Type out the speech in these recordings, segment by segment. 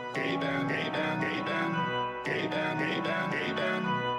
Hey, bam, hey, bam, hey, bam, hey, bam, hey, bam, hey, bam.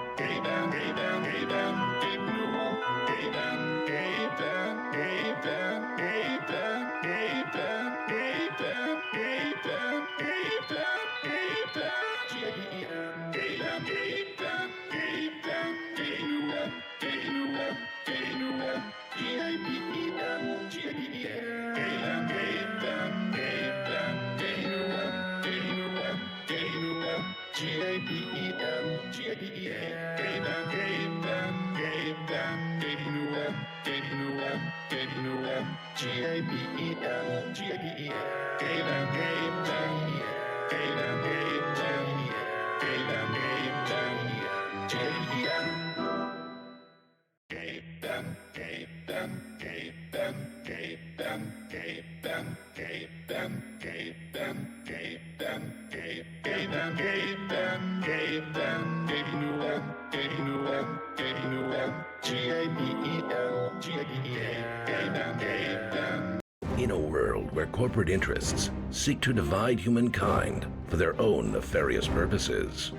In a world where corporate interests seek to divide humankind for their own nefarious purposes,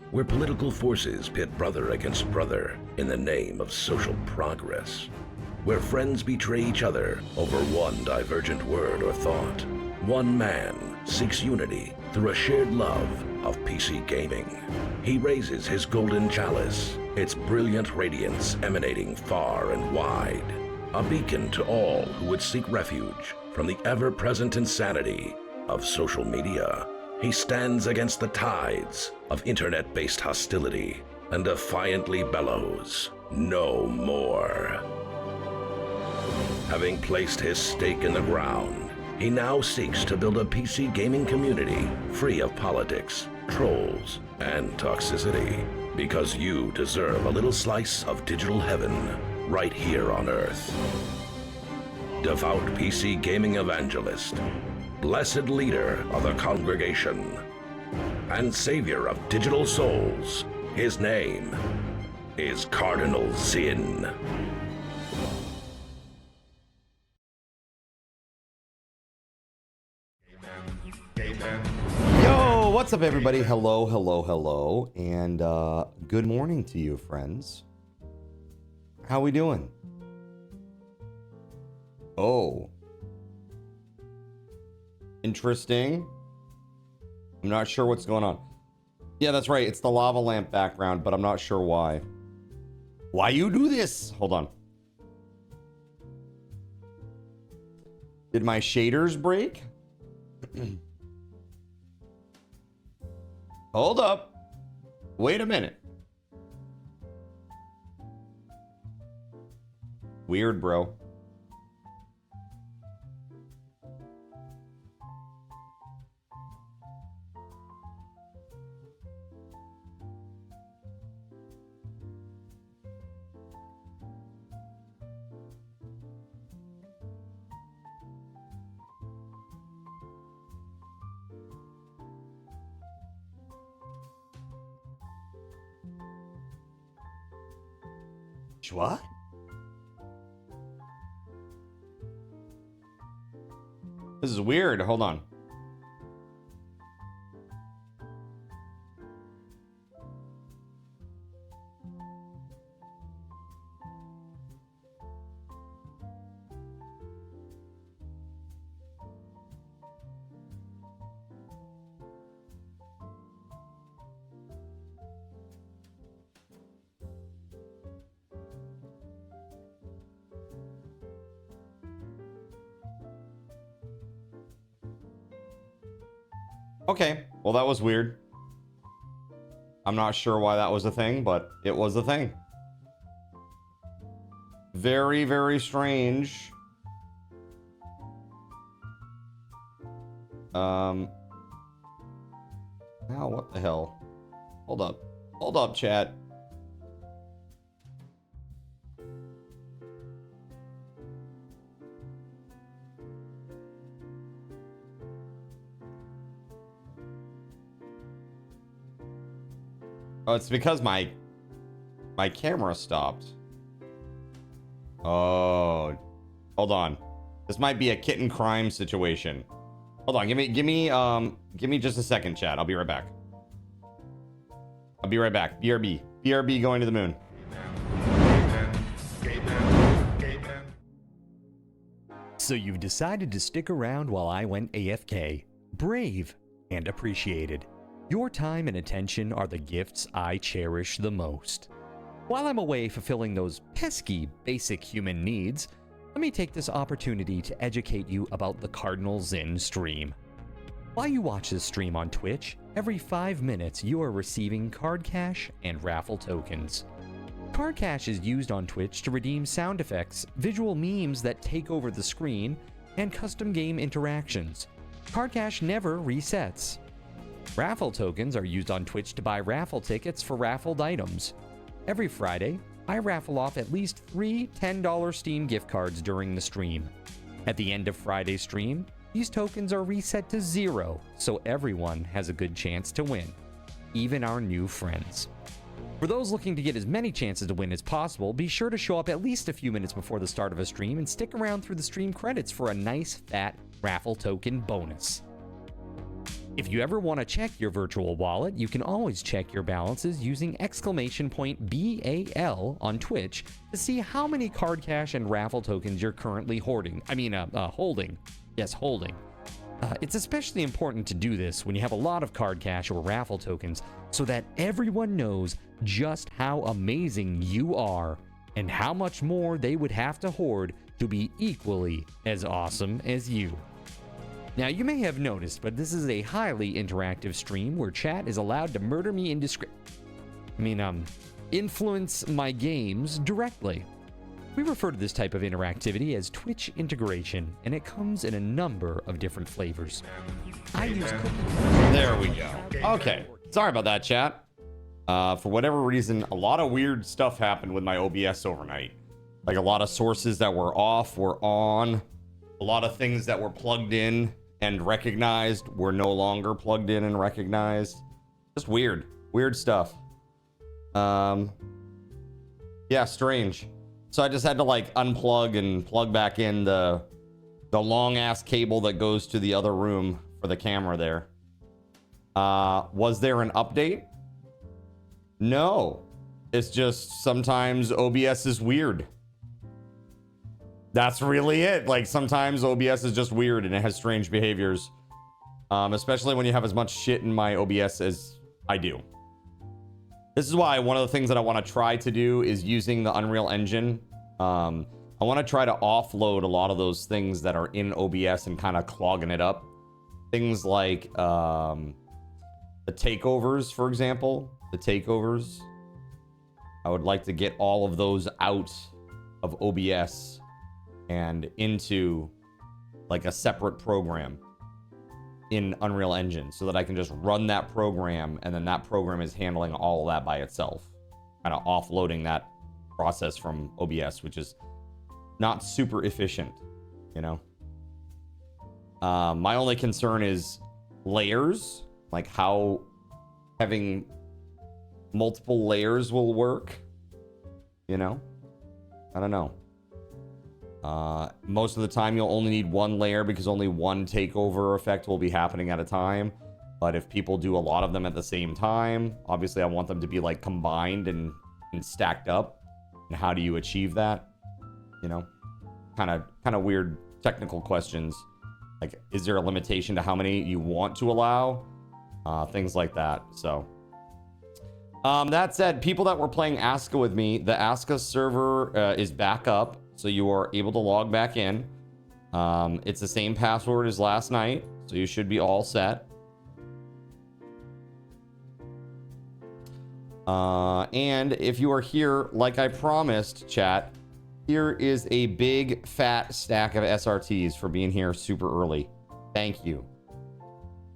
where political forces pit brother against brother in the name of social progress, where friends betray each other over one divergent word or thought, one man seeks unity through a shared love of PC gaming. He raises his golden chalice, its brilliant radiance emanating far and wide, a beacon to all who would seek refuge from the ever-present insanity of social media. He stands against the tides of internet-based hostility and defiantly bellows, "No more." Having placed his stake in the ground, he now seeks to build a PC gaming community free of politics, trolls, and toxicity, because you deserve a little slice of digital heaven right here on Earth. Devout PC gaming evangelist, blessed leader of the congregation, and savior of digital souls, his name is Cardinal Sin. Yo, what's up everybody? Hello, hello, hello, and good morning to you, friends. How we doing? Oh. Interesting. I'm not sure what's going on. Yeah, that's right. It's the lava lamp background, but I'm not sure why. Why you do this? Hold on. Did my shaders break? Hold up. Wait a minute. Weird, bro. What? This is weird. Hold on. Okay, well that was weird. I'm not sure why that was a thing, but it was a thing. Very, very strange. Now what the hell? Hold up. Hold up, chat. Oh, it's because my camera stopped. Oh, hold on. This might be a kitten crime situation. Hold on, give me just a second, chat. I'll be right back. I'll be right back. BRB. BRB going to the moon. So you've decided to stick around while I went AFK. Brave and appreciated. Your time and attention are the gifts I cherish the most. While I'm away fulfilling those pesky basic human needs, let me take this opportunity to educate you about the Cardinal Sin stream. While you watch this stream on Twitch, every 5 minutes you are receiving card cash and raffle tokens. Card cash is used on Twitch to redeem sound effects, visual memes that take over the screen, and custom game interactions. Card cash never resets. Raffle tokens are used on Twitch to buy raffle tickets for raffled items. Every Friday, I raffle off at least 3 $10 Steam gift cards during the stream. At the end of Friday's stream, these tokens are reset to 0, so everyone has a good chance to win, even our new friends. For those looking to get as many chances to win as possible, be sure to show up at least a few minutes before the start of a stream and stick around through the stream credits for a nice fat raffle token bonus. If you ever want to check your virtual wallet, you can always check your balances using !BAL on Twitch to see how many card cash and raffle tokens you're currently holding. Yes, holding. It's especially important to do this when you have a lot of card cash or raffle tokens so that everyone knows just how amazing you are and how much more they would have to hoard to be equally as awesome as you. Now, you may have noticed, but this is a highly interactive stream where chat is allowed to murder me influence my games directly. We refer to this type of interactivity as Twitch integration, and it comes in a number of different flavors. There we go. Okay. Sorry about that, chat. For whatever reason, a lot of weird stuff happened with my OBS overnight. Like a lot of sources that were off were on. A lot of things that were plugged in and recognized were no longer plugged in and recognized. Just weird. Weird stuff. Yeah, strange. So I just had to like unplug and plug back in the long ass cable that goes to the other room for the camera there. Was there an update? No. It's just sometimes OBS is weird. That's really it. Like sometimes OBS is just weird and it has strange behaviors. Especially when you have as much shit in my OBS as I do. This is why one of the things that I want to try to do is using the Unreal Engine. I want to try to offload a lot of those things that are in OBS and kind of clogging it up. Things like the takeovers, for example. The takeovers. I would like to get all of those out of OBS and into like a separate program in Unreal Engine so that I can just run that program and then that program is handling all of that by itself. Kind of offloading that process from OBS, which is not super efficient, you know? My only concern is layers, like how having multiple layers will work, you know? I don't know. Most of the time you'll only need one layer because only one takeover effect will be happening at a time. But if people do a lot of them at the same time, obviously I want them to be like combined and stacked up. And how do you achieve that? You know, kind of weird technical questions. Like, is there a limitation to how many you want to allow? Things like that. So, that said, people that were playing Aska with me, the Aska server is back up. So you are able to log back in. It's the same password as last night. So you should be all set. And if you are here, like I promised, chat, here is a big fat stack of SRTs for being here super early. Thank you.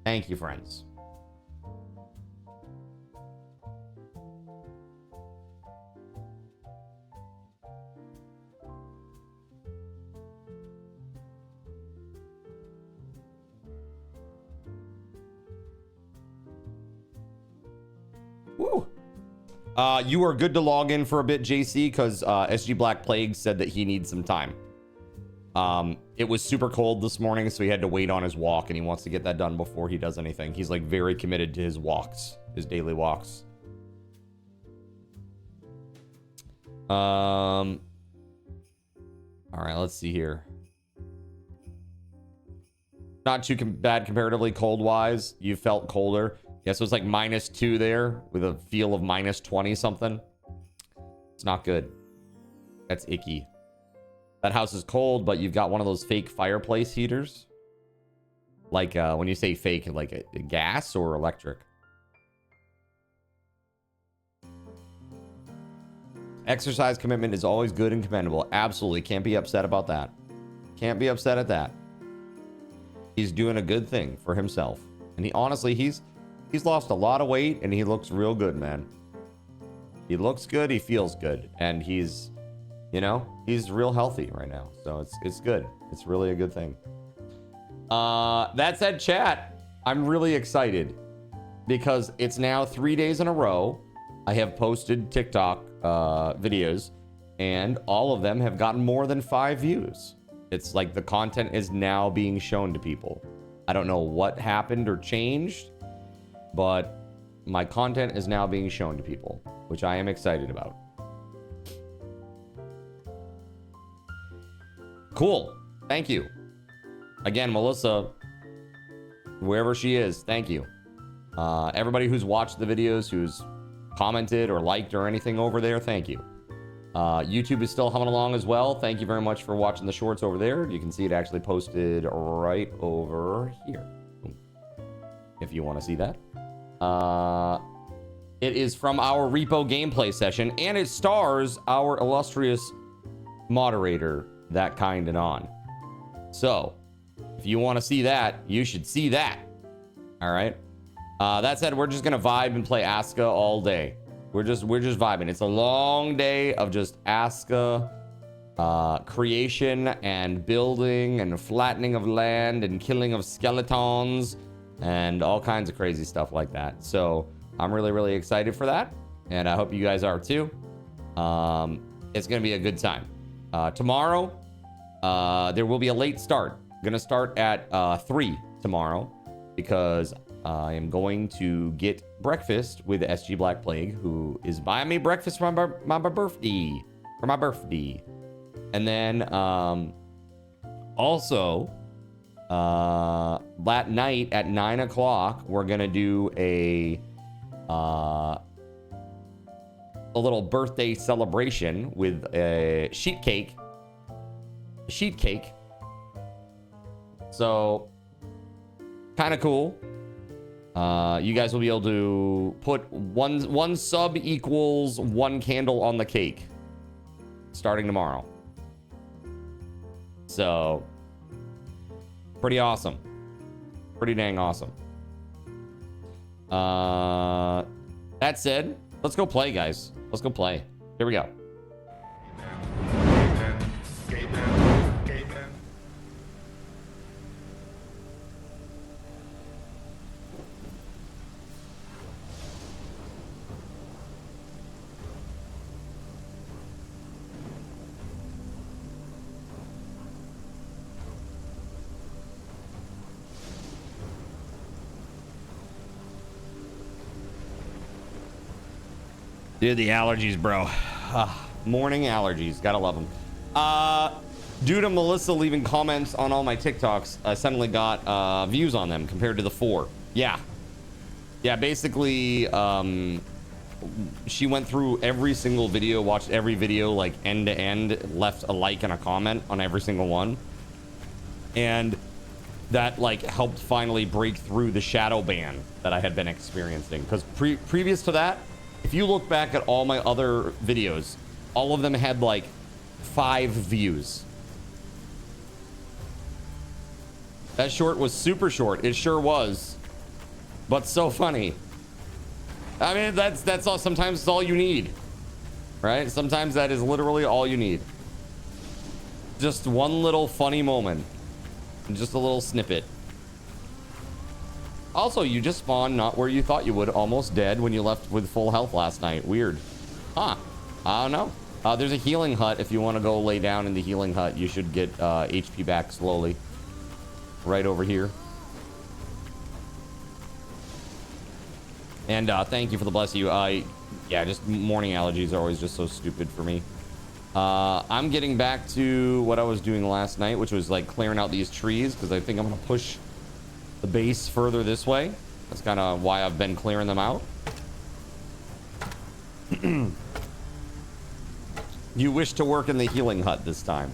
Thank you, friends. Woo. You are good to log in for a bit, JC, because SG Black Plague said that he needs some time. It was super cold this morning, so he had to wait on his walk, and he wants to get that done before he does anything. He's like very committed to his walks, his daily walks. All right, let's see here. Not too bad comparatively cold-wise. You felt colder. Yeah, so it's like -2 there with a feel of -20 something. It's not good. That's icky. That house is cold, but you've got one of those fake fireplace heaters. Like when you say fake, like a gas or electric. Exercise commitment is always good and commendable. Absolutely. Can't be upset about that. Can't be upset at that. He's doing a good thing for himself. And he honestly, he's lost a lot of weight and he looks real good, man. He looks good, he feels good, and he's, you know, he's real healthy right now. So it's good. It's really a good thing. That said, chat, I'm really excited because it's now 3 days in a row I have posted TikTok videos, and all of them have gotten more than 5 views. It's like the content is now being shown to people. I don't know what happened or changed, but my content is now being shown to people, which I am excited about. Cool. Thank you. Again, Melissa, wherever she is, thank you. Everybody who's watched the videos, who's commented or liked or anything over there, thank you. YouTube is still humming along as well. Thank you very much for watching the shorts over there. You can see it actually posted right over here, if you want to see that. It is from our repo gameplay session, and it stars our illustrious moderator, That Kind and On. So, if you want to see that, you should see that. All right. That said, we're just gonna vibe and play Aska all day. We're just vibing. It's a long day of just Aska creation and building and flattening of land and killing of skeletons and all kinds of crazy stuff like that. So I'm really, really excited for that, and I hope you guys are too. It's gonna be a good time. Tomorrow, there will be a late start. Gonna start at 3 tomorrow because I am going to get breakfast with SG Black Plague, who is buying me breakfast for my birthday. And then also that night at 9 o'clock, we're gonna do a little birthday celebration with a sheet cake. So kind of cool. You guys will be able to put one sub equals 1 candle on the cake starting tomorrow. So pretty awesome. Pretty dang awesome. That said, let's go play, guys. Let's go play. Here we go. Dude, the allergies, bro. Morning allergies. Gotta love them. Due to Melissa leaving comments on all my TikToks, I suddenly got views on them compared to the 4. Yeah. Yeah, basically, she went through every single video, watched every video, like, end to end, left a like and a comment on every single one. And that, like, helped finally break through the shadow ban that I had been experiencing. Because previous to that, if you look back at all my other videos, all of them had like 5 views. That short was super short. It sure was, but so funny. I mean, that's all. Sometimes it's all you need, right? Sometimes that is literally all you need. Just one little funny moment, just a little snippet. Also, you just spawned not where you thought you would, almost dead when you left with full health last night. Weird. Huh. I don't know. There's a healing hut. If you want to go lay down in the healing hut, you should get HP back slowly. Right over here. And thank you for the bless you. Yeah, just morning allergies are always just so stupid for me. I'm getting back to what I was doing last night, which was like clearing out these trees, because I think I'm going to push the base further this way. That's kind of why I've been clearing them out. You wish to work in the healing hut this time.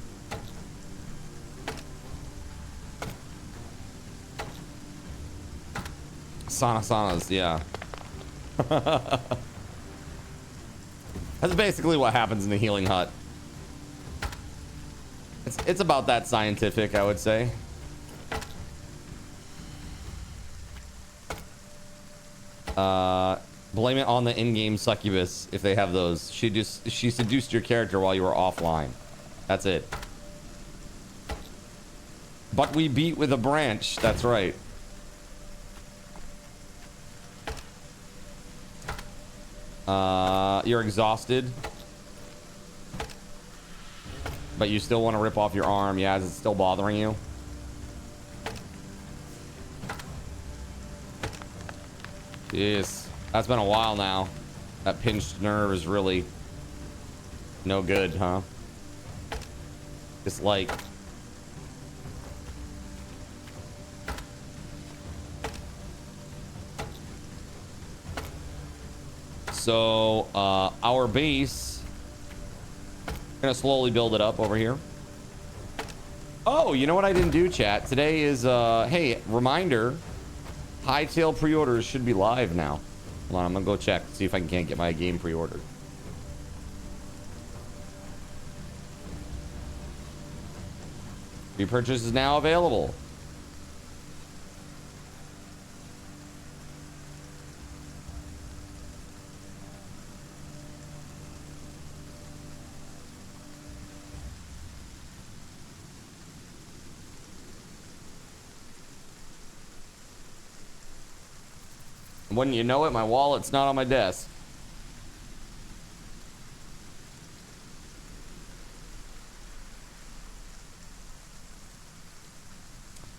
Saunas, yeah. That's basically what happens in the healing hut. It's about that scientific, I would say. Blame it on the in-game succubus if they have those. She seduced your character while you were offline. That's it. But we beat with a branch. That's right. You're exhausted. But you still want to rip off your arm. Yeah, is it still bothering you? Jeez. That's been a while now. That pinched nerve is really no good, huh? It's like... So, our base... Gonna slowly build it up over here. Oh, you know what I didn't do, chat? Today is, hey, reminder. Hightail pre-orders should be live now. Hold on, I'm gonna go check, see if I can't get my game pre-ordered. Pre-purchase is now available. Wouldn't you know it, my wallet's not on my desk.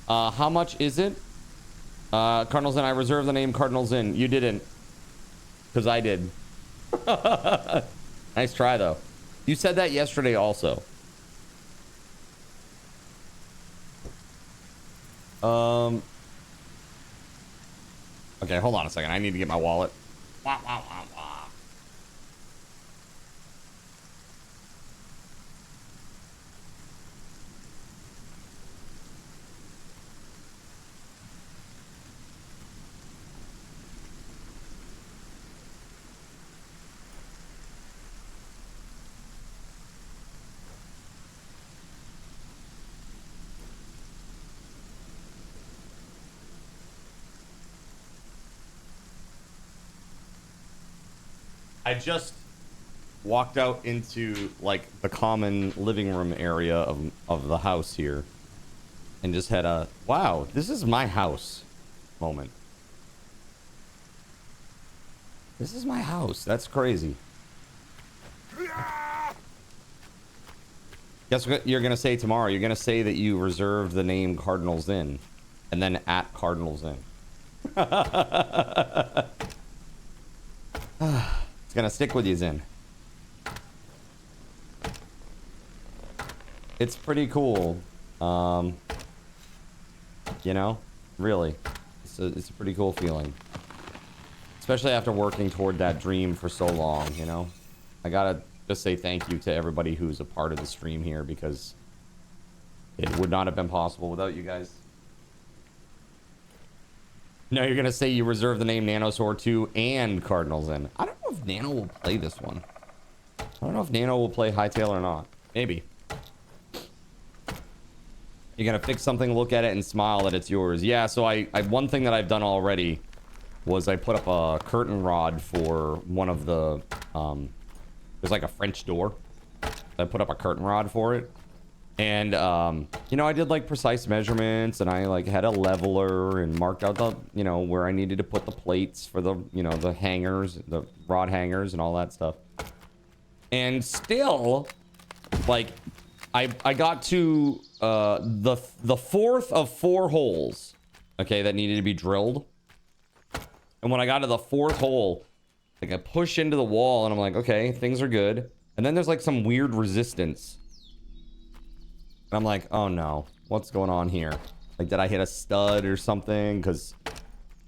How much is it? Cardinals Inn, I reserved the name Cardinals Inn. You didn't. Because I did. Nice try, though. You said that yesterday also. Okay, hold on a second. I need to get my wallet. Wah, wah, wah, wah. I just walked out into like the common living room area of the house here and just had a wow, this is my house moment. This is my house. That's crazy. Guess what you're gonna say tomorrow? You're gonna say that you reserved the name Cardinals Inn and then at Cardinals Inn. It's gonna stick with you, Zen. It's pretty cool. You know, really, it's a pretty cool feeling, especially after working toward that dream for so long. You know, I gotta just say thank you to everybody who's a part of the stream here, because it would not have been possible without you guys. No, you're gonna say you reserve the name Nanosaur 2 and Cardinals Inn. I don't know if Nano will play this one. I don't know if Nano will play Hightail or not. Maybe. You're gonna fix something, look at it, and smile that it's yours. Yeah, so I one thing that I've done already was I put up a curtain rod for one of the there's like a French door. I put up a curtain rod for it. And you know, I did like precise measurements, and I like had a leveler and marked out the, you know, where I needed to put the plates for the, you know, the hangers, the rod hangers and all that stuff. And still, like, I got to the fourth of 4 holes, okay, that needed to be drilled. And when I got to the 4th hole, like, I push into the wall and I'm like, okay, things are good. And then there's like some weird resistance. And I'm like, oh no, what's going on here? Like, did I hit a stud or something? Because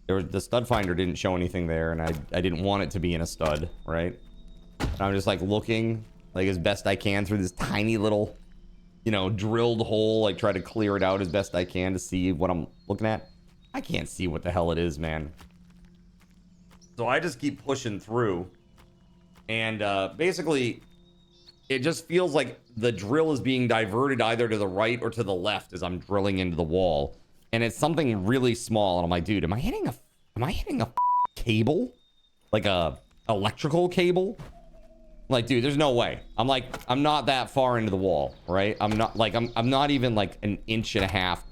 the stud finder didn't show anything there, and I didn't want it to be in a stud, right? And I'm just like looking like as best I can through this tiny little, you know, drilled hole, like try to clear it out as best I can to see what I'm looking at. I can't see what the hell it is, man. So I just keep pushing through, and basically it just feels like the drill is being diverted either to the right or to the left as I'm drilling into the wall. And it's something really small. And I'm like, dude, am I hitting a cable, like a electrical cable. Like, dude, there's no way. I'm not that far into the wall, right? I'm not even like an inch and a half,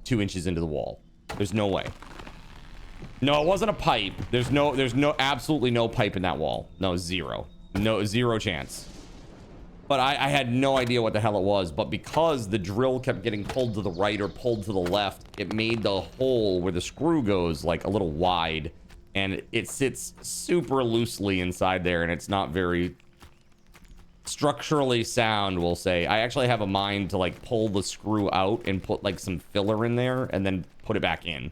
2 inches into the wall. There's no way. No, it wasn't a pipe. There's absolutely no pipe in that wall. No, zero chance. But I had no idea what the hell it was. But because the drill kept getting pulled to the right or pulled to the left, it made the hole where the screw goes like a little wide, and it sits super loosely inside there, and it's not very structurally sound, we'll say. I actually have a mind to like pull the screw out and put like some filler in there and then put it back in,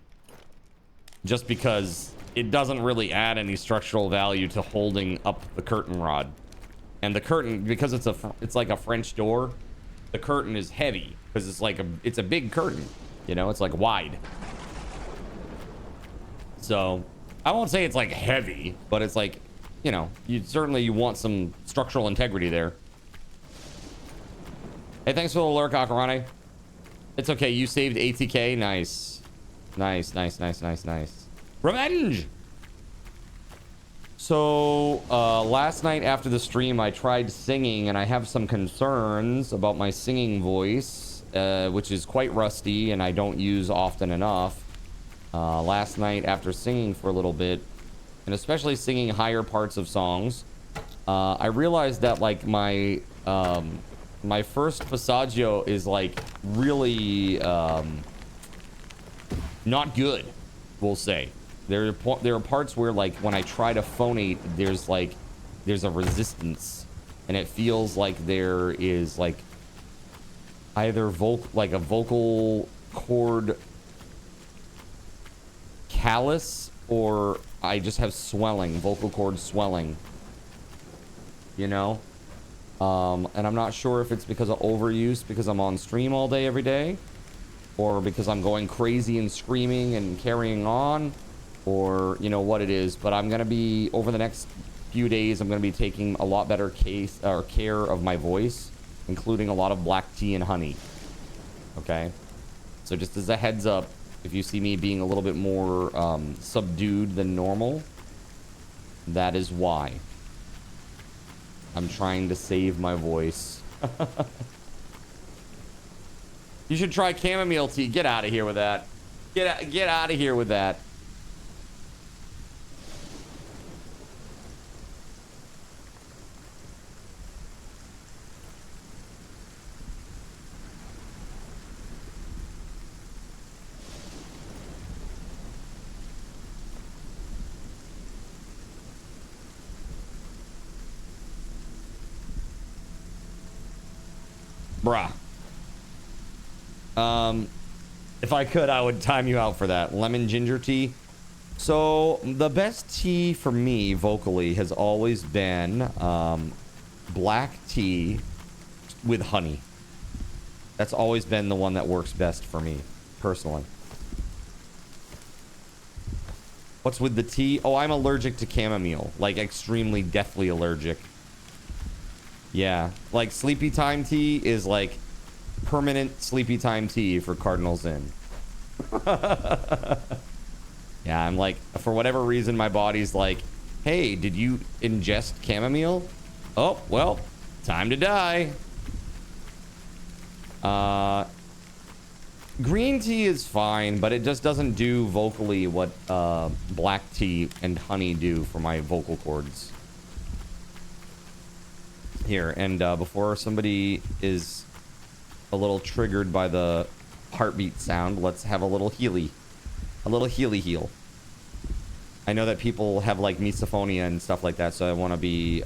just because it doesn't really add any structural value to holding up the curtain rod. And the curtain, because it's like a French door, the curtain is heavy because it's a big curtain, you know, it's like wide. So I won't say it's like heavy, but it's like, you know, you want some structural integrity there. Hey, thanks for the lurk, Akarane. It's okay, you saved ATK. Nice. Nice. Revenge! So, last night after the stream, I tried singing, and I have some concerns about my singing voice, which is quite rusty, and I don't use often enough. Last night, after singing for a little bit, and especially singing higher parts of songs, I realized that like my first passaggio is like really not good, we'll say. There are parts where like when I try to phonate, there's a resistance, and it feels like there is like either a vocal cord callus, or I just have swelling, vocal cord swelling, you know? And I'm not sure if it's because of overuse, because I'm on stream all day, every day, or because I'm going crazy and screaming and carrying on, or, you know, what it is. But I'm going to be, over the next few days, I'm going to be taking a lot better care of my voice, including a lot of black tea and honey. Okay? So just as a heads up, if you see me being a little bit more subdued than normal, that is why. I'm trying to save my voice. You should try chamomile tea. Get out of here with that. Get out of here with that. Bruh. If I could, I would time you out for that. Lemon ginger tea. So the best tea for me vocally has always been black tea with honey. That's always been the one that works best for me, personally. What's with the tea? Oh, I'm allergic to chamomile. Like, extremely deathly allergic. Yeah, like sleepy time tea is like permanent sleepy time tea for Cardinals in. Yeah, I'm like, for whatever reason, my body's like, hey, did you ingest chamomile? Oh, well, time to die. Green tea is fine, but it just doesn't do vocally what black tea and honey do for my vocal cords. Here, and before somebody is a little triggered by the heartbeat sound, let's have a little healy. A little heal. I know that people have like misophonia and stuff like that, so I want to be,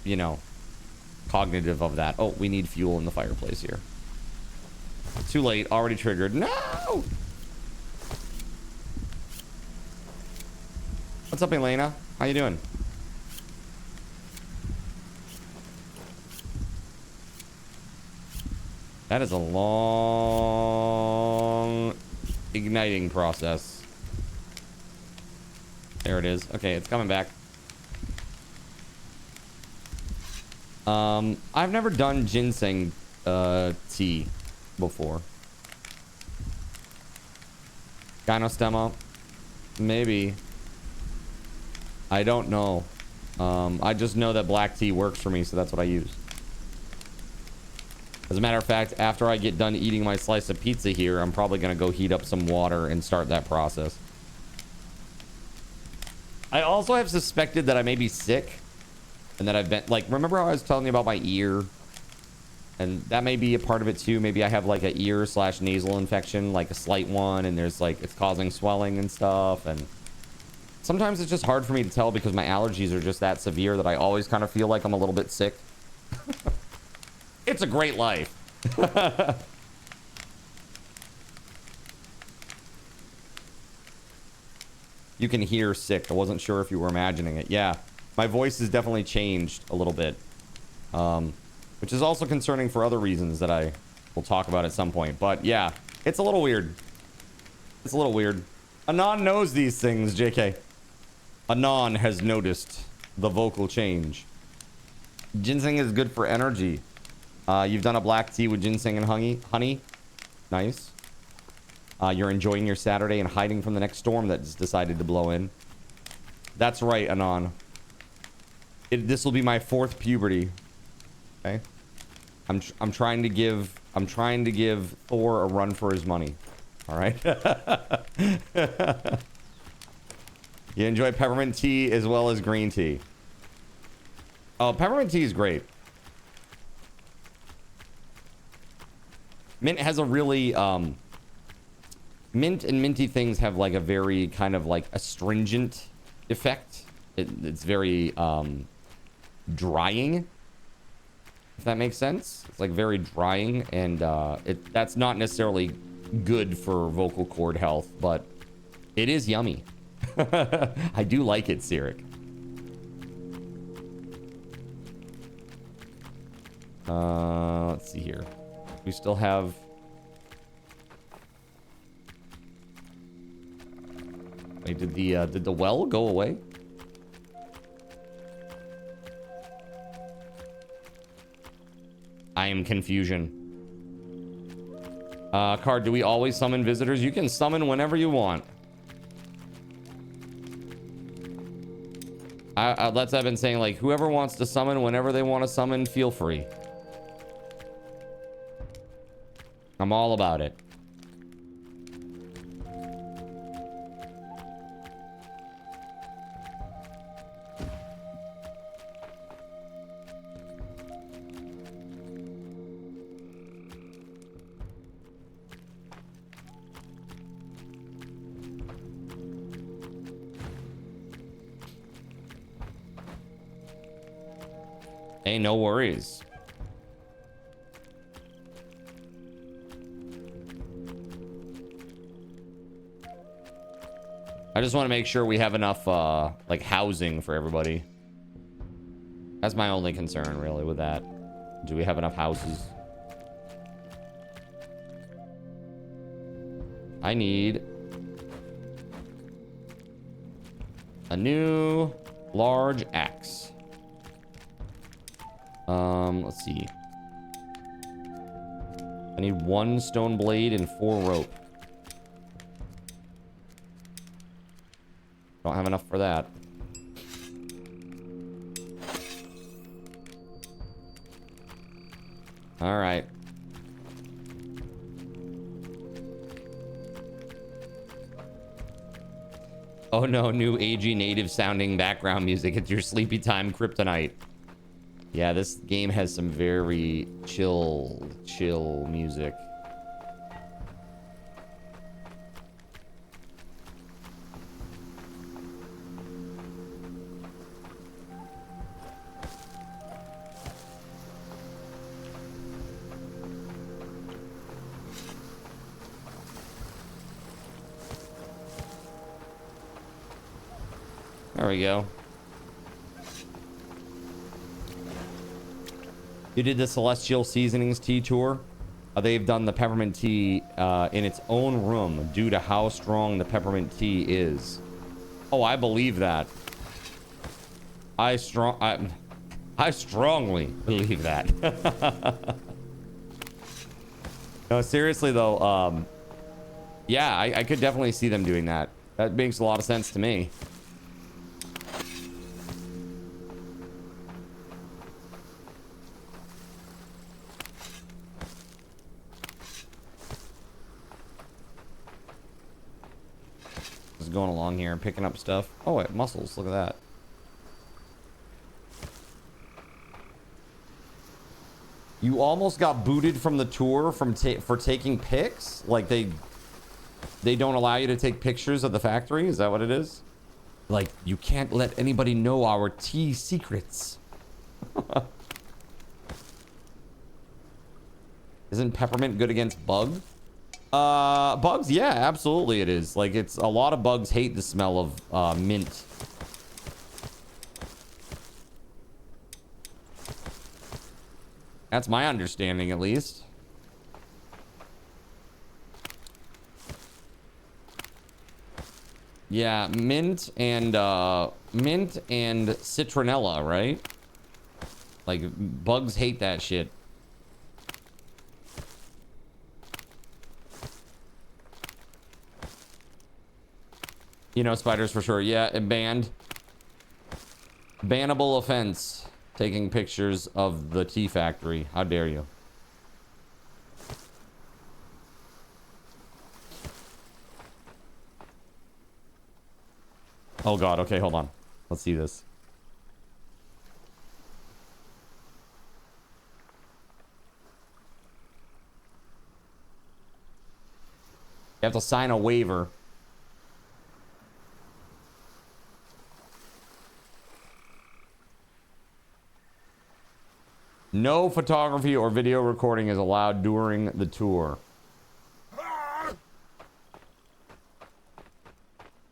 you know, cognitive of that. Oh, we need fuel in the fireplace here. Too late, already triggered. No! What's up, Elena? How you doing? That is a long igniting process. There it is. Okay, it's coming back. I've never done ginseng tea before. Gynostemma. Maybe. I don't know. I just know that black tea works for me, so that's what I use. As a matter of fact, after I get done eating my slice of pizza here, I'm probably going to go heat up some water and start that process. I also have suspected that I may be sick and that I've been like, remember how I was telling you about my ear? And that may be a part of it too. Maybe I have like an ear/nasal infection, like a slight one, and there's like, it's causing swelling and stuff. And sometimes it's just hard for me to tell because my allergies are just that severe that I always kind of feel like I'm a little bit sick. It's a great life. You can hear sick. I wasn't sure if you were imagining it. Yeah, my voice has definitely changed a little bit, which is also concerning for other reasons that I will talk about at some point. But yeah, it's a little weird. It's a little weird. Anon knows these things, JK. Anon has noticed the vocal change. Ginseng is good for energy. You've done a black tea with ginseng and honey. Nice. You're enjoying your Saturday and hiding from the next storm that's decided to blow in. That's right, Anon. This will be my 4th puberty. Okay. I'm trying to give Thor a run for his money. All right. You enjoy peppermint tea as well as green tea. Oh, peppermint tea is great. Mint has a really mint and minty things have like a very kind of like astringent effect. It's very drying, if that makes sense. It's like very drying, and that's not necessarily good for vocal cord health, but it is yummy. I do like it, Cyric. Let's see here. We still have... Wait, did the well go away? I am confusion. Card, do we always summon visitors? You can summon whenever you want. That's I've been saying, like, whoever wants to summon whenever they want to summon, feel free. I'm all about it. Hey, no worries. I just want to make sure we have enough, like, housing for everybody. That's my only concern, really, with that. Do we have enough houses? I need a new large axe. Let's see. I need 1 stone blade and 4 rope. Don't have enough for that. All right. Oh no, new AG native sounding background music. It's your sleepy time kryptonite. Yeah, this game has some very chill music. There we go. You did the Celestial Seasonings tea tour. They've done the peppermint tea in its own room due to how strong the peppermint tea is. Oh, I believe that. I strongly believe that. No, seriously though, yeah, I could definitely see them doing that. That makes a lot of sense to me. Just going along here and picking up stuff. Oh, wait, mussels. Look at that. You almost got booted from the tour for taking pics? Like they don't allow you to take pictures of the factory? Is that what it is? Like, you can't let anybody know our tea secrets. Isn't peppermint good against bugs? Bugs, yeah, absolutely it is. Like, it's a lot of bugs hate the smell of mint. That's my understanding, at least. Yeah, mint and citronella, right? Like, bugs hate that shit. You know, spiders for sure. Yeah, and banned. Bannable offense. Taking pictures of the tea factory. How dare you? Oh god, okay, hold on. Let's see this. You have to sign a waiver. No photography or video recording is allowed during the tour.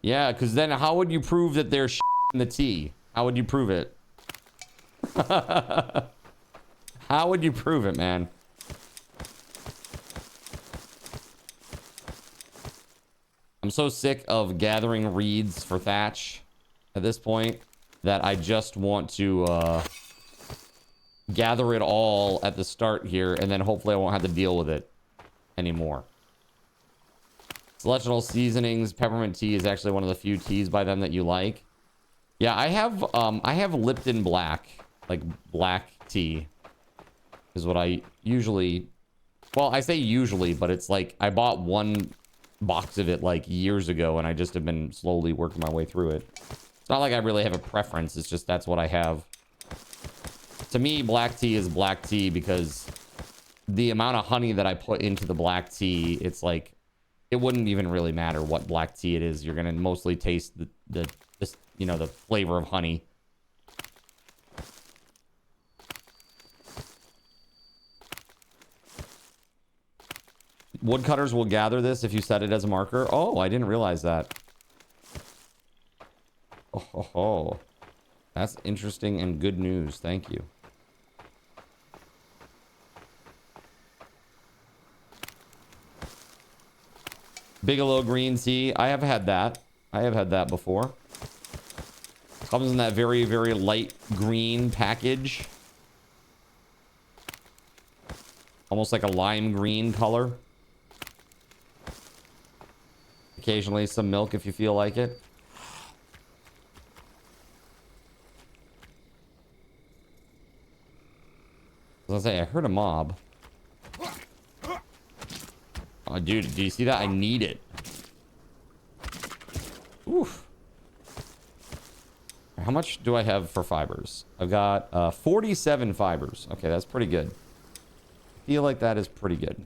Yeah, because then how would you prove that they're in the tea? How would you prove it? How would you prove it, man? I'm so sick of gathering reeds for thatch at this point that I just want to gather it all at the start here, and then hopefully I won't have to deal with it anymore. Celestial Seasonings peppermint tea is actually one of the few teas by them that you like. Yeah, I have Lipton Black, like black tea is what I usually, well, I say usually, but it's like I bought one box of it like years ago and I just have been slowly working my way through it. It's not like I really have a preference, it's just that's what I have. To me, black tea is black tea because the amount of honey that I put into the black tea, it's like, it wouldn't even really matter what black tea it is. You're going to mostly taste the you know, the flavor of honey. Woodcutters will gather this if you set it as a marker. Oh, I didn't realize that. Oh, that's interesting and good news. Thank you. Bigelow green tea. I have had that. I have had that before. Comes in that very, very light green package. Almost like a lime green color. Occasionally some milk if you feel like it. I was gonna say, I heard a mob. Oh, dude, do you see that? I need it. Oof. How much do I have for fibers? I've got 47 fibers. Okay, that's pretty good. I feel like that is pretty good.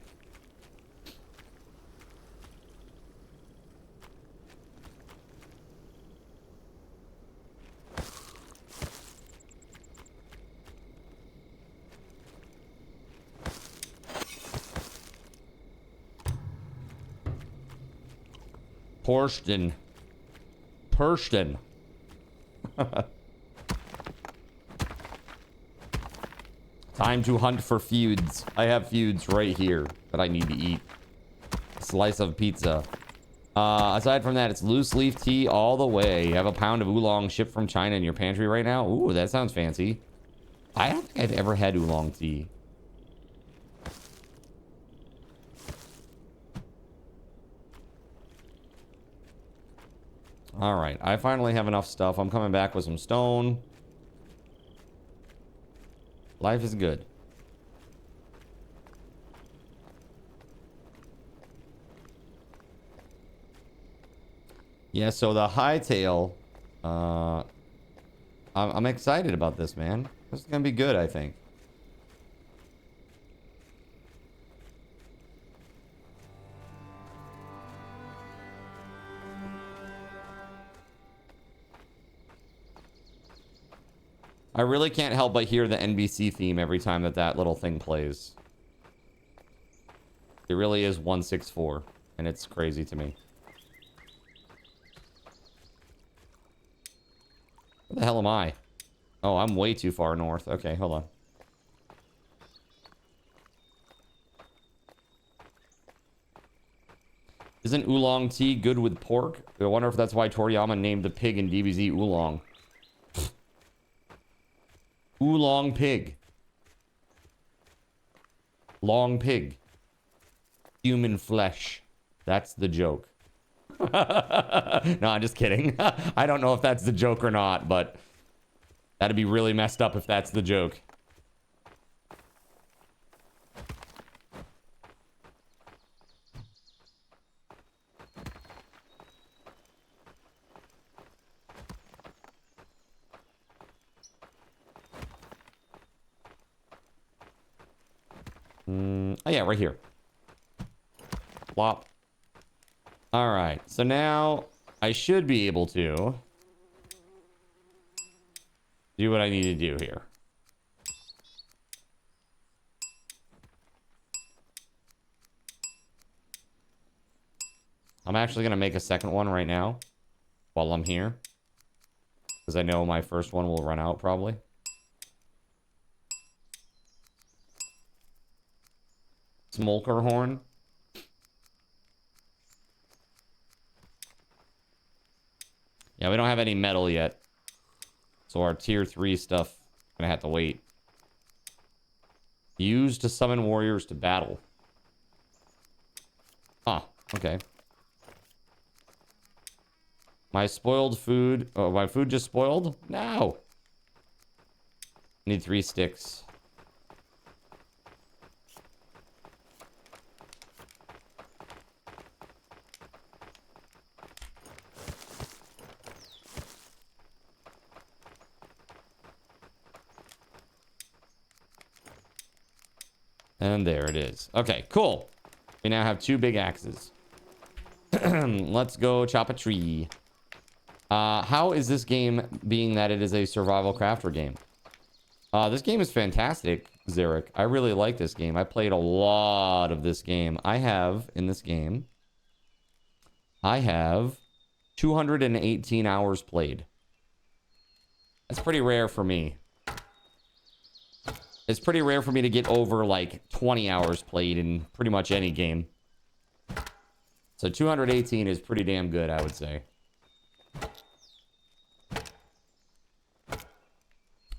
Porsten. Time to hunt for feuds. I have feuds right here that I need to eat. Slice of pizza. Aside from that, it's loose leaf tea all the way. You have a pound of oolong shipped from China in your pantry right now. Ooh, that sounds fancy. I don't think I've ever had oolong tea. All right, I finally have enough stuff. I'm coming back with some stone. Life is good. Yeah, so the hightail, I'm excited about this, man. This is gonna be good, I think. I really can't help but hear the NBC theme every time that little thing plays. It really is 164, and it's crazy to me. Where the hell am I? Oh, I'm way too far north. Okay, hold on. Isn't oolong tea good with pork? I wonder if that's why Toriyama named the pig in DBZ Oolong. Oolong pig. Long pig. Human flesh. That's the joke. No, I'm just kidding. I don't know if that's the joke or not, but that'd be really messed up if that's the joke. Oh yeah, right here. Plop. All right, so now I should be able to do what I need to do here. I'm actually gonna make a second one right now while I'm here, because I know my first one will run out probably. Smolker horn. Yeah, we don't have any metal yet, so our tier 3 stuff gonna have to wait. Used to summon warriors to battle. Huh, okay. My spoiled food. Oh, my food just spoiled? No. Need 3 sticks. And there it is. Okay, cool. We now have 2 big axes. Let's go chop a tree. How is this game, being that it is a survival crafter game? This game is fantastic, Zarek. I really like this game. I played a lot of this game. I have 218 hours played. That's pretty rare for me. It's pretty rare for me to get over like 20 hours played in pretty much any game. So 218 is pretty damn good, I would say.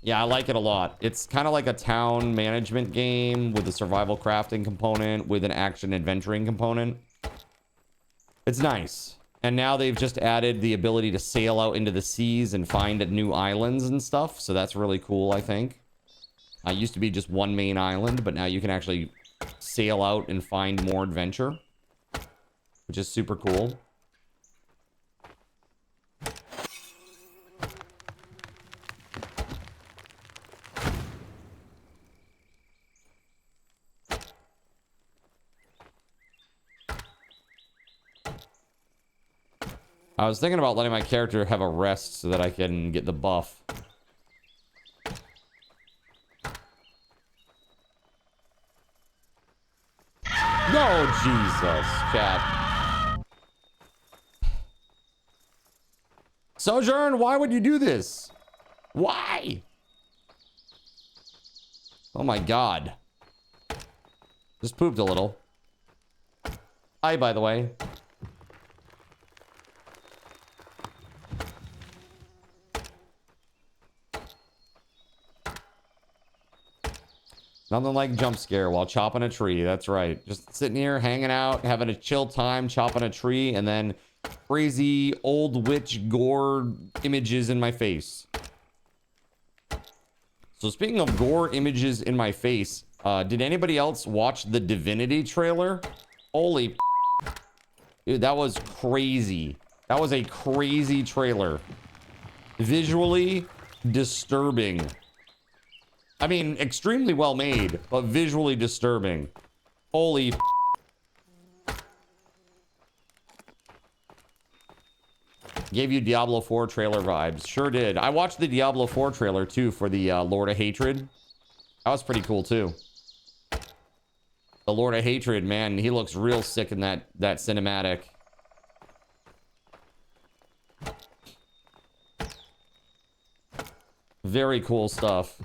Yeah, I like it a lot. It's kind of like a town management game with a survival crafting component, with an action adventuring component. It's nice. And now they've just added the ability to sail out into the seas and find new islands and stuff. So that's really cool, I think. It used to be just one main island, but now you can actually sail out and find more adventure, which is super cool. I was thinking about letting my character have a rest so that I can get the buff. No, Jesus, chat. Sojourn, why would you do this? Why? Oh my God. Just pooped a little. Hi, by the way. Nothing like jump scare while chopping a tree. That's right. Just sitting here, hanging out, having a chill time, chopping a tree, and then crazy old witch gore images in my face. So speaking of gore images in my face, did anybody else watch the Divinity trailer? Holy dude, that was crazy. That was a crazy trailer. Visually disturbing. I mean, extremely well made, but visually disturbing. Holy gave you Diablo 4 trailer vibes. Sure did. I watched the Diablo 4 trailer too for the Lord of Hatred. That was pretty cool too. The Lord of Hatred, man, he looks real sick in that cinematic. Very cool stuff.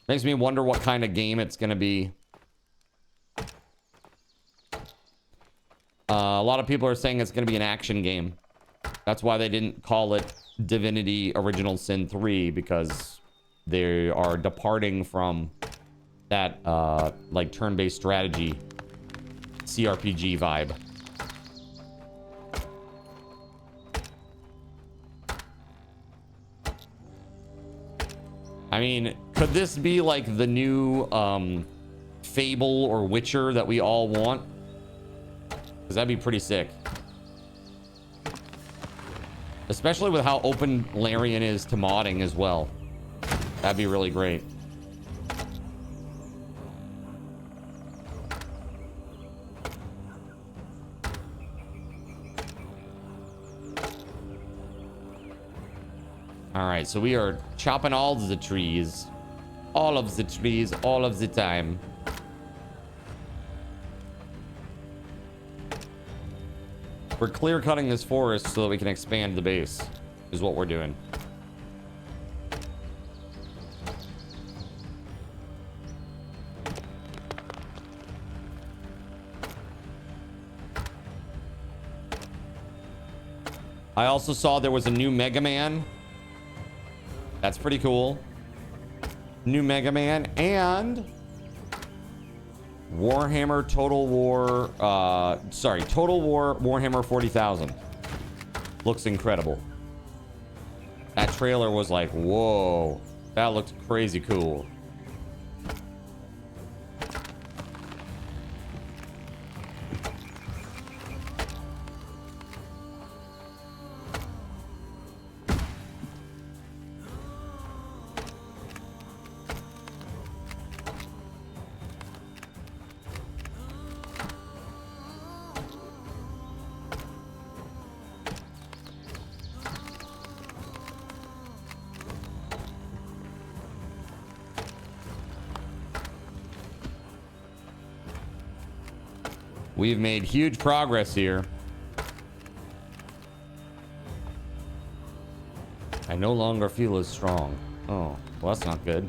Makes me wonder what kind of game it's going to be. A lot of people are saying it's going to be an action game. That's why they didn't call it Divinity Original Sin 3, because they are departing from that like turn-based strategy CRPG vibe. I mean, could this be like the new Fable or Witcher that we all want? Because that'd be pretty sick. Especially with how open Larian is to modding as well. That'd be really great. All right, so we are chopping all the trees. All of the trees, all of the time. We're clear cutting this forest so that we can expand the base, is what we're doing. I also saw there was a new Mega Man. That's pretty cool. New Mega Man and Warhammer Total War, Total War Warhammer 40,000. Looks incredible. That trailer was like, whoa, that looked crazy cool. We've made huge progress here. I no longer feel as strong. Oh, well, that's not good.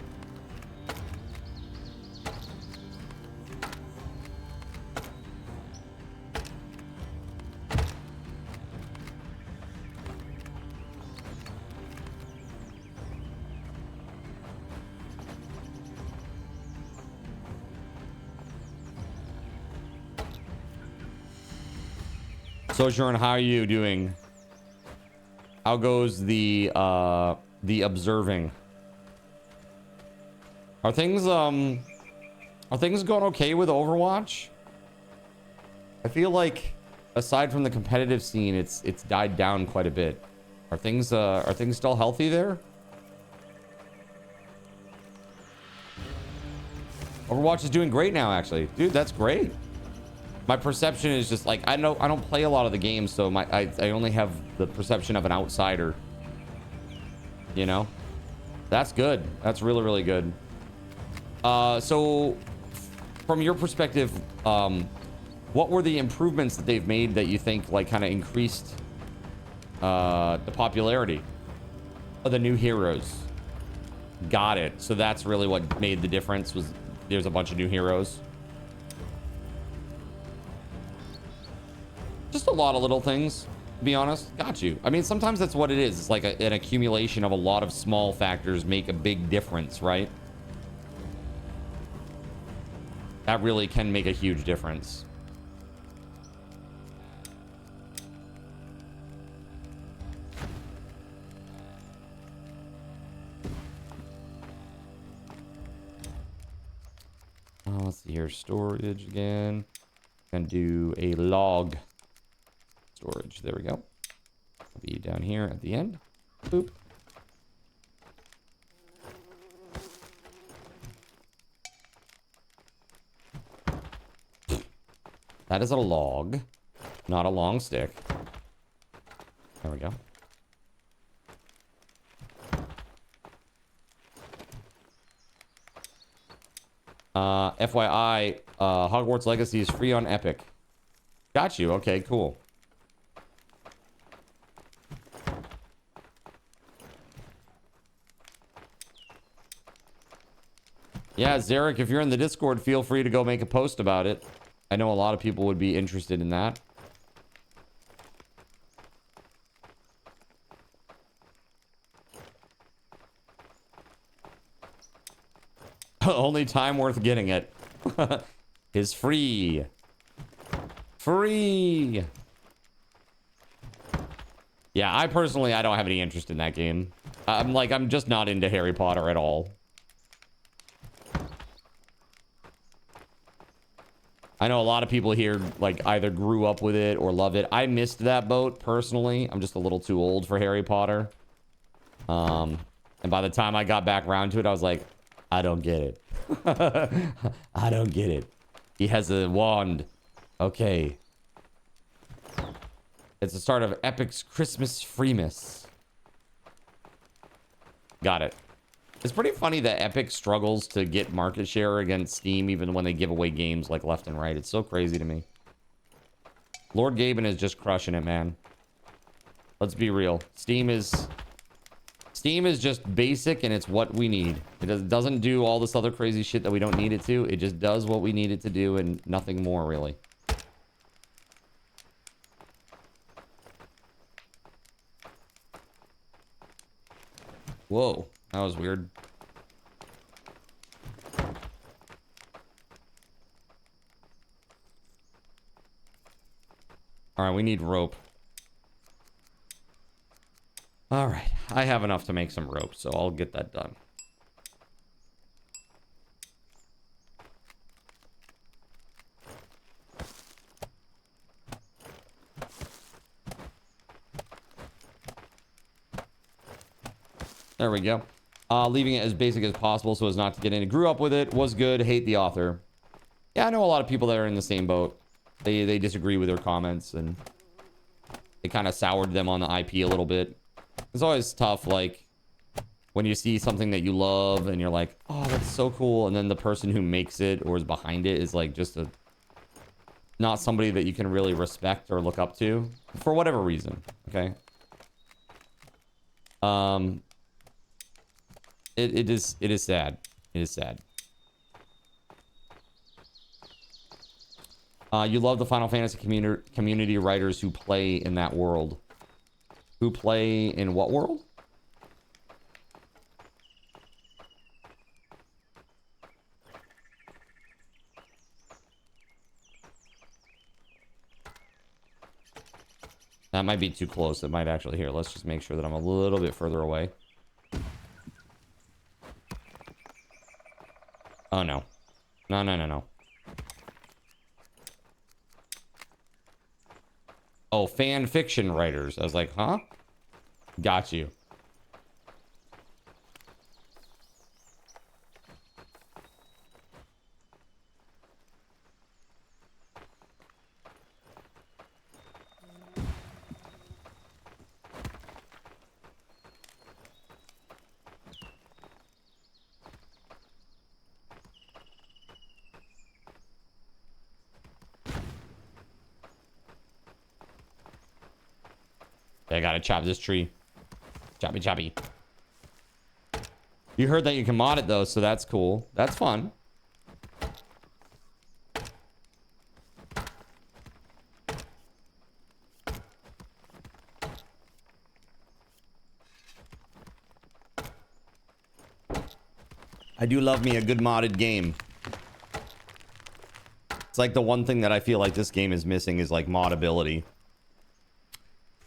Sojourn, how are you doing? How goes the observing? Are things going okay with Overwatch? I feel like aside from the competitive scene, it's died down quite a bit. Are things still healthy there? Overwatch is doing great now, actually. Dude, that's great. My perception is just like, I don't play a lot of the games, so I only have the perception of an outsider. You know? That's good. That's really, really good. So from your perspective, what were the improvements that they've made that you think like kind of increased the popularity of the new heroes? Got it. So that's really what made the difference, was there's a bunch of new heroes. Just a lot of little things. to be honest. Got you. I mean, sometimes that's what it is. It's like an accumulation of a lot of small factors make a big difference, right? That really can make a huge difference. Let's see here. Storage again. Gonna do a log storage. There we go. I'll be down here at the end. Boop. That is a log, not a long stick. There we go. FYI, Hogwarts Legacy is free on Epic. Got you. Okay, cool. Yeah, Zarek, if you're in the Discord, feel free to go make a post about it. I know a lot of people would be interested in that. Only time worth getting it is free. Free. Yeah, I don't have any interest in that game. I'm just not into Harry Potter at all. I know a lot of people here like either grew up with it or love it. I missed that boat personally. I'm just a little too old for Harry Potter. And by the time I got back around to it, I was like, I don't get it. I don't get it. He has a wand. Okay. It's the start of Epic's Christmas Freemas. Got it. It's pretty funny that Epic struggles to get market share against Steam even when they give away games like left and right. It's so crazy to me. Lord Gaben is just crushing it, man. Let's be real. Steam is just basic and it's what we need. It doesn't do all this other crazy shit that we don't need it to. It just does what we need it to do and nothing more, really. Whoa, that was weird. All right, we need rope. All right, I have enough to make some rope, so I'll get that done. There we go. Leaving it as basic as possible so as not to get in. Grew up with it, was good, hate the author. Yeah, I know a lot of people that are in the same boat. They disagree with their comments and they kind of soured them on the IP a little bit. It's always tough, like, when you see something that you love and you're like, oh, that's so cool. And then the person who makes it or is behind it is like just not somebody that you can really respect or look up to for whatever reason. Okay. It is sad. It is sad. You love the Final Fantasy community writers who play in that world. Who play in what world? That might be too close. It might actually here. Let's just make sure that I'm a little bit further away. Oh no. No. Oh, fan fiction writers. I was like, huh? Got you. I gotta chop this tree. Choppy. You heard that you can mod it though, so that's cool. That's fun. I do love me a good modded game. It's like the one thing that I feel like this game is missing is like modability.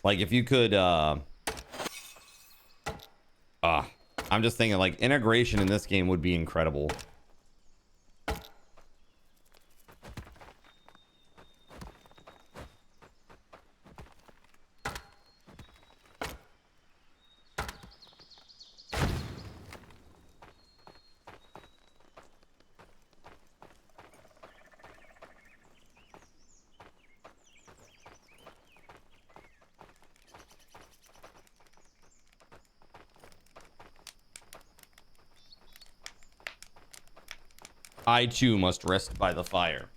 Like if you could I'm just thinking like integration in this game would be incredible. I too must rest by the fire.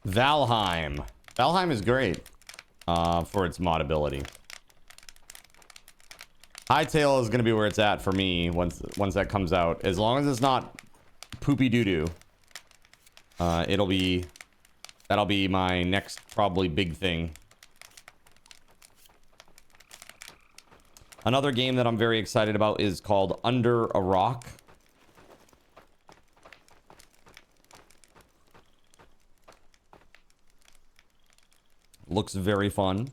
Valheim. Valheim is great for its modability. Hightail is going to be where it's at for me once that comes out. As long as it's not poopy doo-doo, that'll be my next probably big thing. Another game that I'm very excited about is called Under a Rock. Looks very fun.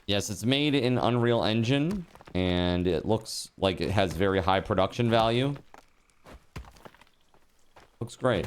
Yes, it's made in Unreal Engine, and it looks like it has very high production value. Looks great.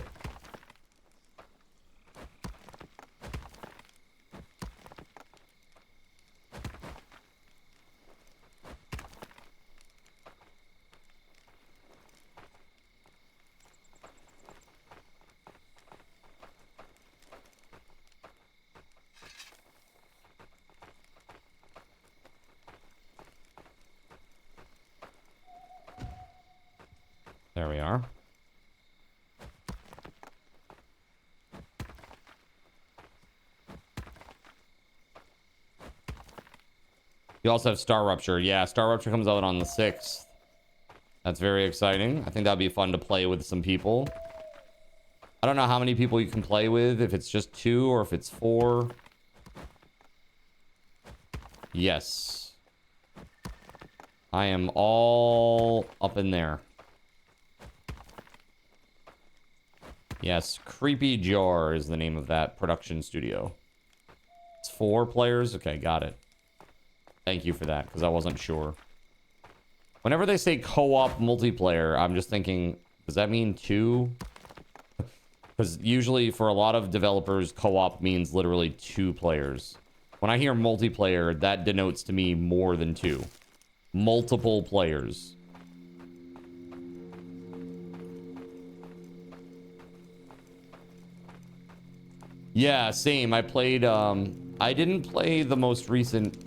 There we are. You also have Star Rupture. Yeah, Star Rupture comes out on the 6th. That's very exciting. I think that'd be fun to play with some people. I don't know how many people you can play with, if it's just 2 or if it's 4. Yes. I am all up in there. Yes, Creepy Jar is the name of that production studio. It's 4 players? Okay, got it. Thank you for that, because I wasn't sure. Whenever they say co-op multiplayer, I'm just thinking, does that mean 2? Because usually for a lot of developers, co-op means literally 2 players. When I hear multiplayer, that denotes to me more than 2. Multiple players. Yeah, same. I played, I didn't play the most recent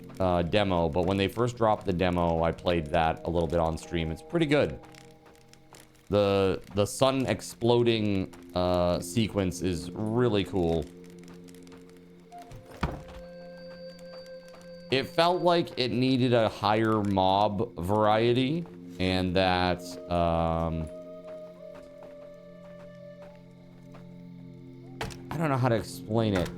demo, but when they first dropped the demo, I played that a little bit on stream. It's pretty good. The sun exploding sequence is really cool. It felt like it needed a higher mob variety, and that I don't know how to explain it.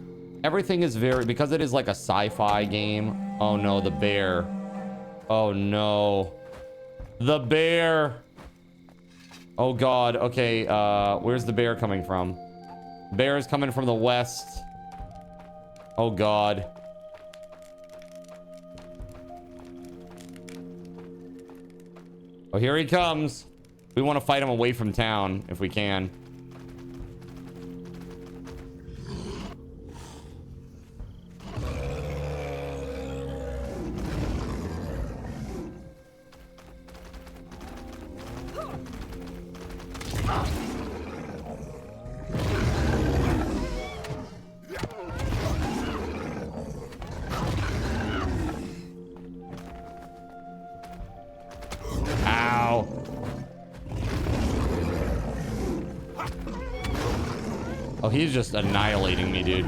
Everything is very, because it is like a sci-fi game. Oh no, the bear. Oh no. The bear. Oh god. Okay, where's the bear coming from? Bear is coming from the west. Oh god. Oh, here he comes. We want to fight him away from town if we can. Oh, he's just annihilating me, dude.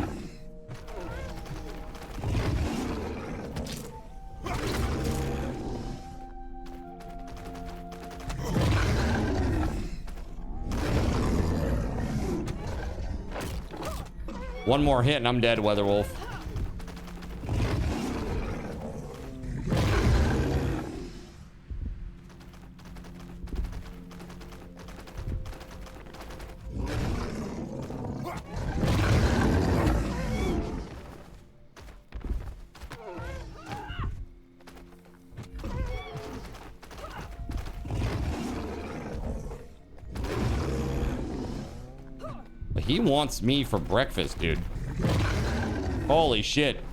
One more hit and I'm dead, WeatherWolf. He wants me for breakfast, dude. Holy shit.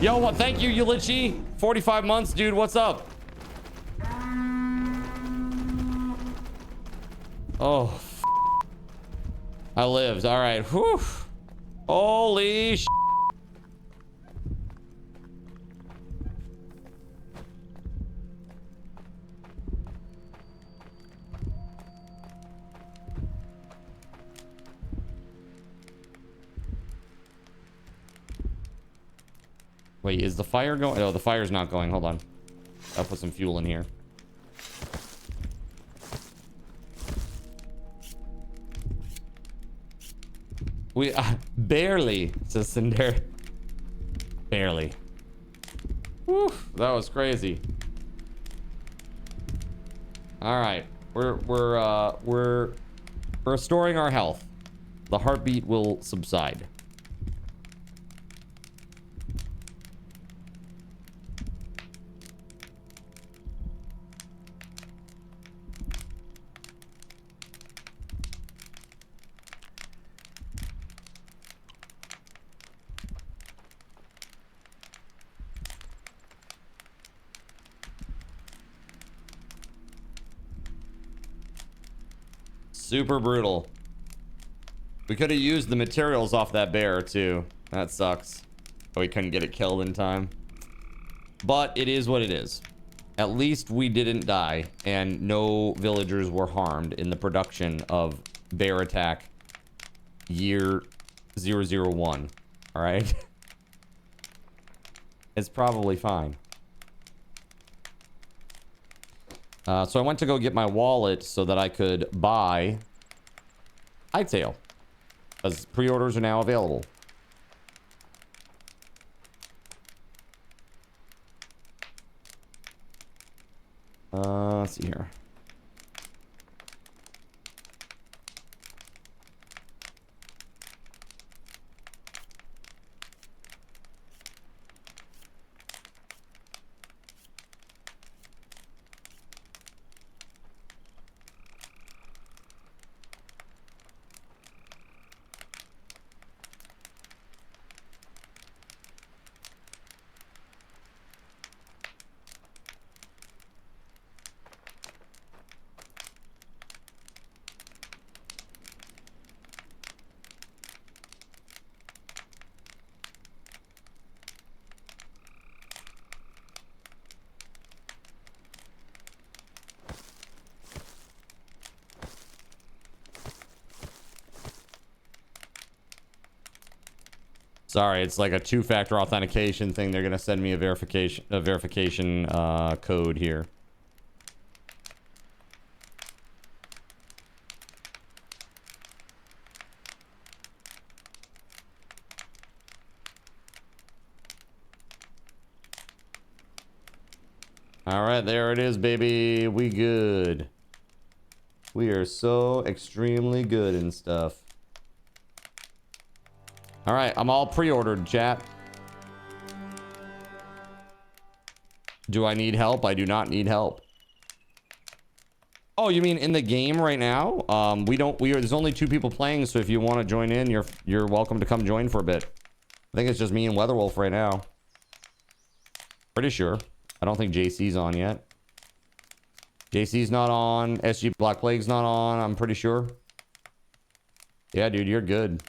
Yo, what? Thank you, Yulichi. 45 months, dude. What's up? Oh, I lived. All right. Whew. Holy shit. Wait, is the fire going? No, the fire's not going. Hold on. I'll put some fuel in here. We barely, says Cinder. Barely. Whew, that was crazy. All right, we're restoring our health. The heartbeat will subside. Super brutal. We could have used the materials off that bear too. That sucks. Oh, we couldn't get it killed in time. But it is what it is. At least we didn't die and no villagers were harmed in the production of Bear Attack year 001. All right. It's probably fine. So I went to go get my wallet so that I could buy Hightail, as pre-orders are now available. Let's see here. Sorry, it's like a two-factor authentication thing. They're gonna send me a verification code here. All right, there it is, baby. We good. We are so extremely good and stuff. All right, I'm all pre-ordered, chat. Do I need help? I do not need help. Oh, you mean in the game right now? There's only 2 people playing, so if you want to join in, you're welcome to come join for a bit. I think it's just me and WeatherWolf right now. Pretty sure. I don't think JC's on yet. JC's not on. SG Black Plague's not on, I'm pretty sure. Yeah, dude, you're good.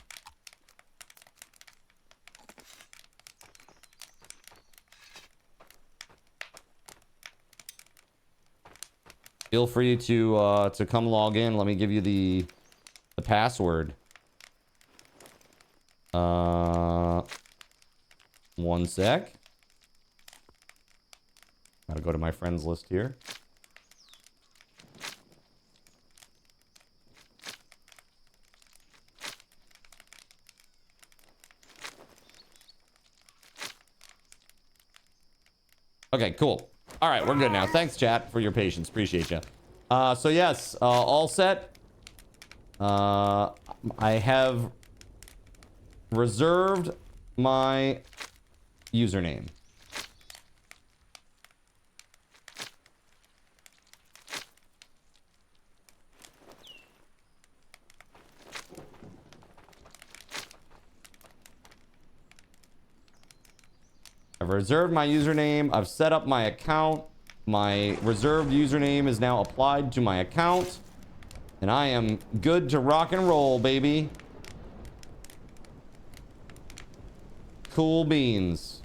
Feel free to come log in. Let me give you the password. One sec. Gotta go to my friends list here. Okay, cool. All right, we're good now. Thanks, chat, for your patience. Appreciate you. So yes, all set. I have reserved my username. I've reserved my username. I've set up my account. My reserved username is now applied to my account. And I am good to rock and roll, baby. Cool beans.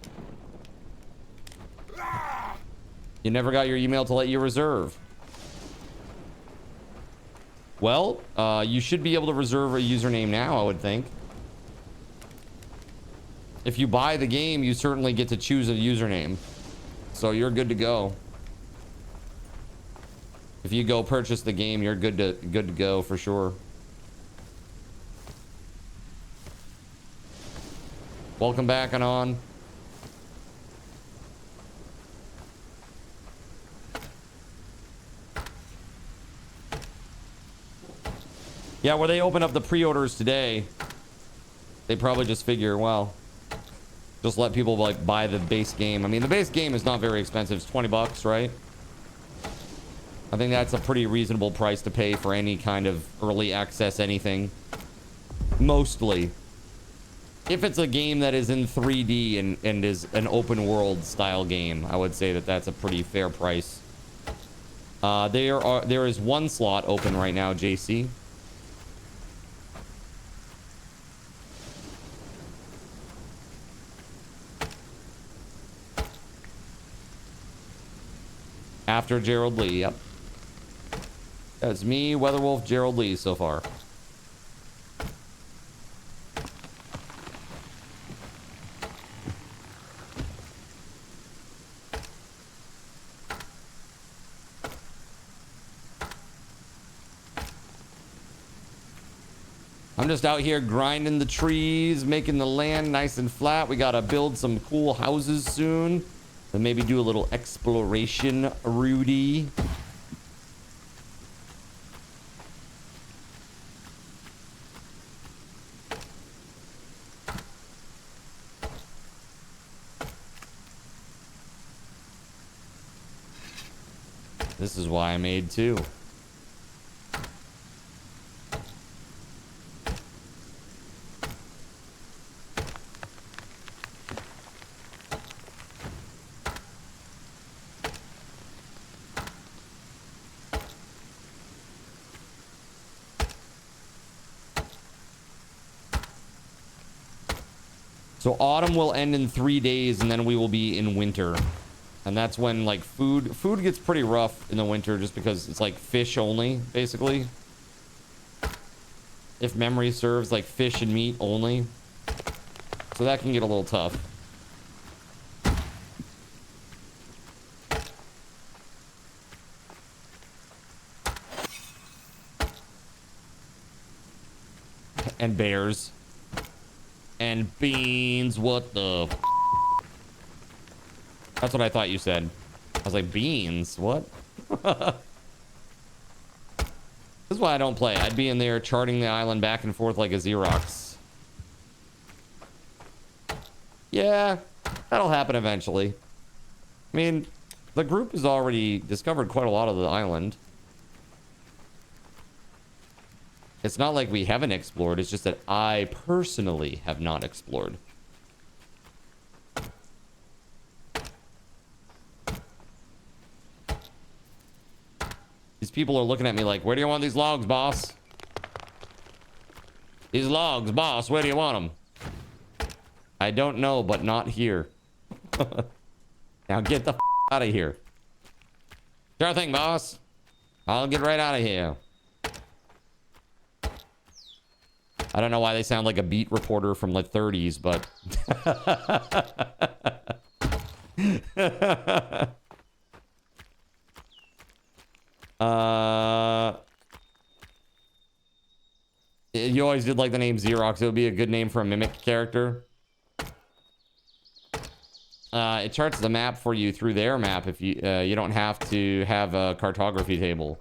You never got your email to let you reserve. Well, you should be able to reserve a username now, I would think. If you buy the game, you certainly get to choose a username. So you're good to go. If you go purchase the game, you're good to go for sure. Welcome back, Anon. Yeah, where they open up the pre-orders today, they probably just figure, well, just let people like buy the base game. I mean, the base game is not very expensive. It's 20 bucks, right? I think that's a pretty reasonable price to pay for any kind of early access anything. Mostly. If it's a game that is in 3D and is an open world style game, I would say that that's a pretty fair price. There is one slot open right now, JC. After Gerald Lee, yep. That's me, Weatherwolf, Gerald Lee so far. I'm just out here grinding the trees, making the land nice and flat. We gotta build some cool houses soon. And maybe do a little exploration, Rudy. This is why I made two. So autumn will end in 3 days, and then we will be in winter. And that's when, like, food gets pretty rough in the winter just because it's, like, fish only, basically. If memory serves, like, fish and meat only. So that can get a little tough. And bears. And beans, what the f. That's what I thought you said. I was like, beans, what? This is why I don't play. I'd be in there charting the island back and forth like a Xerox. Yeah, that'll happen eventually. I mean, the group has already discovered quite a lot of the island. It's not like we haven't explored. It's just that I personally have not explored. These people are looking at me like, where do you want these logs, boss? These logs, boss, where do you want them? I don't know, but not here. Now get the f out of here. Sure thing, boss. I'll get right out of here. I don't know why they sound like a beat reporter from the 30s, but you always did like the name Xerox. It would be a good name for a mimic character. It charts the map for you through their map if you you don't have to have a cartography table.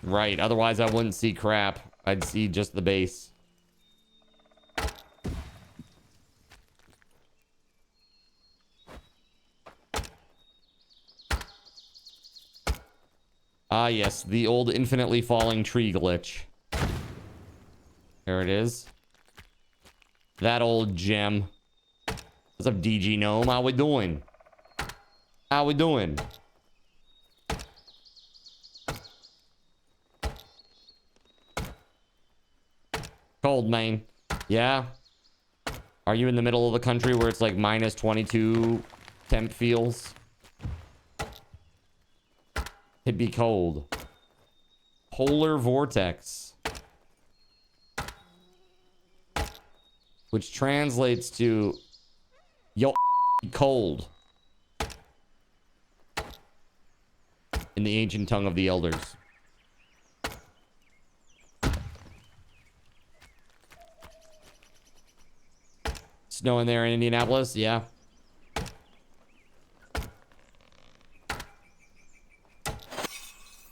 Right, otherwise I wouldn't see crap. I'd see just the base. Ah, yes, the old infinitely falling tree glitch. There it is. That old gem. What's up, DG Gnome? How we doing? How we doing? Cold, man. Yeah. Are you in the middle of the country where it's like minus 22 temp feels? It'd be cold. Polar vortex. Which translates to yo cold. In the ancient tongue of the elders. Snow in there in Indianapolis? Yeah.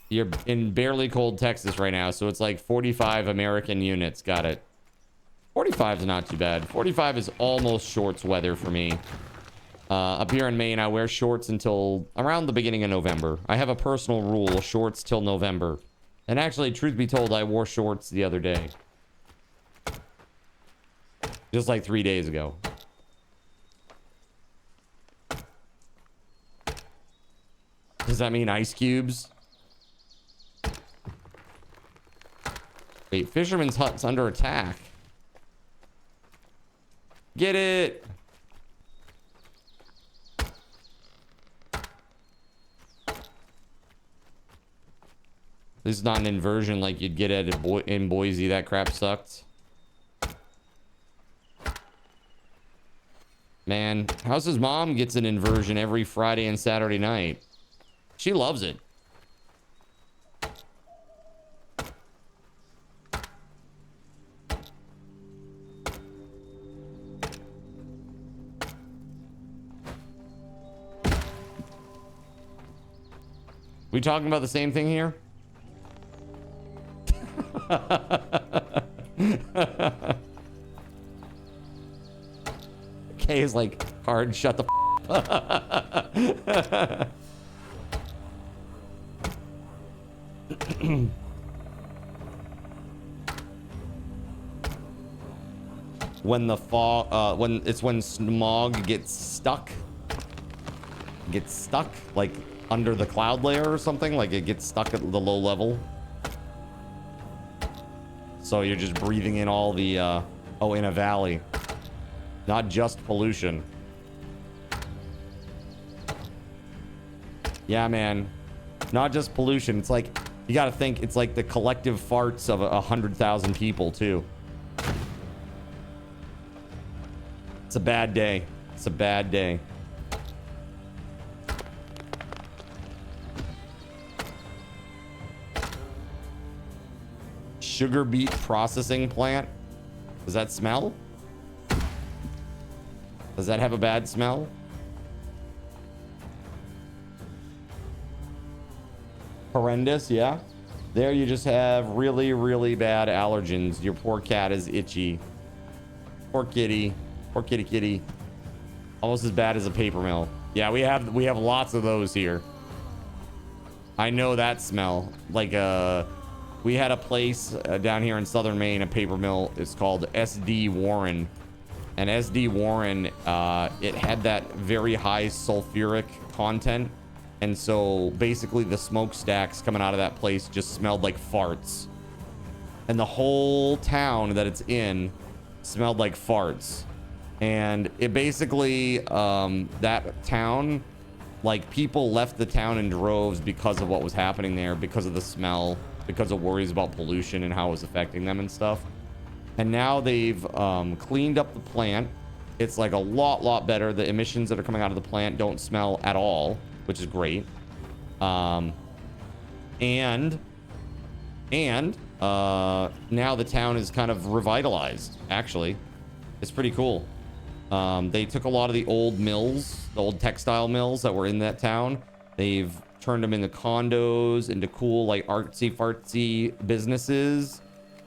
You're in barely cold Texas right now, so it's like 45 American units. Got it. 45 is not too bad. 45 is almost shorts weather for me. Up here in Maine, I wear shorts until around the beginning of November. I have a personal rule, shorts till November. And actually, truth be told, I wore shorts the other day. Just like 3 days ago. Does that mean ice cubes? Wait, Fisherman's Hut's under attack. Get it! This is not an inversion like you'd get at in Boise. That crap sucked. Man, House's mom gets an inversion every Friday and Saturday night. She loves it. We talking about the same thing here? K is like, hard, shut the when the fog, when smog gets stuck like under the cloud layer or something, like it gets stuck at the low level. So you're just breathing in all the, oh, in a valley. Not just pollution. Yeah, man. Not just pollution. It's like, you gotta think, it's like the collective farts of 100,000 people, too. It's a bad day. It's a bad day. Sugar beet processing plant. Does that smell? Does that have a bad smell? Horrendous, yeah. There you just have really, really bad allergens. Your poor cat is itchy. Poor kitty. Poor kitty kitty. Almost as bad as a paper mill. Yeah, we have lots of those here. I know that smell. Like we had a place down here in southern Maine, a paper mill. It's called SD Warren. And SD Warren, it had that very high sulfuric content. And so basically the smokestacks coming out of that place just smelled like farts. And the whole town that it's in smelled like farts. And it basically, that town Like, people left the town in droves because of what was happening there, because of the smell, because of worries about pollution and how it was affecting them and stuff. And now they've cleaned up the plant. It's like a lot better. The emissions that are coming out of the plant don't smell at all, which is great. And now the town is kind of revitalized, actually. It's pretty cool. They took a lot of the old mills, the old textile mills that were in that town. They've turned them into condos, into cool, like, artsy-fartsy businesses.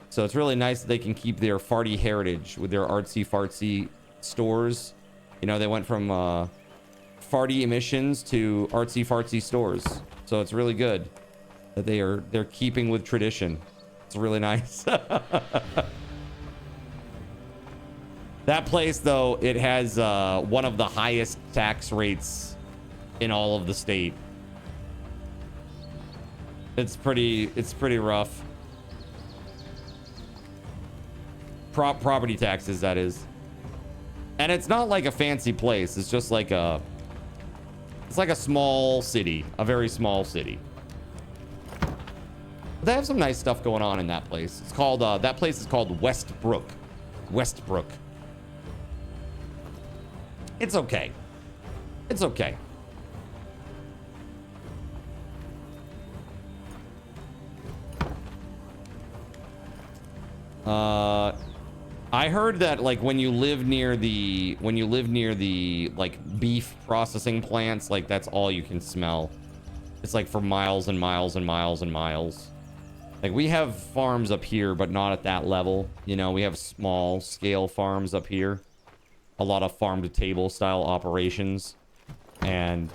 So it's really nice that they can keep their farty heritage with their artsy-fartsy stores. You know, they went from farty emissions to artsy-fartsy stores. So it's really good that they're keeping with tradition. It's really nice. That place, though, it has one of the highest tax rates in all of the state. It's pretty rough. Property taxes, that is. And it's not like a fancy place. It's just like it's like a small city, a very small city. They have some nice stuff going on in that place. It's called that place is called Westbrook. Westbrook. It's okay. It's okay. I heard that, like, when you live near the like beef processing plants, like, that's all you can smell. It's like for miles and miles and miles and miles. Like, we have farms up here, but not at that level. You know, we have small scale farms up here. A lot of farm to table style operations, and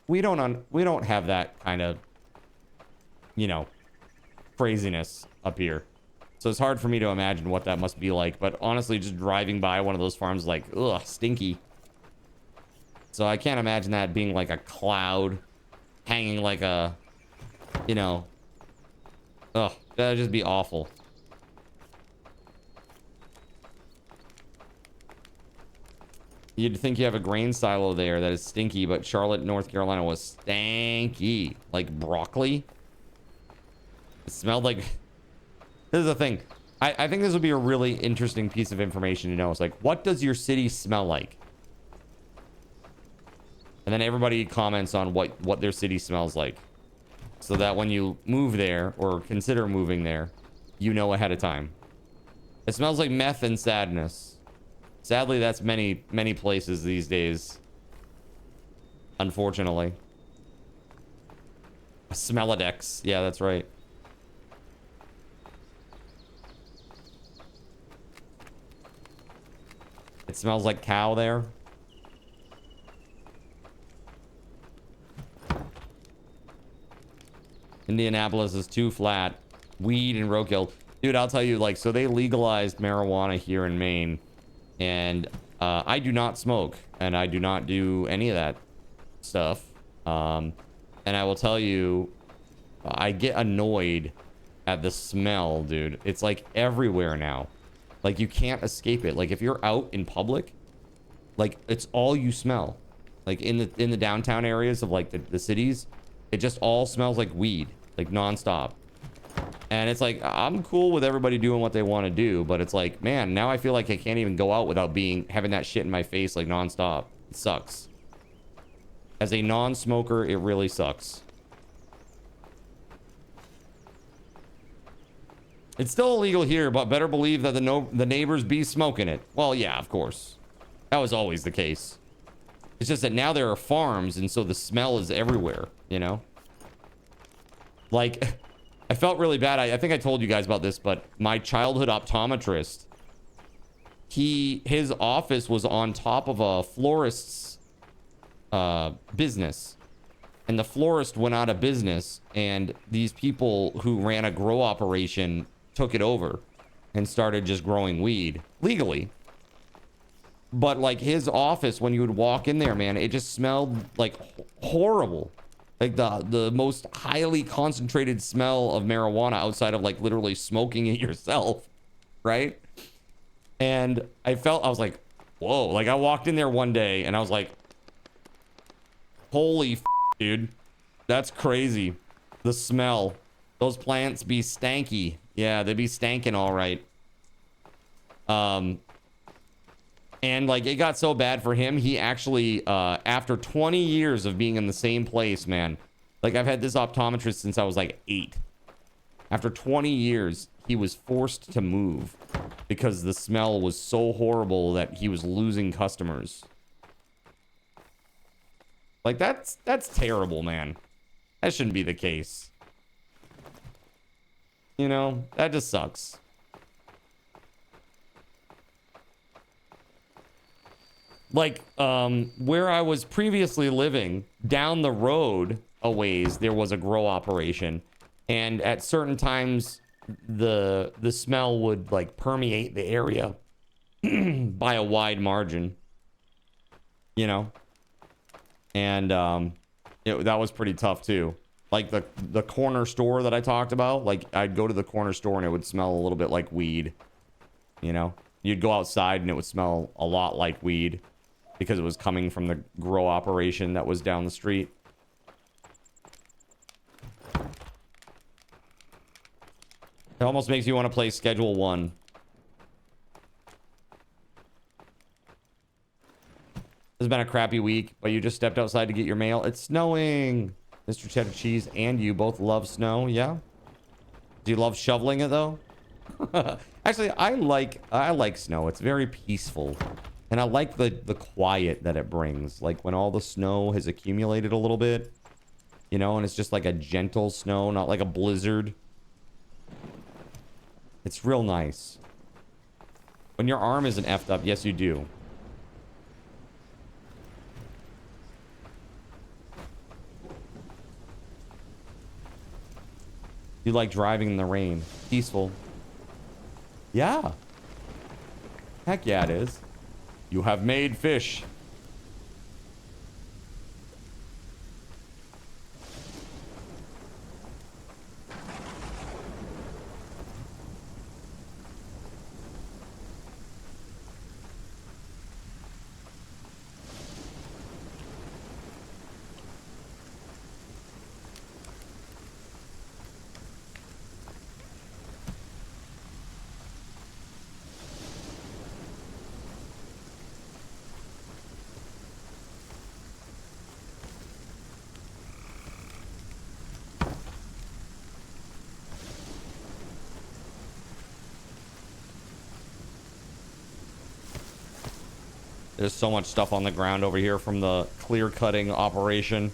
we don't have that kind of, you know, craziness up here. So it's hard for me to imagine what that must be like. But honestly, just driving by one of those farms, like, ugh, stinky. So I can't imagine that being like a cloud hanging like a, you know, ugh, that'd just be awful. You'd think you have a grain silo there that is stinky, but Charlotte, North Carolina was stanky. Like broccoli. It smelled like... This is the thing. I think this would be a really interesting piece of information to know. It's like, what does your city smell like? And then everybody comments on what their city smells like. So that when you move there, or consider moving there, you know ahead of time. It smells like meth and sadness. Sadly, that's many places these days. Unfortunately. A Smellodex. Yeah, that's right. It smells like cow there. Indianapolis is too flat. Weed and roadkill. Dude, I'll tell you, like, so they legalized marijuana here in Maine. And I do not smoke. And I do not do any of that stuff. And I will tell you, I get annoyed at the smell, dude. It's like everywhere now. Like, you can't escape it. Like, if you're out in public, like, it's all you smell. Like, in the downtown areas of, like, the cities, it just all smells like weed. Like, nonstop. And it's like, I'm cool with everybody doing what they want to do, but it's like, man, now I feel like I can't even go out without having that shit in my face, like, nonstop. It sucks. As a non-smoker, it really sucks. It's still illegal here, but better believe that the neighbors be smoking it. Well, yeah, of course. That was always the case. It's just that now there are farms, and so the smell is everywhere, you know? Like, I felt really bad. I think I told you guys about this, but my childhood optometrist, his office was on top of a florist's business. And the florist went out of business, and these people who ran a grow operation took it over and started just growing weed legally. But like his office, when you would walk in there, man, it just smelled like horrible. Like the most highly concentrated smell of marijuana outside of like literally smoking it yourself, right? And I was like, whoa. Like I walked in there one day and I was like, Holy dude. That's crazy. The smell. Those plants be stanky. Yeah, they be stanking all right. And like it got so bad for him, he actually after 20 years of being in the same place, man. Like I've had this optometrist since I was like 8. After 20 years, he was forced to move because the smell was so horrible that he was losing customers. Like that's terrible, man. That shouldn't be the case. You know, that just sucks. Like, where I was previously living, down the road a ways, there was a grow operation. And at certain times, the smell would, like, permeate the area by a wide margin. You know? And, that was pretty tough, too. Like, the corner store that I talked about, like, I'd go to the corner store and it would smell a little bit like weed. You know? You'd go outside and it would smell a lot like weed. Because it was coming from the grow operation that was down the street. It almost makes you want to play Schedule 1. It's been a crappy week, but you just stepped outside to get your mail. It's snowing. Mr. Cheddar Cheese and you both love snow, yeah? Do you love shoveling it, though? Actually, I like snow. It's very peaceful. And I like the quiet that it brings. Like when all the snow has accumulated a little bit, you know, and it's just like a gentle snow, not like a blizzard. It's real nice. When your arm isn't effed up, yes, you do. You like driving in the rain. Peaceful. Yeah. Heck yeah, it is. You have made fish. There's so much stuff on the ground over here from the clear cutting operation.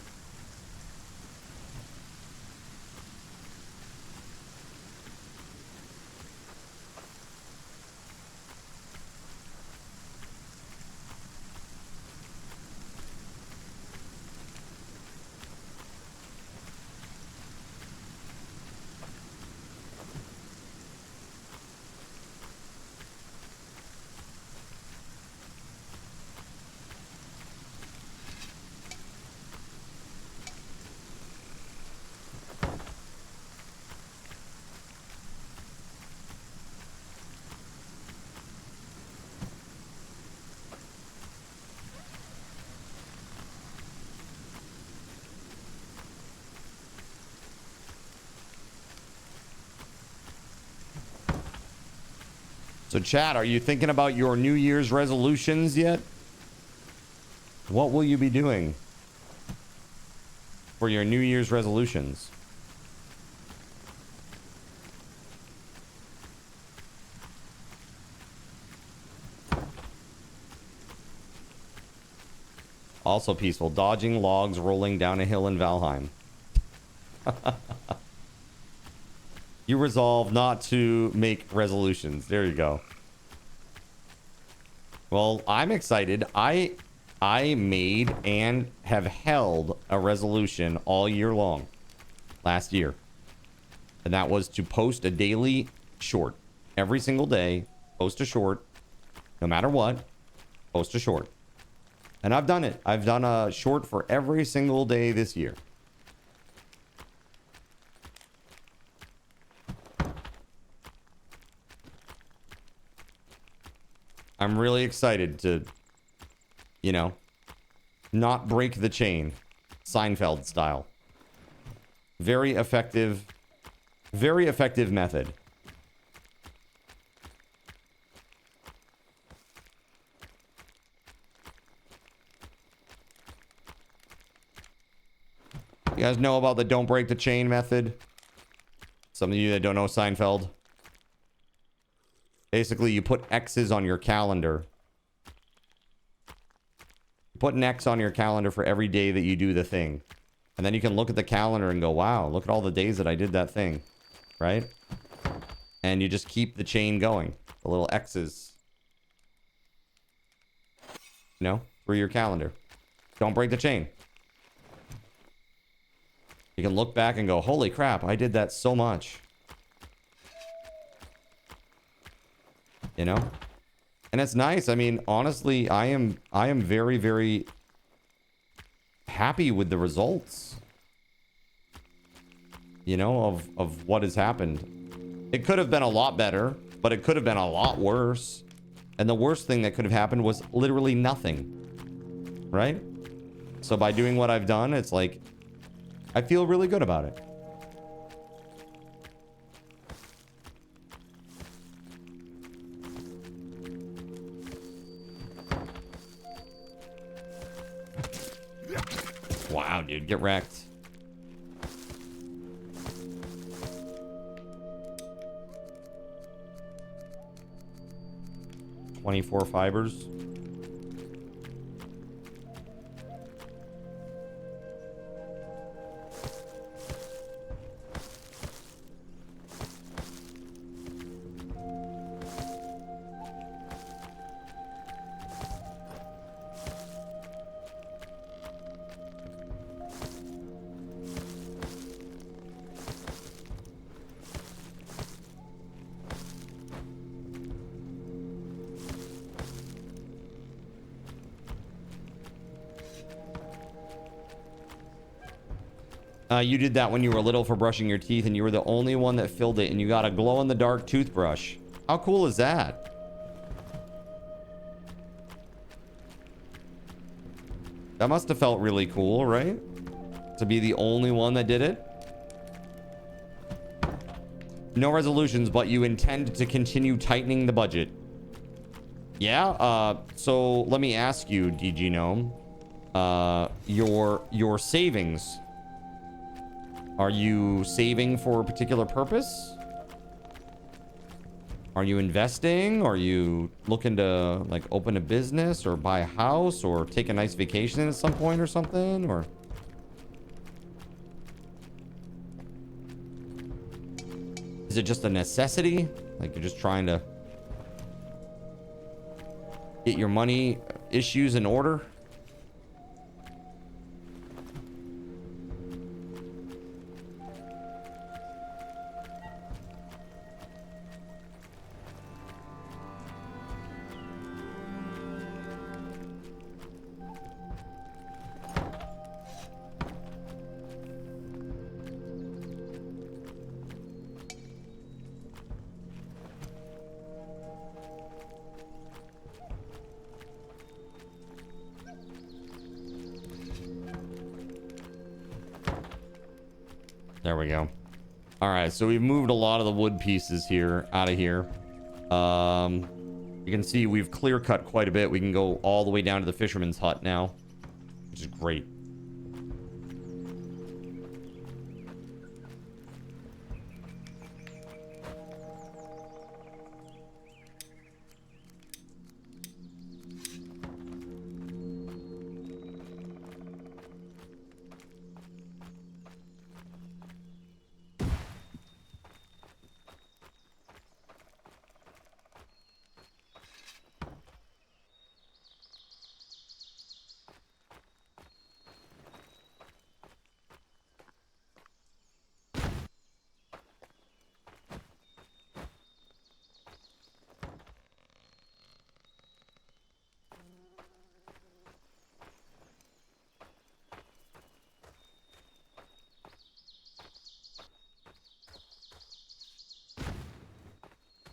So chat, are you thinking about your New Year's resolutions yet? What will you be doing for your New Year's resolutions? Also peaceful. Dodging logs rolling down a hill in Valheim. You resolve not to make resolutions. There you go. Well, I'm excited. I made and have held a resolution all year long. Last year. And that was to post a daily short. Every single day, post a short. No matter what, post a short. And I've done it. I've done a short for every single day this year. I'm really excited to, you know, not break the chain. Seinfeld style. Very effective method. You guys know about the don't break the chain method? Some of you that don't know Seinfeld. Basically, you put X's on your calendar. Put an X on your calendar for every day that you do the thing. And then you can look at the calendar and go, wow, look at all the days that I did that thing. Right? And you just keep the chain going. The little X's. You know? Through your calendar. Don't break the chain. You can look back and go, holy crap, I did that so much. You know? And it's nice. I mean, honestly, I am very, very happy with the results. You know, of what has happened. It could have been a lot better, but it could have been a lot worse. And the worst thing that could have happened was literally nothing. Right? So by doing what I've done, it's like, I feel really good about it. Wow, dude, get wrecked. $24 fibers. You did that when you were little for brushing your teeth, and you were the only one that filled it, and you got a glow-in-the-dark toothbrush. How cool is that? That must have felt really cool, right? To be the only one that did it. No resolutions, but you intend to continue tightening the budget. Yeah, so let me ask you, DG Gnome. Your savings... Are you saving for a particular purpose? Are you investing? Are you looking to like open a business or buy a house or take a nice vacation at some point or something? Or is it just a necessity? Like you're just trying to get your money issues in order? There we go. All right, so we've moved a lot of the wood pieces here out of here. You can see we've clear cut quite a bit. We can go all the way down to the fisherman's hut now, which is great.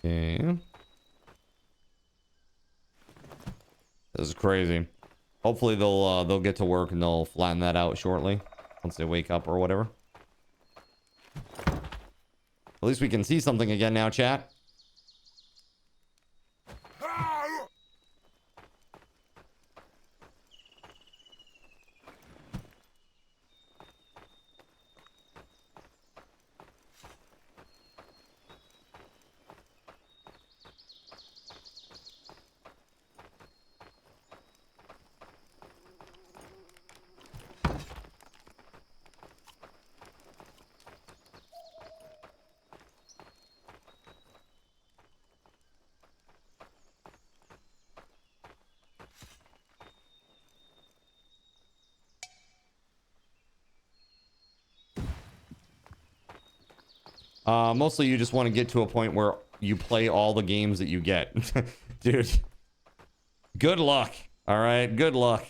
Okay. This is crazy. Hopefully they'll get to work and they'll flatten that out shortly once they wake up or whatever. At least we can see something again now, chat. Mostly you just want to get to a point where you play all the games that you get. Dude, good luck. All right, good luck.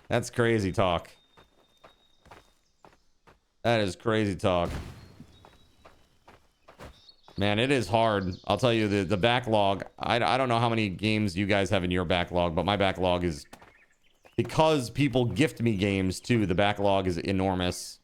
That's crazy talk. That is crazy talk. Man, it is hard. I'll tell you, the backlog, I don't know how many games you guys have in your backlog, but my backlog is, because people gift me games too, the backlog is enormous.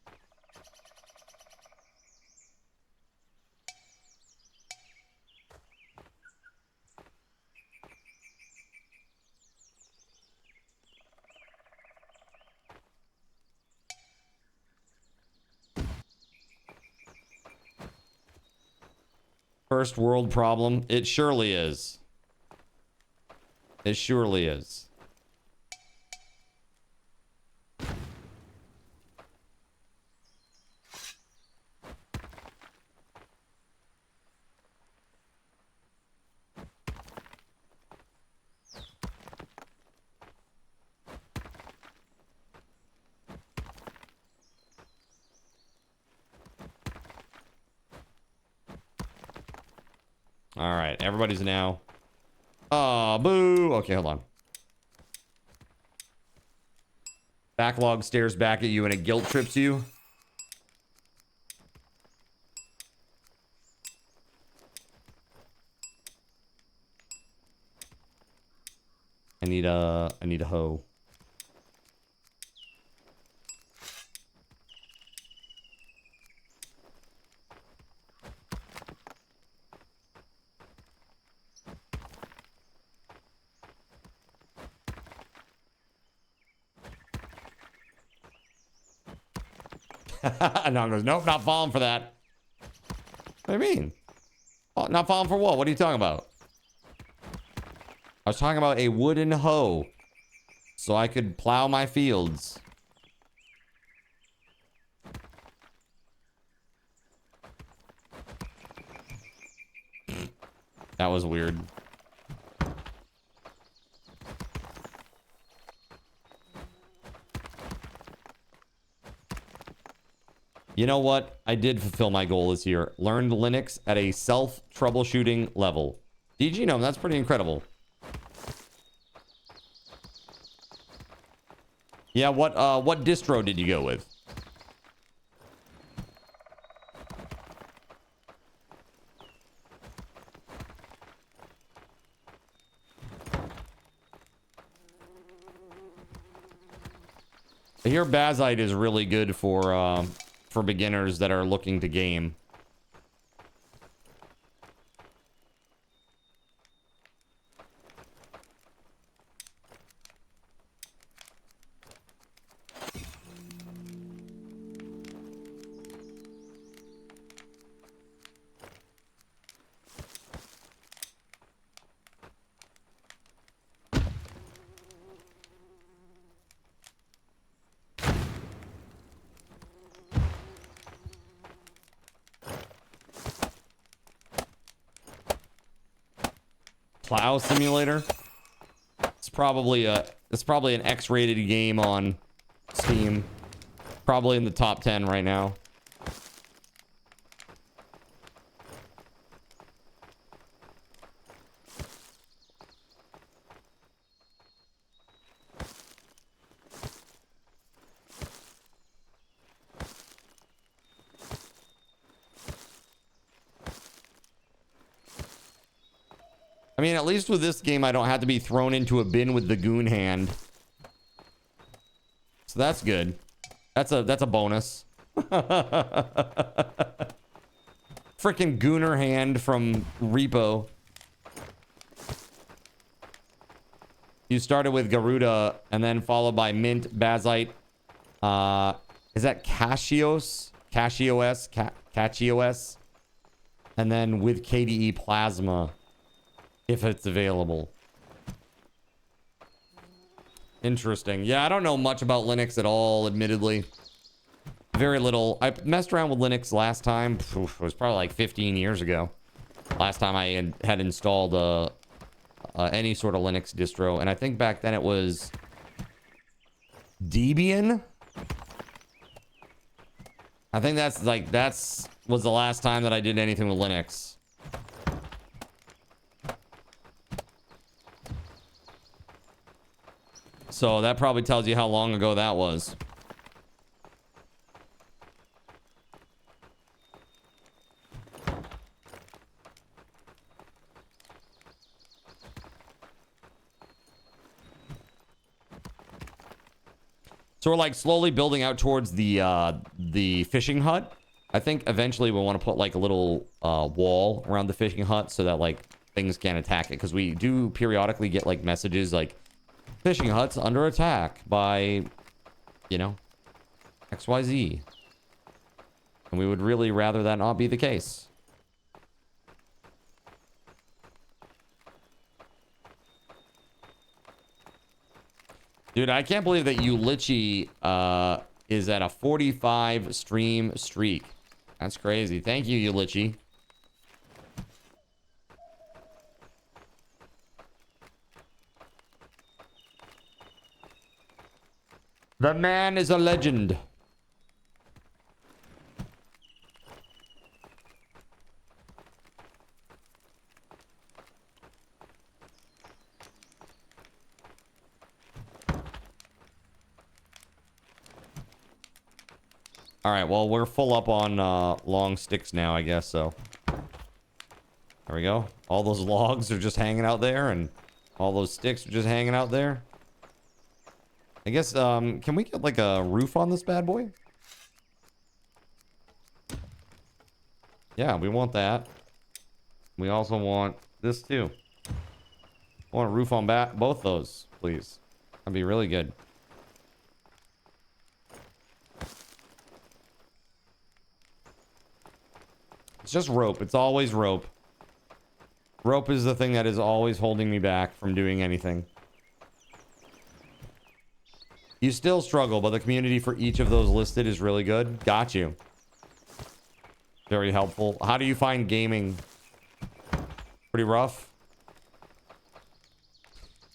First world problem. It surely is. It surely is. All right, everybody's now. Oh, boo. Okay, hold on. Backlog stares back at you and it guilt trips you. I need a hoe. No, goes, nope, not falling for that. What do you mean? Oh, not falling for what? What are you talking about? I was talking about a wooden hoe so I could plow my fields. That was weird. You know what? I did fulfill my goal this year. Learned Linux at a self-troubleshooting level. DG Gnome, that's pretty incredible. Yeah, what distro did you go with? I hear Bazite is really good for beginners that are looking to game. Plow Simulator. It's probably an X-rated game on Steam. Probably in the top 10 right now. I mean, at least with this game, I don't have to be thrown into a bin with the goon hand. So that's good. That's a bonus. Freaking Gooner hand from Repo. You started with Garuda and then followed by Mint, Bazite. Is that Cashios? Cashios? And then with KDE Plasma, if it's available. Interesting. Yeah, I don't know much about Linux at all, admittedly. Very little. I messed around with Linux last time. It was probably like 15 years ago. Last time I had installed any sort of Linux distro. And I think back then it was Debian. I think that's was the last time that I did anything with Linux. So that probably tells you how long ago that was. So we're like slowly building out towards the fishing hut. I think eventually we'll want to put like a little wall around the fishing hut so that like things can't attack it, because we do periodically get like messages like fishing huts under attack by, you know, XYZ. And we would really rather that not be the case. Dude, I can't believe that Ulichi is at a 45 stream streak. That's crazy. Thank you, Ulichi. The man is a legend. All right, well, we're full up on long sticks now, I guess, so. There we go. All those logs are just hanging out there, and all those sticks are just hanging out there. I guess, can we get, like, a roof on this bad boy? Yeah, we want that. We also want this, too. I want a roof on both those, please. That'd be really good. It's just rope. It's always rope. Rope is the thing that is always holding me back from doing anything. You still struggle, but the community for each of those listed is really good. Got you. Very helpful. How do you find gaming? Pretty rough.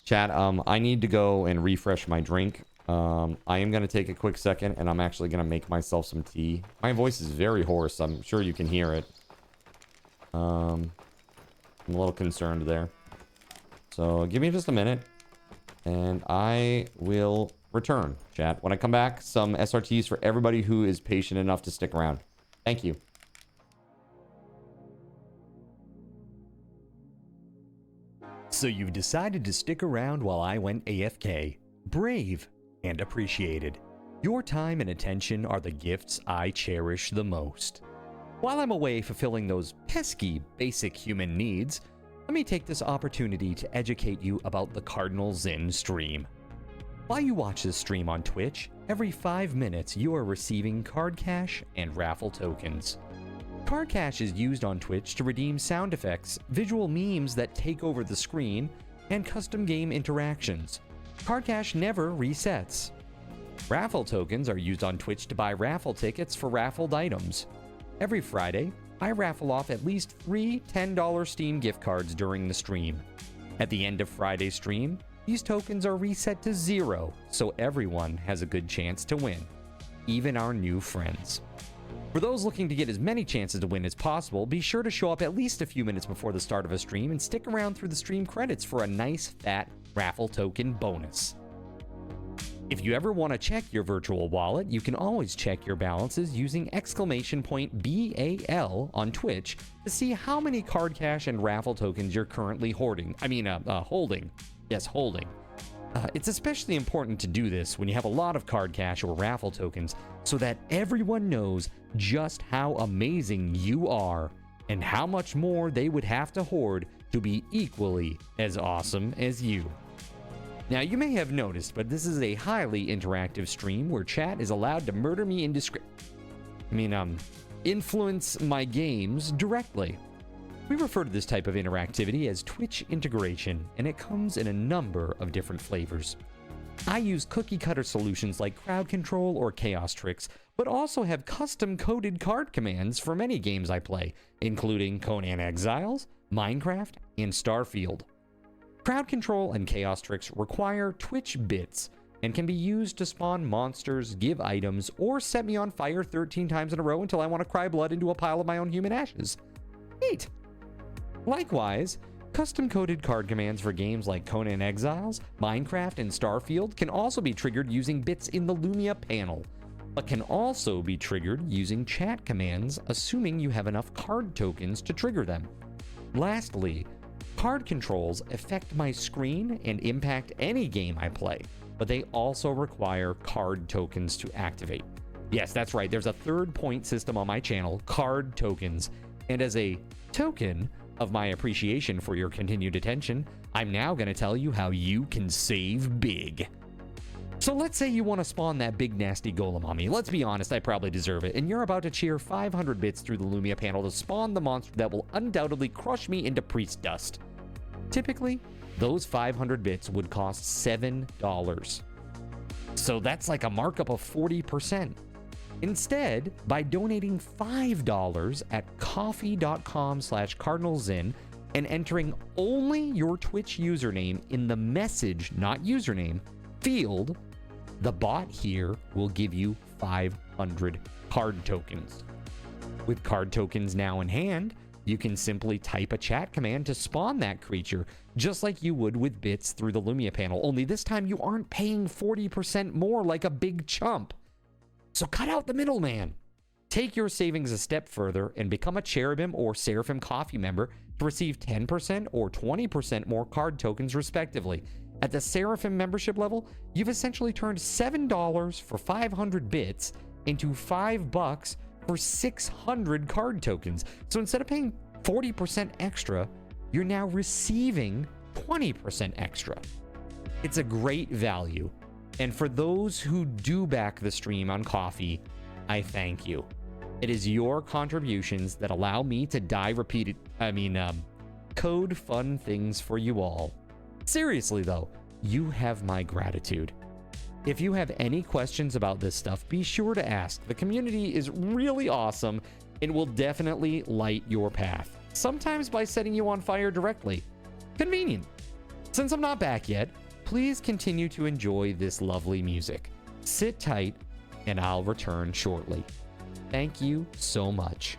Chat, I need to go and refresh my drink. I am going to take a quick second, and I'm actually going to make myself some tea. My voice is very hoarse. I'm sure you can hear it. I'm a little concerned there. So give me just a minute, and I will return, chat. When I come back, some SRTs for everybody who is patient enough to stick around. Thank you. So you've decided to stick around while I went AFK. Brave and appreciated. Your time and attention are the gifts I cherish the most. While I'm away fulfilling those pesky basic human needs, let me take this opportunity to educate you about the Cardinal Zin stream. While you watch this stream on Twitch, every 5 minutes you are receiving card cash and raffle tokens. Card cash is used on Twitch to redeem sound effects, visual memes that take over the screen, and custom game interactions. Card cash never resets. Raffle tokens are used on Twitch to buy raffle tickets for raffled items. Every Friday, I raffle off at least 3 $10 Steam gift cards during the stream. At the end of Friday's stream, these tokens are reset to 0, so everyone has a good chance to win, even our new friends. For those looking to get as many chances to win as possible, be sure to show up at least a few minutes before the start of a stream and stick around through the stream credits for a nice fat raffle token bonus. If you ever want to check your virtual wallet, you can always check your balances using !BAL on Twitch to see how many card cash and raffle tokens you're currently holding. Yes, holding. It's especially important to do this when you have a lot of card cash or raffle tokens so that everyone knows just how amazing you are and how much more they would have to hoard to be equally as awesome as you. Now, you may have noticed, but this is a highly interactive stream where chat is allowed to murder me influence my games directly. We refer to this type of interactivity as Twitch integration, and it comes in a number of different flavors. I use cookie-cutter solutions like crowd control or chaos tricks, but also have custom-coded card commands for many games I play, including Conan Exiles, Minecraft, and Starfield. Crowd control and chaos tricks require Twitch bits and can be used to spawn monsters, give items, or set me on fire 13 times in a row until I want to cry blood into a pile of my own human ashes. Neat! Likewise, custom-coded card commands for games like Conan Exiles, Minecraft, and Starfield can also be triggered using bits in the Lumia panel, but can also be triggered using chat commands, assuming you have enough card tokens to trigger them. Lastly, card controls affect my screen and impact any game I play, but they also require card tokens to activate. Yes, that's right, there's a third point system on my channel, card tokens, and as a token of my appreciation for your continued attention, I'm now going to tell you how you can save big. So let's say you want to spawn that big nasty golem on me. Let's be honest, I probably deserve it, and you're about to cheer 500 bits through the Lumia panel to spawn the monster that will undoubtedly crush me into priest dust. Typically, those 500 bits would cost $7. So that's like a markup of 40%. Instead, by donating $5 at ko-fi.com/cardinalzin and entering only your Twitch username in the message, not username, field, the bot here will give you 500 card tokens. With card tokens now in hand, you can simply type a chat command to spawn that creature, just like you would with bits through the Lumia panel, only this time you aren't paying 40% more like a big chump. So cut out the middleman. Take your savings a step further and become a Cherubim or Seraphim Coffee member to receive 10% or 20% more card tokens respectively. At the Seraphim membership level, you've essentially turned $7 for 500 bits into $5 for 600 card tokens. So instead of paying 40% extra, you're now receiving 20% extra. It's a great value. And for those who do back the stream on Ko-fi, I thank you. It is your contributions that allow me to code fun things for you all. Seriously though, you have my gratitude. If you have any questions about this stuff, be sure to ask. The community is really awesome and will definitely light your path. Sometimes by setting you on fire directly. Convenient. Since I'm not back yet, please continue to enjoy this lovely music. Sit tight, and I'll return shortly. Thank you so much.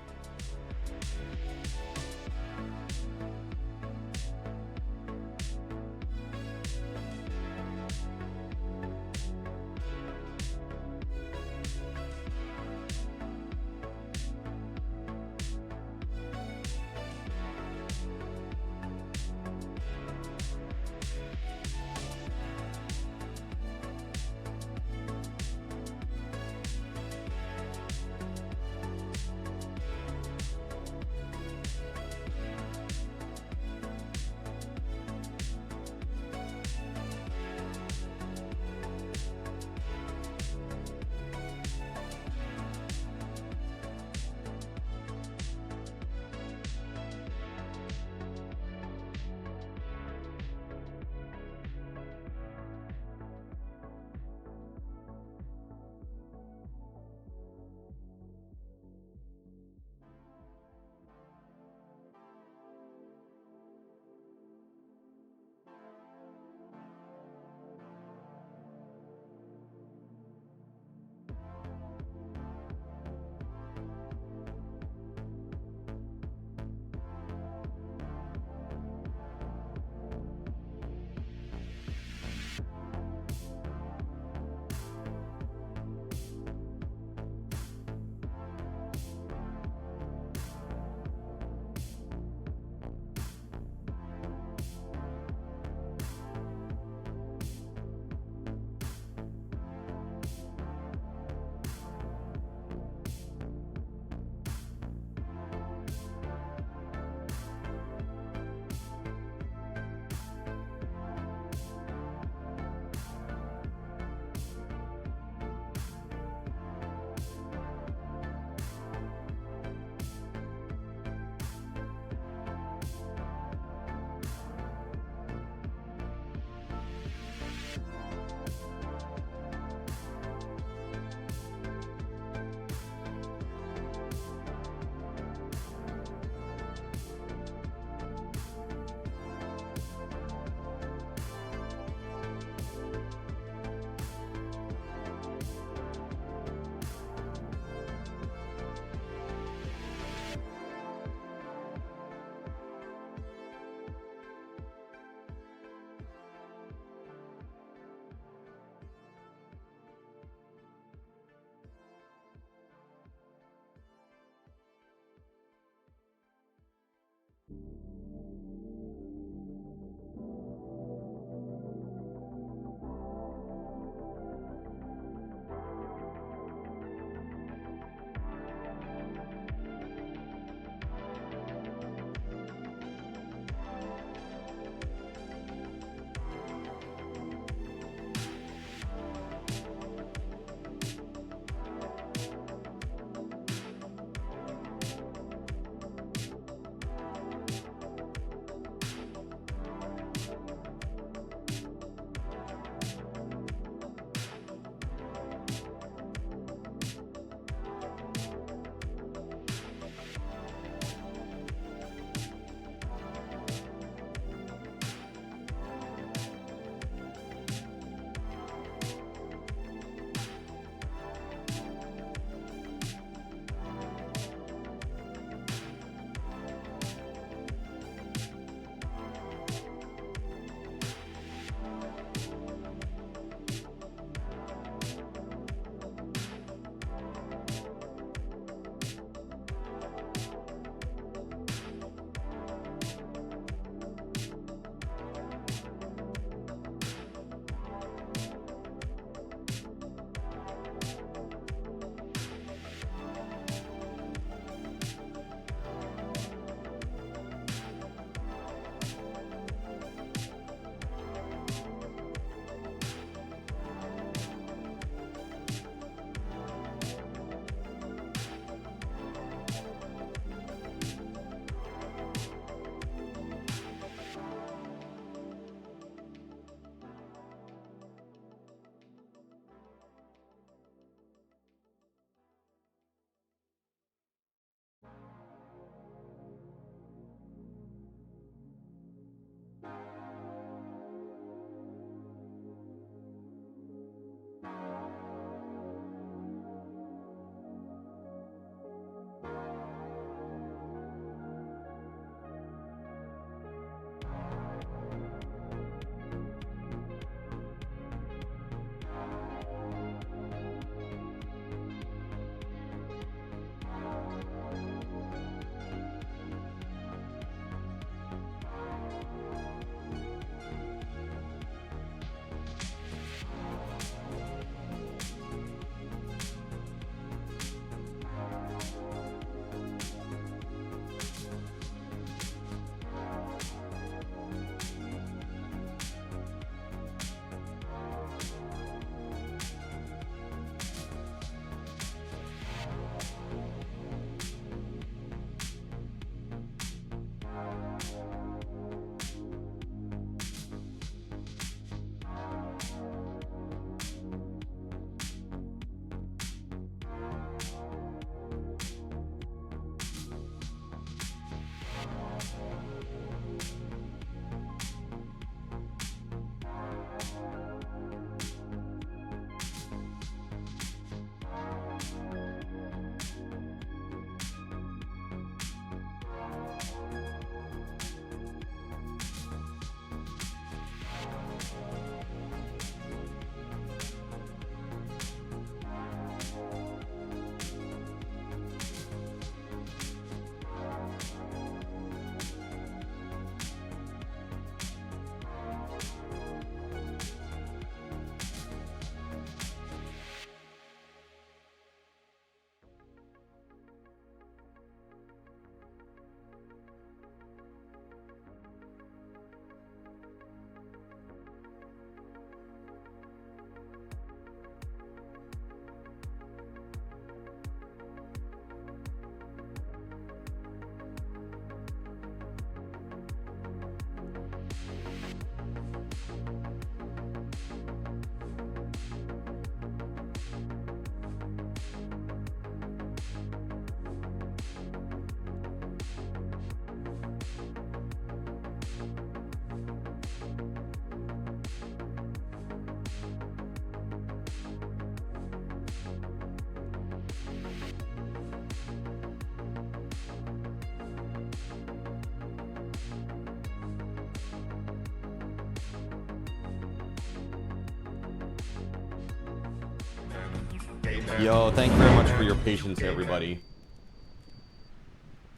Yo, thank you very much for your patience, everybody.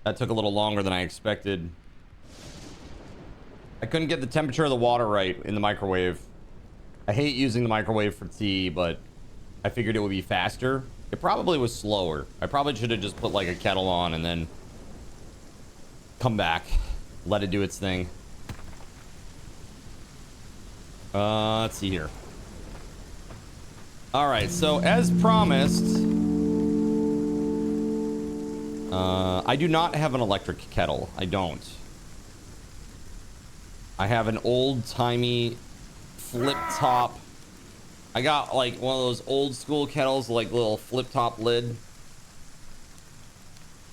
That took a little longer than I expected. I couldn't get the temperature of the water right in the microwave. I hate using the microwave for tea, but I figured it would be faster. It probably was slower. I probably should have just put like a kettle on and then come back, let it do its thing. Let's see here. All right, so as promised, I do not have an electric kettle. I don't. I have an old-timey flip top. I got like one of those old school kettles, like little flip top lid.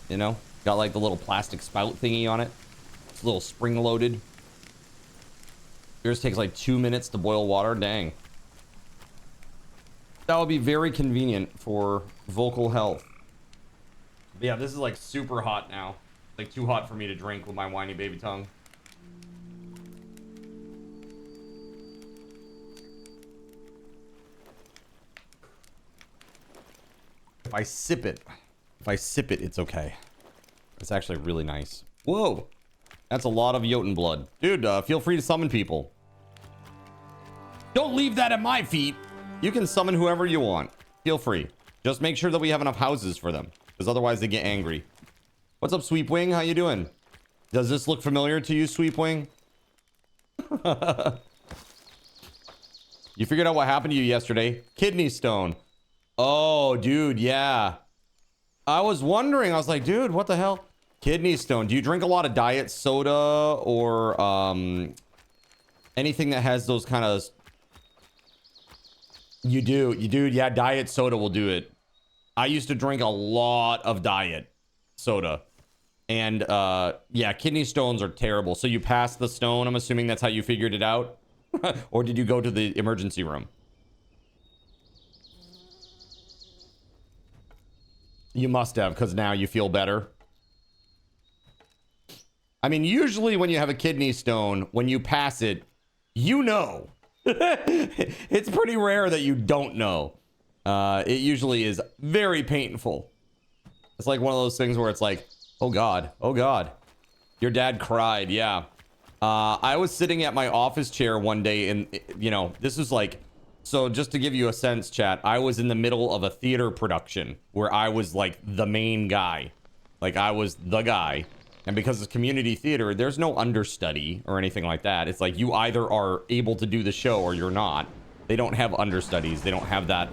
You know, got like the little plastic spout thingy on it. It's a little spring loaded. Yours takes like 2 minutes to boil water. Dang. That would be very convenient for vocal health. But yeah, this is like super hot now. Like too hot for me to drink with my whiny baby tongue. If I sip it, it's okay. It's actually really nice. Whoa, that's a lot of Jotun blood. Dude, feel free to summon people. Don't leave that at my feet. You can summon whoever you want. Feel free. Just make sure that we have enough houses for them, because otherwise they get angry. What's up, Sweepwing? How you doing? Does this look familiar to you, Sweepwing? You figured out what happened to you yesterday? Kidney stone. Oh, dude, yeah. I was wondering. I was like, dude, what the hell? Kidney stone. Do you drink a lot of diet soda or anything that has those kind of... You do. Yeah, diet soda will do it. I used to drink a lot of diet soda. And yeah, kidney stones are terrible. So you passed the stone. I'm assuming that's how you figured it out. Or did you go to the emergency room? You must have, because now you feel better. I mean, usually when you have a kidney stone, when you pass it, you know. It's pretty rare that you don't know. It usually is very painful. It's like one of those things where it's like, oh God, oh God. Your dad cried, yeah. I was sitting at my office chair one day and, you know, this is like... So just to give you a sense, chat, I was in the middle of a theater production where I was like the main guy. Like I was the guy. And because it's community theater, there's no understudy or anything like that. It's like you either are able to do the show or you're not. They don't have understudies. They don't have that.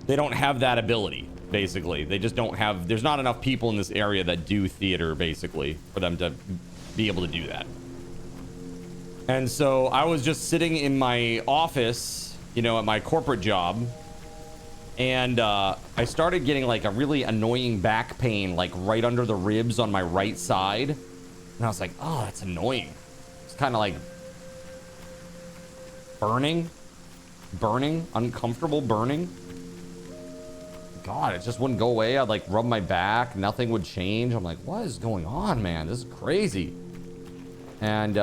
They don't have that ability, basically. They just don't have... There's not enough people in this area that do theater, basically, for them to be able to do that. And so I was just sitting in my office... You know, at my corporate job, and I started getting like a really annoying back pain, like right under the ribs on my right side, and I was like, oh, that's annoying. It's kind of like burning, uncomfortable burning. God, it just wouldn't go away. I'd like rub my back, nothing would change. I'm like, what is going on, man? This is crazy. And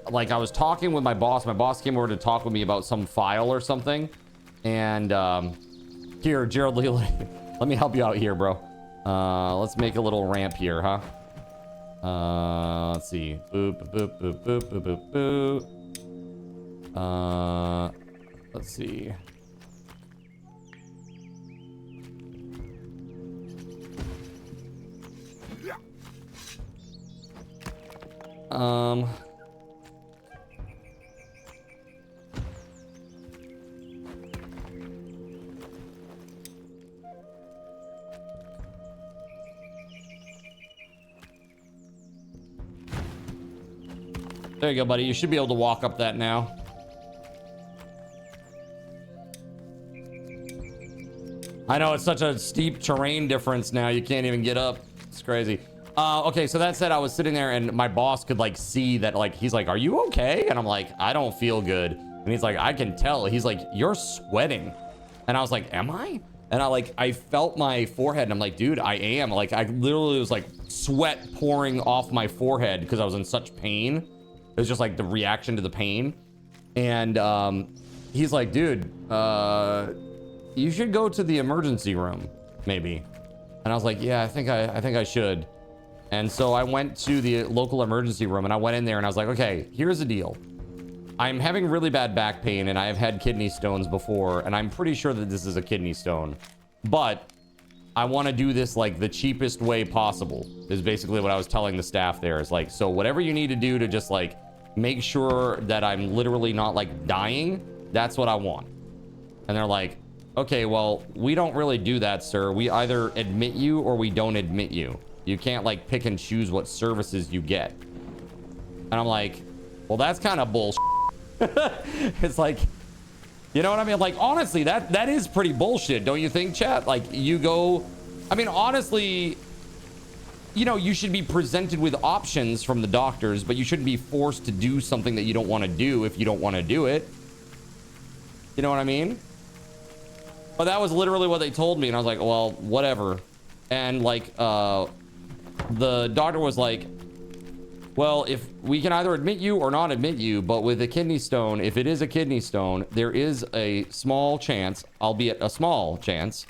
like I was talking with my boss. My boss came over to talk with me about some file or something. And here, Gerald Lee, let me help you out here, bro. Let's make a little ramp here, huh? Let's see. Boop, boop, boop, boop, boop, boop, boop. Let's see. There you go, buddy. You should be able to walk up that now. I know it's such a steep terrain difference now. You can't even get up. It's crazy. Okay, so that said, I was sitting there and my boss could like see that, like, he's like, are you okay? And I'm like, I don't feel good. And he's like, I can tell. He's like, you're sweating. And I was like, am I? And I felt my forehead and I'm like, dude, I am. Like, I literally was like sweat pouring off my forehead because I was in such pain. It was just like the reaction to the pain. And he's like, dude, you should go to the emergency room, maybe. And I was like, yeah, I think I should. And so I went to the local emergency room and I went in there and I was like, okay, here's the deal. I'm having really bad back pain and I have had kidney stones before, and I'm pretty sure that this is a kidney stone, but I want to do this like the cheapest way possible, is basically what I was telling the staff there. Is like, so whatever you need to do to just like make sure that I'm literally not like dying, that's what I want. And they're like, okay, well, we don't really do that, sir. We either admit you or we don't admit you. You can't like pick and choose what services you get. And I'm like, well, that's kind of bullshit. It's like, you know what I mean? Like, honestly, that is pretty bullshit, don't you think, chat? Like, you go, I mean, honestly, you know, you should be presented with options from the doctors, but you shouldn't be forced to do something that you don't want to do if you don't want to do it. You know what I mean? But that was literally what they told me, and I was like, well, whatever. And like, the doctor was like, well, if we can either admit you or not admit you, but with a kidney stone, if it is a kidney stone, there is a small chance, albeit a small chance,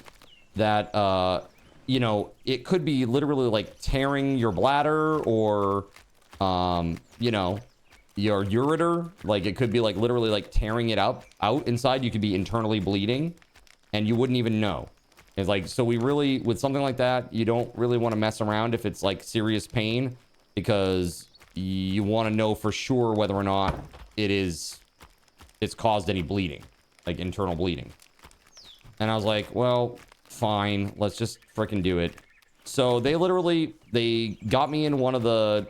that, you know, it could be literally like tearing your bladder or, you know, your ureter. Like, it could be like literally like tearing it out inside. You could be internally bleeding and you wouldn't even know. It's like, so we really, with something like that, you don't really want to mess around if it's like serious pain, because you want to know for sure whether or not it's caused any bleeding, like internal bleeding. And I was like, well, fine, let's just freaking do it. So they got me in one of the,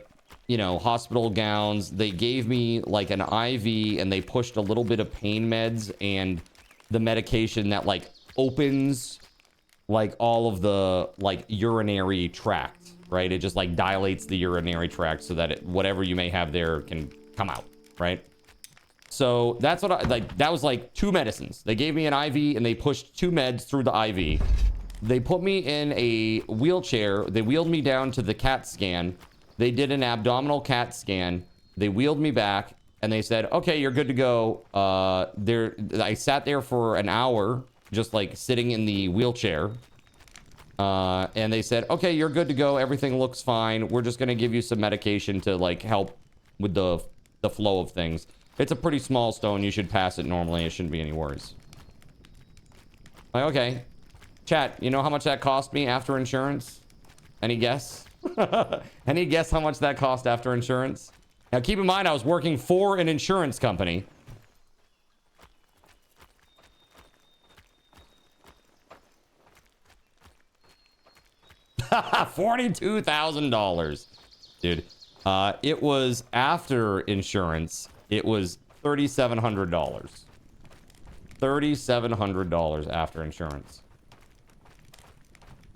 you know, hospital gowns. They gave me like an IV and they pushed a little bit of pain meds and the medication that like opens like all of the like urinary tract. Right? It just like dilates the urinary tract so that whatever you may have there can come out, right? So that's what I like. That was like 2 medicines. They gave me an IV and they pushed 2 meds through the IV. They put me in a wheelchair. They wheeled me down to the CAT scan. They did an abdominal CAT scan. They wheeled me back and they said, okay, you're good to go. I sat there for an hour, just like sitting in the wheelchair. And they said, okay, you're good to go. Everything looks fine. We're just going to give you some medication to like help with the flow of things. It's a pretty small stone. You should pass it normally. It shouldn't be any worries. Like, okay. Chat, you know how much that cost me after insurance? Any guess? Any guess how much that cost after insurance? Now, keep in mind, I was working for an insurance company. $42,000, dude. It was after insurance. It was $3,700. $3,700 after insurance.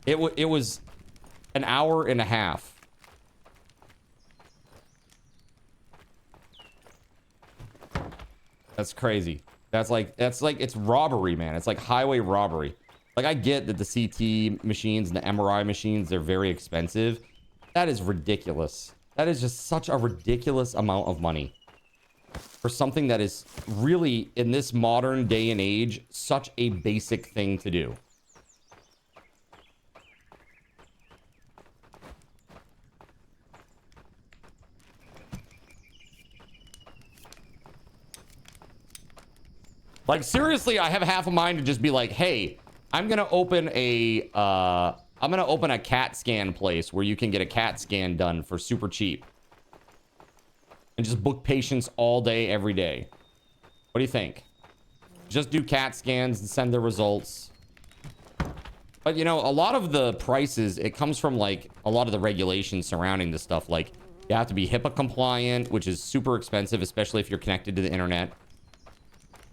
It was an hour and a half. That's crazy. That's like it's robbery, man. It's like highway robbery. Like, I get that the CT machines and the MRI machines, they're very expensive. That is ridiculous. That is just such a ridiculous amount of money for something that is really, in this modern day and age, such a basic thing to do. Like, seriously, I have half a mind to just be like, hey, I'm gonna open a CAT scan place where you can get a CAT scan done for super cheap. And just book patients all day, every day. What do you think? Just do CAT scans and send the results. But, you know, a lot of the prices, it comes from, like, a lot of the regulations surrounding this stuff. Like, you have to be HIPAA compliant, which is super expensive, especially if you're connected to the internet.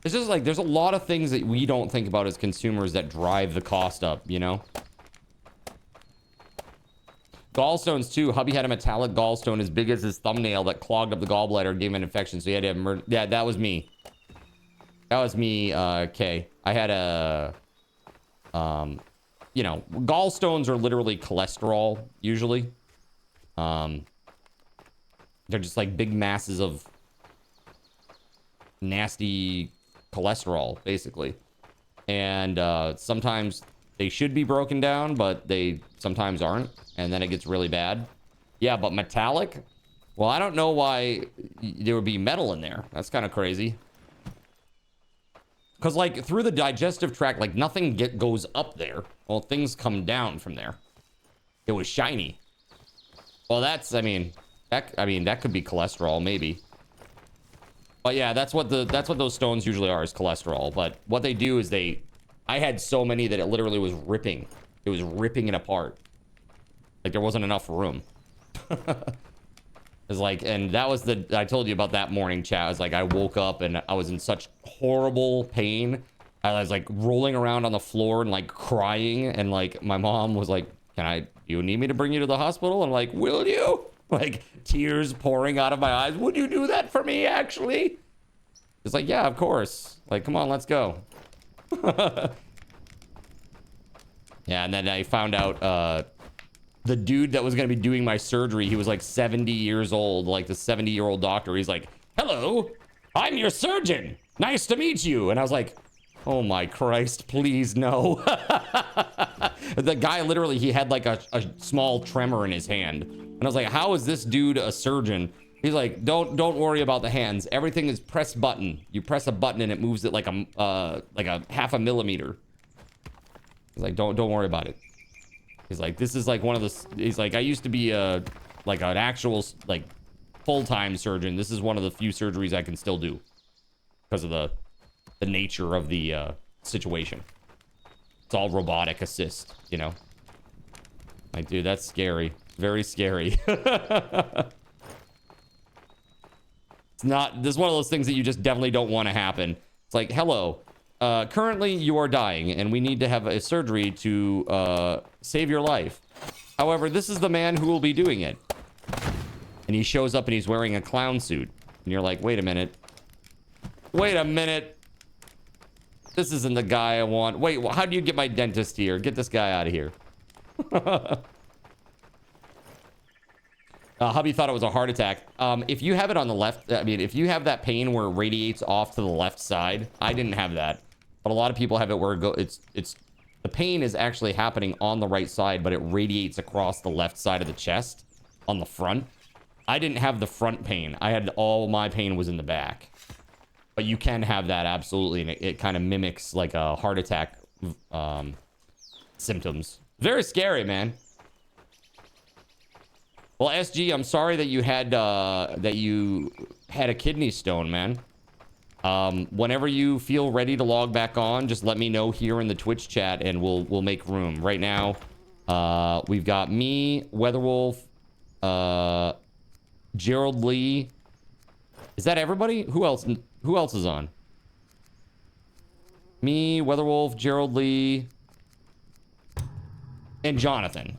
It's just like, there's a lot of things that we don't think about as consumers that drive the cost up, you know? Gallstones, too. Hubby had a metallic gallstone as big as his thumbnail that clogged up the gallbladder and gave him an infection, so he had to have... Yeah, that was me. That was me, Kay. I had a... you know, gallstones are literally cholesterol, usually. They're just like big masses of nasty cholesterol, basically. And sometimes they should be broken down, but they sometimes aren't. And then it gets really bad. Yeah, but metallic? Well, I don't know why there would be metal in there. That's kind of crazy. Because, like, through the digestive tract, like, nothing goes up there. Well, things come down from there. It was shiny. Well, that's, I mean, that could be cholesterol, maybe. But yeah, that's what those stones usually are, is cholesterol. But what they do is I had so many that it literally was ripping. It was ripping it apart. Like, there wasn't enough room. It's like, and that was I told you about that morning, chat. I was like, I woke up and I was in such horrible pain. I was like rolling around on the floor and like crying. And like, my mom was like, you need me to bring you to the hospital? I'm like, will you? Like, tears pouring out of my eyes. Would you do that for me, actually? It's like, yeah, of course. Like, come on, let's go. Yeah, and then I found out, the dude that was going to be doing my surgery, he was like 70 years old, like the 70-year-old doctor. He's like, hello, I'm your surgeon. Nice to meet you. And I was like, oh my Christ, please no. The guy literally, he had like a small tremor in his hand. And I was like, how is this dude a surgeon? He's like, don't worry about the hands. Everything is press button. You press a button and it moves it like a half a millimeter. He's like, don't worry about it. He's like, this is like one of the, he's like, I used to be like an actual like full-time surgeon. This is one of the few surgeries I can still do because of the nature of the situation. It's all robotic assist, you know? Like, dude, that's scary. Very scary. It's not, this is one of those things that you just definitely don't want to happen. It's like, hello, currently you are dying and we need to have a surgery to save your life. However, this is the man who will be doing it. And he shows up and he's wearing a clown suit. And you're like, wait a minute. Wait a minute. This isn't the guy I want. Wait, how do you get my dentist here? Get this guy out of here. Hubby thought it was a heart attack. If you have it on the left, I mean, if you have that pain where it radiates off to the left side, I didn't have that. But a lot of people have it where the pain is actually happening on the right side, but it radiates across the left side of the chest on the front. I didn't have the front pain. All my pain was in the back. But you can have that, absolutely, and it kind of mimics like a heart attack symptoms. Very scary, man. Well, SG, I'm sorry that you had a kidney stone, man. Whenever you feel ready to log back on, just let me know here in the Twitch chat, and we'll make room. Right now, we've got me, WeatherWolf, Gerald Lee. Is that everybody? Who else is on? Me, WeatherWolf, Gerald Lee, and Jonathan.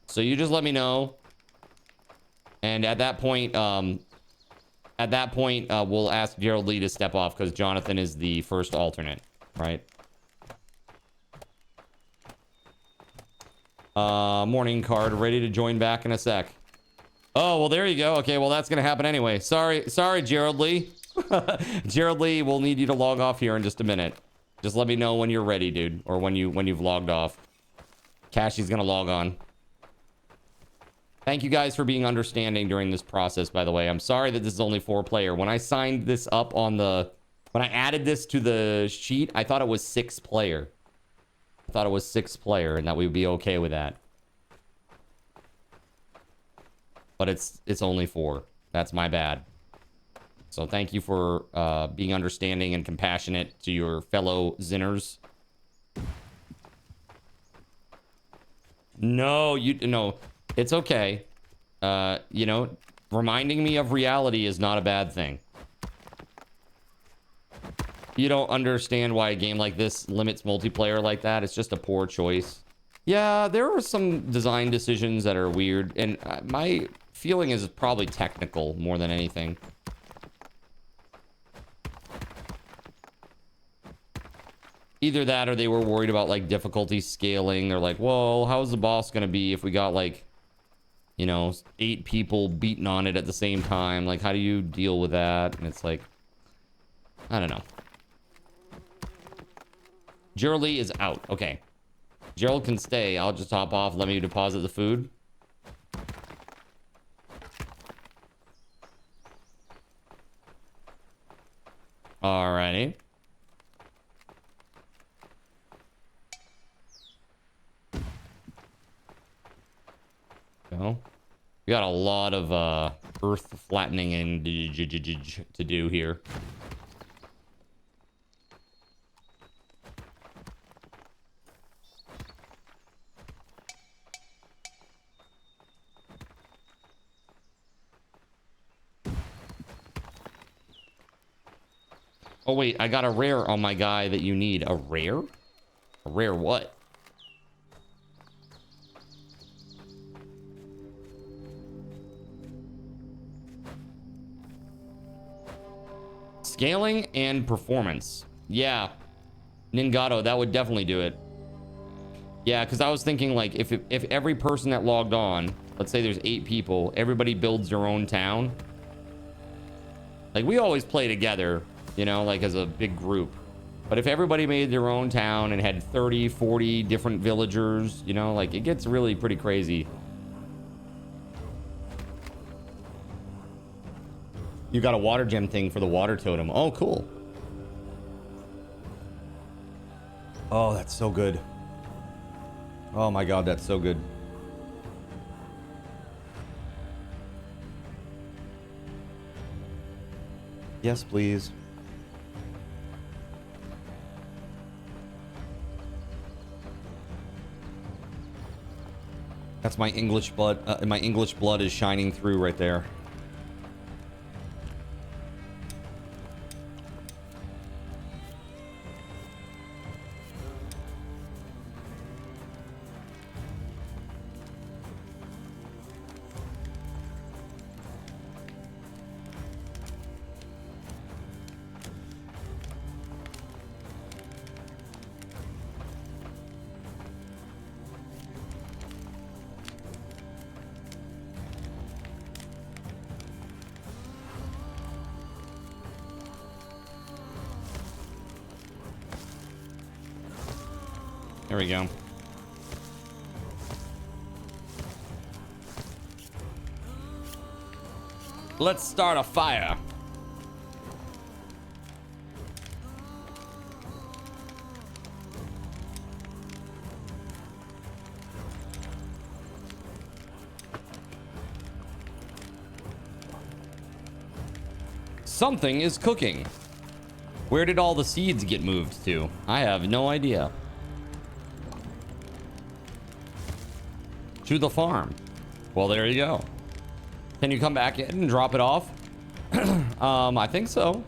So you just let me know. And at that point, we'll ask Gerald Lee to step off because Jonathan is the first alternate, right? Morning card, ready to join back in a sec. Oh, well, there you go. Okay, well, that's gonna happen anyway. Sorry, Gerald Lee. Gerald Lee, we'll need you to log off here in just a minute. Just let me know when you're ready, dude, or when you've logged off. Cashy's gonna log on. Thank you guys for being understanding during this process, by the way. I'm sorry that this is only 4-player. When I signed this up when I added this to the sheet, I thought it was 6-player. I thought it was 6-player and that we would be okay with that. But it's only 4. That's my bad. So thank you for being understanding and compassionate to your fellow Zinners. No, it's okay. You know, reminding me of reality is not a bad thing. You don't understand why a game like this limits multiplayer like that. It's just a poor choice. Yeah, there are some design decisions that are weird, and my feeling is probably technical more than anything. Either that or they were worried about like difficulty scaling. They're like, well, how's the boss gonna be if we got like, you know, 8 people beating on it at the same time? Like, how do you deal with that? And it's like, I don't know. Gerald Lee is out. Okay. Gerald can stay. I'll just hop off. Let me deposit the food. Alrighty. Go. We got a lot of earth flattening and to do here. Oh wait, I got a rare on my guy that you need. A rare? A rare what? Scaling and performance. Yeah. Ningato, that would definitely do it. Yeah, because I was thinking like if every person that logged on, let's say there's 8 people, everybody builds their own town. Like we always play together, you know, like as a big group. But if everybody made their own town and had 30, 40 different villagers, you know, like it gets really pretty crazy. You got a water gem thing for the water totem. Oh, cool. Oh, that's so good. Oh my God, that's so good. Yes, please. That's my English blood. My English blood is shining through right there. There we go. Let's start a fire. Something is cooking. Where did all the seeds get moved to? I have no idea. To the farm. Well, there you go. Can you come back in and drop it off? I think so.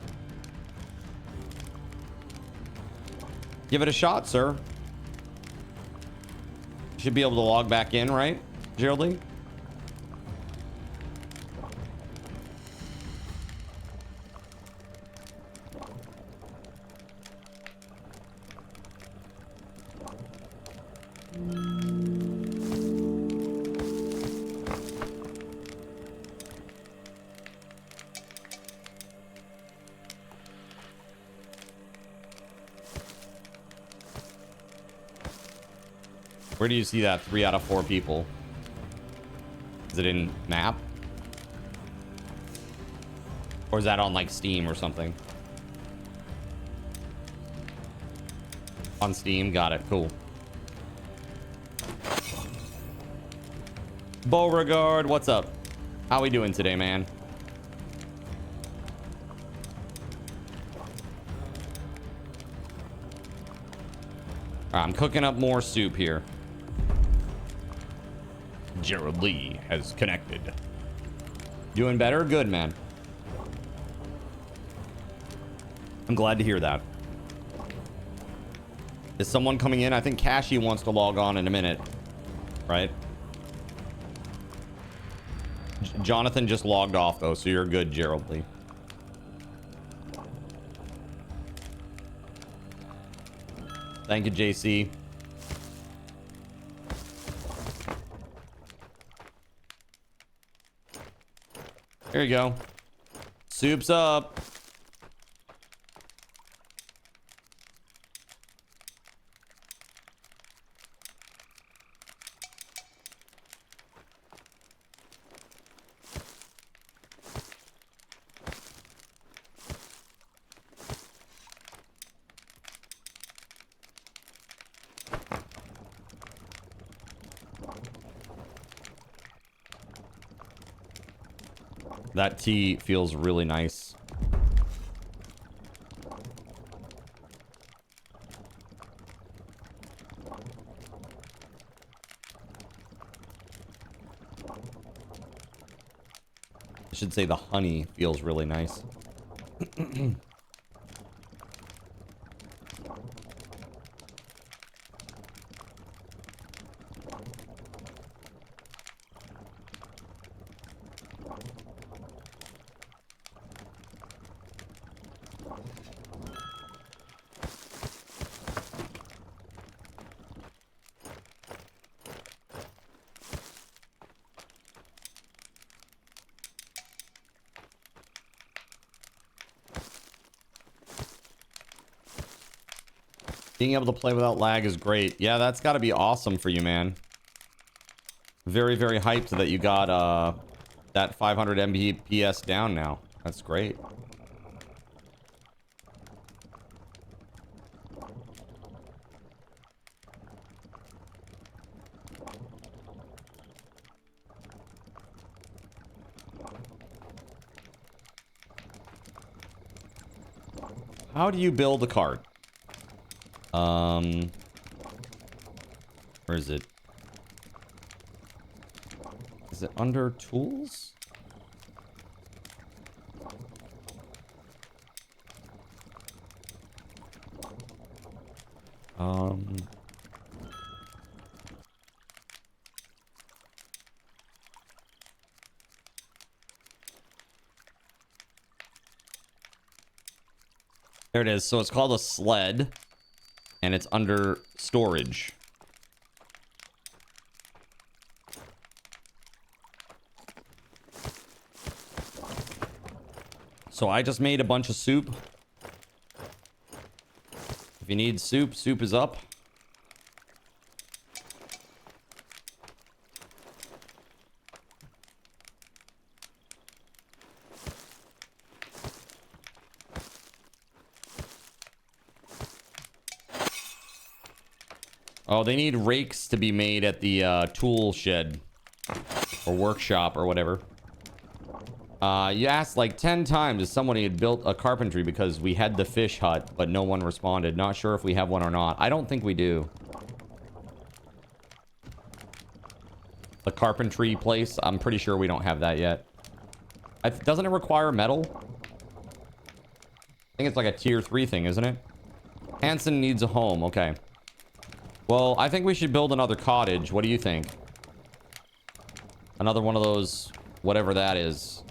Give it a shot, sir. Should be able to log back in, right, Geraldine? Where do you see that 3 out of 4 people? Is it in map? Or is that on like Steam or something? On Steam, got it, cool. Beauregard, what's up? How we doing today, man? All right, I'm cooking up more soup here. Gerald Lee has connected. Doing better? Good, man. I'm glad to hear that. Is someone coming in? I think Cashy wants to log on in a minute. Right? Jonathan just logged off, though, so you're good, Gerald Lee. Thank you, JC. There you go. Soup's up. That tea feels really nice. I should say the honey feels really nice. Being able to play without lag is great. Yeah, that's got to be awesome for you, man. Very, very hyped that you got that 500 Mbps down now. That's great. How do you build a cart? Where is it? Is it under tools? There it is. So it's called a sled, and it's under storage. So I just made a bunch of soup. If you need soup, soup is up. Oh, they need rakes to be made at the tool shed or workshop or whatever. You asked like 10 times if somebody had built a carpentry because we had the fish hut, but no one responded. Not sure if we have one or not. I don't think we do. The carpentry place, I'm pretty sure we don't have that yet. Doesn't it require metal? I think it's like a tier 3 thing, isn't it? Hanson needs a home. Okay. Well, I think we should build another cottage. What do you think? Another one of those, whatever that is.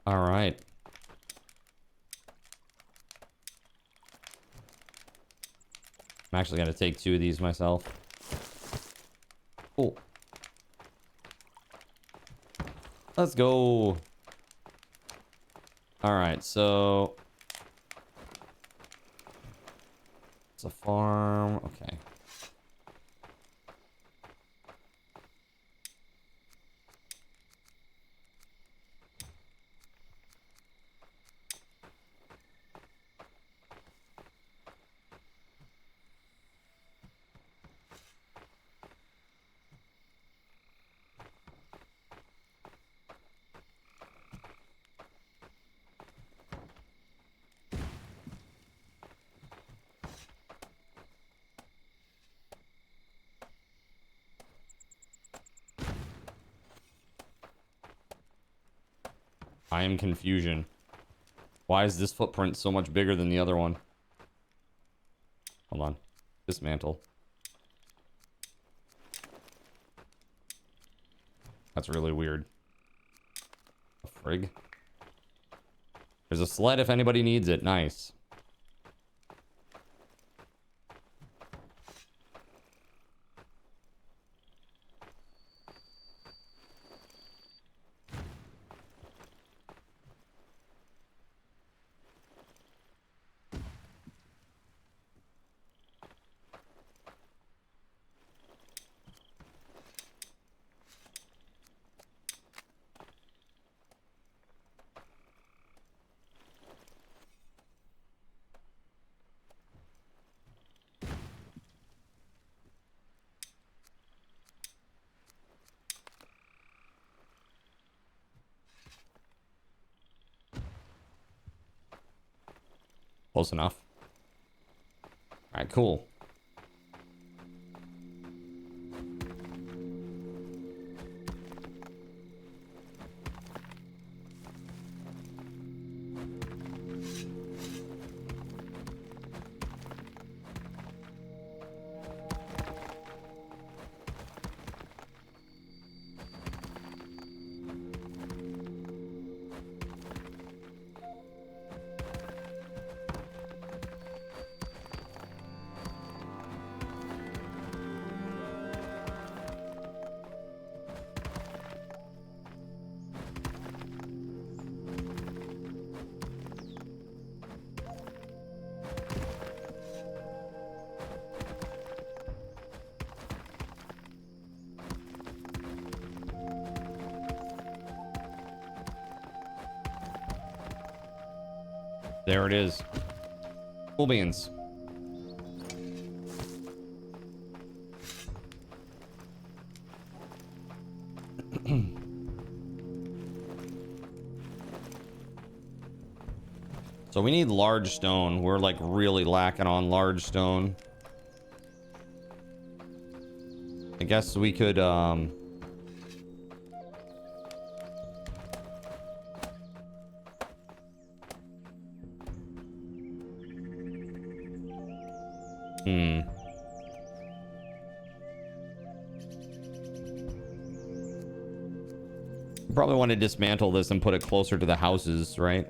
All right. I'm actually going to take 2 of these myself. Cool. Let's go. All right, so it's a farm. Okay. I am confusion. Why is this footprint so much bigger than the other one? Hold on. Dismantle. That's really weird. A frig. There's a sled if anybody needs it. Nice. Close enough. All right, cool. There it is. Cool beans. So we need large stone. We're like really lacking on large stone. I guess we could probably want to dismantle this and put it closer to the houses, right?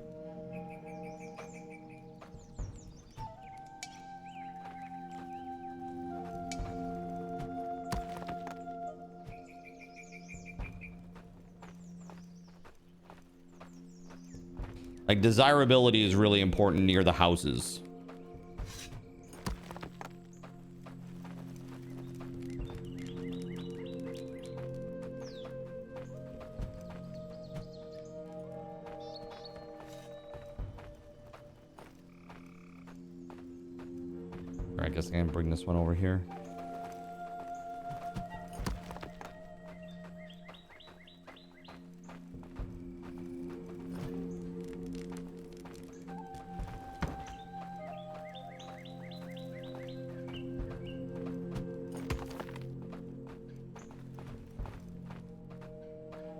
Like, desirability is really important near the houses. I guess I can bring this one over here.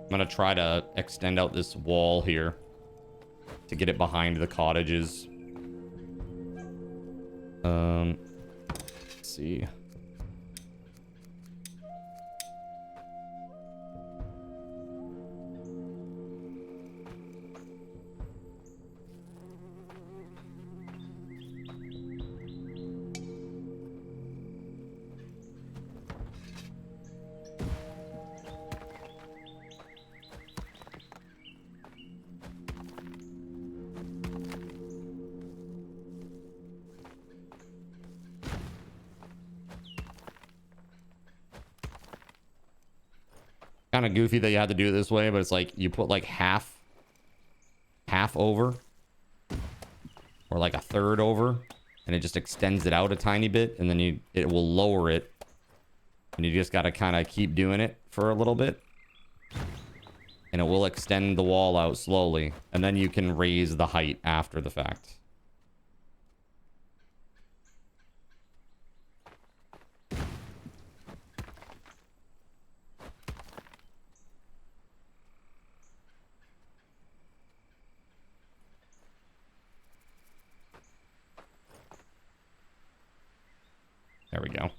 I'm gonna try to extend out this wall here to get it behind the cottages. Let's see. Kind of goofy that you had to do it this way, but it's like you put like half over or like a third over, and it just extends it out a tiny bit, and then it will lower it, and you just got to kind of keep doing it for a little bit, and it will extend the wall out slowly, and then you can raise the height after the fact. There we go.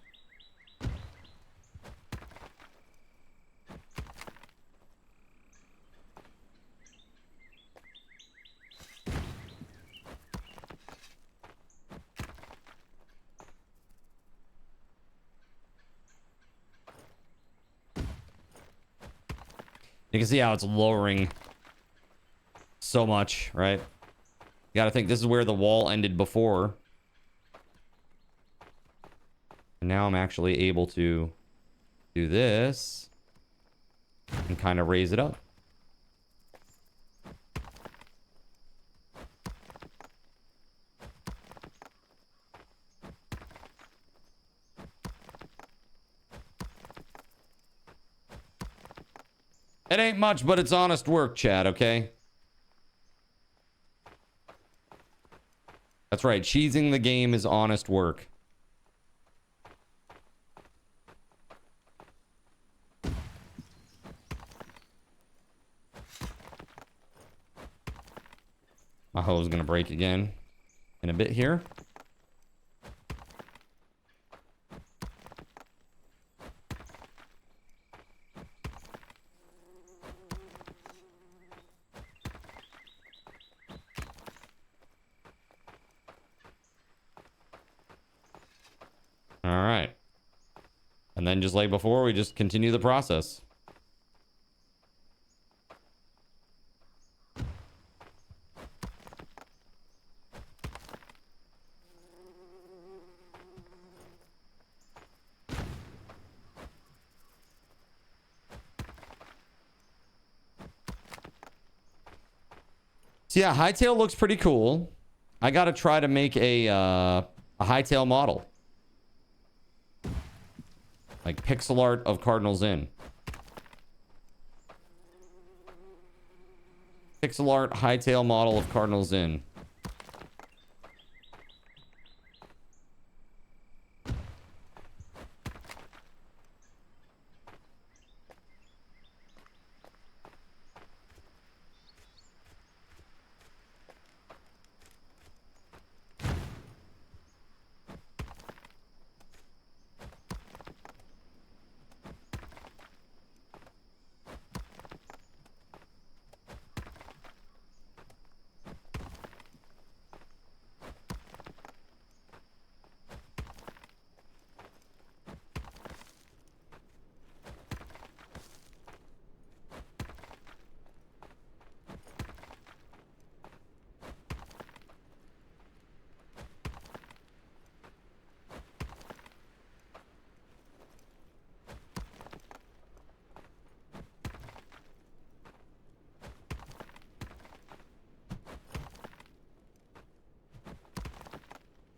You can see how it's lowering so much, right? You gotta think this is where the wall ended before. And now I'm actually able to do this and kind of raise it up. It ain't much, but it's honest work, Chad, okay? That's right. Cheesing the game is honest work. My hoe is going to break again in a bit here. All right. And then just like before, we just continue the process. So yeah, hightail looks pretty cool. I got to try to make a hightail model. Like pixel art of Cardinals Inn. Pixel art hightail model of Cardinals Inn.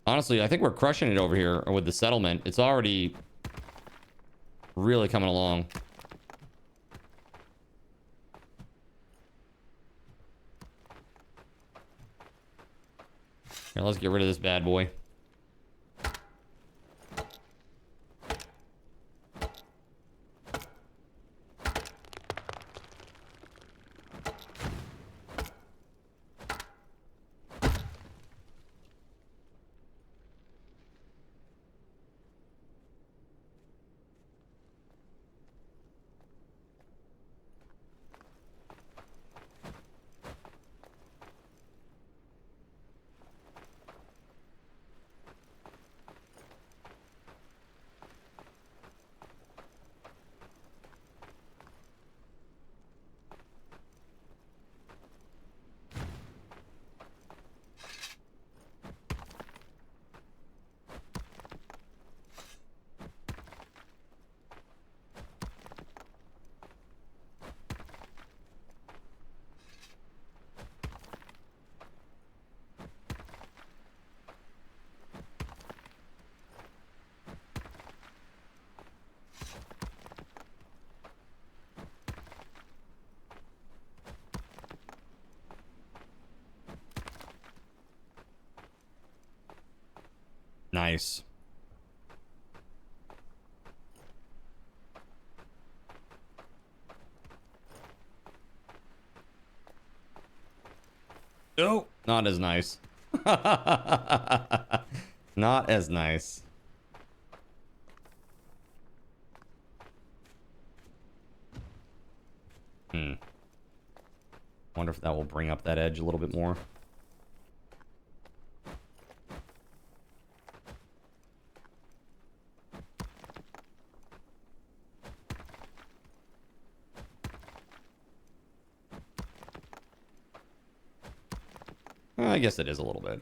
Honestly, I think we're crushing it over here with the settlement. It's already really coming along. Here, let's get rid of this bad boy. Nice. Oh, not as nice. Not as nice. Wonder if that will bring up that edge a little bit more. I guess it is a little bit.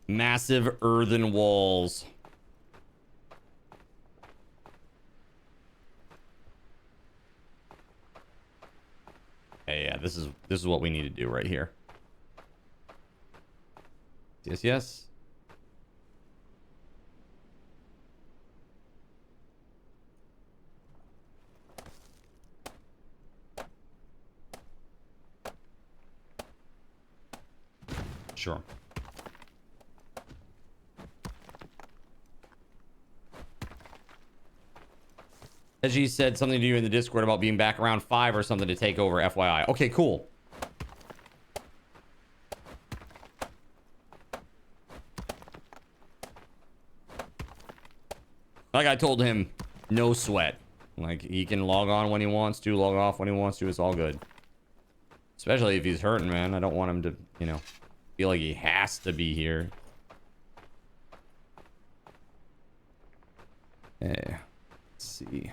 Massive earthen walls. this is what we need to do right here. Yes, yes. Sure. Edgy said something to you in the Discord about being back around 5 or something to take over, FYI. Okay, cool. Like I told him, no sweat. Like, he can log on when he wants to, log off when he wants to. It's all good. Especially if he's hurting, man. I don't want him to, you know, feel like he has to be here. Hey, let's see.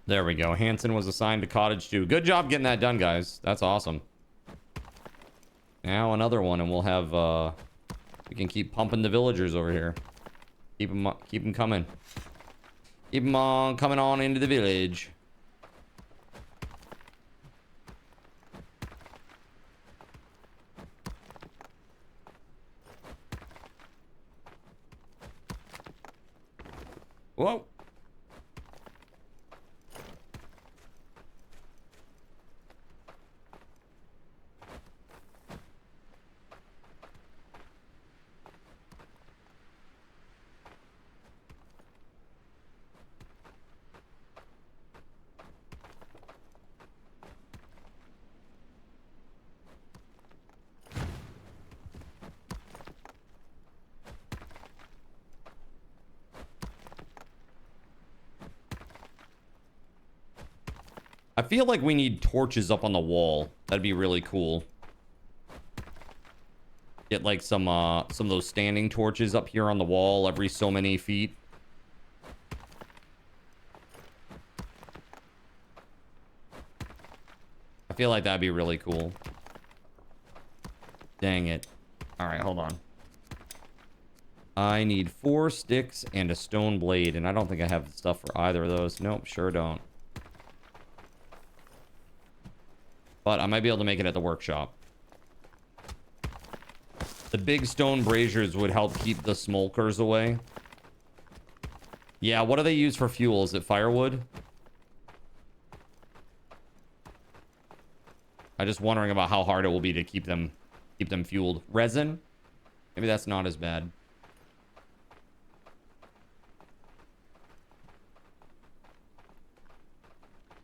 There we go. Hanson was assigned to Cottage 2. Good job getting that done, guys. That's awesome. Now another one, and we'll have, we can keep pumping the villagers over here. Keep them coming. Keep them on, coming on into the village. Whoa. I feel like we need torches up on the wall. That'd be really cool. Get like some of those standing torches up here on the wall every so many feet. I feel like that'd be really cool. Dang it. All right, hold on. I need 4 sticks and a stone blade, and I don't think I have stuff for either of those. Nope, sure don't. But I might be able to make it at the workshop. The big stone braziers would help keep the smokers away. Yeah, what do they use for fuel? Is it firewood? I'm just wondering about how hard it will be to keep them fueled. Resin? Maybe that's not as bad.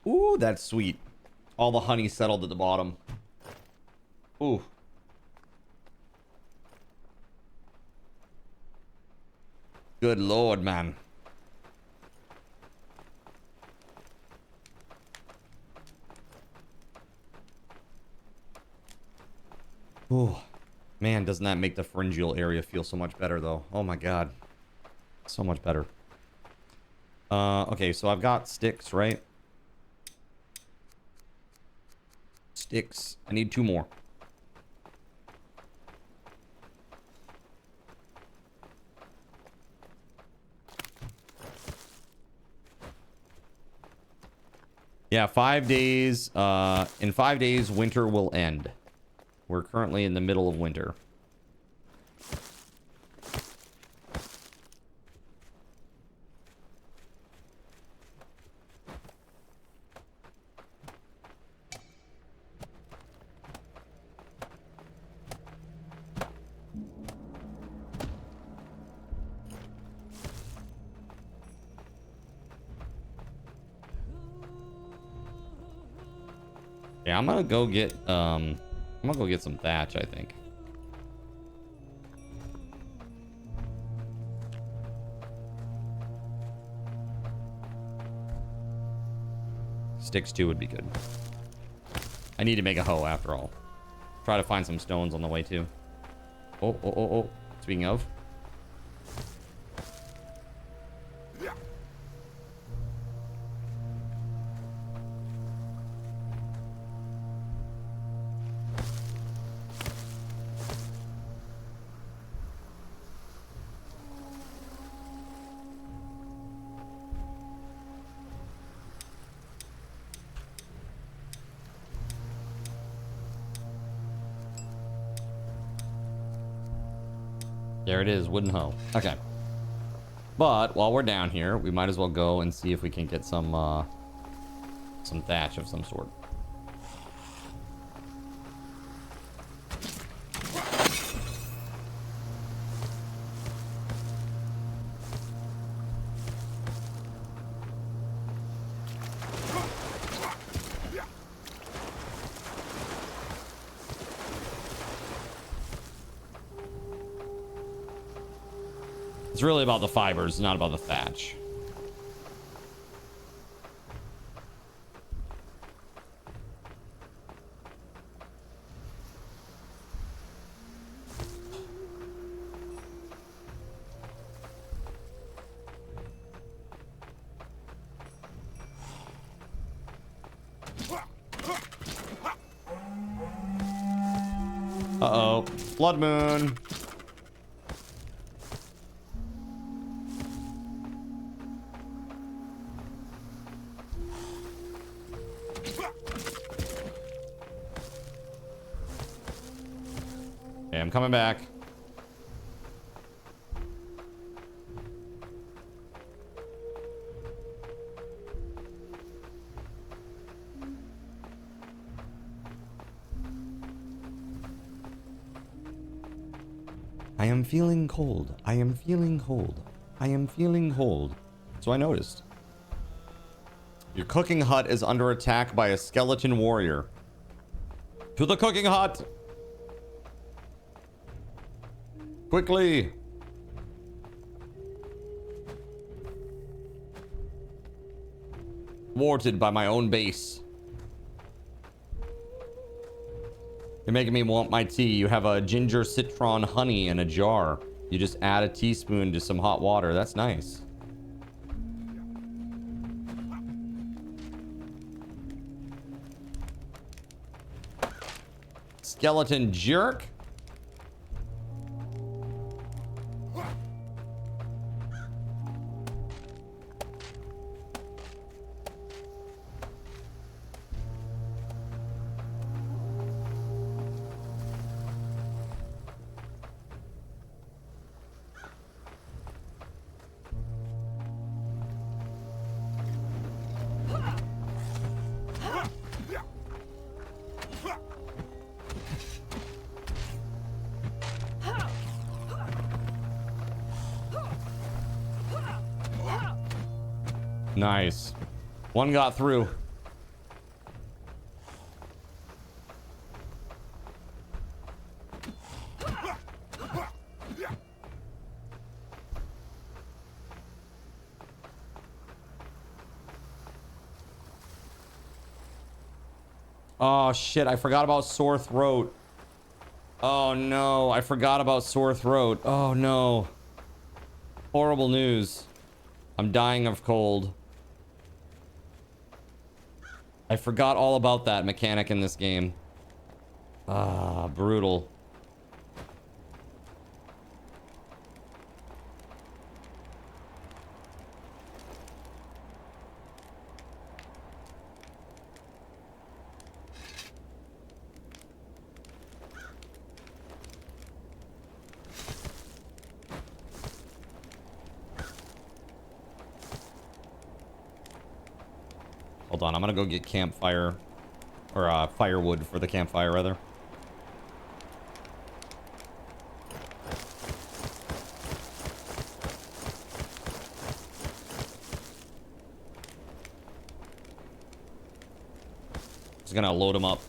Ooh, that's sweet. All the honey settled at the bottom. Ooh. Good lord, man. Ooh. Man, doesn't that make the pharyngeal area feel so much better, though? Oh my god. So much better. Okay, so I've got sticks, right? Sticks. I need 2 more. Yeah, 5 days. In 5 days, winter will end. We're currently in the middle of winter. Yeah, I'm gonna go get some thatch, I think. Sticks too would be good. I need to make a hoe after all. try to find some stones on the way too. Oh. Speaking of. There it is, wooden hoe. Okay. But while we're down here, we might as well go and see if we can get some thatch of some sort. It's really about the fibers, not about the thatch. Uh-oh. Blood moon. I'm coming back. I am feeling cold. I am feeling cold. I am feeling cold. So I noticed. Your cooking hut is under attack by a skeleton warrior. To the cooking hut! Quickly! Thwarted by my own base. You're making me want my tea. You have a ginger citron honey in a jar. You just add a teaspoon to some hot water. That's nice. Skeleton jerk? Nice. One got through. Oh shit, I forgot about sore throat. Oh no, I forgot about sore throat. Oh no. Horrible news. I'm dying of cold. I forgot all about that mechanic in this game. Ah, brutal. Hold on, I'm gonna go get campfire, or firewood for the campfire, rather. Just gonna load them up.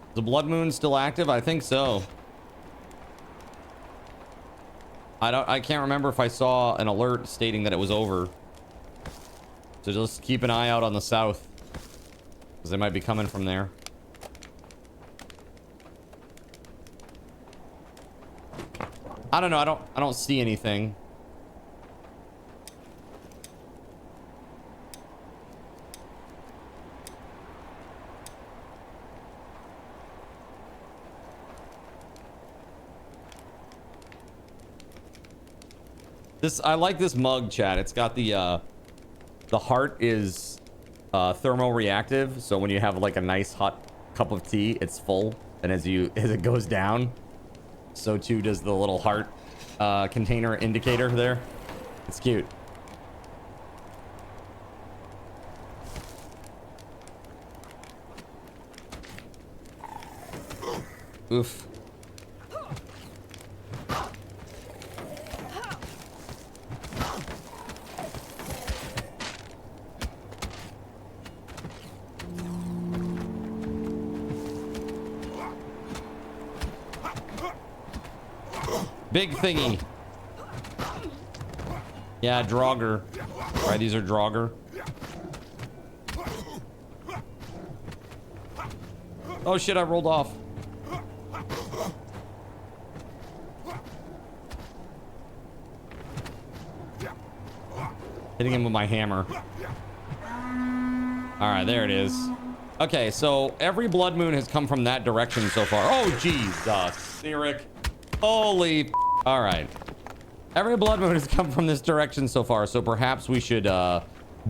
Is the blood moon still active? I think so. I can't remember if I saw an alert stating that it was over. So just keep an eye out on the south, because they might be coming from there. I don't know. I don't see anything. I like this mug, chat. It's got the heart is thermoreactive, so when you have like a nice hot cup of tea, it's full, and as it goes down, so too does the little heart container indicator there. It's cute. Oof. Big thingy. Yeah, Draugr. Right, these are Draugr. Oh shit, I rolled off. Hitting him with my hammer. Alright, there it is. Okay, so every blood moon has come from that direction so far. Oh, Jesus, Eric. Holy... Alright. Every blood moon has come from this direction so far, so perhaps we should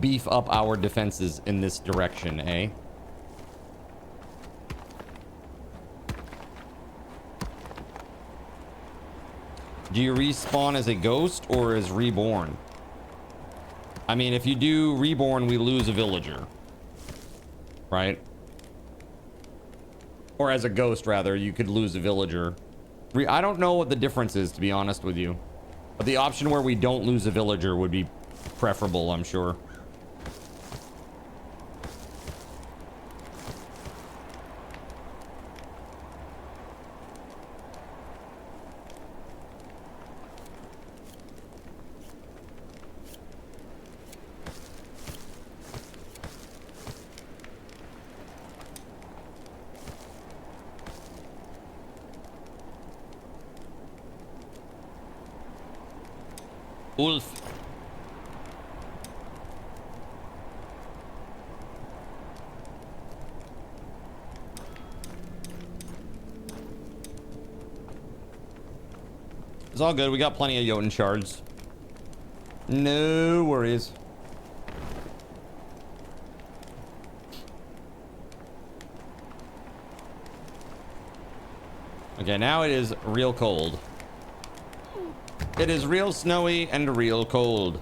beef up our defenses in this direction, eh? Do you respawn as a ghost or as reborn? I mean, if you do reborn, we lose a villager. Right? Or as a ghost, rather, you could lose a villager. I don't know what the difference is, to be honest with you. But the option where we don't lose a villager would be preferable, I'm sure. Wolf. It's all good. We got plenty of Jotun shards. No worries. Okay, now it is real cold. It is real snowy and real cold.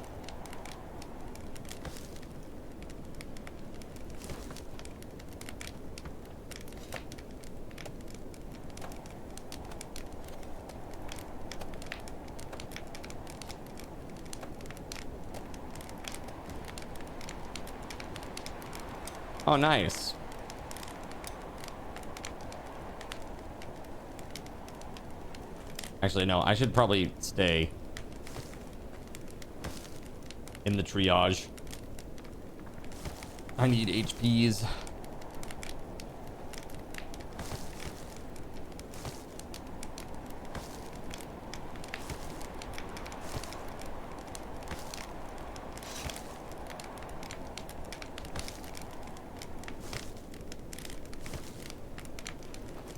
Oh, nice. Actually, no, I should probably stay in the triage. I need HPs.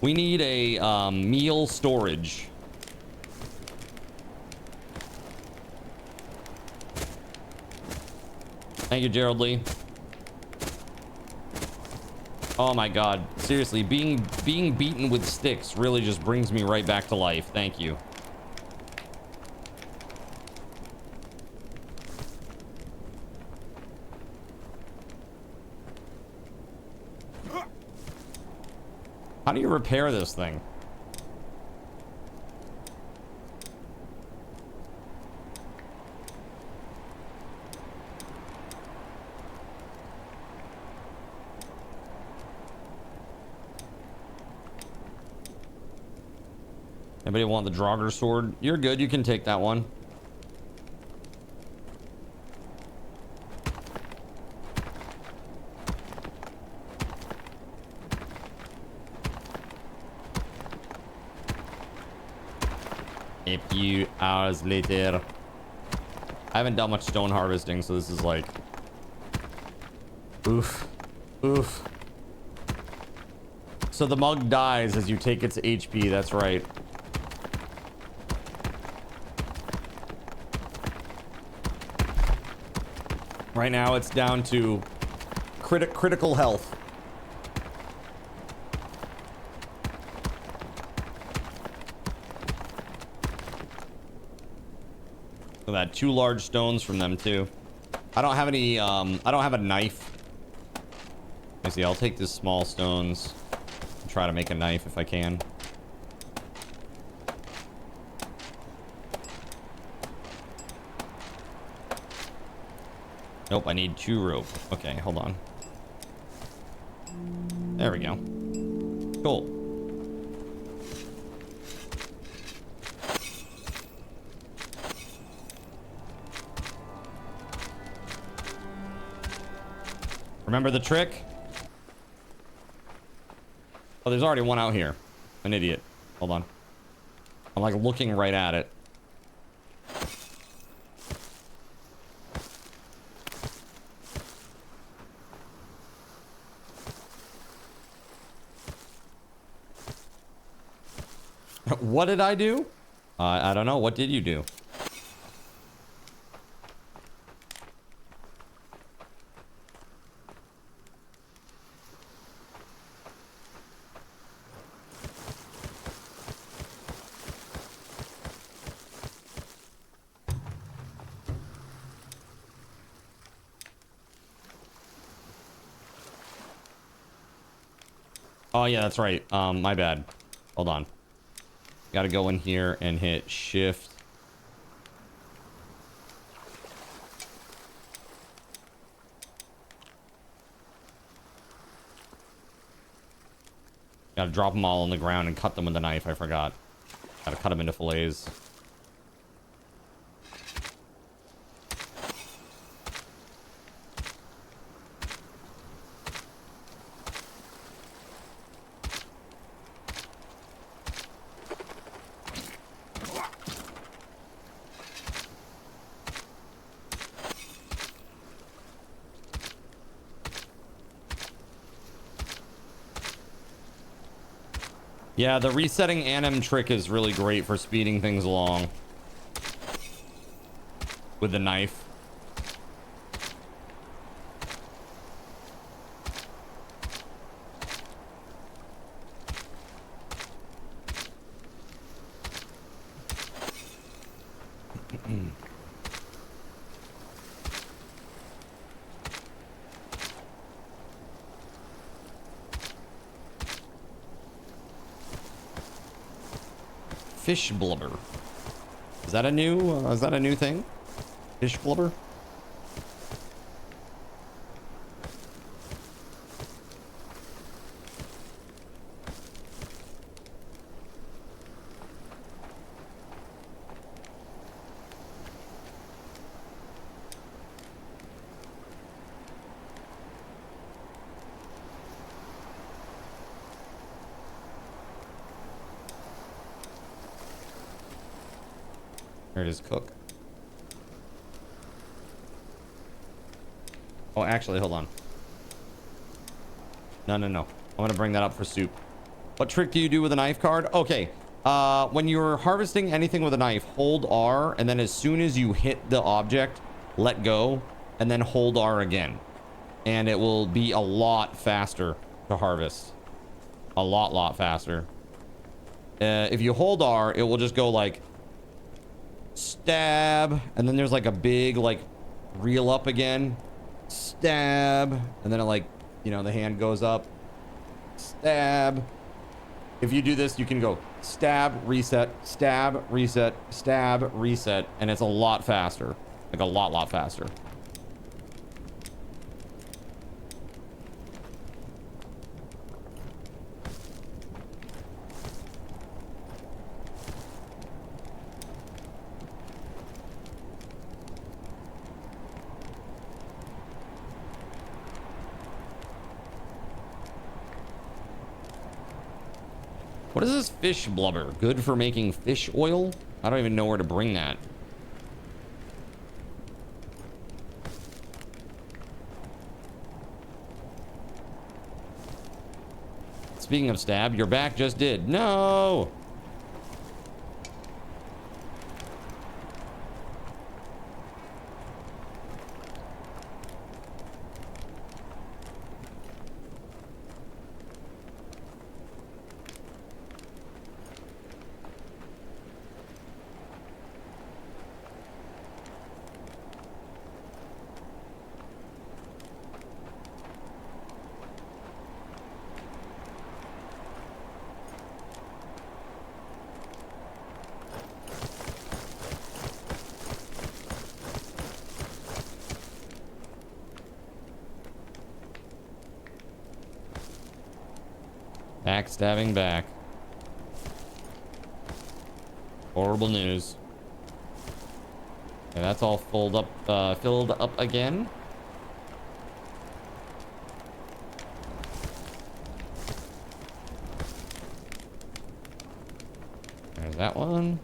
We need a meal storage. Thank you, Gerald Lee. Oh my god. Seriously, being beaten with sticks really just brings me right back to life. Thank you. How do you repair this thing? Anybody want the Draugr sword? You're good. You can take that one. A few hours later. I haven't done much stone harvesting, so this is like... Oof. Oof. So the mug dies as you take its HP, that's right. Right now it's down to critical health. So that 2 large stones from them too. I don't have any, I don't have a knife. Let me see, I'll take these small stones and try to make a knife if I can. Nope, I need 2 rope. Okay, hold on. There we go. Cool. Remember the trick? Oh, there's already one out here. An idiot. Hold on. I'm like looking right at it. What did I do? I don't know. What did you do? Oh yeah, that's right. My bad. Hold on. Gotta go in here and hit shift. Gotta drop them all on the ground and cut them with a knife. I forgot. Gotta cut them into fillets. Yeah, the resetting anim trick is really great for speeding things along with the knife. Fish blubber. Is that a new thing? Fish blubber? There it is, cook. Oh, actually, hold on. No. I'm gonna bring that up for soup. What trick do you do with a knife card? Okay. When you're harvesting anything with a knife, hold R, and then as soon as you hit the object, let go, and then hold R again. And it will be a lot faster to harvest. A lot faster. If you hold R, it will just go like stab, and then there's like a big like reel up again, stab, and then it like, you know, the hand goes up, stab. If you do this, you can go stab, reset, stab, reset, stab, reset, and it's a lot faster, like a lot faster. What is this fish blubber? Good for making fish oil? I don't even know where to bring that. Speaking of stab, your back just did. No! Backstabbing back. Horrible news. Okay, that's all filled up again. There's that one.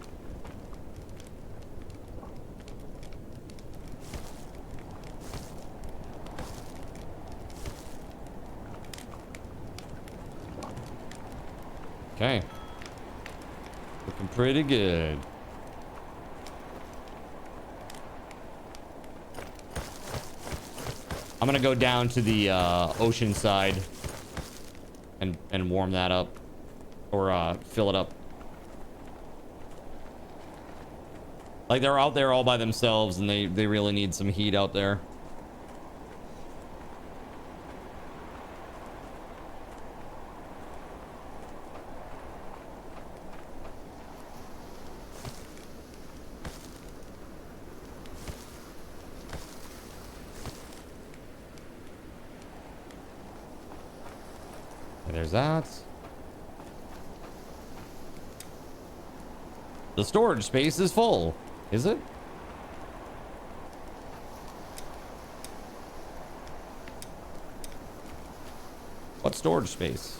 Okay. Looking pretty good. I'm gonna go down to the ocean side and warm that up, or fill it up. Like, they're out there all by themselves and they really need some heat out there. There's that. The storage space is full. Is it? What storage space?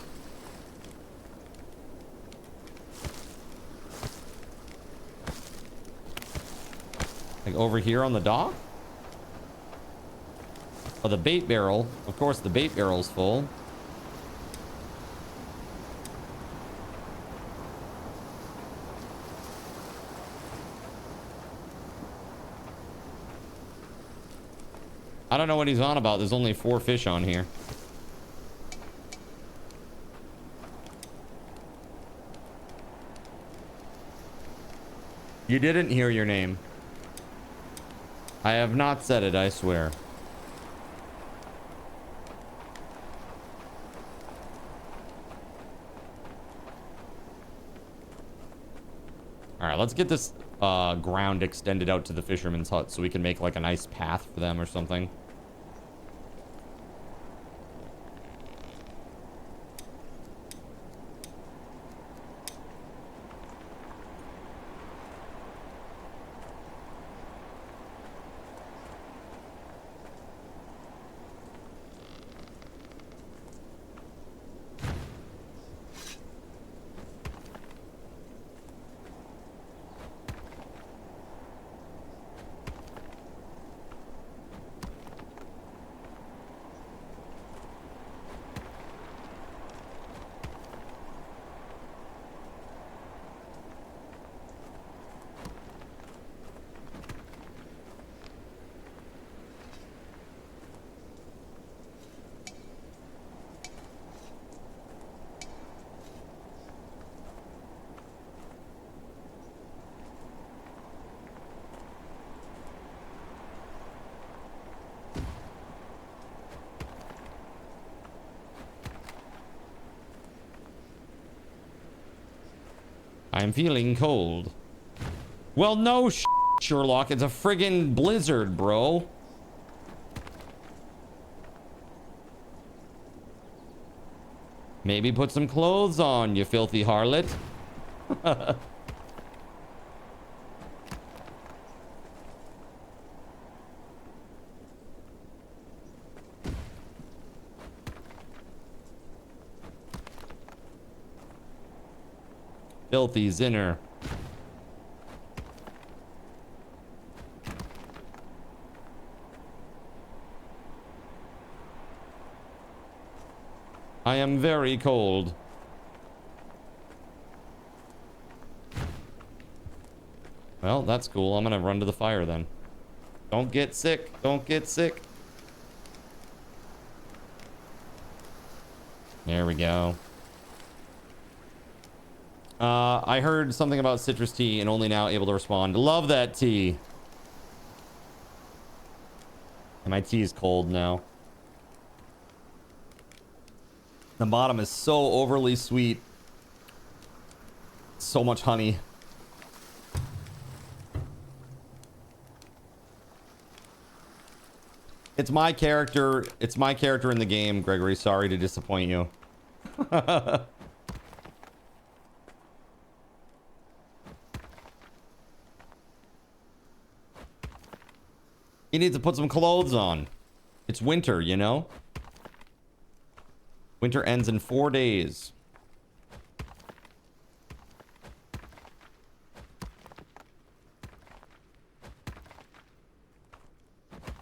Like over here on the dock? Oh, the bait barrel. Of course, the bait barrel's full. I don't know what he's on about. There's only 4 fish on here. You didn't hear your name. I have not said it, I swear. All right, let's get this ground extended out to the fisherman's hut so we can make like a nice path for them or something. I'm feeling cold. Well, no, Sherlock. It's a friggin' blizzard, bro. Maybe put some clothes on, you filthy harlot. Filthy zinner. I am very cold. Well, that's cool. I'm gonna run to the fire then. Don't get sick. Don't get sick. There we go. I heard something about citrus tea and only now able to respond. Love that tea. And my tea is cold now. The bottom is so overly sweet. So much honey. It's my character. It's my character in the game, Gregory. Sorry to disappoint you. He needs to put some clothes on. It's winter, you know? Winter ends in 4 days.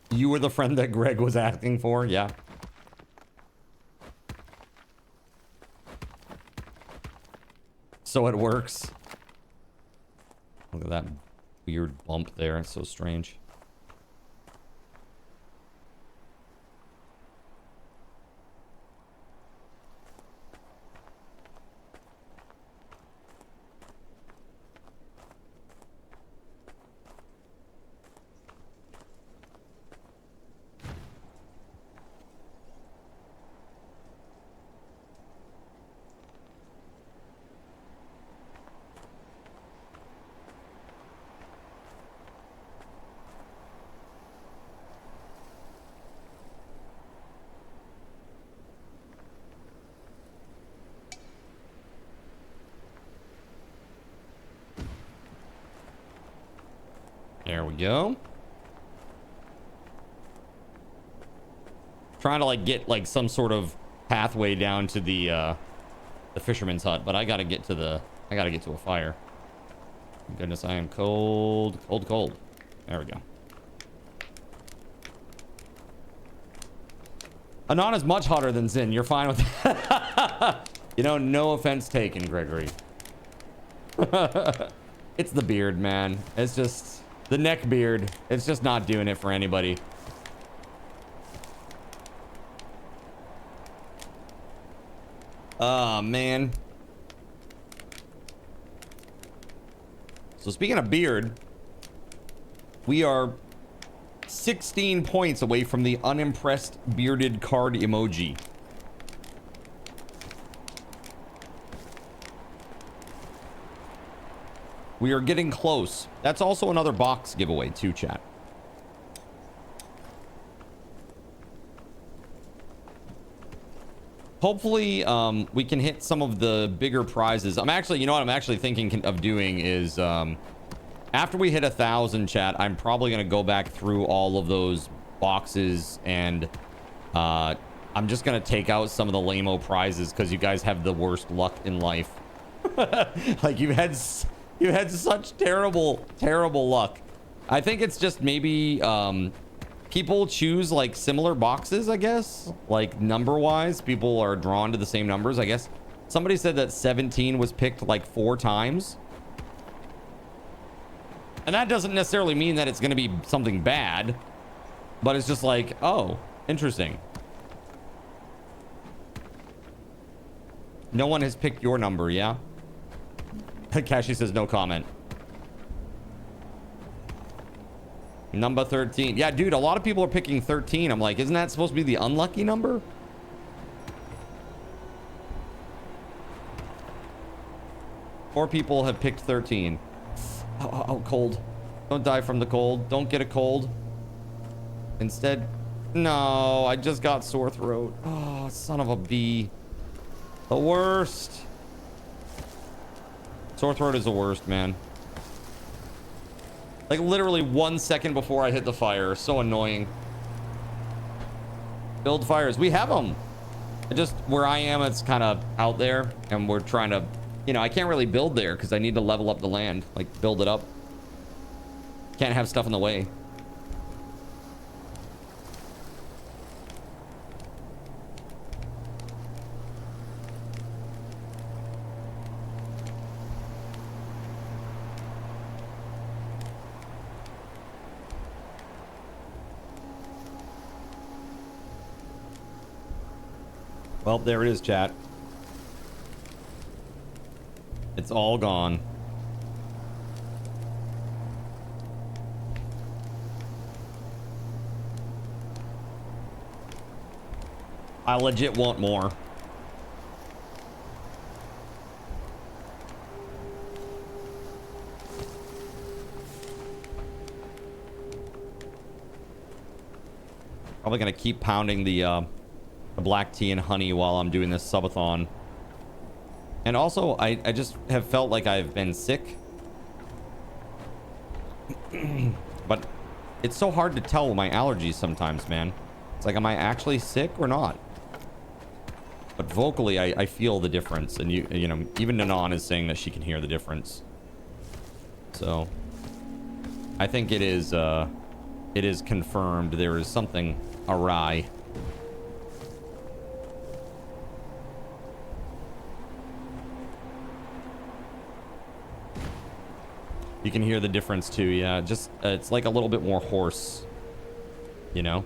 You were the friend that Greg was asking for? Yeah. So it works. Look at that weird bump there. It's so strange. There we go. Trying to like get like some sort of pathway down to the fisherman's hut, but I gotta get to a fire. Goodness, I am cold. Cold. There we go. Anon is much hotter than Zin. You're fine with that. You know, no offense taken, Gregory. It's the beard, man. It's just the neck beard. It's just not doing it for anybody. Oh, man. So speaking of beard, we are 16 points away from the unimpressed bearded card emoji. We are getting close. That's also another box giveaway too, chat. Hopefully, we can hit some of the bigger prizes. I'm actually, you know what I'm actually thinking of doing is, after we hit 1,000, chat, I'm probably going to go back through all of those boxes and, I'm just going to take out some of the lame-o prizes because you guys have the worst luck in life. Like, you've had such terrible luck. I think it's just maybe people choose like similar boxes, I guess, like number wise. People are drawn to the same numbers, I guess. Somebody said that 17 was picked like 4 times, and that doesn't necessarily mean that it's going to be something bad, but it's just like, oh, interesting. No one has picked your number. Yeah. Kashi says no comment. Number 13. Yeah, dude, a lot of people are picking 13. I'm like, isn't that supposed to be the unlucky number? Four people have picked 13. Oh, cold. Don't die from the cold. Don't get a cold. Instead, no, I just got sore throat. Oh, son of a bee. The worst. Sore throat is the worst, man. Like literally 1 second before I hit the fire. So annoying. Build fires. We have them. Just where I am, it's kind of out there. And we're trying to, you know, I can't really build there because I need to level up the land. Like build it up. Can't have stuff in the way. Well, there it is, chat. It's all gone. I legit want more. Probably gonna keep pounding the black tea and honey while I'm doing this subathon. And also, I just have felt like I've been sick. But it's so hard to tell my allergies sometimes, man. It's like, am I actually sick or not? But vocally, I feel the difference. And you know, even Nanon is saying that she can hear the difference. So I think it is confirmed there is something awry. You can hear the difference too, yeah. Just it's like a little bit more hoarse, you know.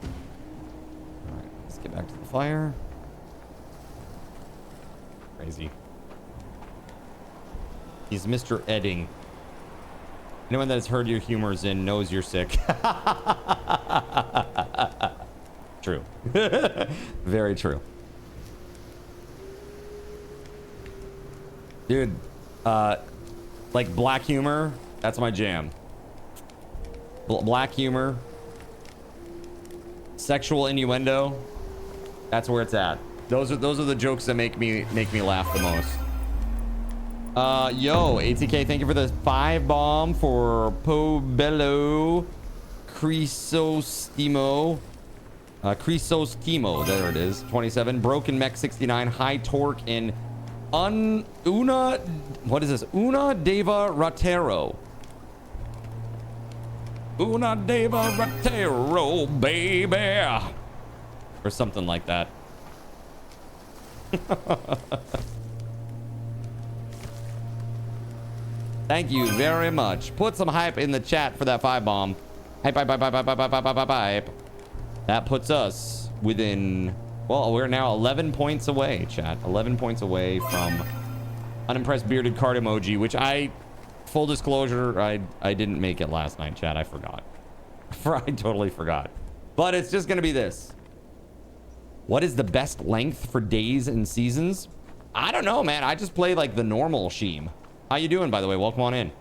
All right, let's get back to the fire. Crazy. He's Mr. Edding. Anyone that's heard your humors in knows you're sick. True. Very true. Dude, like black humor, that's my jam. Black humor, sexual innuendo, that's where it's at. Those are the jokes that make me laugh the most. Yo, ATK, thank you for the 5 bomb for Pobello Crisostimo. Crisostimo, there it is. 27. Broken Mech 69. High Torque in Una. What is this? Una Deva Ratero. Una Deva Ratero, baby. Or something like that. Thank you very much. Put some hype in the chat for that 5 bomb. Hype, hype, hype, hype, hype, hype, hype, hype, hype. That puts us within, well, we're now 11 points away, chat. 11 points away from unimpressed bearded card emoji, which full disclosure, I didn't make it last night, chat. I forgot. I totally forgot. But it's just going to be this. What is the best length for days and seasons? I don't know, man. I just play like the normal Sheem. How you doing, by the way? Welcome on in.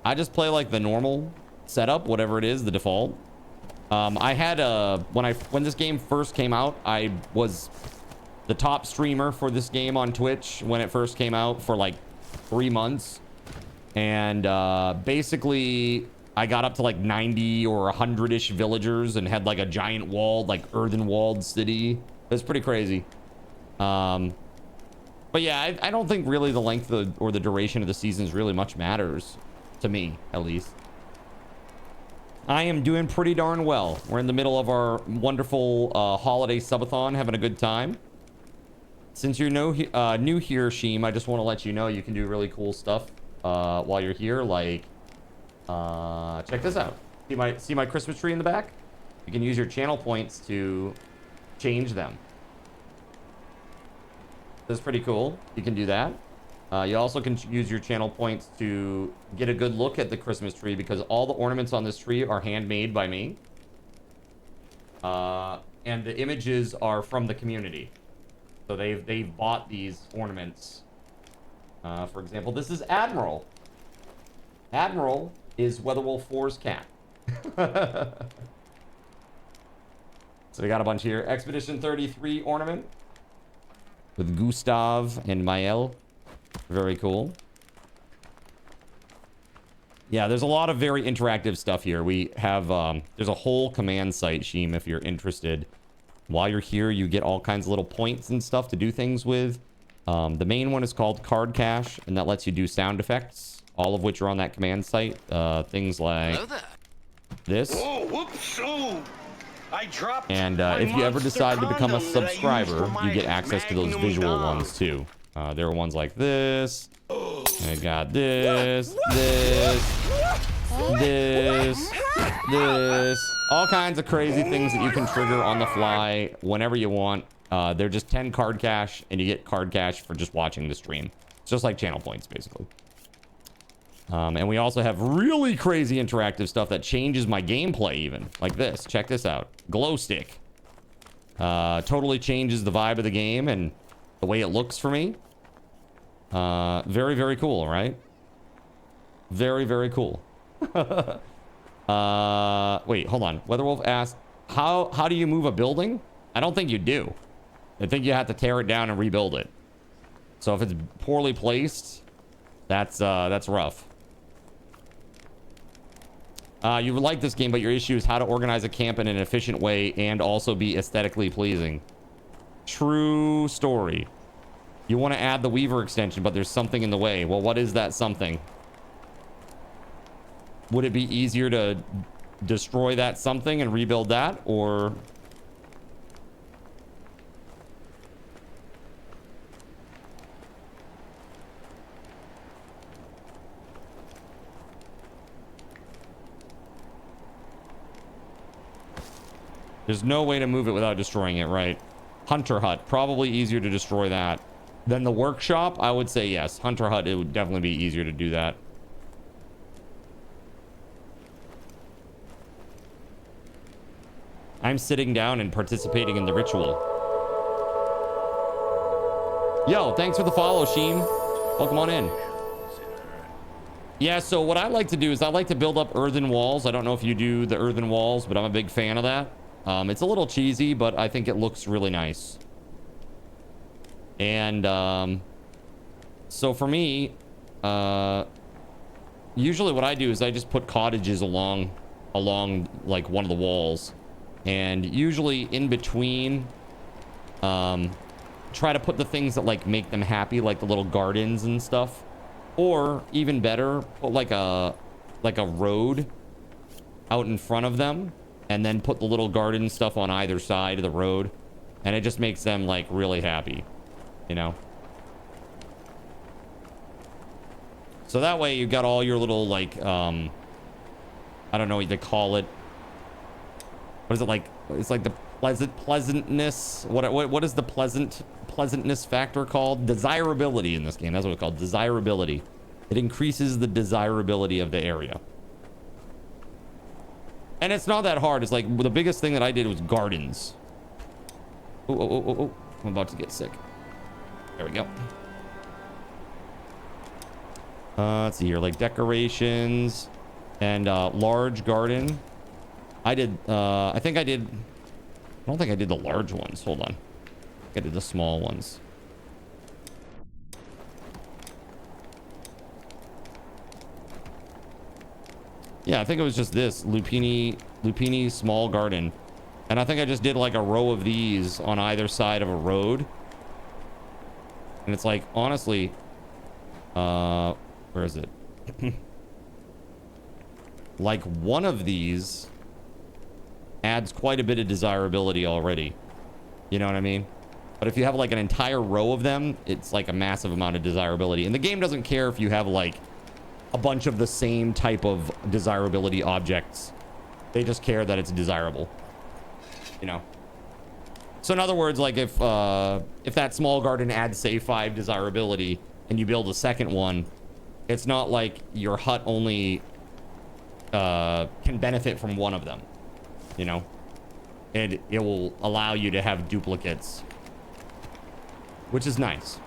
I just play like the normal setup, whatever it is, the default. I had when this game first came out, I was the top streamer for this game on Twitch when it first came out for like 3 months. And basically I got up to like 90 or 100-ish villagers and had like a giant walled, like earthen walled city. It was pretty crazy. But yeah, I don't think really the length or the duration of the seasons really much matters to me, at least. I am doing pretty darn well. We're in the middle of our wonderful holiday subathon, having a good time. Since you're new here, Sheem, I just want to let you know you can do really cool stuff while you're here. Like, check this out. See my Christmas tree in the back? You can use your channel points to change them. That's pretty cool. You can do that. You also can use your channel points to get a good look at the Christmas tree because all the ornaments on this tree are handmade by me. And the images are from the community. So they've bought these ornaments. For example, this is Admiral. Admiral is WeatherWolf4's cat. So we got a bunch here. Expedition 33 ornament with Gustav and Mael. Very cool. Yeah, there's a lot of very interactive stuff here. We have, there's a whole command site, Sheem, if you're interested. While you're here, you get all kinds of little points and stuff to do things with. The main one is called Card Cache, and that lets you do sound effects, all of which are on that command site. Things like this. Oh, whoops! Oh, I dropped. And if you ever decide to become a subscriber, you get access to those visual ones too. There are ones like this. I got this, this, all kinds of crazy things that you can trigger on the fly whenever you want. They're just 10 card cash, and you get card cash for just watching the stream. It's just like channel points, basically. And we also have really crazy interactive stuff that changes my gameplay even. Like this. Check this out. Glow stick. Totally changes the vibe of the game and the way it looks for me. Very, very cool, right? Very, very cool. Wait, hold on. WeatherWolf asked, how do you move a building? I don't think you do. I think you have to tear it down and rebuild it. So if it's poorly placed, that's rough. You would like this game, but your issue is how to organize a camp in an efficient way and also be aesthetically pleasing. True story. You want to add the Weaver extension, but there's something in the way. Well, what is that something? Would it be easier to destroy that something and rebuild that, or... There's no way to move it without destroying it, right? Hunter Hut, probably easier to destroy that than the workshop. I would say yes. Hunter Hut, it would definitely be easier to do that. I'm sitting down and participating in the ritual. Yo, thanks for the follow, Sheem. Welcome on in. Yeah, so what I like to do is I like to build up earthen walls. I don't know if you do the earthen walls, but I'm a big fan of that. It's a little cheesy, but I think it looks really nice. And so for me, usually what I do is I just put cottages along like one of the walls, and usually in between, try to put the things that like make them happy, like the little gardens and stuff, or even better, put like a road out in front of them, and then put the little garden stuff on either side of the road, and it just makes them like really happy, you know. So that way you got all your little like I don't know what they call it. What is it like? It's like the pleasantness. What is the pleasantness factor called? Desirability in this game. That's what it's called. Desirability. It increases the desirability of the area. And it's not that hard. It's like the biggest thing that I did was gardens. Oh. I'm about to get sick. There we go. Let's see here. Like decorations and large garden. I did, I don't think I did the large ones. Hold on. I did the small ones. Yeah, I think it was just this lupini small garden. And I think I just did like a row of these on either side of a road. And it's like, honestly, where is it? Like one of these adds quite a bit of desirability already. You know what I mean? But if you have like an entire row of them, it's like a massive amount of desirability. And the game doesn't care if you have like a bunch of the same type of desirability objects. They just care that it's desirable, you know. So in other words, like if that small garden adds say 5 desirability and you build a second one, it's not like your hut only can benefit from one of them, you know. And it will allow you to have duplicates, which is nice.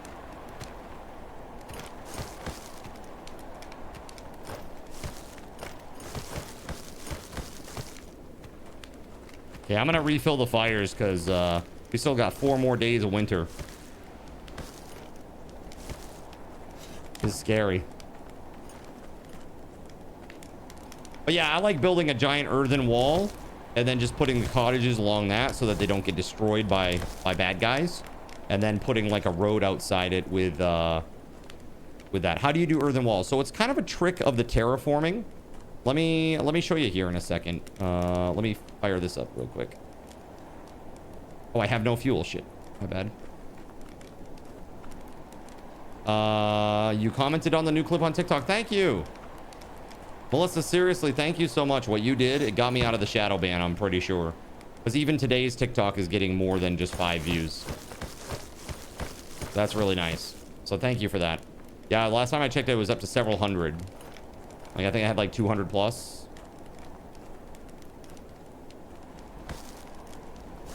Okay, I'm gonna refill the fires because we still got 4 more days of winter. This is scary. But yeah, I like building a giant earthen wall and then just putting the cottages along that so that they don't get destroyed by bad guys, and then putting like a road outside it with that. How do you do earthen walls? So it's kind of a trick of the terraforming. Let me show you here in a second. Let me fire this up real quick. Oh, I have no fuel. Shit, my bad. You commented on the new clip on TikTok. Thank you. Melissa, seriously, thank you so much. What you did, it got me out of the shadow ban, I'm pretty sure. Because even today's TikTok is getting more than just 5 views. That's really nice. So thank you for that. Yeah, last time I checked, it was up to several hundred. Like, I think I had like 200 plus.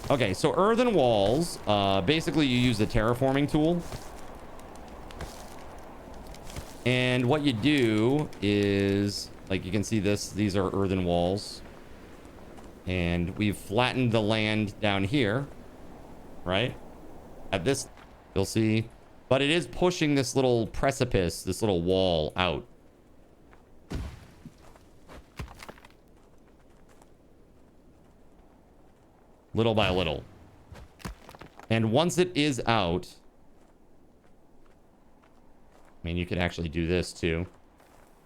Okay, so earthen walls. Basically, you use the terraforming tool. And what you do is, like you can see this, these are earthen walls. And we've flattened the land down here, right? At this, you'll see. But it is pushing this little precipice, this little wall out. Little by little. And once it is out, I mean, you could actually do this too.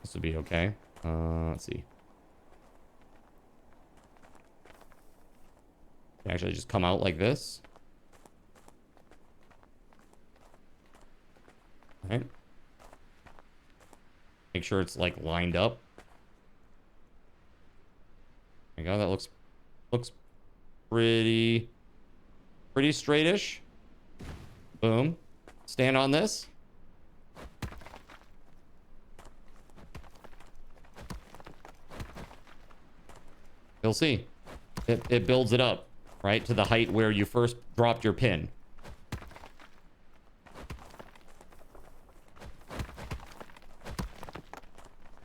This would be okay. Let's see. Actually just come out like this. All right. Make sure it's like lined up. There you go. That looks pretty straightish. Boom. Stand on this. You'll see. It builds it up, right? To the height where you first dropped your pin.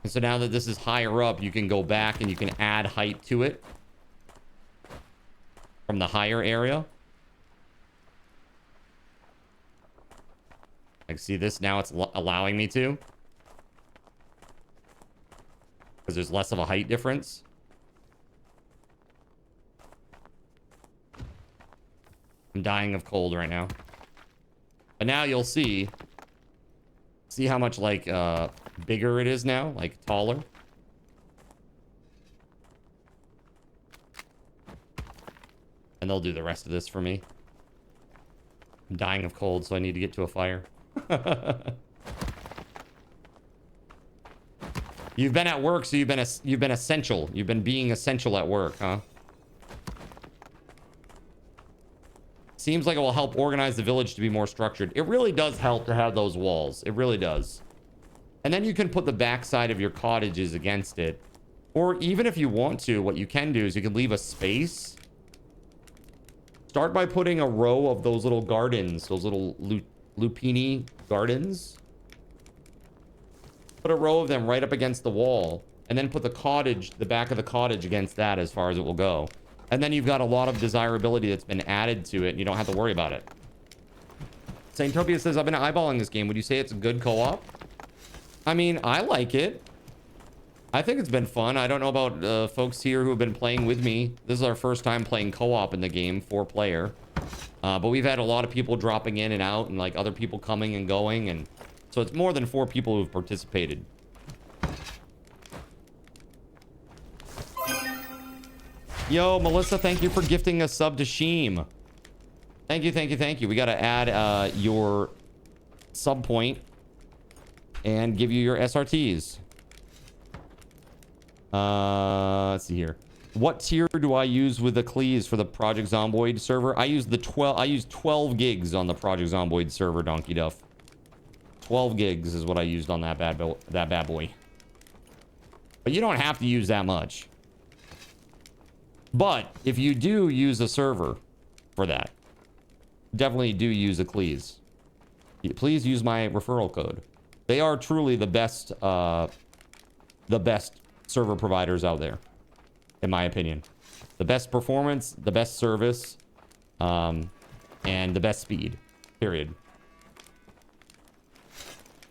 And so now that this is higher up, you can go back and you can add height to it from the higher area. Like, see this? Now it's allowing me to. Because there's less of a height difference. I'm dying of cold right now. But now you'll see how much, like, bigger it is now, like taller. And they'll do the rest of this for me. I'm dying of cold, so I need to get to a fire. You've been at work, so you've been essential. You've been being essential at work, huh? Seems like it will help organize the village to be more structured. It really does help to have those walls. It really does. And then you can put the backside of your cottages against it. Or even if you want to, what you can do is you can leave a space. Start by putting a row of those little gardens, those little lupini gardens. Put a row of them right up against the wall. And then put the cottage, the back of the cottage against that as far as it will go. And then you've got a lot of desirability that's been added to it, and you don't have to worry about it. Saintopia says, I've been eyeballing this game. Would you say it's a good co-op? I mean, I like it. I think it's been fun. I don't know about folks here who have been playing with me. This is our first time playing co-op in the game, 4-player. But we've had a lot of people dropping in and out, and like other people coming and going, and so it's more than 4 people who've participated. Yo, Melissa, thank you for gifting a sub to Sheem. Thank you, thank you, thank you. We got to add your sub point and give you your SRTs. Let's see here. What tier do I use with the Cleese for the Project Zomboid server? I use 12 gigs on the Project Zomboid server, Donkey Duff. 12 gigs is what I used on that bad boy. But you don't have to use that much. But if you do use a server for that, definitely do use a Cleese. Please use my referral code. They are truly the best server providers out there, in my opinion. The best performance, the best service, and the best speed. Period.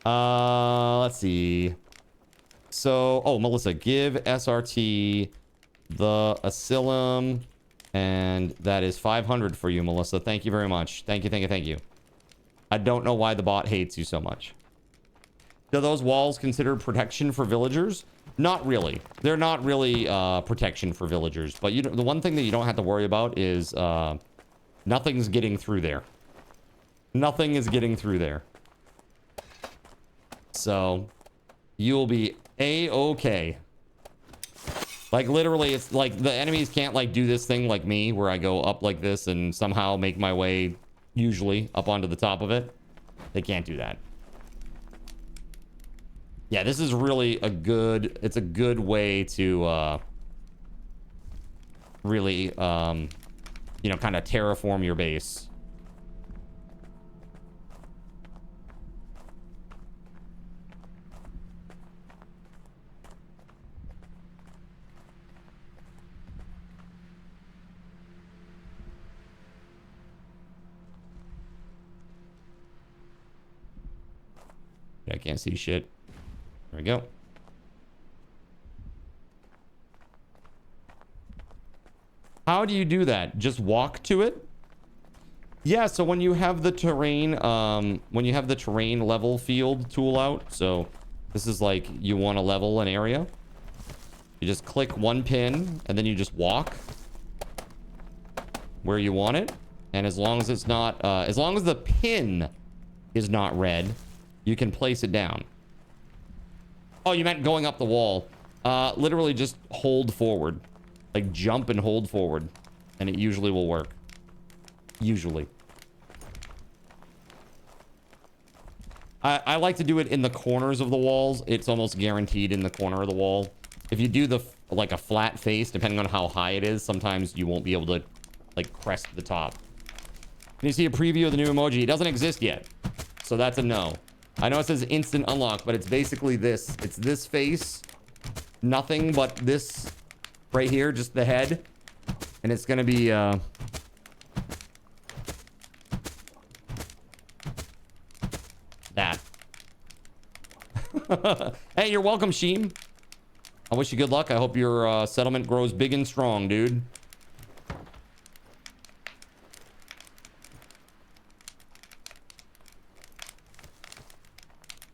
Let's see. So, oh, Melissa, give SRT the Asylum, and that is 500 for you, Melissa. Thank you very much. Thank you, thank you, thank you. I don't know why the bot hates you so much. Do those walls consider protection for villagers? Not really. They're not really protection for villagers, but the one thing that you don't have to worry about is nothing's getting through there. Nothing is getting through there. So you'll be A-okay. Like literally, it's like the enemies can't like do this thing like me where I go up like this and somehow make my way usually up onto the top of it. They can't do that. Yeah, this is really a good, it's a good way to really, you know, kind of terraform your base. Yeah, I can't see shit. There we go. How do you do that? Just walk to it? Yeah, so when you have the terrain, level field tool out, so this is like you want to level an area. You just click one pin and then you just walk where you want it. And as long as it's not, as long as the pin is not red, you can place it down. Oh, you meant going up the wall. Literally just hold forward. Like jump and hold forward. And it usually will work. Usually. I like to do it in the corners of the walls. It's almost guaranteed in the corner of the wall. If you do the, like a flat face, depending on how high it is, sometimes you won't be able to like crest the top. Can you see a preview of the new emoji? It doesn't exist yet. So that's a no. I know it says instant unlock, but it's basically this. It's this face. Nothing but this right here, just the head. And it's going to be... that. Hey, you're welcome, Sheem. I wish you good luck. I hope your settlement grows big and strong, dude.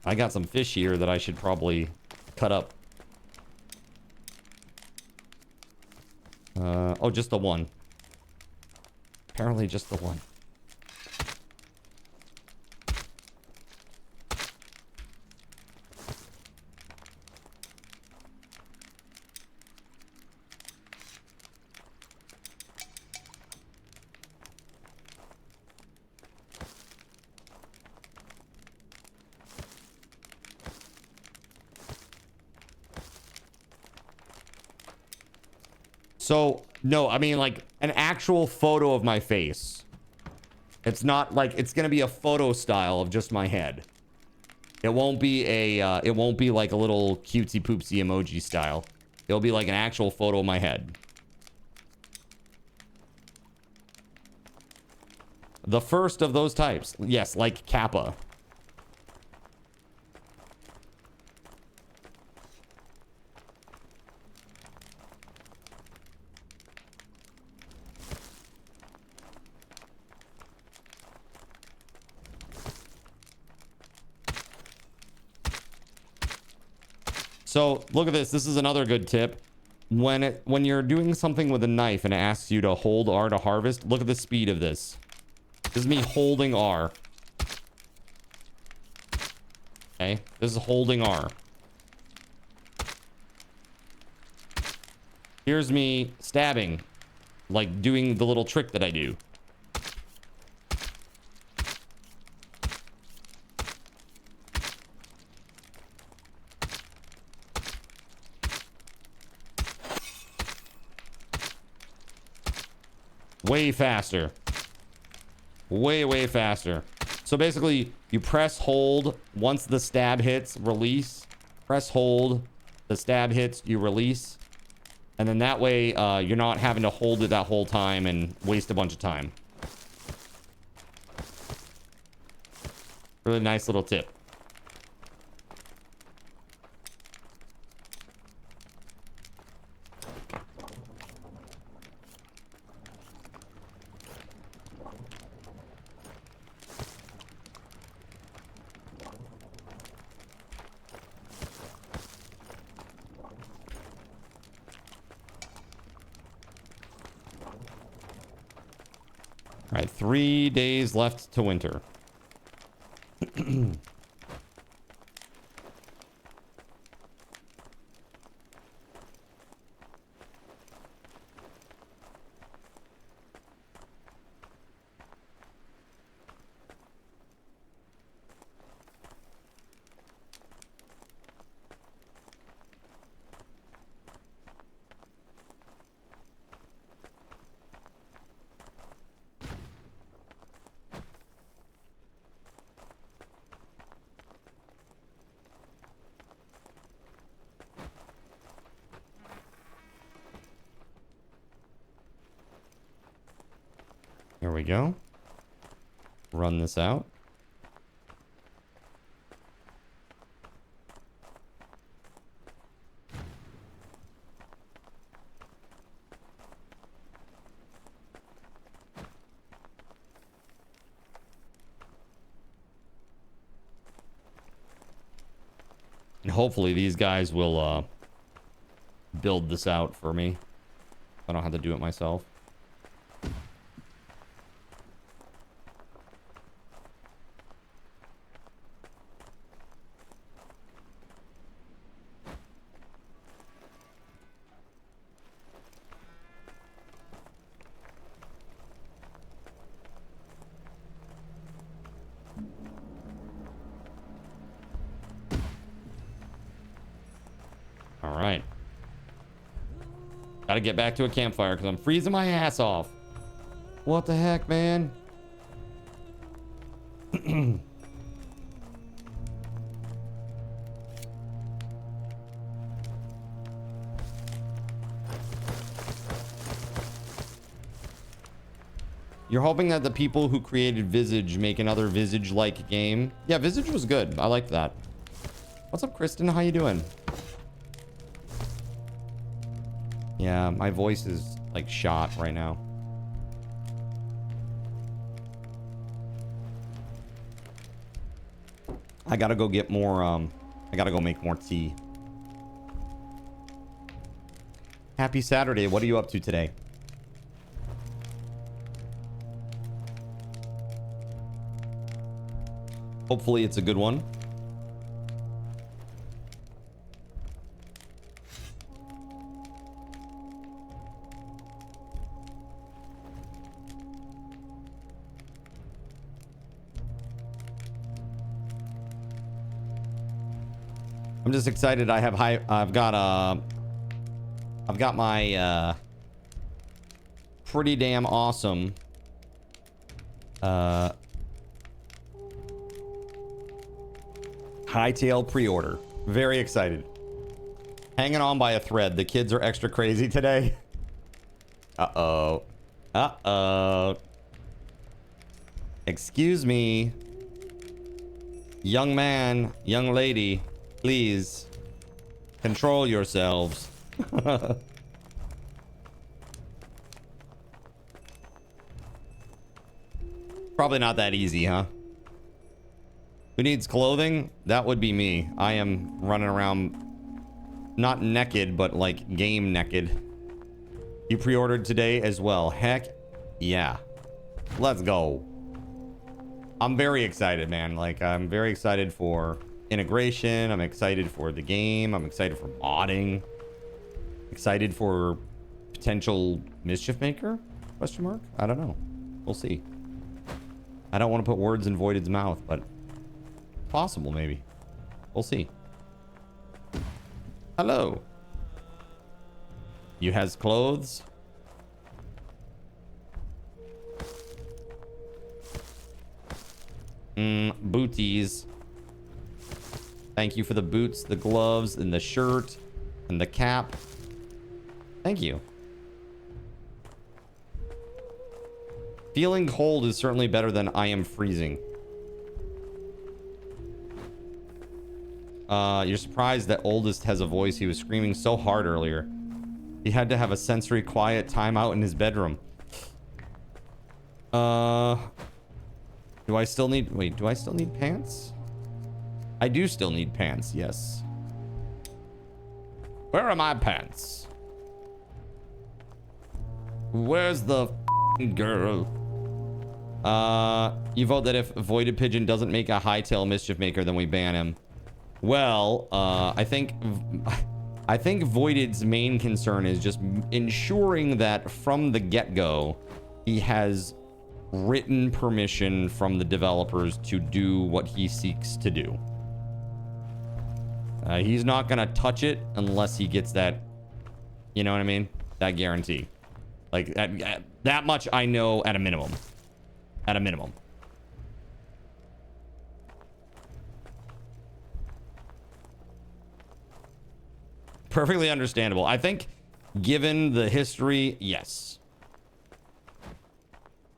I got some fish here that I should probably cut up. Oh, just the one. Apparently just the one. So, no, I mean like an actual photo of my face. It's not like, it's going to be a photo style of just my head. It won't be a, it won't be like a little cutesy poopsy emoji style. It'll be like an actual photo of my head. The first of those types. Yes, like Kappa. So look at this. This is another good tip. When you're doing something with a knife and it asks you to hold R to harvest, look at the speed of this. This is me holding R. Okay, this is holding R. Here's me stabbing, like doing the little trick that I do. Way faster. Way faster. So basically, you press hold. Once the stab hits, release. Press hold. The stab hits, you release. And then that way, you're not having to hold it that whole time and waste a bunch of time. Really nice little tip. All right, 3 days left to winter. Here we go. Run this out. And hopefully these guys will build this out for me. I don't have to do it myself. All right. Gotta get back to a campfire because I'm freezing my ass off. What the heck, man? You're hoping that the people who created Visage make another Visage-like game? Yeah, Visage was good. I liked that. What's up, Kristen? How you doing? Yeah, my voice is like shot right now. I gotta go get more, I gotta go make more tea. Happy Saturday. What are you up to today? Hopefully it's a good one. I'm just excited. I've got my pretty damn awesome Hightail pre-order. Very excited. Hanging on by a thread. The kids are extra crazy today. Uh-oh. Uh-oh. Excuse me. Young man, young lady, please control yourselves. Probably not that easy, huh? Who needs clothing? That would be me. I am running around not naked, but like game naked. You pre-ordered today as well. Heck yeah. Let's go. I'm very excited, man. Like, I'm very excited for integration. I'm excited for the game. I'm excited for modding. Excited for potential mischief maker? Question mark? I don't know. We'll see. I don't want to put words in Voided's mouth, but possible maybe. We'll see. Hello. You has clothes? Booties. Thank you for the boots, the gloves, and the shirt, and the cap. Thank you. Feeling cold is certainly better than I am freezing. You're surprised that Oldest has a voice. He was screaming so hard earlier. He had to have a sensory quiet timeout in his bedroom. Do I still need... Wait, do I still need pants? I do still need pants, yes. Where are my pants? Where's the girl? You vote that if Voided Pigeon doesn't make a Hightail mischief maker, then we ban him. Well, I think Voided's main concern is just ensuring that from the get-go, he has written permission from the developers to do what he seeks to do. He's not gonna touch it unless he gets that, you know what I mean? That guarantee. Like, that much I know at a minimum. At a minimum. Perfectly understandable. I think, given the history, yes.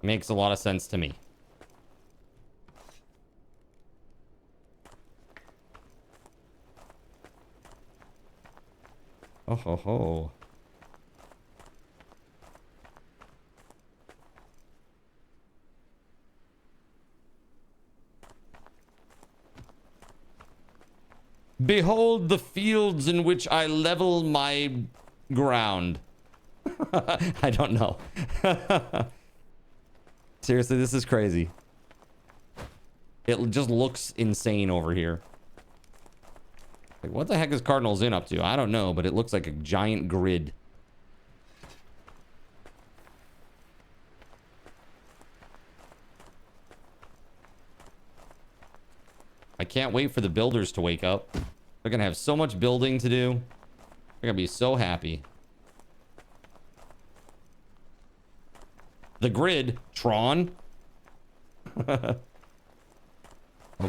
Makes a lot of sense to me. Oh ho ho. Behold the fields in which I level my ground. I don't know. Seriously, this is crazy. It just looks insane over here. Like, what the heck is Cardinals Inn up to? I don't know, but it looks like a giant grid. I can't wait for the builders to wake up. They're gonna have so much building to do. They're gonna be so happy. The grid, Tron. Oh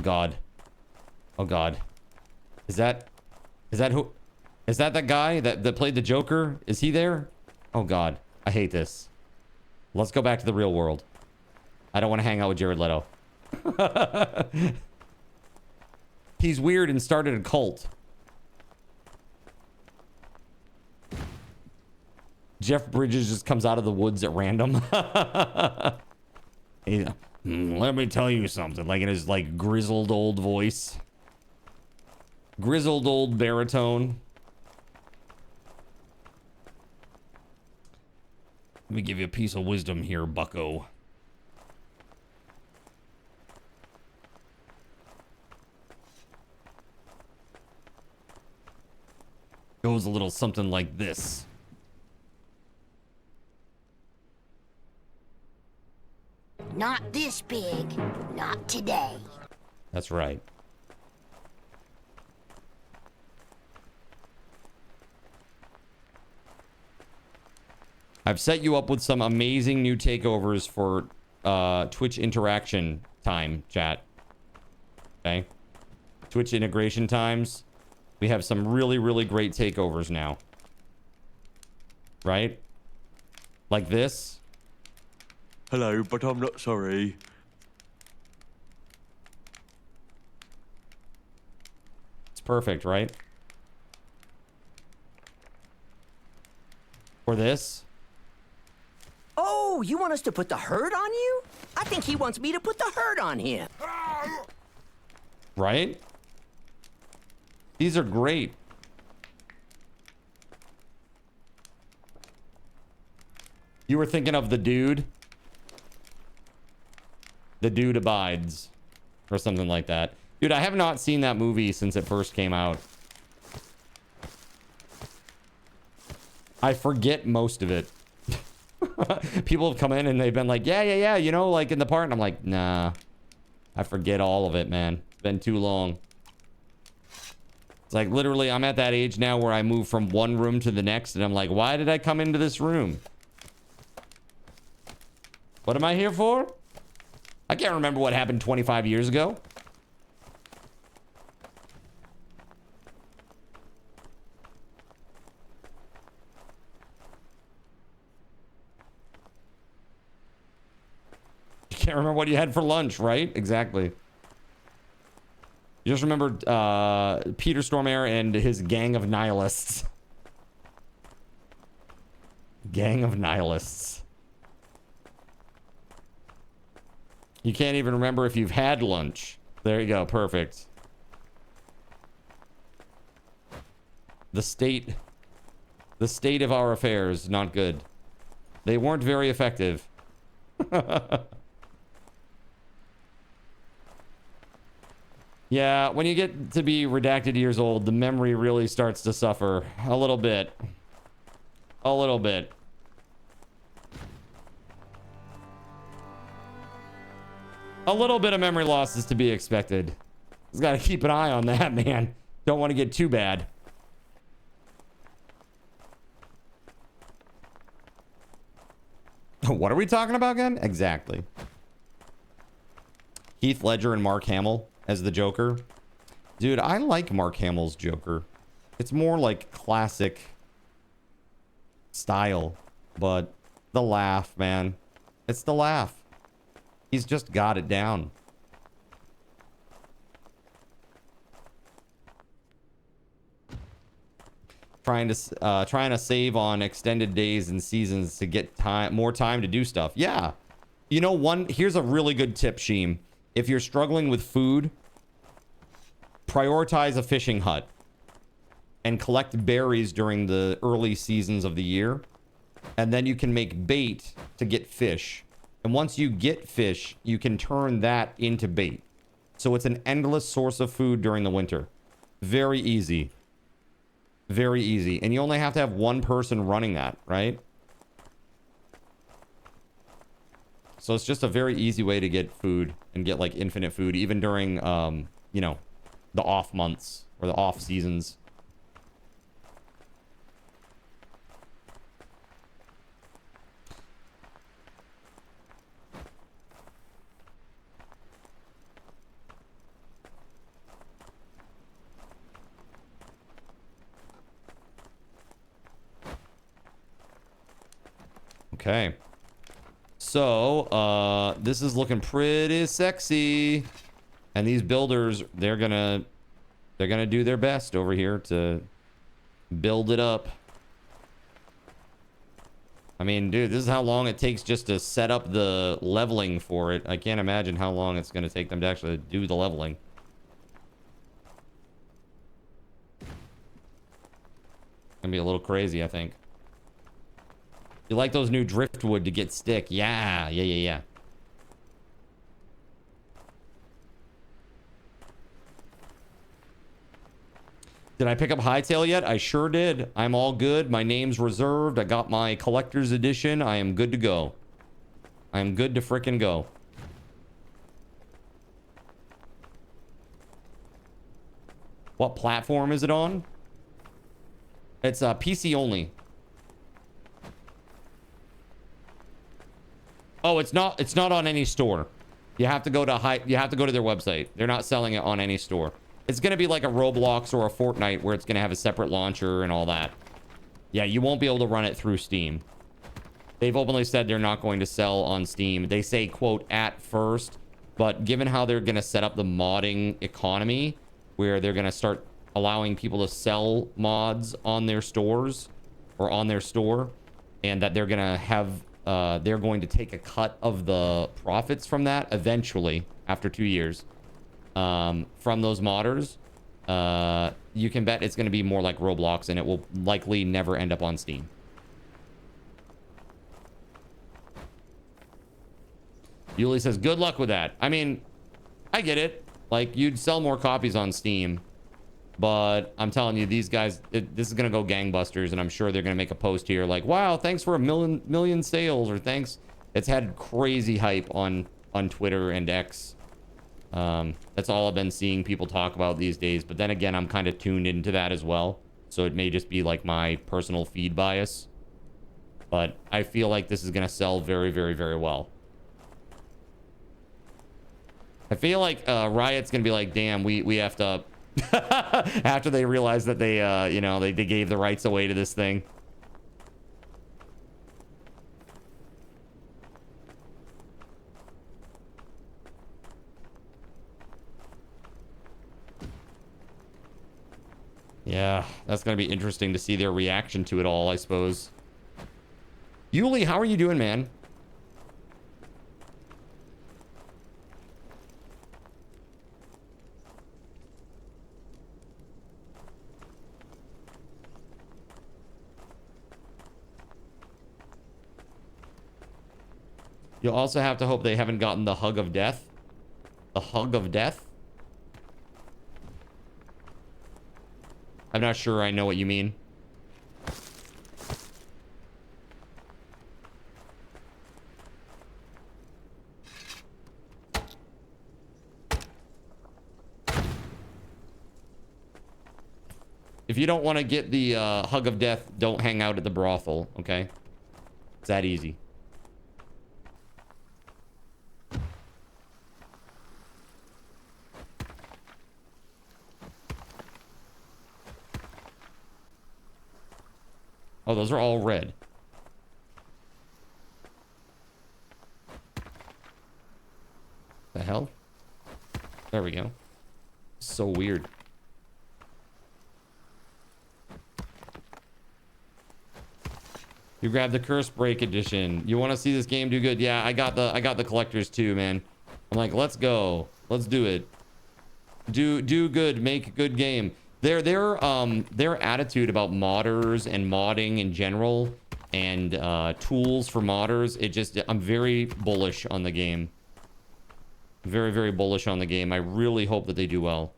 God. Oh God. Is that who? Is that guy that played the Joker? Is he there? Oh God. I hate this. Let's go back to the real world. I don't want to hang out with Jared Leto. He's weird and started a cult. Jeff Bridges just comes out of the woods at random. Let me tell you something, like in his like grizzled old voice. Grizzled old baritone. Let me give you a piece of wisdom here, bucko. Goes a little something like this. Not this big. Not today. That's right. I've set you up with some amazing new takeovers for Twitch interaction time, chat. Okay? Twitch integration times. We have some really, really great takeovers now. Right? Like this. Hello, but I'm not sorry. It's perfect, right? Or this. Oh, you want us to put the hurt on you? I think he wants me to put the hurt on him. Right? These are great. You were thinking of The Dude? The Dude Abides. Or something like that. Dude, I have not seen that movie since it first came out. I forget most of it. People have come in and they've been like, yeah, you know, like in the part. And I'm like, nah. I forget all of it, man. It's been too long. It's like literally I'm at that age now where I move from one room to the next and I'm like, why did I come into this room? What am I here for? I can't remember what happened 25 years ago. You can't remember what you had for lunch, right? Exactly. You just remembered Peter Stormare and his gang of nihilists. Gang of nihilists. You can't even remember if you've had lunch. There you go. Perfect. The state of our affairs, not good. They weren't very effective. Yeah, when you get to be redacted years old, the memory really starts to suffer a little bit. A little bit. A little bit of memory loss is to be expected. Just gotta keep an eye on that, man. Don't want to get too bad. What are we talking about again? Exactly. Heath Ledger and Mark Hamill as the Joker. Dude, I like Mark Hamill's Joker. It's more like classic style, but the laugh, man. It's the laugh. He's just got it down. Trying to save on extended days and seasons to get more time to do stuff. Yeah. You know, here's a really good tip, Sheem. If you're struggling with food, prioritize a fishing hut and collect berries during the early seasons of the year. And then you can make bait to get fish. And once you get fish, you can turn that into bait. So it's an endless source of food during the winter. Very easy. Very easy. And you only have to have one person running that, right? So it's just a very easy way to get food and get like infinite food, even during, you know, the off months or the off seasons. Okay. So, this is looking pretty sexy. And these builders, they're gonna do their best over here to build it up. I mean, dude, this is how long it takes just to set up the leveling for it. I can't imagine how long it's gonna take them to actually do the leveling. Gonna be a little crazy, I think. You like those new driftwood to get stick? Yeah. Did I pick up Hightail yet? I sure did. I'm all good. My name's reserved. I got my collector's edition. I am good to go. I am good to frickin' go. What platform is it on? It's PC only. Oh, it's not on any store. You have to go to their website. They're not selling it on any store. It's going to be like a Roblox or a Fortnite where it's going to have a separate launcher and all that. Yeah, you won't be able to run it through Steam. They've openly said they're not going to sell on Steam. They say, quote, at first, but given how they're going to set up the modding economy, where they're going to start allowing people to sell mods on their stores or on their store, and that they're going to have they're going to take a cut of the profits from that eventually after 2 years from those modders. You can bet it's going to be more like Roblox, and it will likely never end up on Steam. Yuli says, good luck with that. I mean, I get it. Like, you'd sell more copies on Steam, but I'm telling you, these guys, this is going to go gangbusters, and I'm sure they're going to make a post here like, wow, thanks for a million sales, or thanks. It's had crazy hype on Twitter and X. That's all I've been seeing people talk about these days. But then again, I'm kind of tuned into that as well. So it may just be like my personal feed bias. But I feel like this is going to sell very, very, very well. I feel like Riot's going to be like, damn, we effed up. After they realized that they, you know, they gave the rights away to this thing. Yeah, that's going to be interesting to see their reaction to it all, I suppose. Yuli, how are you doing, man? You'll also have to hope they haven't gotten the hug of death. The hug of death? I'm not sure I know what you mean. If you don't want to get the hug of death, don't hang out at the brothel, okay? It's that easy. Oh, those are all red. The hell? There we go. So weird. You grabbed the Curse Break edition. You want to see this game do good? Yeah, I got the collectors too, man. I'm like, let's go. Let's do it. Do good, make a good game. Their attitude about modders and modding in general and tools for modders, I'm very bullish on the game. Very, very bullish on the game. I really hope that they do well.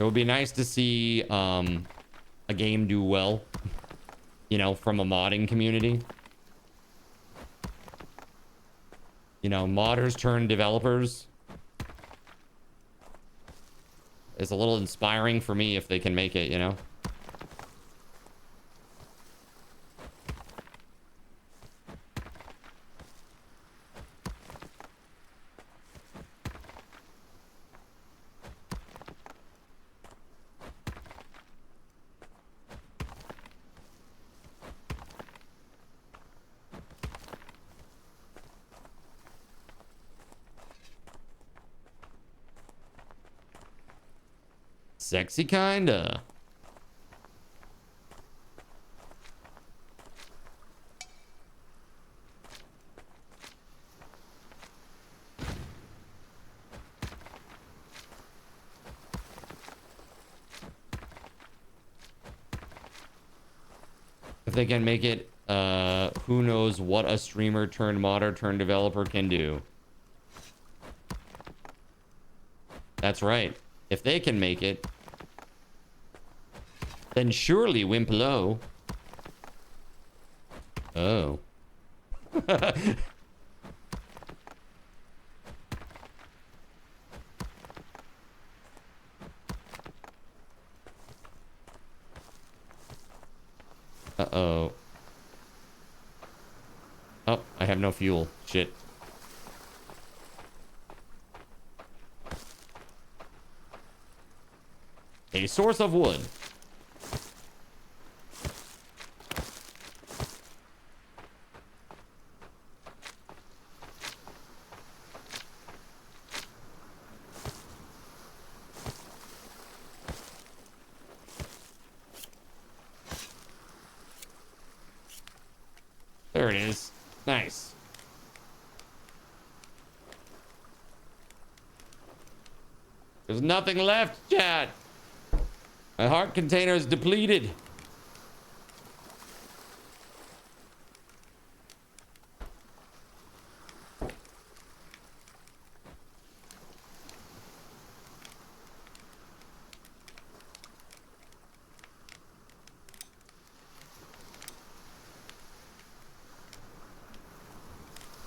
It would be nice to see a game do well, you know, from a modding community. You know, modders turn developers. It's a little inspiring for me if they can make it, you know? Sexy kinda. If they can make it, who knows what a streamer turned modder turned developer can do. That's right. If they can make it, then surely Wimplo. Oh. Uh-oh. Oh, I have no fuel. Shit. A source of wood. There it is. Nice. There's nothing left, chat. My heart container is depleted.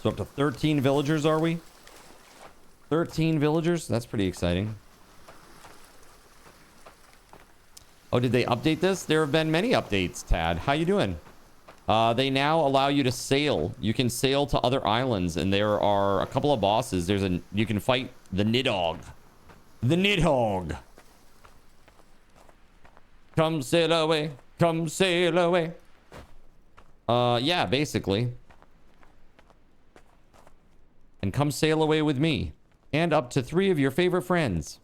So up to 13 villagers, are we? 13 villagers? That's pretty exciting. Oh, did they update this? There have been many updates, Tad. How you doing? They now allow you to sail. You can sail to other islands, and there are a couple of bosses. You can fight the Nidhogg. The Nidhogg. Come sail away. Come sail away. Yeah, basically. And come sail away with me. And up to 3 of your favorite friends.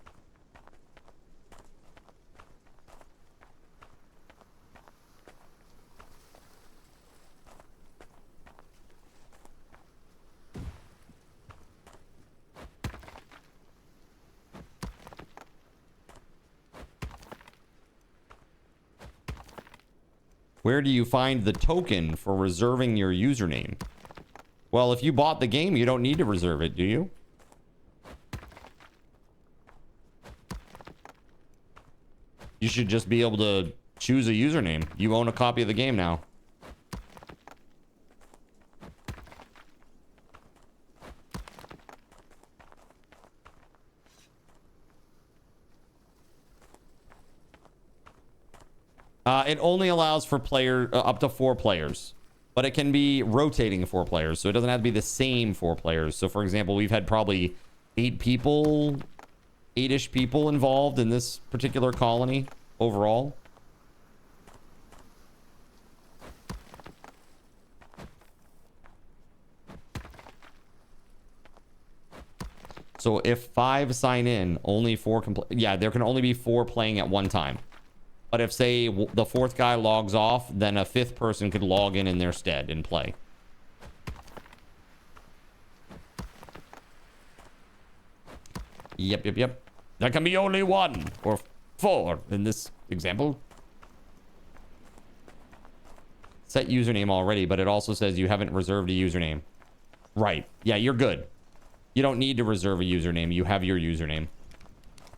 Where do you find the token for reserving your username? Well, if you bought the game, you don't need to reserve it, do you? You should just be able to choose a username. You own a copy of the game now. It only allows for up to 4 players. But it can be rotating 4 players, so it doesn't have to be the same 4 players. So, for example, we've had probably 8-ish people involved in this particular colony overall. So if 5 sign in, only 4 can play. Yeah, there can only be 4 playing at one time. But if, say, the 4th guy logs off, then a 5th person could log in their stead and play. Yep. There can be only 1 or 4 in this example. Set username already, but it also says you haven't reserved a username. Right. Yeah, you're good. You don't need to reserve a username. You have your username.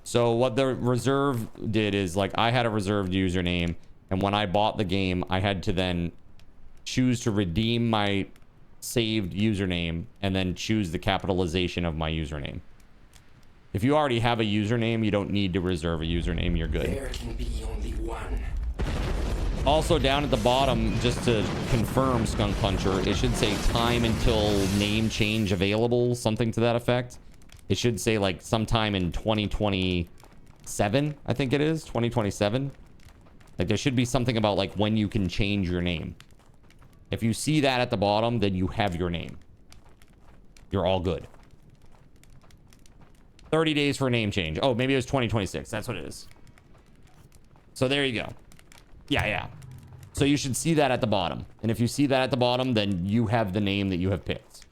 So what the reserve did is, like, I had a reserved username, and when I bought the game, I had to then choose to redeem my saved username and then choose the capitalization of my username. If you already have a username, you don't need to reserve a username. You're good. There can be only one. Also, down at the bottom, just to confirm, Skunk Puncher, it should say time until name change available, something to that effect. It should say, like, sometime in 2027, I think it is, 2027. Like, there should be something about, like, when you can change your name. If you see that at the bottom, then you have your name. You're all good. 30 days for a name change. Oh, maybe it was 2026. That's what it is. So there you go. Yeah. So you should see that at the bottom. And if you see that at the bottom, then you have the name that you have picked.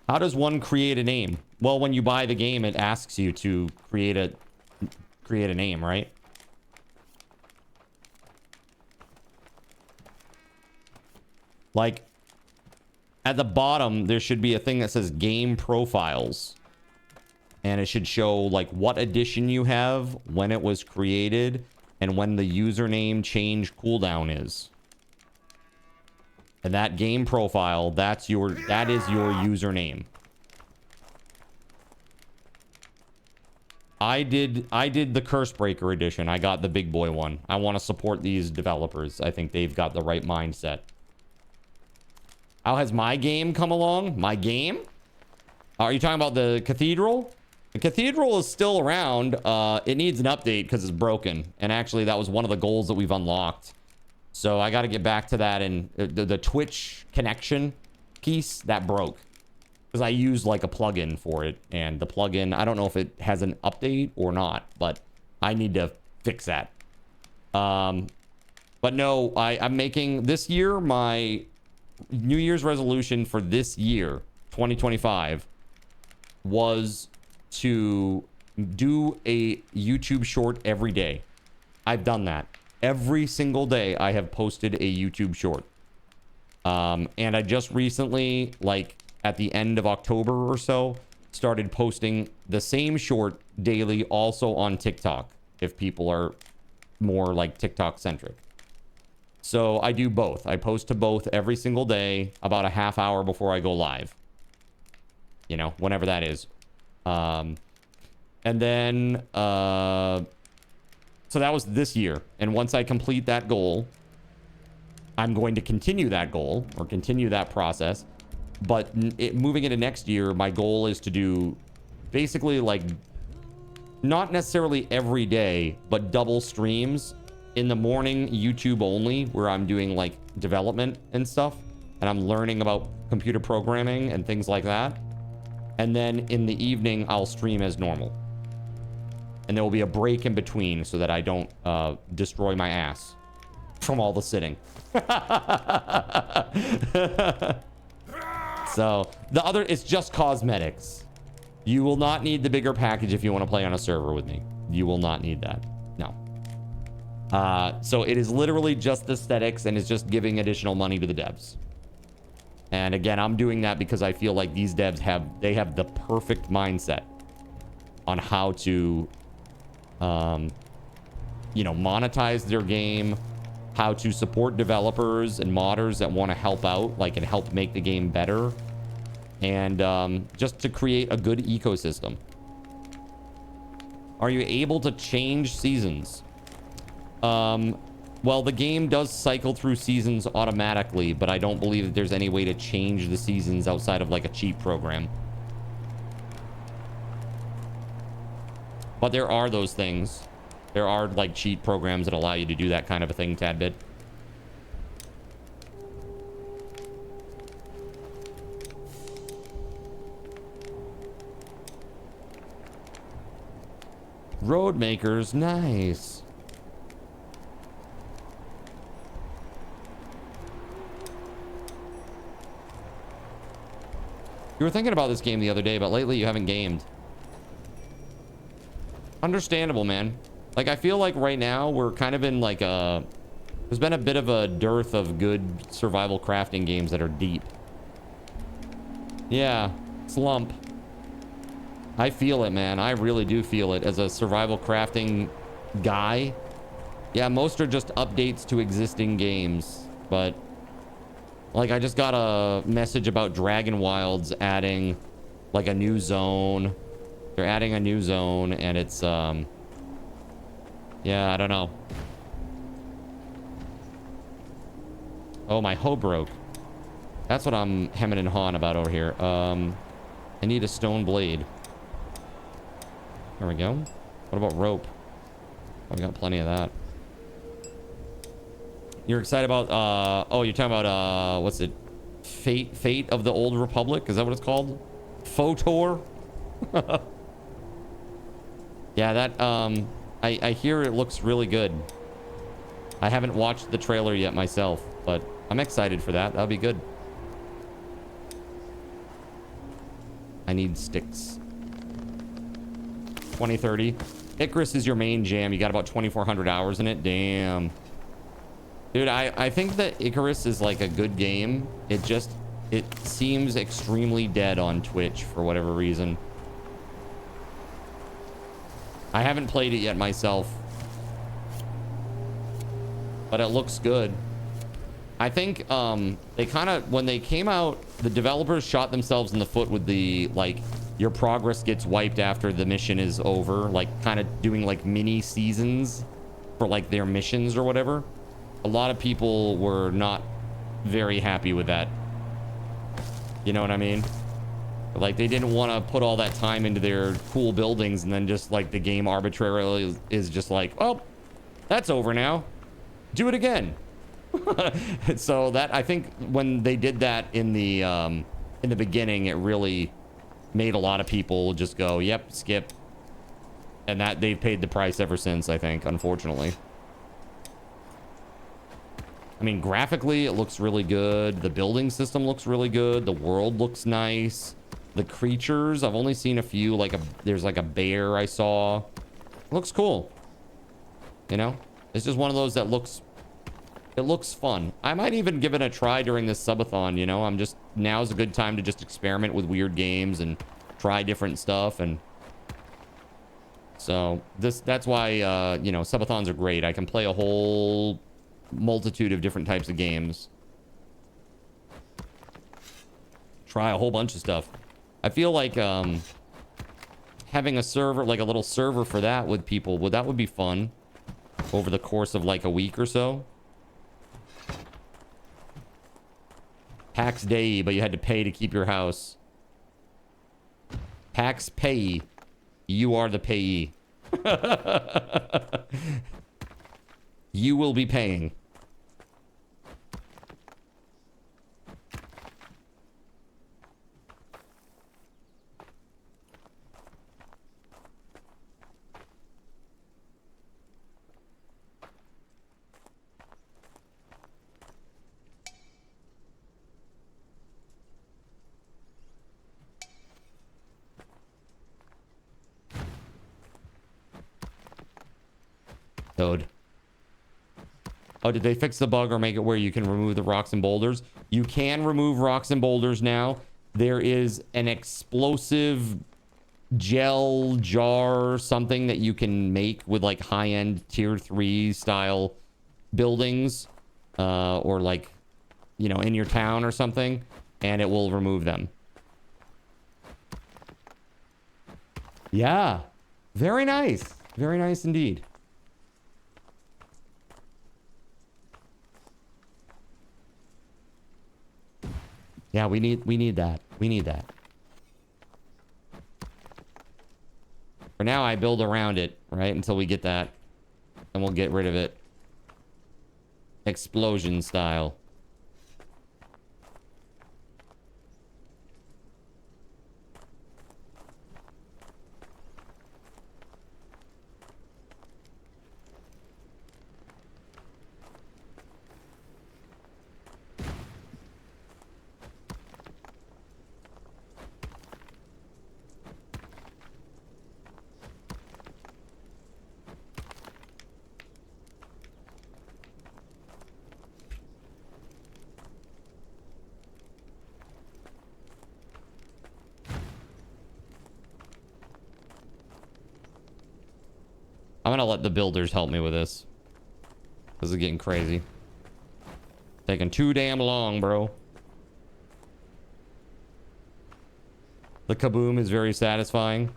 How does one create a name? Well, when you buy the game, it asks you to create a name, right? Like, at the bottom, there should be a thing that says game profiles. And it should show, like, what edition you have, when it was created, and when the username change cooldown is. And that game profile, that is your username. I did the Cursebreaker edition. I got the big boy one. I want to support these developers. I think they've got the right mindset. How has my game come along? My game? Are you talking about the Cathedral? The Cathedral is still around. It needs an update because it's broken. And actually, that was one of the goals that we've unlocked. So I got to get back to that. And the Twitch connection piece, that broke. Because I used like a plugin for it. And the plugin, I don't know if it has an update or not. But I need to fix that. But no, I'm making this year, my New Year's resolution for this year, 2025, was to do a YouTube short every day. I've done that. Every single day I have posted a YouTube short. And I just recently, like at the end of October or so, started posting the same short daily also on TikTok, if people are more like TikTok centric. So I do both. I post to both every single day, about a half hour before I go live. You know, whenever that is. And then, so that was this year. And once I complete that goal, I'm going to continue that goal or continue that process. But moving into next year, my goal is to do basically like, not necessarily every day, but double streams. In the morning, YouTube only, where I'm doing like development and stuff. And I'm learning about computer programming and things like that. And then in the evening, I'll stream as normal. And there will be a break in between so that I don't destroy my ass from all the sitting. So the other, it's just cosmetics. You will not need the bigger package if you want to play on a server with me. You will not need that. No. So it is literally just aesthetics and it's just giving additional money to the devs. And again, I'm doing that because I feel like these devs have the perfect mindset on how to, you know, monetize their game, how to support developers and modders that want to help out, like, and help make the game better, and just to create a good ecosystem. Are you able to change seasons? Well, the game does cycle through seasons automatically, but I don't believe that there's any way to change the seasons outside of like a cheat program. But there are those things. There are like cheat programs that allow you to do that kind of a thing, tad bit. Road makers, nice. You were thinking about this game the other day, but lately you haven't gamed. Understandable, man. Like, I feel like right now we're kind of in like a... There's been a bit of a dearth of good survival crafting games that are deep. Yeah, slump. I feel it, man. I really do feel it as a survival crafting guy. Yeah, most are just updates to existing games, but like I just got a message about Dragon Wilds adding like a new zone. They're adding a new zone and it's yeah, I don't know. Oh, my hoe broke. That's what I'm hemming and hawing about over here. I need a stone blade. There we go. What about rope? I've got plenty of that. You're excited about oh, you're talking about what's it? Fate of the Old Republic? Is that what it's called? FOTOR? Yeah, that I hear it looks really good. I haven't watched the trailer yet myself, but I'm excited for that. That'll be good. I need sticks. 2030. Icarus is your main jam. You got about 2,400 hours in it. Damn. Dude, I think that Icarus is like a good game. It seems extremely dead on Twitch for whatever reason. I haven't played it yet myself, but it looks good. I think they kind of, when they came out, the developers shot themselves in the foot with the like your progress gets wiped after the mission is over, like kind of doing like mini seasons for like their missions or whatever. A lot of people were not very happy with that. You know what I mean? Like they didn't want to put all that time into their cool buildings and then just like the game arbitrarily is just like, oh, that's over now. Do it again. So that, I think when they did that in the beginning, it really made a lot of people just go, yep, skip. And that they've paid the price ever since, I think, unfortunately. I mean, graphically, it looks really good. The building system looks really good. The world looks nice. The creatures, I've only seen a few, like there's like a bear I saw. It looks cool. You know, it's just one of those that looks, it looks fun. I might even give it a try during this subathon, you know. Now's a good time to just experiment with weird games and try different stuff. And so that's why, you know, subathons are great. I can play a whole multitude of different types of games. Try a whole bunch of stuff. I feel like having a server, like a little server for that with people, that would be fun over the course of like a week or so. Pax Day, but you had to pay to keep your house. Pax Pay. You are the payee. You will be paying. Toad. Oh, did they fix the bug or make it where you can remove the rocks and boulders? You can remove rocks and boulders now. There is an explosive gel jar, something that you can make with like high-end tier 3 style buildings, or like, you know, in your town or something, and it will remove them. Yeah. Very nice. Very nice indeed. Yeah, we need that. We need that. For now, I build around it, right? Until we get that. And we'll get rid of it. Explosion style. I'm gonna let the builders help me with this. This is getting crazy. Taking too damn long, bro. The kaboom is very satisfying.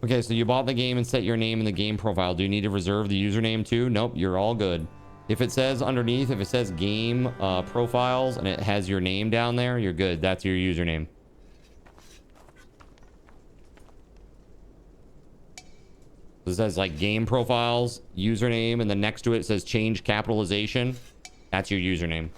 Okay, so you bought the game and set your name in the game profile. Do you need to reserve the username too? Nope, you're all good. If it says underneath, if it says game profiles and it has your name down there, you're good. That's your username. It says like game profiles, username, and then next to it says change capitalization. That's your username.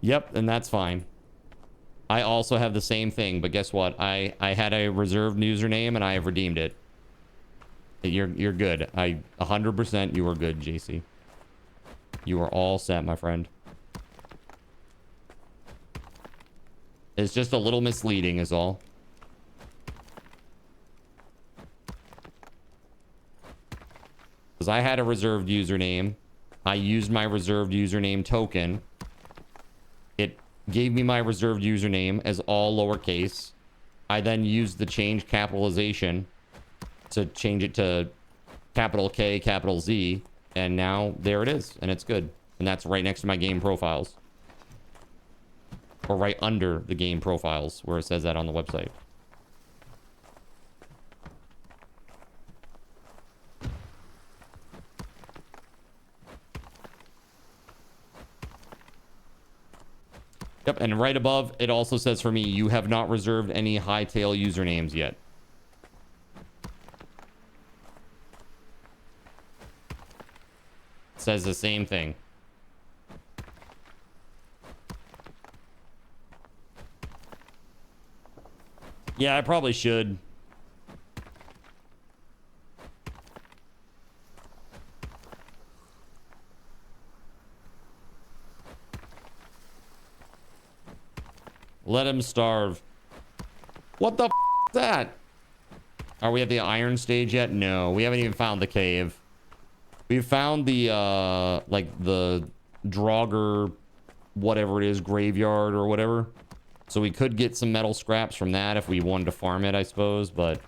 Yep, and that's fine. I also have the same thing, but guess what? I had a reserved username and I have redeemed it. You're good. 100% you are good, JC. You are all set, my friend. It's just a little misleading is all. Because I had a reserved username. I used my reserved username token. It gave me my reserved username as all lowercase. I then used the change capitalization to change it to capital K, capital Z. And now there it is. And it's good. And that's right next to my game profiles. Or right under the game profiles where it says that on the website. Yep, and right above, it also says for me, you have not reserved any hightail usernames yet. It says the same thing. Yeah, I probably should. Let him starve. What the f is that? Are we at the iron stage yet? No, we haven't even found the cave. We've found the, like the Draugr, whatever it is, graveyard or whatever. So we could get some metal scraps from that if we wanted to farm it, I suppose, but...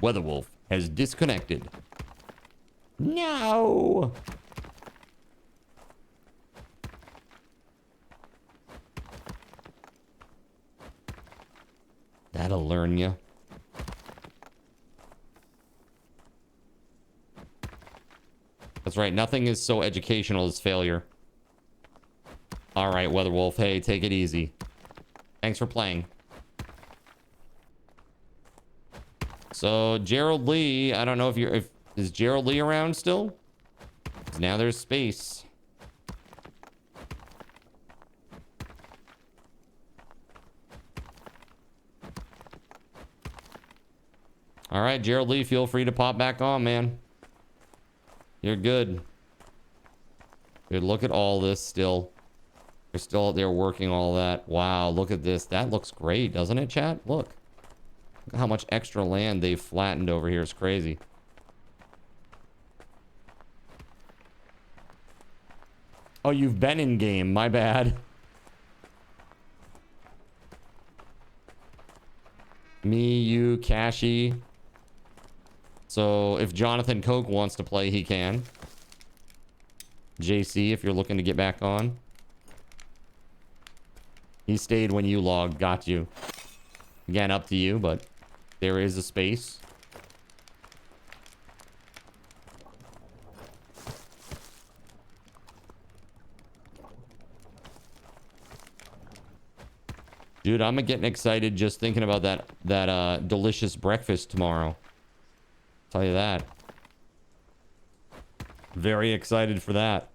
WeatherWolf has disconnected. No! That'll learn you. That's right. Nothing is so educational as failure. All right, WeatherWolf. Hey, take it easy. Thanks for playing. So Gerald Lee, I don't know if is Gerald Lee around still? 'Cause now there's space. All right, Gerald Lee, feel free to pop back on, man. You're good. Good. Look at all this still. They're still out there working all that. Wow, look at this. That looks great, doesn't it, chat? Look. Look at how much extra land they've flattened over here. It's crazy. Oh, you've been in game. My bad. Me, you, Cashy. So if Jonathan Coke wants to play, he can. JC, if you're looking to get back on. He stayed when you logged. Got you. Again, up to you, but there is a space. Dude, I'm getting excited just thinking about that delicious breakfast tomorrow. Tell you that. Very excited for that.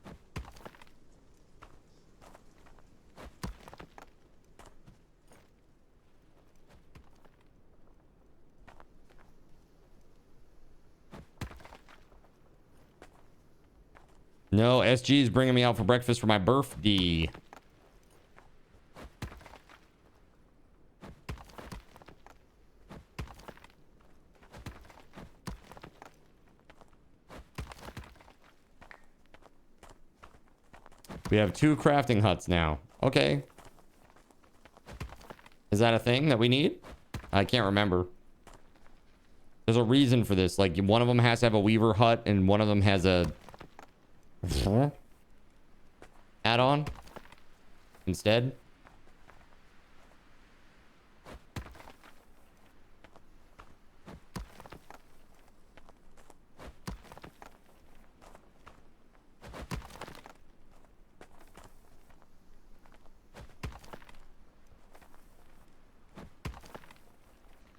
No, SG is bringing me out for breakfast for my birthday. We have 2 crafting huts now. Okay. Is that a thing that we need? I can't remember. There's a reason for this. Like, one of them has to have a weaver hut and one of them has a add-on instead.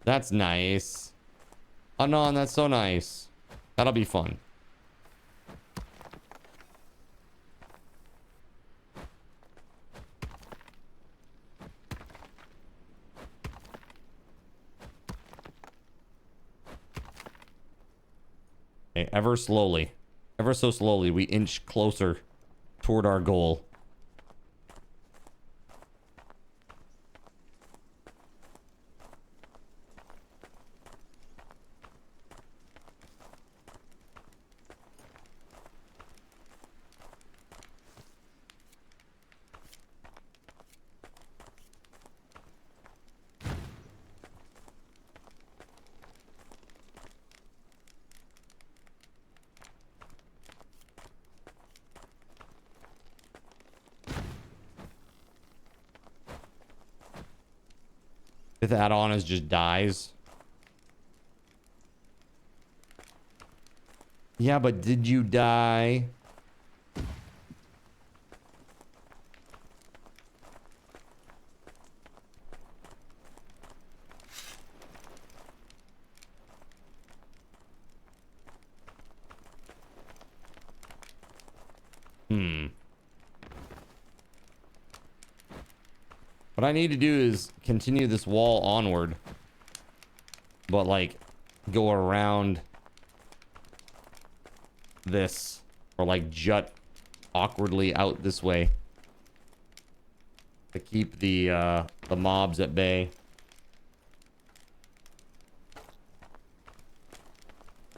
That's nice. Oh no, that's so nice. That'll be fun. Okay, ever slowly. Ever so slowly, we inch closer toward our goal. If the add-on is just dies. Yeah, but did you die? What I need to do is continue this wall onward, but like go around this, or like jut awkwardly out this way to keep the mobs at bay.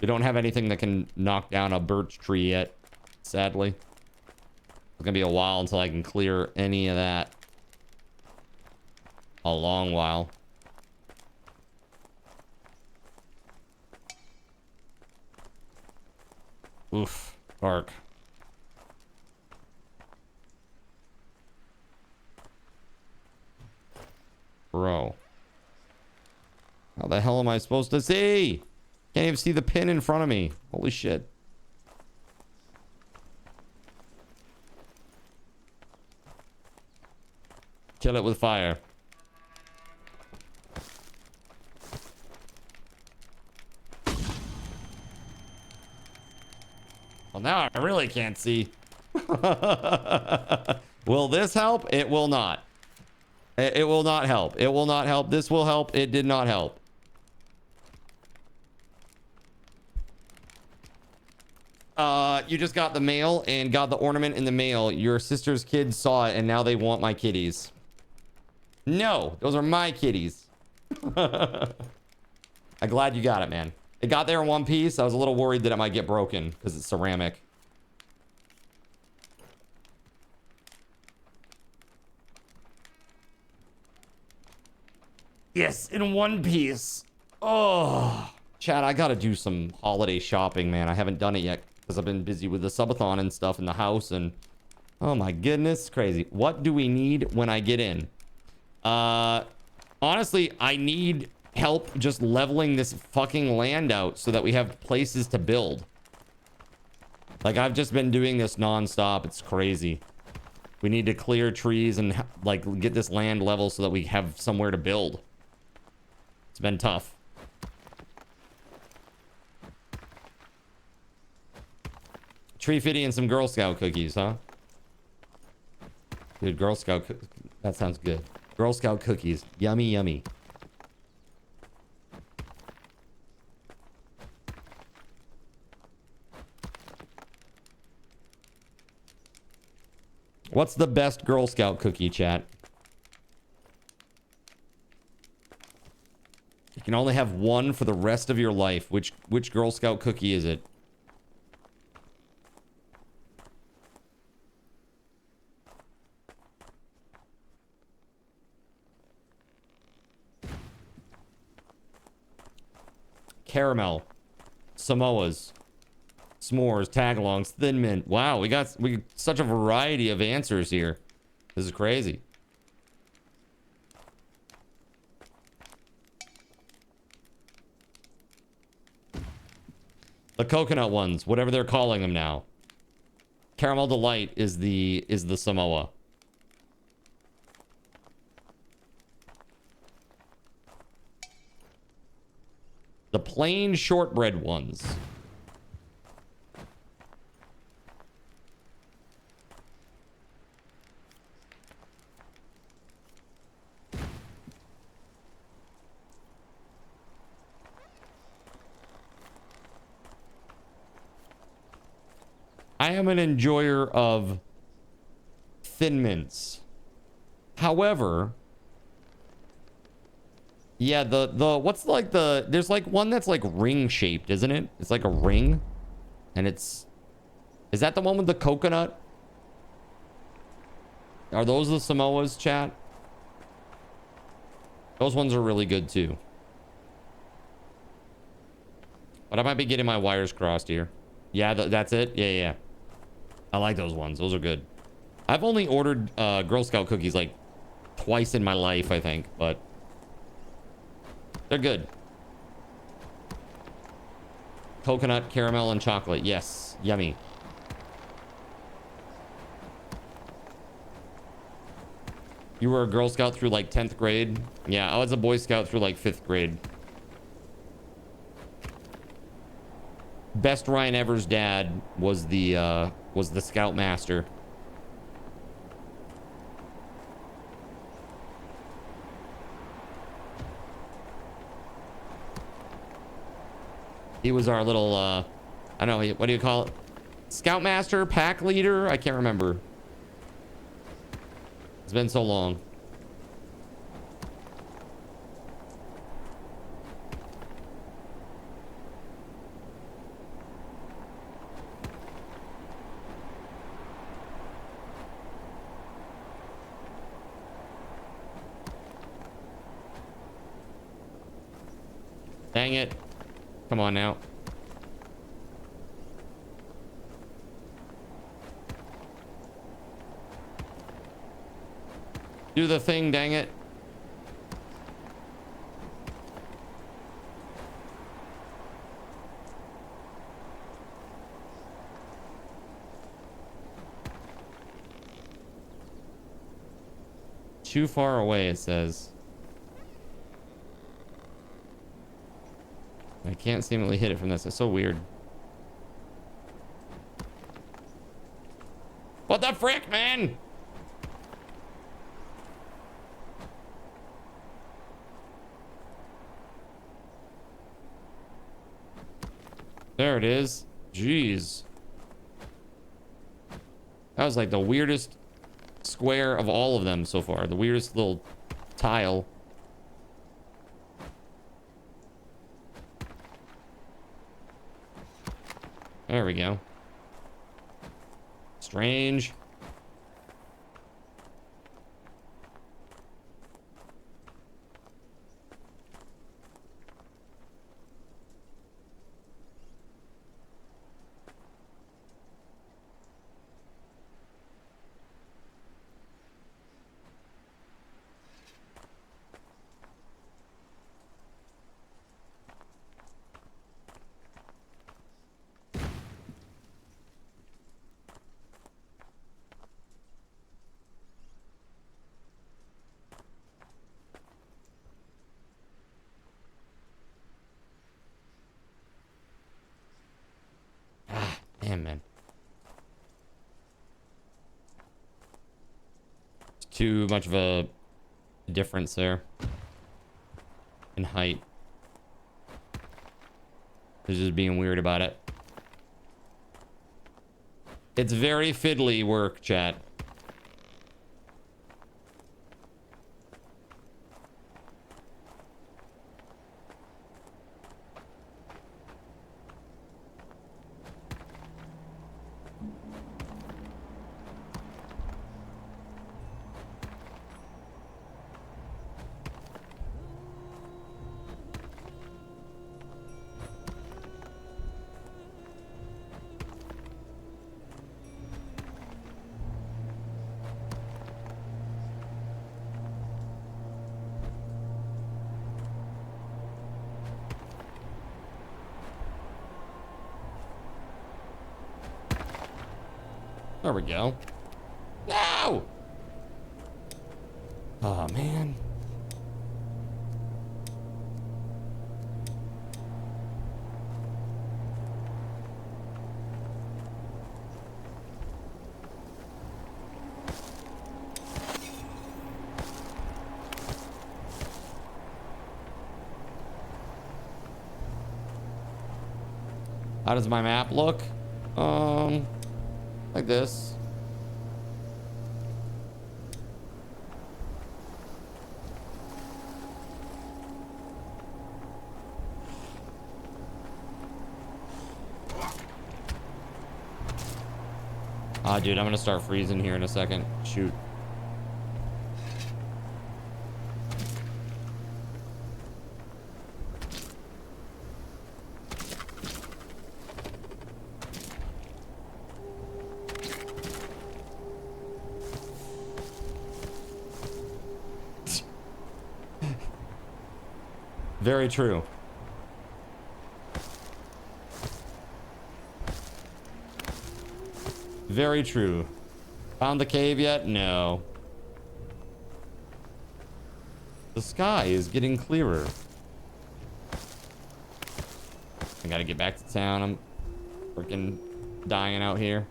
We don't have anything that can knock down a birch tree yet, sadly. It's gonna be a while until I can clear any of that. A long while. Oof, dark. Bro. How the hell am I supposed to see? Can't even see the pin in front of me. Holy shit. Kill it with fire. Well, now I really can't see. Will this help? It will not. It will not help. It will not help. This will help. It did not help. You just got the mail and got the ornament in the mail. Your sister's kids saw it and now they want my kitties. No, those are my kitties. I'm glad you got it, man. It got there in one piece. I was a little worried that it might get broken because it's ceramic. Yes, in one piece. Oh, Chad, I gotta do some holiday shopping, man. I haven't done it yet because I've been busy with the subathon and stuff in the house, and oh my goodness, it's crazy. What do we need when I get in? Honestly, I need help just leveling this fucking land out so that we have places to build. Like, I've just been doing this non-stop. It's crazy. We need to clear trees and like get this land level so that we have somewhere to build. It's been tough. Tree fitty and some Girl Scout cookies, huh? Dude, Girl Scout, that sounds good. Girl Scout cookies, yummy, yummy. What's the best Girl Scout cookie, chat? You can only have one for the rest of your life. Which Girl Scout cookie is it? Caramel, Samoas, s'mores, tagalongs, thin mint. Wow, we got such a variety of answers here. This is crazy. The coconut ones, whatever they're calling them now. Caramel Delight is the Samoa. The plain shortbread ones. I am an enjoyer of Thin Mints. However, yeah, the what's like the, there's like one that's like ring shaped, isn't it? It's like a ring. And is that the one with the coconut? Are those the Samoas, chat? Those ones are really good too. But I might be getting my wires crossed here. Yeah, that's it. Yeah. I like those ones. Those are good. I've only ordered Girl Scout cookies like twice in my life, I think, but they're good. Coconut, caramel, and chocolate. Yes. Yummy. You were a Girl Scout through like 10th grade? Yeah, I was a Boy Scout through like 5th grade. Best Ryan Ever's dad was the Scoutmaster. He was our little I don't know, what do you call it? Scoutmaster, pack leader? I can't remember. It's been so long. Dang it. Come on now. Do the thing, dang it. Too far away, it says. I can't seemingly hit it from this. It's so weird. What the frick, man? There it is. Jeez. That was like the weirdest square of all of them so far. The weirdest little tile. There we go. Strange. too much of a difference there in height. They're just being weird about it. It's very fiddly work, chat. There we go. No! Oh, man. How does my map look? Like this. Ah, dude, I'm gonna start freezing here in a second. Shoot. Very true. Very true. Found the cave yet? No. The sky is getting clearer. I gotta get back to town. I'm freaking dying out here.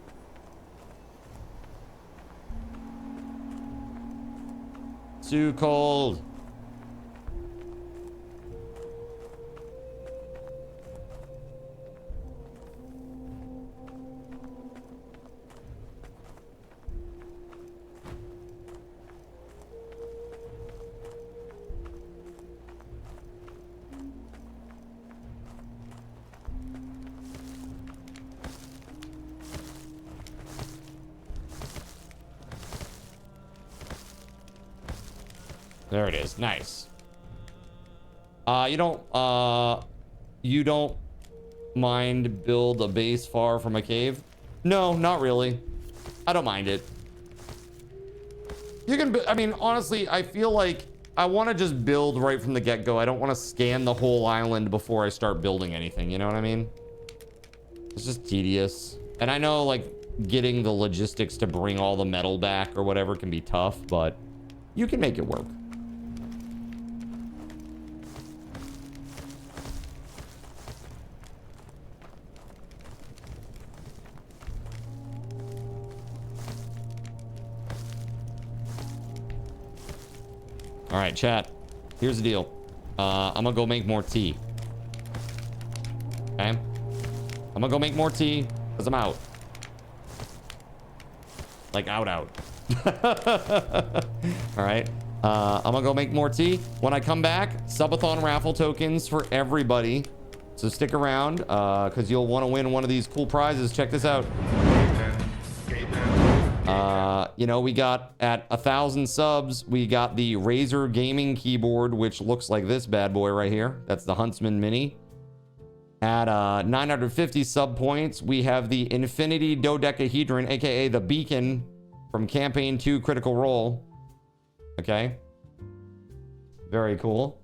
Too cold. There it is. Nice. You don't mind build a base far from a cave? No, not really. I don't mind it. You can, I mean, honestly, I feel like I want to just build right from the get-go. I don't want to scan the whole island before I start building anything. You know what I mean? It's just tedious. And I know, like, getting the logistics to bring all the metal back or whatever can be tough, but you can make it work. All right, chat. Here's the deal. I'm gonna go make more tea. Okay? I'm gonna go make more tea because I'm out. Like out. All right. I'm gonna go make more tea. When I come back, subathon raffle tokens for everybody. So stick around because you'll want to win one of these cool prizes. Check this out. You know, we got at 1,000 subs, we got the Razer gaming keyboard, which looks like this bad boy right here. That's the Huntsman Mini. At 950 sub points, we have the Infinity Dodecahedron, aka the Beacon from Campaign 2 Critical Role. Okay. Very cool.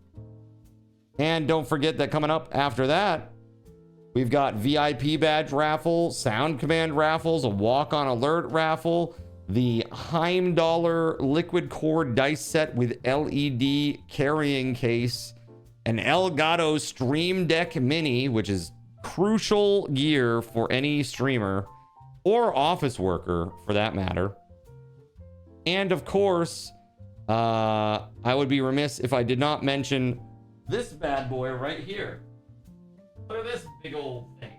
And don't forget that coming up after that, we've got VIP badge raffle, sound command raffles, a walk on alert raffle, the Heimdallr liquid core dice set with LED carrying case, an Elgato Stream Deck Mini, which is crucial gear for any streamer or office worker for that matter. And of course, I would be remiss if I did not mention this bad boy right here. Look at this big old thing.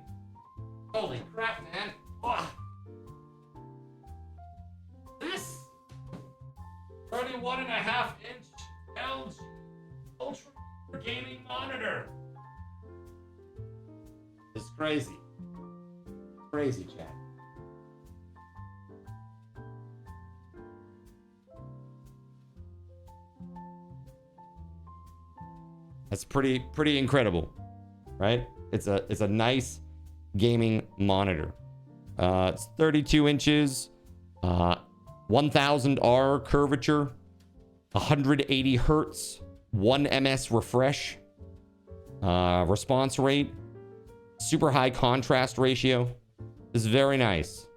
Holy crap, man. Ugh. This 31.5-inch LG Ultra gaming monitor. It's crazy. Crazy, chat. That's pretty incredible, right? It's a nice gaming monitor. It's 32 inches, 1000R curvature, 180 hertz, 1 ms refresh, response rate, super high contrast ratio. It's very nice.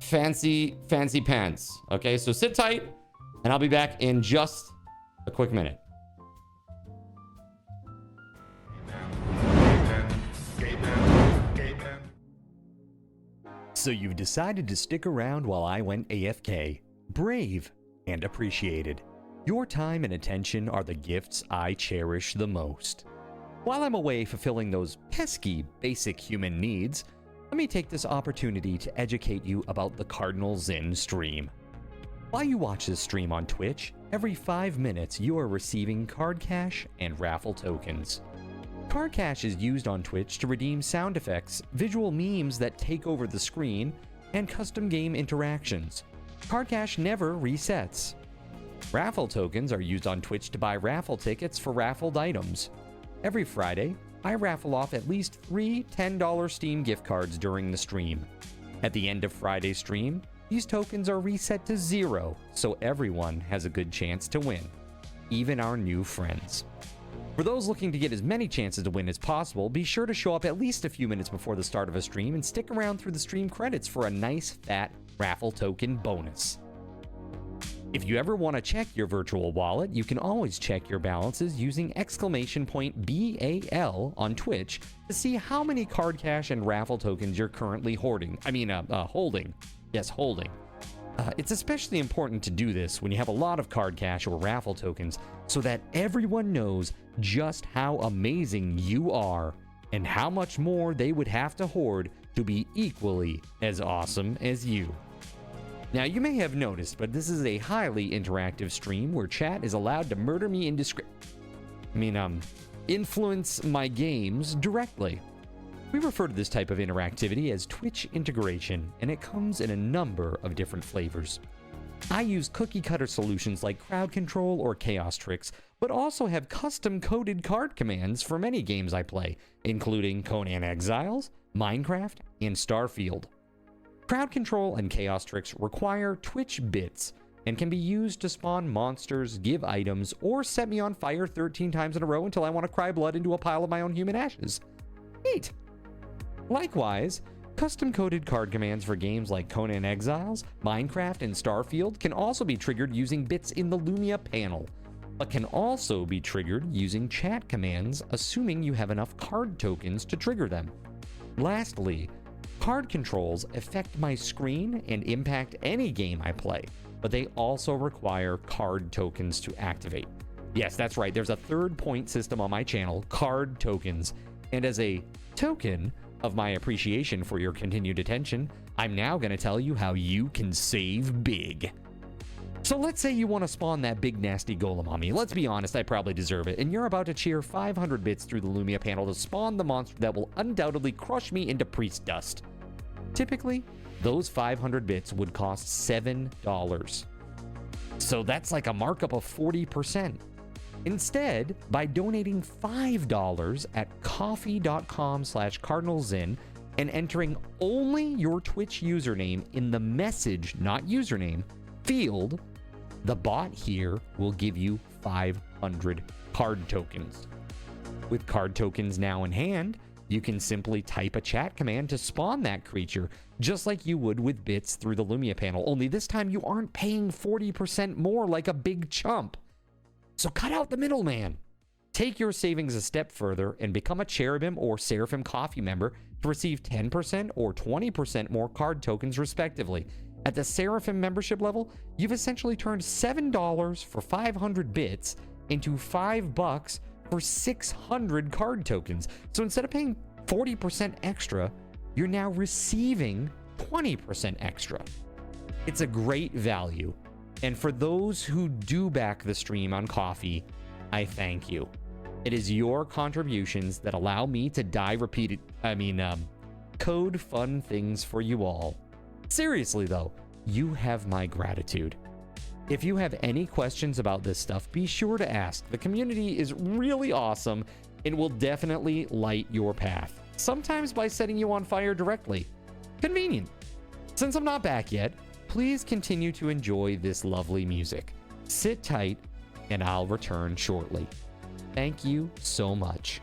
Fancy pants. Okay, so sit tight, and I'll be back in just a quick minute. So you've decided to stick around while I went AFK. Brave and appreciated. Your time and attention are the gifts I cherish the most. While I'm away fulfilling those pesky basic human needs, let me take this opportunity to educate you about the Cardinal Zin stream. While you watch this stream on Twitch, every 5 minutes you are receiving card cash and raffle tokens. Card cash is used on Twitch to redeem sound effects, visual memes that take over the screen, and custom game interactions. Card cash never resets. Raffle tokens are used on Twitch to buy raffle tickets for raffled items. Every Friday, I raffle off at least 3 $10 Steam gift cards during the stream. At the end of Friday's stream, these tokens are reset to 0, so everyone has a good chance to win, even our new friends. For those looking to get as many chances to win as possible, be sure to show up at least a few minutes before the start of a stream and stick around through the stream credits for a nice fat raffle token bonus. If you ever want to check your virtual wallet, you can always check your balances using !BAL on Twitch to see how many card cash and raffle tokens you're currently holding. Yes, holding. It's especially important to do this when you have a lot of card cash or raffle tokens so that everyone knows just how amazing you are and how much more they would have to hoard to be equally as awesome as you. Now, you may have noticed, but this is a highly interactive stream where chat is allowed to murder me influence my games directly. We refer to this type of interactivity as Twitch integration, and it comes in a number of different flavors. I use cookie-cutter solutions like crowd control or chaos tricks, but also have custom-coded card commands for many games I play, including Conan Exiles, Minecraft, and Starfield. Crowd control and chaos tricks require Twitch bits and can be used to spawn monsters, give items, or set me on fire 13 times in a row until I want to cry blood into a pile of my own human ashes. Neat! Likewise, custom-coded card commands for games like Conan Exiles, Minecraft, and Starfield can also be triggered using bits in the Lumia panel, but can also be triggered using chat commands, assuming you have enough card tokens to trigger them. Lastly, card controls affect my screen and impact any game I play, but they also require card tokens to activate. Yes, that's right, there's a third point system on my channel, card tokens, and as a token of my appreciation for your continued attention, I'm now going to tell you how you can save big. So let's say you want to spawn that big nasty golem on me. Let's be honest, I probably deserve it, and you're about to cheer 500 bits through the Lumia panel to spawn the monster that will undoubtedly crush me into priest dust. Typically, those 500 bits would cost $7. So that's like a markup of 40%. Instead, by donating $5 at coffee.com/cardinalzin and entering only your Twitch username in the message, not username, field, the bot here will give you 500 card tokens. With card tokens now in hand, you can simply type a chat command to spawn that creature, just like you would with bits through the Lumia panel, only this time you aren't paying 40% more like a big chump. So cut out the middleman. Take your savings a step further and become a Cherubim or Seraphim Coffee member to receive 10% or 20% more card tokens respectively. At the Seraphim membership level, you've essentially turned $7 for 500 bits into $5 for 600 card tokens. So instead of paying 40% extra, you're now receiving 20% extra. It's a great value. And for those who do back the stream on Ko-fi, I thank you. It is your contributions that allow me to code fun things for you all. Seriously though, you have my gratitude. If you have any questions about this stuff, be sure to ask. The community is really awesome and will definitely light your path, sometimes by setting you on fire directly. Convenient. Since I'm not back yet, please continue to enjoy this lovely music. Sit tight, and I'll return shortly. Thank you so much.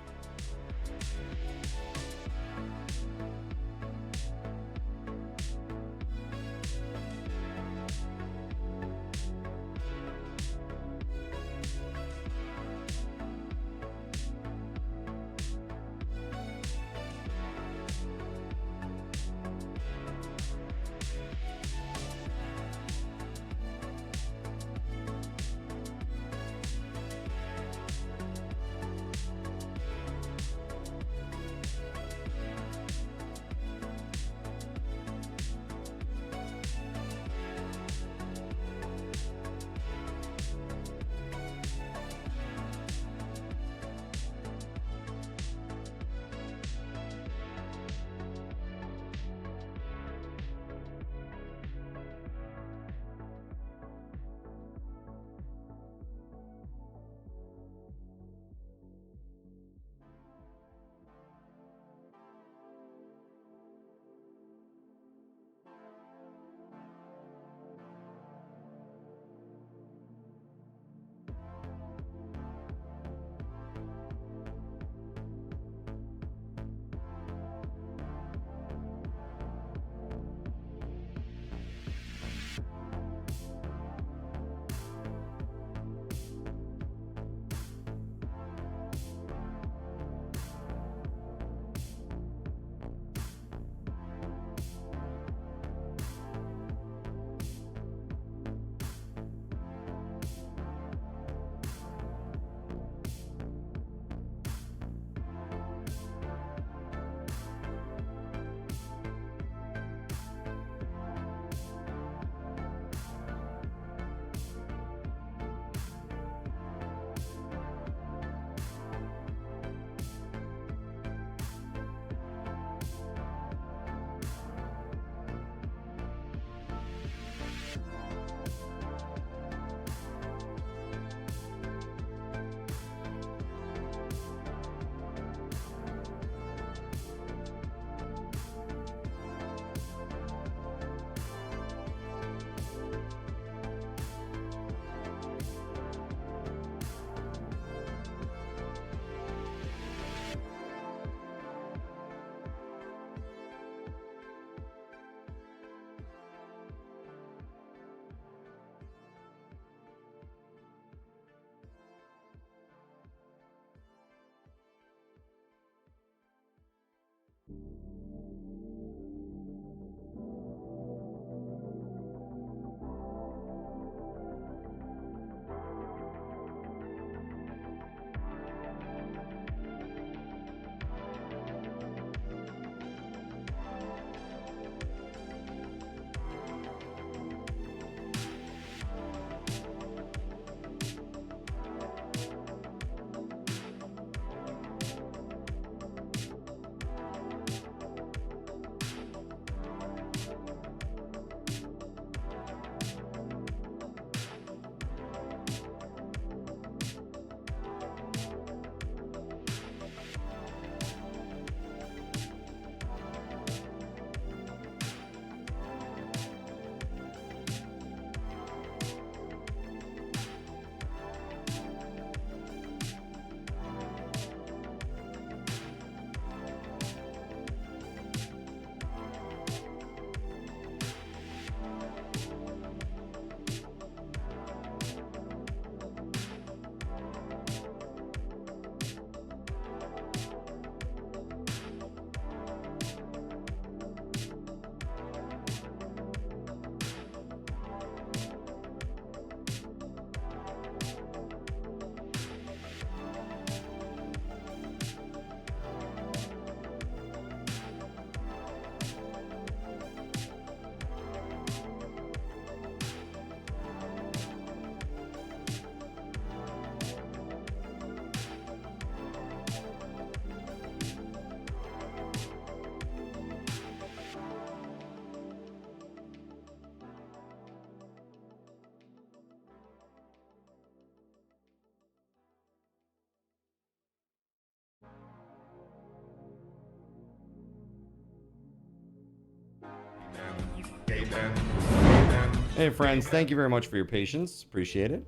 Hey, friends. Thank you very much for your patience. Appreciate it.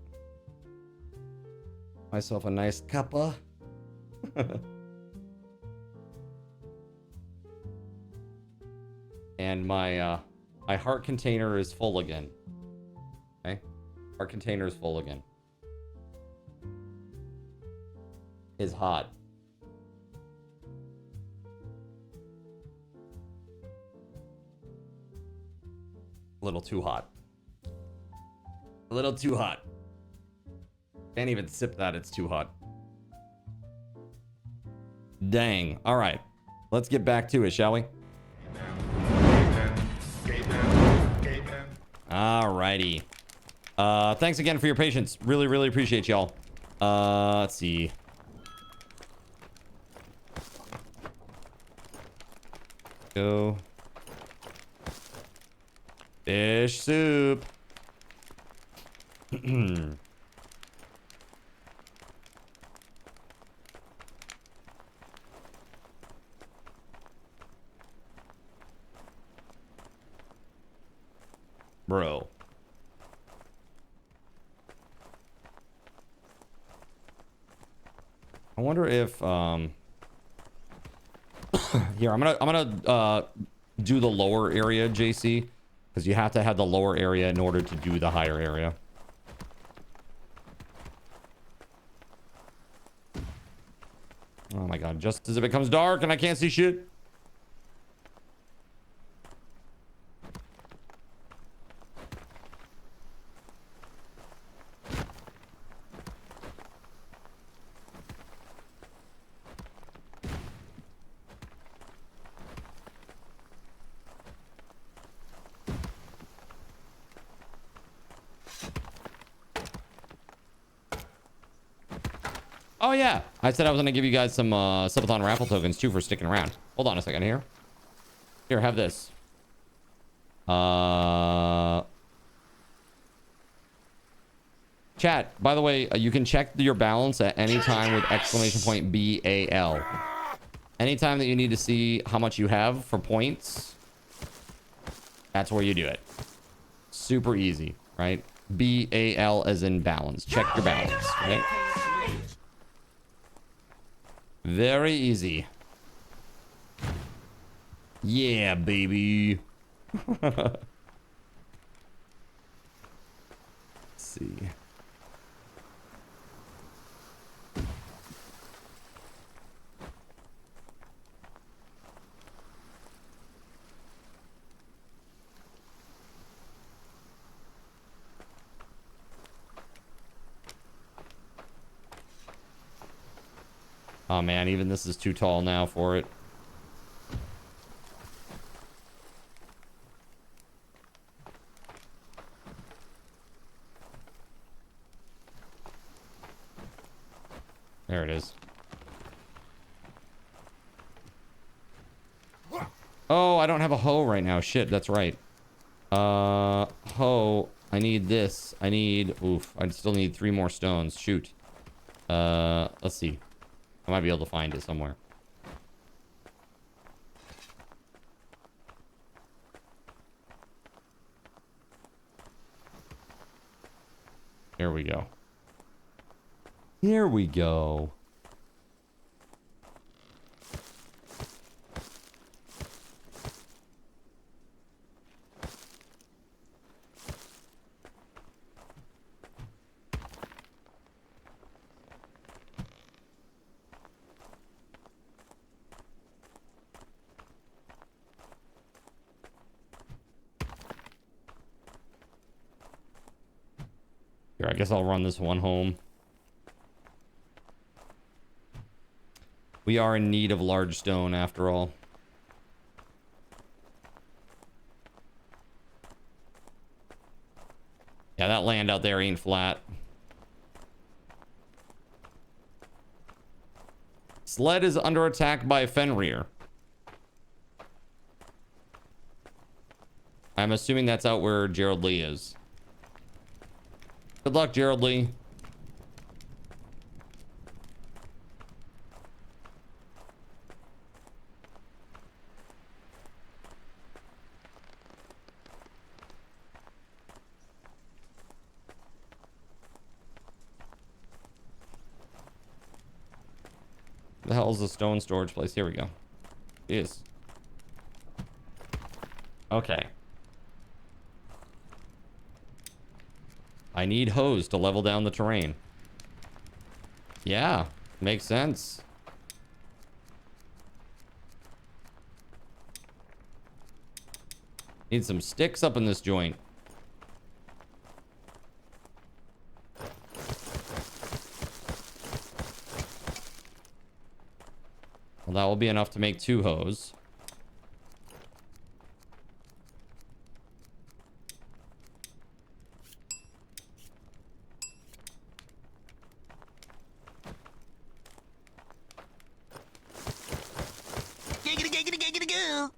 Myself a nice cuppa. And my my heart container is full again. Okay? Heart container is full again. Is hot. A little too hot. A little too hot. Can't even sip that, it's too hot. Dang. All right. Let's get back to it, shall we? All righty. Thanks again for your patience. Really, really appreciate y'all. Let's see. Go. Fish soup. Bro. I wonder if here I'm gonna do the lower area, JC, because you have to have the lower area in order to do the higher area. Oh my god, just as it becomes dark and I can't see shit. Oh yeah, I said I was gonna give you guys some subathon raffle tokens too for sticking around. Hold on a second here. Here, have this. Chat, by the way, you can check your balance at any time with exclamation point BAL. Anytime that you need to see how much you have for points, that's where you do it. Super easy, right? BAL as in balance. Check your balance, right? Very easy. Yeah, baby. Let's see. Oh man, even this is too tall now for it. There it is. Oh, I don't have a hoe right now. Shit, that's right. Hoe. I need this. I need... Oof. I still need 3 more stones. Shoot. Let's see. I might be able to find it somewhere. Here we go. Here we go. Here, I guess I'll run this one home. We are in need of large stone after all. Yeah, that land out there ain't flat. Sled is under attack by Fenrir. I'm assuming that's out where Gerald Lee is. Good luck, Gerald Lee. The hell's the stone storage place? Here we go. Yes. Okay. I need hose to level down the terrain. Yeah, makes sense. Need some sticks up in this joint. Well, that will be enough to make 2 hose. Giggity-giggity-giggity-goo.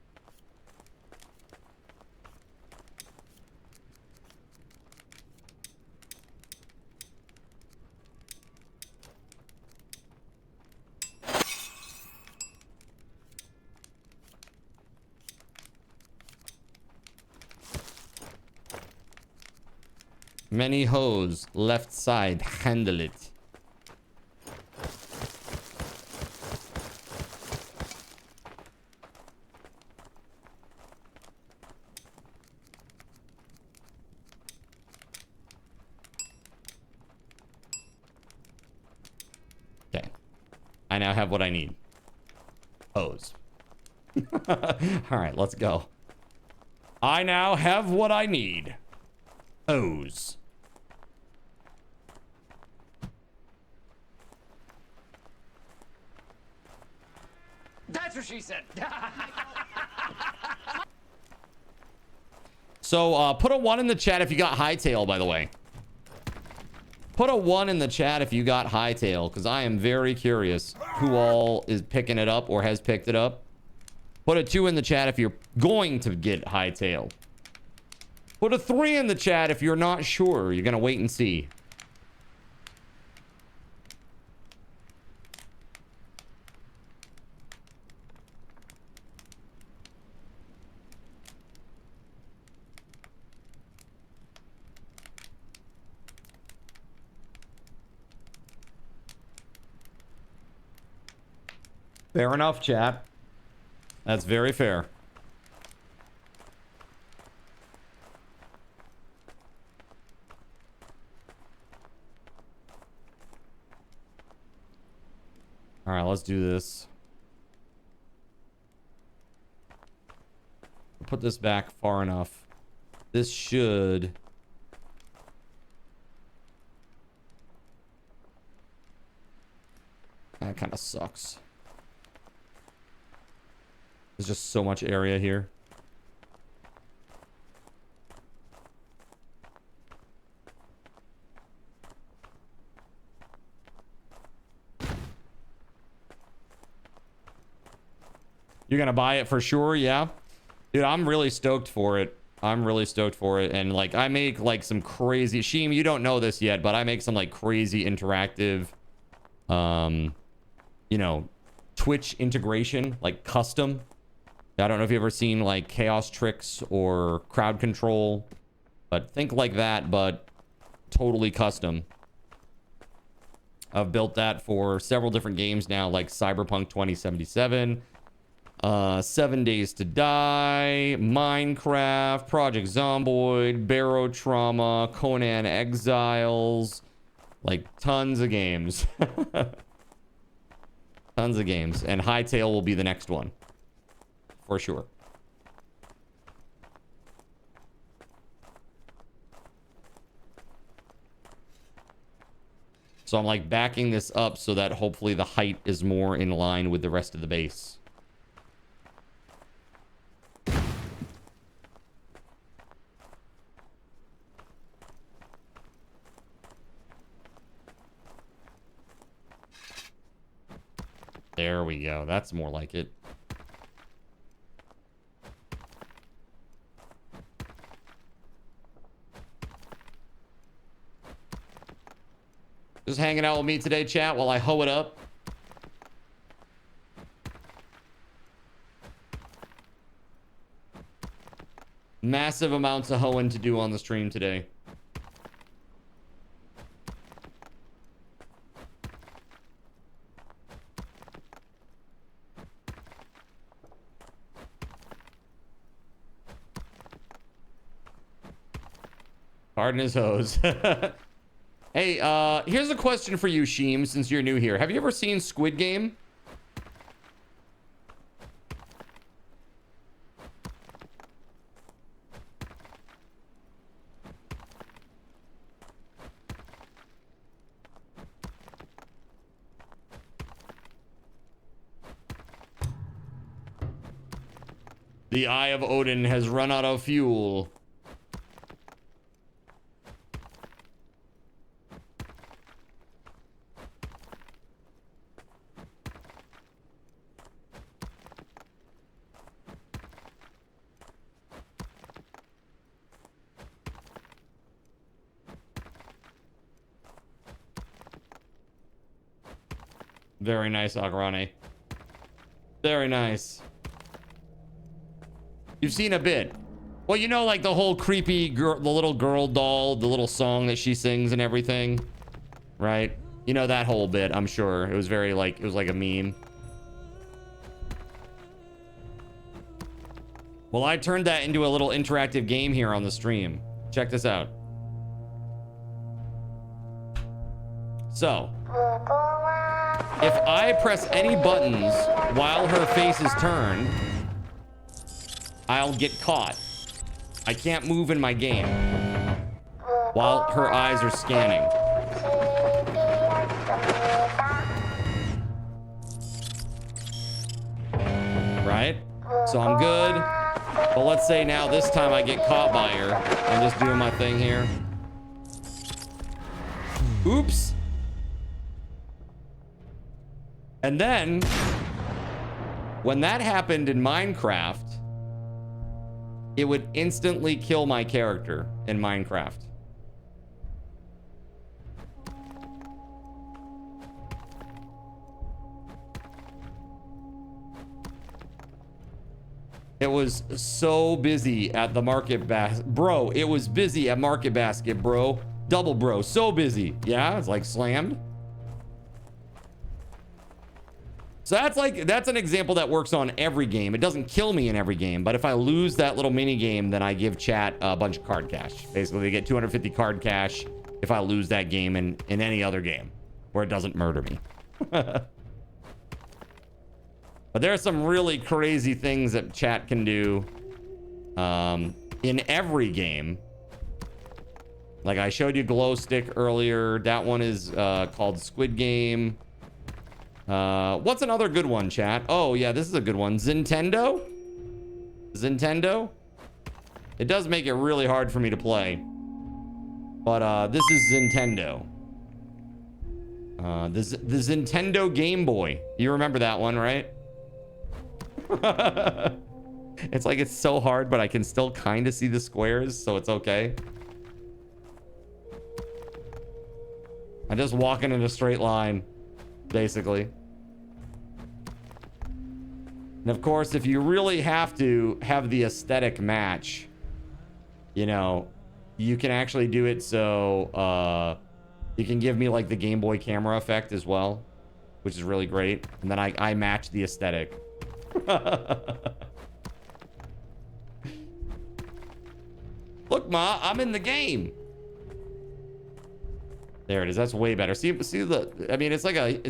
Many hose, left side, handle it. Okay. I now have what I need. Hose. All right, let's go. I now have what I need. Hose. That's what she said. So, put a 1 in the chat if you got hightail, by the way. Put a 1 in the chat if you got hightail, because I am very curious who all is picking it up or has picked it up. Put a 2 in the chat if you're going to get hightail. Put a 3 in the chat if you're not sure. You're going to wait and see. Fair enough, chat. That's very fair. All right, let's do this. Put this back far enough. This should... That kind of sucks. There's just so much area here. You're gonna buy it for sure, yeah? Dude, I'm really stoked for it. I'm really stoked for it. And like, I make like some crazy... Sheem, you don't know this yet, but I make some like crazy interactive, you know, Twitch integration, like custom. I don't know if you've ever seen like Chaos Tricks or Crowd Control, but think like that, but totally custom. I've built that for several different games now, like Cyberpunk 2077, 7 Days to Die, Minecraft, Project Zomboid, Barotrauma, Conan Exiles, like tons of games. Tons of games. And Hightail will be the next one. For sure. So I'm like backing this up so that hopefully the height is more in line with the rest of the base. There we go. That's more like it. Just hanging out with me today, chat, while I hoe it up. Massive amounts of hoeing to do on the stream today. Pardon his hose. Hey, here's a question for you, Sheem, since you're new here. Have you ever seen Squid Game? The Eye of Odin has run out of fuel. Very nice, Agrane. Very nice. You've seen a bit. Well, you know, like the whole creepy girl, the little girl doll, the little song that she sings and everything, right? You know that whole bit, I'm sure. It was very like, it was like a meme. Well, I turned that into a little interactive game here on the stream. Check this out. So, if I press any buttons while her face is turned, I'll get caught. I can't move in my game while her eyes are scanning. Right? So I'm good. But let's say now this time I get caught by her. I'm just doing my thing here. Oops. And then when that happened in Minecraft, it would instantly kill my character in Minecraft. It was so busy at the market basket. Bro, it was busy at market basket, bro. Double bro, so busy. Yeah, it's like slammed. So that's an example that works on every game. It doesn't kill me in every game, but if I lose that little mini game, then I give chat a bunch of card cash. Basically, they get 250 card cash if I lose that game in any other game where it doesn't murder me. But there are some really crazy things that chat can do in every game. Like I showed you Glow Stick earlier. That one is called Squid Game. What's another good one, chat? Oh, yeah, this is a good one. Zintendo? Zintendo? It does make it really hard for me to play. But this is Zintendo. The Zintendo Game Boy. You remember that one, right? It's like it's so hard, but I can still kind of see the squares, so it's okay. I'm just walking in a straight line, basically. And of course, if you really have to have the aesthetic match, you know, you can actually do it so you can give me like the Game Boy camera effect as well, which is really great. And then I match the aesthetic. Look, Ma, I'm in the game. There it is. That's way better. See the, I mean, it's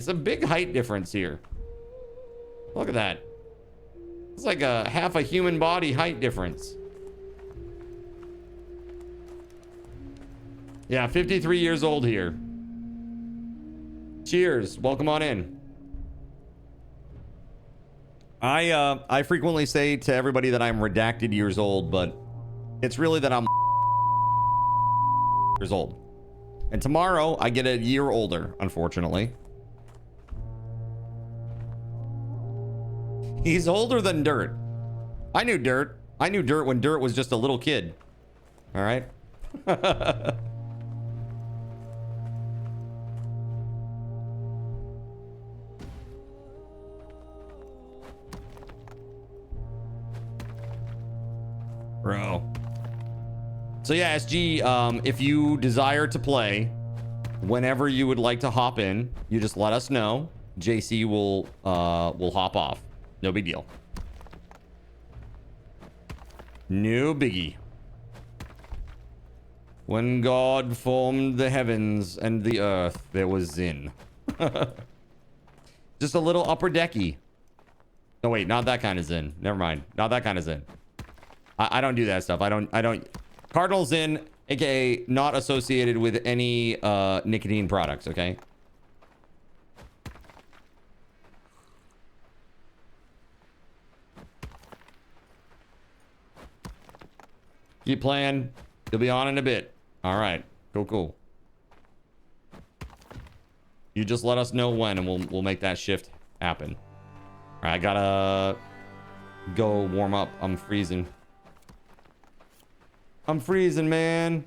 a big height difference here. Look at that. It's like a half a human body height difference. Yeah, 53 years old here. Cheers. Welcome on in. I frequently say to everybody that I'm redacted years old, but it's really that I'm years old. And tomorrow I get a year older, unfortunately. He's older than Dirt. I knew Dirt. I knew Dirt when Dirt was just a little kid. All right. Bro. So yeah, SG, if you desire to play, whenever you would like to hop in, you just let us know. JC will hop off. No big deal. No biggie. When God formed the heavens and the earth, there was Zin. Just a little upper decky. No, wait, not that kind of Zin. Never mind. Not that kind of Zin. I don't do that stuff. I don't. Cardinal Zin, aka not associated with any nicotine products, okay? Keep playing. You'll be on in a bit. All right. Cool. You just let us know when, and we'll make that shift happen. All right, I gotta go warm up. I'm freezing. I'm freezing, man.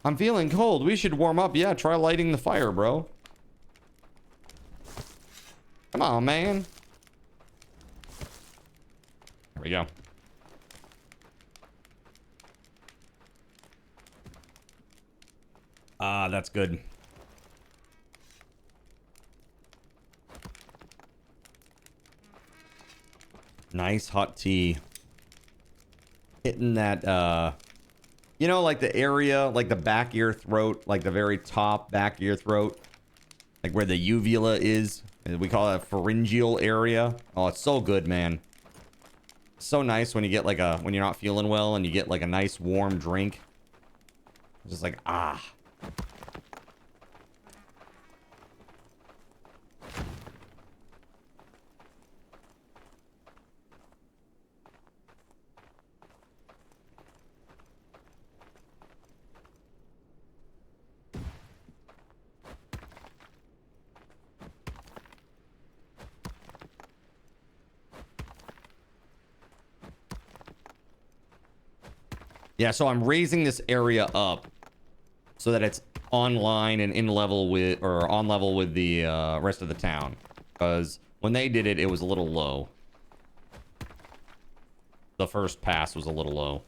I'm feeling cold. We should warm up. Yeah, try lighting the fire, bro. Come on, man. There we go. Ah, that's good. Nice hot tea. Hitting that, you know, like the area, like the back ear throat, like the very top back ear throat, like where the uvula is. We call it a pharyngeal area. Oh, it's so good, man. So nice when you get like when you're not feeling well and you get like a nice warm drink. Just like, ah. Yeah, so I'm raising this area up so that it's online and in level with, or on level with the rest of the town. Because when they did it, it was a little low. The first pass was a little low.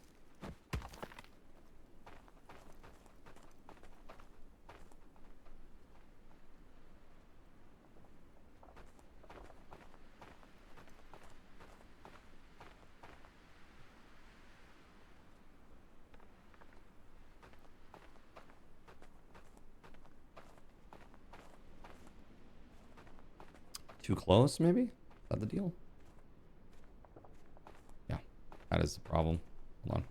Too close, maybe? Is that the deal? Yeah, that is the problem. Hold on.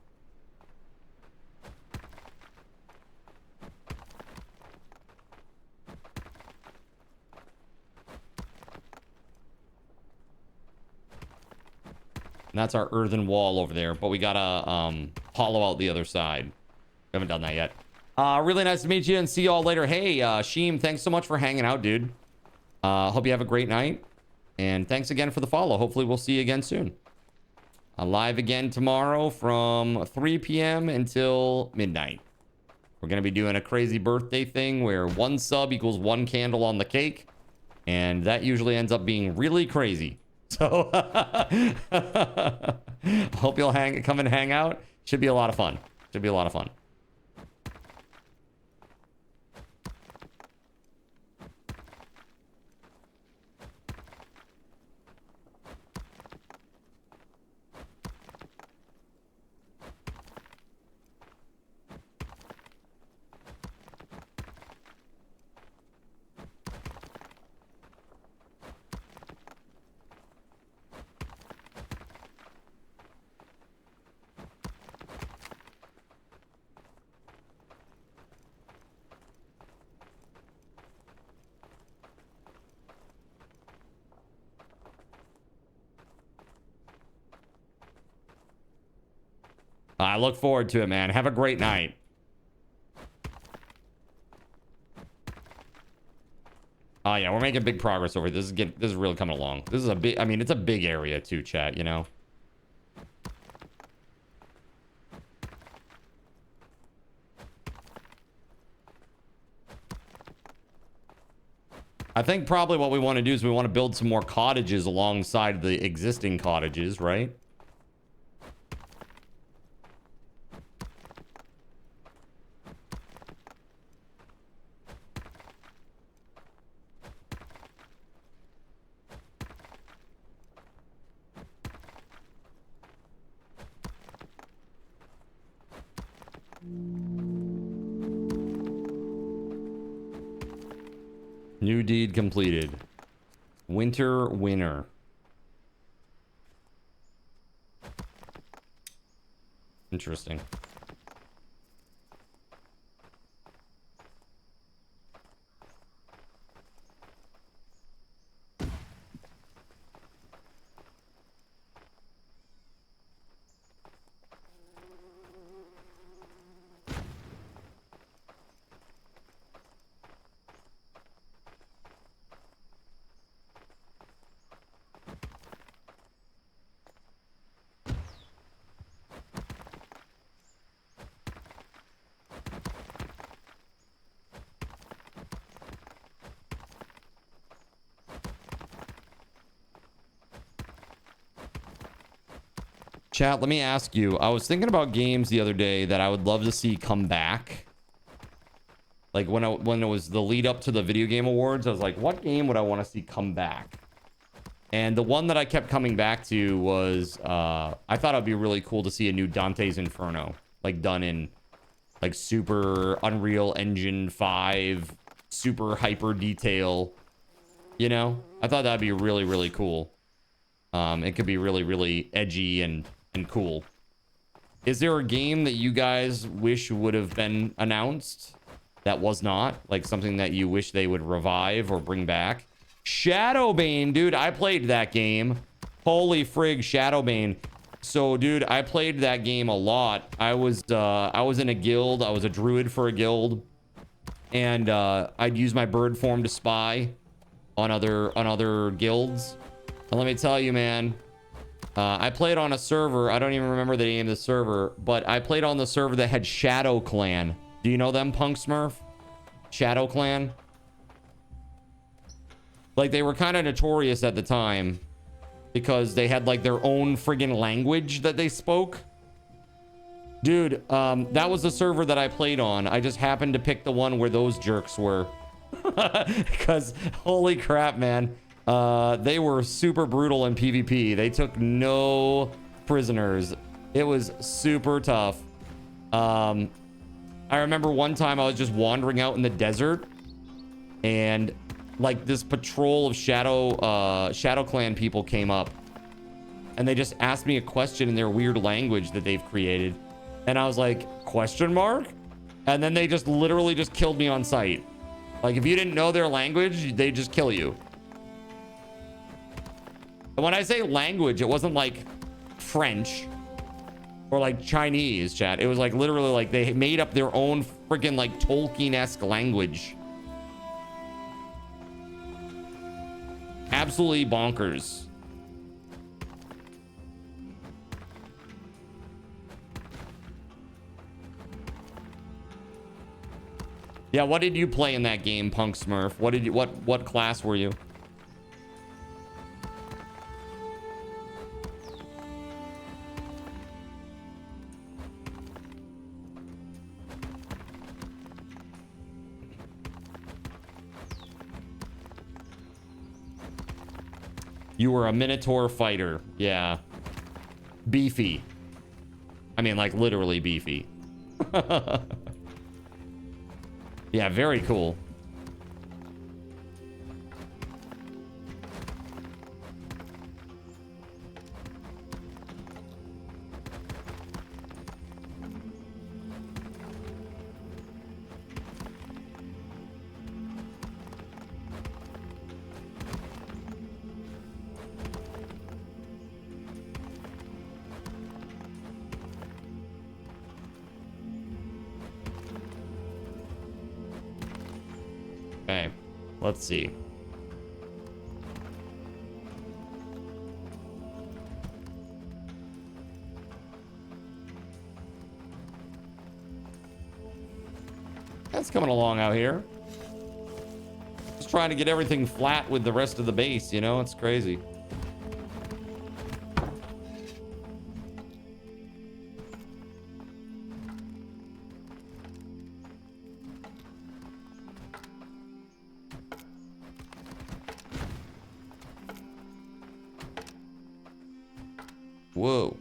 And that's our earthen wall over there, but we gotta hollow out the other side. We haven't done that yet. Really nice to meet you and see you all later. Hey, Sheem, thanks so much for hanging out, dude. Hope you have a great night. And thanks again for the follow. Hopefully we'll see you again soon. Live again tomorrow from 3 p.m. until midnight. We're going to be doing a crazy birthday thing where 1 sub equals 1 candle on the cake. And that usually ends up being really crazy. So hope you'll come and hang out. Should be a lot of fun. Should be a lot of fun. I look forward to it, man. Have a great night. Oh yeah, we're making big progress over here. This is really coming along. This is a big, I mean, it's a big area too, chat, you know. I think probably what we want to do is we want to build some more cottages alongside the existing cottages, right? New deed completed. Winter winner. Interesting. Chat, let me ask you. I was thinking about games the other day that I would love to see come back. Like when it was the lead up to the video game awards, I was like, what game would I want to see come back? And the one that I kept coming back to was, I thought it'd be really cool to see a new Dante's Inferno, like done in like super Unreal Engine 5, super hyper detail. You know, I thought that'd be really, really cool. It could be really, really edgy and cool. Is there a game that you guys wish would have been announced that was not? Like something that you wish they would revive or bring back? Shadowbane, dude, I played that game. Holy frig, Shadowbane. So, dude, I played that game a lot. I was in a guild. I was a druid for a guild. And I'd use my bird form to spy on other guilds. And let me tell you, man, I played on a server. I don't even remember the name of the server, but I played on the server that had Shadow Clan. Do you know them, Punk Smurf? Shadow Clan? Like, they were kind of notorious at the time because they had like their own friggin' language that they spoke. Dude, that was the server that I played on. I just happened to pick the one where those jerks were. Because holy crap, man. They were super brutal in PvP. They took no prisoners. It was super tough. I remember one time I was just wandering out in the desert and like this patrol of Shadow Clan people came up and they just asked me a question in their weird language that they've created. And I was like, question mark? And then they just literally just killed me on sight. Like if you didn't know their language, they just kill you. And when I say language, it wasn't like French or like Chinese, chat. It was like literally like they made up their own freaking like Tolkien-esque language. Absolutely bonkers. Yeah, what did you play in that game, Punk Smurf? What class were you? You were a Minotaur fighter. Yeah. Beefy. I mean, like, literally beefy. Yeah, very cool. Okay, let's see. That's coming along out here. Just trying to get everything flat with the rest of the base, you know? It's crazy. Whoa.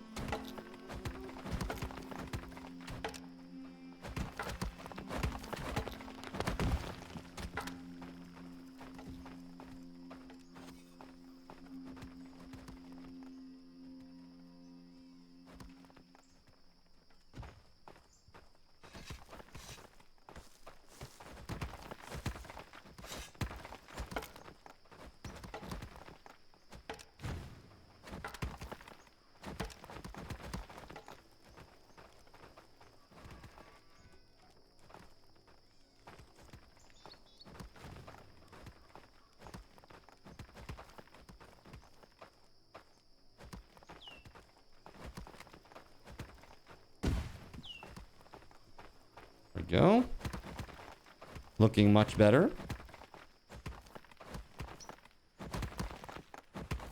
go. Looking much better.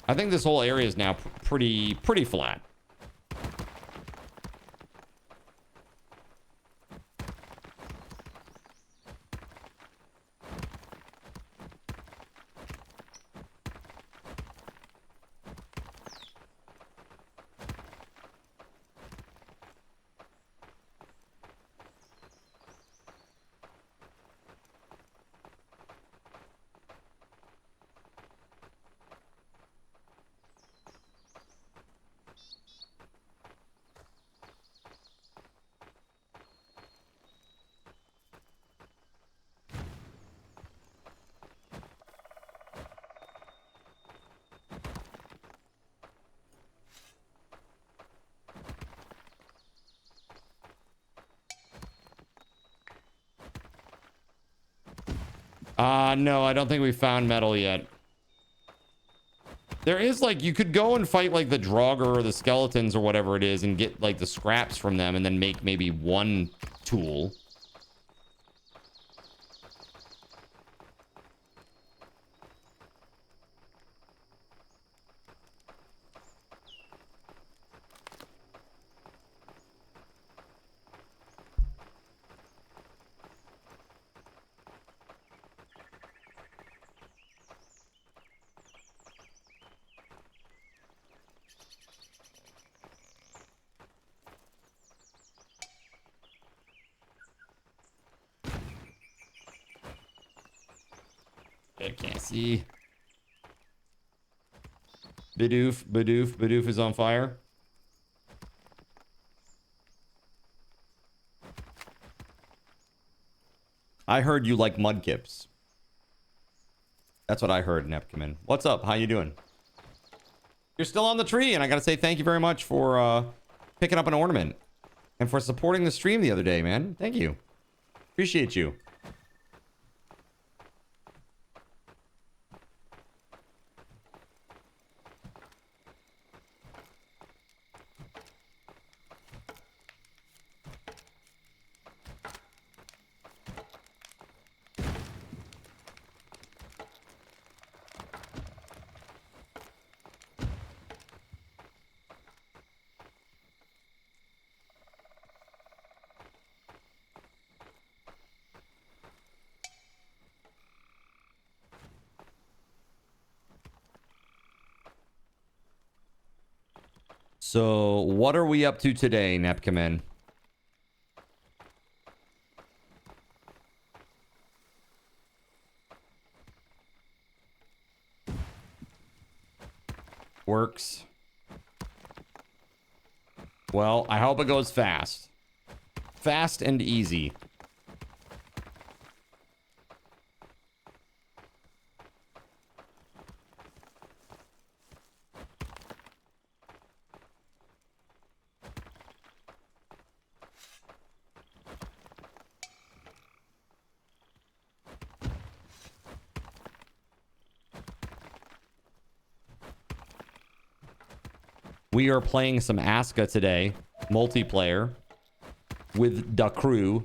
I think this whole area is now pretty flat. No, I don't think we found metal yet. There is, like, you could go and fight, like, the Draugr or the skeletons or whatever it is and get, like, the scraps from them and then make maybe one tool. I can't see. Bidoof is on fire. I heard you like mudkips. That's what I heard, Nepkiman. What's up? How you doing? You're still on the tree, and I gotta say thank you very much for picking up an ornament and for supporting the stream the other day, man. Thank you. Appreciate you. So, what are we up to today, Nepkiman? Works. Well, I hope it goes fast. Fast and easy. We are playing some Aska today, multiplayer, with the crew.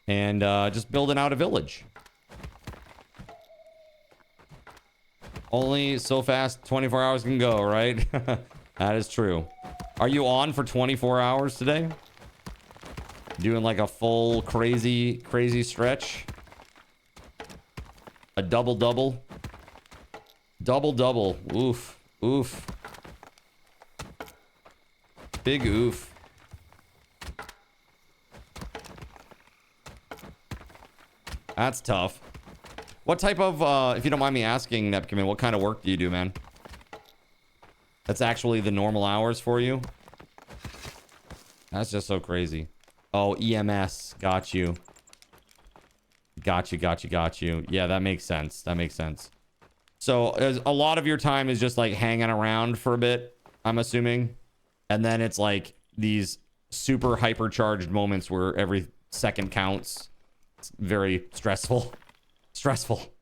And just building out a village. Only so fast 24 hours can go, right? That is true. Are you on for 24 hours today? Doing like a full crazy stretch? A double-double? Double-double. Oof. Oof. Big oof. That's tough. What type of, if you don't mind me asking, Nepkiman, what kind of work do you do, man? That's actually the normal hours for you? That's just so crazy. Oh, EMS. Got you. Got you. Yeah, that makes sense. That makes sense. So a lot of your time is just like hanging around for a bit, I'm assuming. And then it's like these super hypercharged moments where every second counts. It's very stressful. Stressful.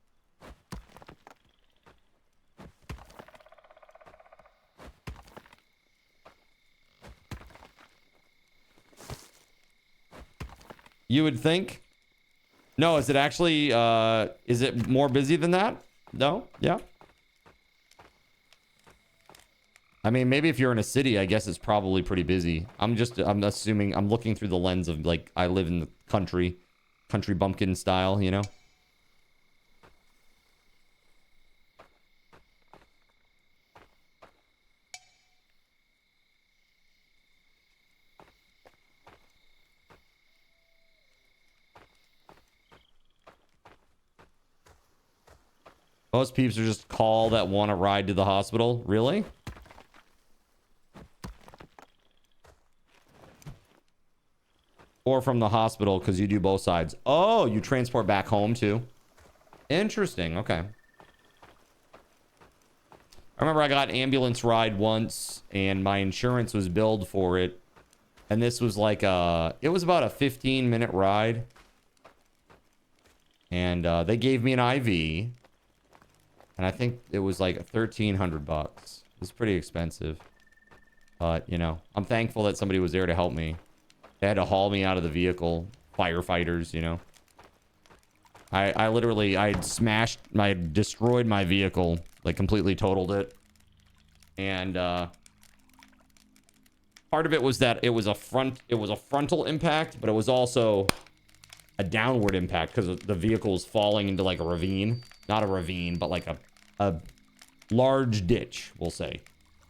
You would think. No, is it actually, is it more busy than that? No? Yeah. I mean, maybe if you're in a city, I guess it's probably pretty busy. I'm assuming, I'm looking through the lens of, like, I live in the country bumpkin style, you know? Most peeps are just call that want a ride to the hospital. Really? Or from the hospital, because you do both sides. Oh, you transport back home too. Interesting. Okay. I remember I got an ambulance ride once and my insurance was billed for it. And this was like it was about a 15-minute ride. And they gave me an IV. And I think it was like $1,300. It's pretty expensive. But, you know, I'm thankful that somebody was there to help me. They had to haul me out of the vehicle. Firefighters, you know. I literally, I destroyed my vehicle. Like, completely totaled it. And, part of it was that it was a frontal impact, but it was also a downward impact because the vehicle was falling into like a ravine. Not a ravine, but like a large ditch, we'll say.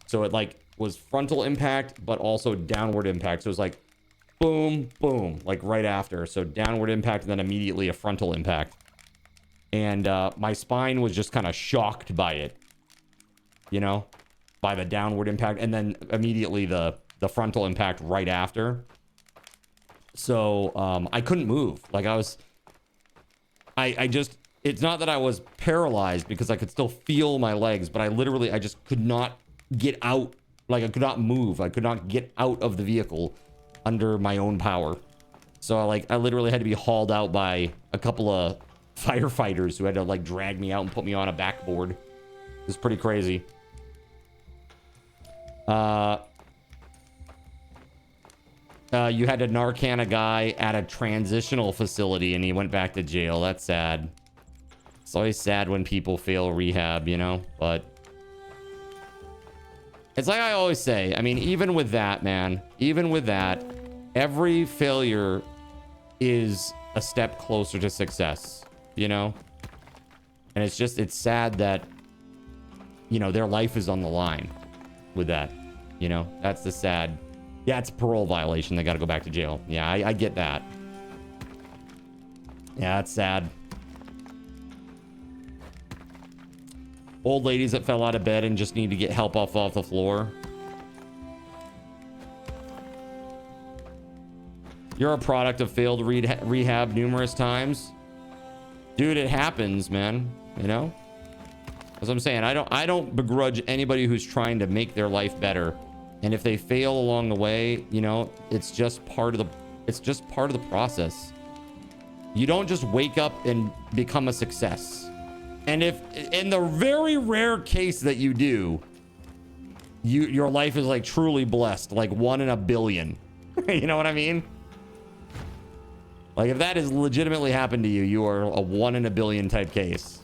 So it like was frontal impact, but also downward impact. So it was like boom, boom, like right after. So downward impact and then immediately a frontal impact. And my spine was just kind of shocked by it, you know, by the downward impact. And then immediately the frontal impact right after. So I couldn't move. Like I just, it's not that I was paralyzed because I could still feel my legs, but I just could not get out. Like I could not move. I could not get out of the vehicle under my own power. So I literally had to be hauled out by a couple of firefighters who had to like drag me out and put me on a backboard. It was pretty crazy. You had to Narcan a guy at a transitional facility and he went back to jail. That's sad. It's always sad when people fail rehab, you know, but it's like I always say, I mean, even with that, man, even with that, every failure is a step closer to success, you know? And it's sad that, you know, their life is on the line with that, you know? That's the sad. Yeah, it's a parole violation. They got to go back to jail. Yeah, I get that. Yeah, it's sad. Old ladies that fell out of bed and just need to get help off the floor. You're a product of failed rehab numerous times. Dude, it happens, man. You know? As I'm saying, I don't begrudge anybody who's trying to make their life better. And if they fail along the way, you know, it's just part of the process. You don't just wake up and become a success. And if in the very rare case that you do, your life is like truly blessed, like 1 in a billion. You know what I mean? Like if that has legitimately happened to you, you are a 1 in a billion type case.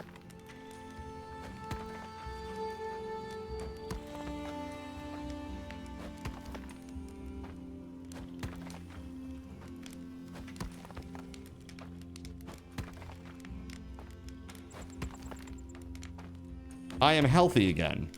I am healthy again.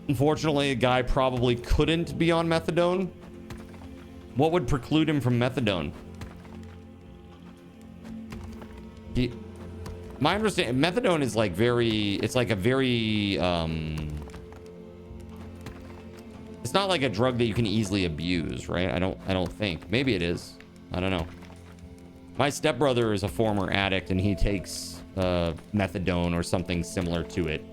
Unfortunately, a guy probably couldn't be on methadone. What would preclude him from methadone? My understanding, methadone is like it's like a very, it's not like a drug that you can easily abuse, right? I don't think. Maybe it is. I don't know. My stepbrother is a former addict and he takes methadone or something similar to it.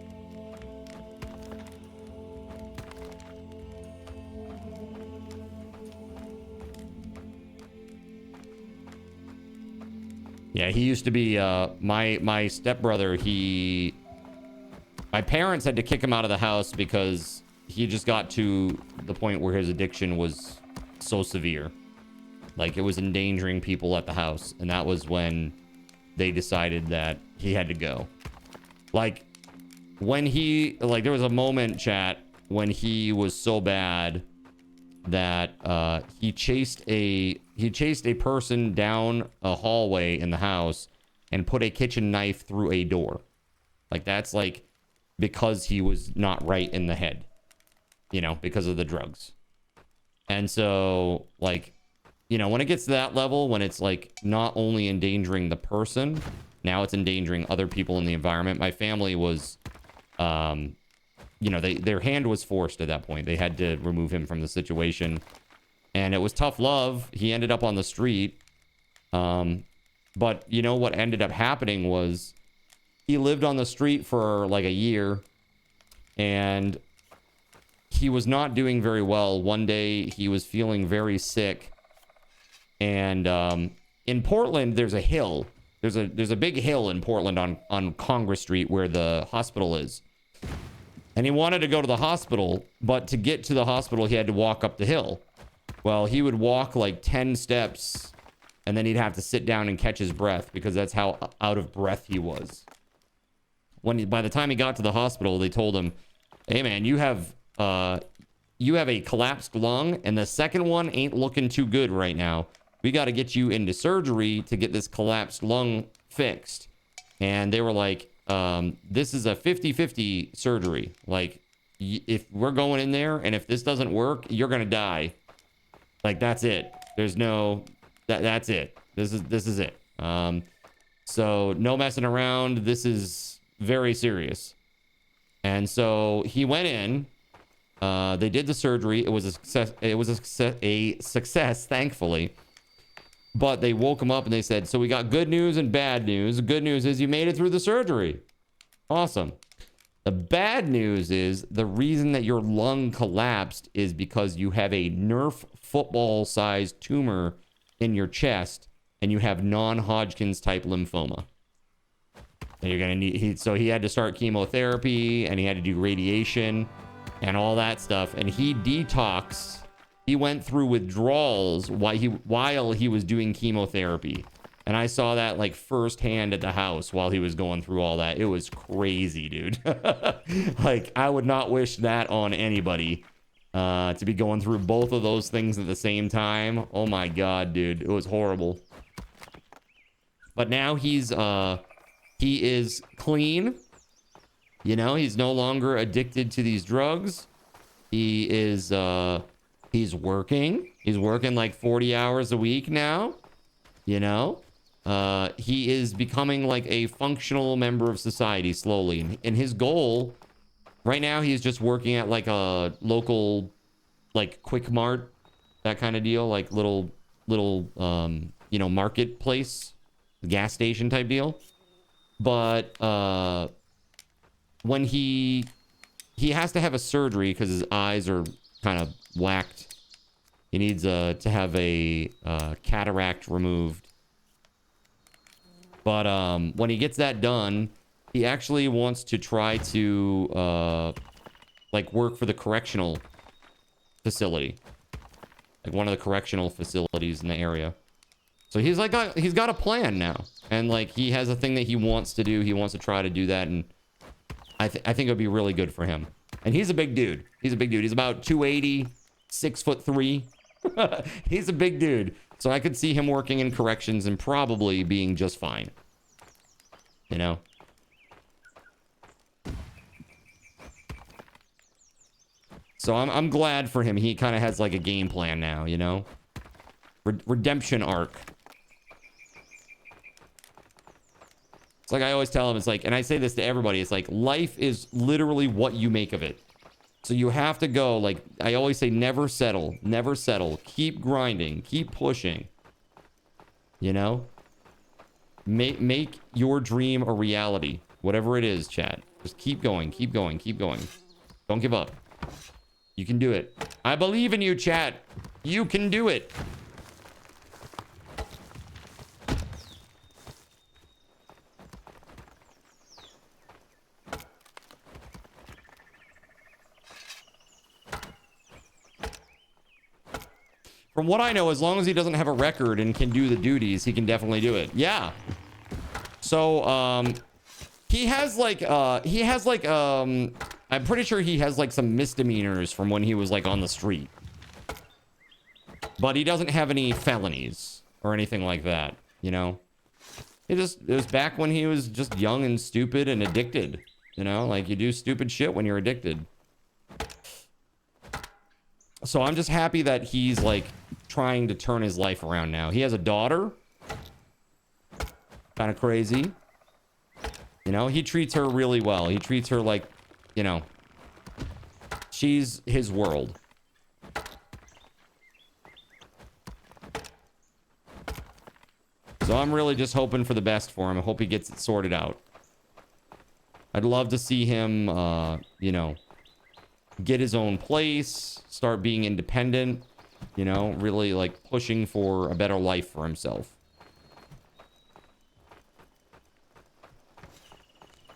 Yeah, he used to be my stepbrother. My parents had to kick him out of the house because he just got to the point where his addiction was so severe. Like, it was endangering people at the house. And that was when they decided that he had to go. Like, when there was a moment, chat, when he was so bad that he chased a person down a hallway in the house and put a kitchen knife through a door. Like, that's like because he was not right in the head, you know, because of the drugs. And so, like, you know, when it gets to that level, when it's like not only endangering the person, now it's endangering other people in the environment. My family was, you know, their hand was forced at that point. They had to remove him from the situation. And it was tough love. He ended up on the street. But, you know, what ended up happening was he lived on the street for like a year. And he was not doing very well. One day he was feeling very sick. And in Portland, there's a hill. There's a big hill in Portland on Congress Street where the hospital is. And he wanted to go to the hospital, but to get to the hospital, he had to walk up the hill. Well, he would walk like 10 steps, and then he'd have to sit down and catch his breath because that's how out of breath he was. By the time he got to the hospital, they told him, "Hey, man, you have a collapsed lung, and the second one ain't looking too good right now. We got to get you into surgery to get this collapsed lung fixed." And they were like, this is a 50-50 surgery. Like, if we're going in there and if this doesn't work, you're going to die. Like, that's it. There's no, that's it. This is it. So no messing around. This is very serious. And so he went in, they did the surgery. It was a success. It was a success, thankfully. But they woke him up and they said, "So we got good news and bad news. The good news is you made it through the surgery. Awesome. The bad news is the reason that your lung collapsed is because you have a Nerf football-sized tumor in your chest and you have non-Hodgkin's type lymphoma. And you're gonna need." So he had to start chemotherapy and he had to do radiation and all that stuff. And he detoxed. He went through withdrawals while he was doing chemotherapy. And I saw that like firsthand at the house while he was going through all that. It was crazy, dude. Like, I would not wish that on anybody, to be going through both of those things at the same time. Oh my God, dude. It was horrible. But now he is clean. You know, he's no longer addicted to these drugs. He is, he's working. He's working like 40 hours a week now. You know, he is becoming like a functional member of society slowly. And his goal right now, he's just working at like a local, like Quick Mart, that kind of deal, like little, you know, marketplace, gas station type deal. But when he has to have a surgery because his eyes are kind of whacked. He needs to have a cataract removed. But when he gets that done, he actually wants to try to like work for the correctional facility, like one of the correctional facilities in the area. So he's like he's got a plan now, and like he has a thing that he wants to do. He wants to try to do that, and I think it'll be really good for him. And he's a big dude. He's a big dude. He's about 280, 6'3". He's a big dude. So I could see him working in corrections and probably being just fine. You know? So I'm glad for him. He kind of has like a game plan now, you know? Redemption arc. It's like I always tell him, it's like, and I say this to everybody, it's like life is literally what you make of it. So you have to go, like I always say, never settle, never settle. Keep grinding, keep pushing. You know? Make your dream a reality. Whatever it is, chat. Just keep going, keep going, keep going. Don't give up. You can do it. I believe in you, chat. You can do it. From what I know, as long as he doesn't have a record and can do the duties, he can definitely do it. Yeah. So, he has like, I'm pretty sure he has like some misdemeanors from when he was like on the street. But he doesn't have any felonies or anything like that, you know? It was back when he was just young and stupid and addicted, you know? Like, you do stupid shit when you're addicted. So I'm just happy that he's like trying to turn his life around now. He has a daughter. Kind of crazy. You know, he treats her really well. He treats her like, you know, she's his world. So I'm really just hoping for the best for him. I hope he gets it sorted out. I'd love to see him, you know, get his own place, start being independent, you know, really like pushing for a better life for himself.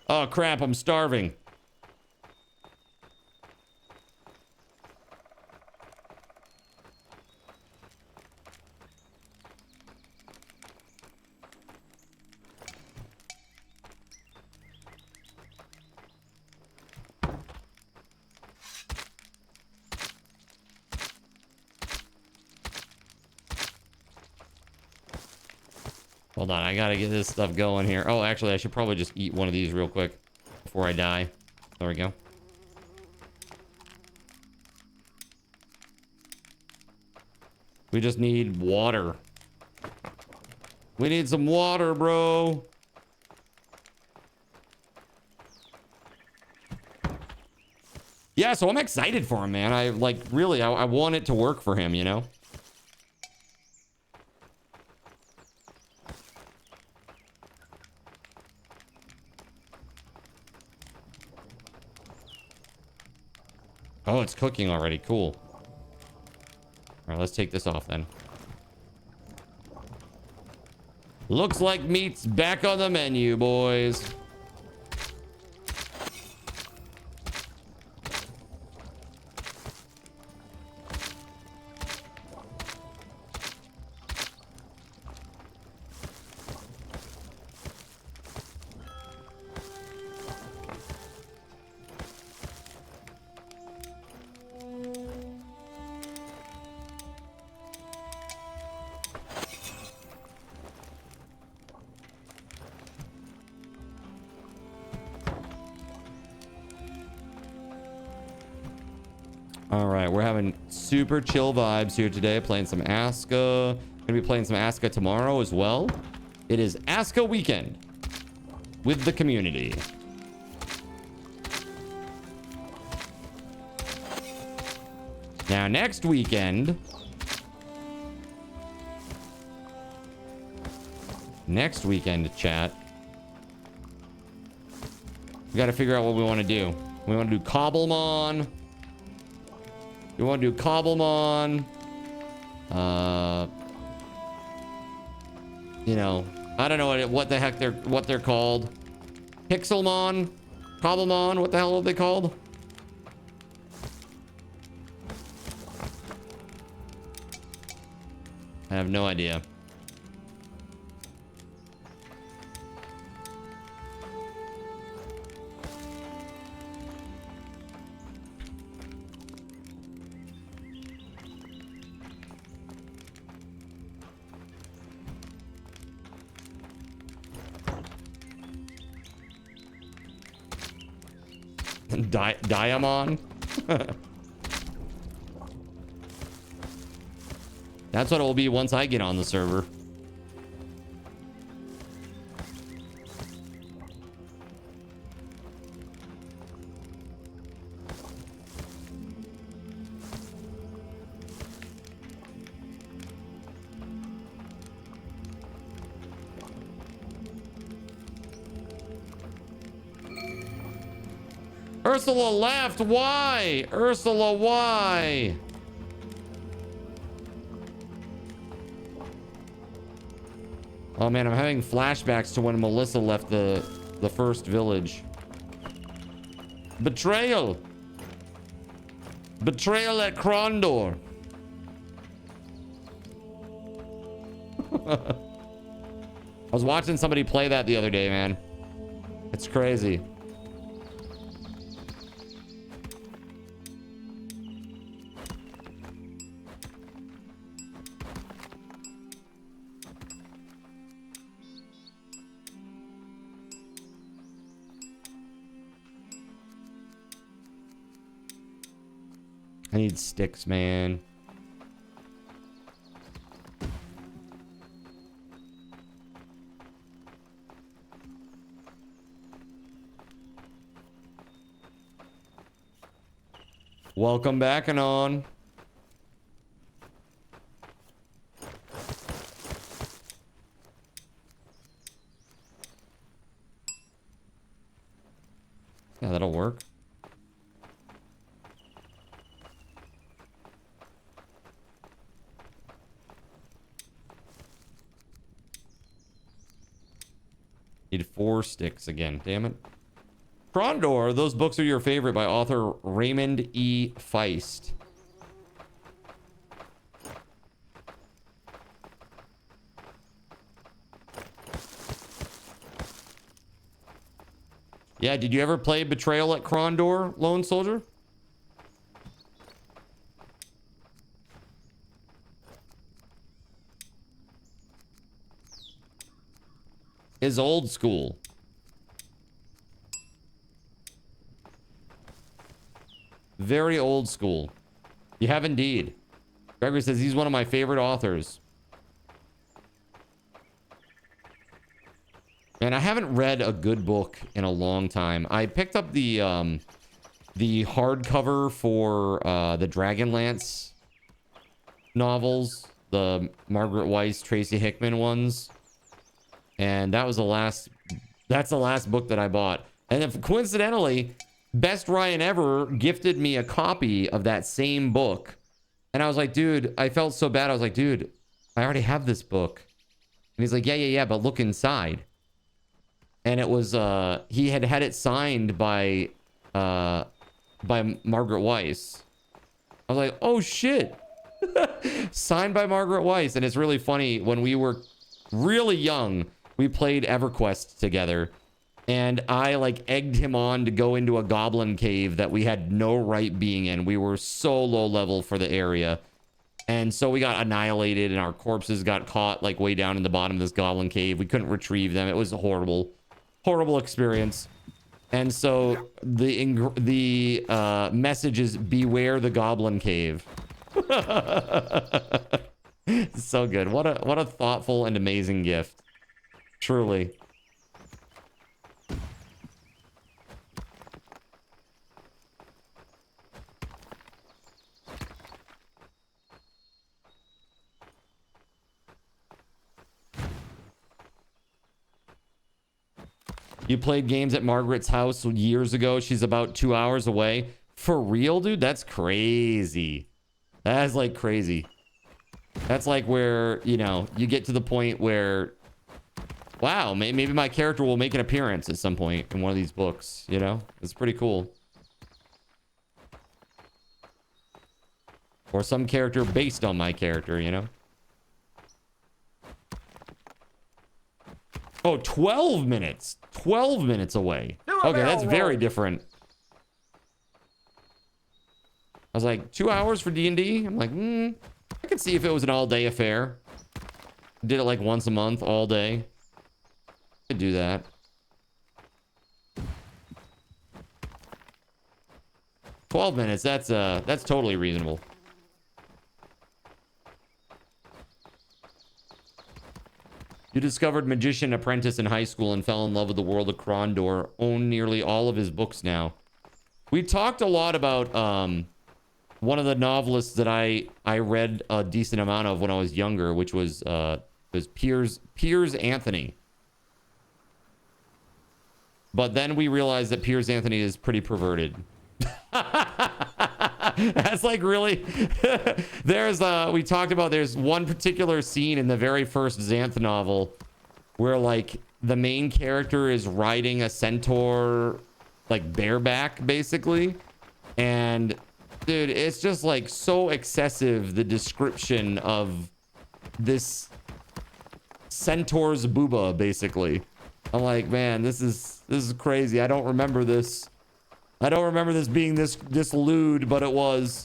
Oh crap, I'm starving. Hold on, I gotta get this stuff going here. Oh, actually, I should probably just eat one of these real quick before I die. There we go. We just need water. We need some water, bro. Yeah, so I'm excited for him, man. I like, really, I want it to work for him, you know? Oh, it's cooking already. Cool. All right, let's take this off then. Looks like meat's back on the menu, boys. All right, we're having super chill vibes here today. Playing some Aska. Gonna be playing some Aska tomorrow as well. It is Aska weekend with the community. Now, next weekend, chat, we got to figure out what we want to do. We want to do Cobblemon. We want to do Cobblemon. You know, I don't know what the heck they're called. Pixelmon, Cobblemon. What the hell are they called? I have no idea. Diamond. That's what it will be once I get on the server. Ursula left. Why? Ursula, why? Oh man, I'm having flashbacks to when Melissa left the first village. Betrayal. Betrayal at Krondor. I was watching somebody play that the other day, man. It's crazy. I need sticks, man. Welcome back, Anon. Yeah, that'll work. Need 4 sticks again, damn it. Krondor, those books are your favorite by author Raymond E. Feist. Yeah, did you ever play Betrayal at Krondor, Lone Soldier? Is old school. Very old school. You have indeed. Gregory says he's one of my favorite authors. And I haven't read a good book in a long time. I picked up the hardcover for the Dragonlance novels, the Margaret Weiss, Tracy Hickman ones. And that was that's the last book that I bought. And if coincidentally, Best Ryan Ever gifted me a copy of that same book. And I was like, dude, I felt so bad. I was like, dude, I already have this book. And he's like, yeah, but look inside. And it was, he had it signed by Margaret Weiss. I was like, oh shit. Signed by Margaret Weiss. And it's really funny, when we were really young, we played EverQuest together. And I like egged him on to go into a goblin cave that we had no right being in. We were so low level for the area. And so we got annihilated and our corpses got caught like way down in the bottom of this goblin cave. We couldn't retrieve them. It was a horrible experience. And so the message is beware the goblin cave. So good. What a thoughtful and amazing gift. Truly. You played games at Margaret's house years ago. She's about 2 hours away. For real, dude? That's crazy. That's like crazy. That's like where, you know, you get to the point where, wow, maybe my character will make an appearance at some point in one of these books, you know? It's pretty cool. Or some character based on my character, you know? Oh, 12 minutes. 12 minutes away. Okay, that's very different. I was like, 2 hours for D&D? I'm like, I could see if it was an all-day affair. Did it like once a month, all day. Could do that. $12 minutes, that's totally reasonable. You discovered Magician Apprentice in high school and fell in love with the world of Krondor. Own nearly all of his books now. We talked a lot about one of the novelists that I read a decent amount of when I was younger, which was Piers Anthony. But then we realized that Piers Anthony is pretty perverted. That's like really there's we talked about there's one particular scene in the very first Xanth novel where like the main character is riding a centaur like bareback basically, and dude, it's just like so excessive, the description of this centaur's booba basically. I'm like, man, this is crazy. I don't remember this. I don't remember this being this lewd, but it was.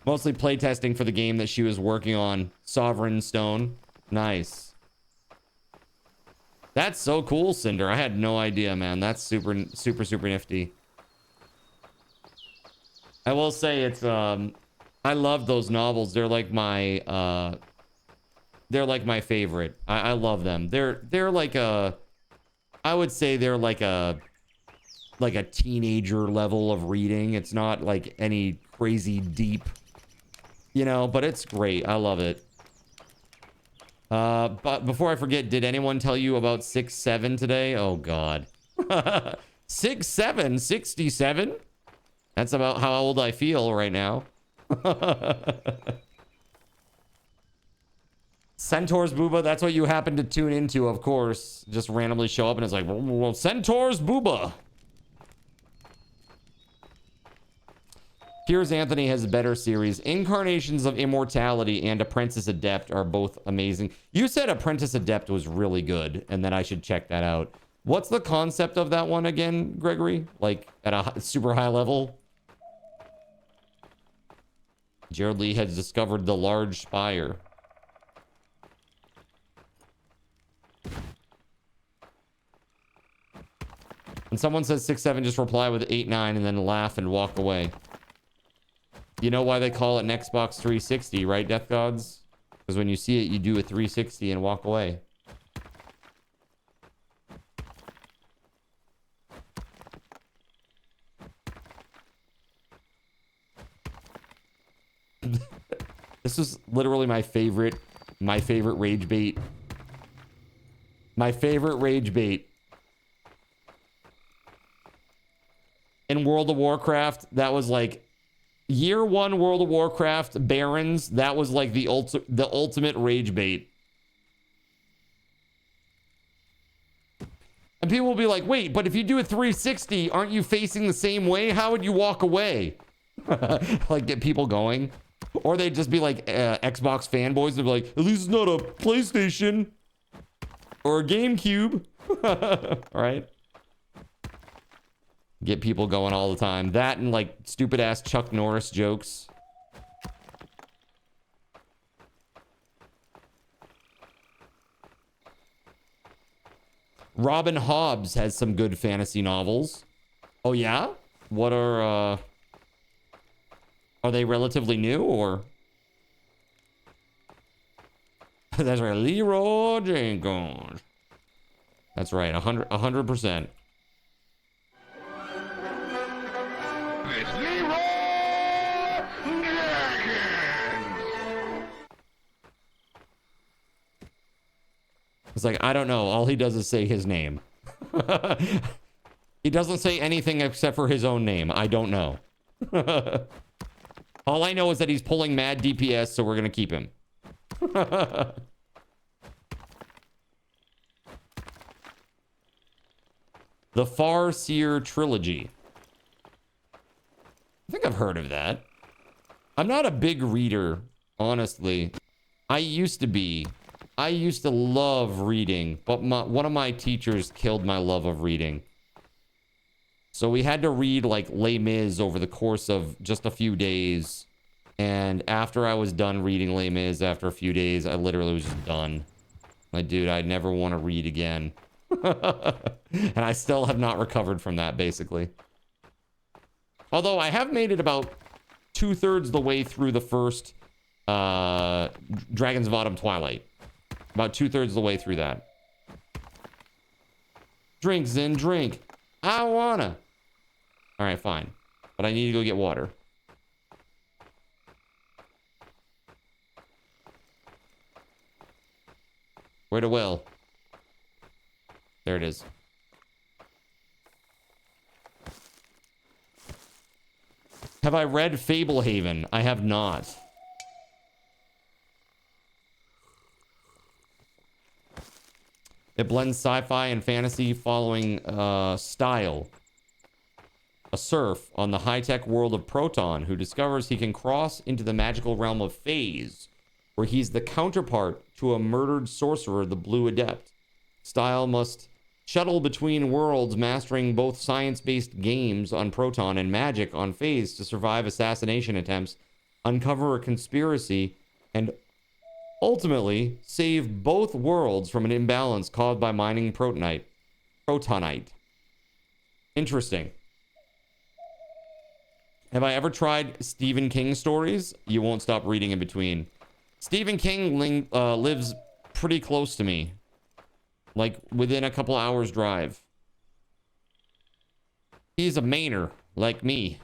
Mostly playtesting for the game that she was working on, Sovereign Stone. Nice. That's so cool, Cinder. I had no idea, man. That's super nifty. I will say it's I love those novels. They're like my favorite. I love them. They're like a, I would say they're like a teenager level of reading. It's not like any crazy deep, you know, but it's great. I love it. But before I forget, did anyone tell you about 6'7" today? Oh God. 6'7", 67? That's about how old I feel right now. Centaur's Booba, that's what you happen to tune into, of course. Just randomly show up and it's like, well, Centaur's Booba. Piers Anthony has a better series. Incarnations of Immortality and Apprentice Adept are both amazing. You said Apprentice Adept was really good and that I should check that out. What's the concept of that one again, Gregory? Like at a super high level? Jared Lee has discovered the large spire. When someone says 6'7", just reply with 8'9" and then laugh and walk away. You know why they call it an Xbox 360, right, Death Gods? Because when you see it, you do a 360 and walk away. This is literally my favorite rage bait. My favorite rage bait. In World of Warcraft, that was like year one World of Warcraft Barons. That was like the ultimate rage bait. And people will be like, wait, but if you do a 360, aren't you facing the same way? How would you walk away? Like get people going. Or they'd just be like Xbox fanboys. They'd be like, at least it's not a PlayStation or a GameCube. Right? Get people going all the time. That and like stupid ass Chuck Norris jokes. Robin Hobbs has some good fantasy novels. Oh yeah? What are they relatively new or? That's right, Leroy Jenkins. That's right, 100%. It's Leroy Jenkins. It's like, I don't know. All he does is say his name. He doesn't say anything except for his own name. I don't know. All I know is that he's pulling mad DPS, so we're going to keep him. The Farseer Trilogy. I think I've heard of that. I'm not a big reader, honestly. I used to be. I used to love reading, but one of my teachers killed my love of reading. So we had to read like Les Mis over the course of just a few days. And after I was done reading Les Mis after a few days, I literally was just done. Like, dude, I never want to read again. And I still have not recovered from that, basically. Although I have made it about 2/3 the way through the first Dragon's Bottom Twilight. About 2/3 the way through that. Drink, Zen, drink. I wanna. All right, fine. But I need to go get water. Where to Will? There it is. Have I read Fablehaven? I have not. It blends sci-fi and fantasy following style. A serf on the high-tech world of Proton who discovers he can cross into the magical realm of Phase, where he's the counterpart to a murdered sorcerer, the Blue Adept. Style must shuttle between worlds, mastering both science-based games on Proton and magic on Phase to survive assassination attempts, uncover a conspiracy, and ultimately save both worlds from an imbalance caused by mining Protonite. Interesting. Have I ever tried Stephen King stories? You won't stop reading in between. Stephen King lives pretty close to me. Like within a couple hours drive. He's a Mainer, like me.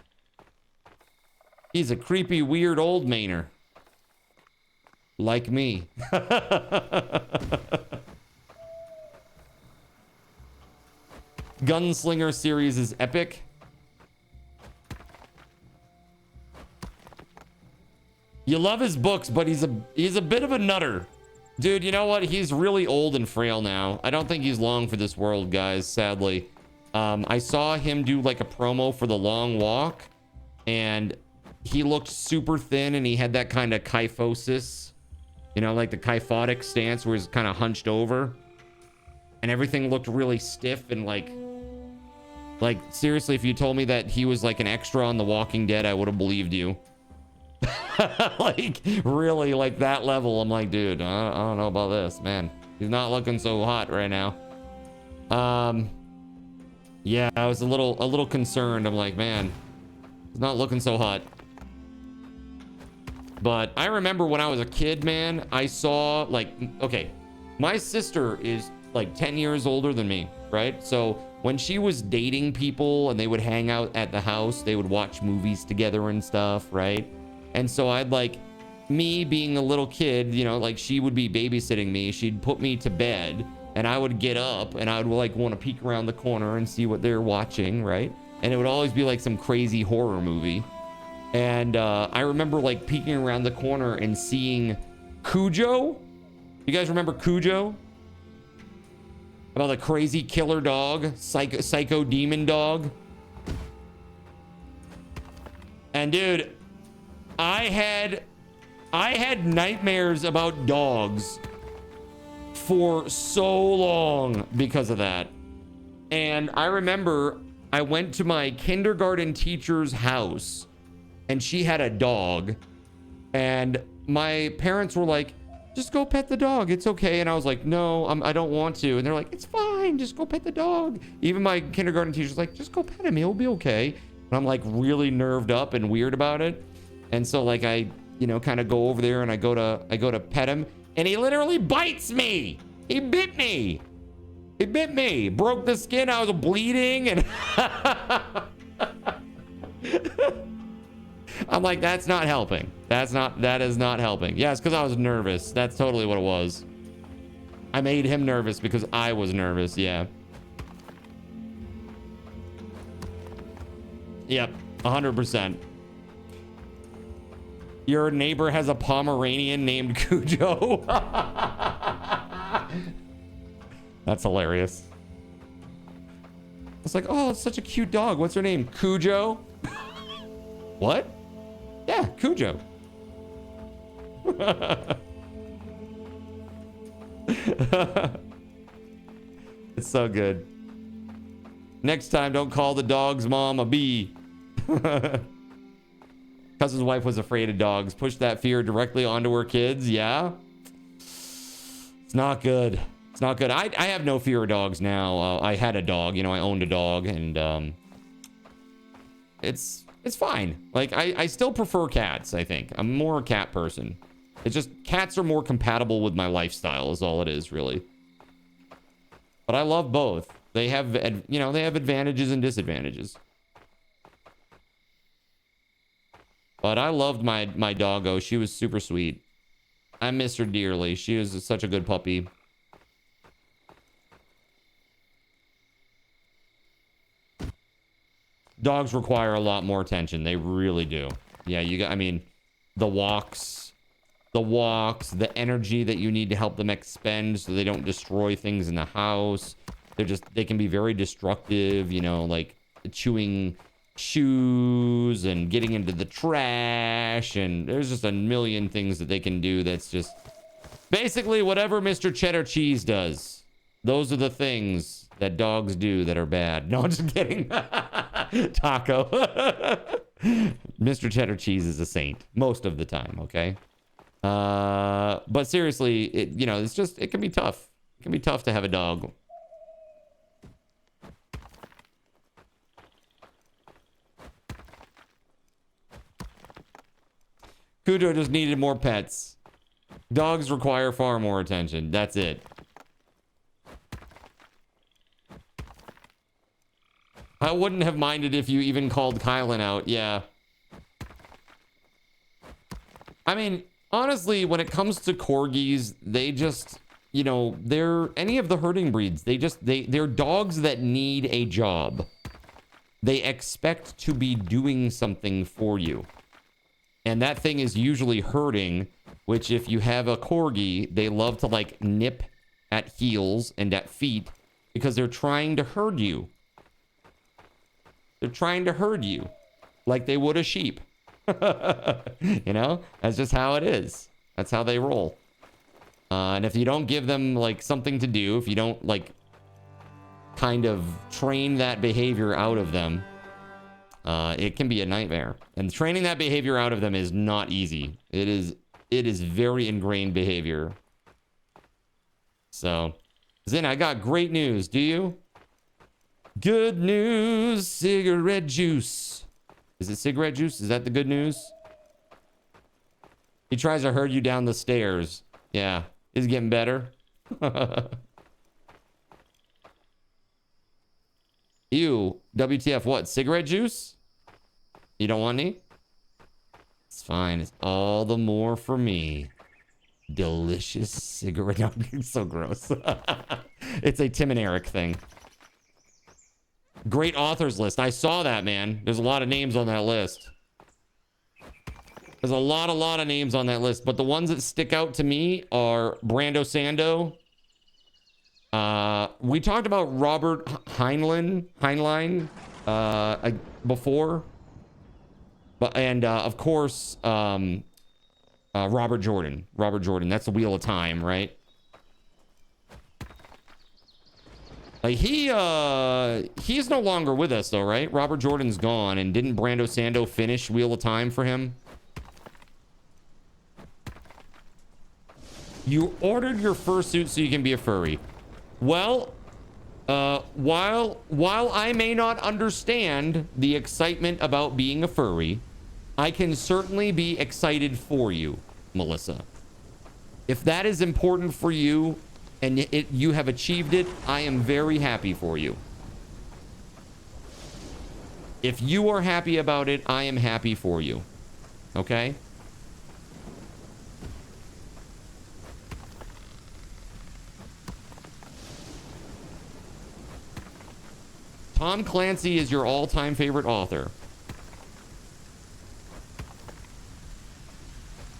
He's a creepy, weird old Mainer. Like me. Gunslinger series is epic. You love his books, but he's a bit of a nutter. Dude, you know what? He's really old and frail now. I don't think he's long for this world, guys, sadly. I saw him do like a promo for The Long Walk, and he looked super thin, and he had that kind of kyphosis. You know, like the kyphotic stance where he's kind of hunched over. And everything looked really stiff and like seriously, if you told me that he was like an extra on The Walking Dead, I would have believed you. Like really, like that level. I'm like, dude, I don't know about this, man. He's not looking so hot right now. Yeah, I was a little concerned. I'm like, man, he's not looking so hot. But I remember when I was a kid, man, I saw like, okay, my sister is like 10 years older than me, right? So when she was dating people and they would hang out at the house, they would watch movies together and stuff, right? And so I'd like, me being a little kid, you know, like she would be babysitting me. She'd put me to bed and I would get up and I would like want to peek around the corner and see what they're watching, right? And it would always be like some crazy horror movie. And I remember like peeking around the corner and seeing Cujo. You guys remember Cujo? About the crazy killer dog, psycho demon dog. And dude, I had nightmares about dogs for so long because of that. And I remember I went to my kindergarten teacher's house and she had a dog, and my parents were like, just go pet the dog, it's okay. And I was like, no, I don't want to. And they're like, it's fine, just go pet the dog. Even my kindergarten teacher's like, just go pet him, he'll be okay. And I'm like really nerved up and weird about it. And so like I, you know, kind of go over there and I go to pet him, and he literally bites me. He bit me. He bit me. Broke the skin. I was bleeding, and I'm like, that's not helping. That is not helping. Yeah, it's because I was nervous. That's totally what it was. I made him nervous because I was nervous. Yeah. Yep. 100%. Your neighbor has a Pomeranian named Cujo. That's hilarious. It's like, oh, it's such a cute dog. What's her name? Cujo? What? Yeah, Cujo. It's so good. Next time, don't call the dog's mom a bee. Cousin's wife was afraid of dogs. Push that fear directly onto her kids. Yeah. It's not good. It's not good. I have no fear of dogs now. I had a dog, you know, I owned a dog, and it's fine. Like I still prefer cats, I think. I'm more a cat person. It's just cats are more compatible with my lifestyle is all it is, really. But I love both. They have, you know, they have advantages and disadvantages. But I loved my doggo. She was super sweet. I miss her dearly. She was such a good puppy. dogs require a lot more attention. They really do. Yeah, you got, I mean, the walks, the energy that you need to help them expend so they don't destroy things in the house. They can be very destructive, you know, like chewing shoes and getting into the trash, and there's just a million things that they can do. That's just basically whatever Mr. Cheddar Cheese does. Those are the things that dogs do that are bad. No, I'm just kidding. Taco. Mr. Cheddar Cheese is a saint most of the time, okay? But seriously, it can be tough. It can be tough to have a dog. Kudo just needed more pets. Dogs require far more attention. That's it. I wouldn't have minded if you even called Kylan out. Yeah. I mean, honestly, when it comes to corgis, they just, they're any of the herding breeds. They're dogs that need a job. They expect to be doing something for you. And that thing is usually herding, which if you have a corgi, they love to like nip at heels and at feet because they're trying to herd you. They're trying to herd you like they would a sheep. That's just how it is. That's how they roll. And if you don't give them like something to do, if you don't like kind of train that behavior out of them, it can be a nightmare. And training that behavior out of them is not easy. It is very ingrained behavior. So, Zin, I got great news. Do you? Good news, cigarette juice. Is it cigarette juice? Is that the good news? He tries to herd you down the stairs. Yeah, he's getting better. Ew, WTF, what? Cigarette juice? You don't want any? It's fine. It's all the more for me. Delicious cigarette. No, it's so gross. It's a Tim and Eric thing. Great authors list. I saw that, man. There's a lot of names on that list. There's a lot of names on that list. But the ones that stick out to me are Brando Sando. We talked about Robert Heinlein before. And of course, Robert Jordan. Robert Jordan. That's the Wheel of Time, right? He's no longer with us though, right? Robert Jordan's gone, and didn't Brando Sando finish Wheel of Time for him? You ordered your fursuit so you can be a furry. Well, while I may not understand the excitement about being a furry, I can certainly be excited for you, Melissa. If that is important for you, and you have achieved it, I am very happy for you. If you are happy about it, I am happy for you. Okay? Tom Clancy is your all-time favorite author.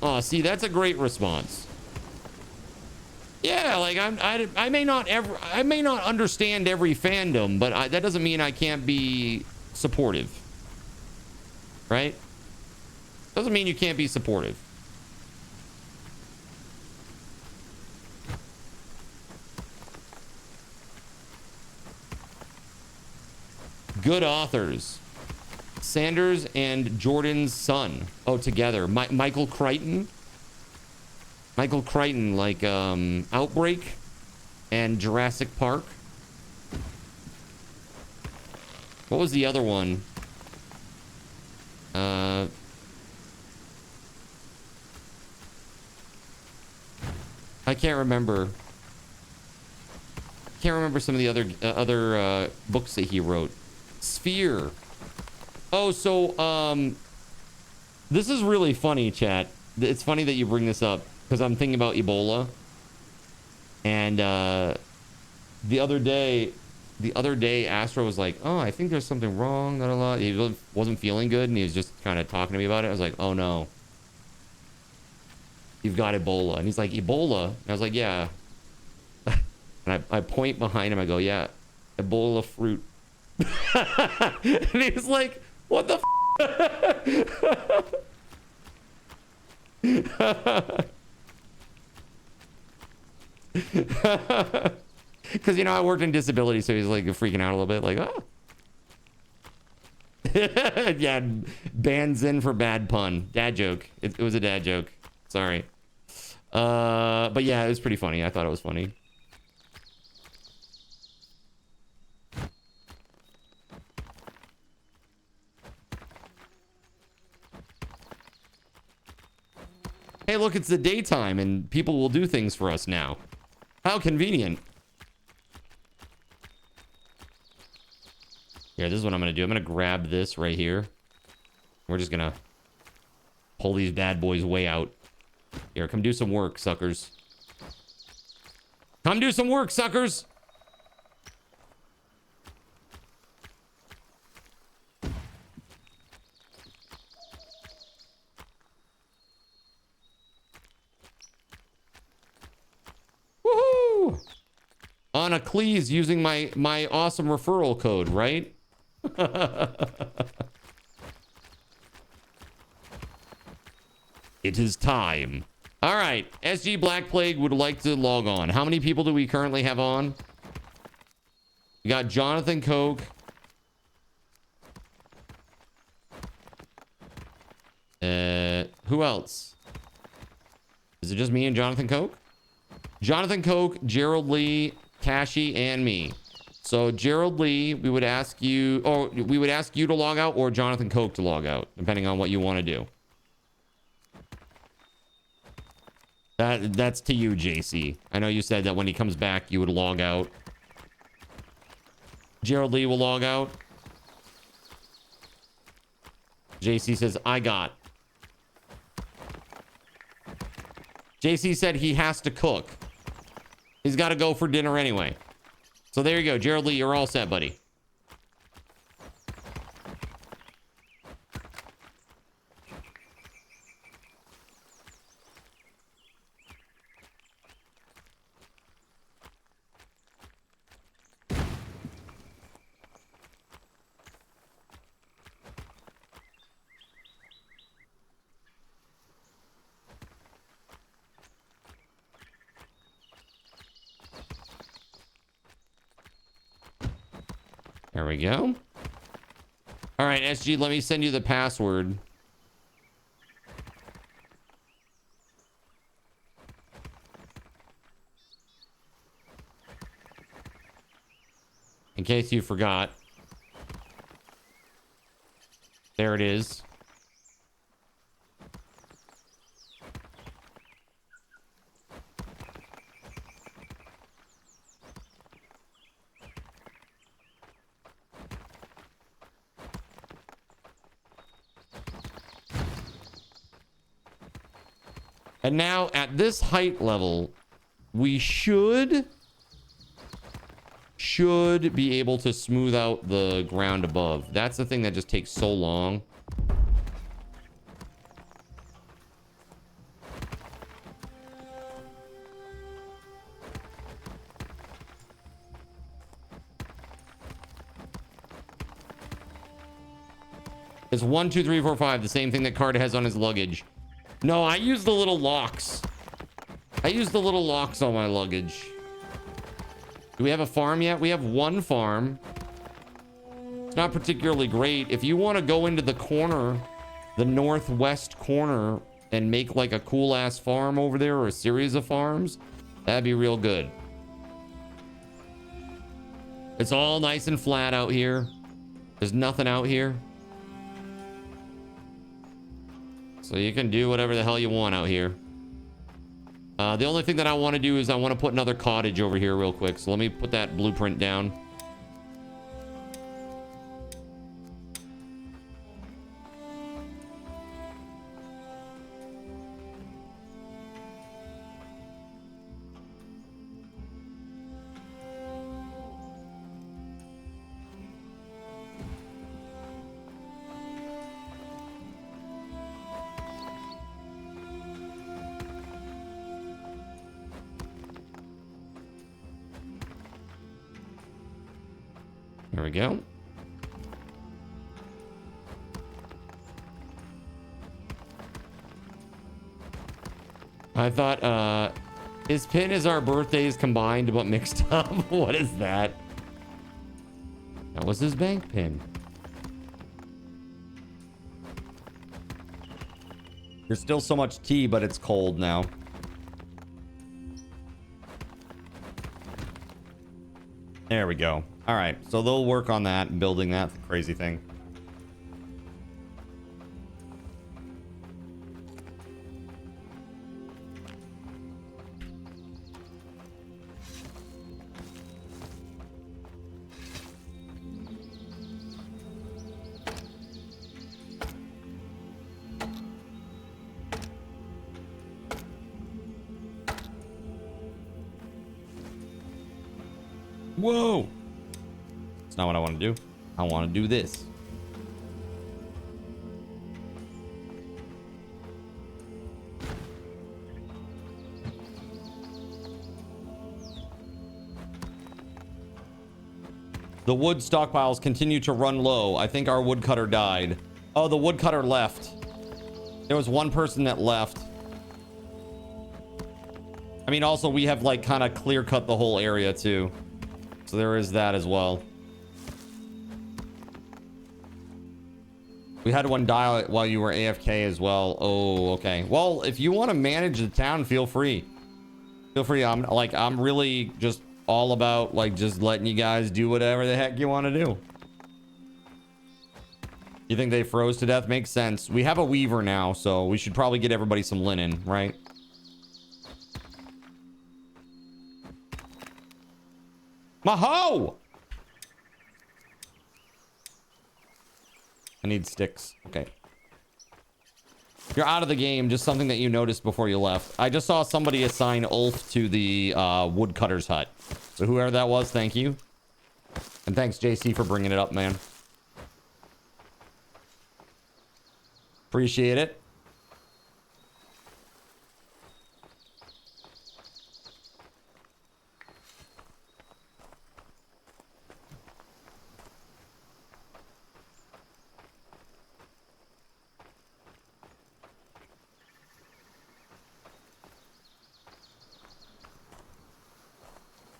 Oh, see, that's a great response. Yeah, like I may not understand every fandom, but that doesn't mean I can't be supportive, right? Doesn't mean you can't be supportive. Good authors. Sanders and Jordan's son. Oh, together. Michael Crichton. Michael Crichton, like Outbreak and Jurassic Park. What was the other one? I can't remember. Can't remember some of the other books that he wrote. Sphere. Oh, so this is really funny, chat. It's funny that you bring this up because I'm thinking about Ebola. And the other day, the other day, Astro was like, oh, I think there's something wrong. Not a lot. He wasn't feeling good, and he was just kind of talking to me about it. I was like, oh no, you've got Ebola. And he's like, Ebola? And I was like, yeah. And I point behind him. I go, yeah, Ebola fruit. And he's like, what the because, you know, I worked in disability, so he's like freaking out a little bit, like, oh. Yeah, bands in for bad pun. Dad joke. It was a dad joke. Sorry. But yeah, it was pretty funny. I thought it was funny. Hey, look, it's the daytime and people will do things for us now. How convenient. Here, this is what I'm going to do. I'm going to grab this right here. We're just going to pull these bad boys way out. Here, come do some work, suckers. Come do some work, suckers. Woohoo! On a Cleese using my awesome referral code, right? It is time. All right, SG Black Plague would like to log on. How many people do we currently have on? We got Jonathan Coke. Who else? Is it just me and Jonathan Coke? Jonathan Coke, Gerald Lee, Kashi, and me. So Gerald Lee, we would ask you to log out, or Jonathan Coke to log out, depending on what you want to do. That's to you, JC. I know you said that when he comes back, you would log out. Gerald Lee will log out. JC says, I got. JC said he has to cook. He's got to go for dinner anyway. So there you go. Gerald Lee, you're all set, buddy. There we go. All right, SG, let me send you the password. In case you forgot. There it is. And now at this height level, we should be able to smooth out the ground above. That's the thing that just takes so long. It's 1, 2, 3, 4, 5, the same thing that Carter has on his luggage. No, I use the little locks. I use the little locks on my luggage. Do we have a farm yet? We have one farm. It's not particularly great. If you want to go into the corner, the northwest corner, and make like a cool ass farm over there, or a series of farms, that'd be real good. It's all nice and flat out here. There's nothing out here. So you can do whatever the hell you want out here. The only thing that I want to do is I want to put another cottage over here real quick. So let me put that blueprint down. There we go. I thought, his pin is our birthdays combined but mixed up. What is that? That was his bank pin. There's still so much tea, but it's cold now. There we go. All right, so they'll work on that, building that crazy thing. Whoa! That's not what I want to do. I want to do this. The wood stockpiles continue to run low. I think our woodcutter died. Oh, the woodcutter left. There was one person that left. I mean, also, we have, like, kind of clear-cut the whole area, too. So there is that as well. We had one die while you were AFK as well. Oh, okay. Well, if you want to manage the town, feel free. Feel free. I'm really just all about, like, just letting you guys do whatever the heck you want to do. You think they froze to death? Makes sense. We have a weaver now, so we should probably get everybody some linen, right? Maho! I need sticks. Okay. You're out of the game. Just something that you noticed before you left. I just saw somebody assign Ulf to the woodcutter's hut. So whoever that was, thank you. And thanks, JC, for bringing it up, man. Appreciate it.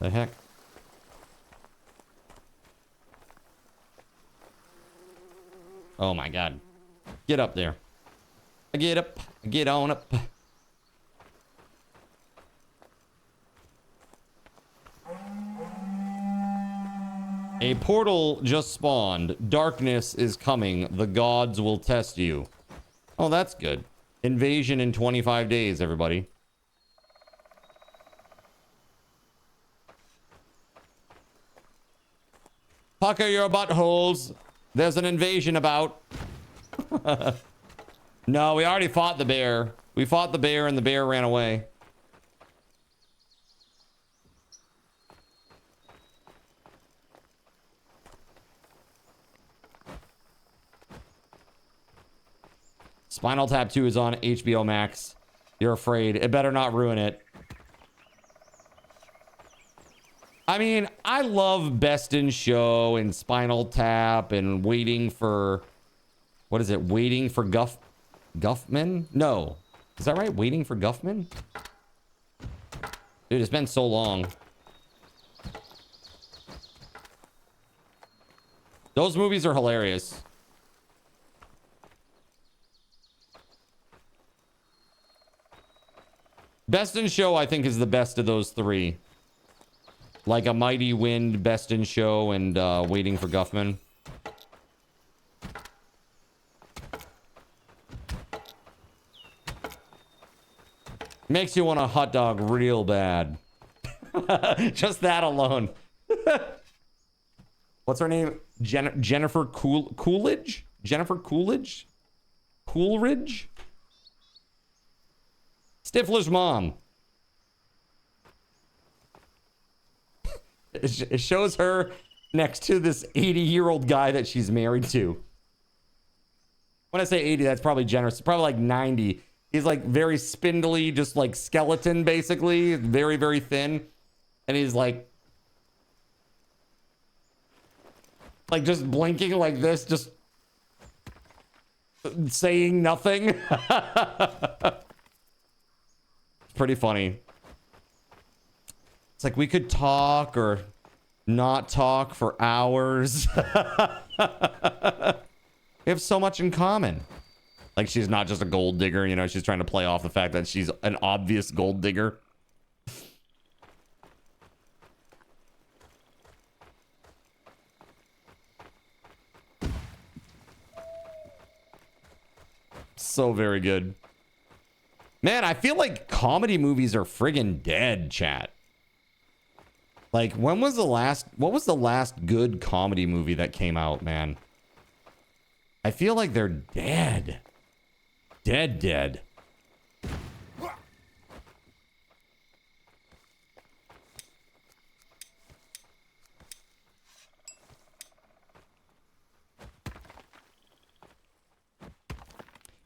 The heck? Oh my god. Get up there. Get up. Get on up. A portal just spawned. Darkness is coming. The gods will test you. Oh, that's good. Invasion in 25 days, everybody. Pucker your buttholes. There's an invasion about. No, we already fought the bear. We fought the bear and the bear ran away. Spinal Tap 2 is on HBO Max. You're afraid. It better not ruin it. I mean, I love Best in Show and Spinal Tap and Waiting for... What is it? Waiting for Guffman? No. Is that right? Waiting for Guffman? Dude, it's been so long. Those movies are hilarious. Best in Show, I think, is the best of those three. Like A Mighty Wind, Best in Show, and Waiting for Guffman. Makes you want a hot dog real bad. Just that alone. What's her name? Jennifer Coolidge? Jennifer Coolidge? Coolridge? Stifler's mom. It shows her next to this 80-year-old guy that she's married to. When I say 80, that's probably generous. Probably like 90. He's like very spindly, just like skeleton, basically. Very, very thin. And he's like... Like just blinking like this, just saying nothing. It's pretty funny. It's like we could talk or not talk for hours. We have so much in common. Like she's not just a gold digger, you know, she's trying to play off the fact that she's an obvious gold digger. So very good. Man, I feel like comedy movies are friggin' dead, chat. Like, what was the last good comedy movie that came out, man? I feel like they're dead. Dead.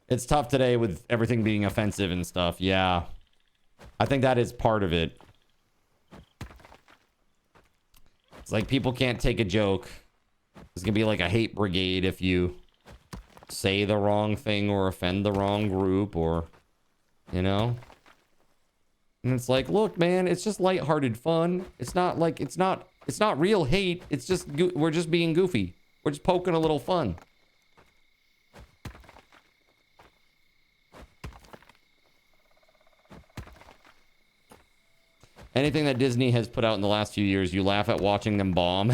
It's tough today with everything being offensive and stuff. Yeah. I think that is part of it. It's like people can't take a joke. There's gonna be like a hate brigade if you say the wrong thing or offend the wrong group or, you know? And it's like, look, man, it's just lighthearted fun. It's not like, it's not real hate. It's just, we're just being goofy. We're just poking a little fun. Anything that Disney has put out in the last few years, you laugh at watching them bomb.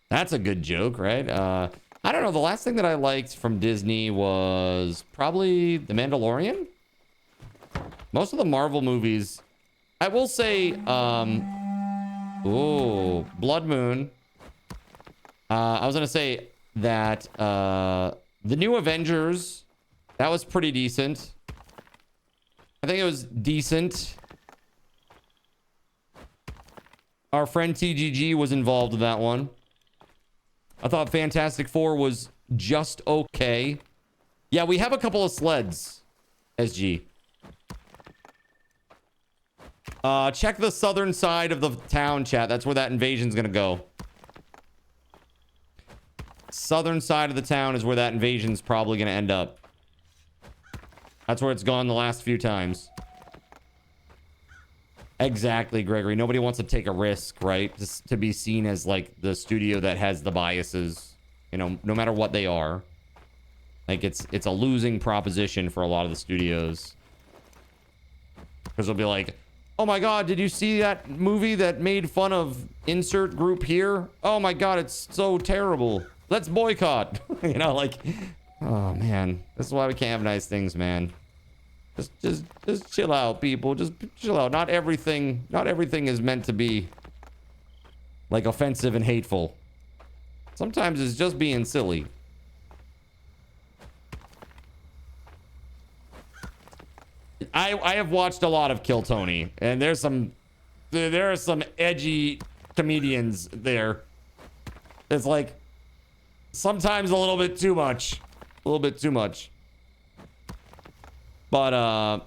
That's a good joke, right? I don't know. The last thing that I liked from Disney was probably The Mandalorian. Most of the Marvel movies, I will say, Blood Moon. I was going to say that the new Avengers, that was pretty decent. I think it was decent. Our friend TGG was involved with that one. I thought Fantastic Four was just okay. Yeah, we have a couple of sleds, SG. Check the southern side of the town, chat. That's where that invasion's gonna go. Southern side of the town is where that invasion's probably gonna end up. That's where it's gone the last few times. Exactly, Gregory. Nobody wants to take a risk, right? Just to be seen as like the studio that has the biases, you know, no matter what they are. Like it's a losing proposition for a lot of the studios. Because they'll be like, oh my God, did you see that movie that made fun of insert group here? Oh my God, it's so terrible. Let's boycott. You know, like, oh man, this is why we can't have nice things, man. Just chill out, people. Just chill out. Not everything is meant to be like offensive and hateful. Sometimes it's just being silly. I have watched a lot of Kill Tony, and there are some edgy comedians there. It's like sometimes a little bit too much. A little bit too much. But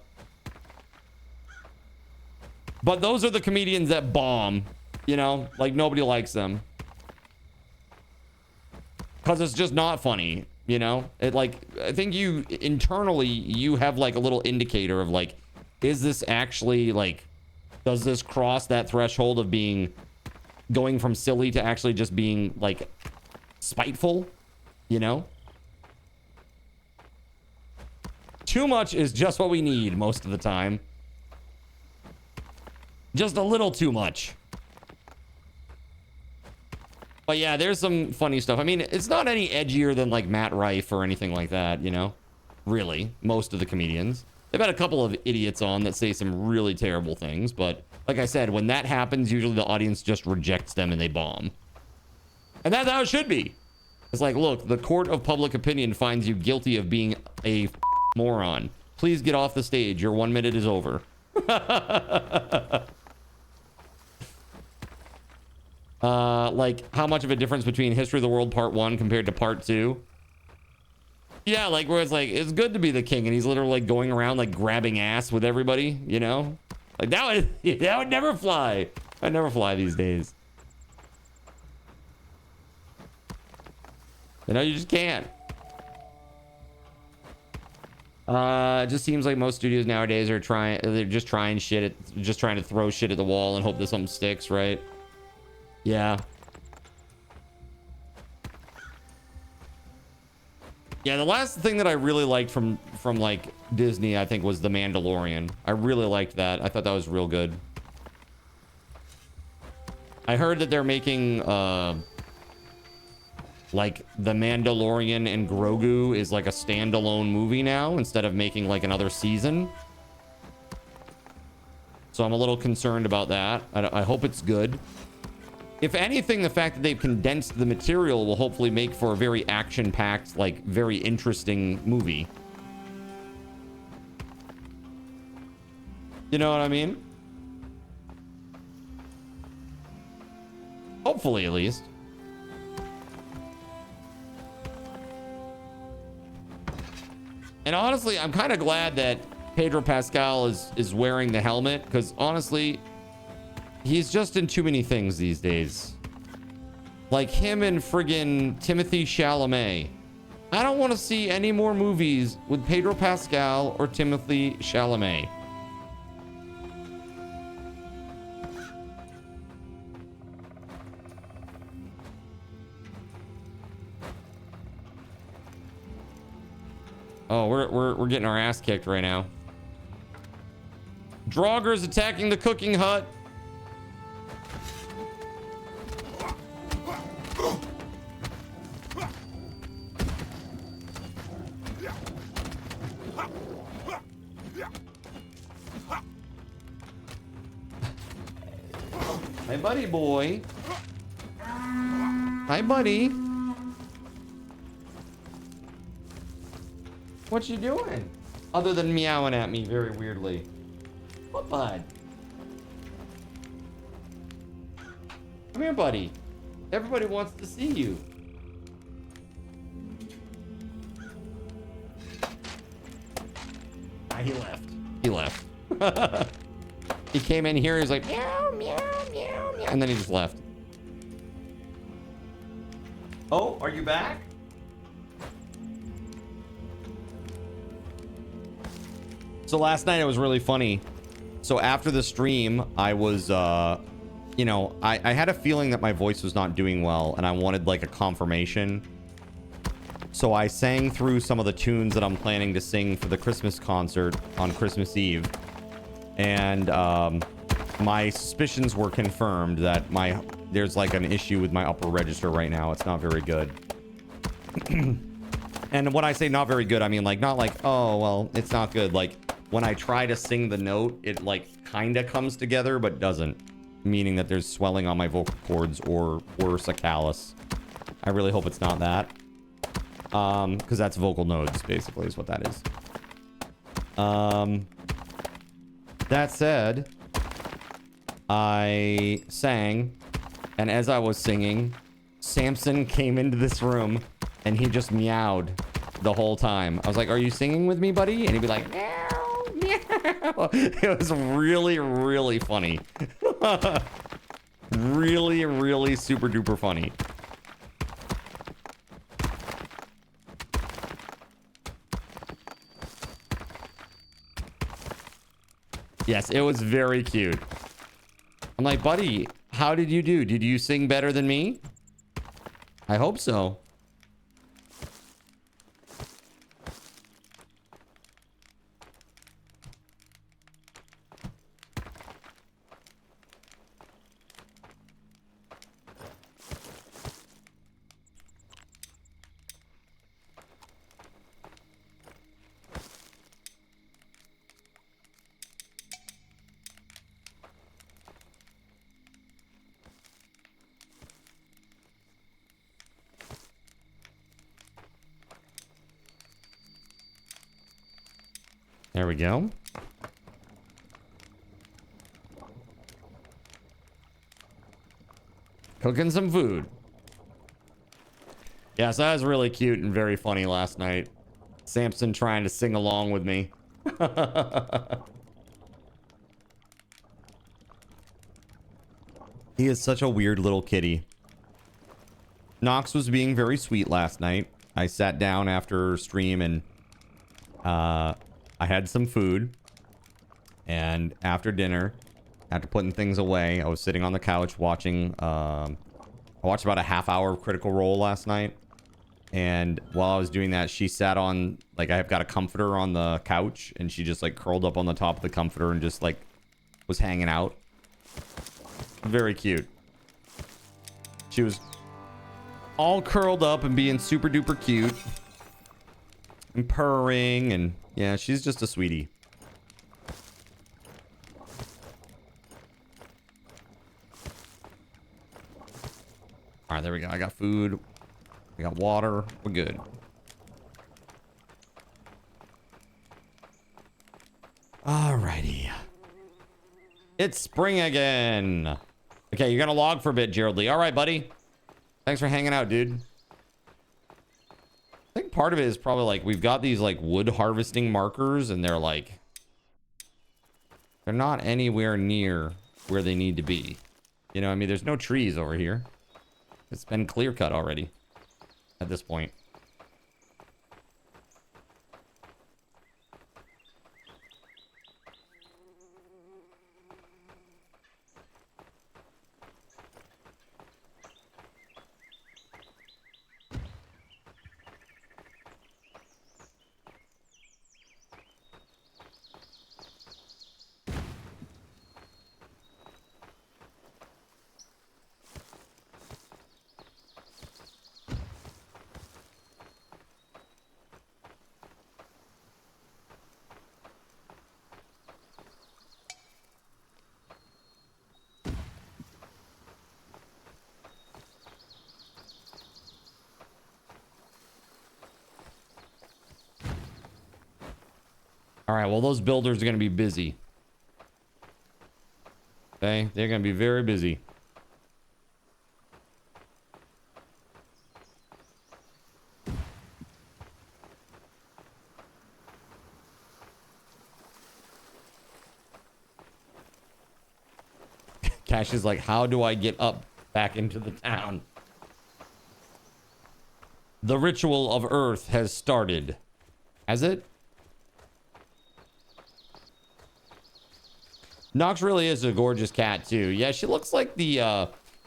those are the comedians that bomb, you know, like nobody likes them. Cause it's just not funny, you know? It like, I think you internally, you have like a little indicator of like, is this actually like, does this cross that threshold of being, going from silly to actually just being like spiteful, you know? Too much is just what we need most of the time. Just a little too much. But yeah, there's some funny stuff. I mean, it's not any edgier than like Matt Rife or anything like that, you know? Really, most of the comedians. They've had a couple of idiots on that say some really terrible things, but like I said, when that happens, usually the audience just rejects them and they bomb. And that's how it should be. It's like, look, the court of public opinion finds you guilty of being a moron. Please get off the stage. Your 1 minute is over. Like how much of a difference between History of the World Part 1 compared to Part 2? Yeah, like where it's like, it's good to be the king and he's literally like going around like grabbing ass with everybody, you know? Like that would never fly. I'd never fly these days. You know, you just can't. It just seems like most studios nowadays are they're just trying to throw shit at the wall and hope that something sticks, right? Yeah. Yeah, the last thing that I really liked from like Disney, I think, was The Mandalorian. I really liked that. I thought that was real good. I heard that they're making like The Mandalorian and Grogu is like a standalone movie now instead of making like another season. So I'm a little concerned about that. I hope it's good. If anything, the fact that they've condensed the material will hopefully make for a very action-packed, like very interesting movie. You know what I mean? Hopefully, at least. And honestly, I'm kind of glad that Pedro Pascal is wearing the helmet, because honestly, he's just in too many things these days. Like him and friggin' Timothée Chalamet. I don't want to see any more movies with Pedro Pascal or Timothée Chalamet. Oh, we're getting our ass kicked right now. Draugur's attacking the cooking hut. Hi, buddy boy. Hi, buddy. What you doing? Other than meowing at me very weirdly. What, bud? Come here, buddy. Everybody wants to see you. Ah, he left. He left. He came in here, he's like, meow, meow, meow, meow, and then he just left. Oh, are you back? So last night it was really funny. So after the stream, I was, you know, I had a feeling that my voice was not doing well and I wanted like a confirmation. So I sang through some of the tunes that I'm planning to sing for the Christmas concert on Christmas Eve. And my suspicions were confirmed that there's like an issue with my upper register right now. It's not very good. And when I say not very good, I mean like not like, oh, well, it's not good. Like when I try to sing the note, it like kind of comes together, but doesn't. Meaning that there's swelling on my vocal cords or worse, a callus. I really hope it's not that. Because that's vocal nodes, basically, is what that is. That said, I sang, and as I was singing, Samson came into this room, and he just meowed the whole time. I was like, are you singing with me, buddy? And he'd be like, meow, meow. It was really, really funny. Really, really super duper funny. Yes, it was very cute. I'm like, buddy, how did you do? Did you sing better than me? I hope so. There we go. Cooking some food. Yes, that was really cute and very funny last night. Samson trying to sing along with me. He is such a weird little kitty. Nox was being very sweet last night. I sat down after stream and I had some food. And after dinner, after putting things away, I was sitting on the couch watching. I watched about a half hour of Critical Role last night. And while I was doing that, she sat on, like, I've got a comforter on the couch, and she just, like, curled up on the top of the comforter and just, like, was hanging out. Very cute. She was all curled up and being super duper cute. And purring, and yeah, she's just a sweetie. All right, there we go. I got food. We got water. We're good. Alrighty. It's spring again. Okay, you're gonna log for a bit, Gerald Lee. All right, buddy. Thanks for hanging out, dude. I think part of it is probably like we've got these like wood harvesting markers, and they're like they're not anywhere near where they need to be. You know, I mean, there's no trees over here. It's been clear cut already at this point. All right, well, those builders are going to be busy. Okay, they're going to be very busy. Cash is like, how do I get up back into the town? The ritual of Earth has started. Has it? Nox really is a gorgeous cat too. Yeah, she looks like the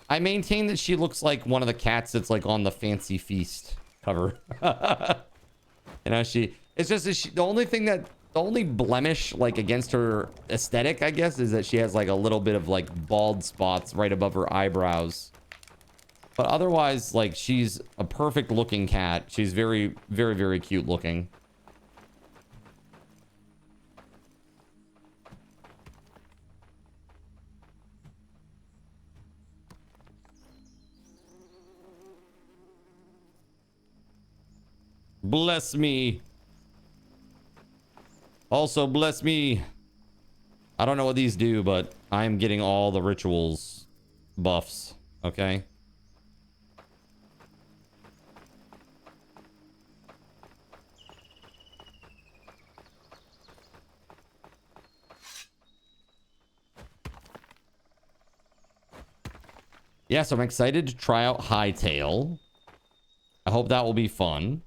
I maintain that she looks like one of the cats that's like on the Fancy Feast cover. You know, it's just that the only blemish like against her aesthetic, I guess, is that she has like a little bit of like bald spots right above her eyebrows. But otherwise, like, she's a perfect looking cat. She's very, very, very cute looking. Bless me. Also bless me. I don't know what these do, but I'm getting all the rituals buffs. Okay. Yeah, so I'm excited to try out Hightail. I hope that will be fun.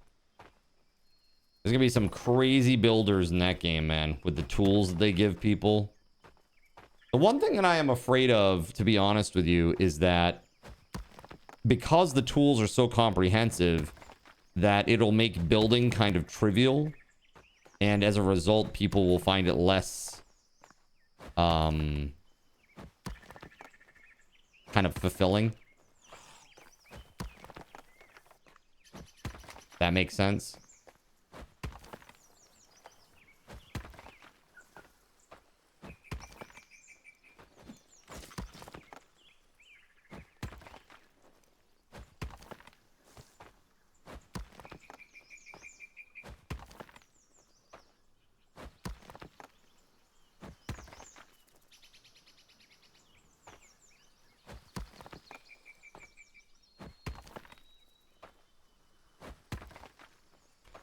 There's gonna be some crazy builders in that game, man, with the tools that they give people. The one thing that I am afraid of, to be honest with you, is that because the tools are so comprehensive, that it'll make building kind of trivial. And as a result, people will find it less kind of fulfilling. That makes sense.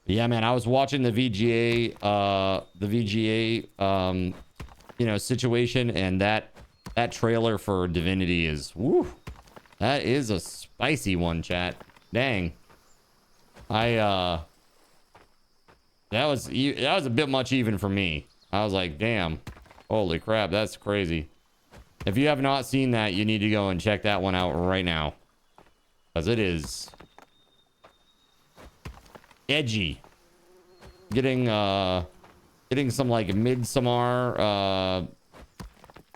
Yeah, man, I was watching the VGA, you know, situation, and that trailer for Divinity is, woo, that is a spicy one, chat. Dang. That was a bit much even for me. I was like, damn. Holy crap, that's crazy. If you have not seen that, you need to go and check that one out right now. Because it is edgy. Getting some like Midsommar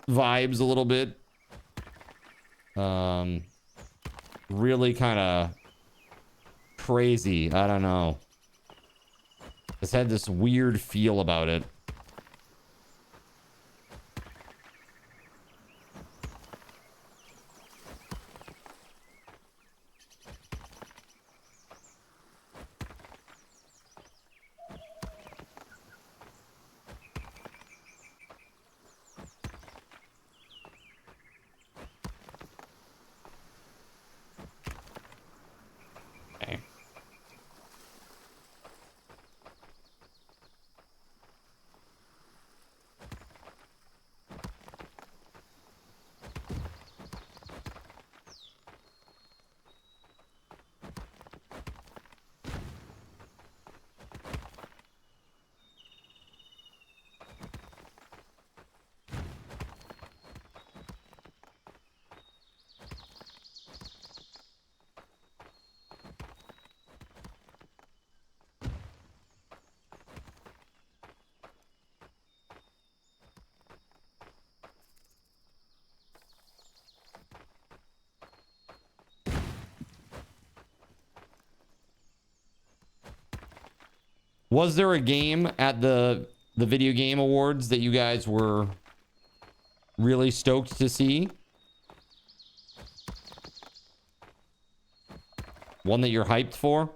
vibes a little bit. Really kind of crazy. I don't know. It's had this weird feel about it. Was there a game at the video game awards that you guys were really stoked to see? One that you're hyped for?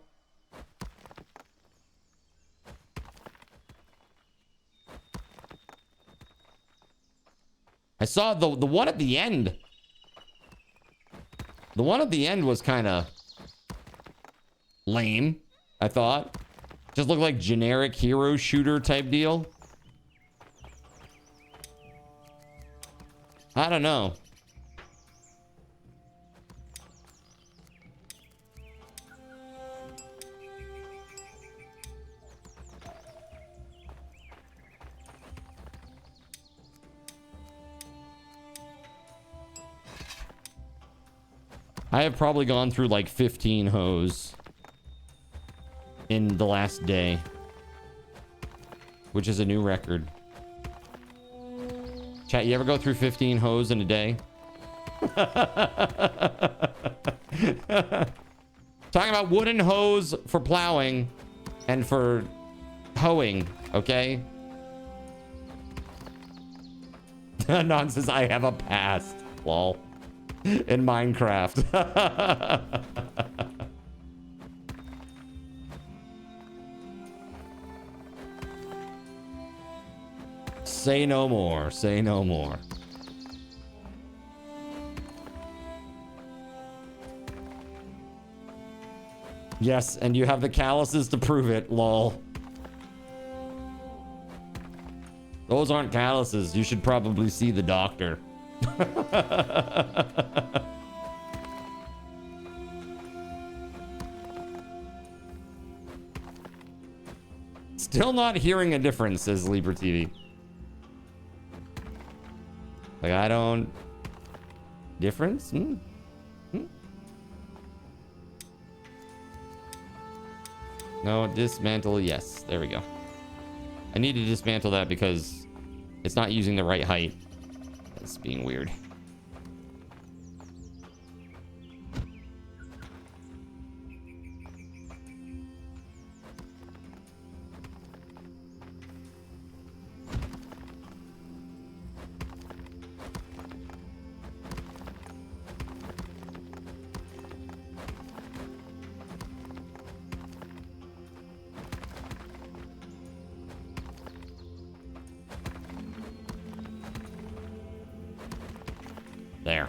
I saw the one at the end. The one at the end was kind of lame, I thought. Just looked like generic hero shooter type deal. I don't know. I have probably gone through like 15 hoes in the last day, which is a new record. Chat, you ever go through 15 hoes in a day? Talking about wooden hoes for plowing and for hoeing, okay? Non says I have a past. Lol. In Minecraft. Say no more. Say no more. Yes, and you have the calluses to prove it, lol. Those aren't calluses. You should probably see the doctor. Still not hearing a difference, says Libra TV. Like, I don't... Difference? No, dismantle, yes. There we go. I need to dismantle that because it's not using the right height. It's being weird. There.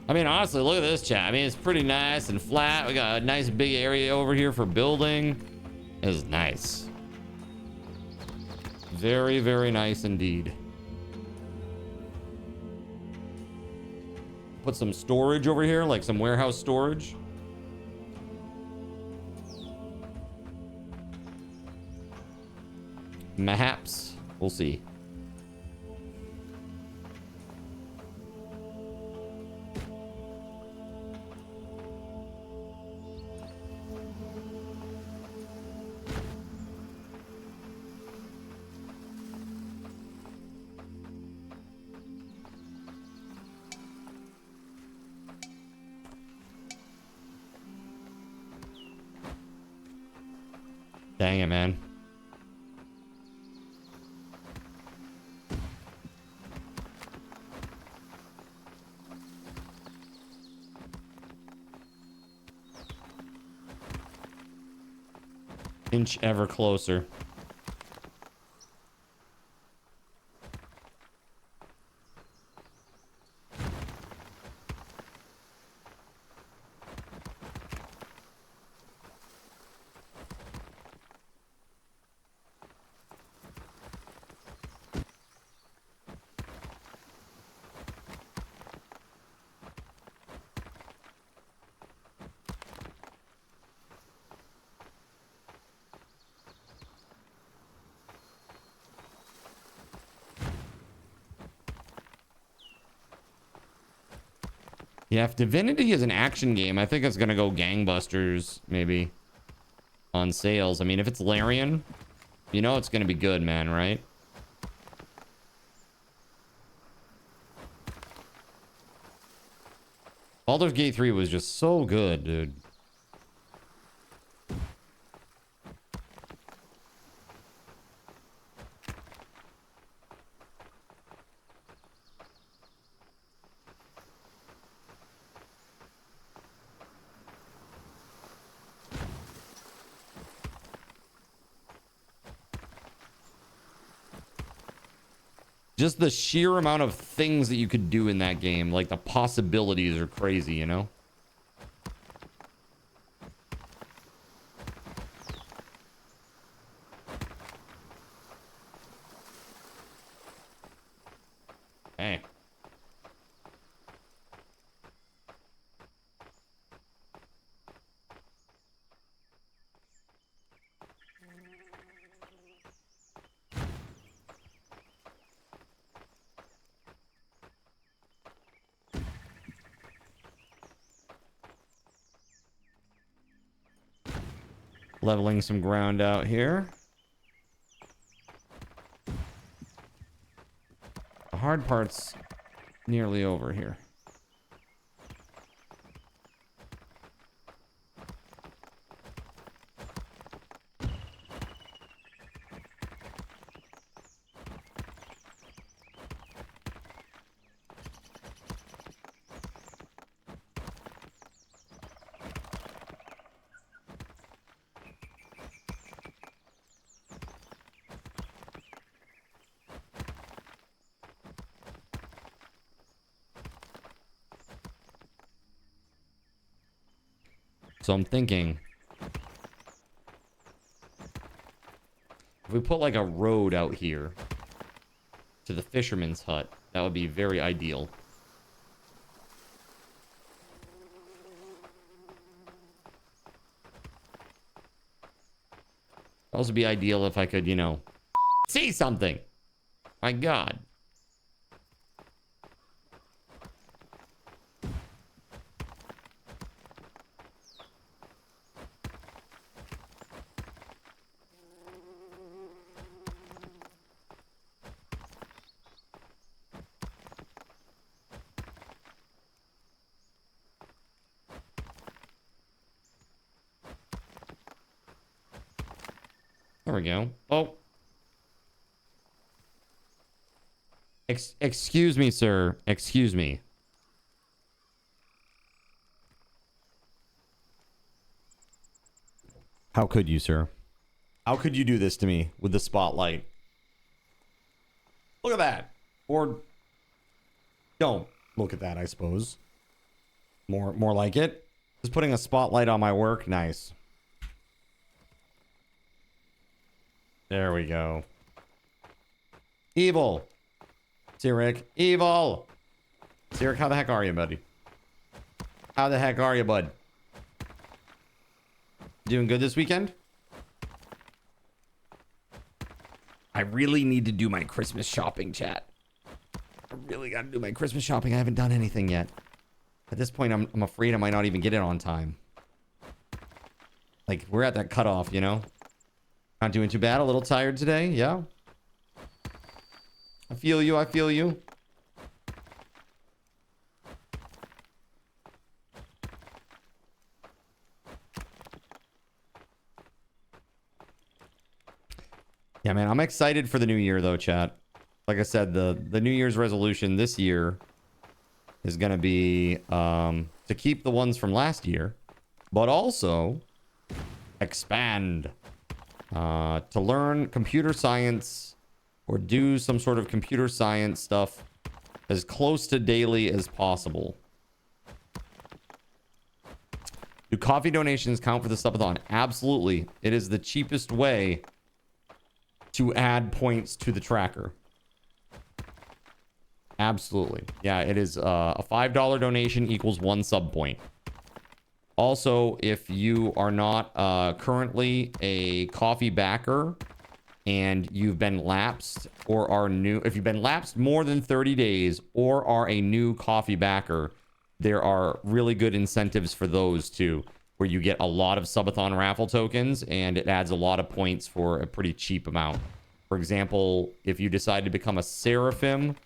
I mean, honestly, look at this chat. I mean, it's pretty nice and flat. We got a nice big area over here for building. It's nice. Very, very nice indeed. Put some storage over here, like some warehouse storage. Perhaps. We'll see. Dang it, man. Inch ever closer. Yeah, if Divinity is an action game, I think it's gonna go gangbusters, maybe, on sales. I mean, if it's Larian, you know it's gonna be good, man, right? Baldur's Gate 3 was just so good, dude. Just the sheer amount of things that you could do in that game, like the possibilities are crazy, you know? Hey. Leveling some ground out here. The hard part's nearly over here. So I'm thinking, if we put like a road out here to the fisherman's hut, that would be very ideal. Also be ideal if I could, you know, see something. My God. There we go. Oh. Excuse me, sir. Excuse me. How could you, sir? How could you do this to me with the spotlight? Look at that. Or don't look at that, I suppose. More like it. Just putting a spotlight on my work. Nice. There we go. Evil. Sirik. Evil. Sirik, how the heck are you, buddy? How the heck are you, bud? Doing good this weekend? I really need to do my Christmas shopping, chat. I really got to do my Christmas shopping. I haven't done anything yet. At this point, I'm afraid I might not even get it on time. Like, we're at that cutoff, you know? Not doing too bad. A little tired today. Yeah. I feel you. I feel you. Yeah, man. I'm excited for the new year, though, chat. Like I said, the New Year's resolution this year is going to be to keep the ones from last year, but also expand, to learn computer science or do some sort of computer science stuff as close to daily as possible. Do coffee donations count for the subathon? Absolutely. It is the cheapest way to add points to the tracker. Absolutely. Yeah, it is a $5 donation equals 1 sub point. Also, if you are not currently a coffee backer and you've been lapsed or are new, if you've been lapsed more than 30 days or are a new coffee backer, there are really good incentives for those too, where you get a lot of subathon raffle tokens and it adds a lot of points for a pretty cheap amount. For example, if you decide to become a Seraphim,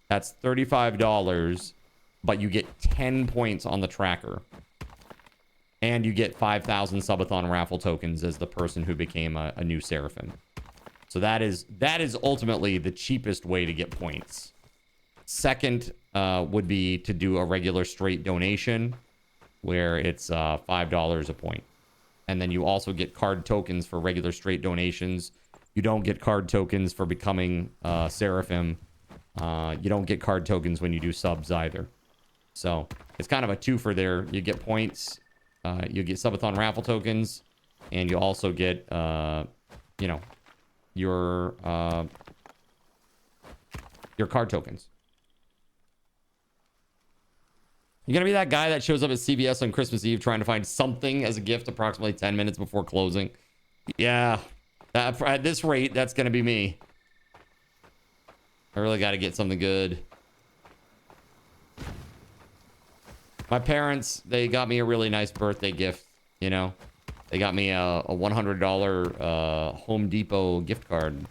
that's $35, but you get 10 points on the tracker. And you get 5,000 subathon raffle tokens as the person who became a new Seraphim. So that is ultimately the cheapest way to get points. Second would be to do a regular straight donation, where it's $5 a point. And then you also get card tokens for regular straight donations. You don't get card tokens for becoming Seraphim. You don't get card tokens when you do subs either. So it's kind of a twofer there. You get points, you get subathon raffle tokens, and you also get, you know, your card tokens. You're going to be that guy that shows up at CVS on Christmas Eve trying to find something as a gift approximately 10 minutes before closing. Yeah, at this rate, that's going to be me. I really got to get something good. My parents, they got me a really nice birthday gift, you know. They got me a $100 Home Depot gift card.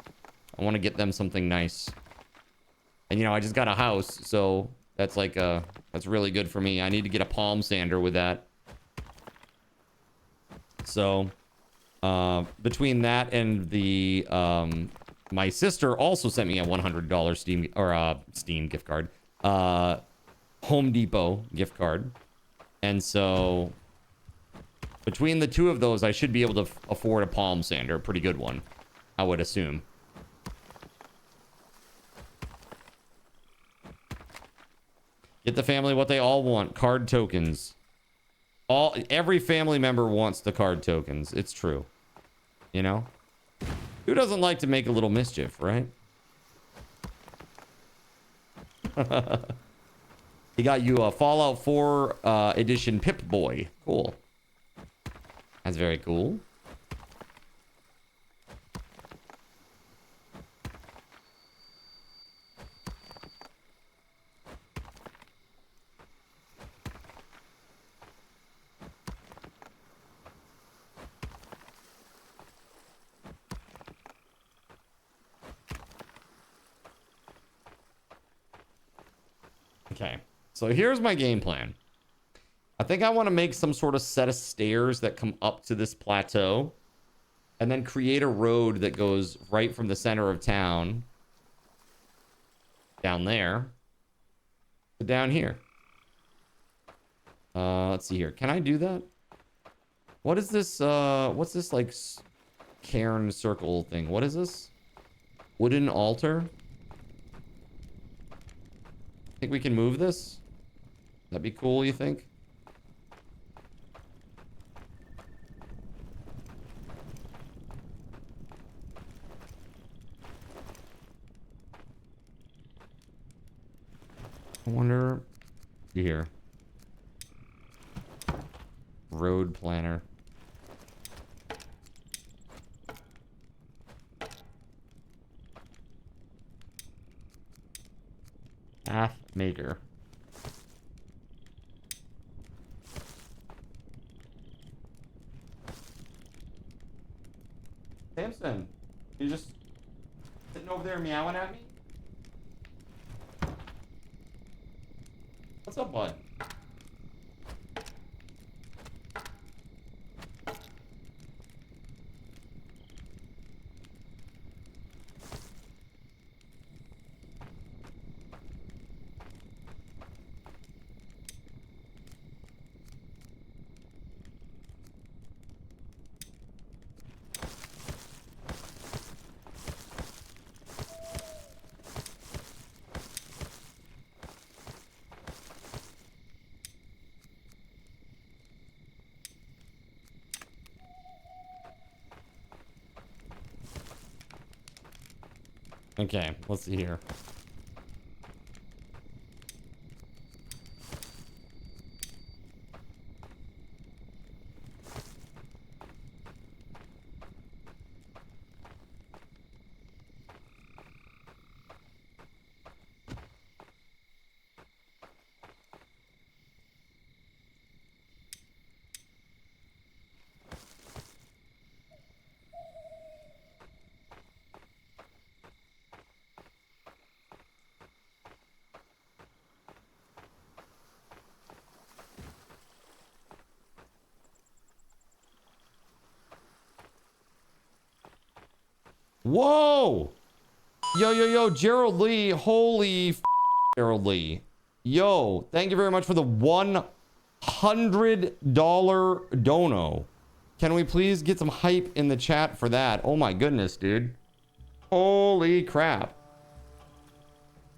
I want to get them something nice. And, you know, I just got a house, so that's like, that's really good for me. I need to get a palm sander with that. So, between that and the, my sister also sent me a $100 Steam gift card. Home Depot gift card. And so between the two of those, I should be able to afford a palm sander, a pretty good one, I would assume. Get the family what they all want, card tokens. Every family member wants the card tokens. It's true. You know? Who doesn't like to make a little mischief, right? He got you a Fallout 4 edition Pip-Boy. Cool. That's very cool. Okay. So here's my game plan. I think I want to make some sort of set of stairs that come up to this plateau and then create a road that goes right from the center of town down there to down here. Let's see here. Can I do that? What is this? What's this like cairn circle thing? What is this? Wooden altar? Think we can move this? That'd be cool, you think? I wonder here. Road planner. Path maker. Samson, you just sitting over there meowing at me? What's up, bud? Okay, let's see here. Whoa! Yo, Gerald Lee. Holy Gerald Lee. Yo, thank you very much for the $100 dono. Can we please get some hype in the chat for that? Oh my goodness, dude. Holy crap.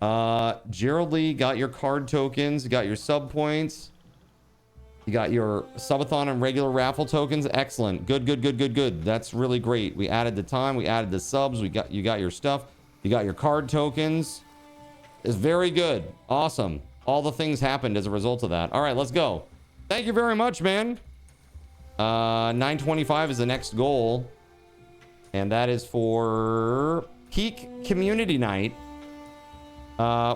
Gerald Lee, got your card tokens, got your sub points. You got your subathon and regular raffle tokens. Excellent. Good. That's really great. We added the time. We added the subs. You got your stuff. You got your card tokens. It's very good. Awesome. All the things happened as a result of that. All right, let's go. Thank you very much, man. 925 is the next goal. And that is for Peak Community Night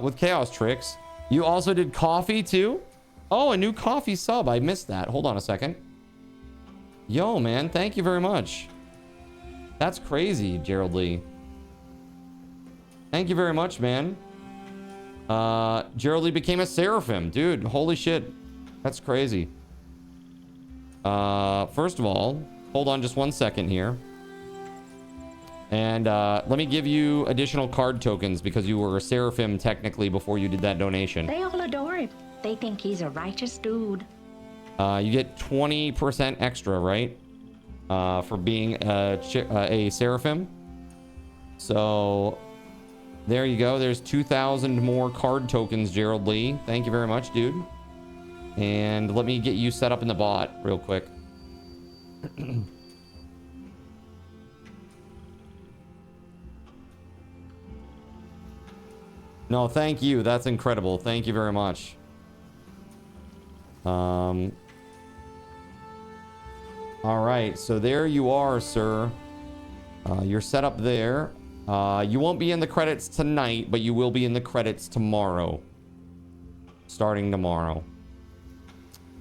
with Chaos Tricks. You also did coffee too? Oh, a new coffee sub. I missed that. Hold on a second. Yo, man. Thank you very much. That's crazy, Gerald Lee. Thank you very much, man. Gerald Lee became a Seraphim. Dude, holy shit. That's crazy. First of all, hold on just one second here. And let me give you additional card tokens because you were a Seraphim technically before you did that donation. They all adore him. They think he's a righteous dude. You get 20% extra, right? For being a Seraphim. So there you go. There's 2,000 more card tokens, Gerald Lee. Thank you very much, dude. And let me get you set up in the bot real quick. No, thank you. That's incredible. Thank you very much. All right, so there you are, sir. You're set up there. You won't be in the credits tonight, but you will be in the credits tomorrow. Starting tomorrow.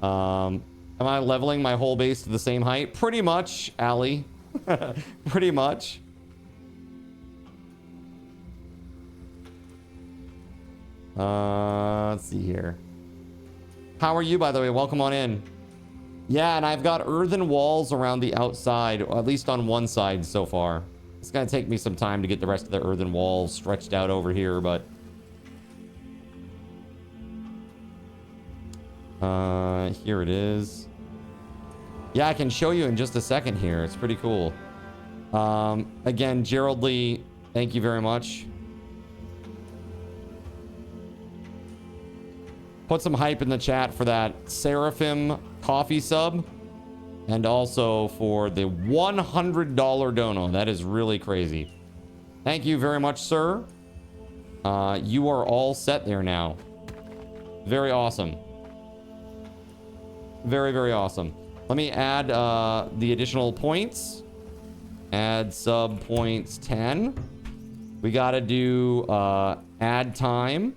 Am I leveling my whole base to the same height? Pretty much, Allie. Pretty much. Let's see here. How are you, by the way? Welcome on in. Yeah, and I've got earthen walls around the outside, or at least on one side so far. It's gonna take me some time to get the rest of the earthen walls stretched out over here, but here it is. Yeah, I can show you in just a second here. It's pretty cool. Again, Gerald Lee, thank you very much. Put some hype in the chat for that Seraphim coffee sub. And also for the $100 dono. That is really crazy. Thank you very much, sir. You are all set there now. Very awesome. Very, very awesome. Let me add the additional points. Add sub points 10. We got to do add time.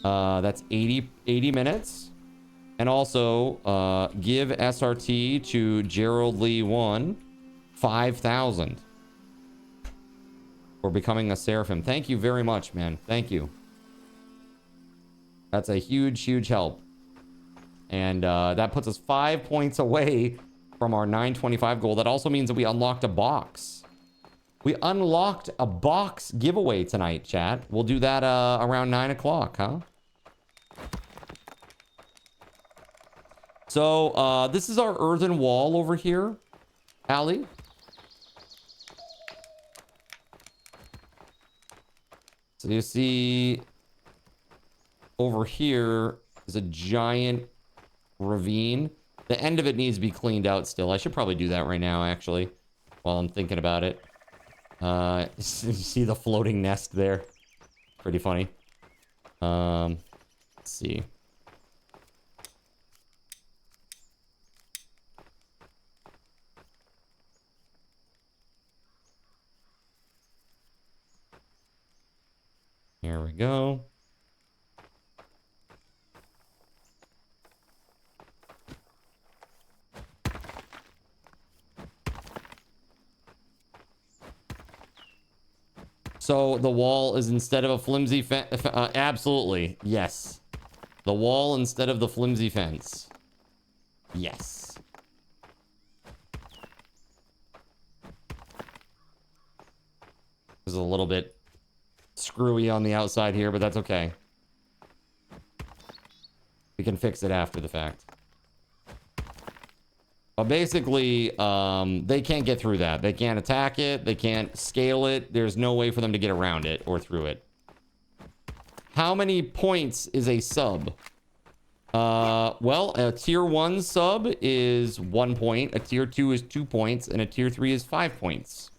That's 80 minutes. And also, give SRT to Gerald Lee 1 5,000 for becoming a Seraphim. Thank you very much, man. Thank you. That's a huge, huge help. And that puts us 5 points away from our 925 goal. That also means that we unlocked a box. We unlocked a box giveaway tonight, chat. We'll do that around 9 o'clock, huh? So, this is our earthen wall over here, Allie. So you see over here is a giant ravine. The end of it needs to be cleaned out still. I should probably do that right now, actually, while I'm thinking about it. You see the floating nest there? Pretty funny. Let's see. Here we go. So the wall is instead of a flimsy fence. Absolutely. Yes. The wall instead of the flimsy fence. Yes. There's a little bit screwy on the outside here, but that's okay. We can fix it after the fact. But basically, they can't get through that. They can't attack it. They can't scale it. There's no way for them to get around it or through it. How many points is a sub? Well, a tier 1 sub is 1 point. A tier 2 is 2 points. And a tier 3 is 5 points.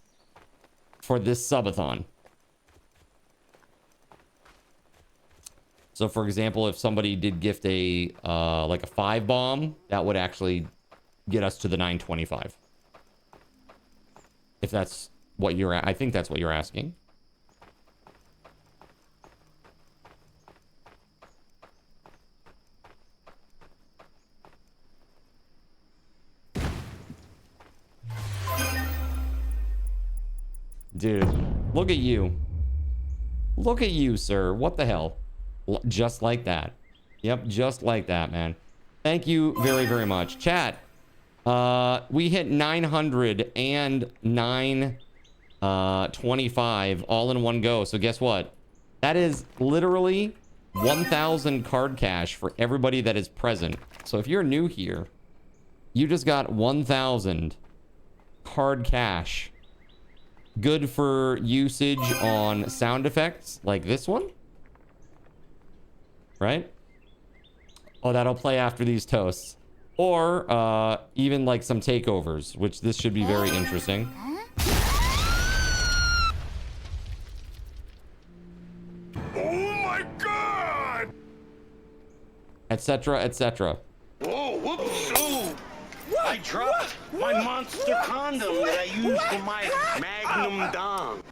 For this subathon. So, for example, if somebody did gift a, like a 5 bomb, that would actually get us to the 925. If that's what you're, I think that's what you're asking. Dude, look at you. Look at you, sir. What the hell? Just like that. Yep, just like that, man. Thank you very, very much. Chat. We hit 900 and 925 all in one go. So guess what? That is literally 1,000 card cash for everybody that is present. So if you're new here, you just got 1,000 card cash. Good for usage on sound effects like this one. Right? Oh, that'll play after these toasts. Or even like some takeovers, which this should be very interesting. Oh my god! Etc. etc. Whoa, whoops! Oh, I dropped my monster condom that I used for my magnum dong.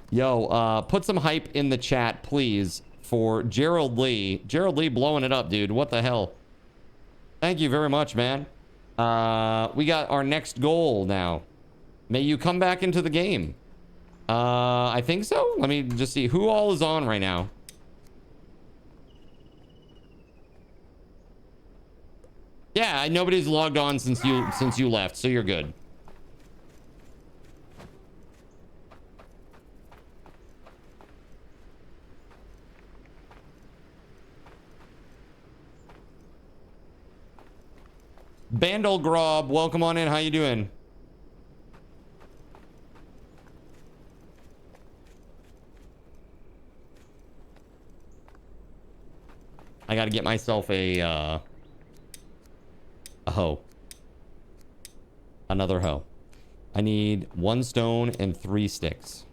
Yo, put some hype in the chat, please, for Gerald Lee. Gerald Lee blowing it up, dude. What the hell? Thank you very much, man. We got our next goal now. May you come back into the game. I think so. Let me just see who all is on right now. Yeah, nobody's logged on since you left, so you're good. Bandel Grob, welcome on in. How you doing? I gotta get myself a hoe. Another hoe. I need 1 stone and 3 sticks.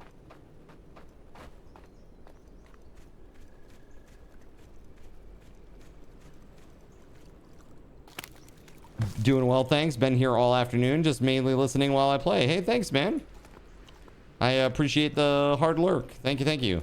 Doing well, thanks. Been here all afternoon, just mainly listening while I play. Hey, thanks, man. I appreciate the hard lurk. Thank you, thank you.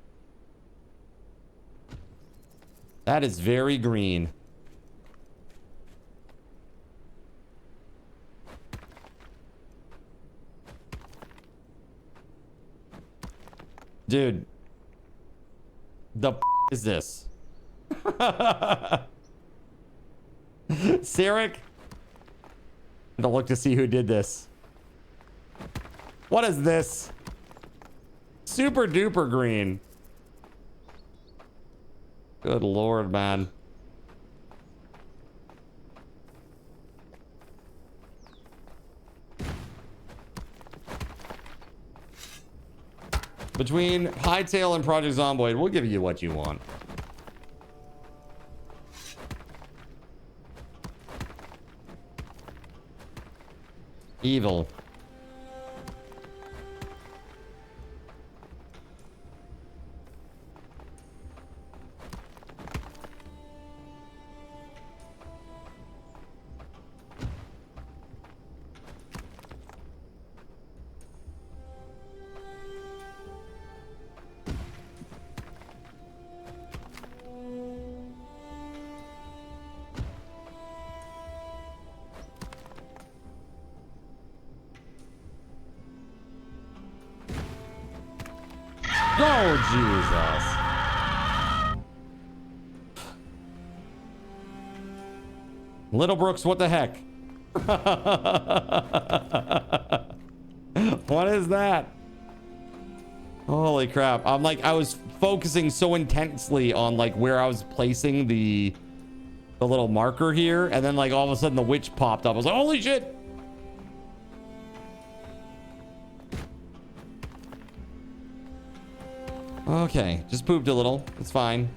That is very green. Dude. The is this? Sarek? To look to see who did this. What is this? Super duper green. Good lord, man. Between Hightail and Project Zomboid, we'll give you what you want. Evil. Oh, Jesus. Little Brooks, what the heck? What is that? Holy crap. I'm like, I was focusing so intensely on like where I was placing the little marker here. And then like all of a sudden the witch popped up. I was like, holy shit. Okay, just pooped a little. It's fine.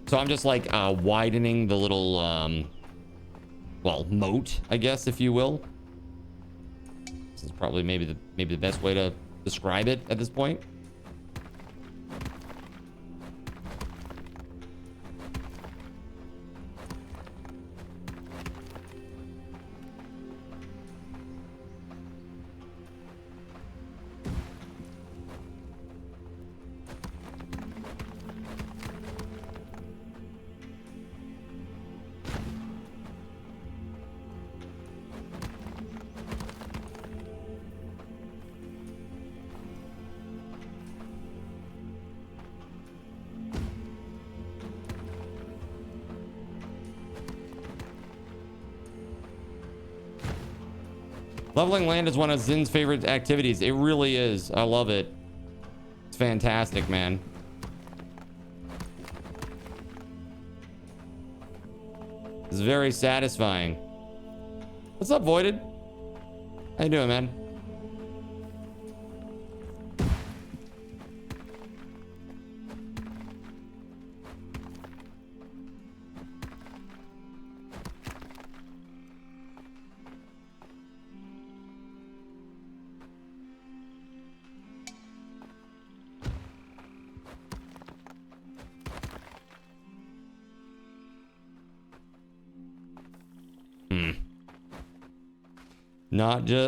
So I'm just like widening the little, well, moat, I guess, if you will. This is probably maybe the best way to describe it at this point. Leveling land is one of Zin's favorite activities. It really is. I love it. It's fantastic, man. It's very satisfying. What's up, Voided? How you doing, man?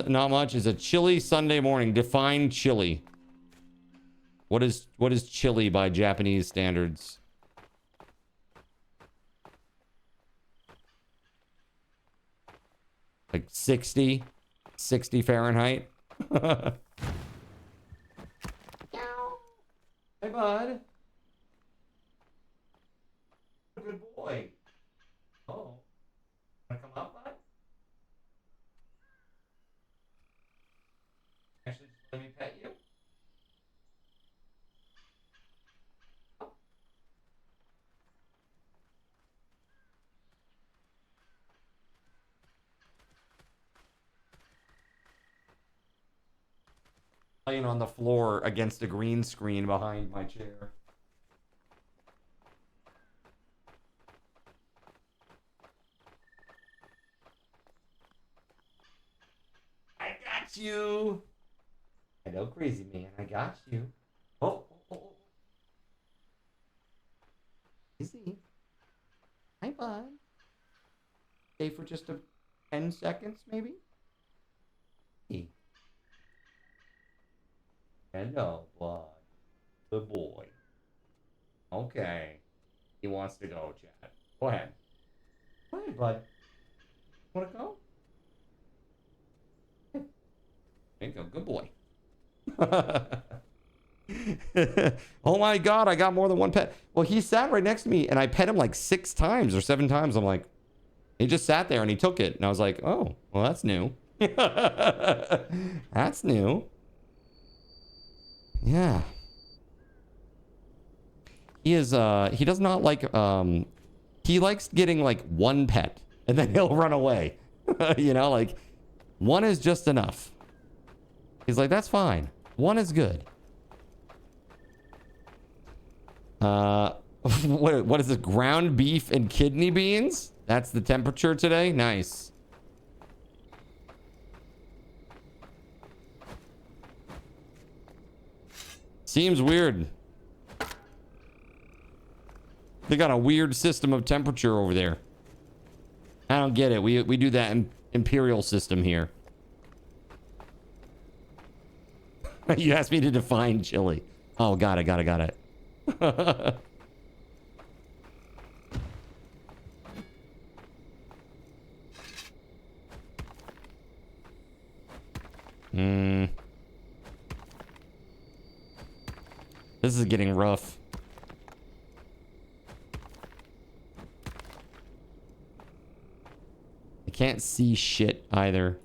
Not much. It's a chilly Sunday morning. Define chilly. What is chilly by Japanese standards? Like 60 Fahrenheit. Hey, bud. Good boy. Oh. Wanna come up, bud? Actually, just let me pet you. Laying on the floor against a green screen behind my chair. got you. I know, crazy man. I got you. Oh. Easy. Hi, bud. Stay for just 10 seconds, maybe? Hey. Hello, bud. Good boy. Okay. He wants to go, Chad. Go ahead. Go ahead, bud. Want to go? There you go. Good boy. Oh my god, I got more than one pet. Well, he sat right next to me and I pet him like 6 times or 7 times. I'm like, he just sat there and he took it. And I was like, oh, well, that's new. That's new. Yeah. He is, he does not like, he likes getting like 1 pet and then he'll run away. You know, like 1 is just enough. He's like, that's fine. 1 is good. What is this? Ground beef and kidney beans? That's the temperature today? Nice. Seems weird. They got a weird system of temperature over there. I don't get it. We do that in imperial system here. You asked me to define chili. Oh, got it. This is getting rough. I can't see shit either.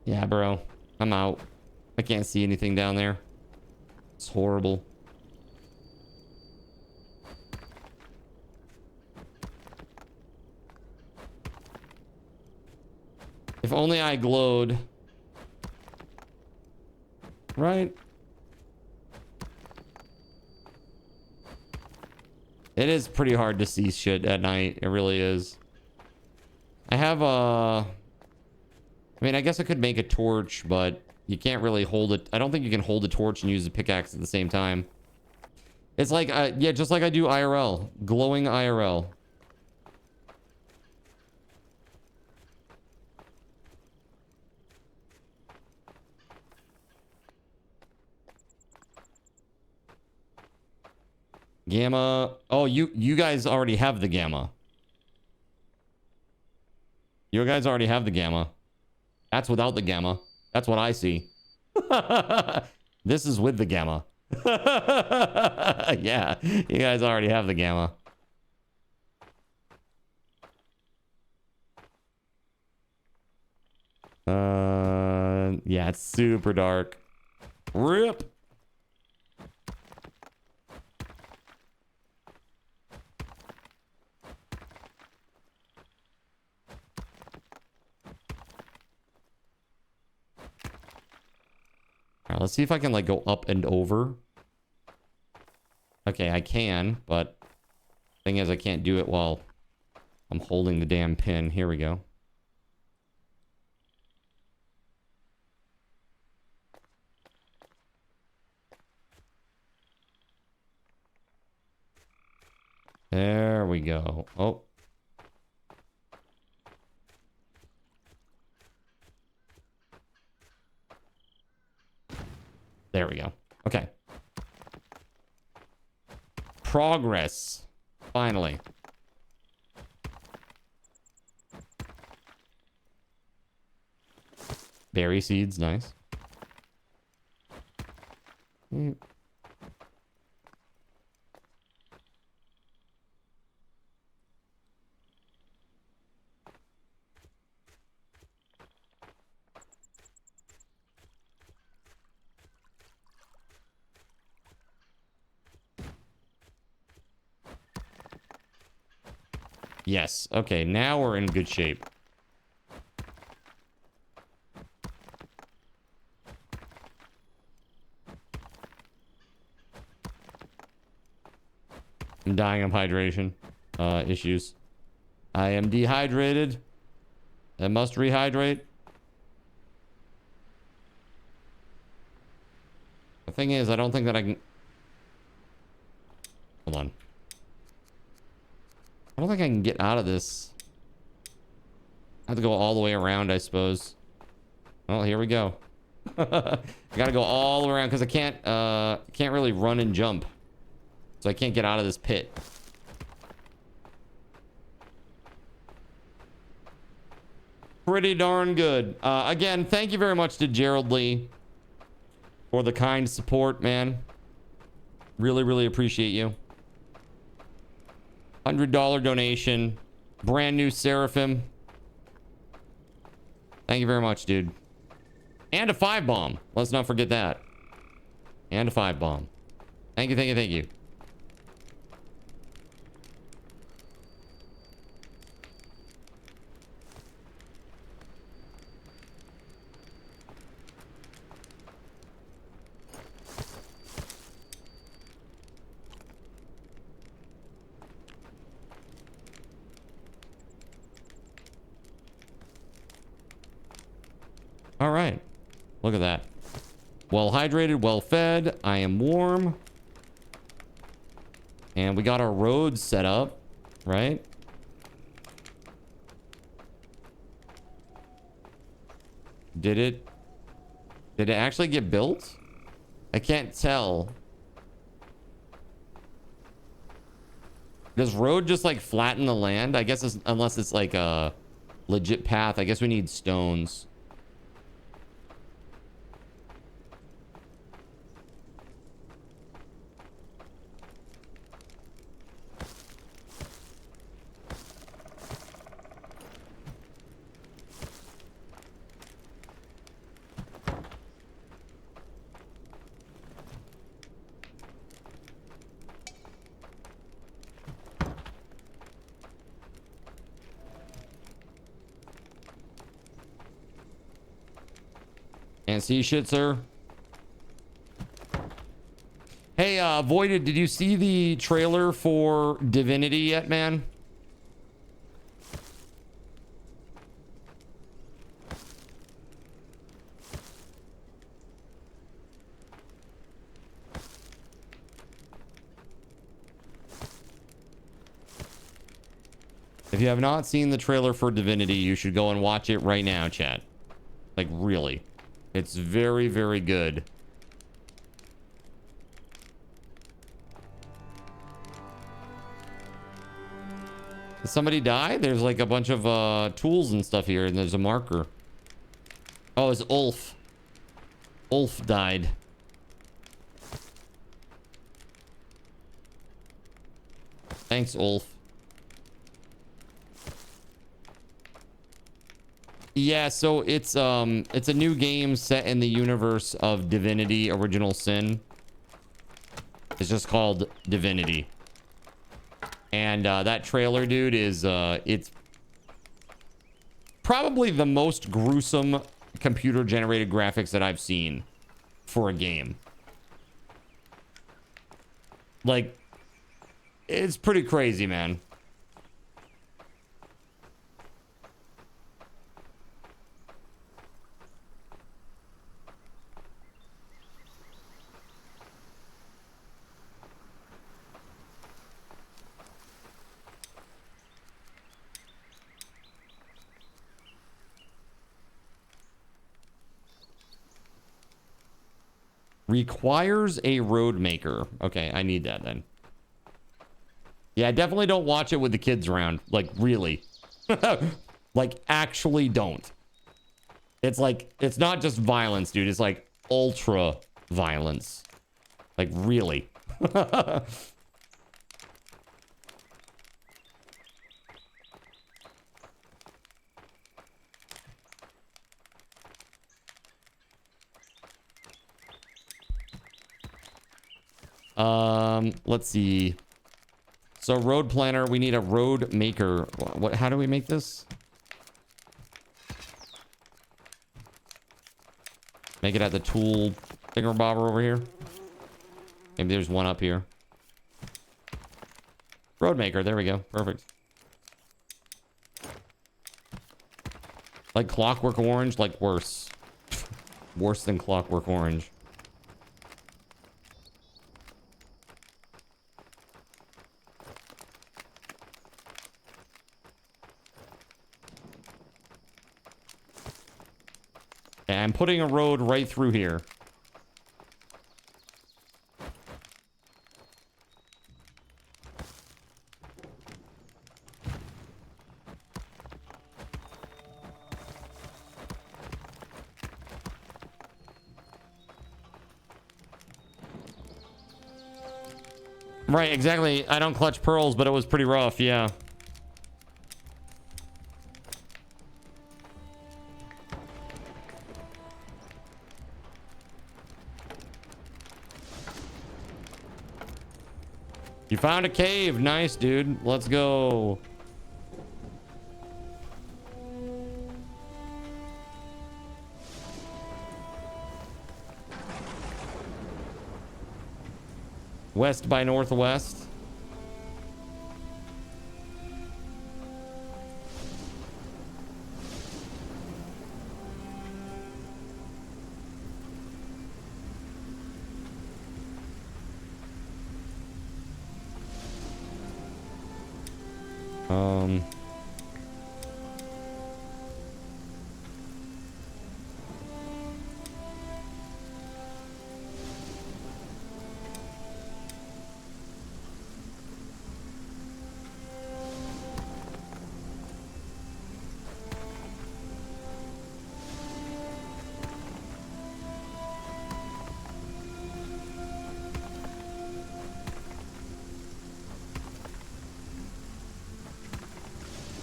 Yeah, bro. I'm out. I can't see anything down there. It's horrible. If only I glowed. Right? It is pretty hard to see shit at night. It really is. I have a... I mean, I guess I could make a torch, but you can't really hold it. I don't think you can hold a torch and use a pickaxe at the same time. It's like, yeah, just like I do IRL. Glowing IRL. Gamma. Oh, you guys already have the gamma. You guys already have the gamma. That's without the gamma. That's what I see. This is with the gamma. Yeah, you guys already have the gamma. Yeah, it's super dark. RIP. Alright, let's see if I can like go up and over. Okay, I can, but thing is I can't do it while I'm holding the damn pin. Here we go. There we go. Oh. There we go. Okay. Progress. Finally. Berry seeds, nice. Yes. Okay, now we're in good shape. I'm dying of hydration issues. I am dehydrated. I must rehydrate. The thing is, I don't think that I can... Hold on. I don't think I can get out of this. I have to go all the way around, I suppose. Well, here we go. I gotta go all the way around because I can't really run and jump. So I can't get out of this pit. Pretty darn good. Again, thank you very much to Gerald Lee for the kind support, man. Really, really appreciate you. $100 donation. Brand new Seraphim. Thank you very much, dude. And a 5-bomb. Let's not forget that. And a 5-bomb. Thank you, thank you, thank you. All right. Look at that. Well hydrated, well fed. I am warm. And we got our roads set up, right? Did it actually get built? I can't tell. Does road just like flatten the land? I guess unless it's like a legit path. I guess we need stones. Can't see shit, sir. Hey, Voided, did you see the trailer for Divinity yet, man? If you have not seen the trailer for Divinity, you should go and watch it right now, chat. Like, really. It's very, very good. Did somebody die? There's like a bunch of tools and stuff here, and there's a marker. Oh, it's Ulf. Ulf died. Thanks, Ulf. Yeah, so it's a new game set in the universe of Divinity Original Sin. It's just called Divinity. And that trailer, dude, is it's probably the most gruesome computer generated graphics that I've seen for a game. Like, it's pretty crazy, man. Requires a road maker. Okay, I need that then. Yeah, definitely don't watch it with the kids around. Like, really. Like, actually don't. It's like, it's not just violence, dude. It's like ultra violence. Like, really. Let's see. So road planner, we need a road maker. What, how do we make this? Make it at the tool thingamabobber over here. Maybe there's one up here. Roadmaker, there we go. Perfect. Like Clockwork Orange, like worse. Worse than Clockwork Orange. And I'm putting a road right through here. Right, exactly. I don't clutch pearls, but it was pretty rough, yeah. You found a cave. Nice, dude. Let's go. West by northwest.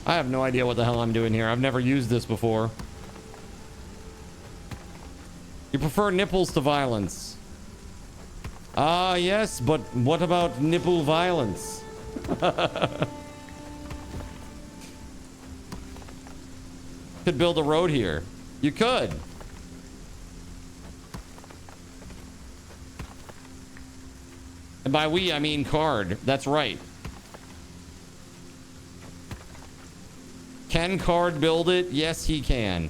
I have no idea what the hell I'm doing here. I've never used this before. You prefer nipples to violence? Ah, yes, but what about nipple violence? Could build a road here. You could. And by we, I mean card. That's right. Can Card build it? Yes, he can.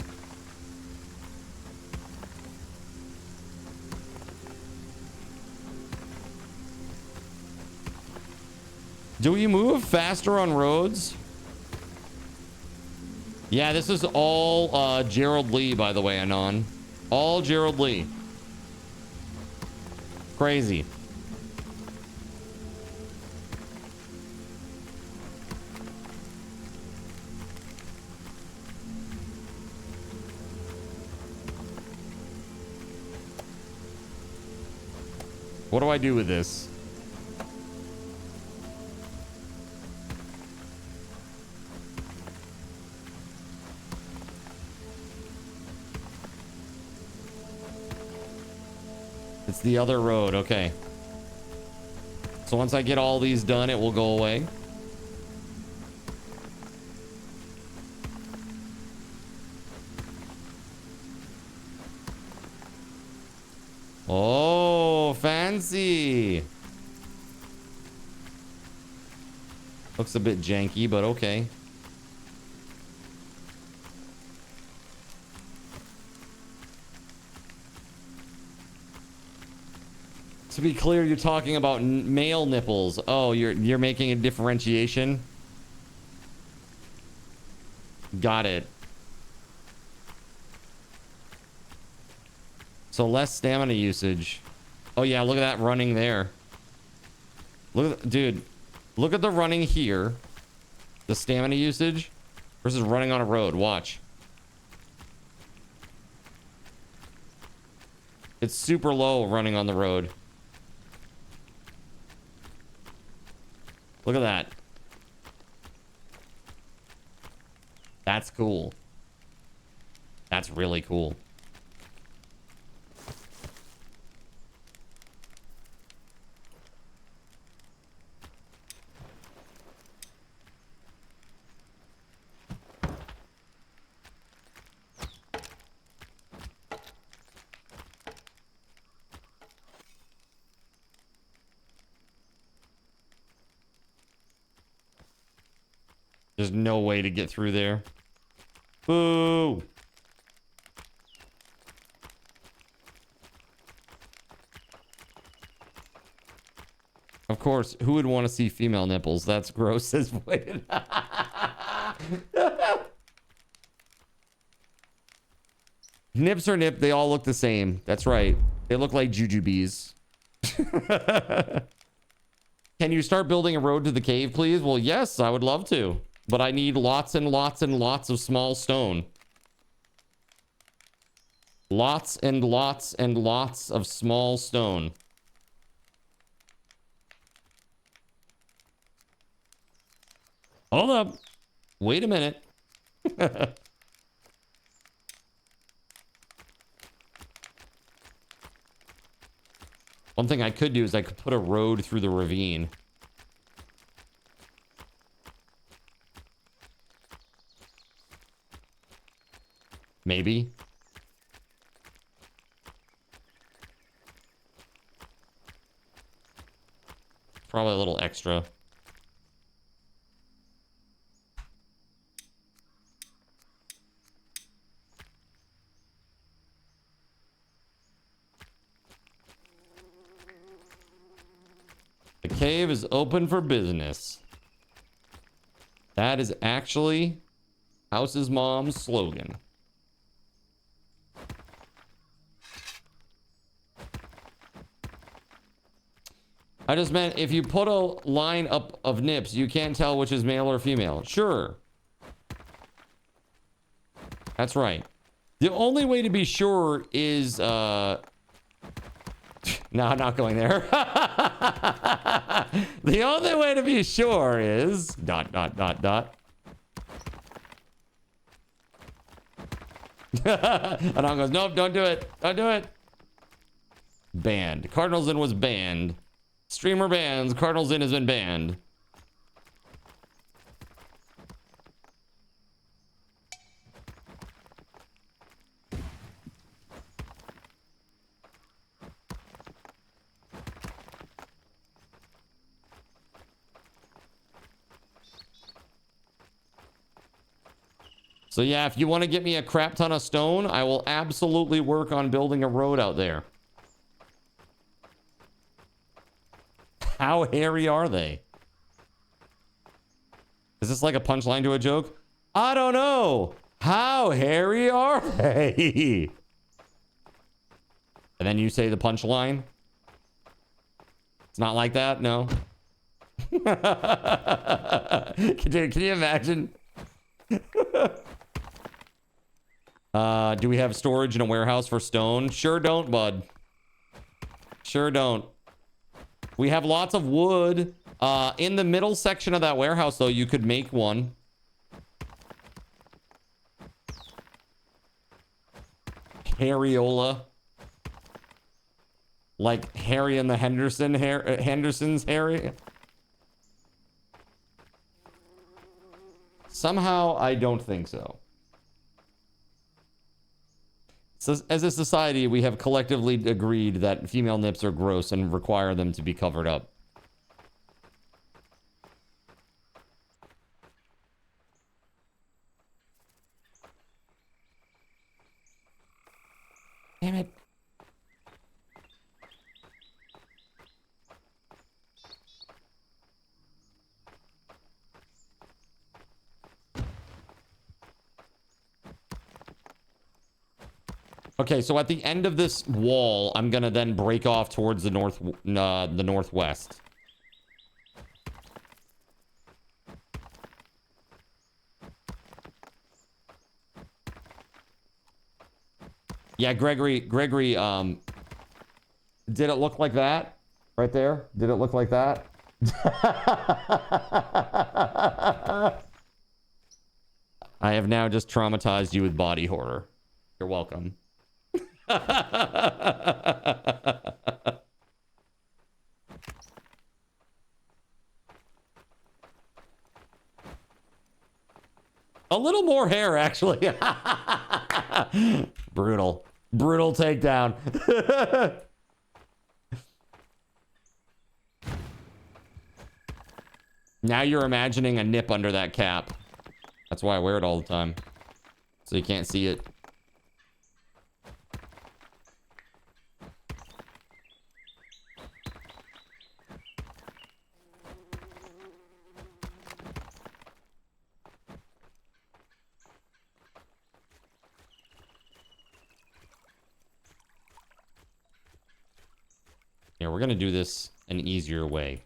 Do we move faster on roads? Yeah, this is all Gerald Lee, by the way, Anon. All Gerald Lee. Crazy. What do I do with this? It's the other road. Okay. So once I get all these done, it will go away. Oh, fancy. Looks a bit janky, but okay. To be clear, you're talking about male nipples. Oh, you're making a differentiation. Got it. So less stamina usage. Oh yeah, look at that running there. Look at, dude, look at the running here. The stamina usage versus running on a road. Watch. It's super low running on the road. Look at that. That's cool. That's really cool. There's no way to get through there. Boo! Of course, who would want to see female nipples? That's gross as wait. Nips are nip, they all look the same. That's right. They look like jujubes. Can you start building a road to the cave, please? Well, yes, I would love to. But I need lots and lots and lots of small stone. Lots and lots and lots of small stone. Hold up. Wait a minute. One thing I could do is I could put a road through the ravine. Maybe. Probably a little extra. The cave is open for business. That is actually House's mom's slogan. I just meant if you put a line up of nips, you can't tell which is male or female. Sure. That's right. The only way to be sure is, no, I'm not going there. The only way to be sure is ... Anon goes, nope, don't do it. Don't do it. Banned. Cardinals Inn was banned. Streamer bans. Cardinals Inn has been banned. So yeah, if you want to get me a crap ton of stone, I will absolutely work on building a road out there. How hairy are they? Is this like a punchline to a joke? I don't know. How hairy are they? And then you say the punchline. It's not like that, no. Can you imagine? Do we have storage in a warehouse for stone? Sure don't, bud. Sure don't. We have lots of wood. In the middle section of that warehouse, though, you could make one. Harriola. Like Harry and the Henderson's Harry. Somehow, I don't think so. So, as a society, we have collectively agreed that female nips are gross and require them to be covered up. Damn it. Okay, so at the end of this wall, I'm gonna then break off towards the northwest. Yeah, Gregory, did it look like that? Right there? Did it look like that? I have now just traumatized you with body horror. You're welcome. A little more hair, actually. Brutal. Brutal takedown. Now you're imagining a nip under that cap. That's why I wear it all the time. So you can't see it. Yeah, we're gonna do this an easier way.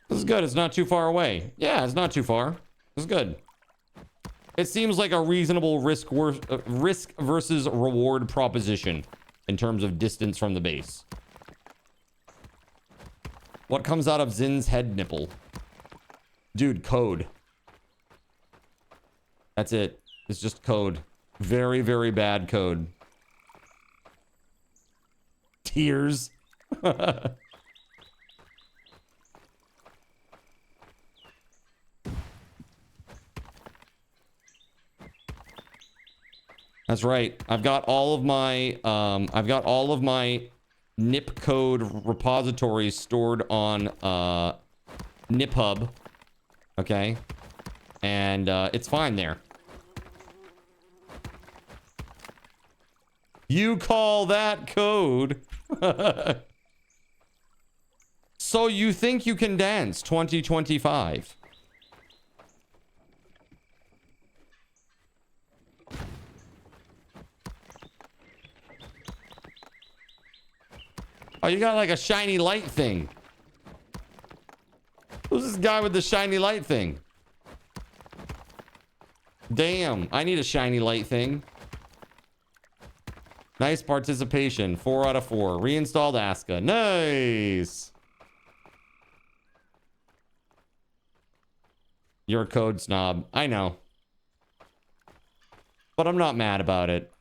This is good. It's not too far away. Yeah, it's not too far. This is good. It seems like a reasonable risk versus reward proposition in terms of distance from the base. What comes out of Zin's head nipple? Dude, code. That's it. It's just code. Very, very bad code. Tears. That's right. I've got all of my nip code repositories stored on NipHub. Okay. And it's fine there. You call that code? So you think you can dance 2025? Oh, you got like a shiny light thing. Who's this guy with the shiny light thing? Damn, I need a shiny light thing. Nice participation. 4 out of 4. Reinstalled Aska. Nice. You're a code snob. I know. But I'm not mad about it.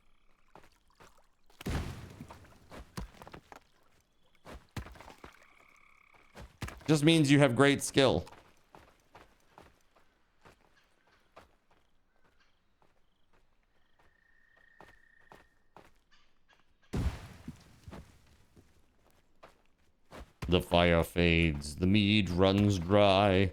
Just means you have great skill. The fire fades, the mead runs dry.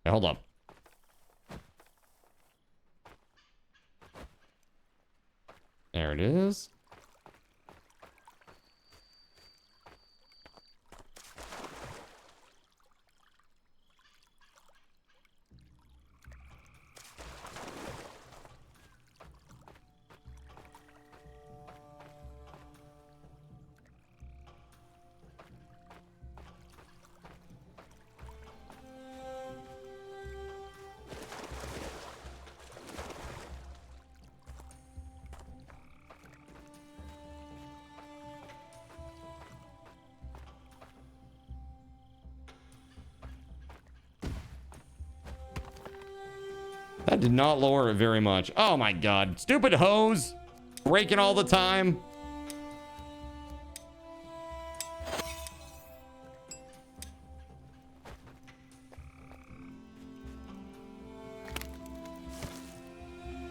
Hey, hold up. There it is. That did not lower it very much. Oh my god. Stupid hose. Breaking all the time.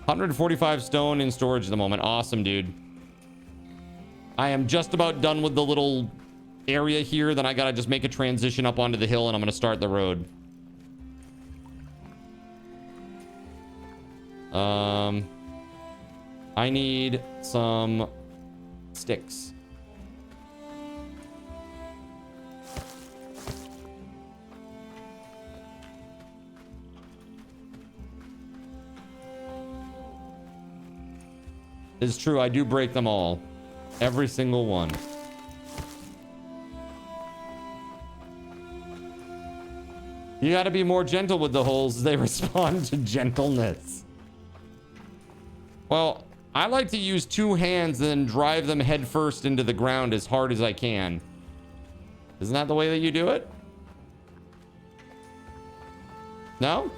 $145 stone in storage at the moment. Awesome, dude. I am just about done with the little area here. Then I gotta just make a transition up onto the hill and I'm gonna start the road. I need some sticks. It's true, I do break them all. Every single one. You gotta be more gentle with the holes. They respond to gentleness. Well, I like to use two hands and then drive them head first into the ground as hard as I can. Isn't that the way that you do it? No?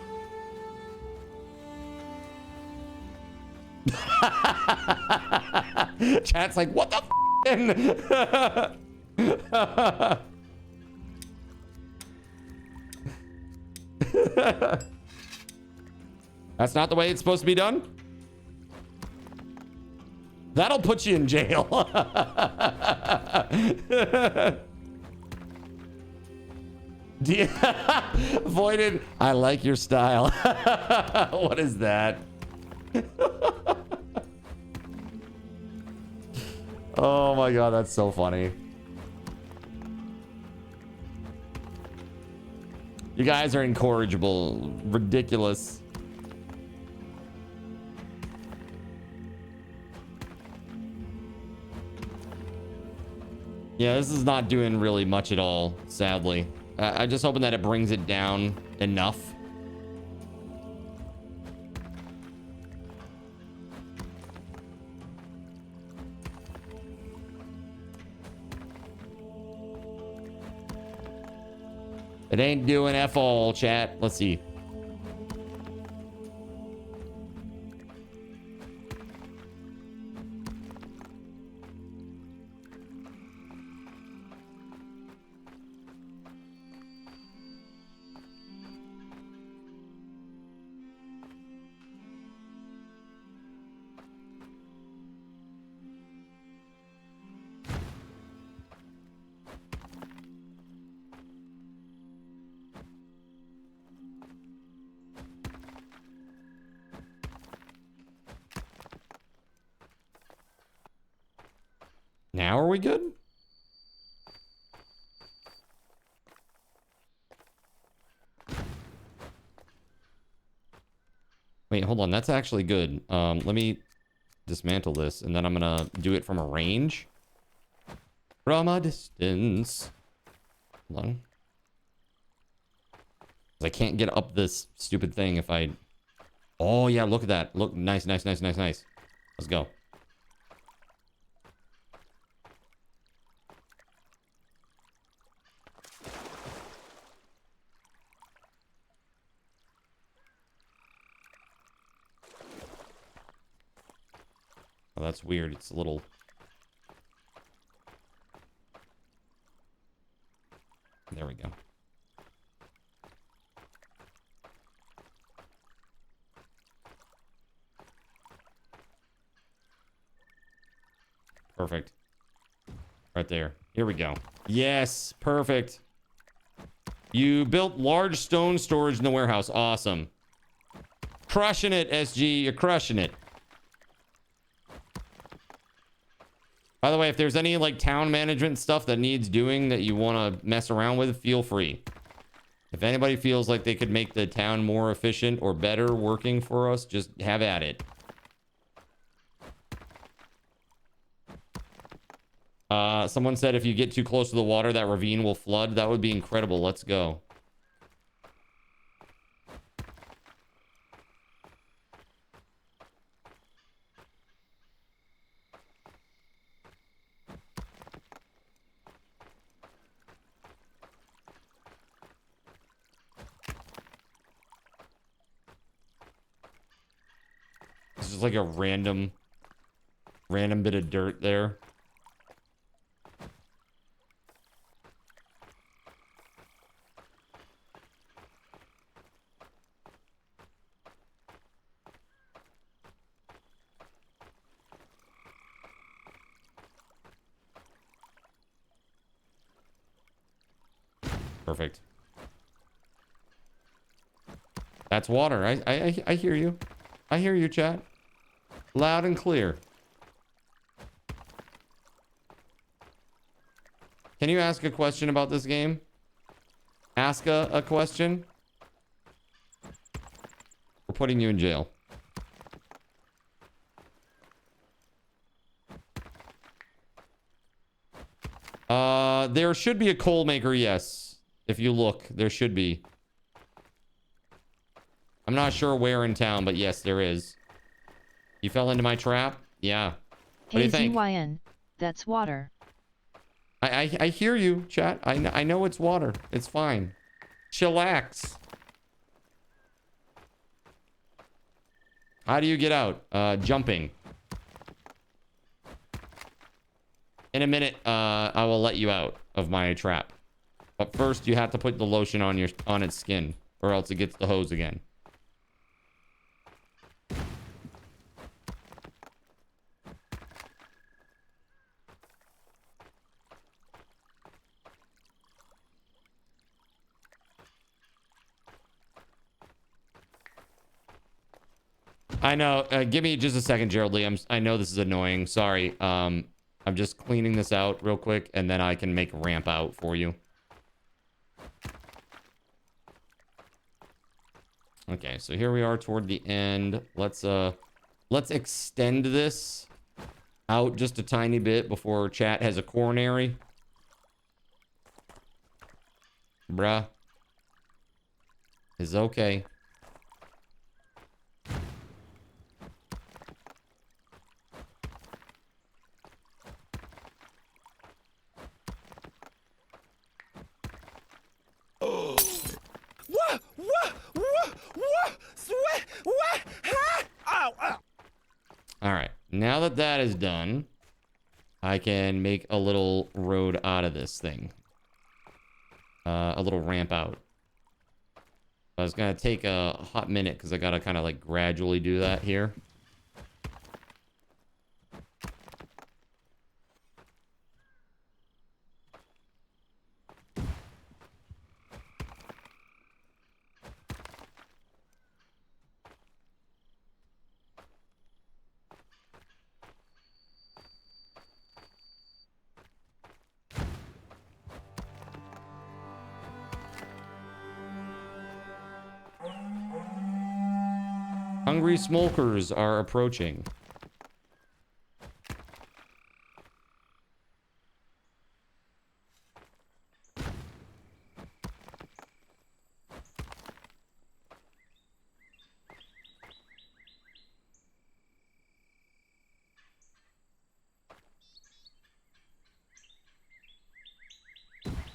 Chat's like, what the That's not the way it's supposed to be done? That'll put you in jail. Avoided. I like your style. What is that? Oh my god, that's so funny. You guys are incorrigible. Ridiculous. Yeah, this is not doing really much at all, sadly. I'm just hoping that it brings it down enough. It ain't doing F all, chat. Let's see. Now are we good? Wait, hold on. That's actually good. Let me dismantle this, and then I'm gonna do it from a range. From a distance. Hold on. 'Cause I can't get up this stupid thing if I... Oh, yeah, look at that. Look, nice, nice, nice, nice, nice. Let's go. Oh, that's weird. It's a little... There we go. Perfect. Right there. Here we go. Yes, perfect. You built large stone storage in the warehouse. Awesome. Crushing it, SG. You're crushing it. By the way, if there's any like town management stuff that needs doing that you want to mess around with, feel free. If anybody feels like they could make the town more efficient or better working for us, just have at it. Someone said if you get too close to the water, that ravine will flood. That would be incredible. Let's go. This is like a random bit of dirt there. Perfect. That's water. I hear you. I hear you, chat. Loud and clear. Can you ask a question about this game? Ask a question? We're putting you in jail. There should be a coal maker, yes. If you look, there should be. I'm not sure where in town, but yes, there is. You fell into my trap? Yeah. What do you think? AZYN, that's water. I hear you, chat. I know it's water. It's fine. Chillax. How do you get out? Jumping. In a minute, I will let you out of my trap. But first, you have to put the lotion on its skin, or else it gets the hose again. I know. Give me just a second, Gerald Lee. I know this is annoying. Sorry. I'm just cleaning this out real quick, and then I can make ramp out for you. Okay, so here we are toward the end. Let's extend this out just a tiny bit before chat has a coronary. Bruh. It's okay. All right, now that that is done, I can make a little road out of this thing. A little ramp out. I was gonna take a hot minute because I gotta kind of like gradually do that here. Hungry smokers are approaching.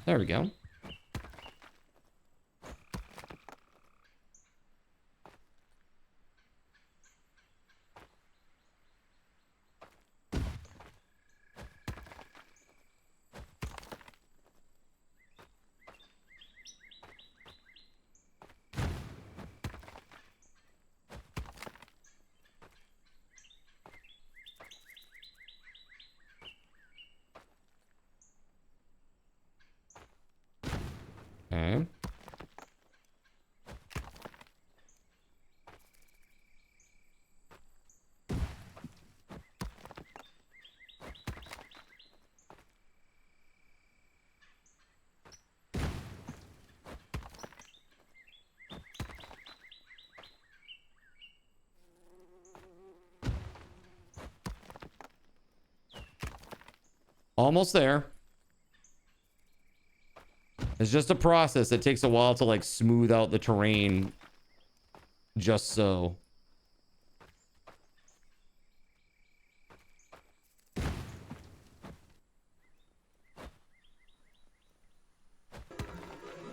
There we go. Okay. Almost there. It's just a process. It takes a while to like smooth out the terrain just so.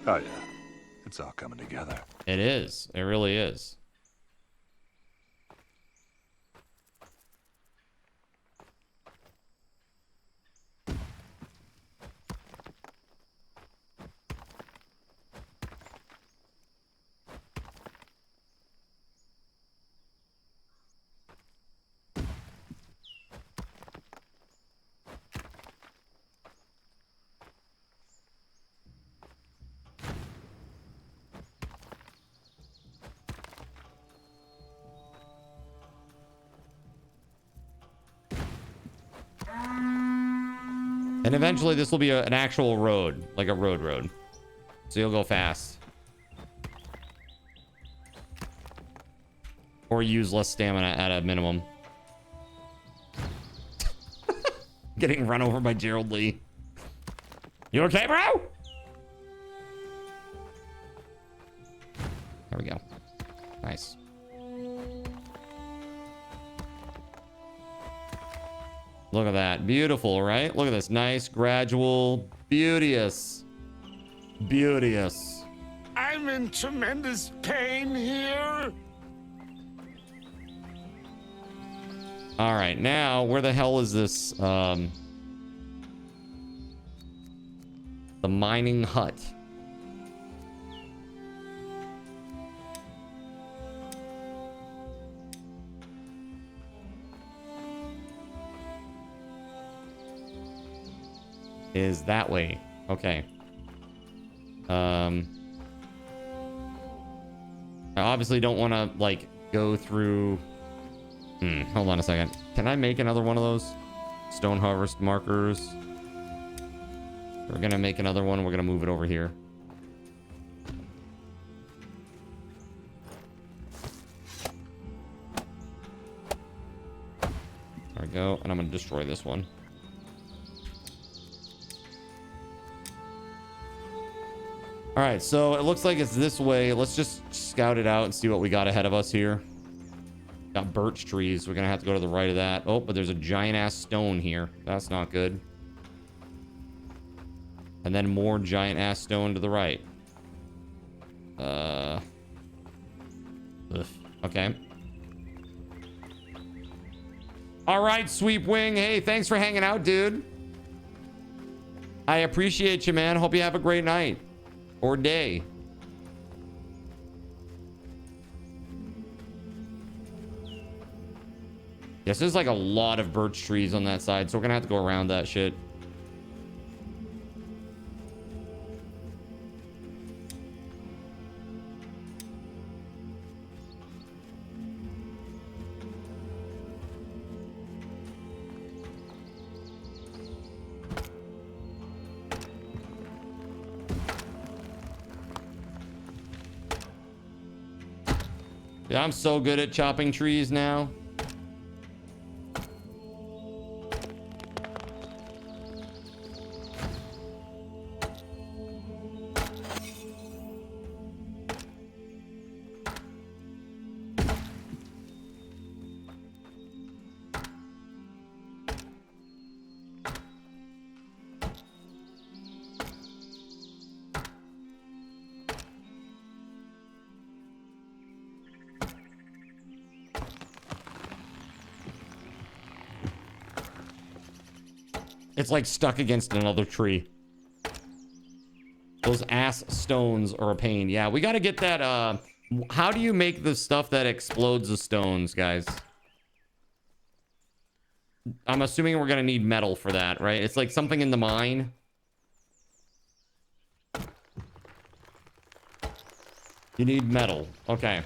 Oh yeah, it's all coming together. It is. It really is. And eventually this will be an actual road, like a road. So you'll go fast. Or use less stamina at a minimum. Getting run over by Gerald Lee. You okay, bro? There we go. Nice. Look at that. Beautiful, right? Look at this. Nice, gradual, beauteous. Beauteous. I'm in tremendous pain here. All right, now where the hell is this? The mining hut. Is that way. Okay. I obviously don't want to like go through. Hold on a second. Can I make another one of those stone harvest markers? We're gonna make another one. We're gonna move it over here. There we go. And I'm gonna destroy this one. All right, so it looks like it's this way. Let's just scout it out and see what we got ahead of us here. Got birch trees. We're gonna have to go to the right of that. Oh, but there's a giant ass stone here. That's not good. And then more giant ass stone to the right. Okay. All right, Sweepwing. Hey, thanks for hanging out, dude. I appreciate you, man. Hope you have a great night. Or day. Yes, there's like a lot of birch trees on that side, so we're gonna have to go around that shit. Yeah, I'm so good at chopping trees now. It's like stuck against another tree. Those ass stones are a pain. Yeah, we got to get that. How do you make the stuff that explodes the stones, guys? I'm assuming we're going to need metal for that, right? It's like something in the mine. You need metal. Okay.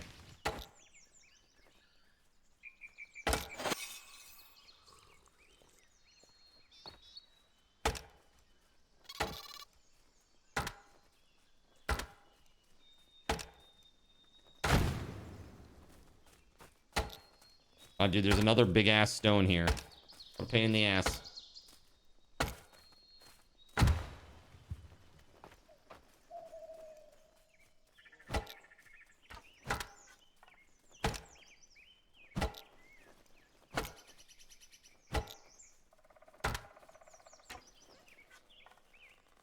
Oh, dude, there's another big ass stone here. What a pain in the ass.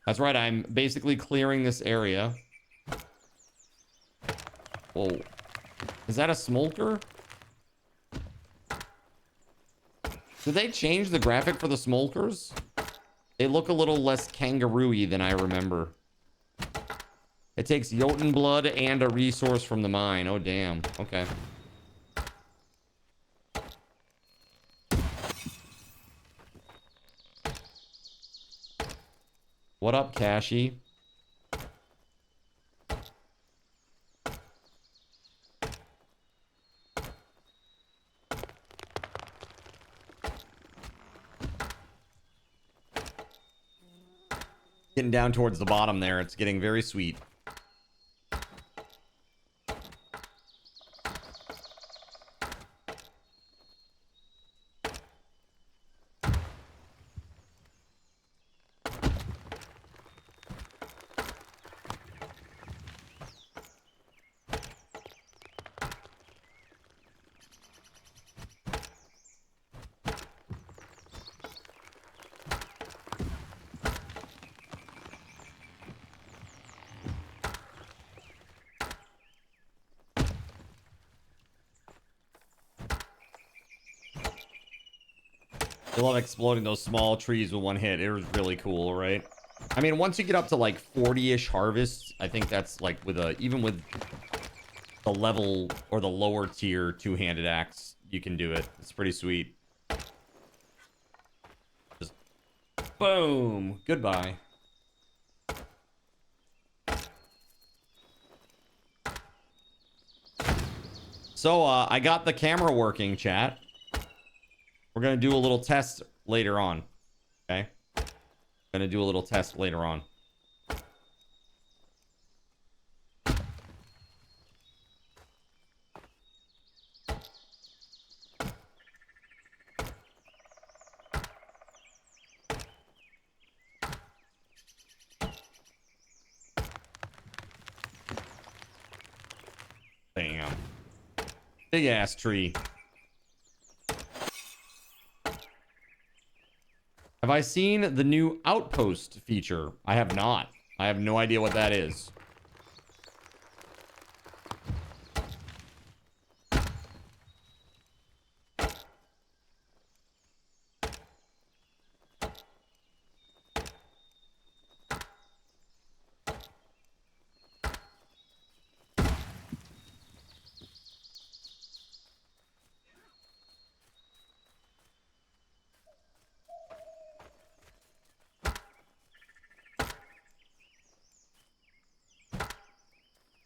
That's right, I'm basically clearing this area. Whoa. Is that a smolker? Did they change the graphic for the smolkers? They look a little less kangaroo-y than I remember. It takes Jotun blood and a resource from the mine. Oh, damn. Okay. What up, Cashy? Getting down towards the bottom there. It's getting very sweet. I love exploding those small trees with one hit. It was really cool, right? I mean, once you get up to like 40-ish harvests, I think that's like with a, even with the level or the lower tier two-handed axe, you can do it. It's pretty sweet. Just boom. Goodbye. So, I got the camera working, chat. We're going to do a little test later on. Okay? Going to do a little test later on. Bam. Big ass tree. Have I seen the new outpost feature? I have not. I have no idea what that is.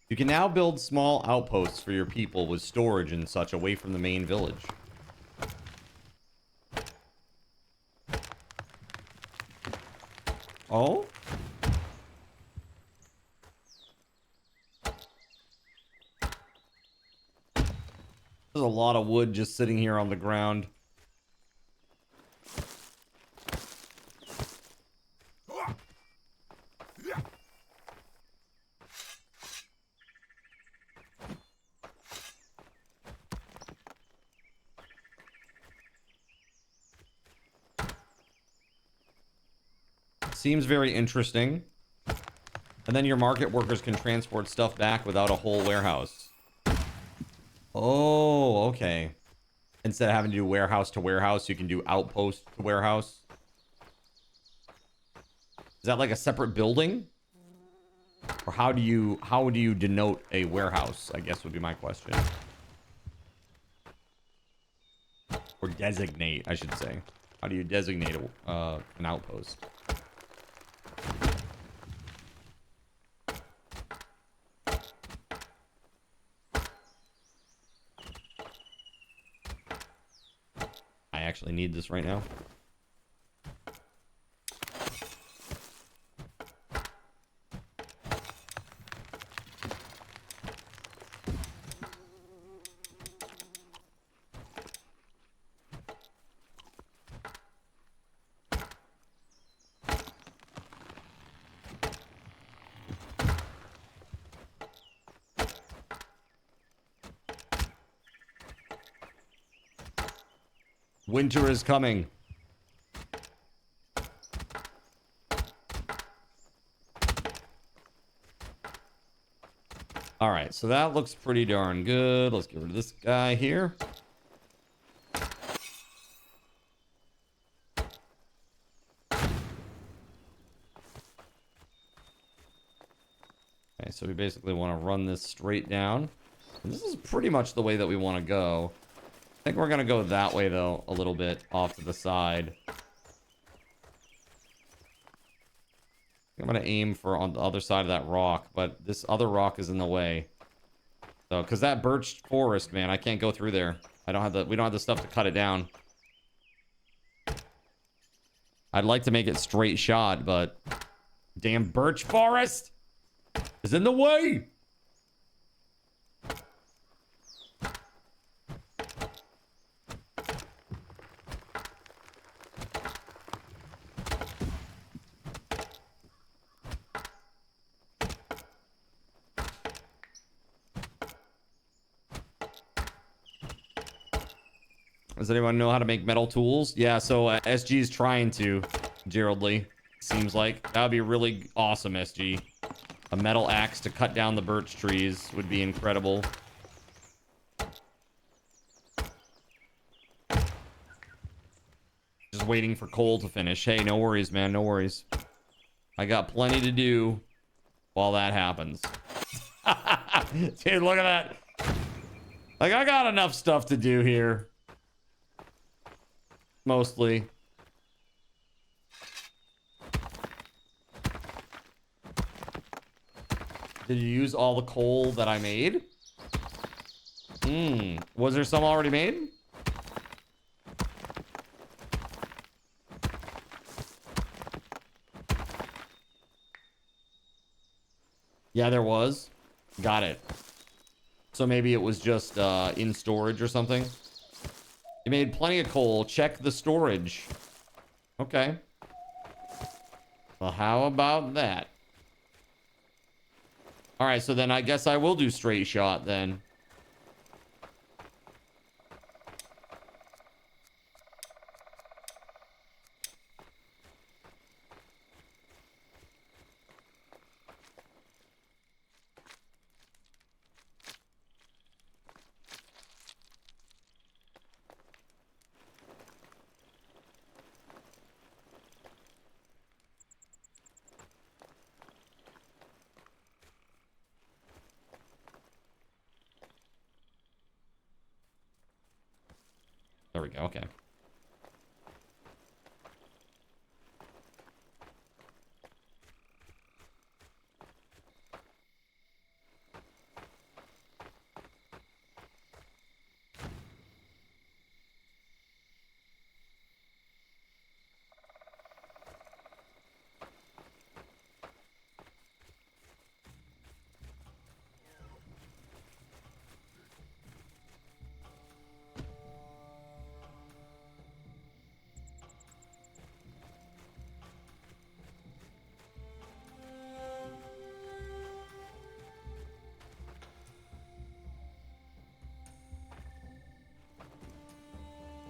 You can now build small outposts for your people with storage and such away from the main village. Oh? There's a lot of wood just sitting here on the ground. Seems very interesting. And then your market workers can transport stuff back without a whole warehouse. Oh, okay. Instead of having to do warehouse to warehouse, you can do outpost to warehouse. Is that like a separate building? Or how do you denote a warehouse, I guess would be my question. Or designate, I should say. How do you designate an outpost? I actually need this right now. Winter is coming. All right, so that looks pretty darn good. Let's get rid of this guy here. Okay, so we basically want to run this straight down. And this is pretty much the way that we want to go. I think we're going to go that way, though, a little bit off to the side. I'm going to aim for on the other side of that rock, but this other rock is in the way. So, because that birch forest, man, I can't go through there. We don't have the stuff to cut it down. I'd like to make it straight shot, but damn birch forest is in the way. Does anyone know how to make metal tools? Yeah, so SG is trying to, Gerald Lee. Seems like that would be really awesome, SG. A metal axe to cut down the birch trees would be incredible. Just waiting for Cole to finish. Hey, no worries, man. No worries. I got plenty to do while that happens. Dude, look at that. Like, I got enough stuff to do here. Mostly. Did you use all the coal that I made? Was there some already made? Yeah, there was. Got it. So maybe it was just in storage or something. You made plenty of coal. Check the storage. Okay. Well, how about that? All right, so then I guess I will do straight shot then. There we go. Okay.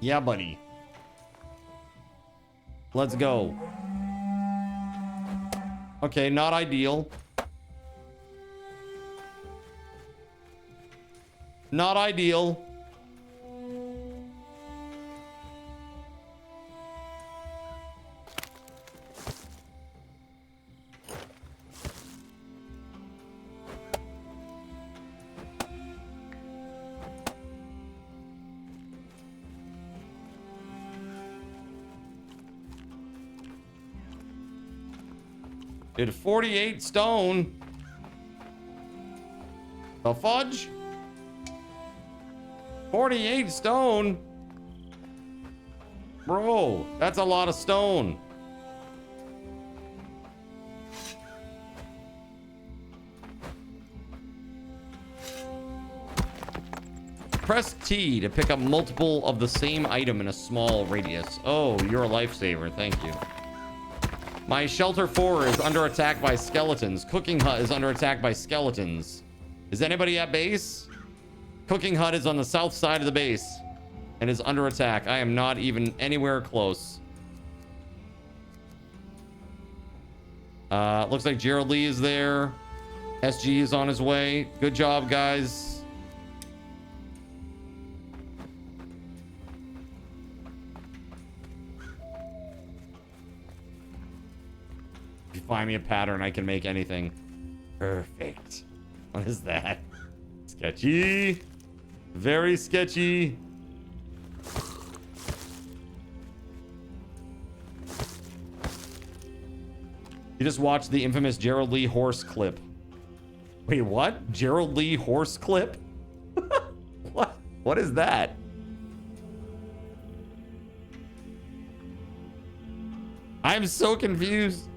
Yeah, buddy. Let's go. Okay, not ideal. Not ideal. Did 48 stone. The fudge? 48 stone? Bro, that's a lot of stone. Press T to pick up multiple of the same item in a small radius. Oh, you're a lifesaver. Thank you. My shelter 4 is under attack by skeletons. Cooking hut is under attack by skeletons. Is anybody at base? Cooking hut is on the south side of the base and is under attack. I am not even anywhere close. Looks like Gerald Lee is there. SG is on his way. Good job, guys. Find me a pattern, I can make anything. Perfect. What is that? Sketchy. Very sketchy. You just watched the infamous Gerald Lee horse clip. Wait, what? Gerald Lee horse clip? What? What is that? I'm so confused.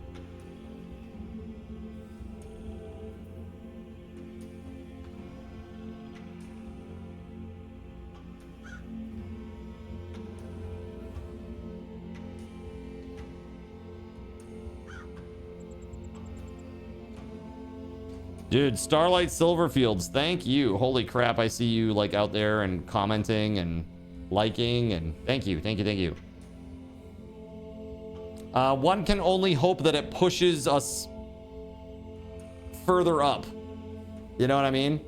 Dude, Starlight Silverfields, thank you. Holy crap, I see you like out there and commenting and liking and thank you, thank you, thank you. One can only hope that it pushes us further up. You know what I mean?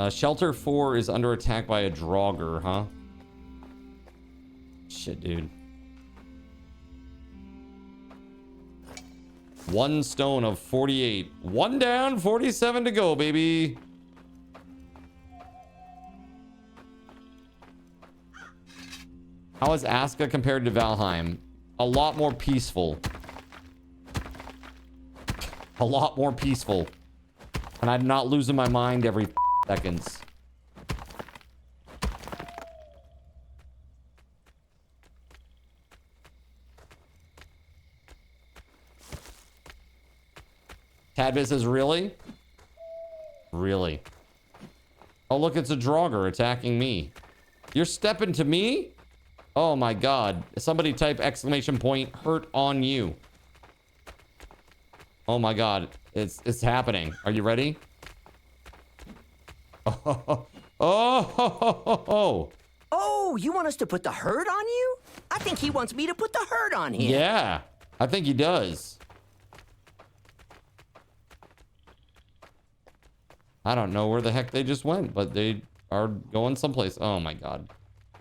Shelter 4 is under attack by a Draugr, huh? Shit, dude. 1 stone of 48. 1 down, 47 to go, baby. How is Aska compared to Valheim? A lot more peaceful. A lot more peaceful. And I'm not losing my mind every seconds. Tadbit says, really? Really? Oh, look, it's a Draugr attacking me. You're stepping to me? Oh my god. Somebody type exclamation point hurt on you. Oh my god. It's happening. Are you ready? Oh, oh, oh, you want us to put the hurt on you? I think he wants me to put the hurt on him. Yeah, I think he does. I don't know where the heck they just went, but they are going someplace. Oh my god.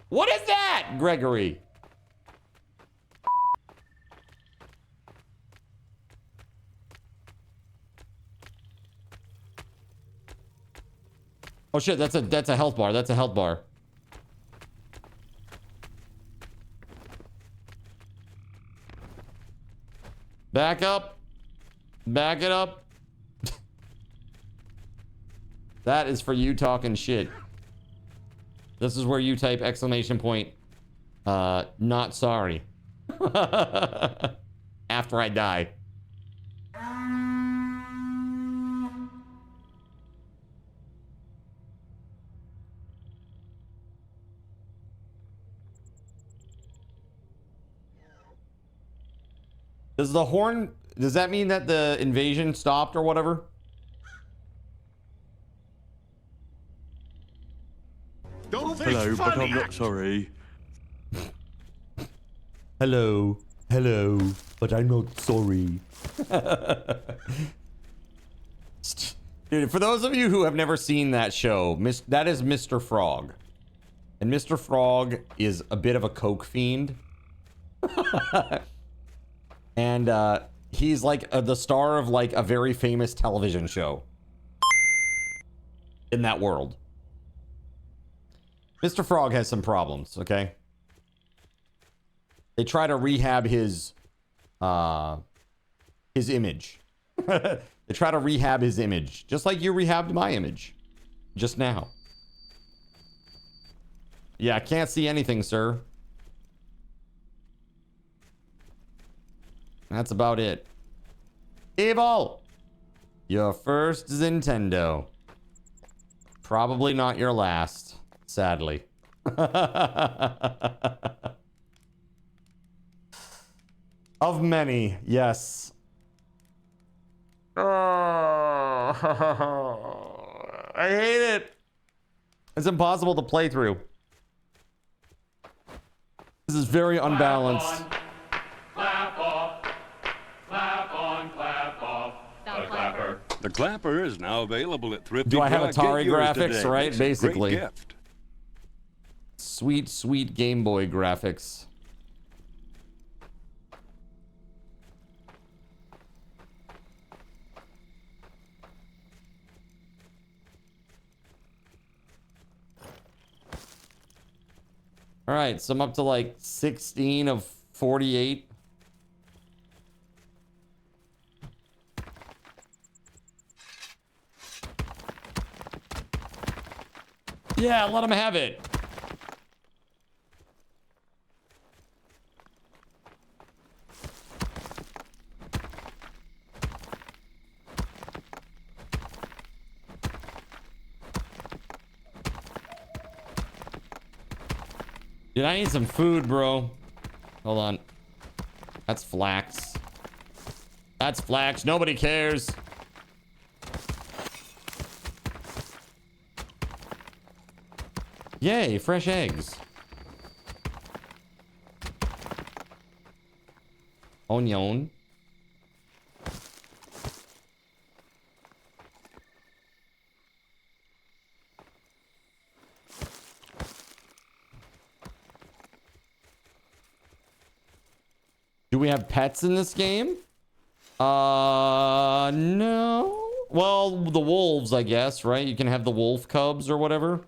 What is that, Gregory? Oh shit, that's a health bar. That's a health bar. Back up. Back it up. That is for you talking shit. This is where you type exclamation point not sorry. After I die. Does the horn, does that mean that the invasion stopped or whatever? Don't think Hello, but funny. I'm not sorry. Hello, hello, but I'm not sorry. Dude, for those of you who have never seen that show, that is Mr. Frog. And Mr. Frog is a bit of a coke fiend. And he's like the star of like a very famous television show in that world. Mr. Frog has some problems, okay? They try to rehab his image. They try to rehab his image, just like you rehabbed my image just now. Yeah, I can't see anything, sir. That's about it. Evil! Your first Nintendo. Probably not your last, sadly. Of many, yes. Oh, I hate it. It's impossible to play through. This is very unbalanced. Clap off. Clap on, clap off. The clapper. The clapper is now available at Thrifty. Do I have Drug. Atari Get yours graphics, today. right? It's a Basically. great gift. Sweet, sweet Game Boy graphics. All right, so I'm up to like 16 of 48. Yeah, let him have it. Dude, I need some food, bro. Hold on. That's flax. That's flax. Nobody cares. Yay, fresh eggs. Onion. we have pets in this game? No. Well, the wolves, I guess, right? You can have the wolf cubs or whatever.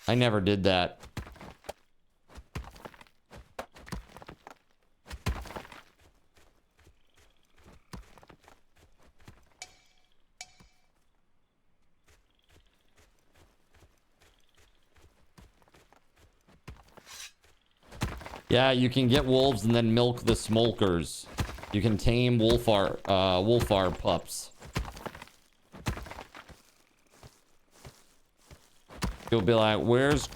I never did that. Yeah, you can get wolves and then milk the smokers. You can tame wolfar pups. You'll be like, where's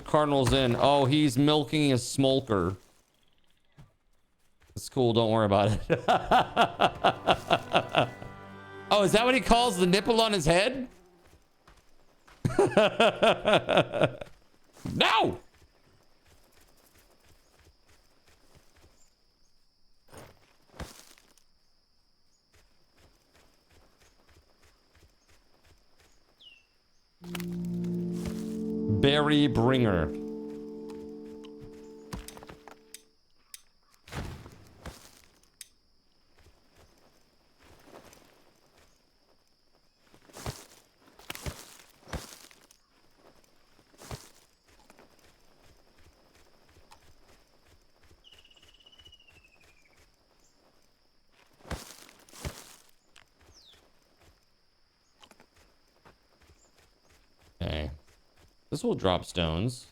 Cardinals in? Oh, he's milking a smolker. It's cool, don't worry about it. Oh, is that what he calls the nipple on his head? No! Berry Bringer. Okay. This will drop stones.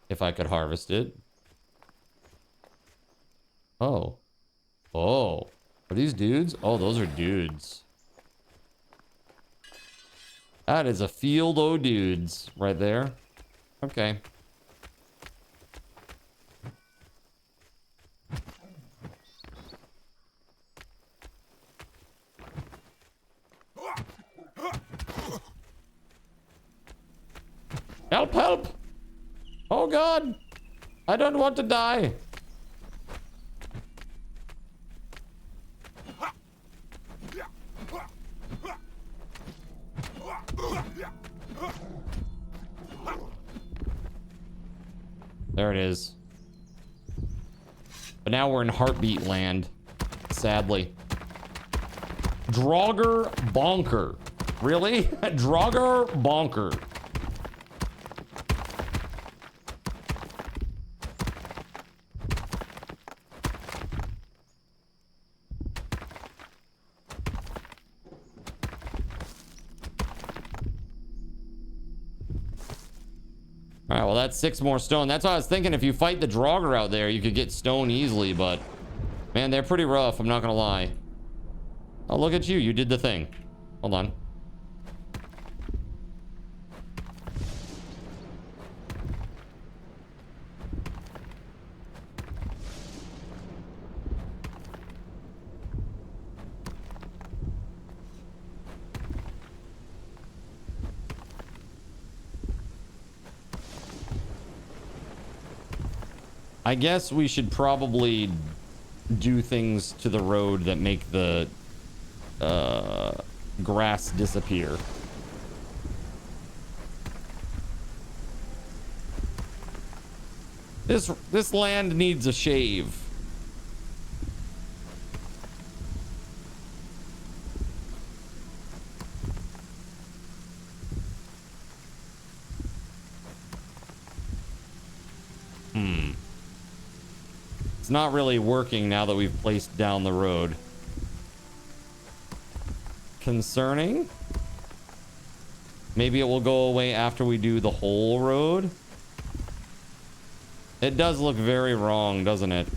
If I could harvest it. Oh. Oh. Are these dudes? Oh, those are dudes. That is a field o' dudes right there. Okay. Help, help! Oh God! I don't want to die. There it is. But now we're in heartbeat land, sadly. Draugr Bonker. Really? Draugr Bonker. Alright, well that's 6 more stone. That's what I was thinking. If you fight the Draugr out there, you could get stone easily, but man, they're pretty rough, I'm not gonna lie. Oh, look at you. You did the thing. Hold on. I guess we should probably do things to the road that make the grass disappear. This land needs a shave. It's not really working now that we've placed down the road. Concerning. Maybe it will go away after we do the whole road. It does look very wrong, doesn't it?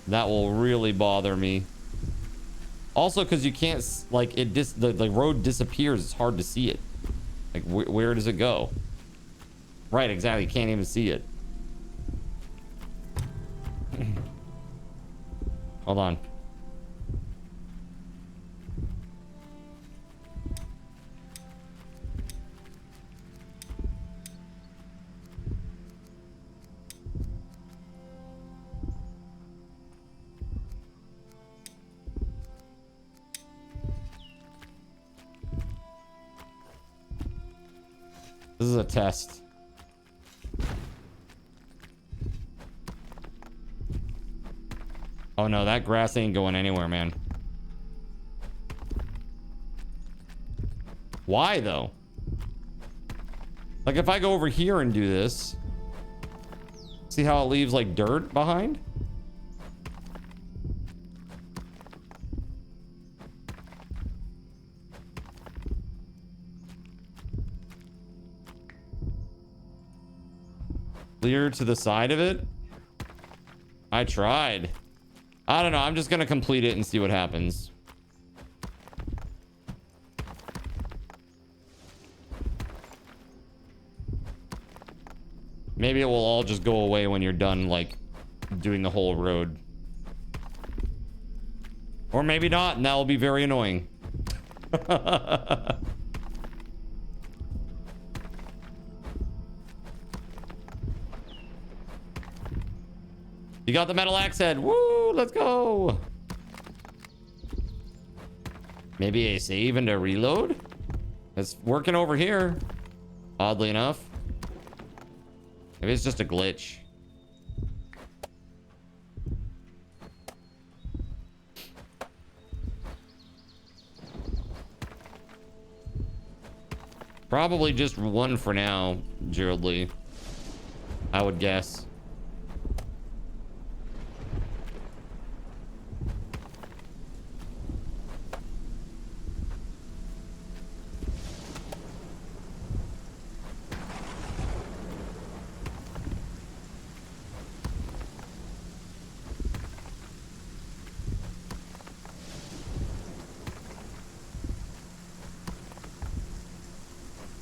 That will really bother me. Also, because you can't, like, the road disappears. It's hard to see it. Like, where does it go? Right, exactly. You can't even see it. Hold on. This is a test. Oh no, that grass ain't going anywhere, man. Why though? Like if I go over here and do this, see how it leaves like dirt behind? Clear to the side of it? I tried. I don't know. I'm just going to complete it and see what happens. Maybe it will all just go away when you're done, like, doing the whole road. Or maybe not, and that will be very annoying. You got the metal axe head. Woo, let's go. Maybe a save and a reload? It's working over here, oddly enough. Maybe it's just a glitch. Probably just one for now, Gerald Lee. I would guess.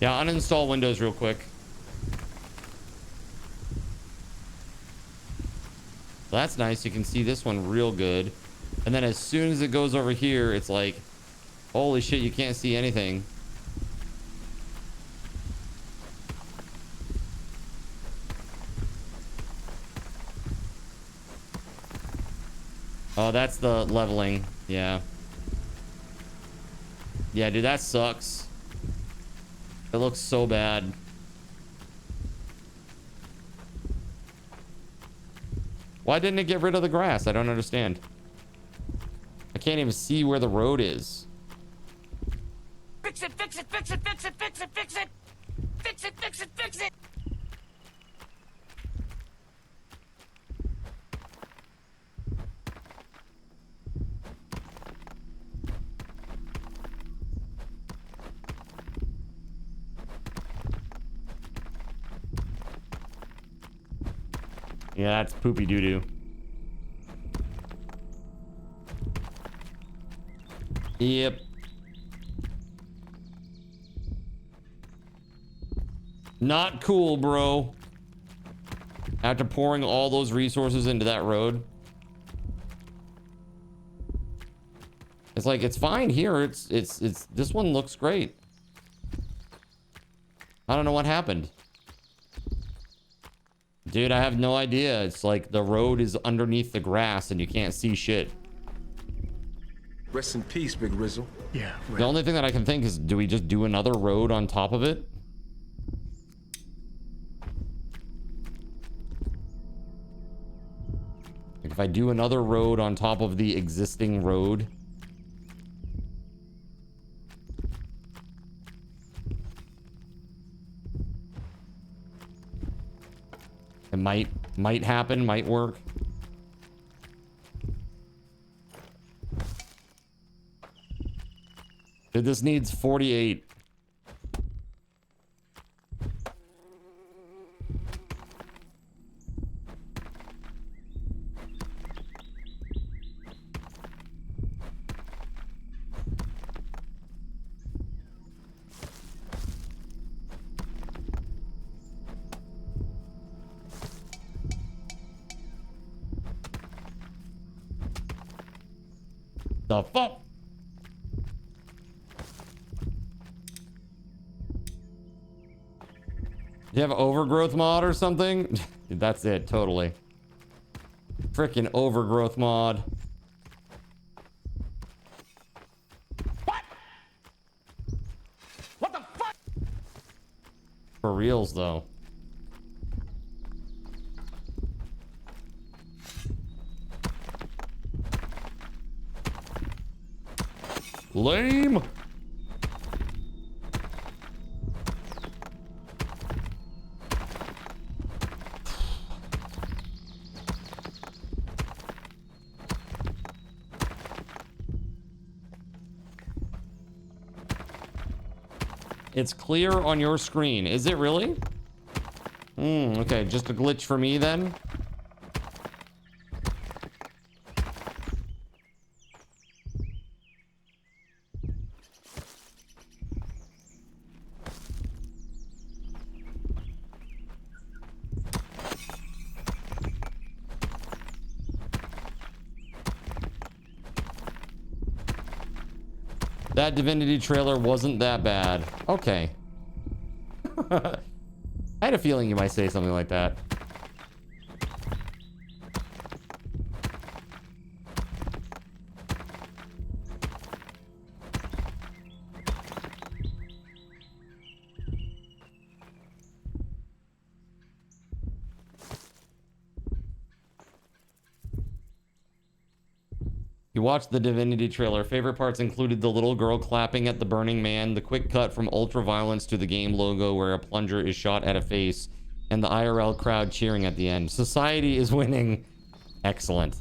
Yeah, uninstall Windows real quick. That's nice. You can see this one real good. And then as soon as it goes over here, it's like, holy shit, you can't see anything. Oh, that's the leveling. Yeah. Yeah, dude, that sucks. It looks so bad. Why didn't it get rid of the grass? I don't understand. I can't even see where the road is. Fix it, fix it, fix it, fix it, fix it, fix it. Fix it, fix it, fix it. Yeah, that's poopy doo-doo. Yep. Not cool, bro. After pouring all those resources into that road. It's like, it's fine here. It's this one looks great. I don't know what happened. Dude, I have no idea. It's like the road is underneath the grass and you can't see shit. Rest in peace, Big Rizzle. Yeah. The only thing that I can think is, do we just do another road on top of it? Like if I do another road on top of the existing road. It might happen, might work. Dude, this needs 48. The fuck? You have overgrowth mod or something? Dude, that's it, totally. Freaking overgrowth mod. What? What the fuck? For reals, though. Lame. It's clear on your screen. Is it really? Okay, just a glitch for me then. That Divinity trailer wasn't that bad. Okay. I had a feeling you might say something like that. You watched the Divinity trailer. Favorite parts included the little girl clapping at the Burning Man, the quick cut from Ultraviolence to the game logo where a plunger is shot at a face, and the IRL crowd cheering at the end. Society is winning. Excellent.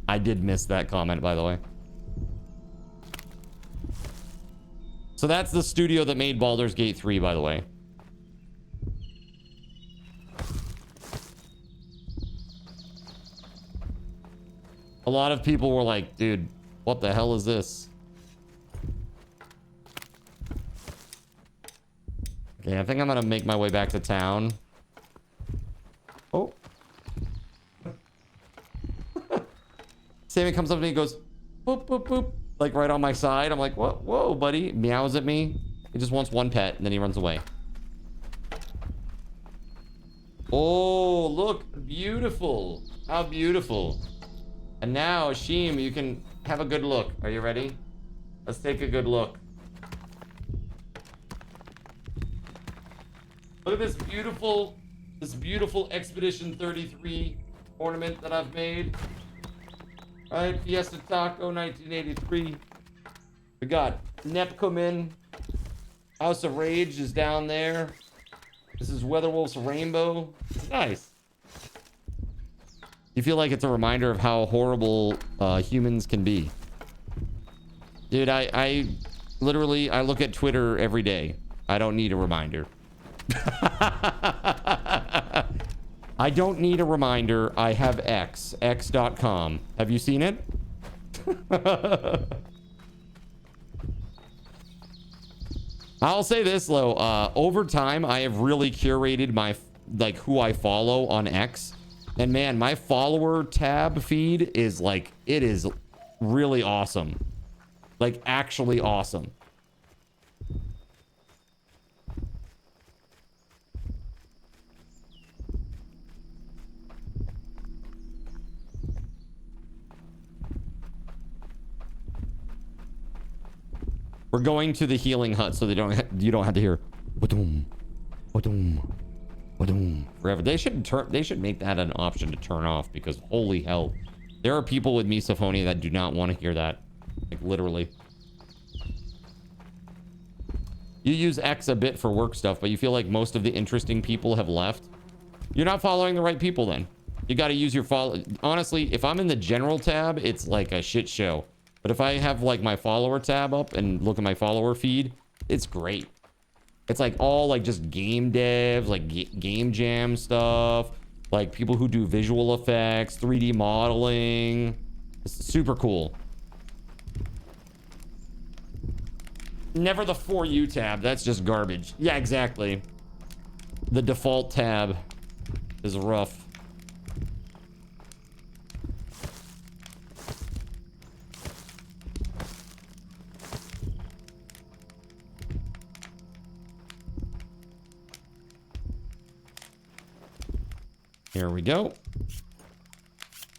I did miss that comment, by the way. So that's the studio that made Baldur's Gate 3, by the way. A lot of people were like, dude, what the hell is this? Okay, I think I'm gonna make my way back to town. Oh. Sammy comes up to me and goes, boop, boop, boop. Like right on my side. I'm like, what? Whoa, buddy. Meows at me. He just wants one pet and then he runs away. Oh, look. Beautiful. How beautiful. And now, Sheem, you can have a good look. Are you ready? Let's take a good look. Look at this beautiful Expedition 33 ornament that I've made. All right, Fiesta Taco 1983. We got Nepcomin. House of Rage is down there. This is Weatherwolf's Rainbow. It's nice. You feel like it's a reminder of how horrible humans can be. Dude, I literally, I look at Twitter every day. I don't need a reminder. I don't need a reminder. I have X, x.com. Have you seen it? I'll say this though, over time, I have really curated my, like, who I follow on X. And man, my follower tab feed is like, it is really awesome. Like, actually awesome. We're going to the healing hut so you don't have to hear ba-doom, ba-doom, ba-doom forever. They should make that an option to turn off, because holy hell, there are people with misophonia that do not want to hear that. Like, literally. You use X a bit for work stuff, but you feel like most of the interesting people have left. You're not following the right people then. You got to use your follow. Honestly, if I'm in the general tab, it's like a shit show. But if I have like my follower tab up and look at my follower feed, it's great. It's like all like just game devs, like game jam stuff, like people who do visual effects, 3D modeling. It's super cool. Never the For You tab. That's just garbage. Yeah, exactly. The default tab is rough. Here we go.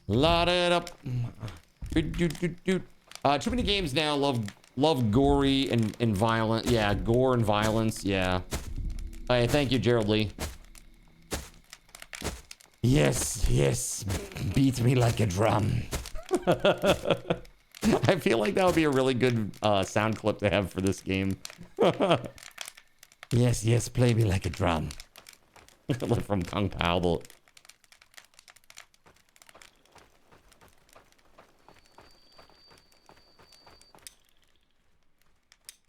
Load it up. Too many games now love gory and violent. Yeah, gore and violence. Yeah. Hey, thank you, Gerald Lee. Yes, yes. Beat me like a drum. I feel like that would be a really good sound clip to have for this game. Yes, yes, play me like a drum. Like from Kung Pao.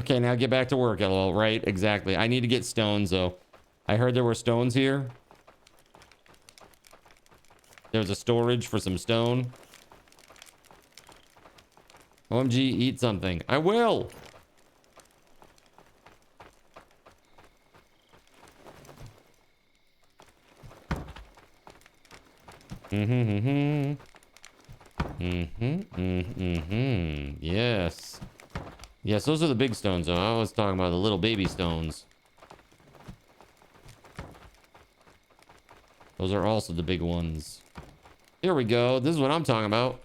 Okay, now get back to work, LOL. Right, exactly. I need to get stones, though. I heard there were stones here. There's a storage for some stone. OMG, eat something. I will! Yes. Yes, those are the big stones, though. I was talking about the little baby stones. Those are also the big ones. Here we go. This is what I'm talking about.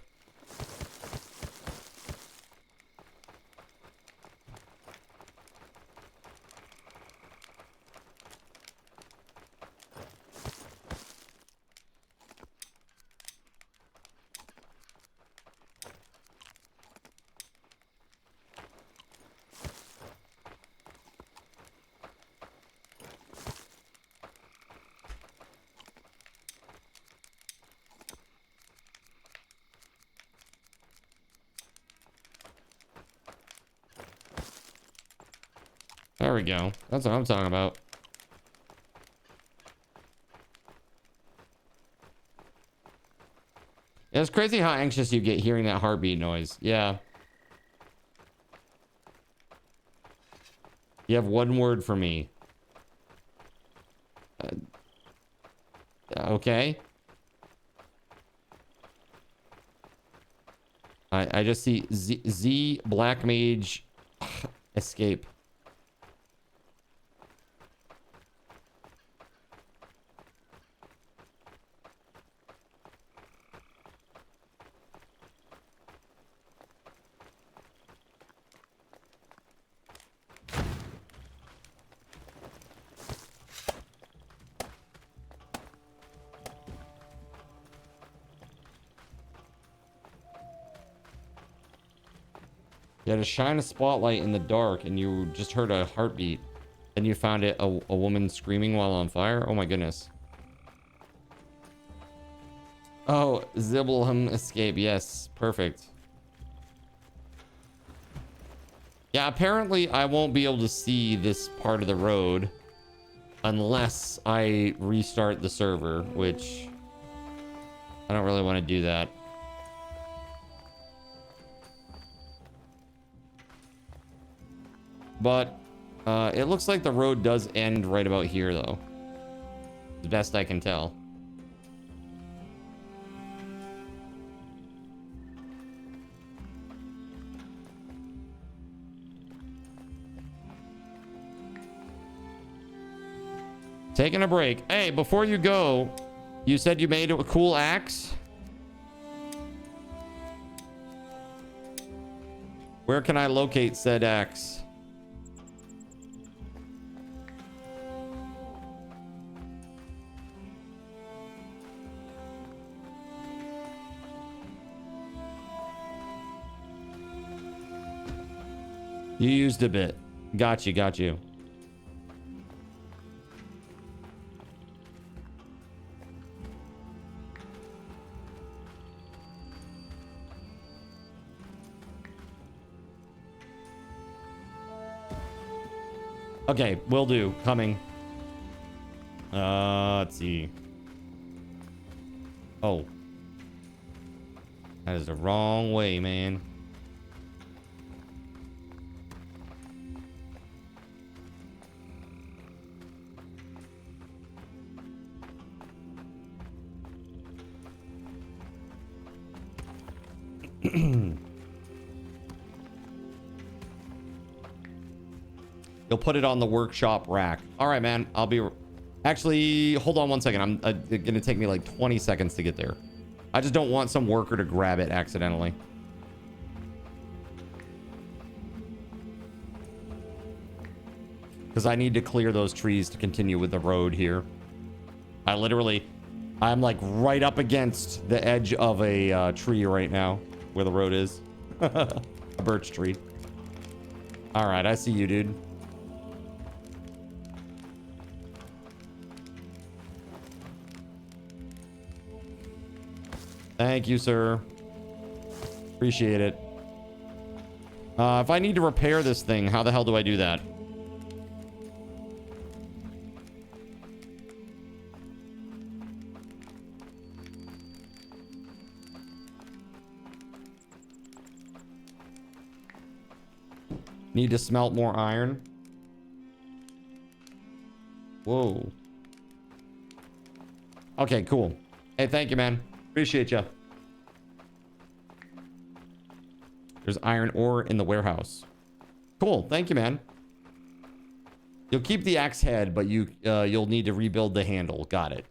There we go. That's what I'm talking about. Yeah, it's crazy how anxious you get hearing that heartbeat noise. Yeah. You have one word for me. Okay. I just see Z Black Mage escape. You had to shine a spotlight in the dark and you just heard a heartbeat. And you found it a woman screaming while on fire? Oh my goodness. Oh, Zibbleham escape. Yes, perfect. Yeah, apparently I won't be able to see this part of the road unless I restart the server, which I don't really want to do that. But it looks like the road does end right about here, though. The best I can tell. Taking a break. Hey, before you go, you said you made a cool axe? Where can I locate said axe? You used a bit. Got you, got you. Okay, will do. Coming. Let's see. Oh. That is the wrong way, man. You'll put it on the workshop rack. All right, man. I'll be... Actually, hold on one second. I'm going to take me like 20 seconds to get there. I just don't want some worker to grab it accidentally. Because I need to clear those trees to continue with the road here. I'm like right up against the edge of a tree right now where the road is. A birch tree. All right, I see you, dude. Thank you, sir. Appreciate it. If I need to repair this thing, how the hell do I do that? Need to smelt more iron. Whoa. Okay, cool. Hey, thank you, man. Appreciate you. There's iron ore in the warehouse. Cool. Thank you, man. You'll keep the axe head, but you'll need to rebuild the handle. Got it.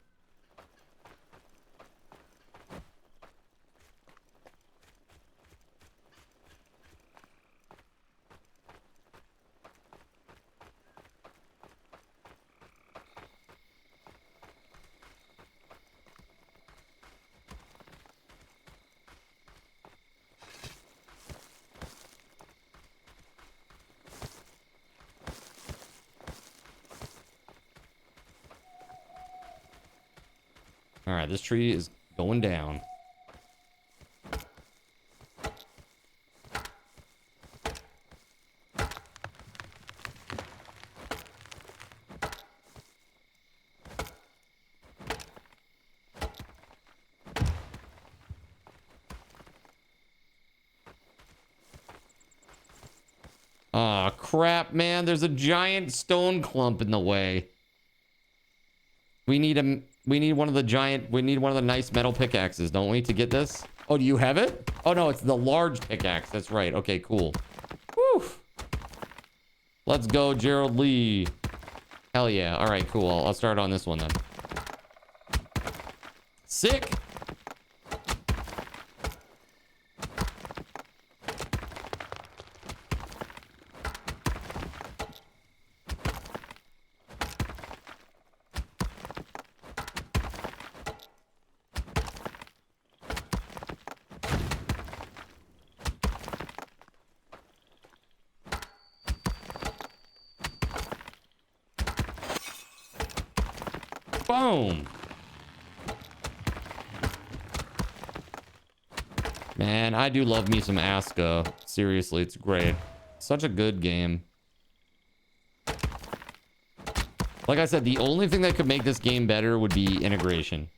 All right, this tree is going down. Aw, crap, man. There's a giant stone clump in the way. We need one of the nice metal pickaxes, don't we, to get this? Oh, do you have it? Oh, no, it's the large pickaxe. That's right. Okay, cool. Whew. Let's go, Gerald Lee. Hell yeah. All right, cool. I'll start on this one then. Sick. Boom. Man, I do love me some Aska. Seriously, it's great. Such a good game. Like I said, the only thing that could make this game better would be integration.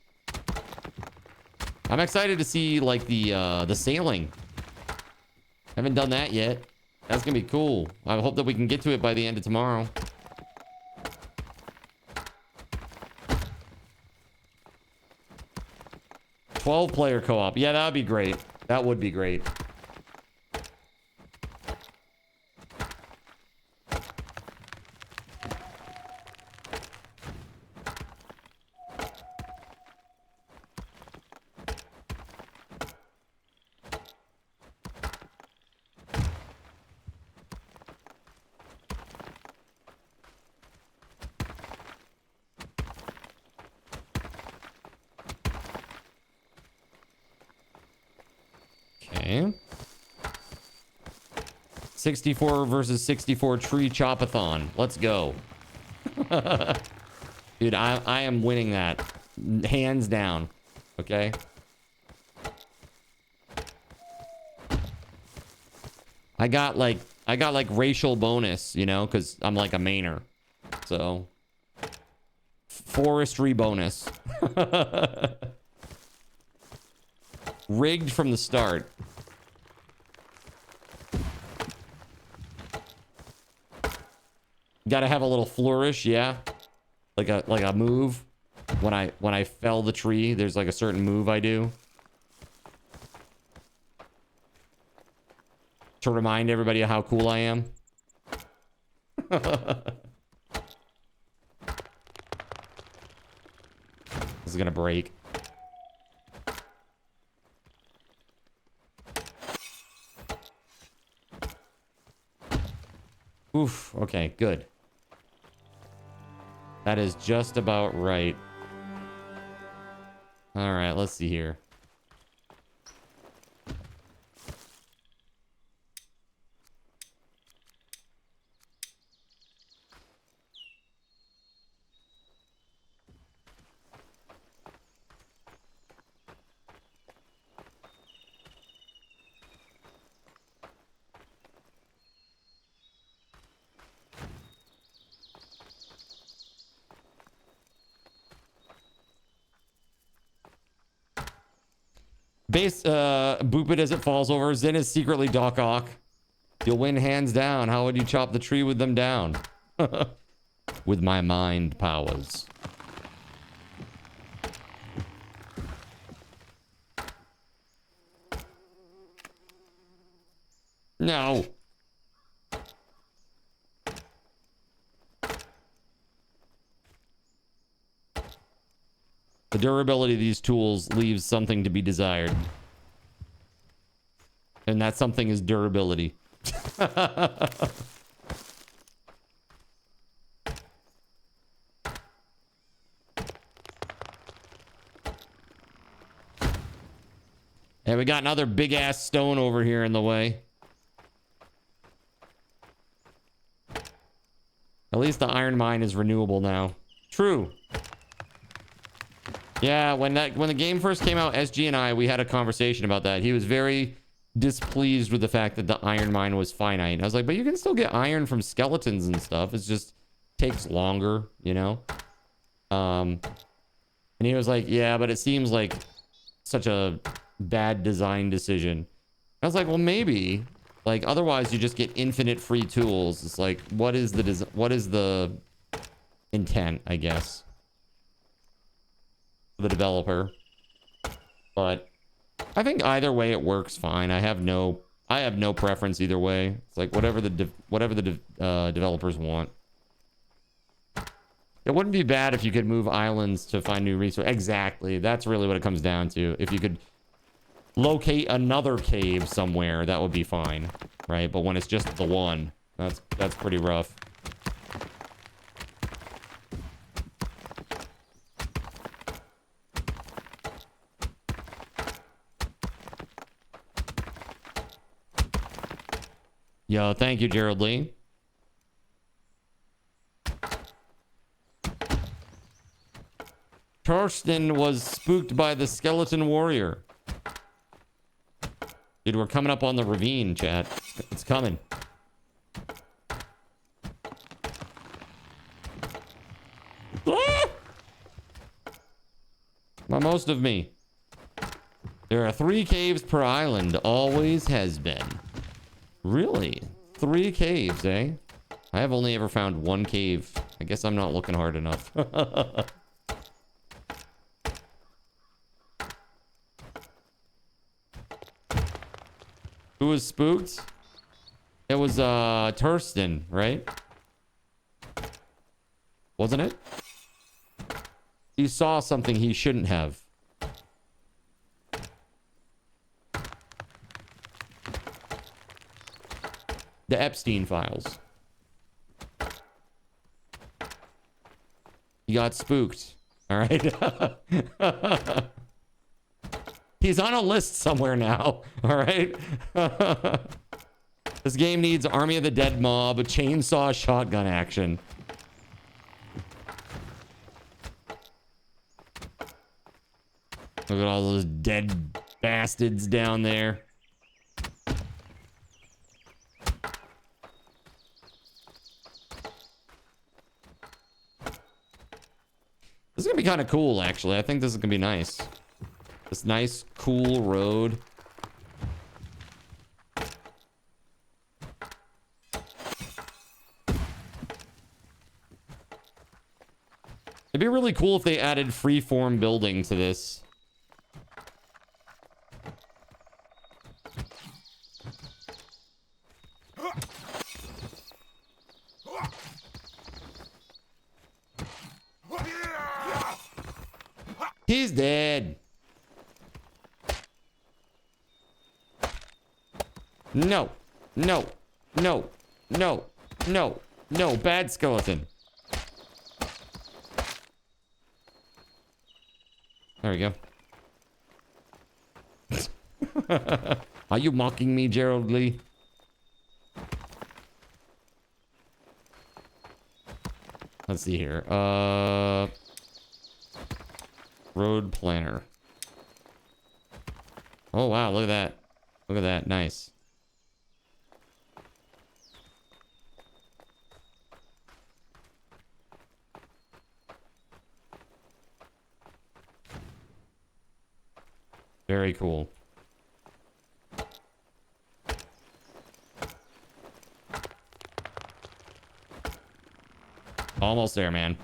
I'm excited to see like the sailing. Haven't done that yet. That's gonna be cool. I hope that we can get to it by the end of tomorrow. Player co-op. Yeah, that would be great. That would be great. Okay. 64 versus 64 tree chopathon. Let's go. Dude, I am winning that. Hands down. Okay. I got like racial bonus, you know, because I'm like a mainer. So forestry bonus. Rigged from the start. Gotta have a little flourish, yeah. Like a move. When I fell the tree, there's like a certain move I do. To remind everybody of how cool I am. This is gonna break. Oof, okay, good. That is just about right. All right, let's see here. Boop it as it falls over. Zen is secretly Doc Ock. You'll win hands down. How would you chop the tree with them down? With my mind powers. No. The durability of these tools leaves something to be desired. And that something is durability. And we got another big ass stone over here in the way. At least the iron mine is renewable now. True. Yeah, when the game first came out, SG and I, we had a conversation about that. He was very displeased with the fact that the iron mine was finite. I was like, but you can still get iron from skeletons and stuff. It just takes longer, you know? And he was like, yeah, but it seems like such a bad design decision. I was like, well, maybe. Like, otherwise you just get infinite free tools. It's like, what is the intent, I guess, the developer? But I think either way it works fine. I have no preference either way. It's like whatever the developers want. It wouldn't be bad if you could move islands to find new resources. Exactly. That's really what it comes down to. If you could locate another cave somewhere, that would be fine, right? But when it's just the one, that's pretty rough. Yo, thank you, Gerald Lee. Torsten was spooked by the skeleton warrior. Dude, we're coming up on the ravine, chat. It's coming. Ah! Well, most of me. There are 3 caves per island. Always has been. Really? 3 caves, eh? I have only ever found 1 cave. I guess I'm not looking hard enough. Who was spooked? It was Tursten, right? Wasn't it? He saw something he shouldn't have. The Epstein files. He got spooked. All right. He's on a list somewhere now. All right. This game needs Army of the Dead mob, a chainsaw shotgun action. Look at all those dead bastards down there. This is gonna be kind of cool, actually. I think this is gonna be nice. This nice, cool road. It'd be really cool if they added freeform building to this. He's dead. No, no, no, no, no, no, bad skeleton. There we go. Are you mocking me, Gerald Lee? Let's see here. Road planner. Oh, wow. Look at that. Look at that. Nice. Very cool. Almost there, man.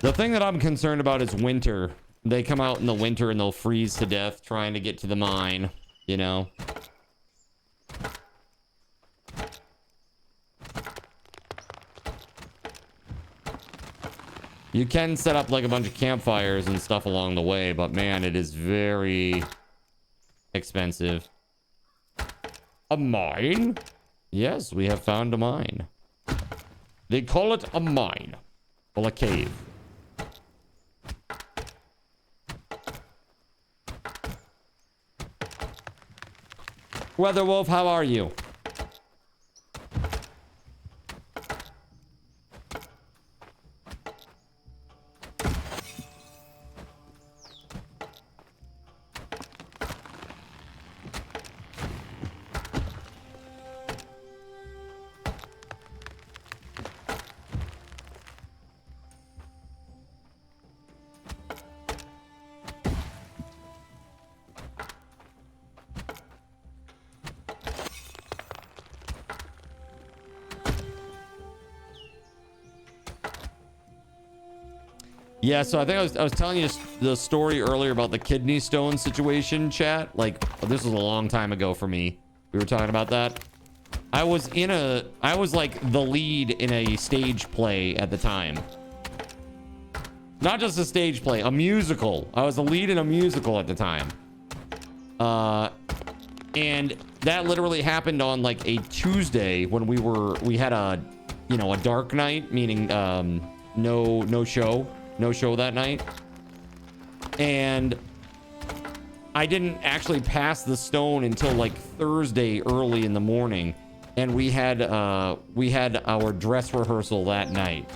The thing that I'm concerned about is winter. They come out in the winter and they'll freeze to death trying to get to the mine, you know? You can set up like a bunch of campfires and stuff along the way, but man, it is very expensive. A mine? Yes, we have found a mine. They call it a mine. Well, a cave. WeatherWolf, how are you? Yeah, so I think I was telling you the story earlier about the kidney stone situation, chat. Like, this was a long time ago for me. We were talking about that. I was like the lead in a stage play at the time. Not just a stage play, a musical. I was the lead in a musical at the time. And that literally happened on like a Tuesday when we had a, you know, a dark night, meaning no show. No show that night. And I didn't actually pass the stone until like Thursday early in the morning. And we had our dress rehearsal that night.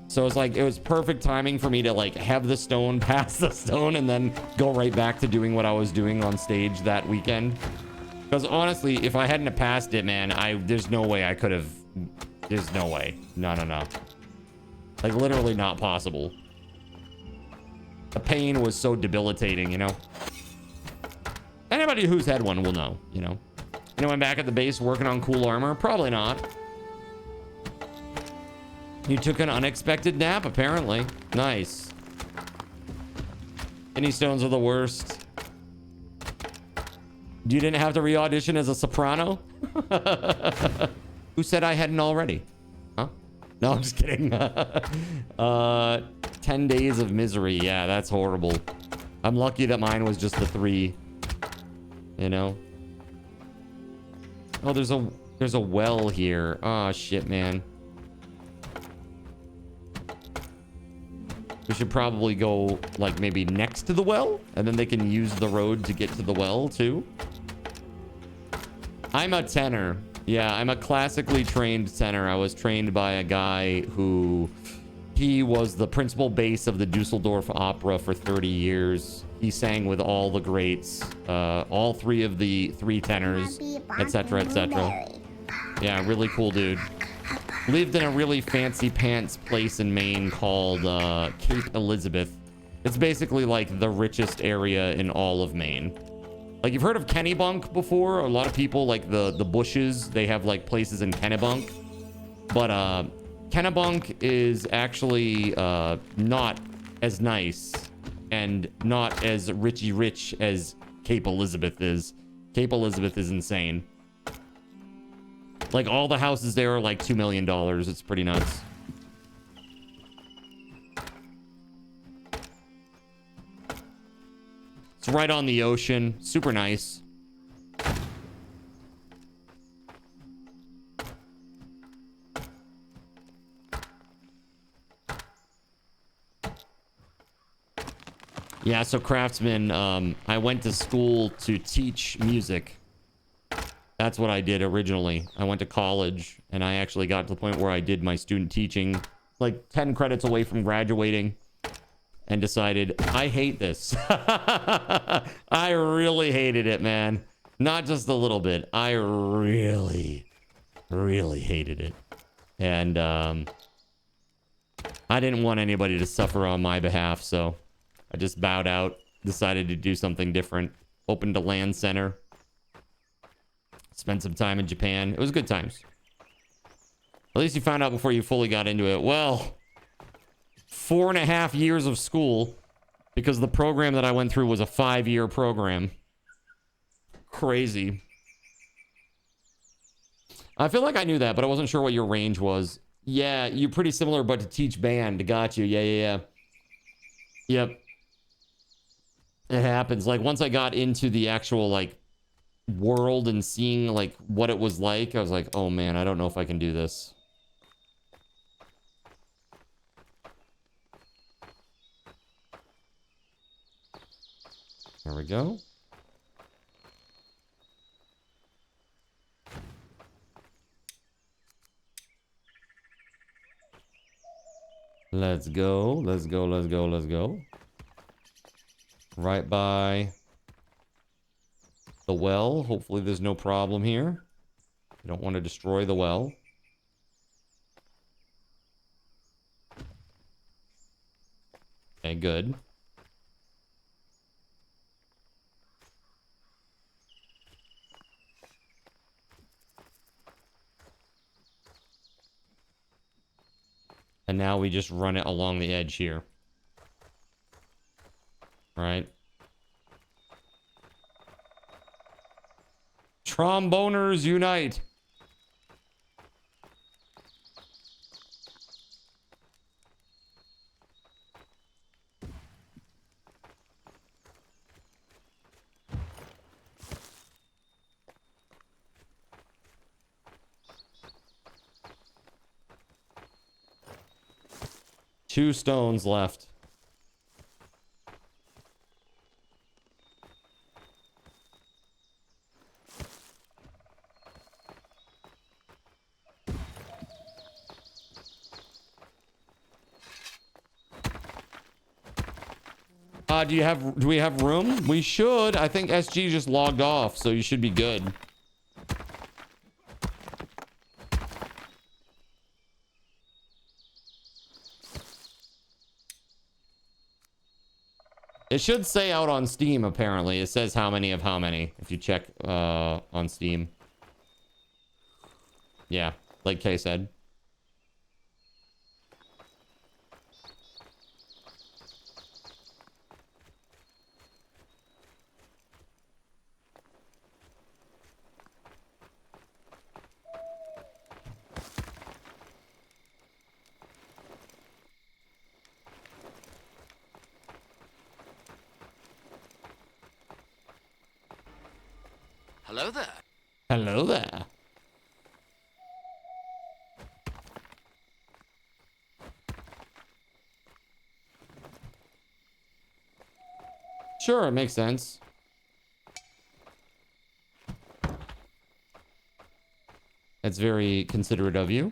So it's like, it was perfect timing for me to like have the stone, pass the stone, and then go right back to doing what I was doing on stage that weekend. Because honestly, if I hadn't have passed it, man, there's no way I could have, there's no way. No. Like literally not possible. The pain was so debilitating, you know? Anybody who's had one will know, you know? Anyone back at the base working on cool armor? Probably not. You took an unexpected nap, apparently. Nice. Kidney stones are the worst. You didn't have to re-audition as a soprano? Who said I hadn't already? Huh? No, I'm just kidding. 10 days of misery. Yeah, that's horrible. I'm lucky that mine was just the 3. You know? Oh, there's a well here. Oh, shit, man. We should probably go, like, maybe next to the well, and then they can use the road to get to the well, too. I'm a tenor. Yeah, I'm a classically trained tenor. I was trained by a guy who... He was the principal bass of the Dusseldorf Opera for 30 years. He sang with all the greats, all 3 of the 3 tenors, etc., etc. Yeah, really cool dude. Lived in a really fancy pants place in Maine called Cape Elizabeth. It's basically like the richest area in all of Maine. Like, you've heard of Kennebunk before? A lot of people, like the Bushes, they have like places in Kennebunk. But Kennebunk is actually not as nice and not as rich as Cape Elizabeth is. Cape Elizabeth is insane. Like, all the houses there are like $2 million. It's pretty nuts. It's right on the ocean. Super nice. Yeah, so Craftsman, I went to school to teach music. That's what I did originally. I went to college, and I actually got to the point where I did my student teaching, like 10 credits away from graduating, and decided, I hate this. I really hated it, man. Not just a little bit. I really hated it. And I didn't want anybody to suffer on my behalf, so I just bowed out, decided to do something different. Opened a LAN center. Spent some time in Japan. It was good times. At least you found out before you fully got into it. Well, 4.5 years of school, because the program that I went through was a 5-year program. Crazy. I feel like I knew that, but I wasn't sure what your range was. Yeah, you're pretty similar, but to teach band. Got you. Yeah. Yep. It happens. Like, once I got into the actual, like, world and seeing, like, what it was like, I was like, oh, man, I don't know if I can do this. There we go. Let's go. Let's go. Let's go. Let's go. Right by the well. Hopefully there's no problem here. You don't want to destroy the well. Okay, good. And now we just run it along the edge here. Right. Tromboners unite. Two stones left. Do we have room? We should. I think SG just logged off, so you should be good. It should say out on Steam, apparently. It says how many of how many, if you check on Steam. Yeah, like Kay said. Hello there. Hello there. Sure, it makes sense. That's very considerate of you.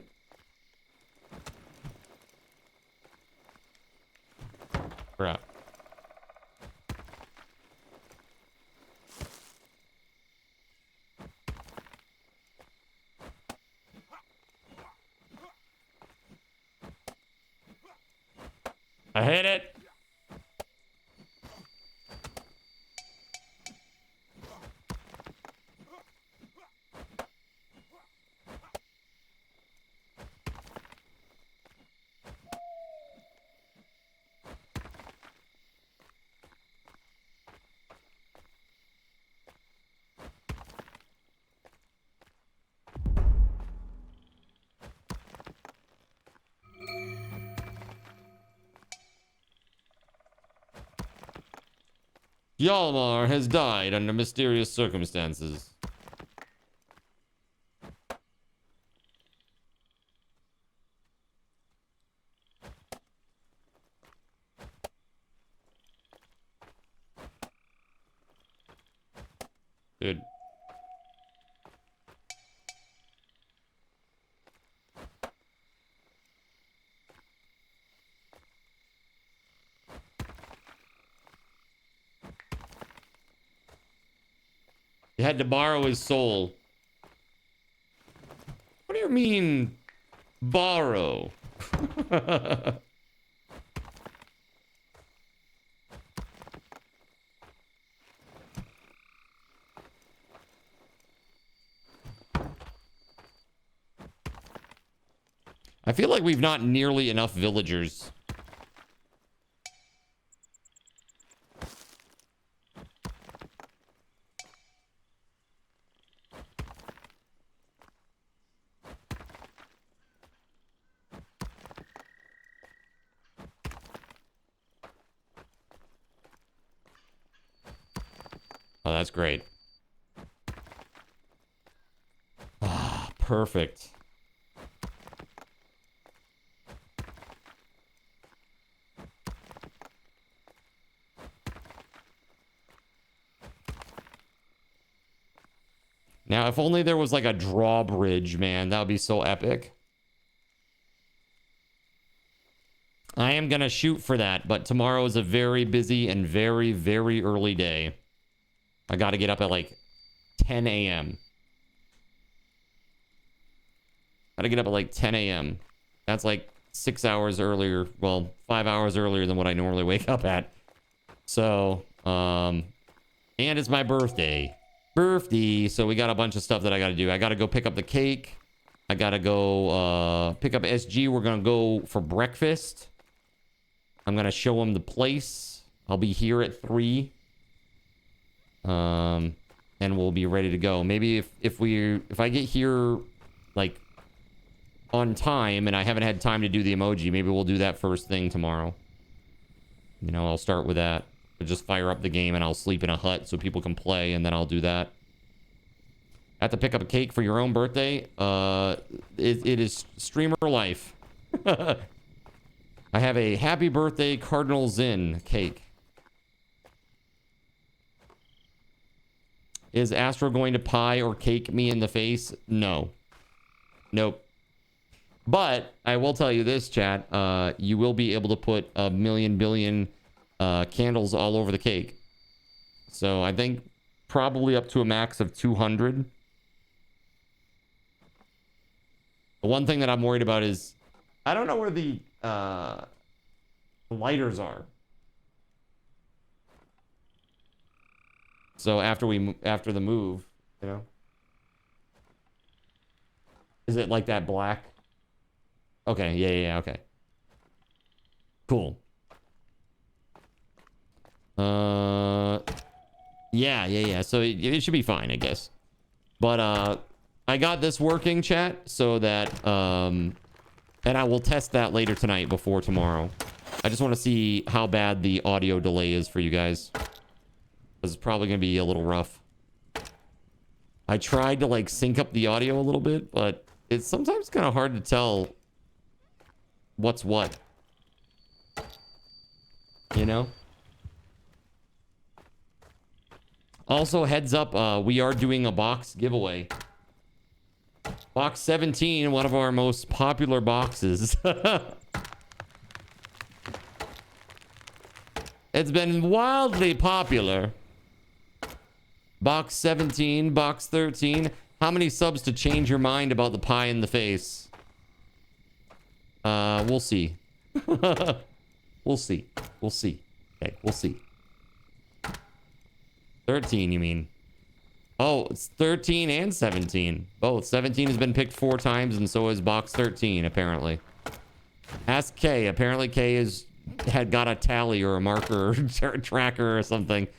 Crap. I hit it. Yalmar has died under mysterious circumstances. Dude. You had to borrow his soul. What do you mean, borrow? I feel like we've not nearly enough villagers. Oh, that's great. Ah, perfect. Now, if only there was like a drawbridge, man, that would be so epic. I am going to shoot for that, but tomorrow is a very busy and very, very early day. I got to get up at like 10 a.m. Got to get up at like 10 a.m. That's like 6 hours earlier. Well, 5 hours earlier than what I normally wake up at. So, and it's my birthday. So we got a bunch of stuff that I got to do. I got to go pick up the cake. I got to go pick up SG. We're going to go for breakfast. I'm going to show him the place. I'll be here at 3. And we'll be ready to go. Maybe if I get here like on time and I haven't had time to do the emoji, maybe we'll do that first thing tomorrow. You know, I'll start with that. I'll just fire up the game and I'll sleep in a hut so people can play, and then I'll do that. Have to pick up a cake for your own birthday. It is streamer life. I have a happy birthday Cardinal Zin cake. Is Astro going to pie or cake me in the face? No. Nope. But I will tell you this, chat. You will be able to put a billion candles all over the cake. So I think probably up to a max of 200. The one thing that I'm worried about is I don't know where the lighters are. So after the move, you know, is it like that black? Okay, yeah, okay, cool. Yeah. So it should be fine, I guess. But I got this working, chat, so that and I will test that later tonight before tomorrow. I just want to see how bad the audio delay is for you guys. It's probably gonna be a little rough. I tried to like sync up the audio a little bit, but it's sometimes kind of hard to tell what's what. You know? Also, heads up, we are doing a box giveaway. Box 17, one of our most popular boxes. It's been wildly popular. Box 17, box 13. How many subs to change your mind about the pie in the face? We'll see. We'll see. We'll see. Okay, we'll see. 13, you mean? Oh, it's 13 and 17. Both. 17 has been picked 4 times, and so is box 13, apparently. Ask Kay. Apparently Kay had got a tally or a marker or tracker or something.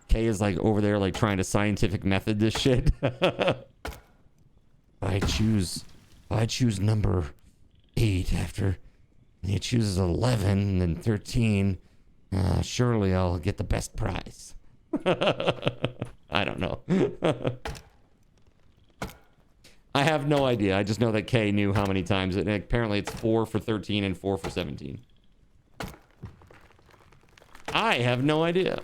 Kay is like over there like trying to scientific method this shit. I choose number 8 after he chooses 11 and then 13. Surely I'll get the best prize. I don't know. I have no idea. I just know that Kay knew how many times. And apparently it's 4 for 13 and 4 for 17. I have no idea.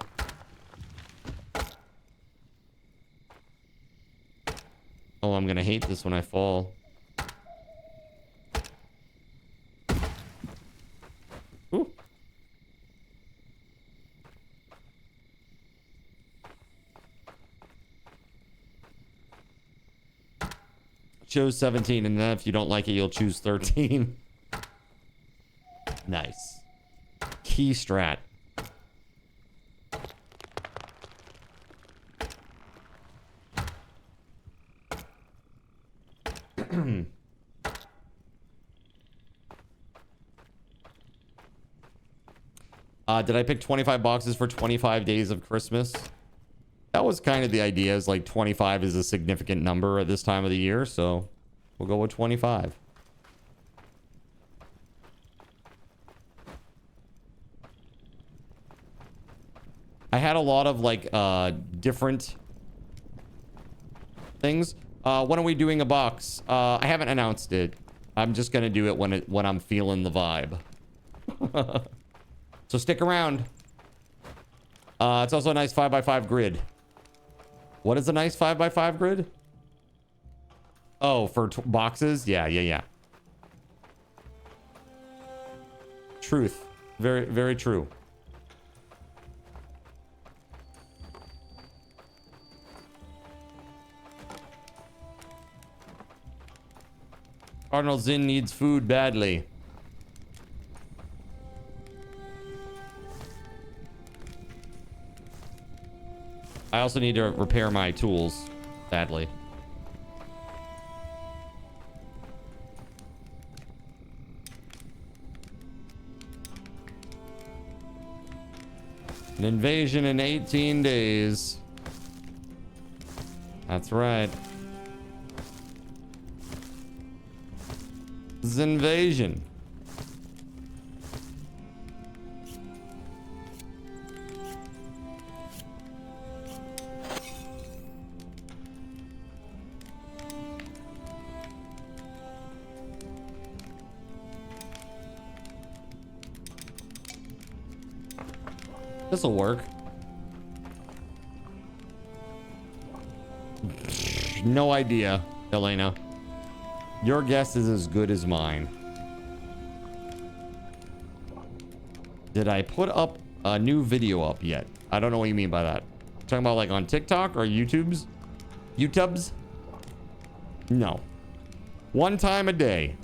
Oh, I'm gonna hate this when I fall. Ooh. Chose 17, and then if you don't like it, you'll choose 13. Nice. Key strat. Did I pick 25 boxes for 25 days of Christmas? That was kind of the idea, is like 25 is a significant number at this time of the year, so we'll go with 25. I had a lot of like different things. When are we doing a box? I haven't announced it. I'm just gonna do it when I'm feeling the vibe. So stick around. It's also a nice 5x5 grid. What is a nice 5x5 grid? Oh, for boxes? Yeah. Truth. Very, very true. Cardinal Zin needs food badly. I also need to repair my tools badly. An invasion in 18 days. That's right. This is invasion. This'll work. No idea, Elena. Your guess is as good as mine. Did I put up a new video up yet? I don't know what you mean by that. Talking about like on TikTok or YouTube's? YouTubes? No. One time a day.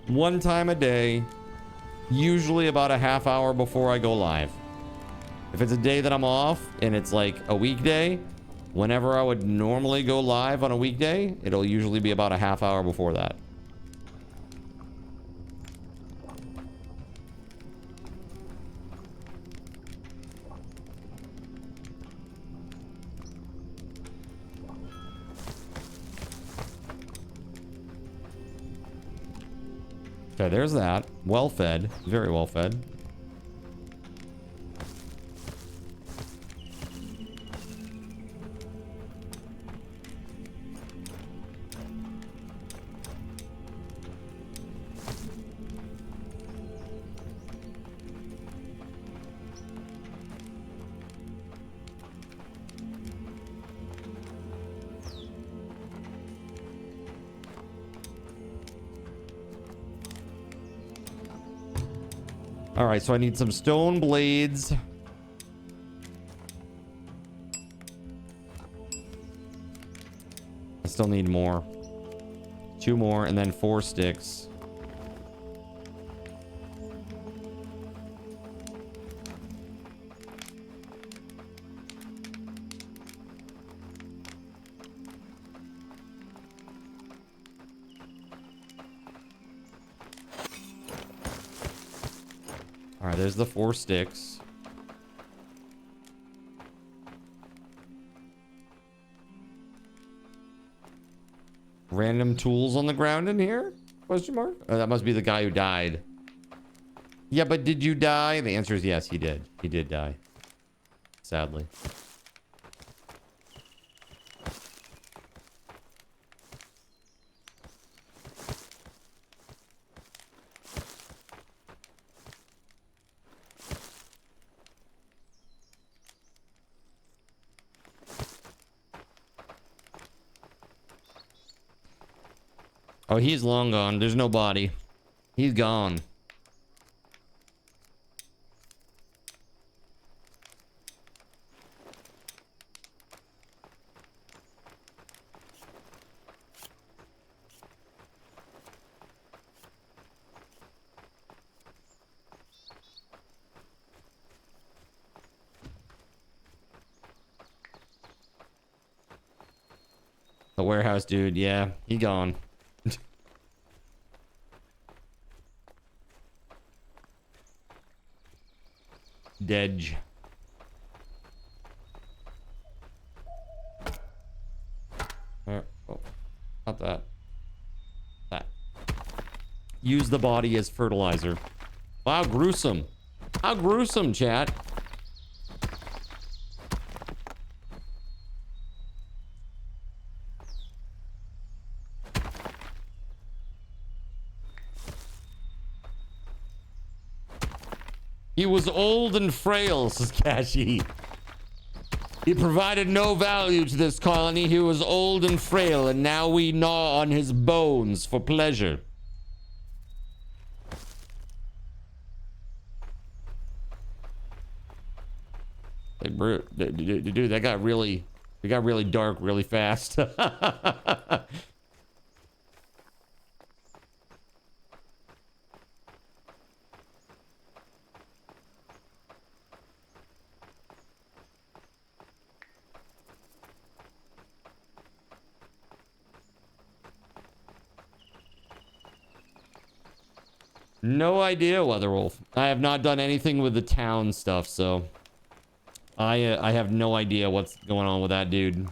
One time a day. Usually about a half hour before I go live. If it's a day that I'm off and it's like a weekday, whenever I would normally go live on a weekday, it'll usually be about a half hour before that. Okay, there's that. Well fed. Very well fed. All right, so I need some stone blades. I still need more. 2 more and then 4 sticks. All right, there's the 4 sticks. Random tools on the ground in here? Question mark? Oh, that must be the guy who died. Yeah, but did you die? The answer is yes, he did. He did die. Sadly. Oh, he's long gone. There's no body. He's gone. The The warehouse dude, yeah, he gone. Dedge. Oh, not that. That. Use the body as fertilizer. Wow, gruesome. How gruesome, chat. He was old and frail, says Cashy. He provided no value to this colony. He was old and frail, and now we gnaw on his bones for pleasure. Dude, that got really dark really fast. No idea, Weatherwolf. I have not done anything with the town stuff, so I have no idea what's going on with that dude.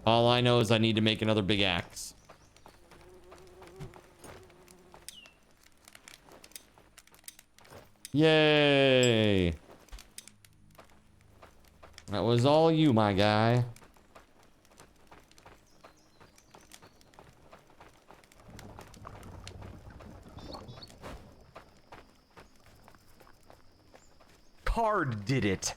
All I know is I need to make another big axe. Yay! That was all you, my guy. Card did it.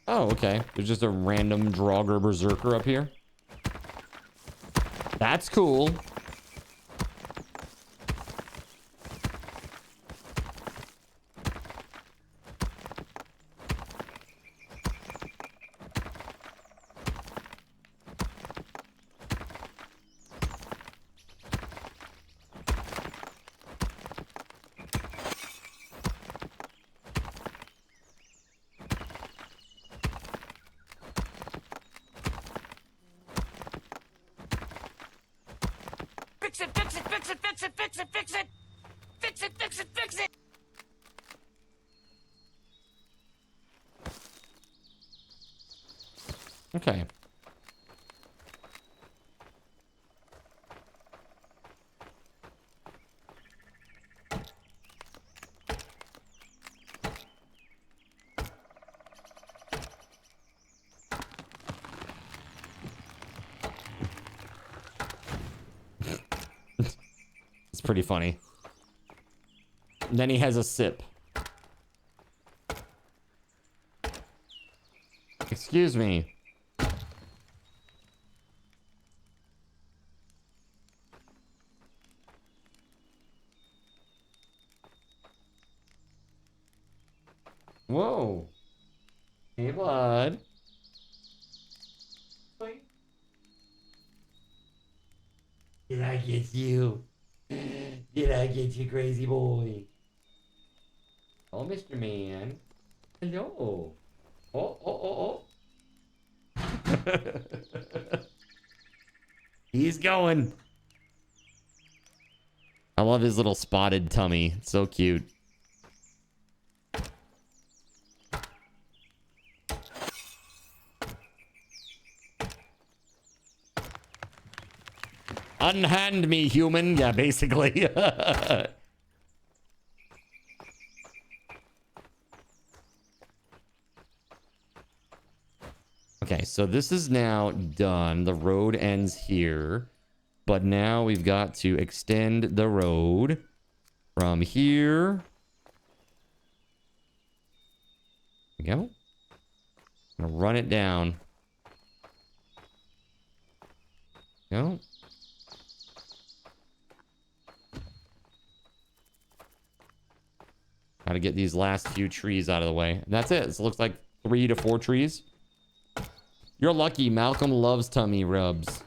Oh, okay. There's just a random Draugr Berserker up here. That's cool. Fix it, fix it, fix it, fix it, fix it, fix it! Fix it, fix it, fix it! Okay. It's pretty funny. And then he has a sip. Excuse me. Whoa. Hey, bud. Did I get you? Did I get you, crazy boy? Oh, Mr. Man. Hello. Oh. He's going. I love his little spotted tummy. It's so cute. Unhand me, human. Yeah, basically. Okay, so this is now done. The road ends here. But now we've got to extend the road from here. There we go. I'm gonna run it down. Go. Got to get these last few trees out of the way. And that's it. It looks like 3 to 4 trees. You're lucky. Malcolm loves tummy rubs.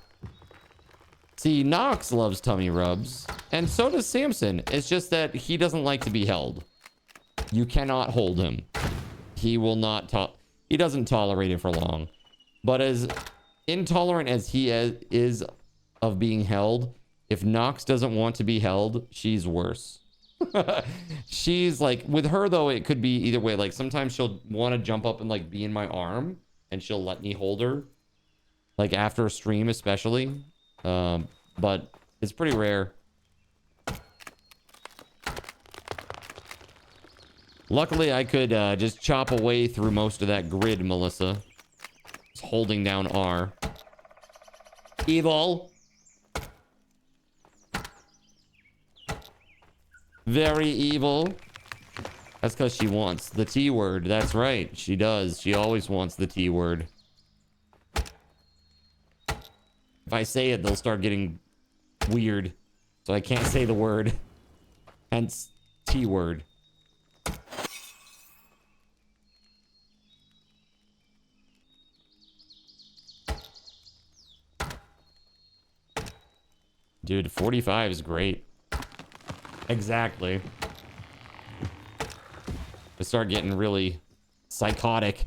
See, Nox loves tummy rubs, and so does Samson. It's just that he doesn't like to be held. You cannot hold him. He will not he doesn't tolerate it for long. But as intolerant as he is of being held, if Nox doesn't want to be held, she's worse. She's like, with her though, it could be either way. Like sometimes she'll want to jump up and like be in my arm and she'll let me hold her. Like after a stream especially. But it's pretty rare. Luckily, I could just chop away through most of that grid, Melissa. Just holding down R. Evil. Very evil. That's because she wants the T word. That's right. She does. She always wants the T word. If I say it, they'll start getting weird. So I can't say the word. Hence, T word. Dude, 45 is great. Exactly. I start getting really psychotic.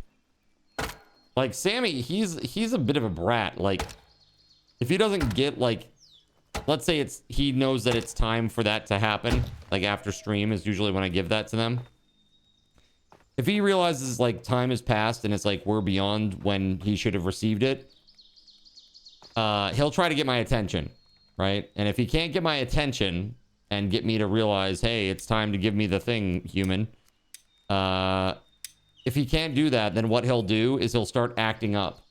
Like Sammy, he's a bit of a brat. Like if he doesn't get like, let's say he knows that it's time for that to happen. Like after stream is usually when I give that to them. If he realizes like time has passed and it's like we're beyond when he should have received it, he'll try to get my attention, right? And if he can't get my attention and get me to realize, hey, it's time to give me the thing, human. If he can't do that, then what he'll do is he'll start acting up.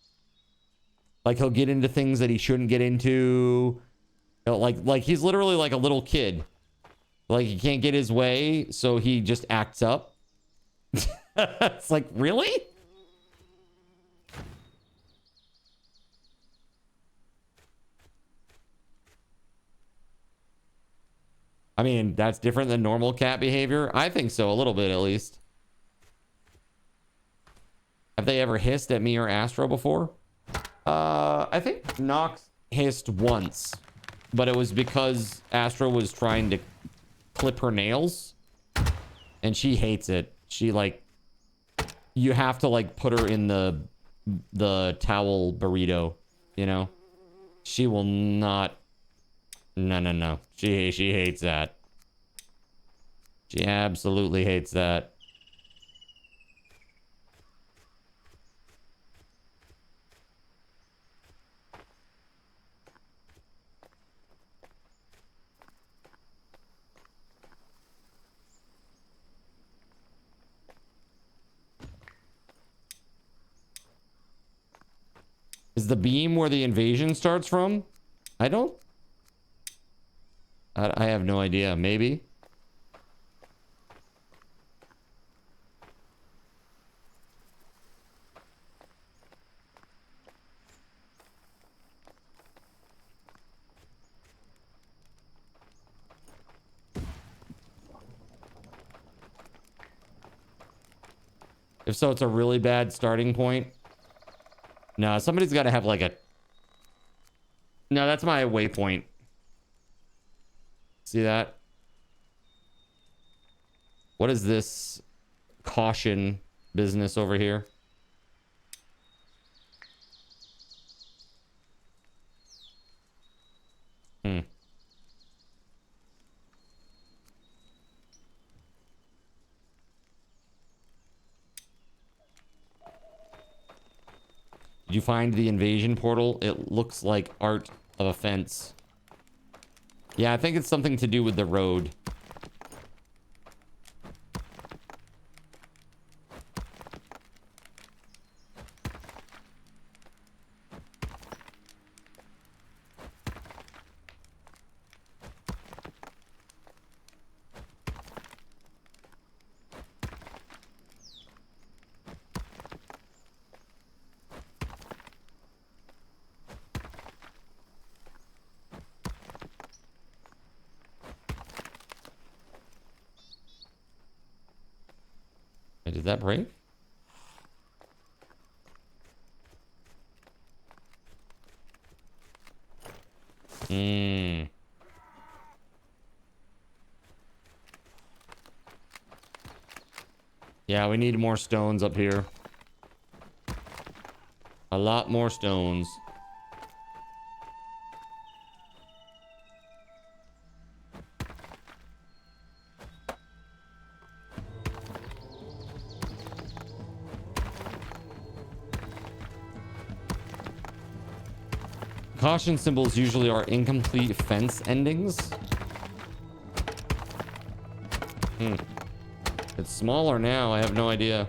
Like he'll get into things that he shouldn't get into. Like he's literally like a little kid. Like he can't get his way, so he just acts up. It's like, really? I mean, that's different than normal cat behavior. I think so, a little bit at least. Have they ever hissed at me or Astro before? I think Nox hissed once, but it was because Astro was trying to clip her nails, and she hates it. She like, you have to like put her in the towel burrito, you know? She will not. No. She hates that. She absolutely hates that. Is the beam where the invasion starts from? I have no idea. Maybe. If so, it's a really bad starting point. No, somebody's got to have like a... No, that's my waypoint. See that? What is this caution business over here? Did you find the invasion portal? It looks like art of a fence. Yeah, I think it's something to do with the road. Did that break? Yeah, we need more stones up here. A lot more stones. Caution symbols usually are incomplete fence endings. It's smaller now. I have no idea.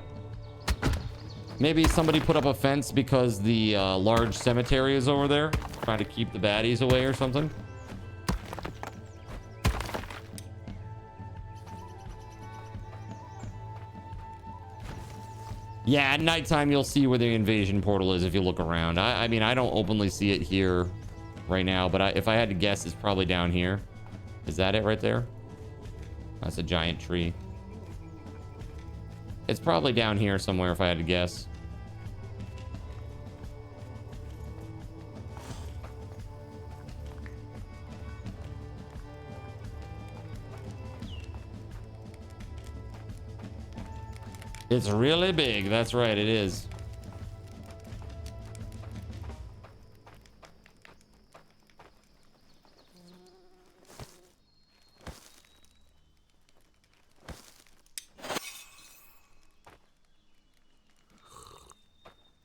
Maybe somebody put up a fence because the large cemetery is over there, trying to keep the baddies away or something. Yeah, at nighttime you'll see where the invasion portal is if you look around. I mean, I don't openly see it here right now, but if I had to guess, it's probably down here. Is that it right there? That's a giant tree. It's probably down here somewhere if I had to guess. It's really big. That's right, it is.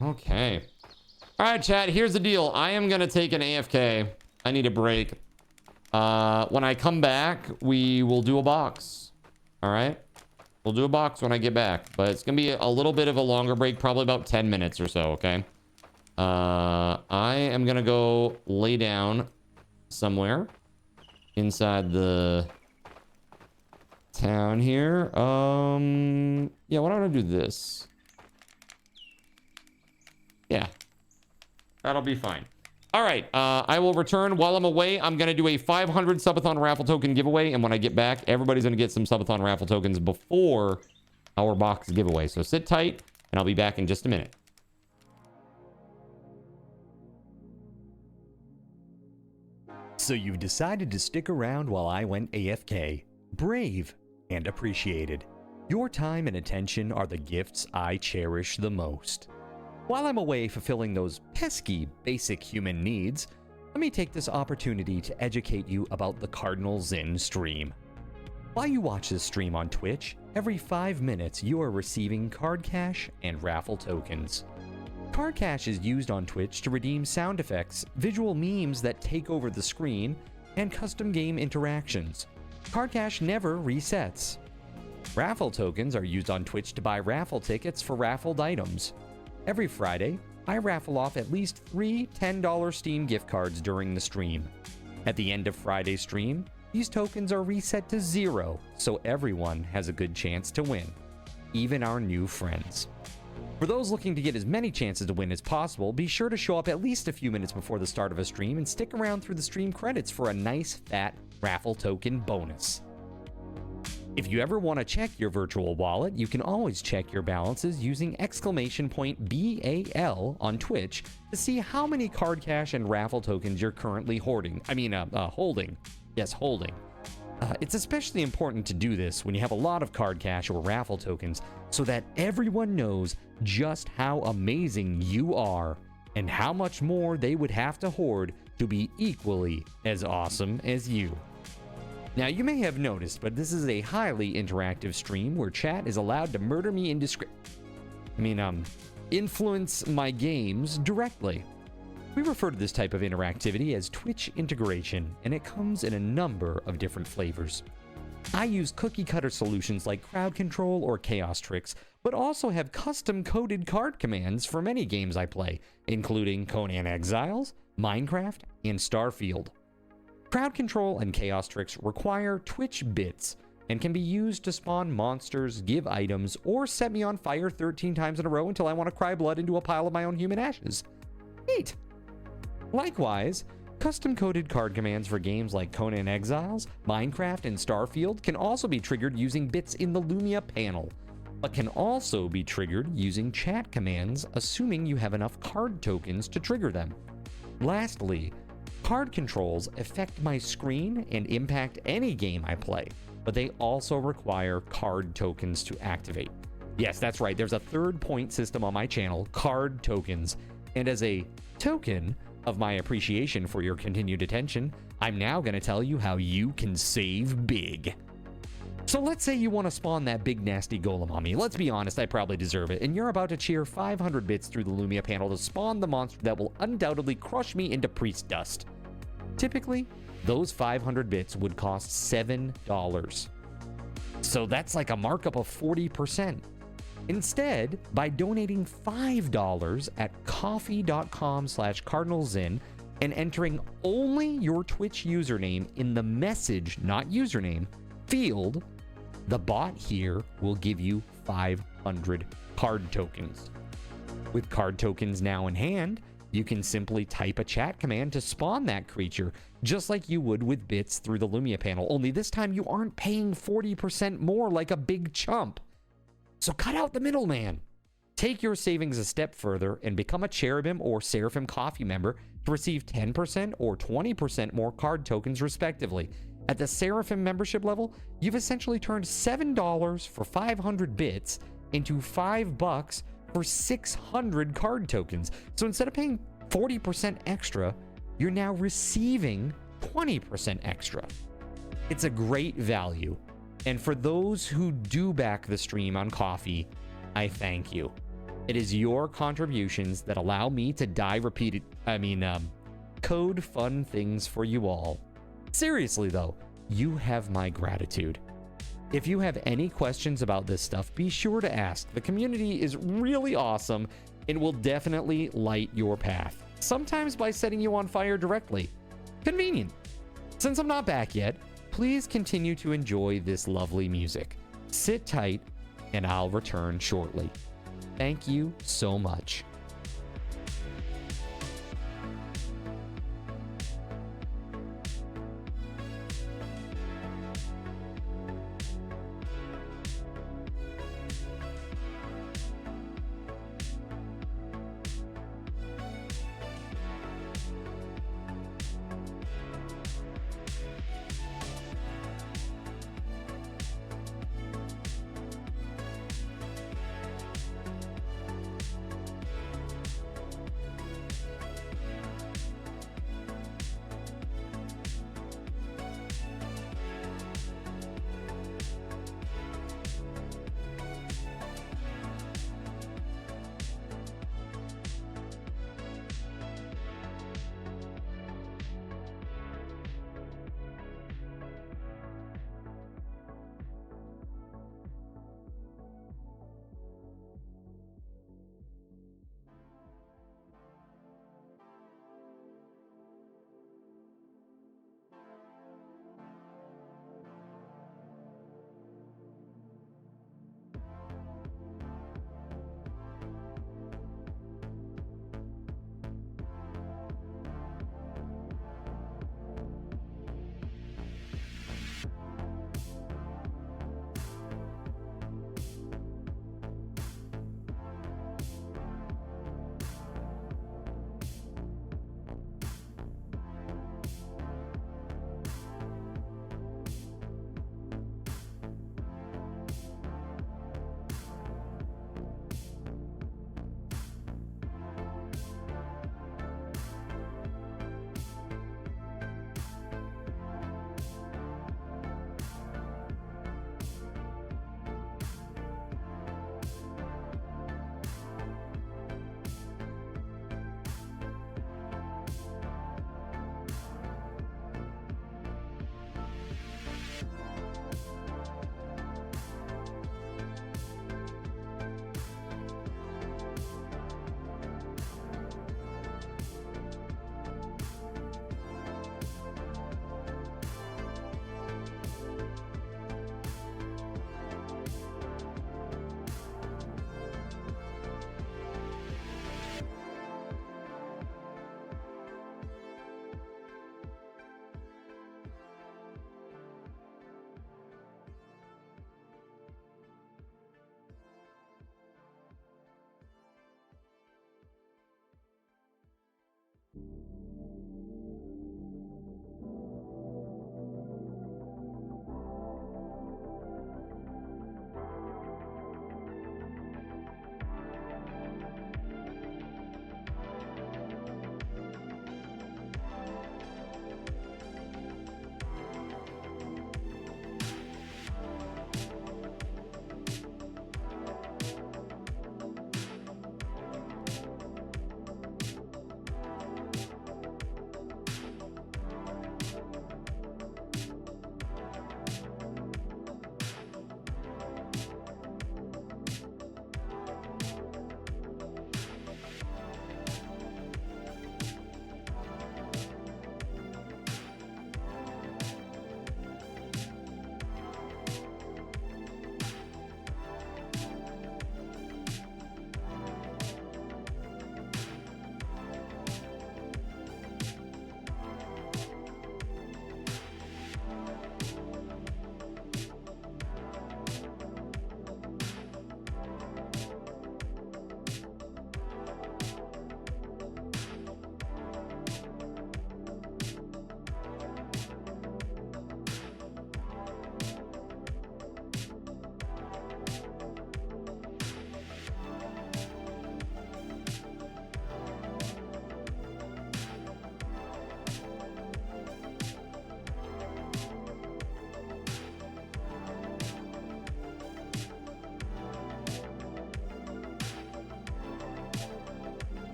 Okay. All right, chat, here's the deal. I am going to take an AFK. I need a break. When I come back, we will do a box. All right? We'll do a box when I get back, but it's going to be a little bit of a longer break, probably about 10 minutes or so, okay? I am going to go lay down somewhere inside the town here. Yeah, why don't I do this? Yeah, that'll be fine. All right, I will return. While I'm away, I'm going to do a 500 subathon raffle token giveaway, and when I get back, everybody's going to get some subathon raffle tokens before our box giveaway. So sit tight, and I'll be back in just a minute. So you've decided to stick around while I went AFK. Brave and appreciated. Your time and attention are the gifts I cherish the most. While I'm away fulfilling those pesky basic human needs, let me take this opportunity to educate you about the Cardinal Zin stream. While you watch this stream on Twitch, every 5 minutes you are receiving card cash and raffle tokens. Card cash is used on Twitch to redeem sound effects, visual memes that take over the screen, and custom game interactions. Card cash never resets. Raffle tokens are used on Twitch to buy raffle tickets for raffled items. Every Friday, I raffle off at least 3 $10 Steam gift cards during the stream. At the end of Friday's stream, these tokens are reset to 0, so everyone has a good chance to win, even our new friends. For those looking to get as many chances to win as possible, be sure to show up at least a few minutes before the start of a stream and stick around through the stream credits for a nice fat raffle token bonus. If you ever want to check your virtual wallet, you can always check your balances using !BAL on Twitch to see how many card cash and raffle tokens you're currently holding. Yes, holding. It's especially important to do this when you have a lot of card cash or raffle tokens so that everyone knows just how amazing you are and how much more they would have to hoard to be equally as awesome as you. Now, you may have noticed, but this is a highly interactive stream where chat is allowed to murder me influence my games directly. We refer to this type of interactivity as Twitch integration, and it comes in a number of different flavors. I use cookie-cutter solutions like crowd control or chaos tricks, but also have custom-coded card commands for many games I play, including Conan Exiles, Minecraft, and Starfield. Crowd control and chaos tricks require Twitch bits and can be used to spawn monsters, give items, or set me on fire 13 times in a row until I want to cry blood into a pile of my own human ashes. Neat! Likewise, custom-coded card commands for games like Conan Exiles, Minecraft, and Starfield can also be triggered using bits in the Lumia panel, but can also be triggered using chat commands, assuming you have enough card tokens to trigger them. Lastly, card controls affect my screen and impact any game I play, but they also require card tokens to activate. Yes, that's right. There's a third point system on my channel, card tokens. And as a token of my appreciation for your continued attention, I'm now going to tell you how you can save big. So let's say you want to spawn that big nasty golem on me. Let's be honest, I probably deserve it. And you're about to cheer 500 bits through the Lumia panel to spawn the monster that will undoubtedly crush me into priest dust. Typically, those 500 bits would cost $7. So that's like a markup of 40%. Instead, by donating $5 at coffee.com/cardinalzin and entering only your Twitch username in the message, not username, field, the bot here will give you 500 card tokens. With card tokens now in hand, you can simply type a chat command to spawn that creature, just like you would with bits through the Lumia panel, only this time you aren't paying 40% more like a big chump. So cut out the middleman. Take your savings a step further and become a Cherubim or Seraphim Coffee member to receive 10% or 20% more card tokens respectively. At the Seraphim membership level, you've essentially turned $7 for 500 bits into $5 for 600 card tokens. So instead of paying 40% extra, you're now receiving 20% extra. It's a great value. And for those who do back the stream on Coffee, I thank you. It is your contributions that allow me to code fun things for you all. Seriously though, you have my gratitude. If you have any questions about this stuff, be sure to ask. The community is really awesome and will definitely light your path. Sometimes by setting you on fire directly. Convenient. Since I'm not back yet, please continue to enjoy this lovely music. Sit tight, and I'll return shortly. Thank you so much.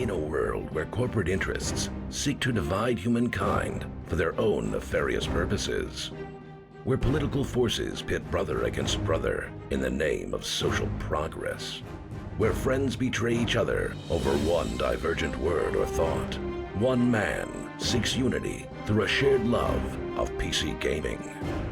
In a world where corporate interests seek to divide humankind for their own nefarious purposes, where political forces pit brother against brother in the name of social progress, where friends betray each other over one divergent word or thought, one man seeks unity through a shared love of PC gaming.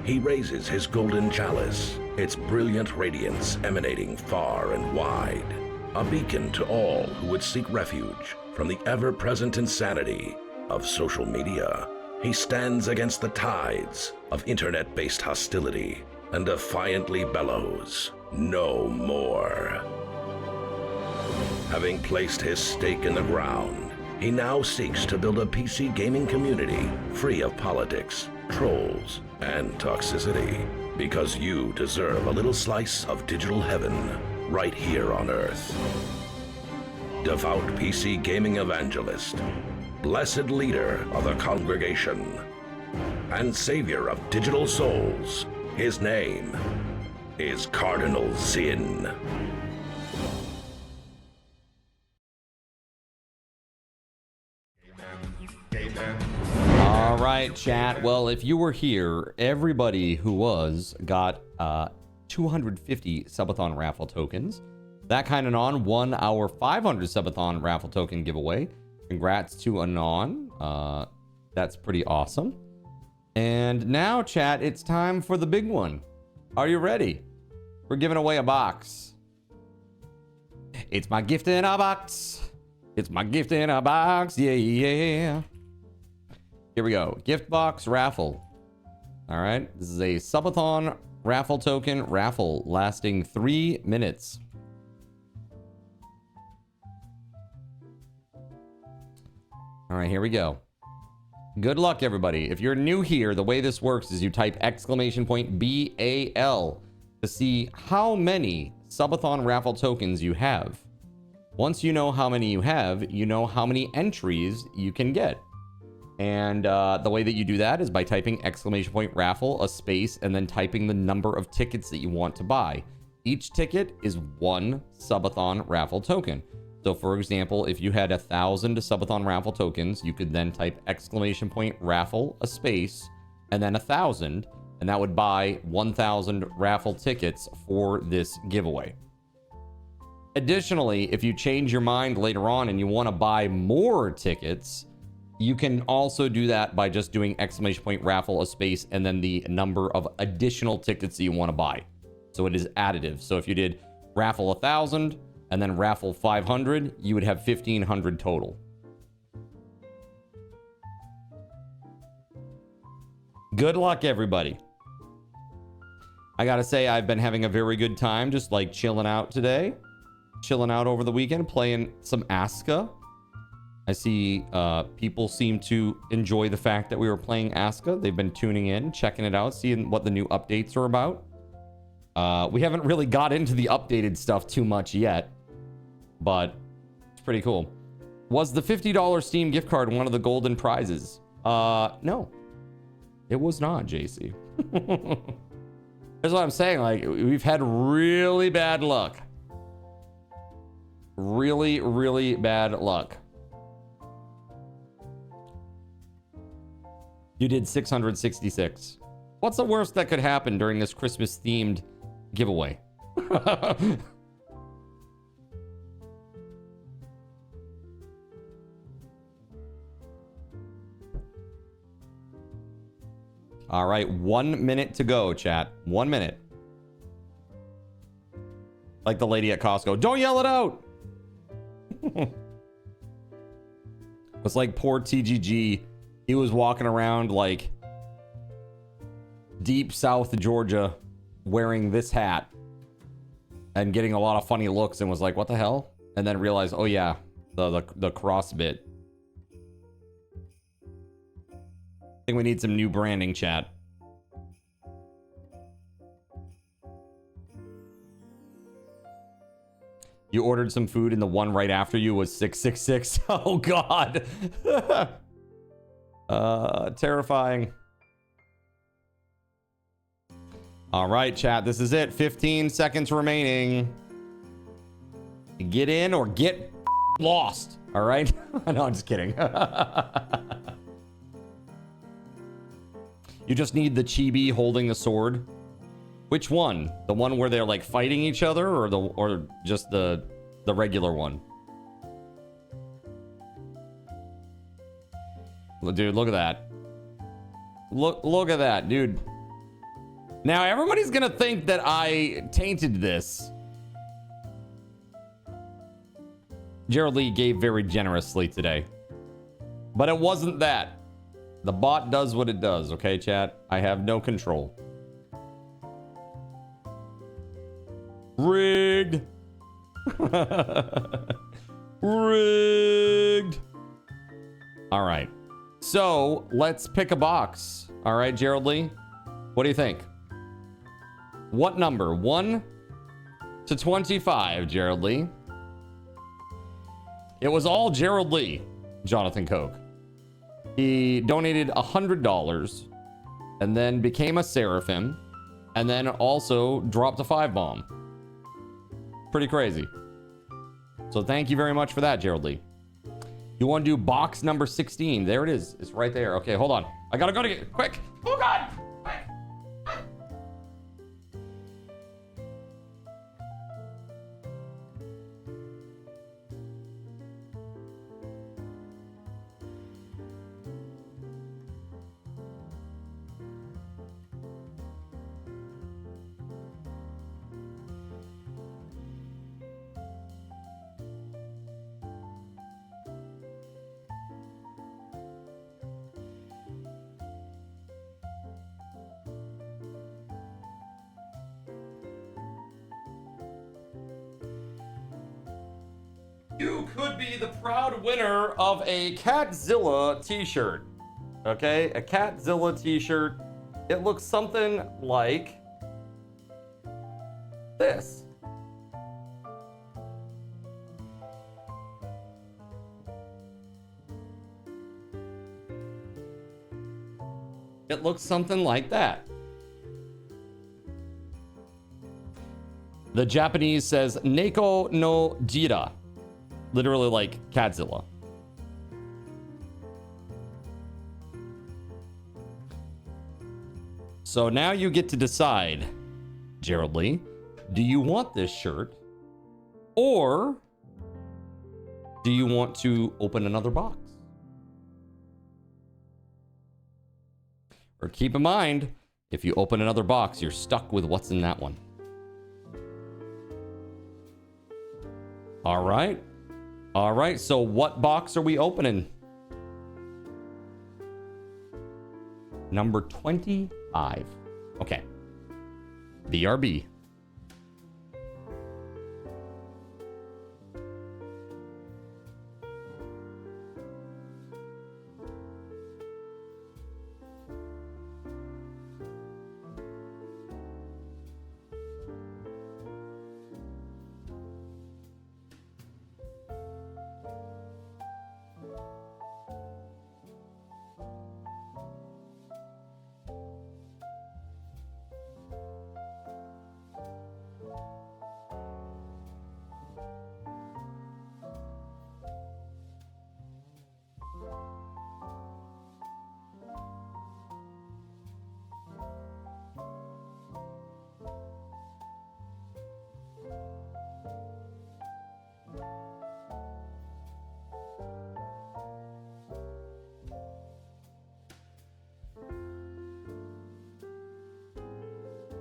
He raises his golden chalice, its brilliant radiance emanating far and wide, a beacon to all who would seek refuge from the ever-present insanity of social media. He stands against the tides of internet-based hostility and defiantly bellows, "No more." Having placed his stake in the ground, he now seeks to build a PC gaming community free of politics, trolls, and toxicity, because you deserve a little slice of digital heaven right here on Earth. Devout PC gaming evangelist, blessed leader of the congregation, and savior of digital souls, his name is Cardinal Zin. All right, chat. Well, if you were here, everybody who got 250 subathon raffle tokens. That kind of on 1 hour 500 subathon raffle token giveaway. Congrats to Anon. That's pretty awesome. And now, chat, it's time for the big one. Are you ready? We're giving away a box. It's my gift in a box. It's my gift in a box. Yeah, yeah. Here we go. Gift box raffle. All right. This is a subathon raffle token raffle lasting 3 minutes. All right, here we go. Good luck, everybody. If you're new here, the way this works is you type BAL to see how many subathon raffle tokens you have. Once you know how many you have, you know how many entries you can get. And the way that you do that is by typing raffle, a space, and then typing the number of tickets that you want to buy. Each ticket is 1 subathon raffle token. So for example, if you had 1,000 subathon raffle tokens, you could then type raffle, a space, and then 1,000, and that would buy 1,000 raffle tickets for this giveaway. Additionally, if you change your mind later on and you want to buy more tickets, you can also do that by just doing raffle, a space, and then the number of additional tickets that you want to buy. So it is additive. So if you did raffle 1,000 and then raffle 500, you would have 1,500 total. Good luck, everybody. I gotta say, I've been having a very good time just like chilling out today. Chilling out over the weekend, playing some Aska. I see people seem to enjoy the fact that we were playing Aska. They've been tuning in, checking it out, seeing what the new updates are about. We haven't really got into the updated stuff too much yet, but it's pretty cool. Was the $50 Steam gift card one of the golden prizes? No, it was not, JC. That's what I'm saying. Like, we've had really bad luck. Really, really bad luck. You did 666. What's the worst that could happen during this Christmas themed giveaway? All right, 1 minute to go, chat. 1 minute. Like the lady at Costco. Don't yell it out! It's like poor TGG. He was walking around like deep South Georgia wearing this hat and getting a lot of funny looks and was like, what the hell? And then realized, oh yeah, the cross bit. I think we need some new branding, chat. You ordered some food and the one right after you was 666. Oh God. Terrifying. All right, chat, this is it. 15 seconds remaining. Get in or get lost. All right. No, I'm just kidding. You just need the chibi holding the sword. Which one? The one where they're like fighting each other, or just the regular one? Dude, look at that. Look at that, dude. Now everybody's gonna think that I tainted this. Gerald Lee gave very generously today, but it wasn't that. The bot does what it does, okay, chat? I have no control. Rigged. Rigged. All right. So let's pick a box. All right, Gerald Lee. What do you think? What number? 1 to 25, Gerald Lee. It was all Gerald Lee, Jonathan Koch. He donated $100 and then became a Seraphim and then also dropped a 5-bomb. Pretty crazy. So thank you very much for that, Gerald Lee. You want to do box number 16? There it is. It's right there. Okay, hold on. I gotta go to get quick. Oh God! Quick. You could be the proud winner of a Catzilla t-shirt. Okay, a Catzilla t-shirt. It looks something like this. It looks something like that. The Japanese says Neko no Jira. Literally like Catzilla. So now you get to decide, Gerald Lee, do you want this shirt or do you want to open another box? Or keep in mind, if you open another box, you're stuck with what's in that one. All right. All right, so what box are we opening? Number 25. Okay. BRB.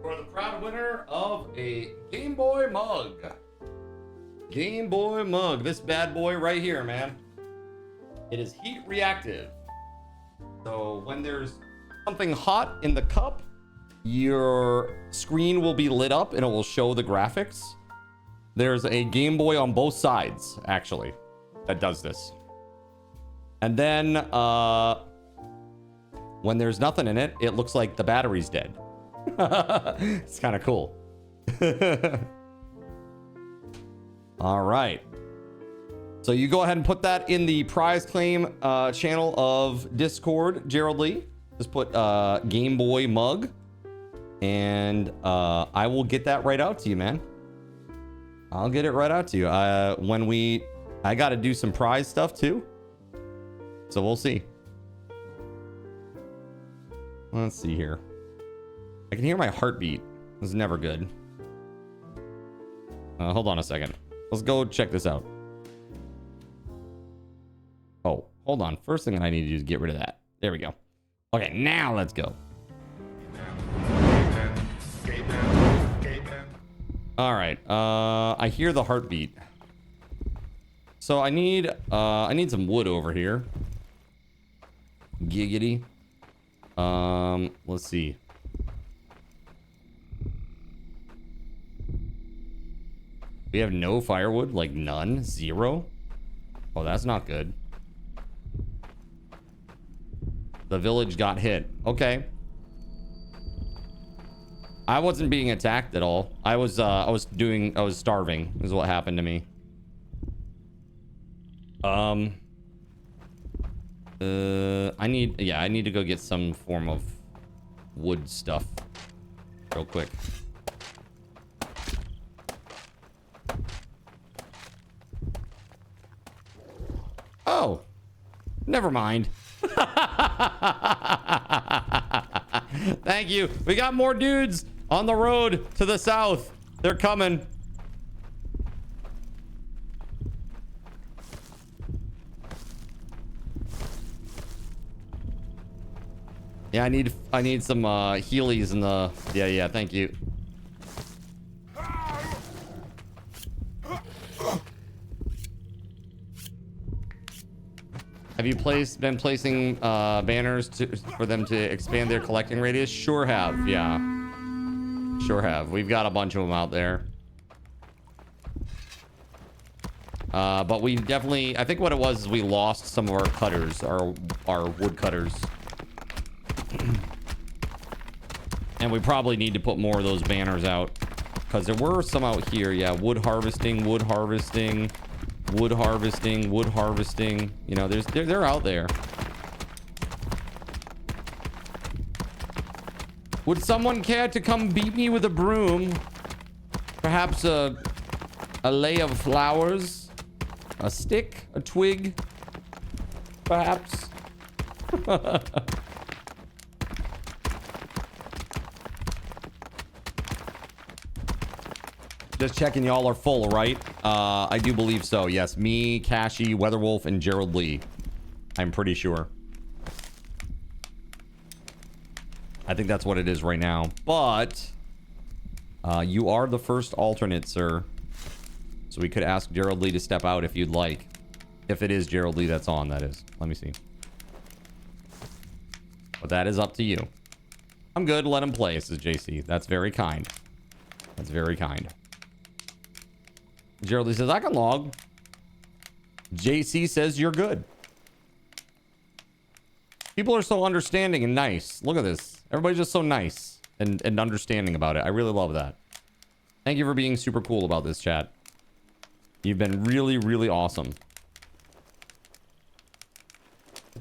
For the proud winner of a Game Boy mug. Game Boy mug. This bad boy right here, man. It is heat reactive. So when there's something hot in the cup, your screen will be lit up and it will show the graphics. There's a Game Boy on both sides, actually, that does this. And then when there's nothing in it, it looks like the battery's dead. It's kind of cool. All right. So you go ahead and put that in the prize claim channel of Discord, Gerald Lee. Just put Game Boy mug. And I will get that right out to you, man. I'll get it right out to you. When we I got to do some prize stuff too. So we'll see. Let's see here. I can hear my heartbeat. This is never good. Hold on a second. Let's go check this out. Oh, hold on. First thing I need to do is get rid of that. There we go. Okay, now let's go. All right. I hear the heartbeat. So I need some wood over here. Giggity. Let's see. We have no firewood, like none, 0. Oh, that's not good. The village got hit. Okay. I wasn't being attacked at all. I was starving is what happened to me. I need to go get some form of wood stuff real quick. Oh, never mind. Thank you. We got more dudes on the road to the south. They're coming. Yeah, I need some Heelys in the... Yeah, thank you. Have you been placing banners for them to expand their collecting radius? Sure have, yeah. Sure have. We've got a bunch of them out there. But we definitely... I think what it was is we lost some of our cutters, our wood cutters. And we probably need to put more of those banners out. Because there were some out here. Yeah, wood harvesting, wood harvesting. Wood harvesting, wood harvesting. You know, they're out there. Would someone care to come beat me with a broom? Perhaps a lay of flowers? A stick? A twig? Perhaps? Just checking y'all are full, right? I do believe so. Yes, me, Cashy, WeatherWolf, and Gerald Lee. I'm pretty sure. I think that's what it is right now. But you are the first alternate, sir. So we could ask Gerald Lee to step out if you'd like. If it is Gerald Lee that's on, that is. Let me see. But that is up to you. I'm good. Let him play, says JC. That's very kind. That's very kind. Gerald Lee says, I can log. JC says you're good. People are so understanding and nice. Look at this. Everybody's just so nice and understanding about it. I really love that. Thank you for being super cool about this, chat. You've been really, really awesome.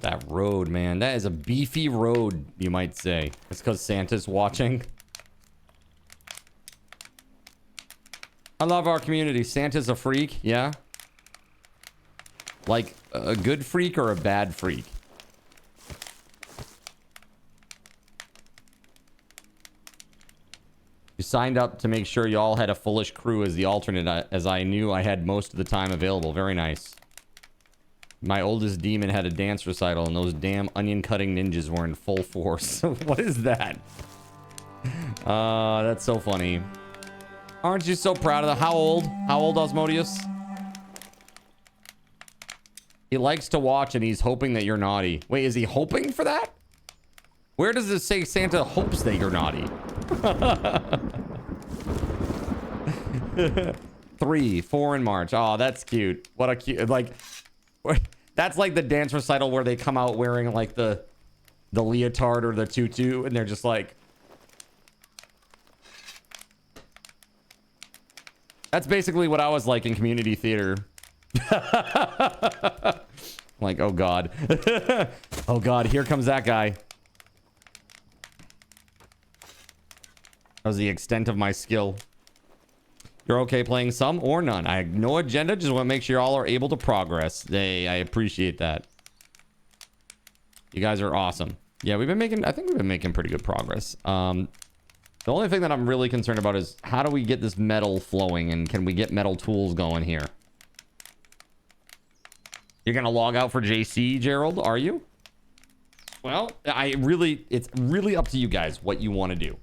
That road, man. That is a beefy road, you might say. It's because Santa's watching. I love our community. Santa's a freak, yeah? Like, a good freak or a bad freak? You signed up to make sure y'all had a fullish crew as the alternate, as I knew I had most of the time available. Very nice. My oldest demon had a dance recital, and those damn onion-cutting ninjas were in full force. What is that? That's so funny. Aren't you so proud of that? How old? How old, Osmodius? He likes to watch, and he's hoping that you're naughty. Wait, is he hoping for that? Where does it say Santa hopes that you're naughty? 3, 4 in March. Oh, that's cute. What a cute... Like... That's like the dance recital where they come out wearing, like, the leotard or the tutu, and they're just like... That's basically what I was like in community theater. Like, oh god. Oh god, here comes that guy. That was the extent of my skill. You're okay playing some or none. I have no agenda. Just want to make sure y'all are able to progress. Hey, I appreciate that. You guys are awesome. Yeah, we've been making, I think we've been making pretty good progress. The only thing that I'm really concerned about is how do we get this metal flowing, and can we get metal tools going here? You're going to log out for JC, Gerald, are you? Well, it's really up to you guys what you want to do.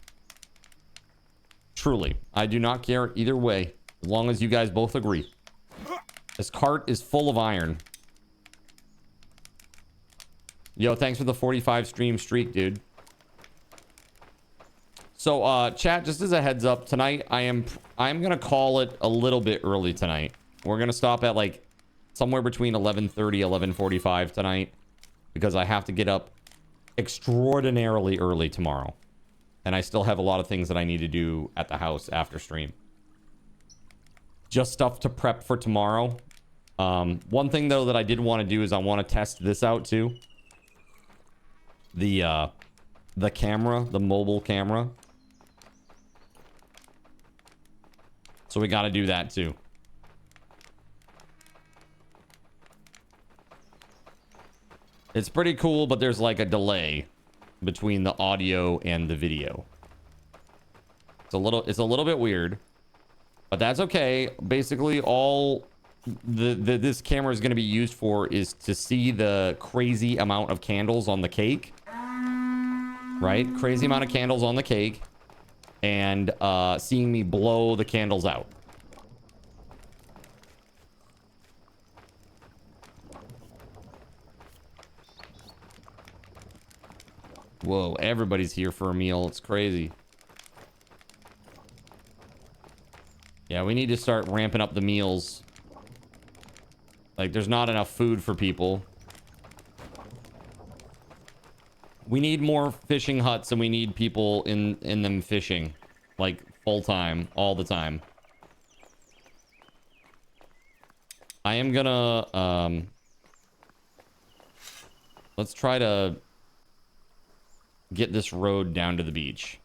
Truly, I do not care either way, as long as you guys both agree. This cart is full of iron. Yo, thanks for the 45 stream streak, dude. So, chat, just as a heads up, tonight I'm gonna call it a little bit early tonight. We're gonna stop at like somewhere between 11:30, 11:45 tonight, because I have to get up extraordinarily early tomorrow. And I still have a lot of things that I need to do at the house after stream. Just stuff to prep for tomorrow. One thing though that I did want to do is I want to test this out too. The camera, the mobile camera. So we got to do that too. It's pretty cool, but there's like a delay between the audio and the video. It's a little bit weird, but that's okay. Basically, all this camera is going to be used for is to see the crazy amount of candles on the cake, right? Crazy amount of candles on the cake, and seeing me blow the candles out. Whoa, everybody's here for a meal. It's crazy. Yeah, we need to start ramping up the meals. Like, there's not enough food for people. We need more fishing huts, and we need people in them fishing. Like, full time, all the time. I am gonna, let's try to get this road down to the beach.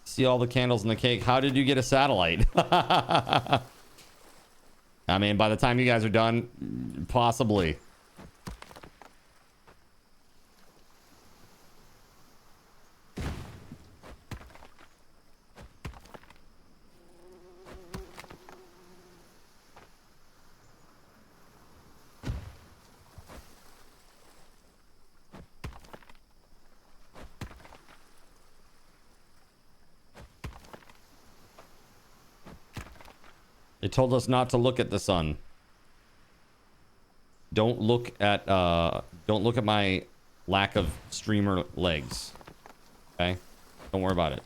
See all the candles in the cake. How did you get a satellite? I mean, by the time you guys are done, possibly. They told us not to look at the sun. Don't look at my lack of streamer legs. Okay? Don't worry about it.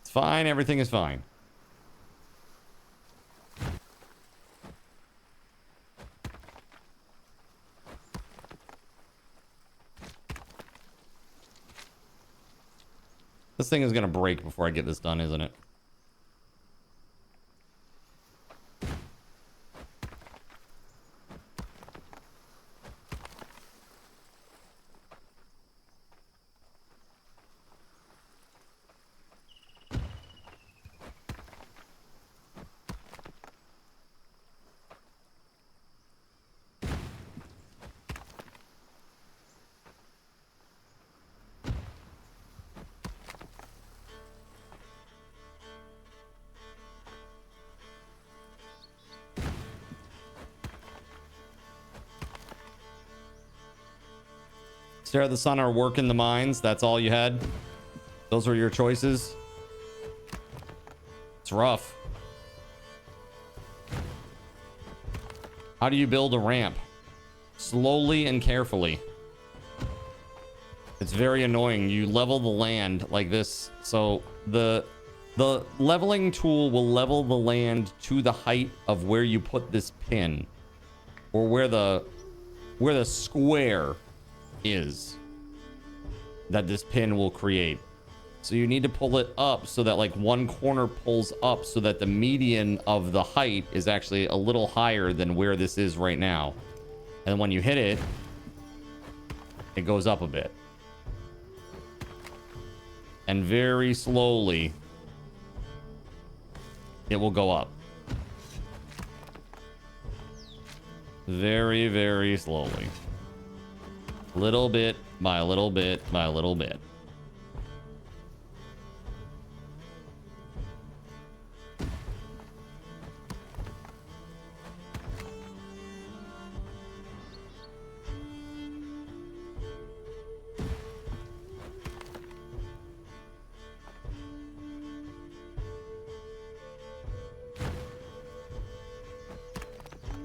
It's fine, everything is fine. This thing is going to break before I get this done, isn't it? Stare at the sun or work in the mines. That's all you had? Those were your choices? It's rough. How do you build a ramp? Slowly and carefully. It's very annoying. You level the land like this. So the leveling tool will level the land to the height of where you put this pin, or where the square is that this pin will create. So you need to pull it up so that like one corner pulls up so that the median of the height is actually a little higher than where this is right now. And when you hit it, it goes up a bit. And very slowly, it will go up. Very, very slowly. Little bit by little bit by little bit.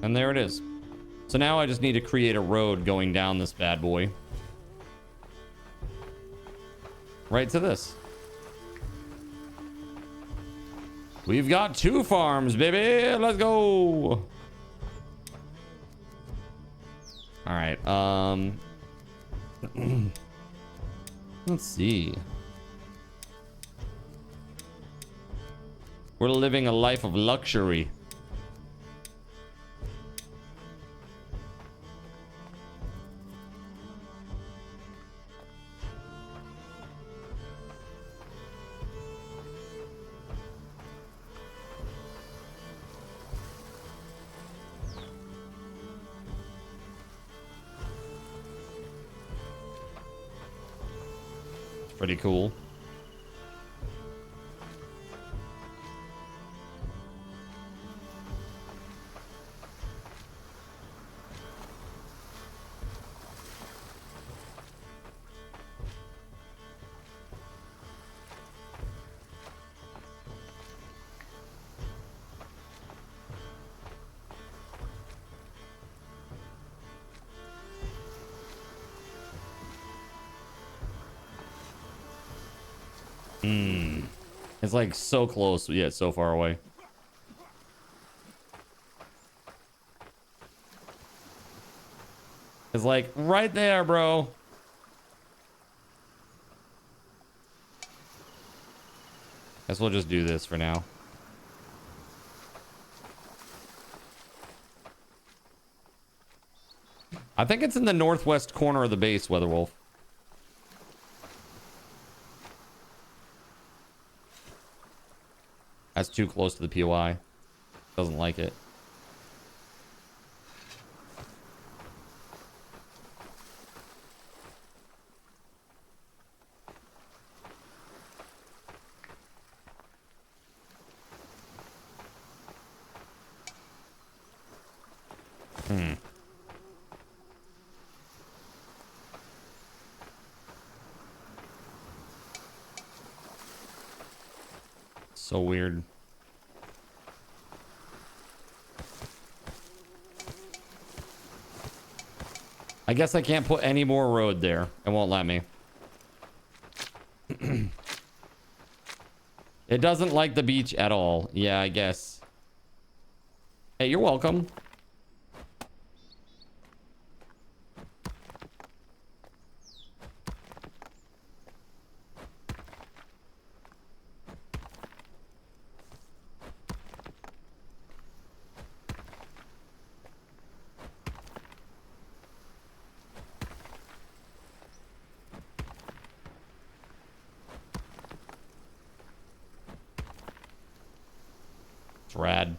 And there it is. So now I just need to create a road going down this bad boy. Right to this. We've got 2 farms, baby. Let's go. All right. Let's see. We're living a life of luxury. Pretty cool. It's like so close, yet so far away. It's like right there, bro. Guess we'll just do this for now. I think it's in the northwest corner of the base, WeatherWolf. That's too close to the POI. Doesn't like it. So weird. I guess I can't put any more road there. It won't let me. It doesn't like the beach at all. Yeah, I guess. Hey, you're welcome. It's rad.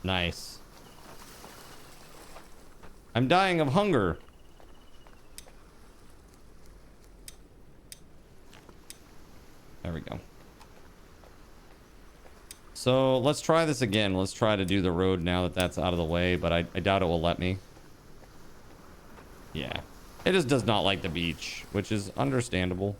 Nice. I'm dying of hunger. There we go. So let's try this again. Let's try to do the road now that that's out of the way, but I doubt it will let me. Yeah. It just does not like the beach, which is understandable.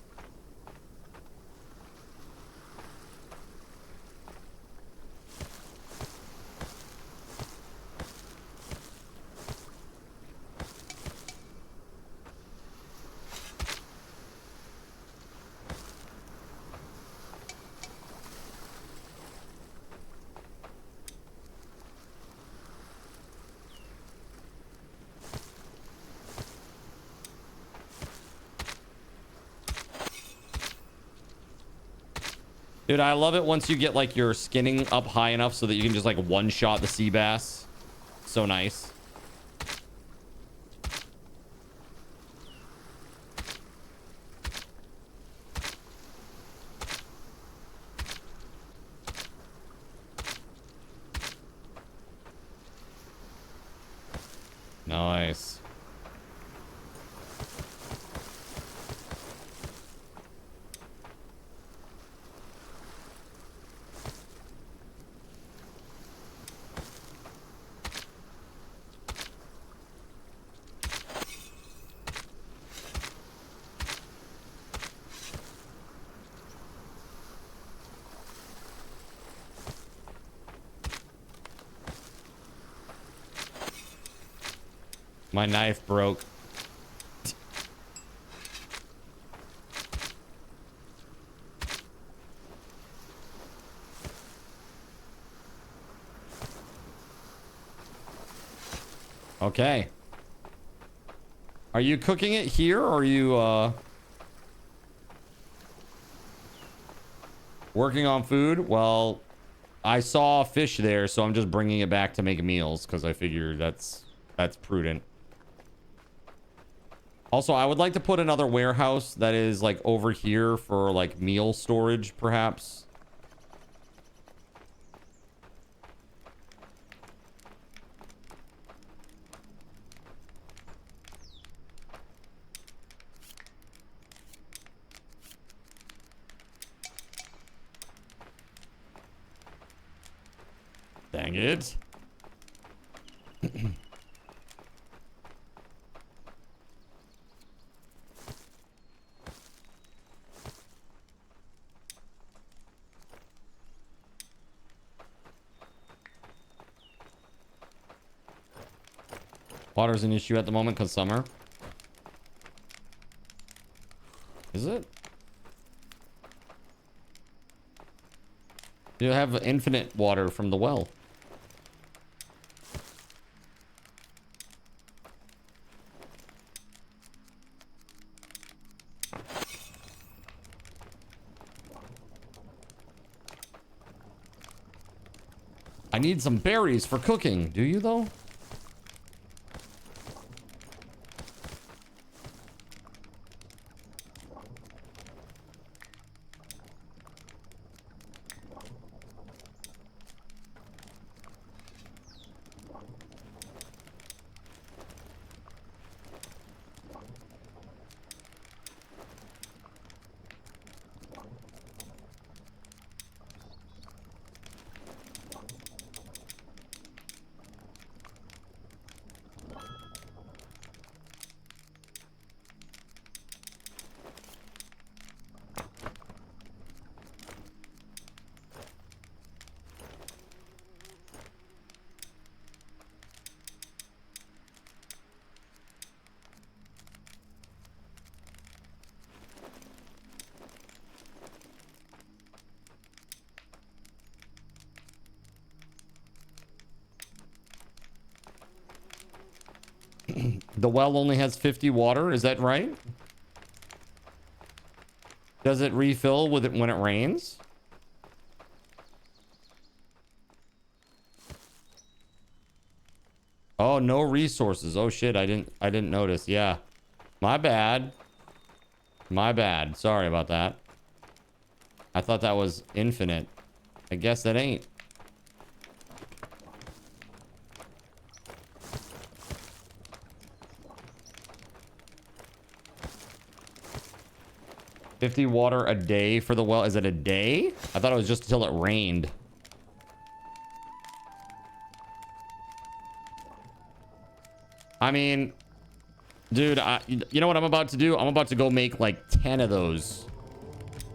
Dude, I love it once you get like your skinning up high enough so that you can just like one-shot the sea bass. So nice. Nice. My knife broke. Okay. Are you cooking it here or are you working on food? Well, I saw fish there, so I'm just bringing it back to make meals because I figure that's prudent. Also, I would like to put another warehouse that is like over here for like meal storage, perhaps. Dang it. Water's an issue at the moment because summer. Is it? You have infinite water from the well. I need some berries for cooking. Do you though? The well only has 50 water, is that right? Does it refill with it when it rains? Oh, no resources. Oh shit, I didn't notice. Yeah. My bad. My bad. Sorry about that. I thought that was infinite. I guess that ain't. $50 water a day for the well. Is it a day? I thought it was just until it rained. I mean, dude, you know what I'm about to do? I'm about to go make like 10 of those.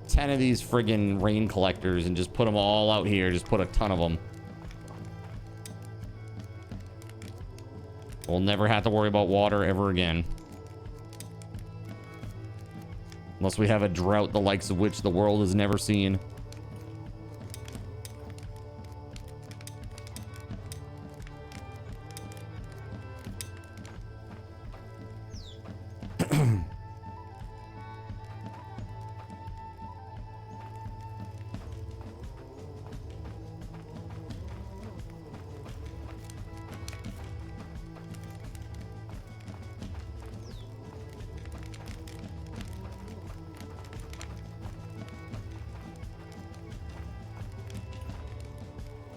10 of these friggin' rain collectors and just put them all out here. Just put a ton of them. We'll never have to worry about water ever again. Unless we have a drought the likes of which the world has never seen.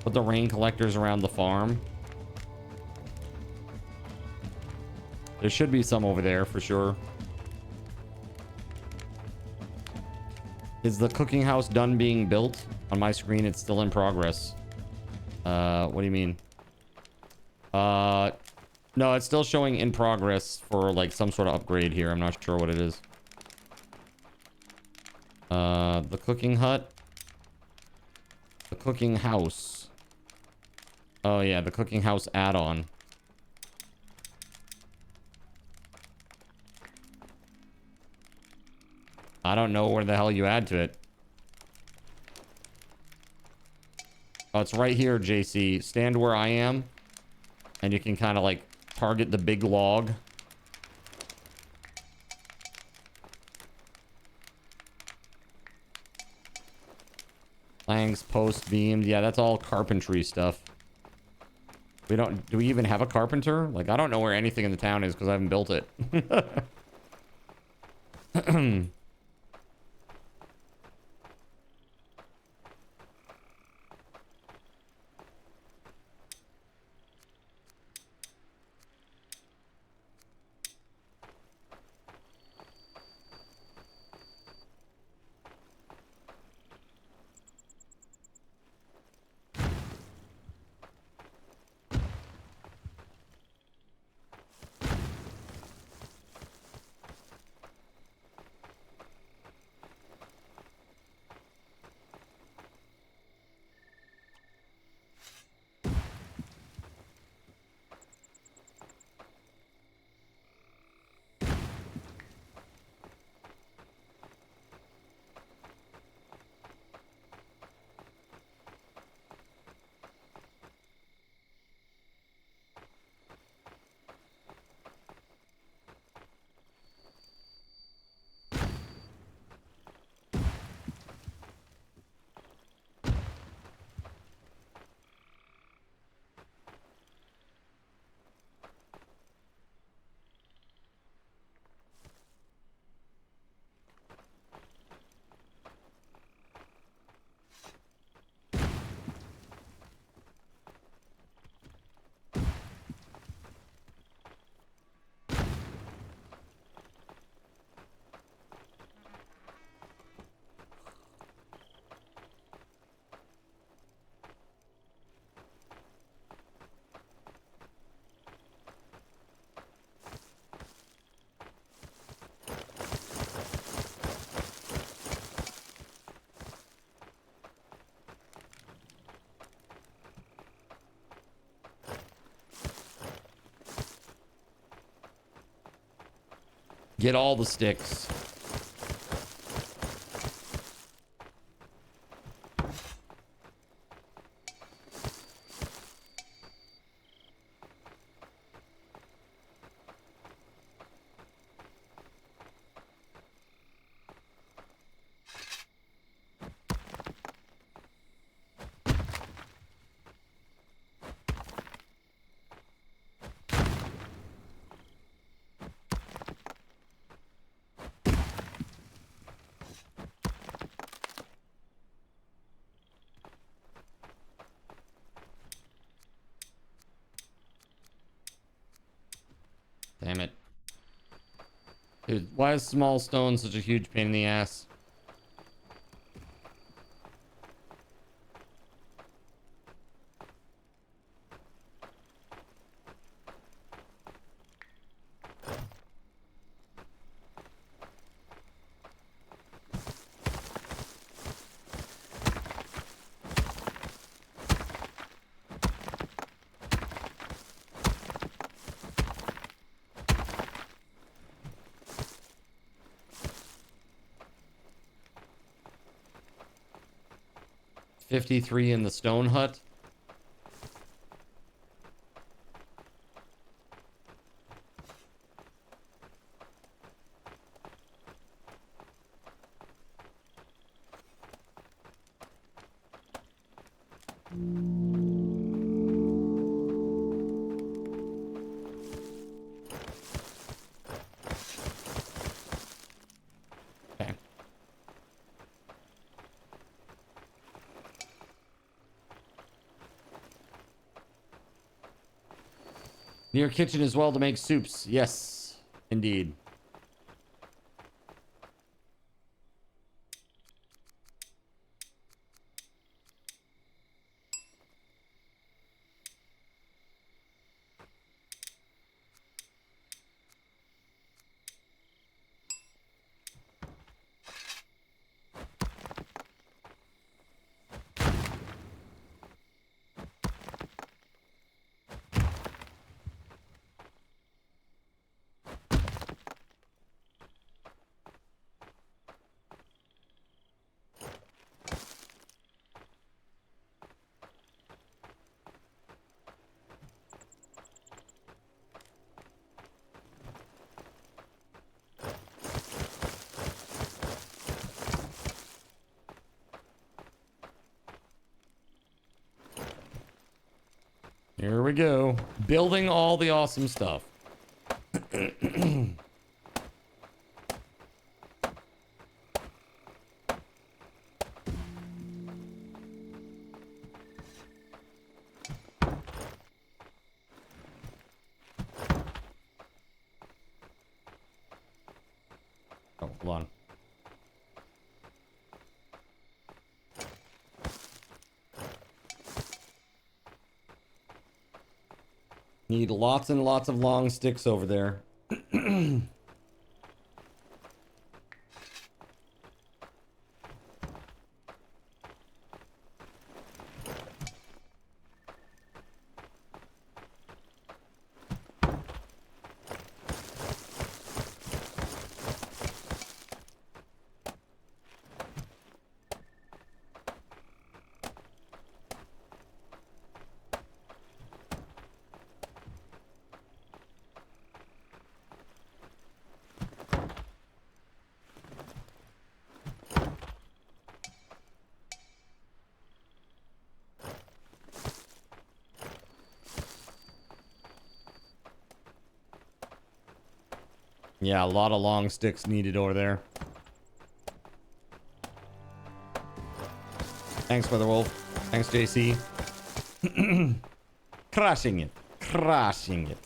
Put the rain collectors around the farm. There should be some over there for sure. Is the cooking house done being built? On my screen, it's still in progress. What do you mean? No, it's still showing in progress for like some sort of upgrade here. I'm not sure what it is. The cooking hut. The cooking house. Oh yeah, the cooking house add-on. I don't know where the hell you add to it. Oh, it's right here, JC. Stand where I am. And you can kind of like target the big log. Planks, post, beamed. Yeah, that's all carpentry stuff. We don't... Do we even have a carpenter? Like, I don't know where anything in the town is because I haven't built it. Get all the sticks. Damn it. Dude, why is small stone such a huge pain in the ass? $53 in the stone hut. Okay. Near kitchen as well to make soups. Yes, indeed. Here we go. Building all the awesome stuff. Oh, hold on. Need lots and lots of long sticks over there. Yeah, a lot of long sticks needed over there. Thanks, WeatherWolf. Thanks, JC. Crushing it. Crushing it.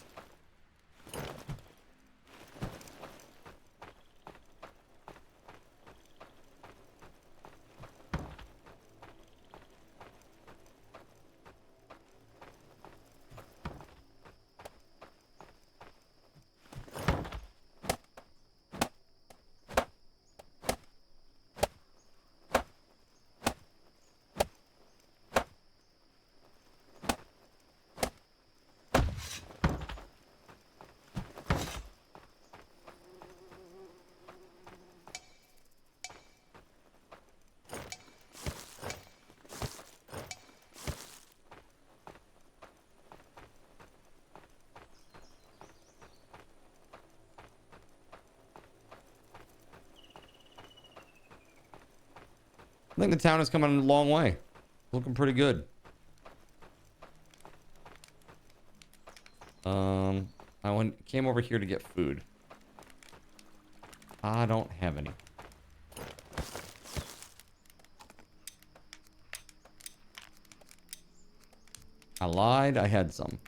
I think the town is coming a long way. Looking pretty good. Came over here to get food. I don't have any. I lied. I had some.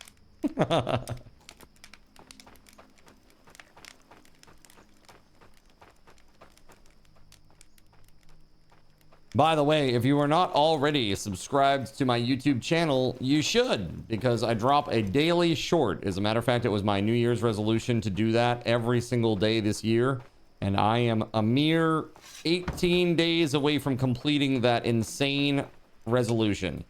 By the way, if you are not already subscribed to my YouTube channel, you should, because I drop a daily short. As a matter of fact, it was my New Year's resolution to do that every single day this year. And I am a mere 18 days away from completing that insane resolution.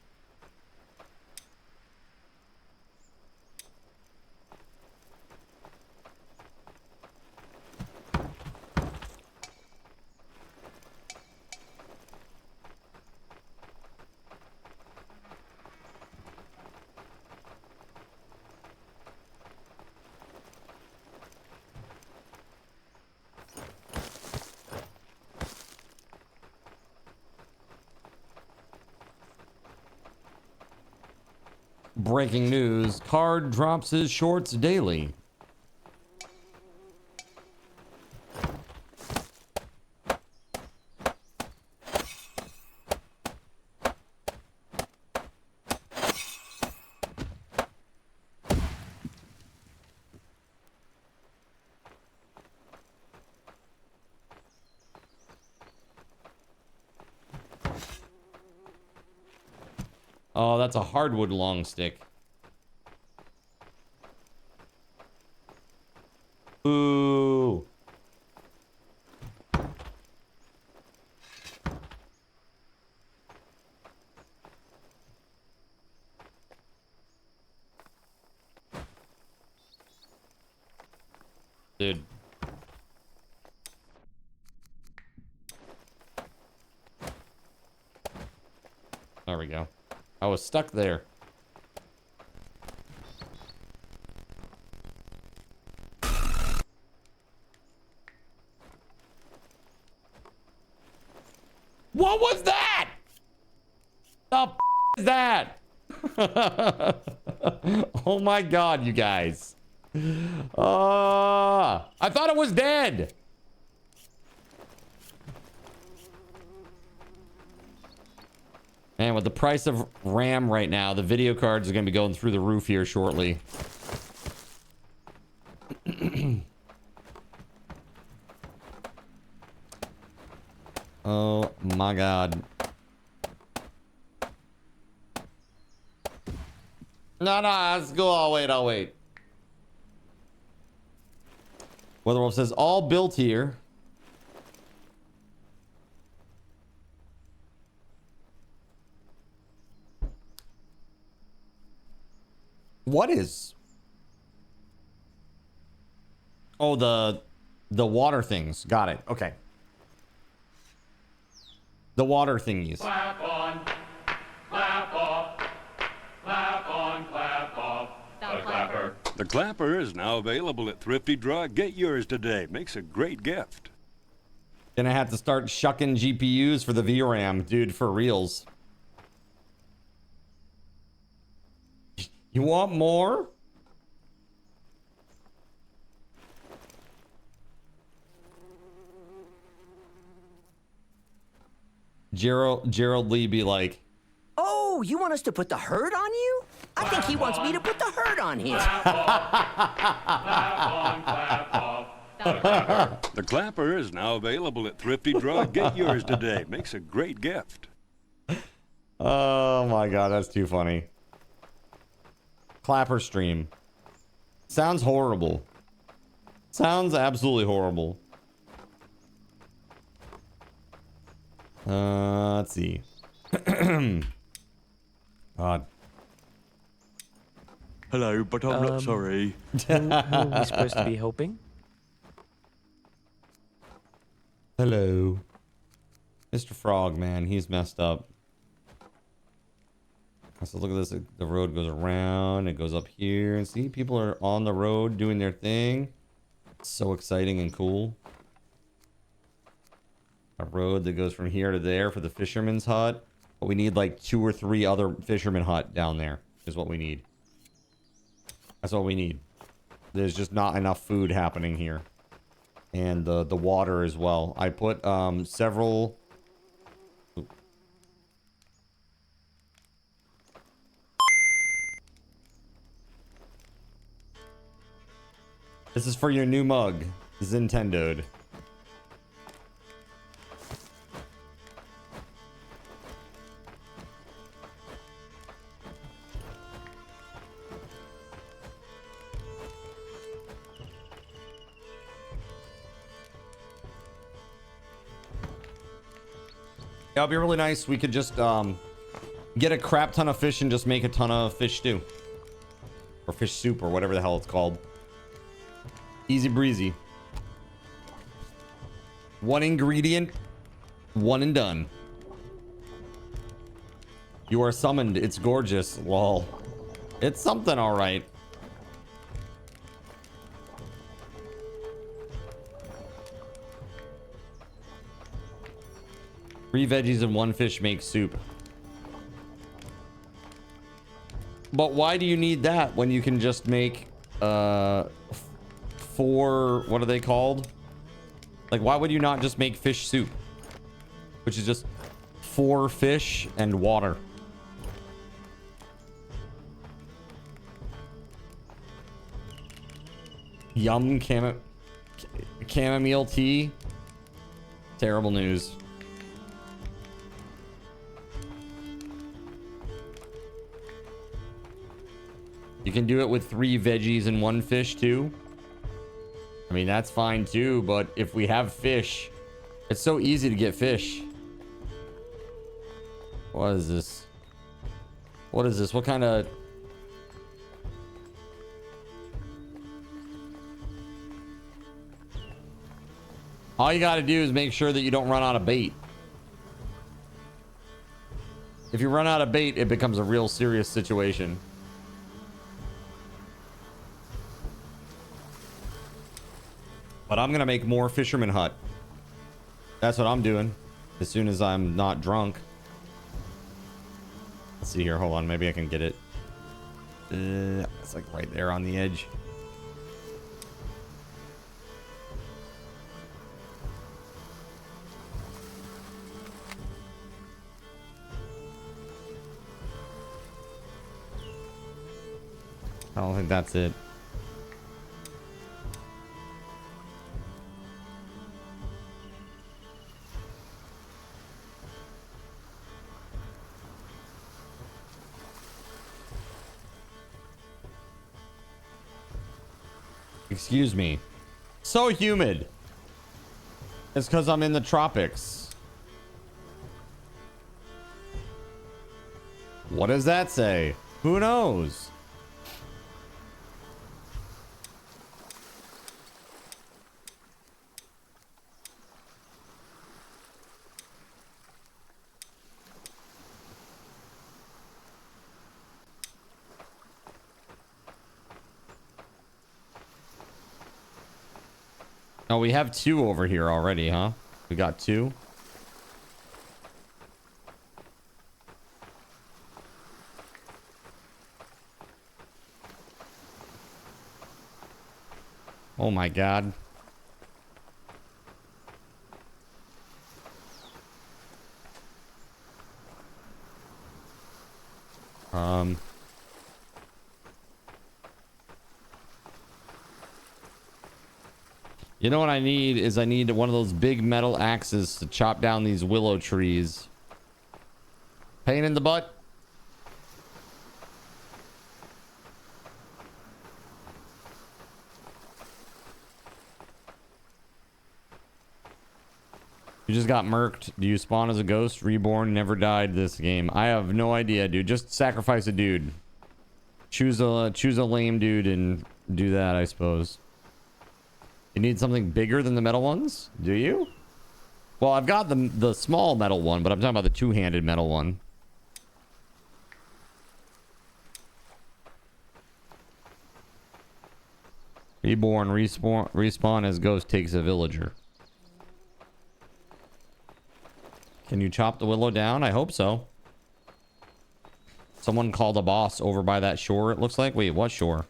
Breaking news, Card drops his shorts daily. Oh, that's a hardwood long stick. Ooh. Dude. There we go. I was stuck there. What was that? The f is that? Oh my god, you guys. I thought it was dead. Man, with the price of RAM right now, the video cards are going to be going through the roof here shortly. Oh my god. No, let's go. I'll wait. WeatherWolf says, all built here. What is? Oh, the water things. Got it. Okay. The water thingies. Clap on, clap off, clap on, clap off. The clapper. The clapper is now available at Thrifty Drug. Get yours today. Makes a great gift. Gonna have to start shucking GPUs for the VRAM, dude, for reals. You want more? Gerald Lee be like, oh, you want us to put the hurt on you? I think he wants me to put the hurt on him. The clapper is now available at Thrifty Drug. Get yours today. Makes a great gift. Oh my god, that's too funny. Clapper stream. Sounds horrible. Sounds absolutely horrible. Let's see. God. Hello, but I'm not sorry. Who are we supposed to be helping? Hello. Mr. Frog, man, he's messed up. So look at this. The road goes around. It goes up here. And see, people are on the road doing their thing. It's so exciting and cool. A road that goes from here to there for the fisherman's hut. But we need like 2 or 3 other fisherman hut down there is what we need. That's what we need. There's just not enough food happening here. And the water as well. I put several... This is for your new mug. Zintendoed. Yeah, it'd be really nice. We could just get a crap ton of fish and just make a ton of fish stew. Or fish soup or whatever the hell it's called. Easy breezy. 1 ingredient, 1 and done. You are summoned. It's gorgeous. Lol. It's something, all right. Three veggies and 1 fish make soup. But why do you need that when you can just make 4, what are they called? Like, why would you not just make fish soup? Which is just 4 fish and water. Yum chamomile tea. Terrible news. You can do it with 3 veggies and 1 fish too. I mean, that's fine too, but if we have fish, it's so easy to get fish. What is this? What is this? What kind of... All you gotta do is make sure that you don't run out of bait. If you run out of bait, it becomes a real serious situation. But I'm gonna make more fisherman hut. That's what I'm doing. As soon as I'm not drunk. Let's see here. Hold on. Maybe I can get it. It's like right there on the edge. I don't think that's it. Excuse me. So humid. It's because I'm in the tropics. What does that say? Who knows? Oh, we have 2 over here already, huh? We got 2. Oh my god. You know what I need is I need one of those big metal axes to chop down these willow trees. Pain in the butt. You just got murked. Do you spawn as a ghost? Reborn, never died this game. I have no idea, dude. Just sacrifice a dude. Choose a lame dude and do that, I suppose. You need something bigger than the metal ones? Do you? Well, I've got the small metal one, but I'm talking about the 2-handed metal one. Reborn, respawn as ghost takes a villager. Can you chop the willow down? I hope so. Someone called a boss over by that shore, it looks like. Wait, what shore?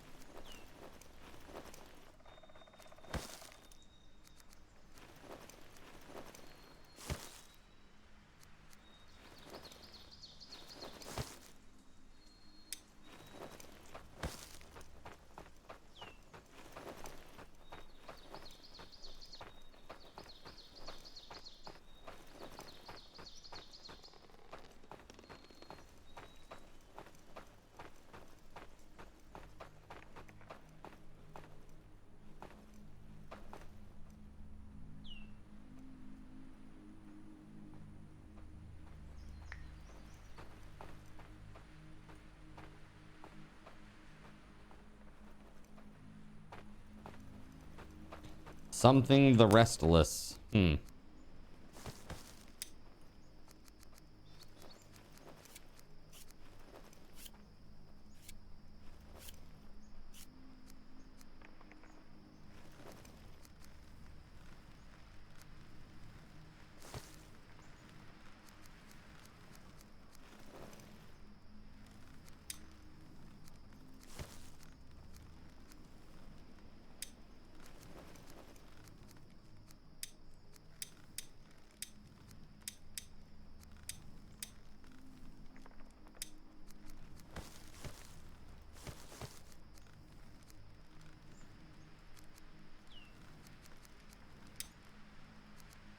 Something the restless.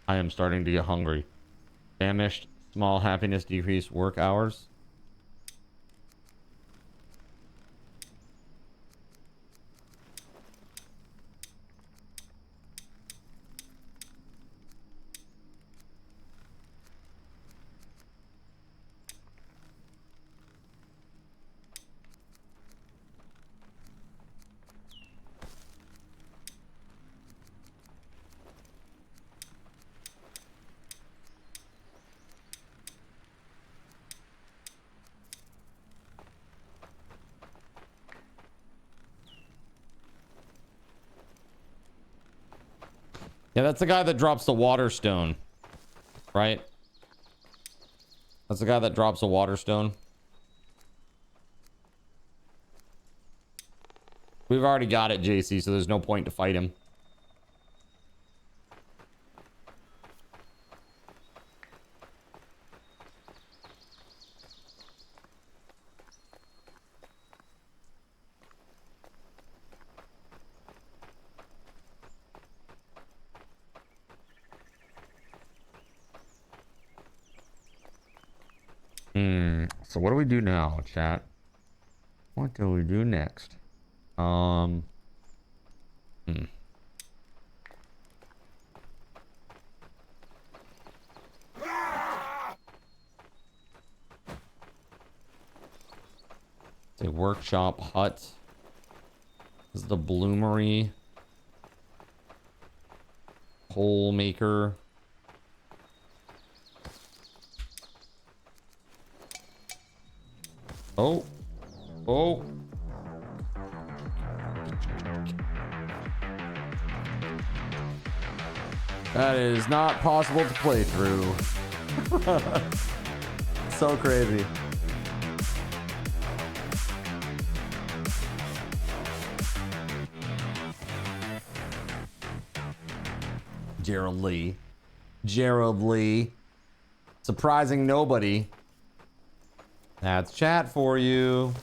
I am starting to get hungry. Famished, small happiness, decreased work hours. Yeah, that's the guy that drops the water stone, right? That's the guy that drops a water stone. We've already got it, JC, so there's no point to fight him. So what do we do now, chat? What do we do next? It's a workshop hut. This is the bloomery. Hole maker. Oh. Oh. That is not possible to play through. So crazy. Gerald Lee. Gerald Lee. Surprising nobody. That's chat for you.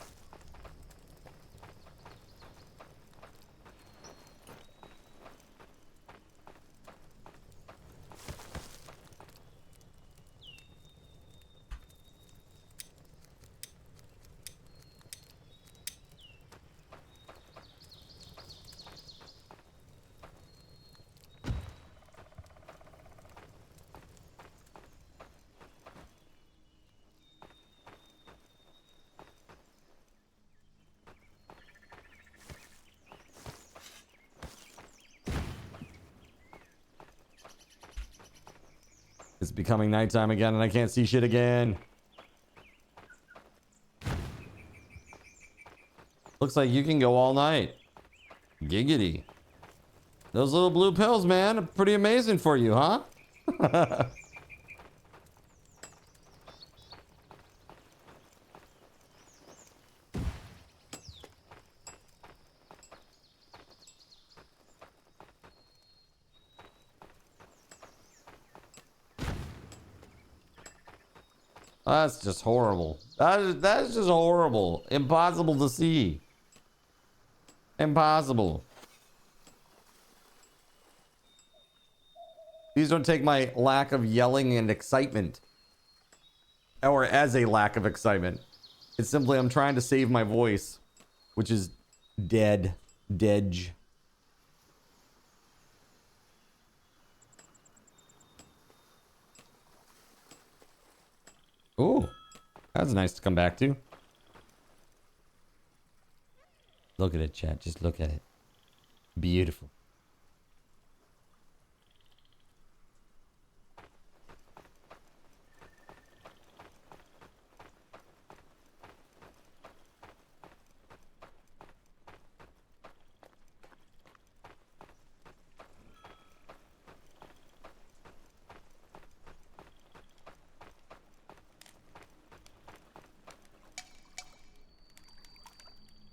It's becoming nighttime again and I can't see shit again. Looks like you can go all night. Giggity. Those little blue pills, man, are pretty amazing for you, huh? That's just horrible. That's just horrible. Impossible to see. Impossible. Please don't take my lack of yelling and excitement. Or as a lack of excitement. It's simply I'm trying to save my voice. Which is dead. Dead. Oh, that's nice to come back to. Look at it, chat. Just look at it. Beautiful.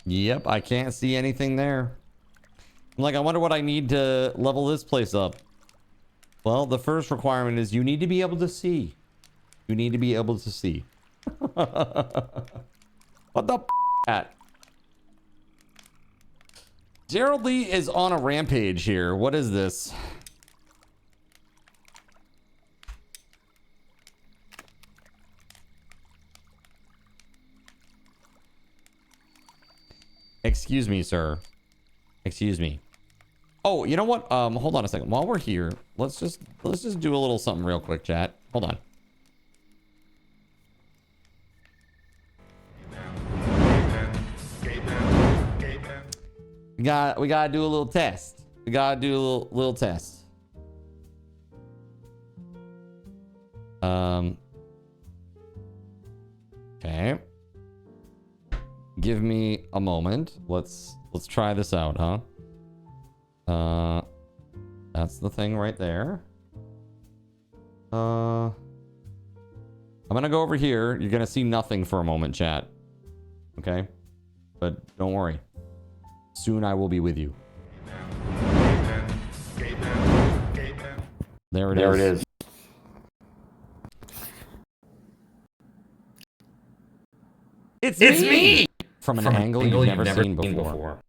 Yep, I can't see anything there. I'm like, I wonder what I need to level this place up. Well, the first requirement is you need to be able to see. You need to be able to see. What the at? Gerald Lee is on a rampage here. What is this? Excuse me, sir. Excuse me. Oh, you know what? Hold on a second. While we're here, let's just do a little something real quick, chat. Hold on. We gotta do a little test. We gotta do a little test. Okay. Give me a moment. Let's try this out, huh? That's the thing right there. I'm gonna go over here. You're gonna see nothing for a moment, chat. Okay? But don't worry. Soon I will be with you. There it is. It's me! From an angle you've never seen before.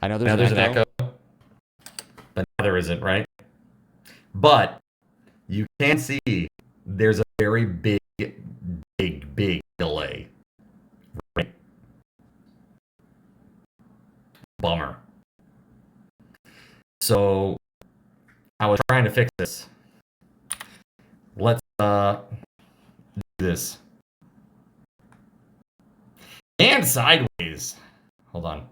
I know there's an echo. But now there isn't, right? But you can see there's a very big delay. Right? Bummer. So I was trying to fix this. Let's do this. And sideways. Hold on.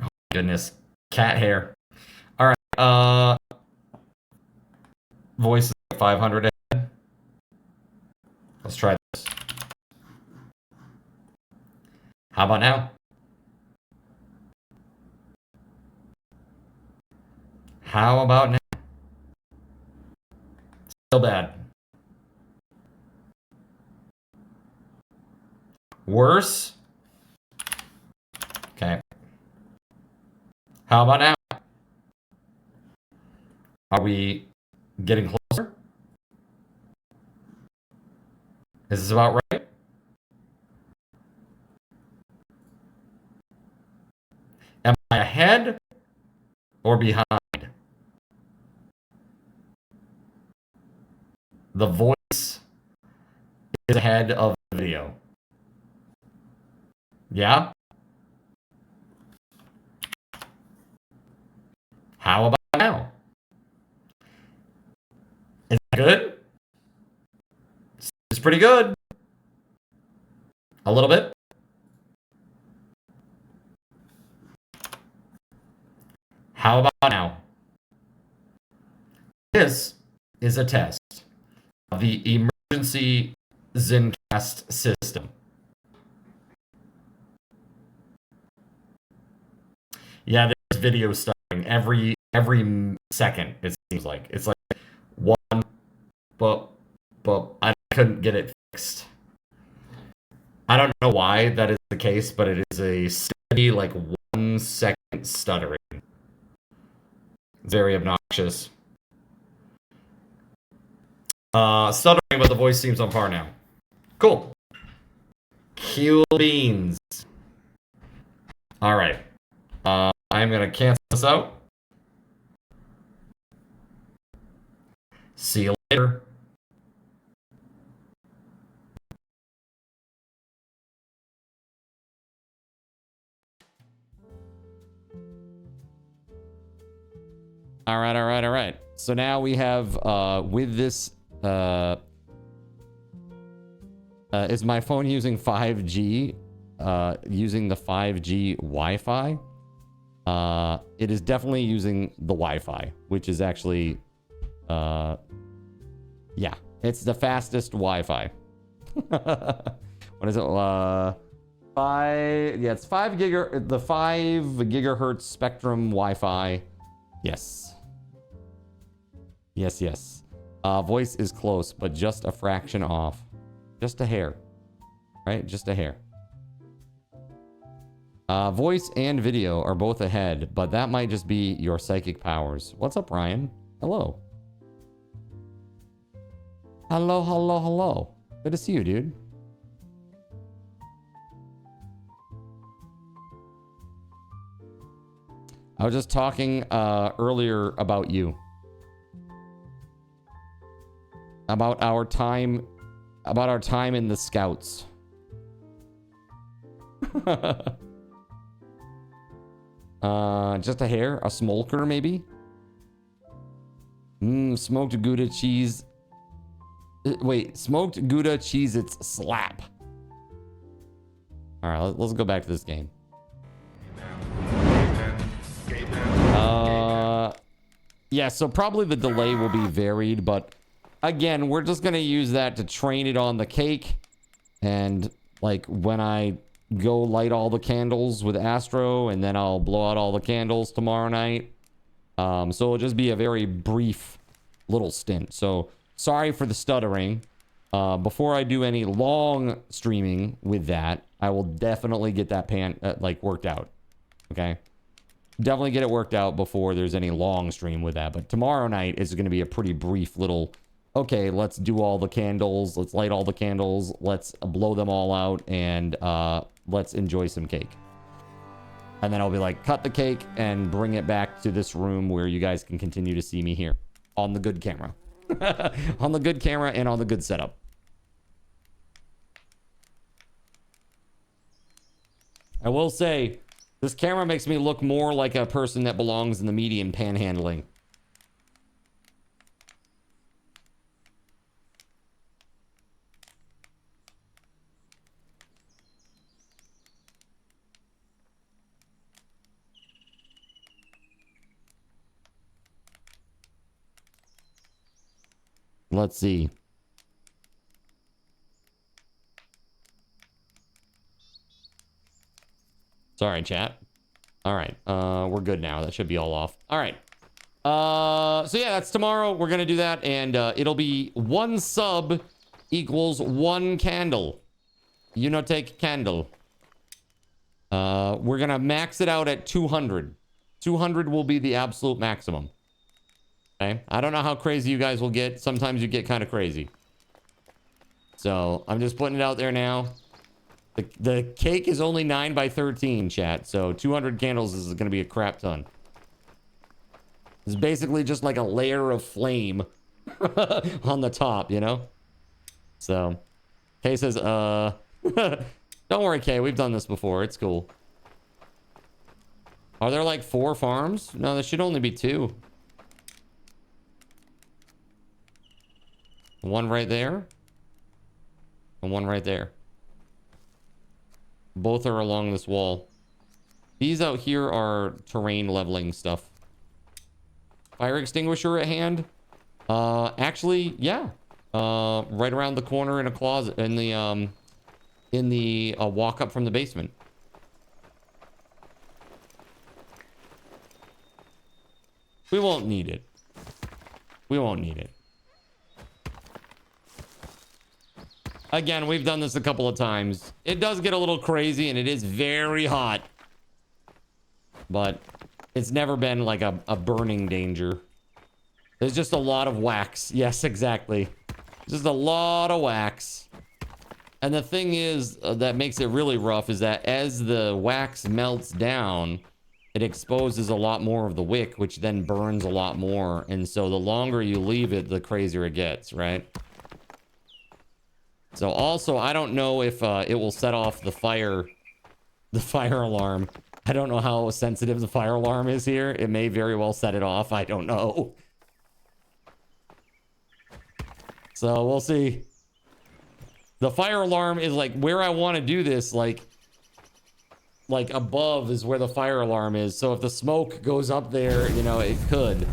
Oh, goodness. Cat hair. All right. Voice is 500 ahead. Let's try this. How about now? How about now? Still bad. Worse? Okay. How about now? Are we getting closer? Is this about right? Am I ahead or behind? The voice is ahead of the video. Yeah? How about now? Is that good? It's pretty good. A little bit. How about now? This is a test of the emergency Zencast system. Yeah, there's video stuttering every second, it seems like. It's like one, but I couldn't get it fixed. I don't know why that is the case, but it is a steady, like 1 second stuttering. It's very obnoxious. Stuttering, but the voice seems on par now. Cool. Cool beans. All right. I'm going to cancel this out. See you later. All right. So now we have, with this, is my phone using 5G? Using the 5G Wi-Fi? It is definitely using the Wi-Fi, which is actually, yeah, it's the fastest Wi-Fi. What is it? It's 5 gigahertz spectrum Wi-Fi. Yes. Voice is close, but just a fraction off. Just a hair. Right? Just a hair. Voice and video are both ahead, but that might just be your psychic powers. What's up, Ryan? Hello. Hello. Good to see you, dude. I was just talking earlier about you. About our time in the Scouts. Just a hair, a smolker maybe. Smoked Gouda cheese. Wait, smoked Gouda cheese. It's slap. All right, let's go back to this game. Yeah, so probably the delay will be varied, but again, we're just gonna use that to train it on the cake. And like when I go light all the candles with Astro, and then I'll blow out all the candles tomorrow night. So it'll just be a very brief little stint. So sorry for the stuttering. Before I do any long streaming with that, I will definitely get that like worked out. Okay, definitely get it worked out before there's any long stream with that. But tomorrow night is going to be a pretty brief little, okay, let's do all the candles, let's light all the candles, let's blow them all out, and let's enjoy some cake. And then I'll be like, cut the cake and bring it back to this room where you guys can continue to see me here on the good camera. On the good camera and on the good setup. I will say, this camera makes me look more like a person that belongs in the medium panhandling. Let's see. Sorry, chat. All right. We're good now. That should be all off. All right. So yeah, that's tomorrow. We're going to do that. And it'll be 1 sub equals 1 candle. You know, take candle. We're going to max it out at 200. 200 will be the absolute maximum. Okay. I don't know how crazy you guys will get. Sometimes you get kind of crazy. So I'm just putting it out there now. The cake is only 9 by 13, chat. So 200 candles is going to be a crap ton. It's basically just like a layer of flame on the top, you know? So Kay says, don't worry, Kay. We've done this before. It's cool. Are there like 4 farms? No, there should only be 2. One right there. And one right there. Both are along this wall. These out here are terrain leveling stuff. Fire extinguisher at hand? Actually, yeah. Right around the corner in a closet in the walk up from the basement. We won't need it. We won't need it. Again, we've done this a couple of times. It does get a little crazy and it is very hot. But it's never been like a burning danger. There's just a lot of wax. Yes, exactly. Just a lot of wax. And the thing is that makes it really rough is that as the wax melts down, it exposes a lot more of the wick, which then burns a lot more. And so the longer you leave it, the crazier it gets, right? So also, I don't know if it will set off the fire alarm. I don't know how sensitive the fire alarm is here. It may very well set it off. I don't know. So we'll see. The fire alarm is like where I want to do this, like above is where the fire alarm is. So if the smoke goes up there, you know, it could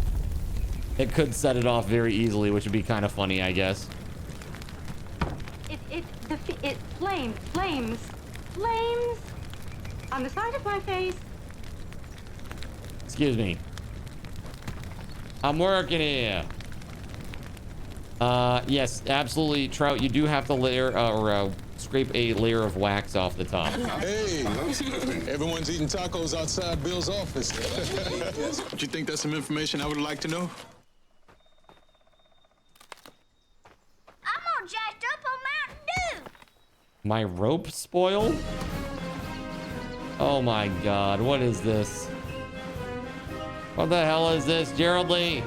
set it off very easily, which would be kind of funny, I guess. It flames on the side of my face. Excuse me. I'm working here. Yes, absolutely, Trout. You do have to layer or scrape a layer of wax off the top. Hey, everyone's eating tacos outside Bill's office. Don't you think that's some information I would like to know? I'm all jacked up on Mountain Dew. My rope spoiled? Oh my god, what is this? What the hell is this, Gerald Lee?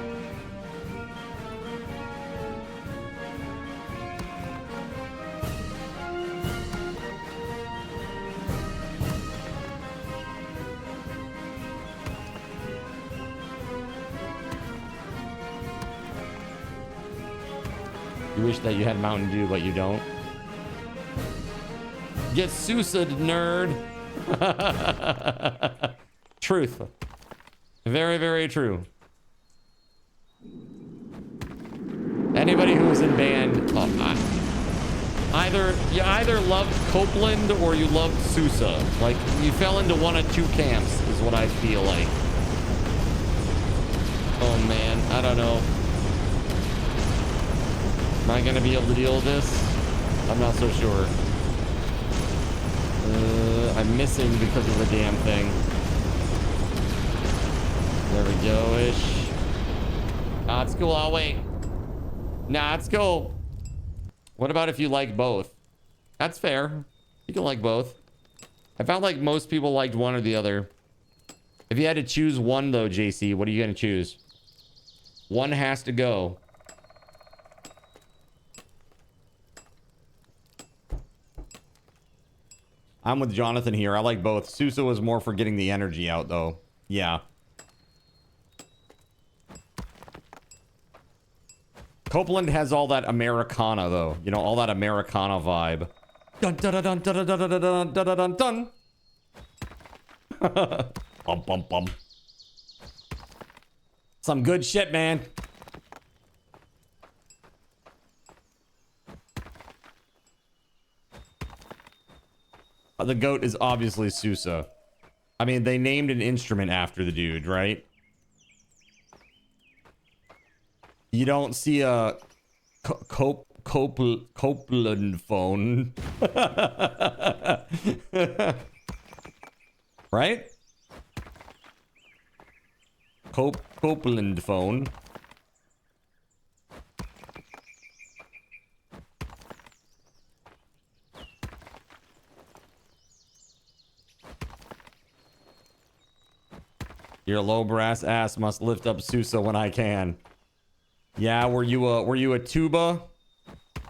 You wish that you had Mountain Dew, but you don't. Get Susa, nerd. Truth. Very, very true. Anybody who was in band, you either loved Copeland or you loved Sousa. Like, you fell into one of two camps, is what I feel like. Oh man, I don't know. Am I gonna be able to deal with this? I'm not so sure. I'm missing because of the damn thing. There we go-ish. Ah, it's cool. I'll wait. Nah, it's cool. What about if you like both? That's fair. You can like both. I found like most people liked one or the other. If you had to choose one though, JC, what are you gonna choose? One has to go. I'm with Jonathan here. I like both. Sousa was more for getting the energy out though. Yeah. Copeland has all that Americana though. You know, all that Americana vibe. Dun dun dun dun dun dun dun dun dun dun dun. Bum bum bum. Some good shit, man. The goat is obviously Sousa. I mean, they named an instrument after the dude, right? You don't see a Copeland phone. Right? Copeland phone. Your low brass ass must lift up Sousa when I can. Yeah, were you a tuba?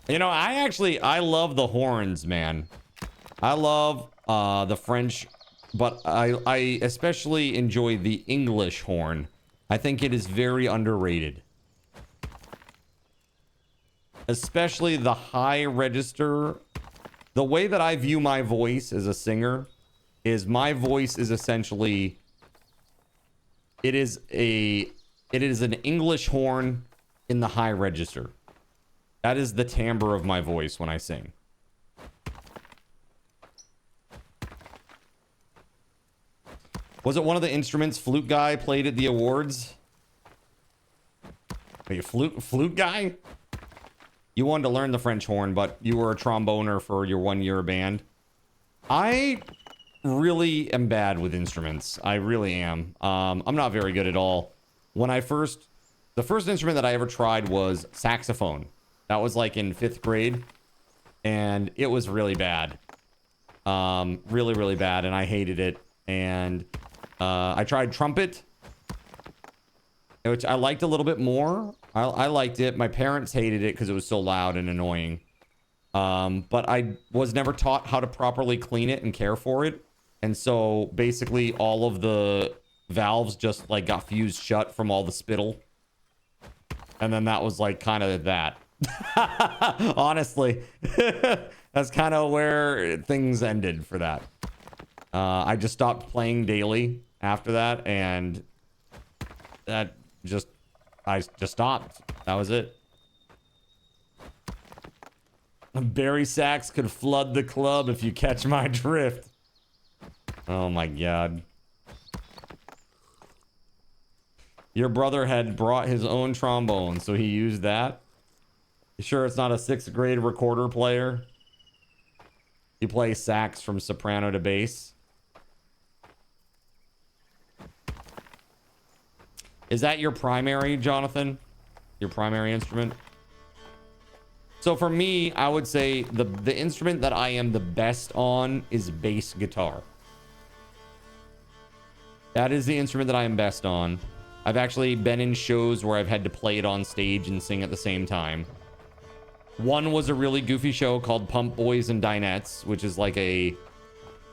You know, I love the horns, man. I love the French, but I especially enjoy the English horn. I think it is very underrated. Especially the high register. The way that I view my voice as a singer is my voice is essentially it is an English horn in the high register. That is the timbre of my voice when I sing. Was it one of the instruments Flute Guy played at the awards? Are you flute guy? You wanted to learn the French horn, but you were a tromboner for your 1 year band. I really am bad with instruments. I really am. I'm not very good at all. The first instrument that I ever tried was saxophone. That was like in 5th grade. And it was really bad. Really, really bad. And I hated it. And I tried trumpet, which I liked a little bit more. I liked it. My parents hated it because it was so loud and annoying. But I was never taught how to properly clean it and care for it. And so basically all of the valves just like got fused shut from all the spittle. And then that was like kind of that. Honestly, that's kind of where things ended for that. I just stopped playing daily after that, and I just stopped. That was it. Barry Sachs could flood the club if you catch my drift. Oh my god. Your brother had brought his own trombone, so he used that. You sure it's not a 6th grade recorder player? You play sax from soprano to bass. Is that your primary, Jonathan? Your primary instrument? So for me, I would say the instrument that I am the best on is bass guitar. That is the instrument that I am best on. I've actually been in shows where I've had to play it on stage and sing at the same time. One was a really goofy show called Pump Boys and Dinettes, which is like a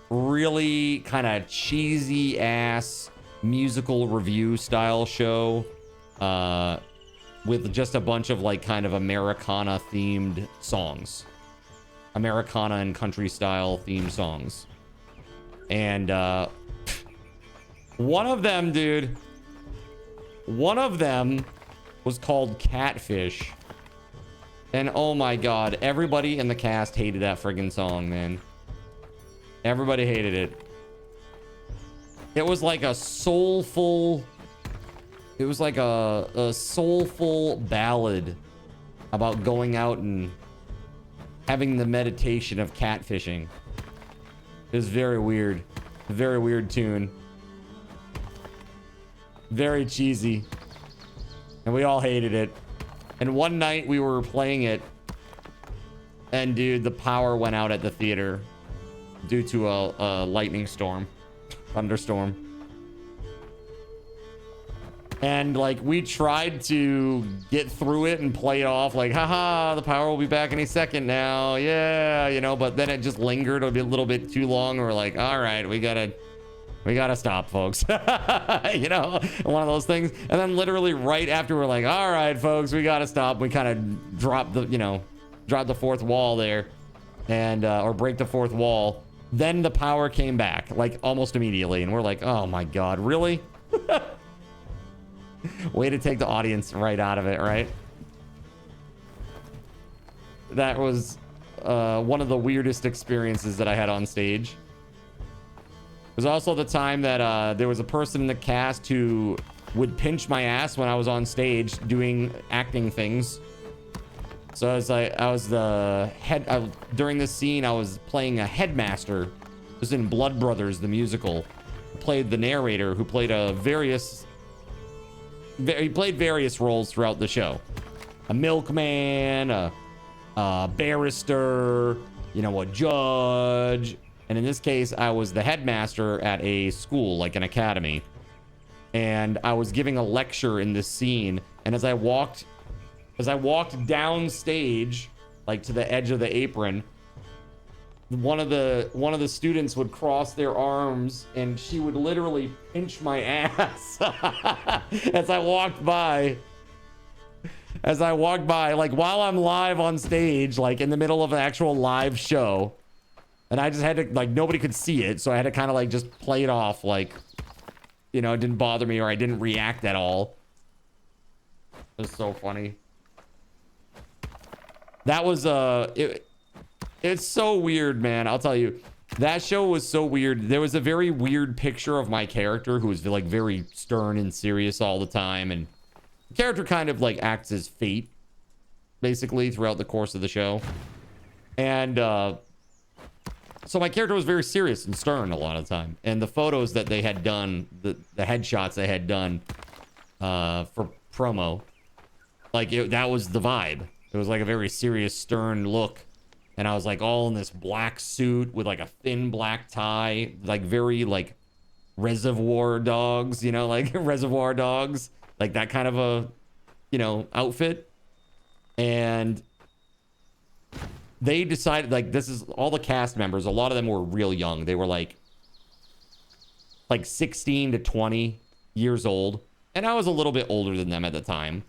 really kind of cheesy ass musical review style show with just a bunch of like kind of Americana themed songs. Americana and country style themed songs. And one of them, dude, one of them was called Catfish. And oh my god, everybody in the cast hated that friggin' song, man. Everybody hated it. It was like a soulful... It was like a soulful ballad about going out and having the meditation of catfishing. It was very weird. A very weird tune. Very cheesy. And we all hated it. And one night we were playing it, and dude, the power went out at the theater due to a lightning storm, thunderstorm. And like we tried to get through it and play it off like, haha, the power will be back any second now. Yeah, you know, but then it just lingered a little bit too long. We're like, all right, we gotta stop, folks. You know, one of those things. And then literally right after we're like, all right, folks, we gotta stop. We kind of drop the fourth wall there and, or break the fourth wall. Then the power came back like almost immediately. And we're like, oh my God, really? Way to take the audience right out of it, right? That was one of the weirdest experiences that I had on stage. It was also the time that there was a person in the cast who would pinch my ass when I was on stage doing acting things. So I was the head during this scene. I was playing a headmaster. It was in Blood Brothers, the musical. I played the narrator who played he played various roles throughout the show. A milkman, a barrister, you know, a judge. And in this case, I was the headmaster at a school, like an academy. And I was giving a lecture in this scene. And as I walked down stage, like to the edge of the apron, one of the students would cross their arms and she would literally pinch my ass as I walked by, like while I'm live on stage, like in the middle of an actual live show. And I just had to, like, nobody could see it. So I had to kind of like just play it off like, you know, it didn't bother me or I didn't react at all. It was so funny. That was, it's so weird, man. I'll tell you, that show was so weird. There was a very weird picture of my character who was like very stern and serious all the time. And the character kind of like acts as fate basically throughout the course of the show. And, so my character was very serious and stern a lot of the time. And the photos that they had done, the headshots they had done, for promo, like that was the vibe. It was like a very serious, stern look. And I was like all in this black suit with like a thin black tie, like very like Reservoir Dogs, you know, like Reservoir Dogs, like that kind of a, you know, outfit. And they decided, like, this is all the cast members, a lot of them were real young. They were like 16 to 20 years old. And I was a little bit older than them at the time.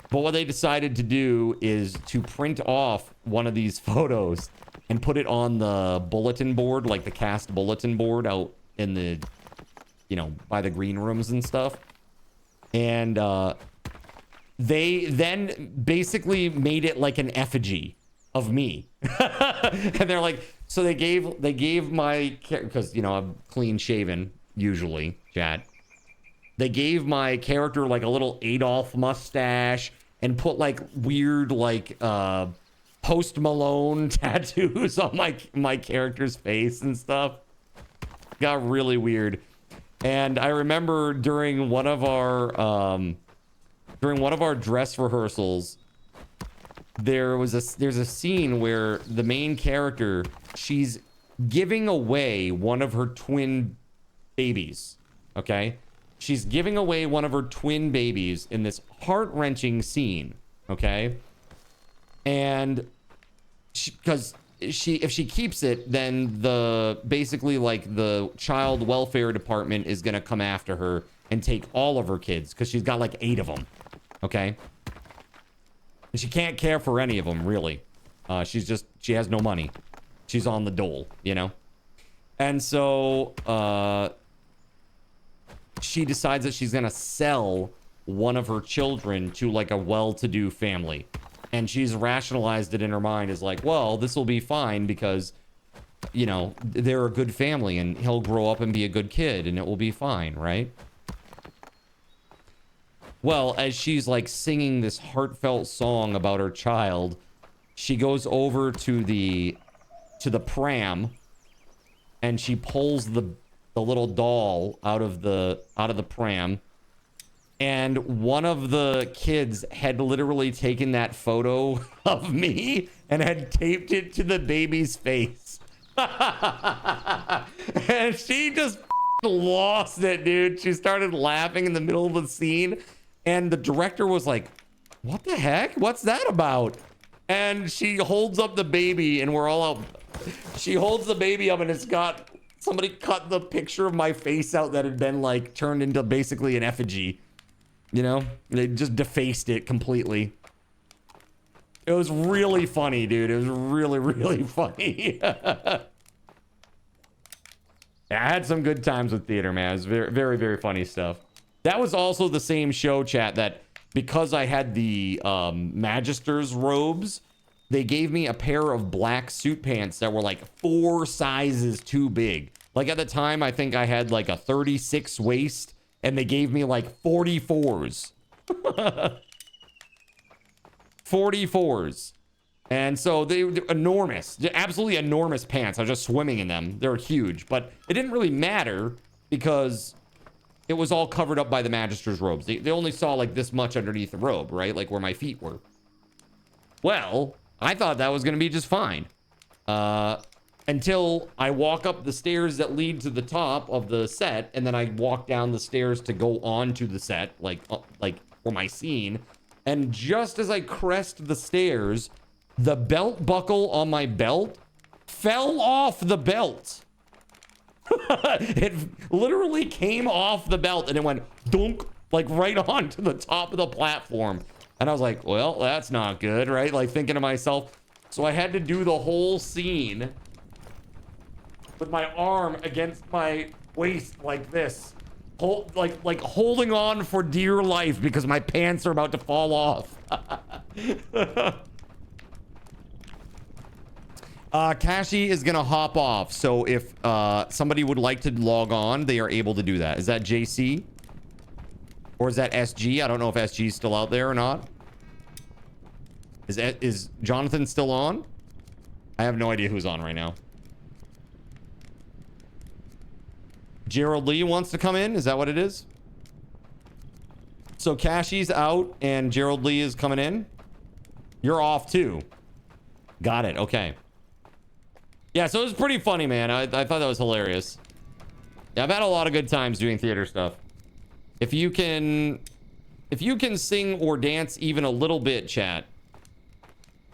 But what they decided to do is to print off one of these photos and put it on the bulletin board, like the cast bulletin board out in the, you know, by the green rooms and stuff. And they then basically made it like an effigy of me. And they're like, so they gave my, because, you know, I'm clean shaven usually, chat. They gave my character like a little Adolf mustache and put like weird like Post Malone tattoos on my character's face and stuff. Got really weird. And I remember during one of our dress rehearsals, there's a scene where the main character, she's giving away one of her twin babies. Okay? She's giving away one of her twin babies in this heart-wrenching scene, okay? And because if she keeps it, then basically like the child welfare department is gonna come after her and take all of her kids because she's got like 8 of them, okay? And she can't care for any of them really. She has no money. She's on the dole, you know? And so she decides that she's gonna sell one of her children to like a well-to-do family. And she's rationalized it in her mind as like, well, this will be fine because, you know, they're a good family and he'll grow up and be a good kid and it will be fine, right? Well, as she's like singing this heartfelt song about her child, she goes over to the pram and she pulls the little doll out of the pram. And one of the kids had literally taken that photo of me and had taped it to the baby's face. And she just lost it, dude. She started laughing in the middle of the scene. And the director was like, what the heck? What's that about? And she holds up the baby and we're all out. She holds the baby up and it's got, somebody cut the picture of my face out that had been like turned into basically an effigy. You know, they just defaced it completely. It was really funny, dude. It was really, really funny. I had some good times with theater, man. It was very, very, very funny stuff. That was also the same show, chat, that because I had the Magister's robes, they gave me a pair of black suit pants that were like 4 sizes too big. Like at the time, I think I had like a 36 waist. And they gave me like 44s. 44s. And so they're enormous. Absolutely enormous pants. I was just swimming in them. They're huge. But it didn't really matter because it was all covered up by the Magister's robes. They only saw like this much underneath the robe, right? Like where my feet were. Well, I thought that was going to be just fine. Until I walk up the stairs that lead to the top of the set, and then I walk down the stairs to go on to the set, like for my scene. And just as I crest the stairs, the belt buckle on my belt fell off the belt. It literally came off the belt and it went dunk, like right onto the top of the platform. And I was like, well, that's not good, right? Like thinking to myself. So I had to do the whole scene with my arm against my waist like this, like holding on for dear life because my pants are about to fall off. Kashi is gonna hop off, so if somebody would like to log on, they are able to do that. Is that JC? Or is that SG? I don't know if SG is still out there or not. Is Jonathan still on? I have no idea who's on right now. Gerald Lee wants to come in. Is that what it is? So Kashi's out and Gerald Lee is coming in. You're off too. Got it. Okay. Yeah, so it was pretty funny, man. I thought that was hilarious. Yeah, I've had a lot of good times doing theater stuff. If you can sing or dance even a little bit, chat.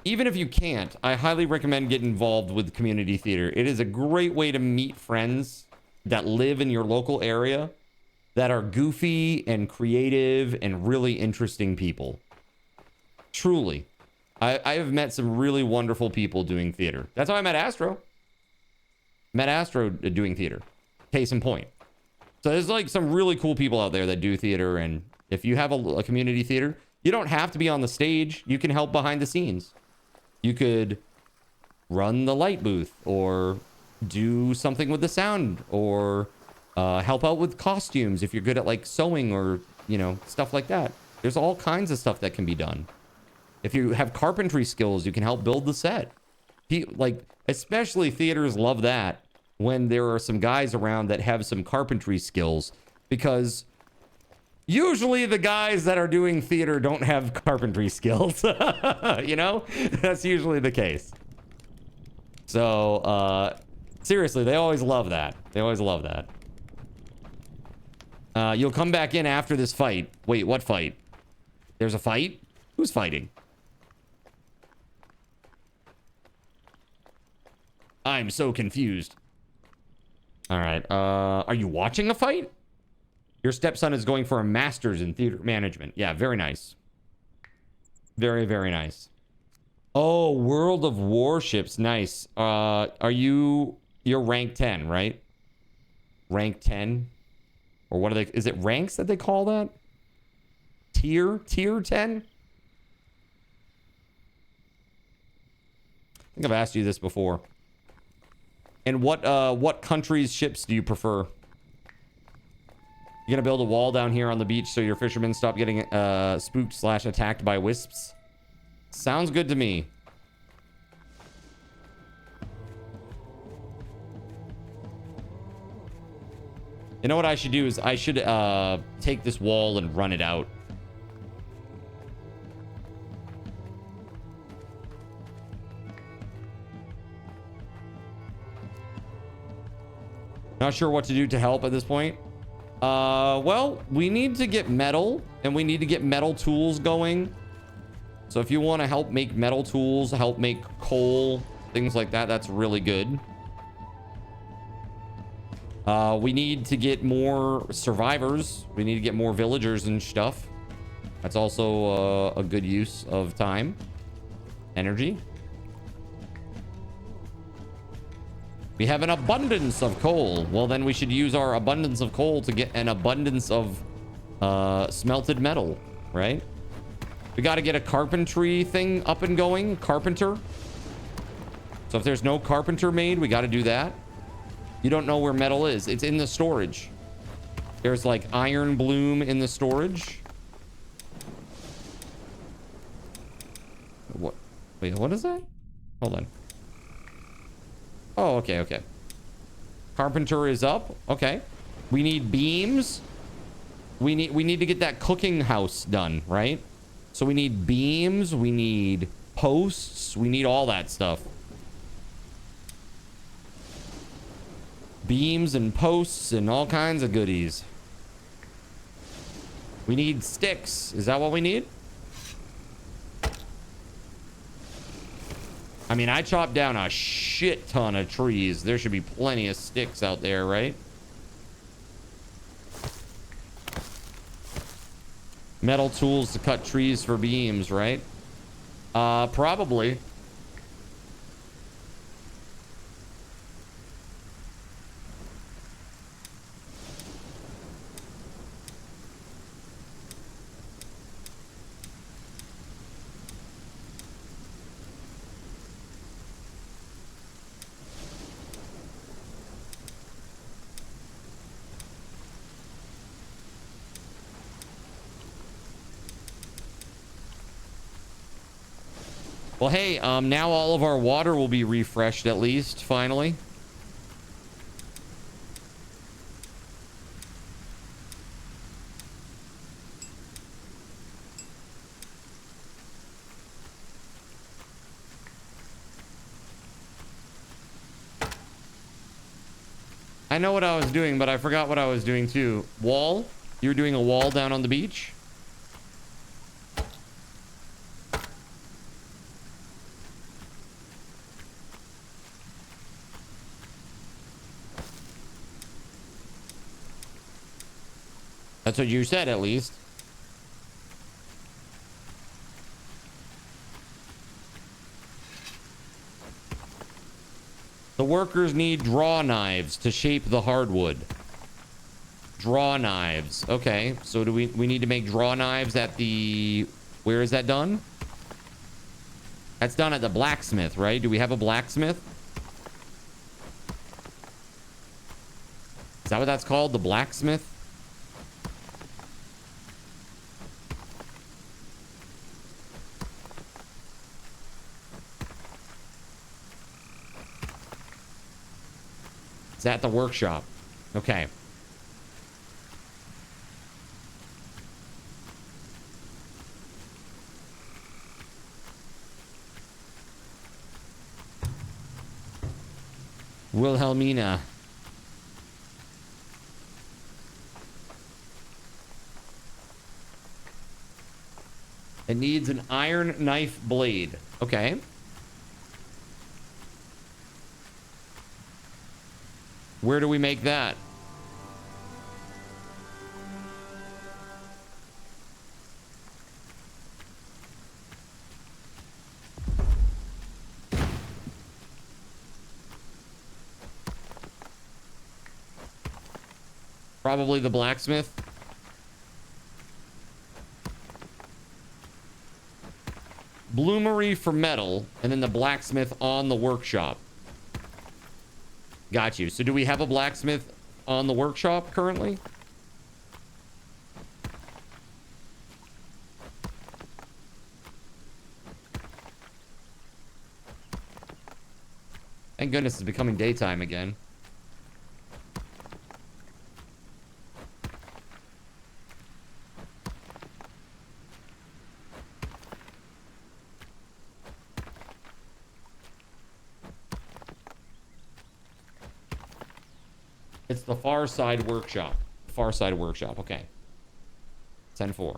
Even if you can't, I highly recommend getting involved with community theater. It is a great way to meet friends that live in your local area that are goofy and creative and really interesting people. Truly. I have met some really wonderful people doing theater. That's how I met Astro. Met Astro doing theater. Case in point. So there's like some really cool people out there that do theater. And if you have a community theater, you don't have to be on the stage. You can help behind the scenes. You could run the light booth or do something with the sound or help out with costumes if you're good at like sewing or, you know, stuff like that. There's all kinds of stuff that can be done. If you have carpentry skills, you can help build the set. Like, especially theaters love that when there are some guys around that have some carpentry skills, because usually the guys that are doing theater don't have carpentry skills. You know, that's usually the case. So, seriously, they always love that. They always love that. You'll come back in after this fight. Wait, what fight? There's a fight? Who's fighting? I'm so confused. All right. Are you watching a fight? Your stepson is going for a master's in theater management. Yeah, very nice. Very, very nice. Oh, World of Warships. Nice. You're rank 10, right? Rank 10? Or what are they? Is it ranks that they call that? Tier 10? I think I've asked you this before. And what country's ships do you prefer? You gonna build a wall down here on the beach so your fishermen stop getting spooked / attacked by wisps? Sounds good to me. You know what I should do is I should take this wall and run it out. Not sure what to do to help at this point. Well, we need to get metal, and we need to get metal tools going. So if you want to help make metal tools, help make coal, things like that, that's really good. We need to get more survivors. We need to get more villagers and stuff. That's also a good use of time. Energy. We have an abundance of coal. Well, then we should use our abundance of coal to get an abundance of smelted metal, right? We got to get a carpentry thing up and going. Carpenter. So if there's no carpenter made, we got to do that. You don't know where metal is. It's in the storage. There's like iron bloom in the storage. What? Wait, what is that? Hold on. Oh, okay, okay. Carpenter is up. Okay. We need beams. We need to get that cooking house done, right? So we need beams, we need posts, we need all that stuff. Beams and posts and all kinds of goodies. We need sticks. Is that what we need? I mean, I chopped down a shit ton of trees. There should be plenty of sticks out there, right? Metal tools to cut trees for beams, right? Probably. Well, hey, now all of our water will be refreshed at least, finally. I know what I was doing, but I forgot what I was doing too. Wall? You were doing a wall down on the beach? That's what you said, at least. The workers need draw knives to shape the hardwood. Draw knives. Okay, so do we need to make draw knives at the... Where is that done? That's done at the blacksmith, right? Do we have a blacksmith? Is that what that's called? The blacksmith? It's at the workshop. Okay. Wilhelmina. It needs an iron knife blade. Okay. Where do we make that? Probably the blacksmith. bloomery for metal, and then the blacksmith on the workshop. Got you. So do we have a blacksmith on the workshop currently? Thank goodness it's becoming daytime again. It's the Far Side Workshop. Far Side Workshop, okay. 10-4.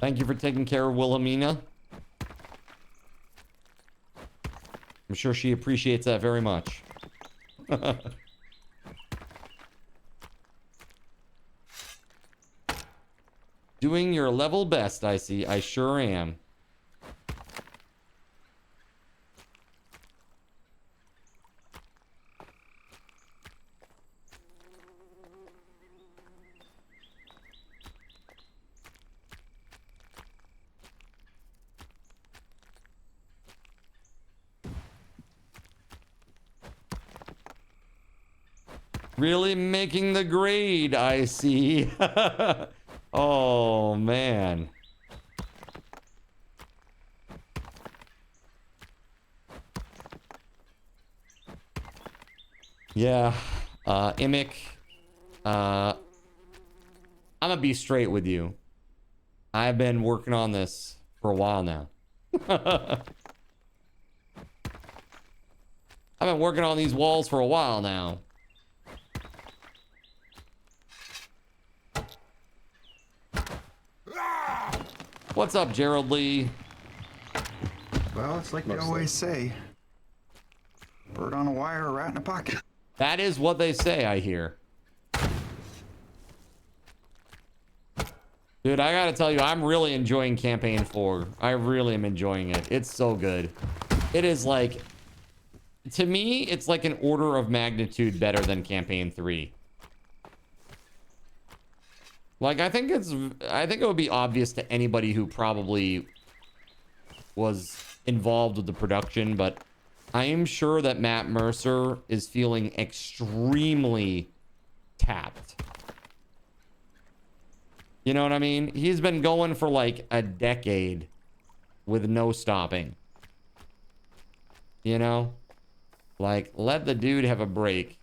Thank you for taking care of Wilhelmina. I'm sure she appreciates that very much. Doing your level best, I see. I sure am. Really making the grade, I see. Oh, man. Yeah, Imic, I'm gonna be straight with you. I've been working on this for a while now. I've been working on these walls for a while now. What's up, Gerald Lee? Well, it's like they always say. Bird on a wire, a rat in a pocket. That is what they say, I hear. Dude, I gotta tell you, I'm really enjoying Campaign 4. I really am enjoying it. It's so good. It is like... To me, it's like an order of magnitude better than Campaign 3. Like, I think it would be obvious to anybody who probably was involved with the production, but I am sure that Matt Mercer is feeling extremely tapped. You know what I mean? He's been going for like a decade with no stopping. You know? Like, let the dude have a break.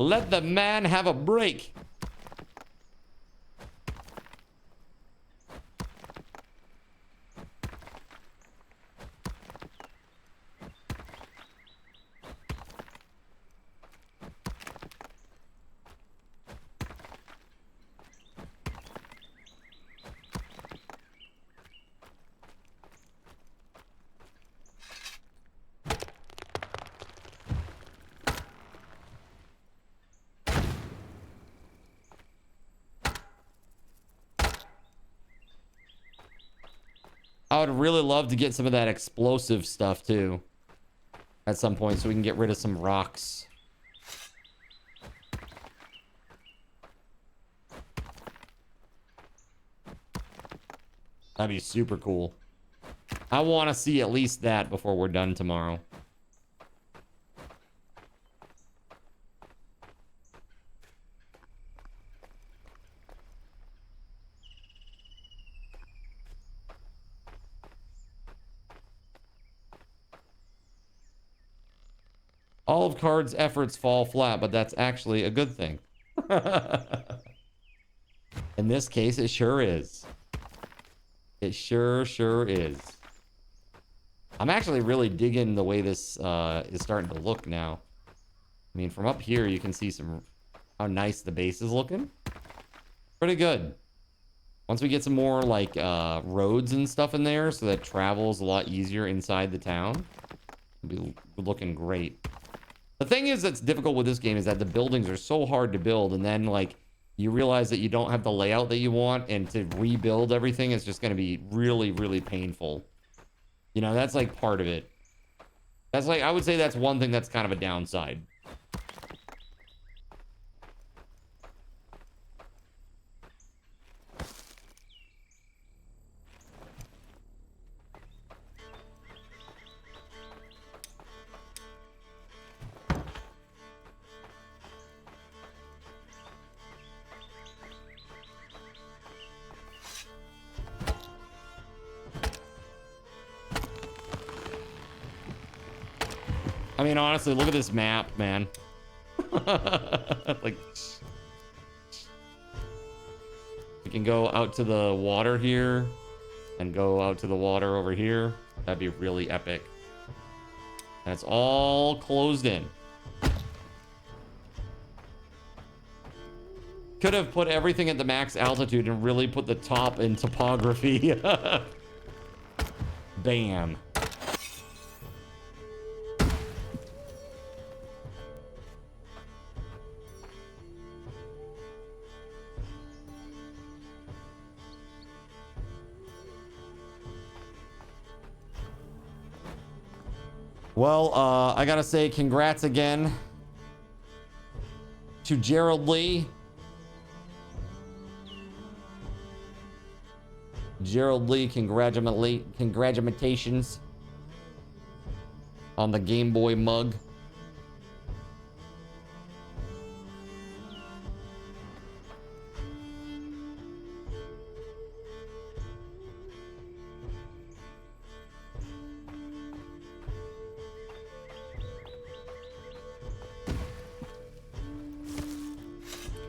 Let the man have a break. I would really love to get some of that explosive stuff too at some point so we can get rid of some rocks. That'd be super cool. I want to see at least that before we're done tomorrow. All of Card's efforts fall flat, but that's actually a good thing. In this case, it sure is. It sure is. I'm actually really digging the way this is starting to look now. I mean, from up here, you can see how nice the base is looking. Pretty good. Once we get some more, like, roads and stuff in there so that travel is a lot easier inside the town, it'll be looking great. The thing is that's difficult with this game is that the buildings are so hard to build, and then, like, you realize that you don't have the layout that you want, and to rebuild everything is just going to be really, really painful. You know, that's, like, part of it. That's, like, I would say that's one thing that's kind of a downside. I mean, honestly, look at this map, man. Like, we can go out to the water here and go out to the water over here. That'd be really epic. And it's all closed in. Could have put everything at the max altitude and really put the top in topography. Bam. Well, I gotta say congrats again to Gerald Lee. Gerald Lee, congratulations on the Game Boy mug.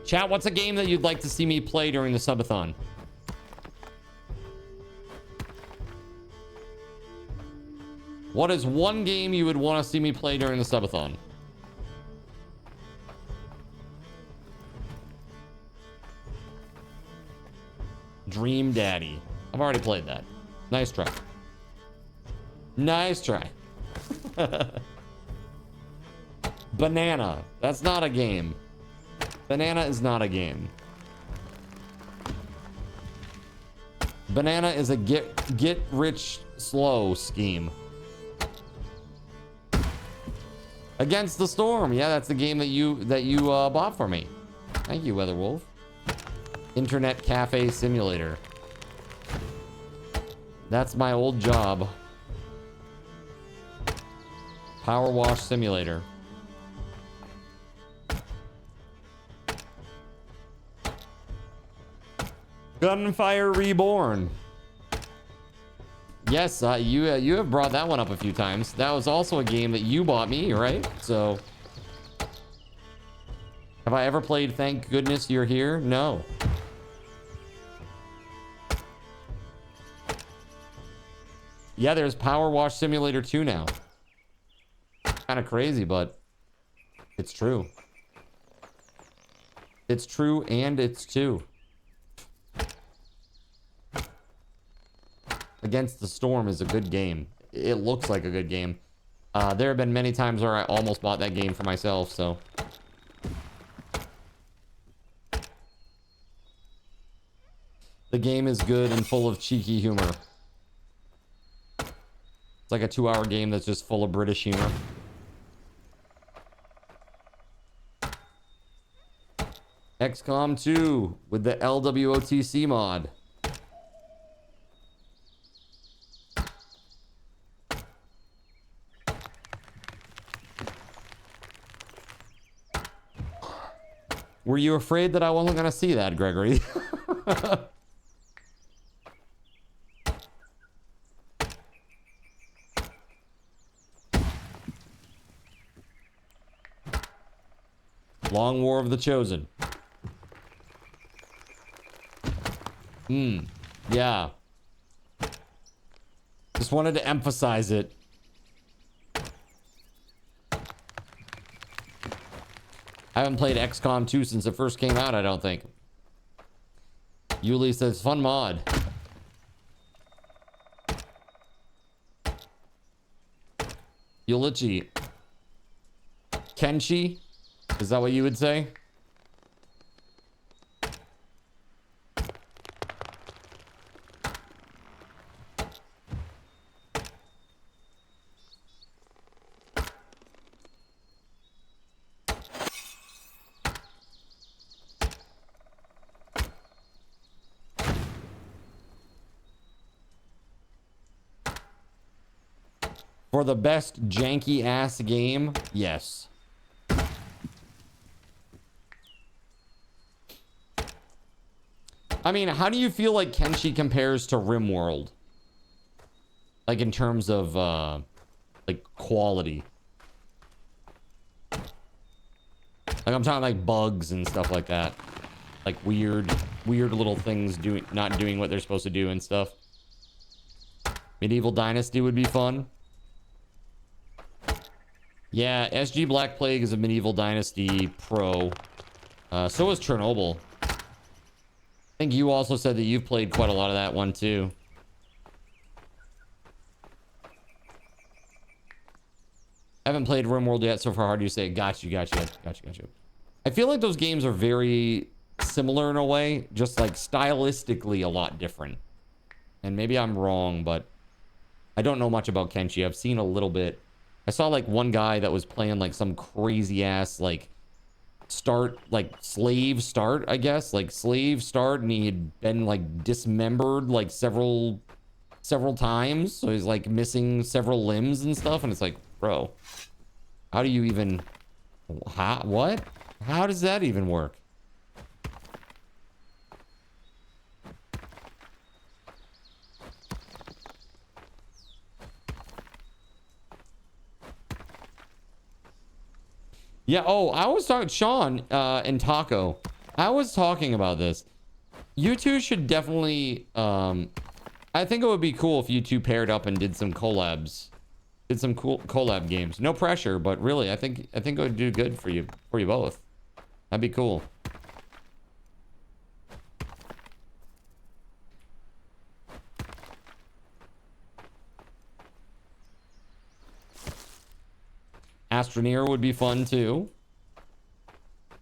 Chat, what's a game that you'd like to see me play during the subathon? What is one game you would want to see me play during the subathon? Dream Daddy. I've already played that. Nice try. Nice try. Banana. That's not a game. Banana is not a game. Banana is a get rich slow scheme. Against the Storm. Yeah, that's the game that you bought for me. Thank you, WeatherWolf. Internet Cafe Simulator. That's my old job. Power Wash Simulator. Gunfire Reborn. Yes, you have brought that one up a few times. That was also a game that you bought me, right? So, have I ever played Thank Goodness You're Here? No. Yeah, there's Power Wash Simulator 2 now. Kind of crazy, but it's true. It's true, and it's two. Against the Storm is a good game. It looks like a good game. There have been many times where I almost bought that game for myself, so. The game is good and full of cheeky humor. It's like a 2-hour game that's just full of British humor. XCOM 2 with the LWOTC mod. Were you afraid that I wasn't going to see that, Gregory? Long War of the Chosen. Yeah. Just wanted to emphasize it. I haven't played XCOM 2 since it first came out, I don't think. Yuli says, fun mod. Yulichi. Kenshi? Is that what you would say? For the best janky ass game, yes. I mean, how do you feel like Kenshi compares to RimWorld? Like in terms of like quality. Like I'm talking like bugs and stuff like that. Like weird little things not doing what they're supposed to do and stuff. Medieval Dynasty would be fun. Yeah, SG Black Plague is a Medieval Dynasty pro. So is Chernobyl. I think you also said that you've played quite a lot of that one too. I haven't played RimWorld yet, so far hard to say. Got you. I feel like those games are very similar in a way, just like stylistically a lot different. And maybe I'm wrong, but I don't know much about Kenshi. I've seen a little bit. I saw like one guy that was playing like some crazy ass like slave start, I guess, like slave start, and he had been like dismembered like several times, so he's like missing several limbs and stuff, and it's like, bro, how do you even, how does that even work? Yeah, oh, I was talking, Sean and Taco, I was talking about this. You two should definitely, I think it would be cool if you two paired up and did some collabs. Did some cool collab games. No pressure, but really, I think it would do good for you both. That'd be cool. Astroneer would be fun too.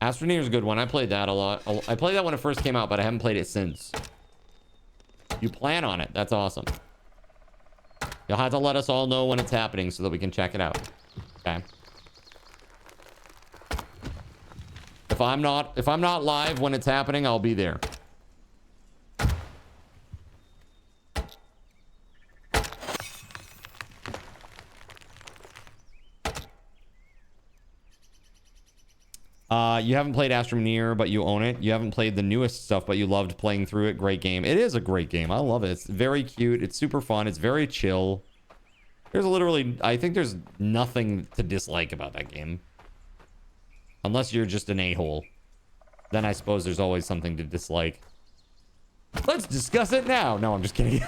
Astroneer is a good one. I played that a lot. I played that when it first came out, but I haven't played it since. You plan on it. That's awesome. You'll have to let us all know when it's happening so that we can check it out. Okay. If I'm not live when it's happening, I'll be there. You haven't played Astroneer, but you own it. You haven't played the newest stuff, but you loved playing through it. Great game. It is a great game. I love it. It's very cute. It's super fun. It's very chill. There's literally, I think there's nothing to dislike about that game. Unless you're just an a-hole. Then I suppose there's always something to dislike. Let's discuss it now. No, I'm just kidding.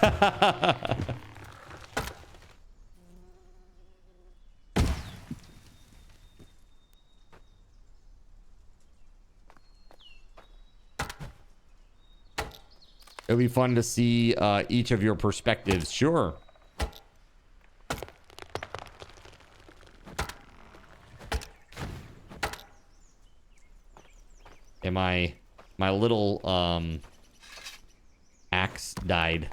It'll be fun to see each of your perspectives. Sure. And my little axe died.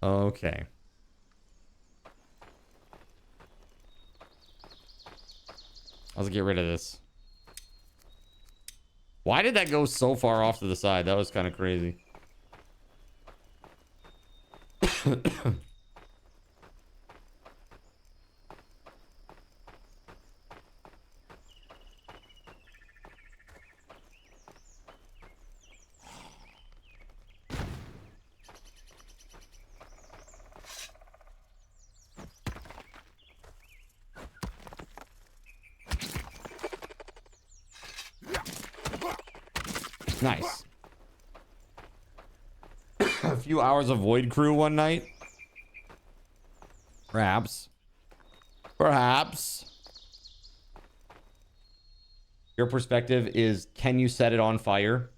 Okay. Let's get rid of this. Why did that go so far off to the side? That was kind of crazy. Nice. A few hours of Void Crew one night. Perhaps. Perhaps. Your perspective is, can you set it on fire?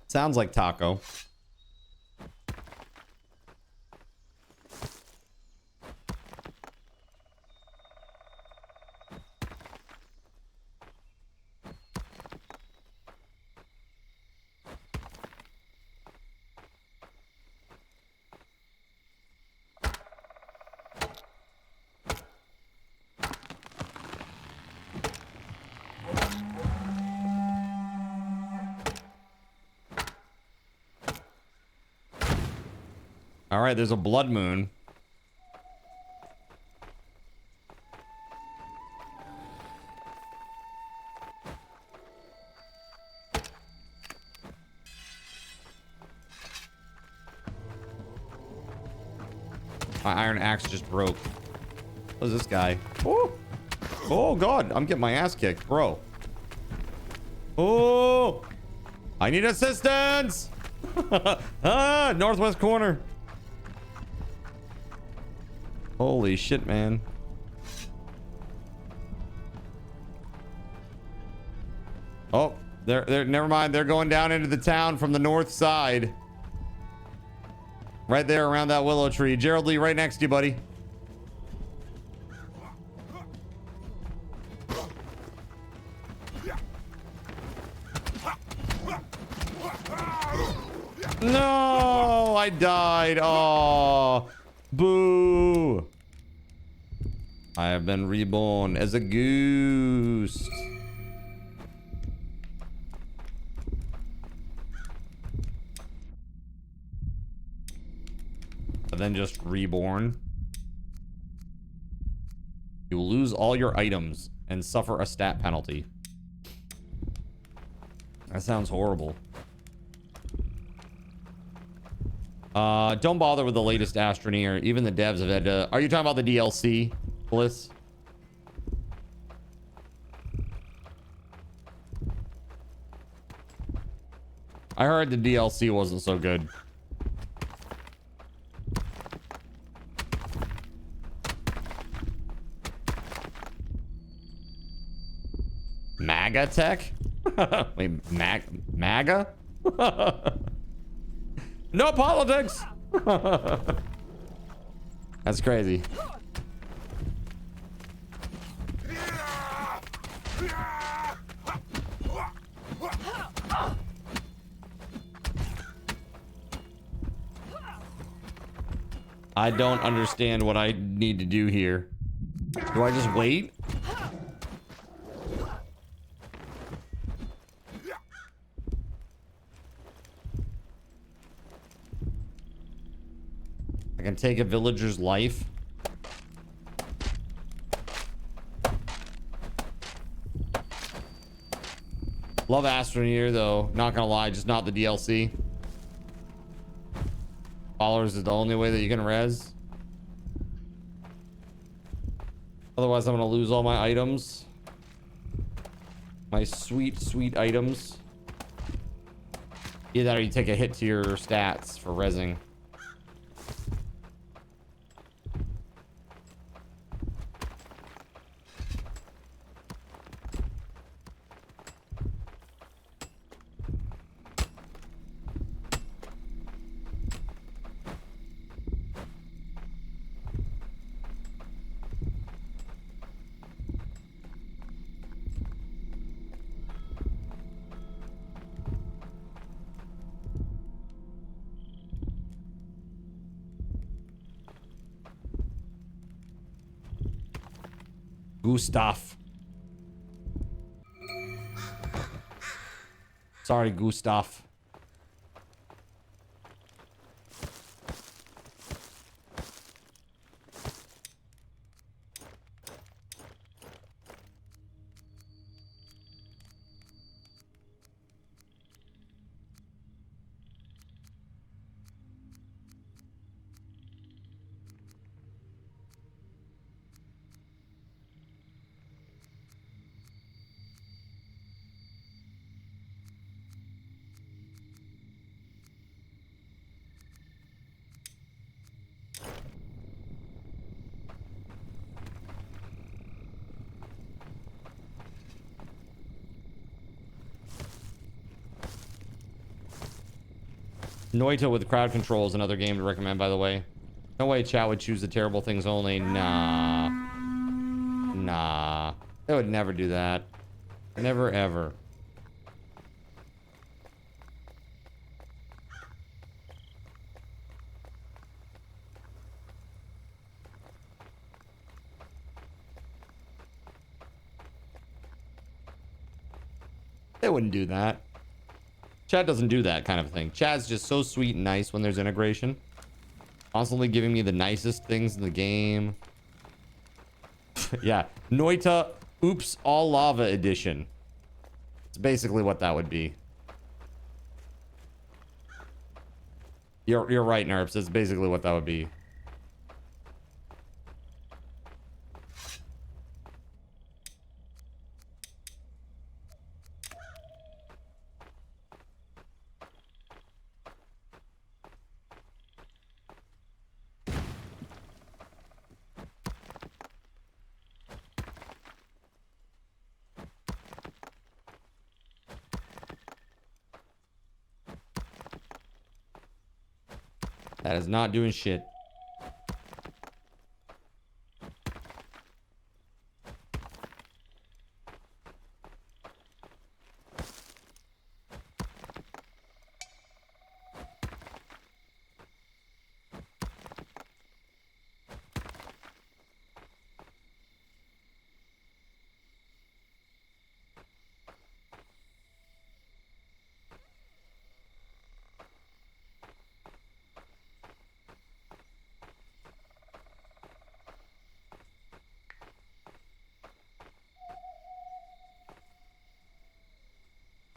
Sounds like Taco. All right, there's a blood moon. My iron axe just broke. What is this guy? Oh, oh God, I'm getting my ass kicked, bro. Oh, I need assistance. Ah, northwest corner. Holy shit, man. Oh, they're never mind. They're going down into the town from the north side. Right there around that willow tree. Gerald Lee, right next to you, buddy. No, I died. Oh, boo. I have been reborn as a goose. And then just reborn. You will lose all your items and suffer a stat penalty. That sounds horrible. Don't bother with the latest Astroneer. Even the devs have had to... Are you talking about the DLC, Bliss? I heard the DLC wasn't so good. MAGA tech? Wait, MAGA? No politics. That's crazy. I don't understand what I need to do here. Do I just wait? I can take a villager's life. Love Astroneer though, not gonna lie, just not the DLC. Followers is the only way that you can res. Otherwise I'm gonna lose all my items. My sweet, sweet items. Either that or you take a hit to your stats for resing. Gustav. Sorry, Gustav. Noita with crowd control is another game to recommend, by the way. No way chat would choose the terrible things only. Nah. Nah. They would never do that. Never, ever. They wouldn't do that. Chat doesn't do that kind of thing. Chat's just so sweet and nice when there's integration. Constantly giving me the nicest things in the game. Yeah. Noita Oops All Lava Edition. It's basically what that would be. You're right, Nerps. It's basically what that would be. That is not doing shit.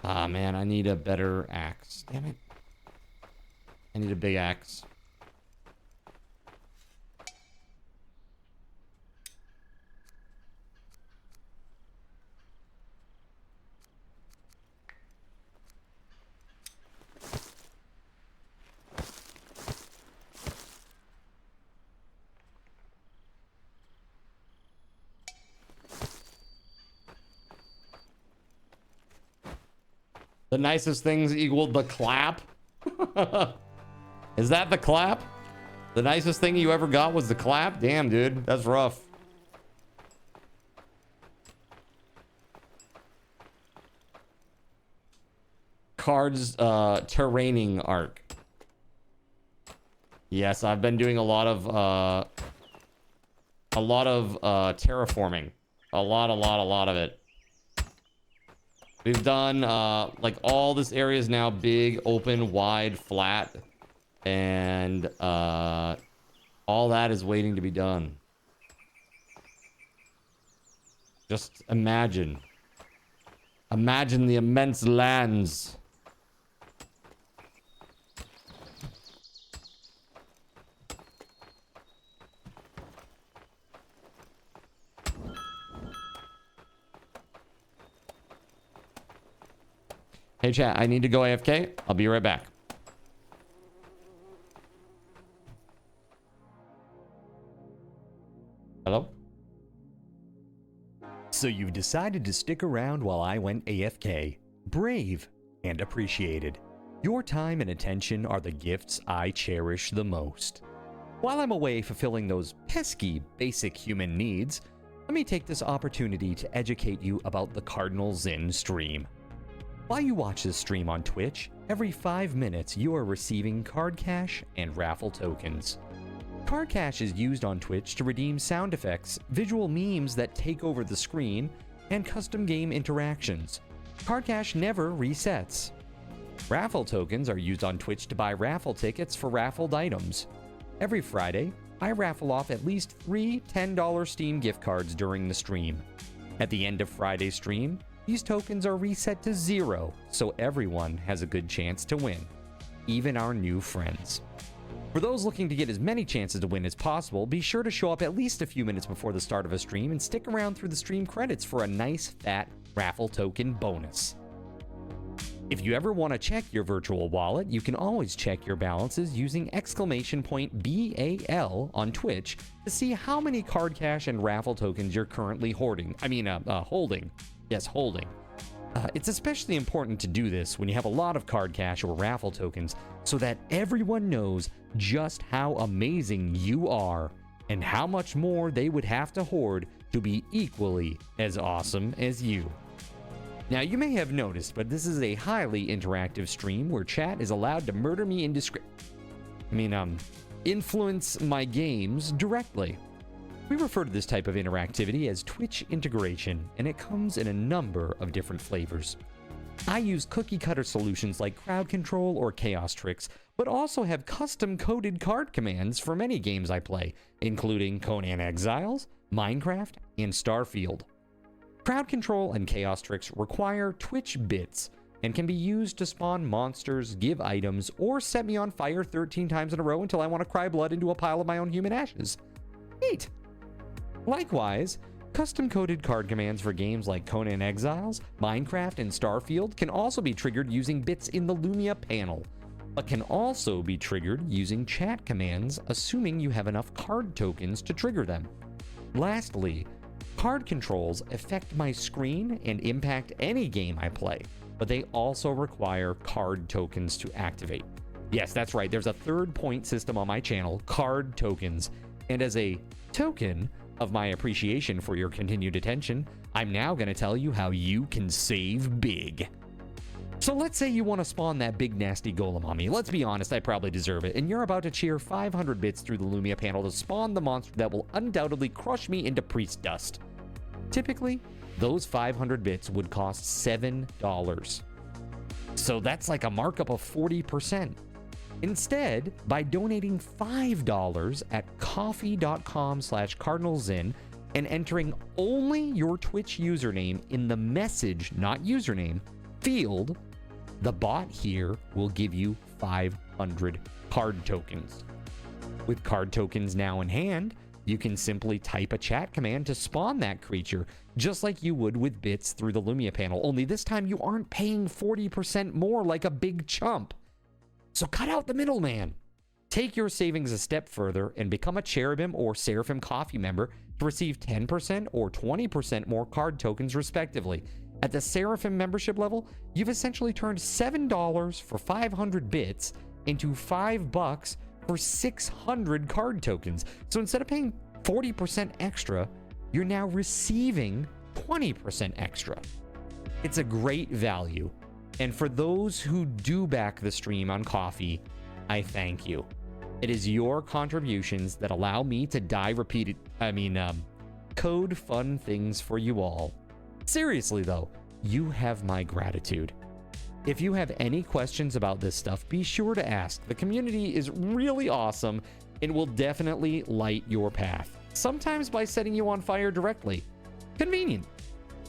Ah, man, I need a better axe. Damn it. I need a big axe. The nicest things equaled the clap? Is that the clap? The nicest thing you ever got was the clap? Damn, dude. That's rough. Cards terraining arc. Yes, I've been doing a lot of terraforming. A lot of it. We've done, like, all this area is now big, open, wide, flat. And, all that is waiting to be done. Just imagine. Imagine the immense lands. Hey chat, I need to go AFK. I'll be right back. Hello? So you've decided to stick around while I went AFK. Brave and appreciated. Your time and attention are the gifts I cherish the most. While I'm away fulfilling those pesky basic human needs, let me take this opportunity to educate you about the Cardinal Zin stream. While you watch this stream on Twitch, every 5 minutes you are receiving card cash and raffle tokens. Card Cash is used on Twitch to redeem sound effects, visual memes that take over the screen, and custom game interactions. Card Cash never resets. Raffle tokens are used on Twitch to buy raffle tickets for raffled items. Every Friday, I raffle off at least 3 $10 Steam gift cards during the stream. At the end of Friday's stream, these tokens are reset to 0, so everyone has a good chance to win, even our new friends. For those looking to get as many chances to win as possible, be sure to show up at least a few minutes before the start of a stream and stick around through the stream credits for a nice fat raffle token bonus. If you ever want to check your virtual wallet, you can always check your balances using !BAL on Twitch to see how many Card Cash and raffle tokens you're currently holding. Yes, holding. It's especially important to do this when you have a lot of Card Cash or raffle tokens so that everyone knows just how amazing you are and how much more they would have to hoard to be equally as awesome as you. Now, you may have noticed, but this is a highly interactive stream where chat is allowed to murder me influence my games directly. We refer to this type of interactivity as Twitch integration, and it comes in a number of different flavors. I use cookie-cutter solutions like crowd control or chaos tricks, but also have custom-coded card commands for many games I play, including Conan Exiles, Minecraft, and Starfield. Crowd control and chaos tricks require Twitch bits and can be used to spawn monsters, give items, or set me on fire 13 times in a row until I want to cry blood into a pile of my own human ashes. Neat! Likewise, custom-coded card commands for games like Conan Exiles, Minecraft, and Starfield can also be triggered using bits in the Lumia panel, but can also be triggered using chat commands, assuming you have enough card tokens to trigger them. Lastly, card controls affect my screen and impact any game I play, but they also require card tokens to activate. Yes, that's right, there's a third point system on my channel, card tokens, and as a token of my appreciation for your continued attention, I'm now going to tell you how you can save big. So let's say you want to spawn that big nasty golem on me. Let's be honest, I probably deserve it, and you're about to cheer 500 bits through the Lumia panel to spawn the monster that will undoubtedly crush me into priest dust. Typically, those 500 bits would cost $7. So that's like a markup of 40%. Instead, by donating $5 at coffee.com/cardinalzin and entering only your Twitch username in the message, not username, field, the bot here will give you 500 card tokens. With card tokens now in hand, you can simply type a chat command to spawn that creature, just like you would with bits through the Lumia panel, only this time you aren't paying 40% more like a big chump. So cut out the middleman. Take your savings a step further and become a Cherubim or Seraphim Coffee member to receive 10% or 20% more card tokens respectively. At the Seraphim membership level, you've essentially turned $7 for 500 bits into $5 for 600 card tokens. So instead of paying 40% extra, you're now receiving 20% extra. It's a great value. And for those who do back the stream on Coffee, I thank you. It is your contributions that allow me to code fun things for you all. Seriously though, you have my gratitude. If you have any questions about this stuff, be sure to ask. The community is really awesome and will definitely light your path, sometimes by setting you on fire directly. Convenient.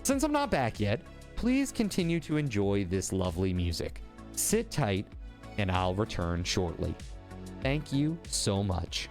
Since I'm not back yet, please continue to enjoy this lovely music. Sit tight, and I'll return shortly. Thank you so much.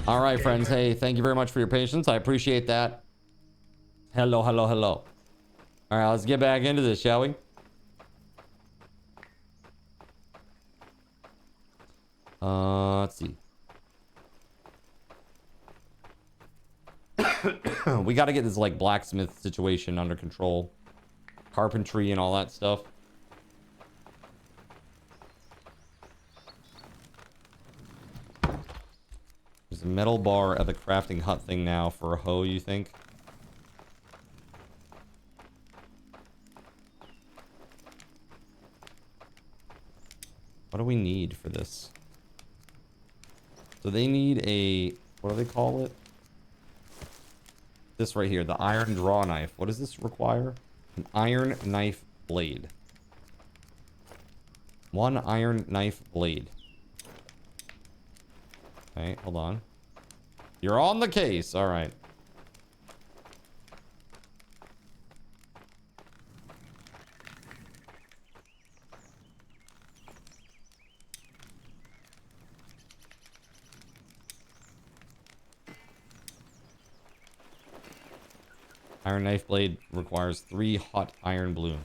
All right, friends. Hey, thank you very much for your patience. I appreciate that. Hello, hello, hello. All right, let's get back into this, shall we? Let's see. We got to get this like blacksmith situation under control. Carpentry and all that stuff. There's a metal bar at the crafting hut thing now for a hoe, you think? What do we need for this? So they need a... What do they call it? This right here, the iron draw knife. What does this require? An iron knife blade. 1 iron knife blade. Okay, hold on. You're on the case. All right. Iron knife blade requires 3 hot iron bloom.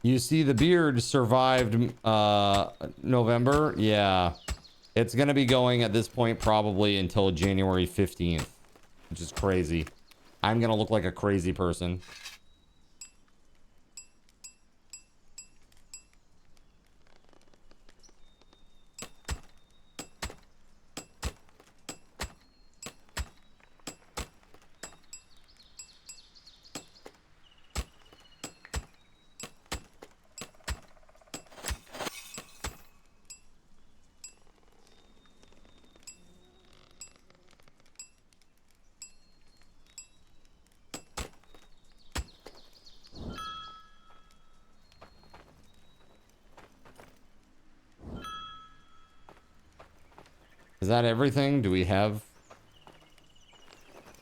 You see, the beard survived November. Yeah. It's going to be going at this point probably until January 15th, which is crazy. I'm going to look like a crazy person. Is that everything? Do we have...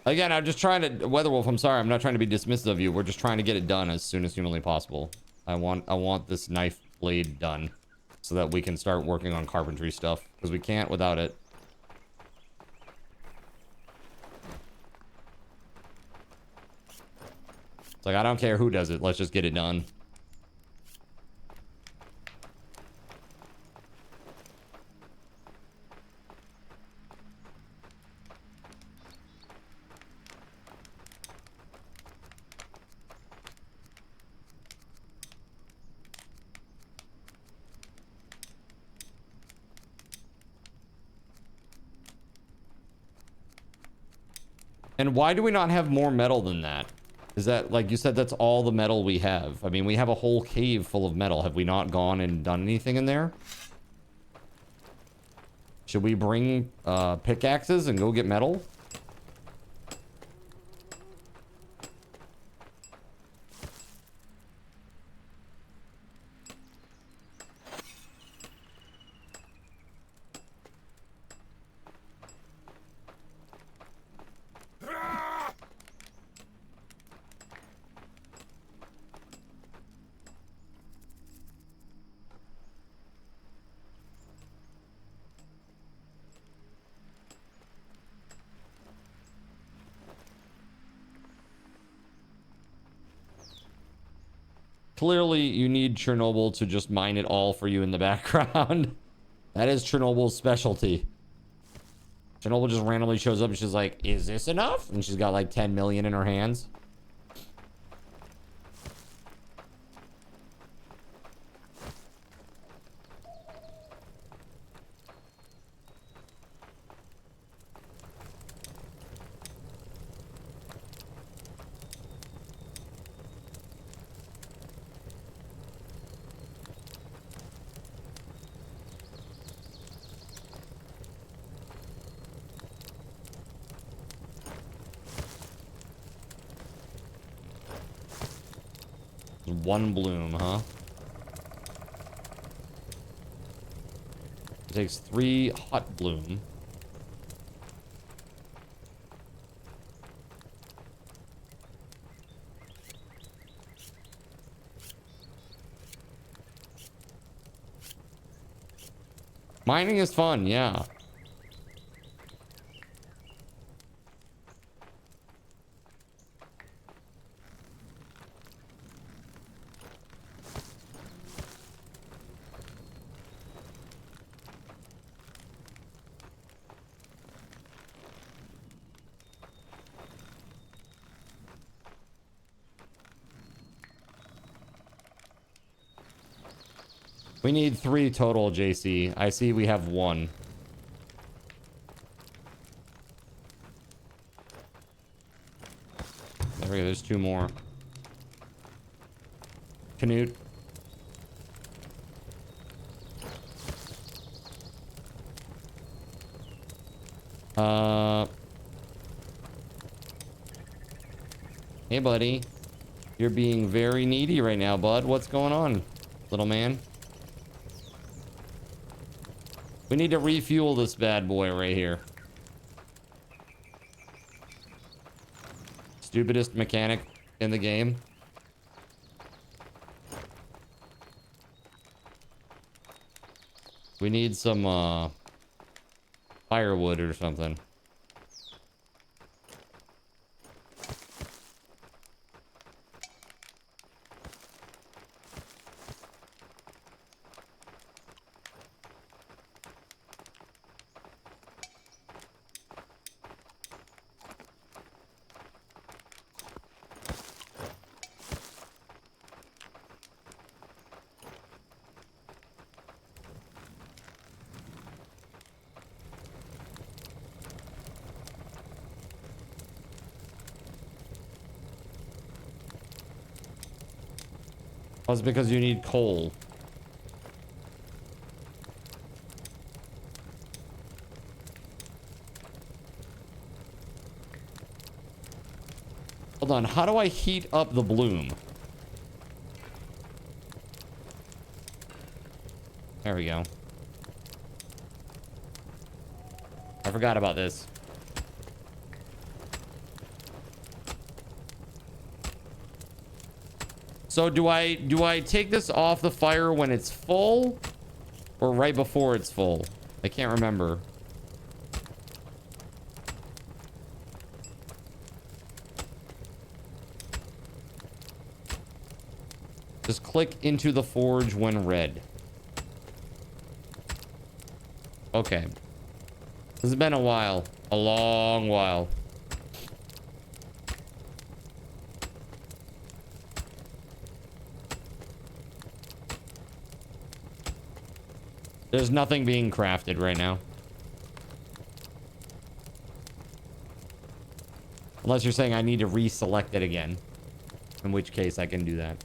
Again, I'm just trying to... WeatherWolf, I'm sorry. I'm not trying to be dismissive of you. We're just trying to get it done as soon as humanly possible. I want this knife blade done so that we can start working on carpentry stuff. Because we can't without it. It's like, I don't care who does it. Let's just get it done. And why do we not have more metal than that? Is that, like you said, that's all the metal we have? I mean, we have a whole cave full of metal. Have we not gone and done anything in there? Should we bring pickaxes and go get metal? Clearly, you need Chernobyl to just mine it all for you in the background. That is Chernobyl's specialty. Chernobyl just randomly shows up and she's like, is this enough? And she's got like 10 million in her hands. One bloom, huh? It takes 3 hot bloom. Mining is fun, yeah. We need 3 total, JC. I see we have 1. There we go, there's 2 more. Canute. Hey, buddy. You're being very needy right now, bud. What's going on, little man? We need to refuel this bad boy right here. Stupidest mechanic in the game. We need some firewood or something. Well, it's because you need coal. Hold on, how do I heat up the bloom? There we go. I forgot about this. So do I take this off the fire when it's full or right before it's full? I can't remember. Just click into the forge when red. Okay. This has been a while. A long while. There's nothing being crafted right now. Unless you're saying I need to reselect it again. In which case I can do that.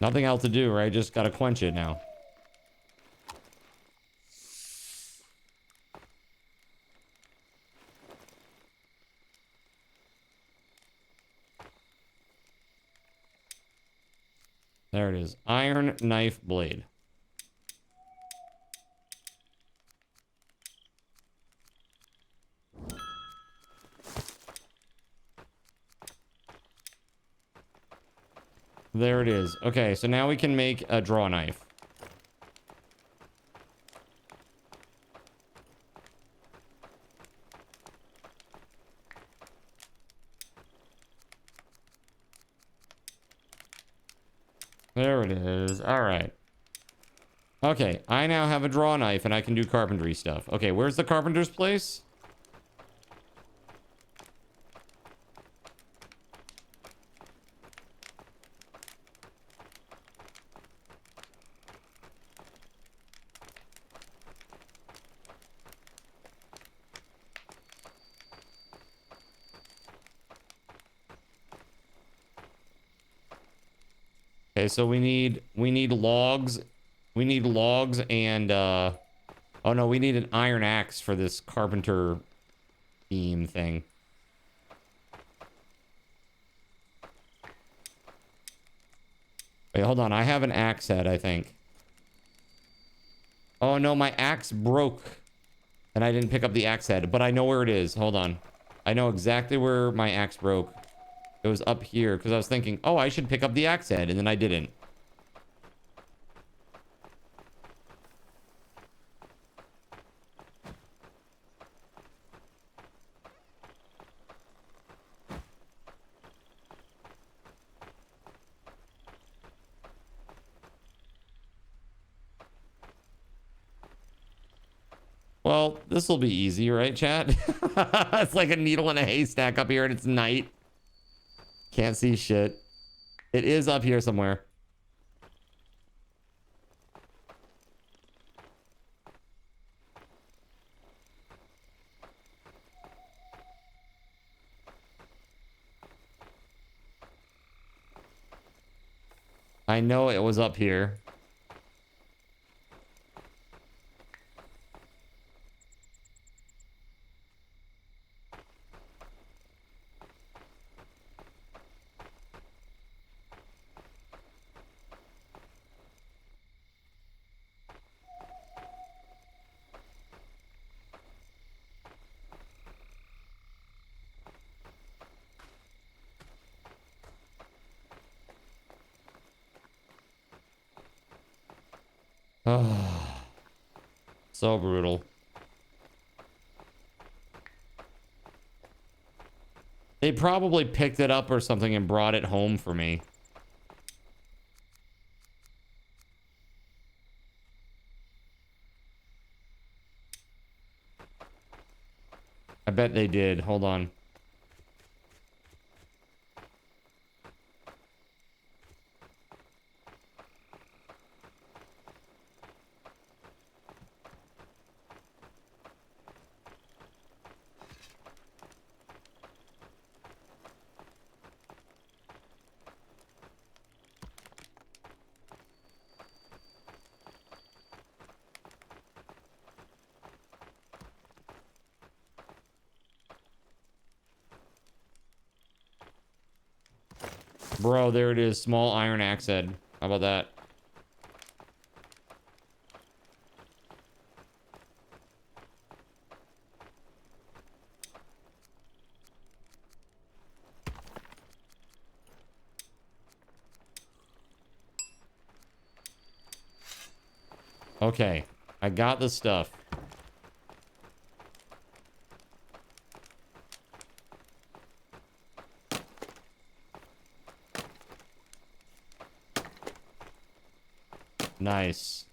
Nothing else to do, right? Just gotta quench it now. There it is. Iron knife blade. There it is. Okay, so now we can make a draw knife. There it is. All right. Okay, I now have a draw knife and I can do carpentry stuff. Okay, where's the carpenter's place? Okay, so we need logs. We need logs and oh no, we need an iron axe for this carpenter theme thing. Wait, hold on. I have an axe head, I think. Oh no, my axe broke. And I didn't pick up the axe head, but I know where it is. Hold on. I know exactly where my axe broke. It was up here because I was thinking, oh, I should pick up the axe head, and then I didn't. Well, this will be easy, right, chat? It's like a needle in a haystack up here, and it's night. Can't see shit. It is up here somewhere. I know it was up here. Oh, so brutal. They probably picked it up or something and brought it home for me. I bet they did. Hold on. Bro, there it is. Small iron axe head. How about that? Okay, I got the stuff. Nice.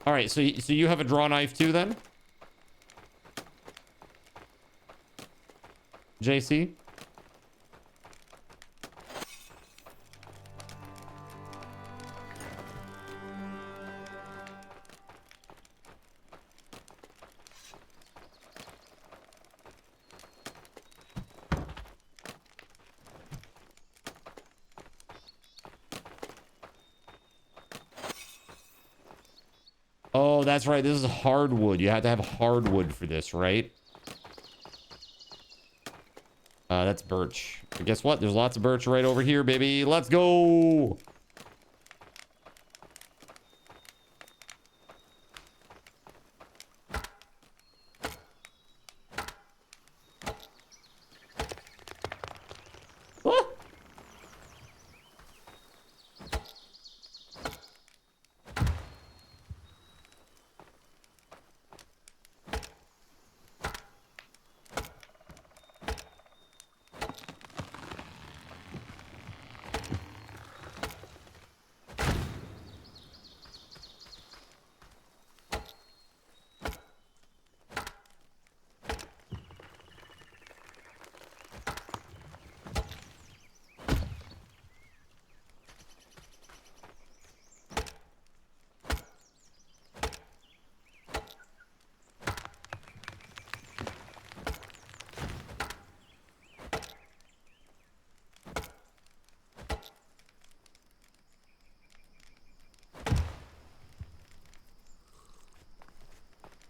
All right, so you have a draw knife too then? JC? Oh, that's right. This is hardwood. You have to have hardwood for this, right? That's birch. But guess what? There's lots of birch right over here, baby. Let's go.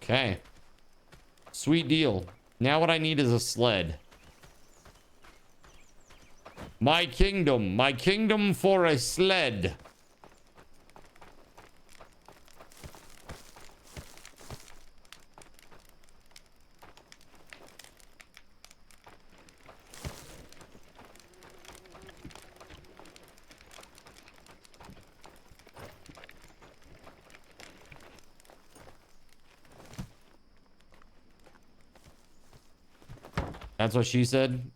Okay. Sweet deal. Now what I need is a sled. My kingdom for a sled. That's what she said.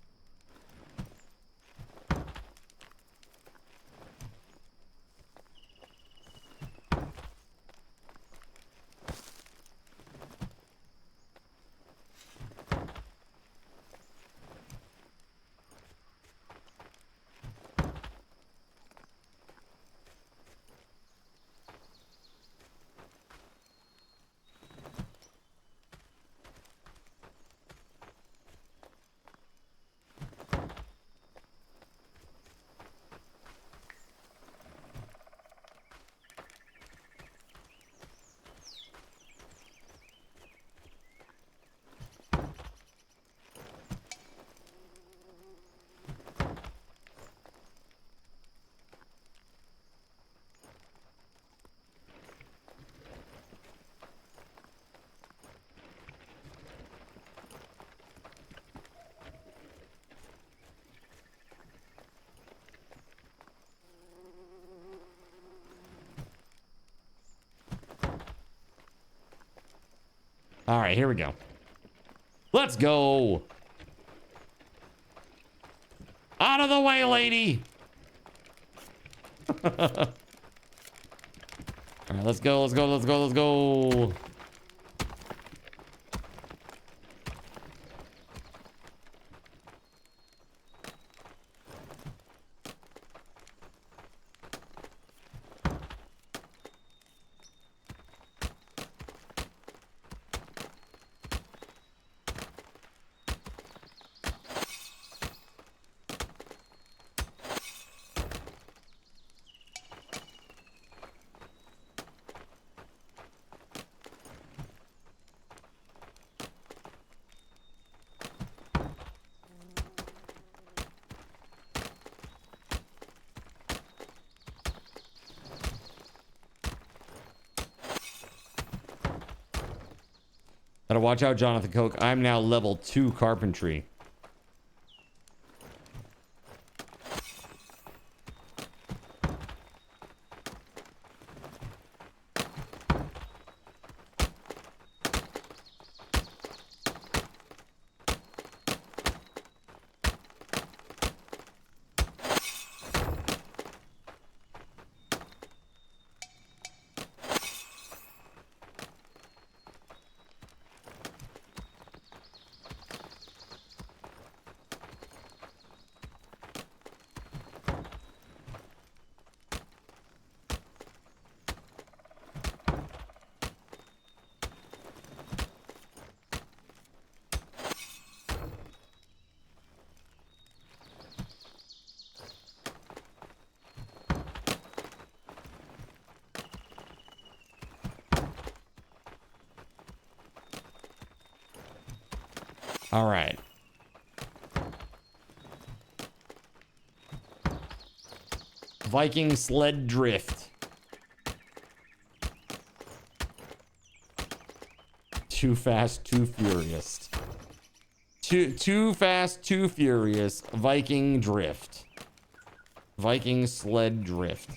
All right, here we go. Let's go. Out of the way, lady. All right, let's go. Let's go. Let's go. Let's go. Gotta watch out, Jonathan Coke. I'm now level 2 carpentry. All right. Viking sled drift. Too fast, too furious. Too fast, too furious. Viking drift. Viking sled drift.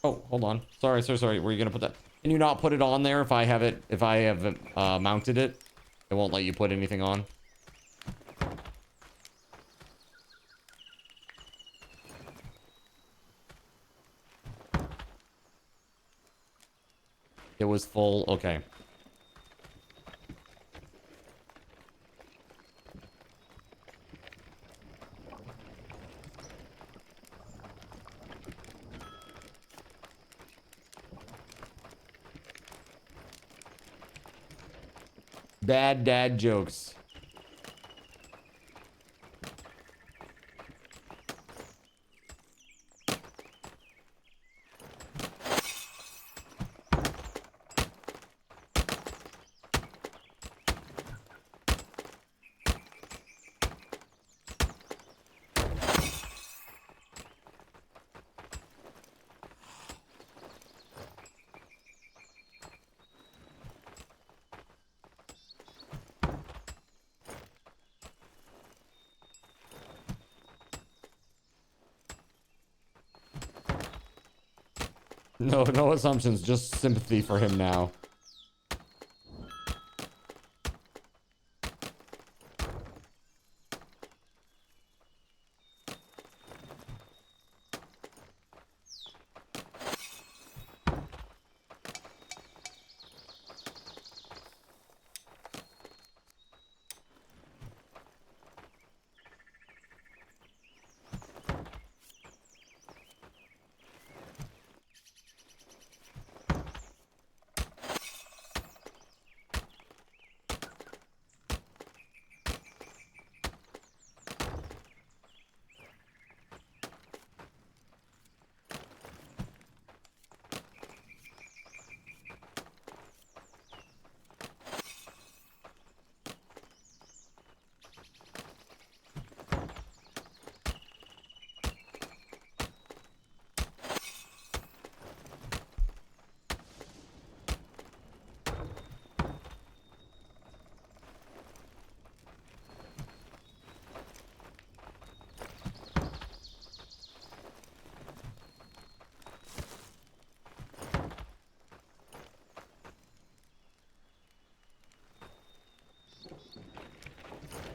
Oh, hold on. Sorry. Were you gonna put that? Can you not put it on there if I have it? If I have mounted it, it won't let you put anything on. It was full. Okay. Bad dad jokes. No assumptions, just sympathy for him now.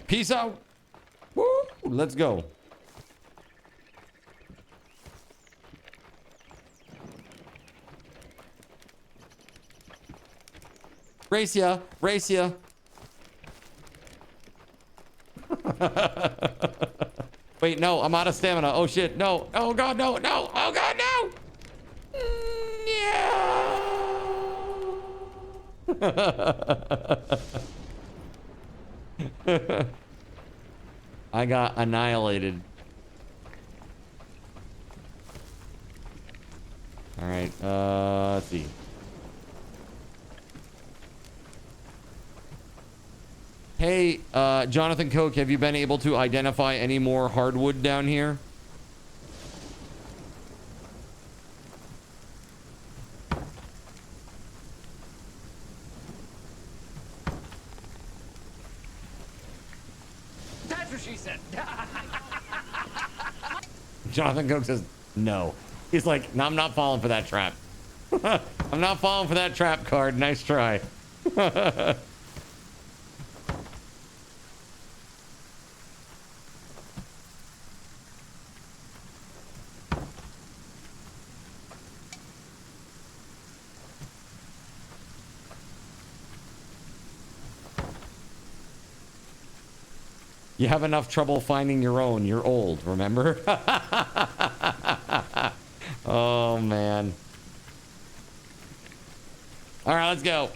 Peace out. Woo! Let's go. Race ya. Wait, no, I'm out of stamina. Oh shit, no. Oh god, no. Oh god, no. Yeah. I got annihilated. All right, let's see. Hey, Jonathan Koch, have you been able to identify any more hardwood down here? That's what she said. Jonathan Koch says no. He's like, no, I'm not falling for that trap. I'm not falling for that trap card. Nice try. You have enough trouble finding your own. You're old, remember? Oh, man. All right, let's go.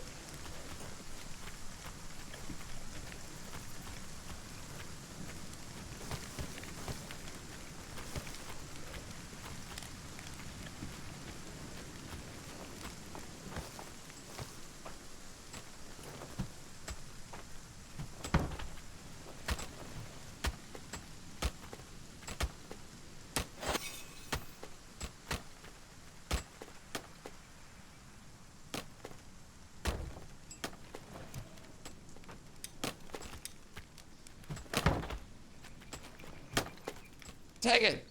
Take it.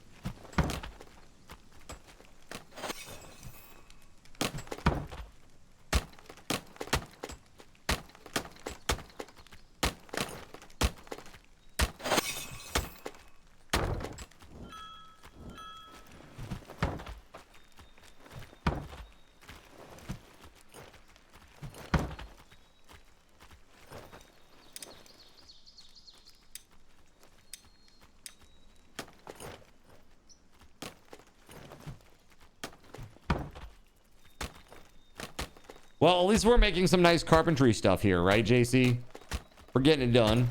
Well, at least we're making some nice carpentry stuff here, right, JC? We're getting it done.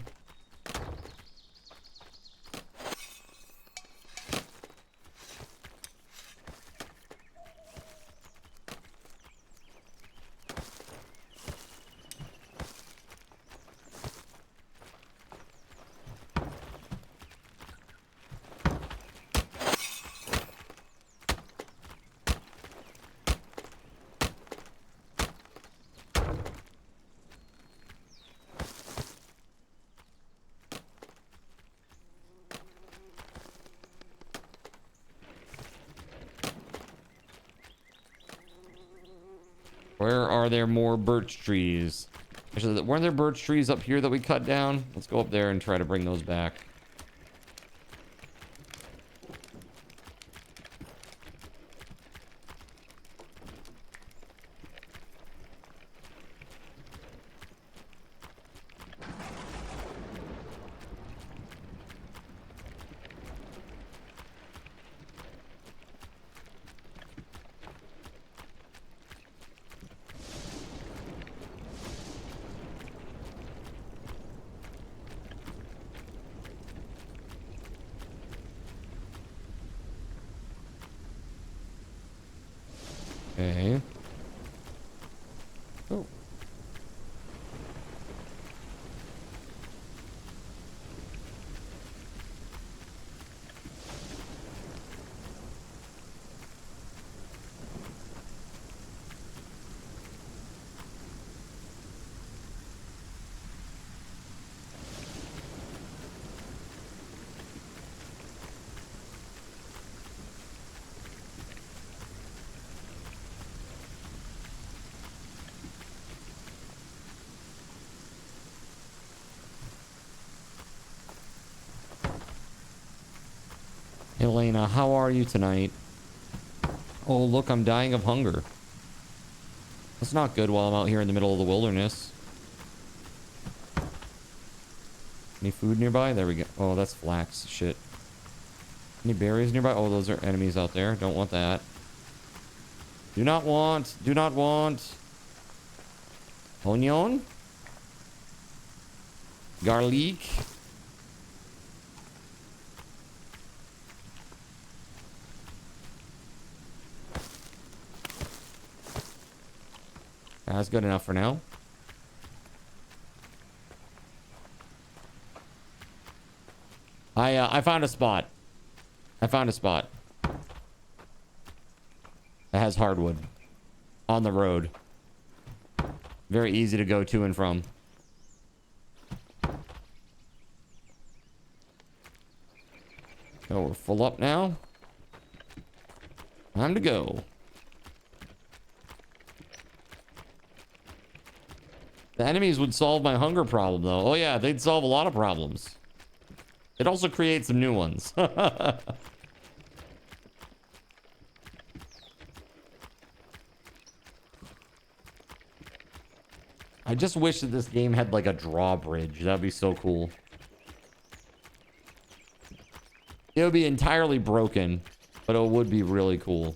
Where are there more birch trees? Actually, weren't there birch trees up here that we cut down? Let's go up there and try to bring those back. Okay. Oh. Elena, how are you tonight? Oh, look, I'm dying of hunger. That's not good while I'm out here in the middle of the wilderness. Any food nearby? There we go. Oh, that's flax. Shit. Any berries nearby? Oh, those are enemies out there. Don't want that. Do not want. Do not want. Onion? Garlic? That's good enough for now. I found a spot. I found a spot that has hardwood on the road. Very easy to go to and from. So we're full up now. Time to go. The enemies would solve my hunger problem, though. Oh, yeah, they'd solve a lot of problems. It also creates some new ones. I just wish that this game had, like, a drawbridge. That'd be so cool. It would be entirely broken, but it would be really cool.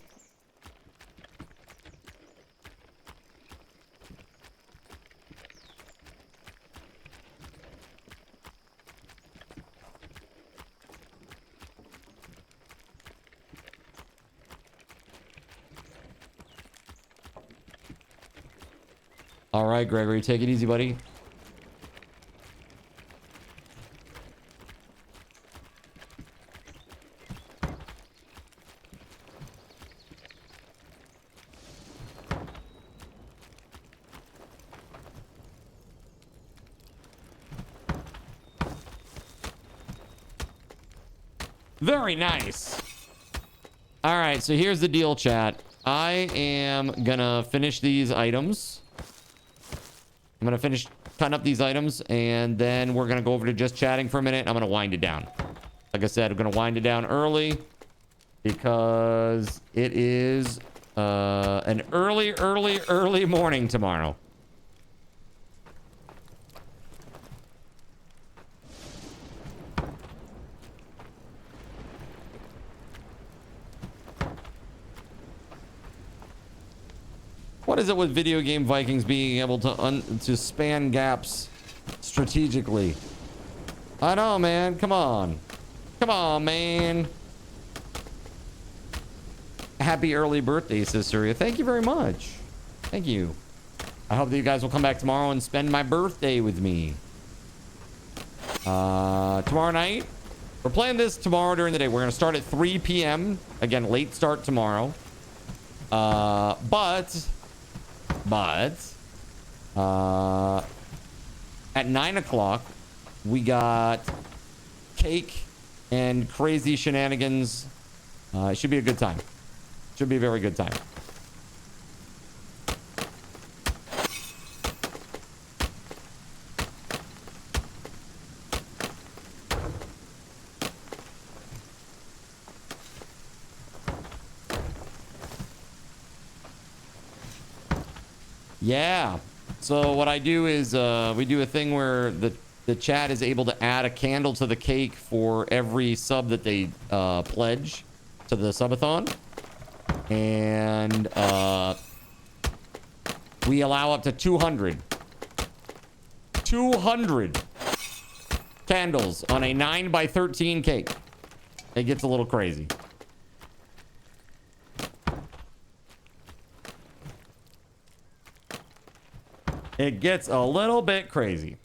All right, Gregory, take it easy, buddy. Very nice. All right, so here's the deal, chat. I am gonna finish these items. I'm gonna finish cutting up these items, and then we're gonna go over to just chatting for a minute. I'm gonna wind it down. Like I said, I'm gonna wind it down early because it is an early morning tomorrow. What is it with video game Vikings being able to span gaps strategically? I know, man. Come on. Come on, man. Happy early birthday, Sisteria. Thank you very much. Thank you. I hope that you guys will come back tomorrow and spend my birthday with me. Tomorrow night. We're playing this tomorrow during the day. We're going to start at 3 p.m. Again, late start tomorrow. But at 9 o'clock, we got cake and crazy shenanigans. It should be a good time. Should be a very good time. Yeah. So what I do is we do a thing where the chat is able to add a candle to the cake for every sub that they pledge to the subathon. And we allow up to 200 candles on a 9x13 cake. It gets a little crazy. It gets a little bit crazy.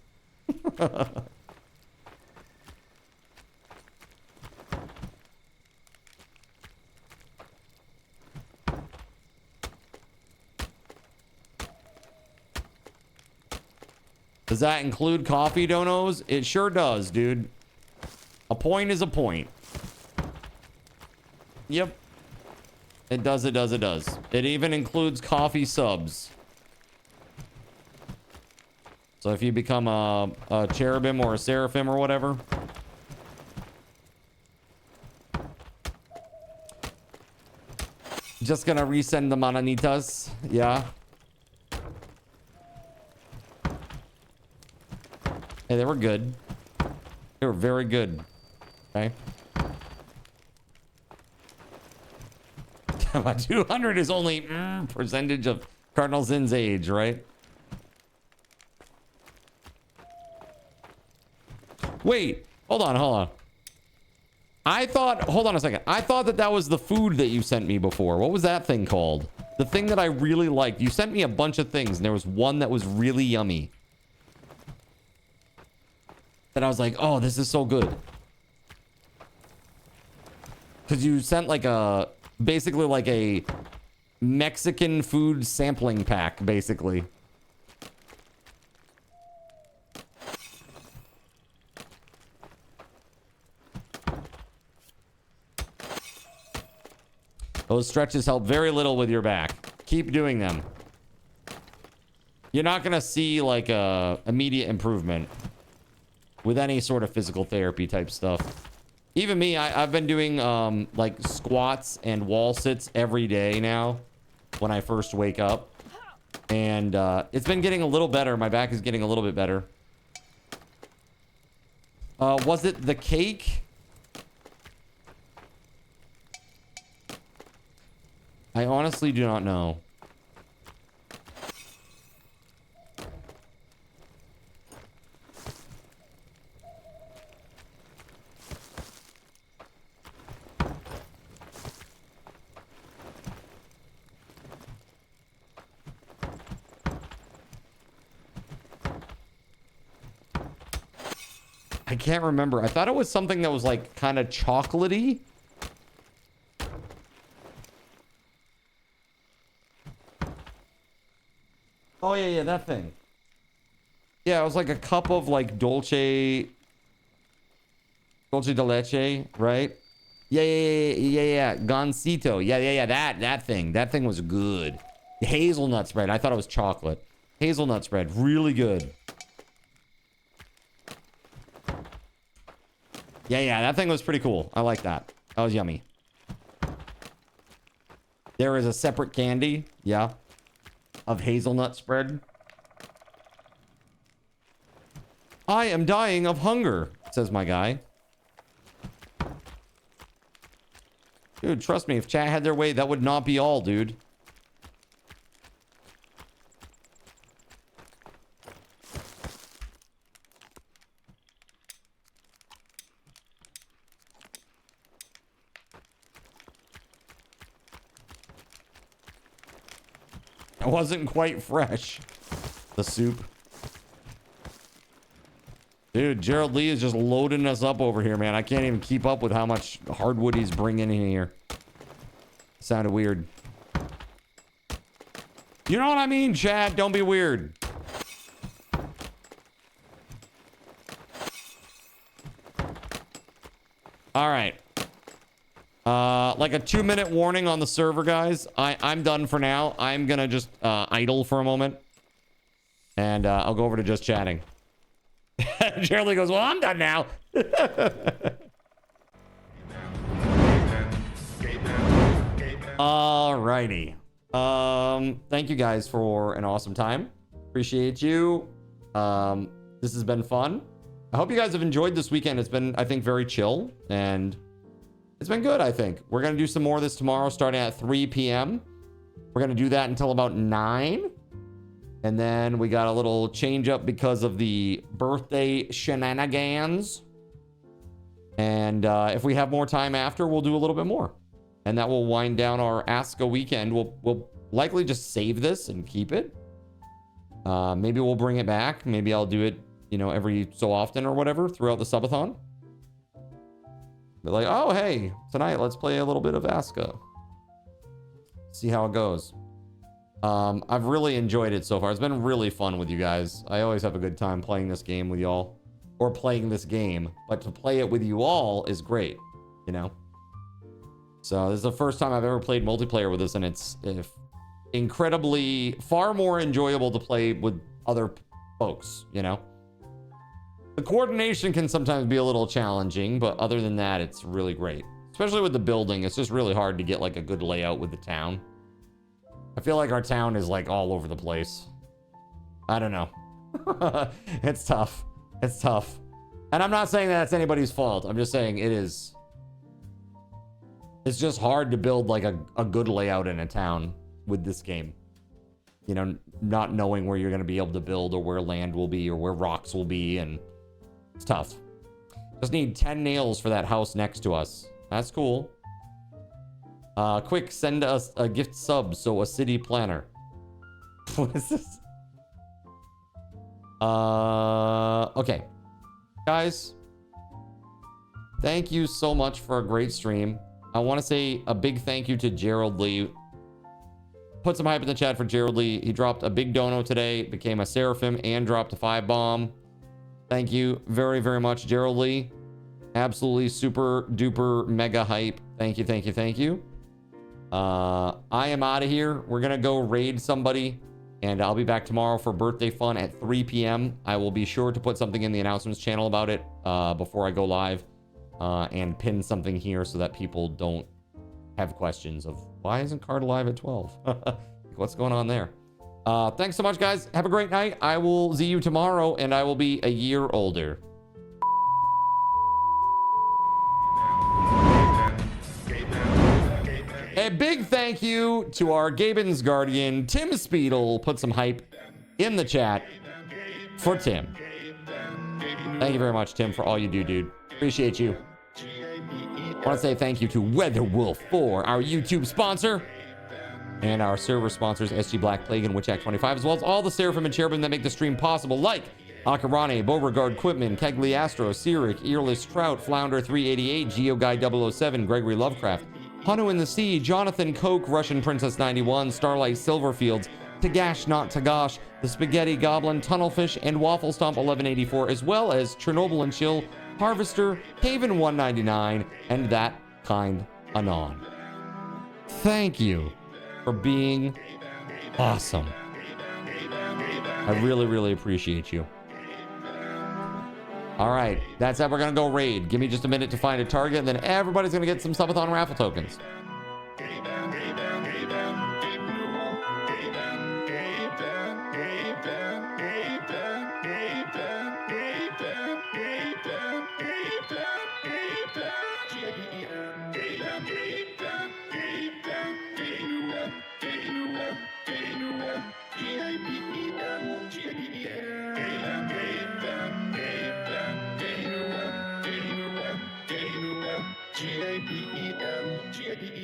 Does that include coffee donos? It sure does, dude. A point is a point. Yep. It does, it does, it does. It even includes coffee subs. So if you become a cherubim or a seraphim or whatever. Just gonna resend the mananitas. Yeah. Hey, they were good. They were very good. Okay. My 200 is only percentage of Cardinal Zin's age, right? Wait, hold on. I thought, hold on a second. I thought that was the food that you sent me before. What was that thing called? The thing that I really liked. You sent me a bunch of things, and there was one that was really yummy. That I was like, oh, this is so good. Because you sent like basically like a Mexican food sampling pack, basically. Those stretches help very little with your back. Keep doing them. You're not going to see like a immediate improvement with any sort of physical therapy type stuff. Even me, I've been doing like squats and wall sits every day now when I first wake up. And it's been getting a little better. My back is getting a little bit better. Was it the cake? I honestly do not know. I can't remember. I thought it was something that was like kind of chocolatey. Oh, yeah, that thing. Yeah, it was like a cup of like dulce de leche, right? Yeah. Gansito. Yeah. That thing. That thing was good. Hazelnut spread. I thought it was chocolate. Hazelnut spread. Really good. Yeah. That thing was pretty cool. I like that. That was yummy. There is a separate candy. Yeah. Of hazelnut spread. I am dying of hunger, says my guy. Dude, trust me, if chat had their way, that would not be all, dude. It wasn't quite fresh. The soup. Dude, Gerald Lee is just loading us up over here, man. I can't even keep up with how much hardwood he's bringing in here. Sounded weird. You know what I mean, Chad? Don't be weird. All right. Like a 2-minute warning on the server, guys. I'm done for now. I'm gonna just idle for a moment. And I'll go over to just chatting. Shirley goes, well, I'm done now. Alrighty. Thank you guys for an awesome time. Appreciate you. This has been fun. I hope you guys have enjoyed this weekend. It's been, I think, very chill, and it's been good, I think. We're going to do some more of this tomorrow starting at 3 p.m. We're going to do that until about 9. And then we got a little change up because of the birthday shenanigans. And if we have more time after, we'll do a little bit more. And that will wind down our Aska weekend. We'll likely just save this and keep it. Maybe we'll bring it back. Maybe I'll do it, you know, every so often or whatever throughout the subathon. But like, oh, hey, tonight let's play a little bit of Aska. See how it goes. I've really enjoyed it so far. It's been really fun with you guys. I always have a good time playing this game with y'all. Or playing this game. But to play it with you all is great, you know? So this is the first time I've ever played multiplayer with this, and it's incredibly far more enjoyable to play with other folks, you know? The coordination can sometimes be a little challenging, but other than that, it's really great. Especially with the building, it's just really hard to get like a good layout with the town. I feel like our town is like all over the place. I don't know. It's tough. It's tough. And I'm not saying that's anybody's fault. I'm just saying it is. It's just hard to build like a good layout in a town with this game. You know, not knowing where you're going to be able to build or where land will be or where rocks will be. And it's tough. Just need 10 nails for that house next to us. That's cool. Quick, send us a gift sub, so a city planner. What is this? Okay. Guys, thank you so much for a great stream. I want to say a big thank you to Gerald Lee. Put some hype in the chat for Gerald Lee. He dropped a big dono today, became a Seraphim, and dropped a 5-bomb. Thank you very, very much, Gerald Lee. Absolutely super duper mega hype. Thank you, thank you, thank you. I am out of here. We're gonna go raid somebody, and I'll be back tomorrow for birthday fun at 3 p.m. I will be sure to put something in the announcements channel about it before I go live, and pin something here so that people don't have questions of why isn't Card live at 12? What's going on there? Thanks so much, guys. Have a great night. I will see you tomorrow, and I will be a year older. A big thank you to our Gaben's guardian, TimSpeedle. Put some hype in the chat for Tim. Thank you very much, Tim, for all you do, dude. Appreciate you. I want to say thank you to WeatherWolf4, our YouTube sponsor, and our server sponsors, SG Black Plague and WitchAct25, as well as all the Seraphim and Cherubim that make the stream possible, like Akarane, Beauregard, Quipman, Kegley Astro, Cyric, Earless Trout, Flounder 388, GeoGuy 007, Gregory Lovecraft, Hanu in the Sea, Jonathan Coke, Russian Princess 91, Starlight Silverfields, Tagash Not Tagash, The Spaghetti Goblin, Tunnelfish, and Waffle Stomp 1184, as well as Chernobyl and Chill, Harvester, Haven 199, and That Kind Anon. Thank you for being awesome. I really, really appreciate you. All right, that's it. We're gonna go raid. Give me just a minute to find a target, and then everybody's gonna get some subathon raffle tokens. G-A-B-E-M, G-A-B-E-M.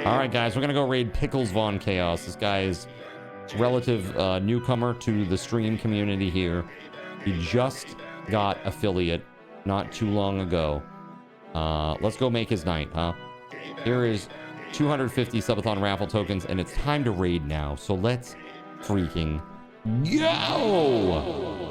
All right, guys, we're gonna go raid Pickles Von Chaos. This guy is relative newcomer to the stream community here. He just got affiliate not too long ago. Let's go make his night, huh? Here is 250 subathon raffle tokens, and it's time to raid now. So let's freaking go!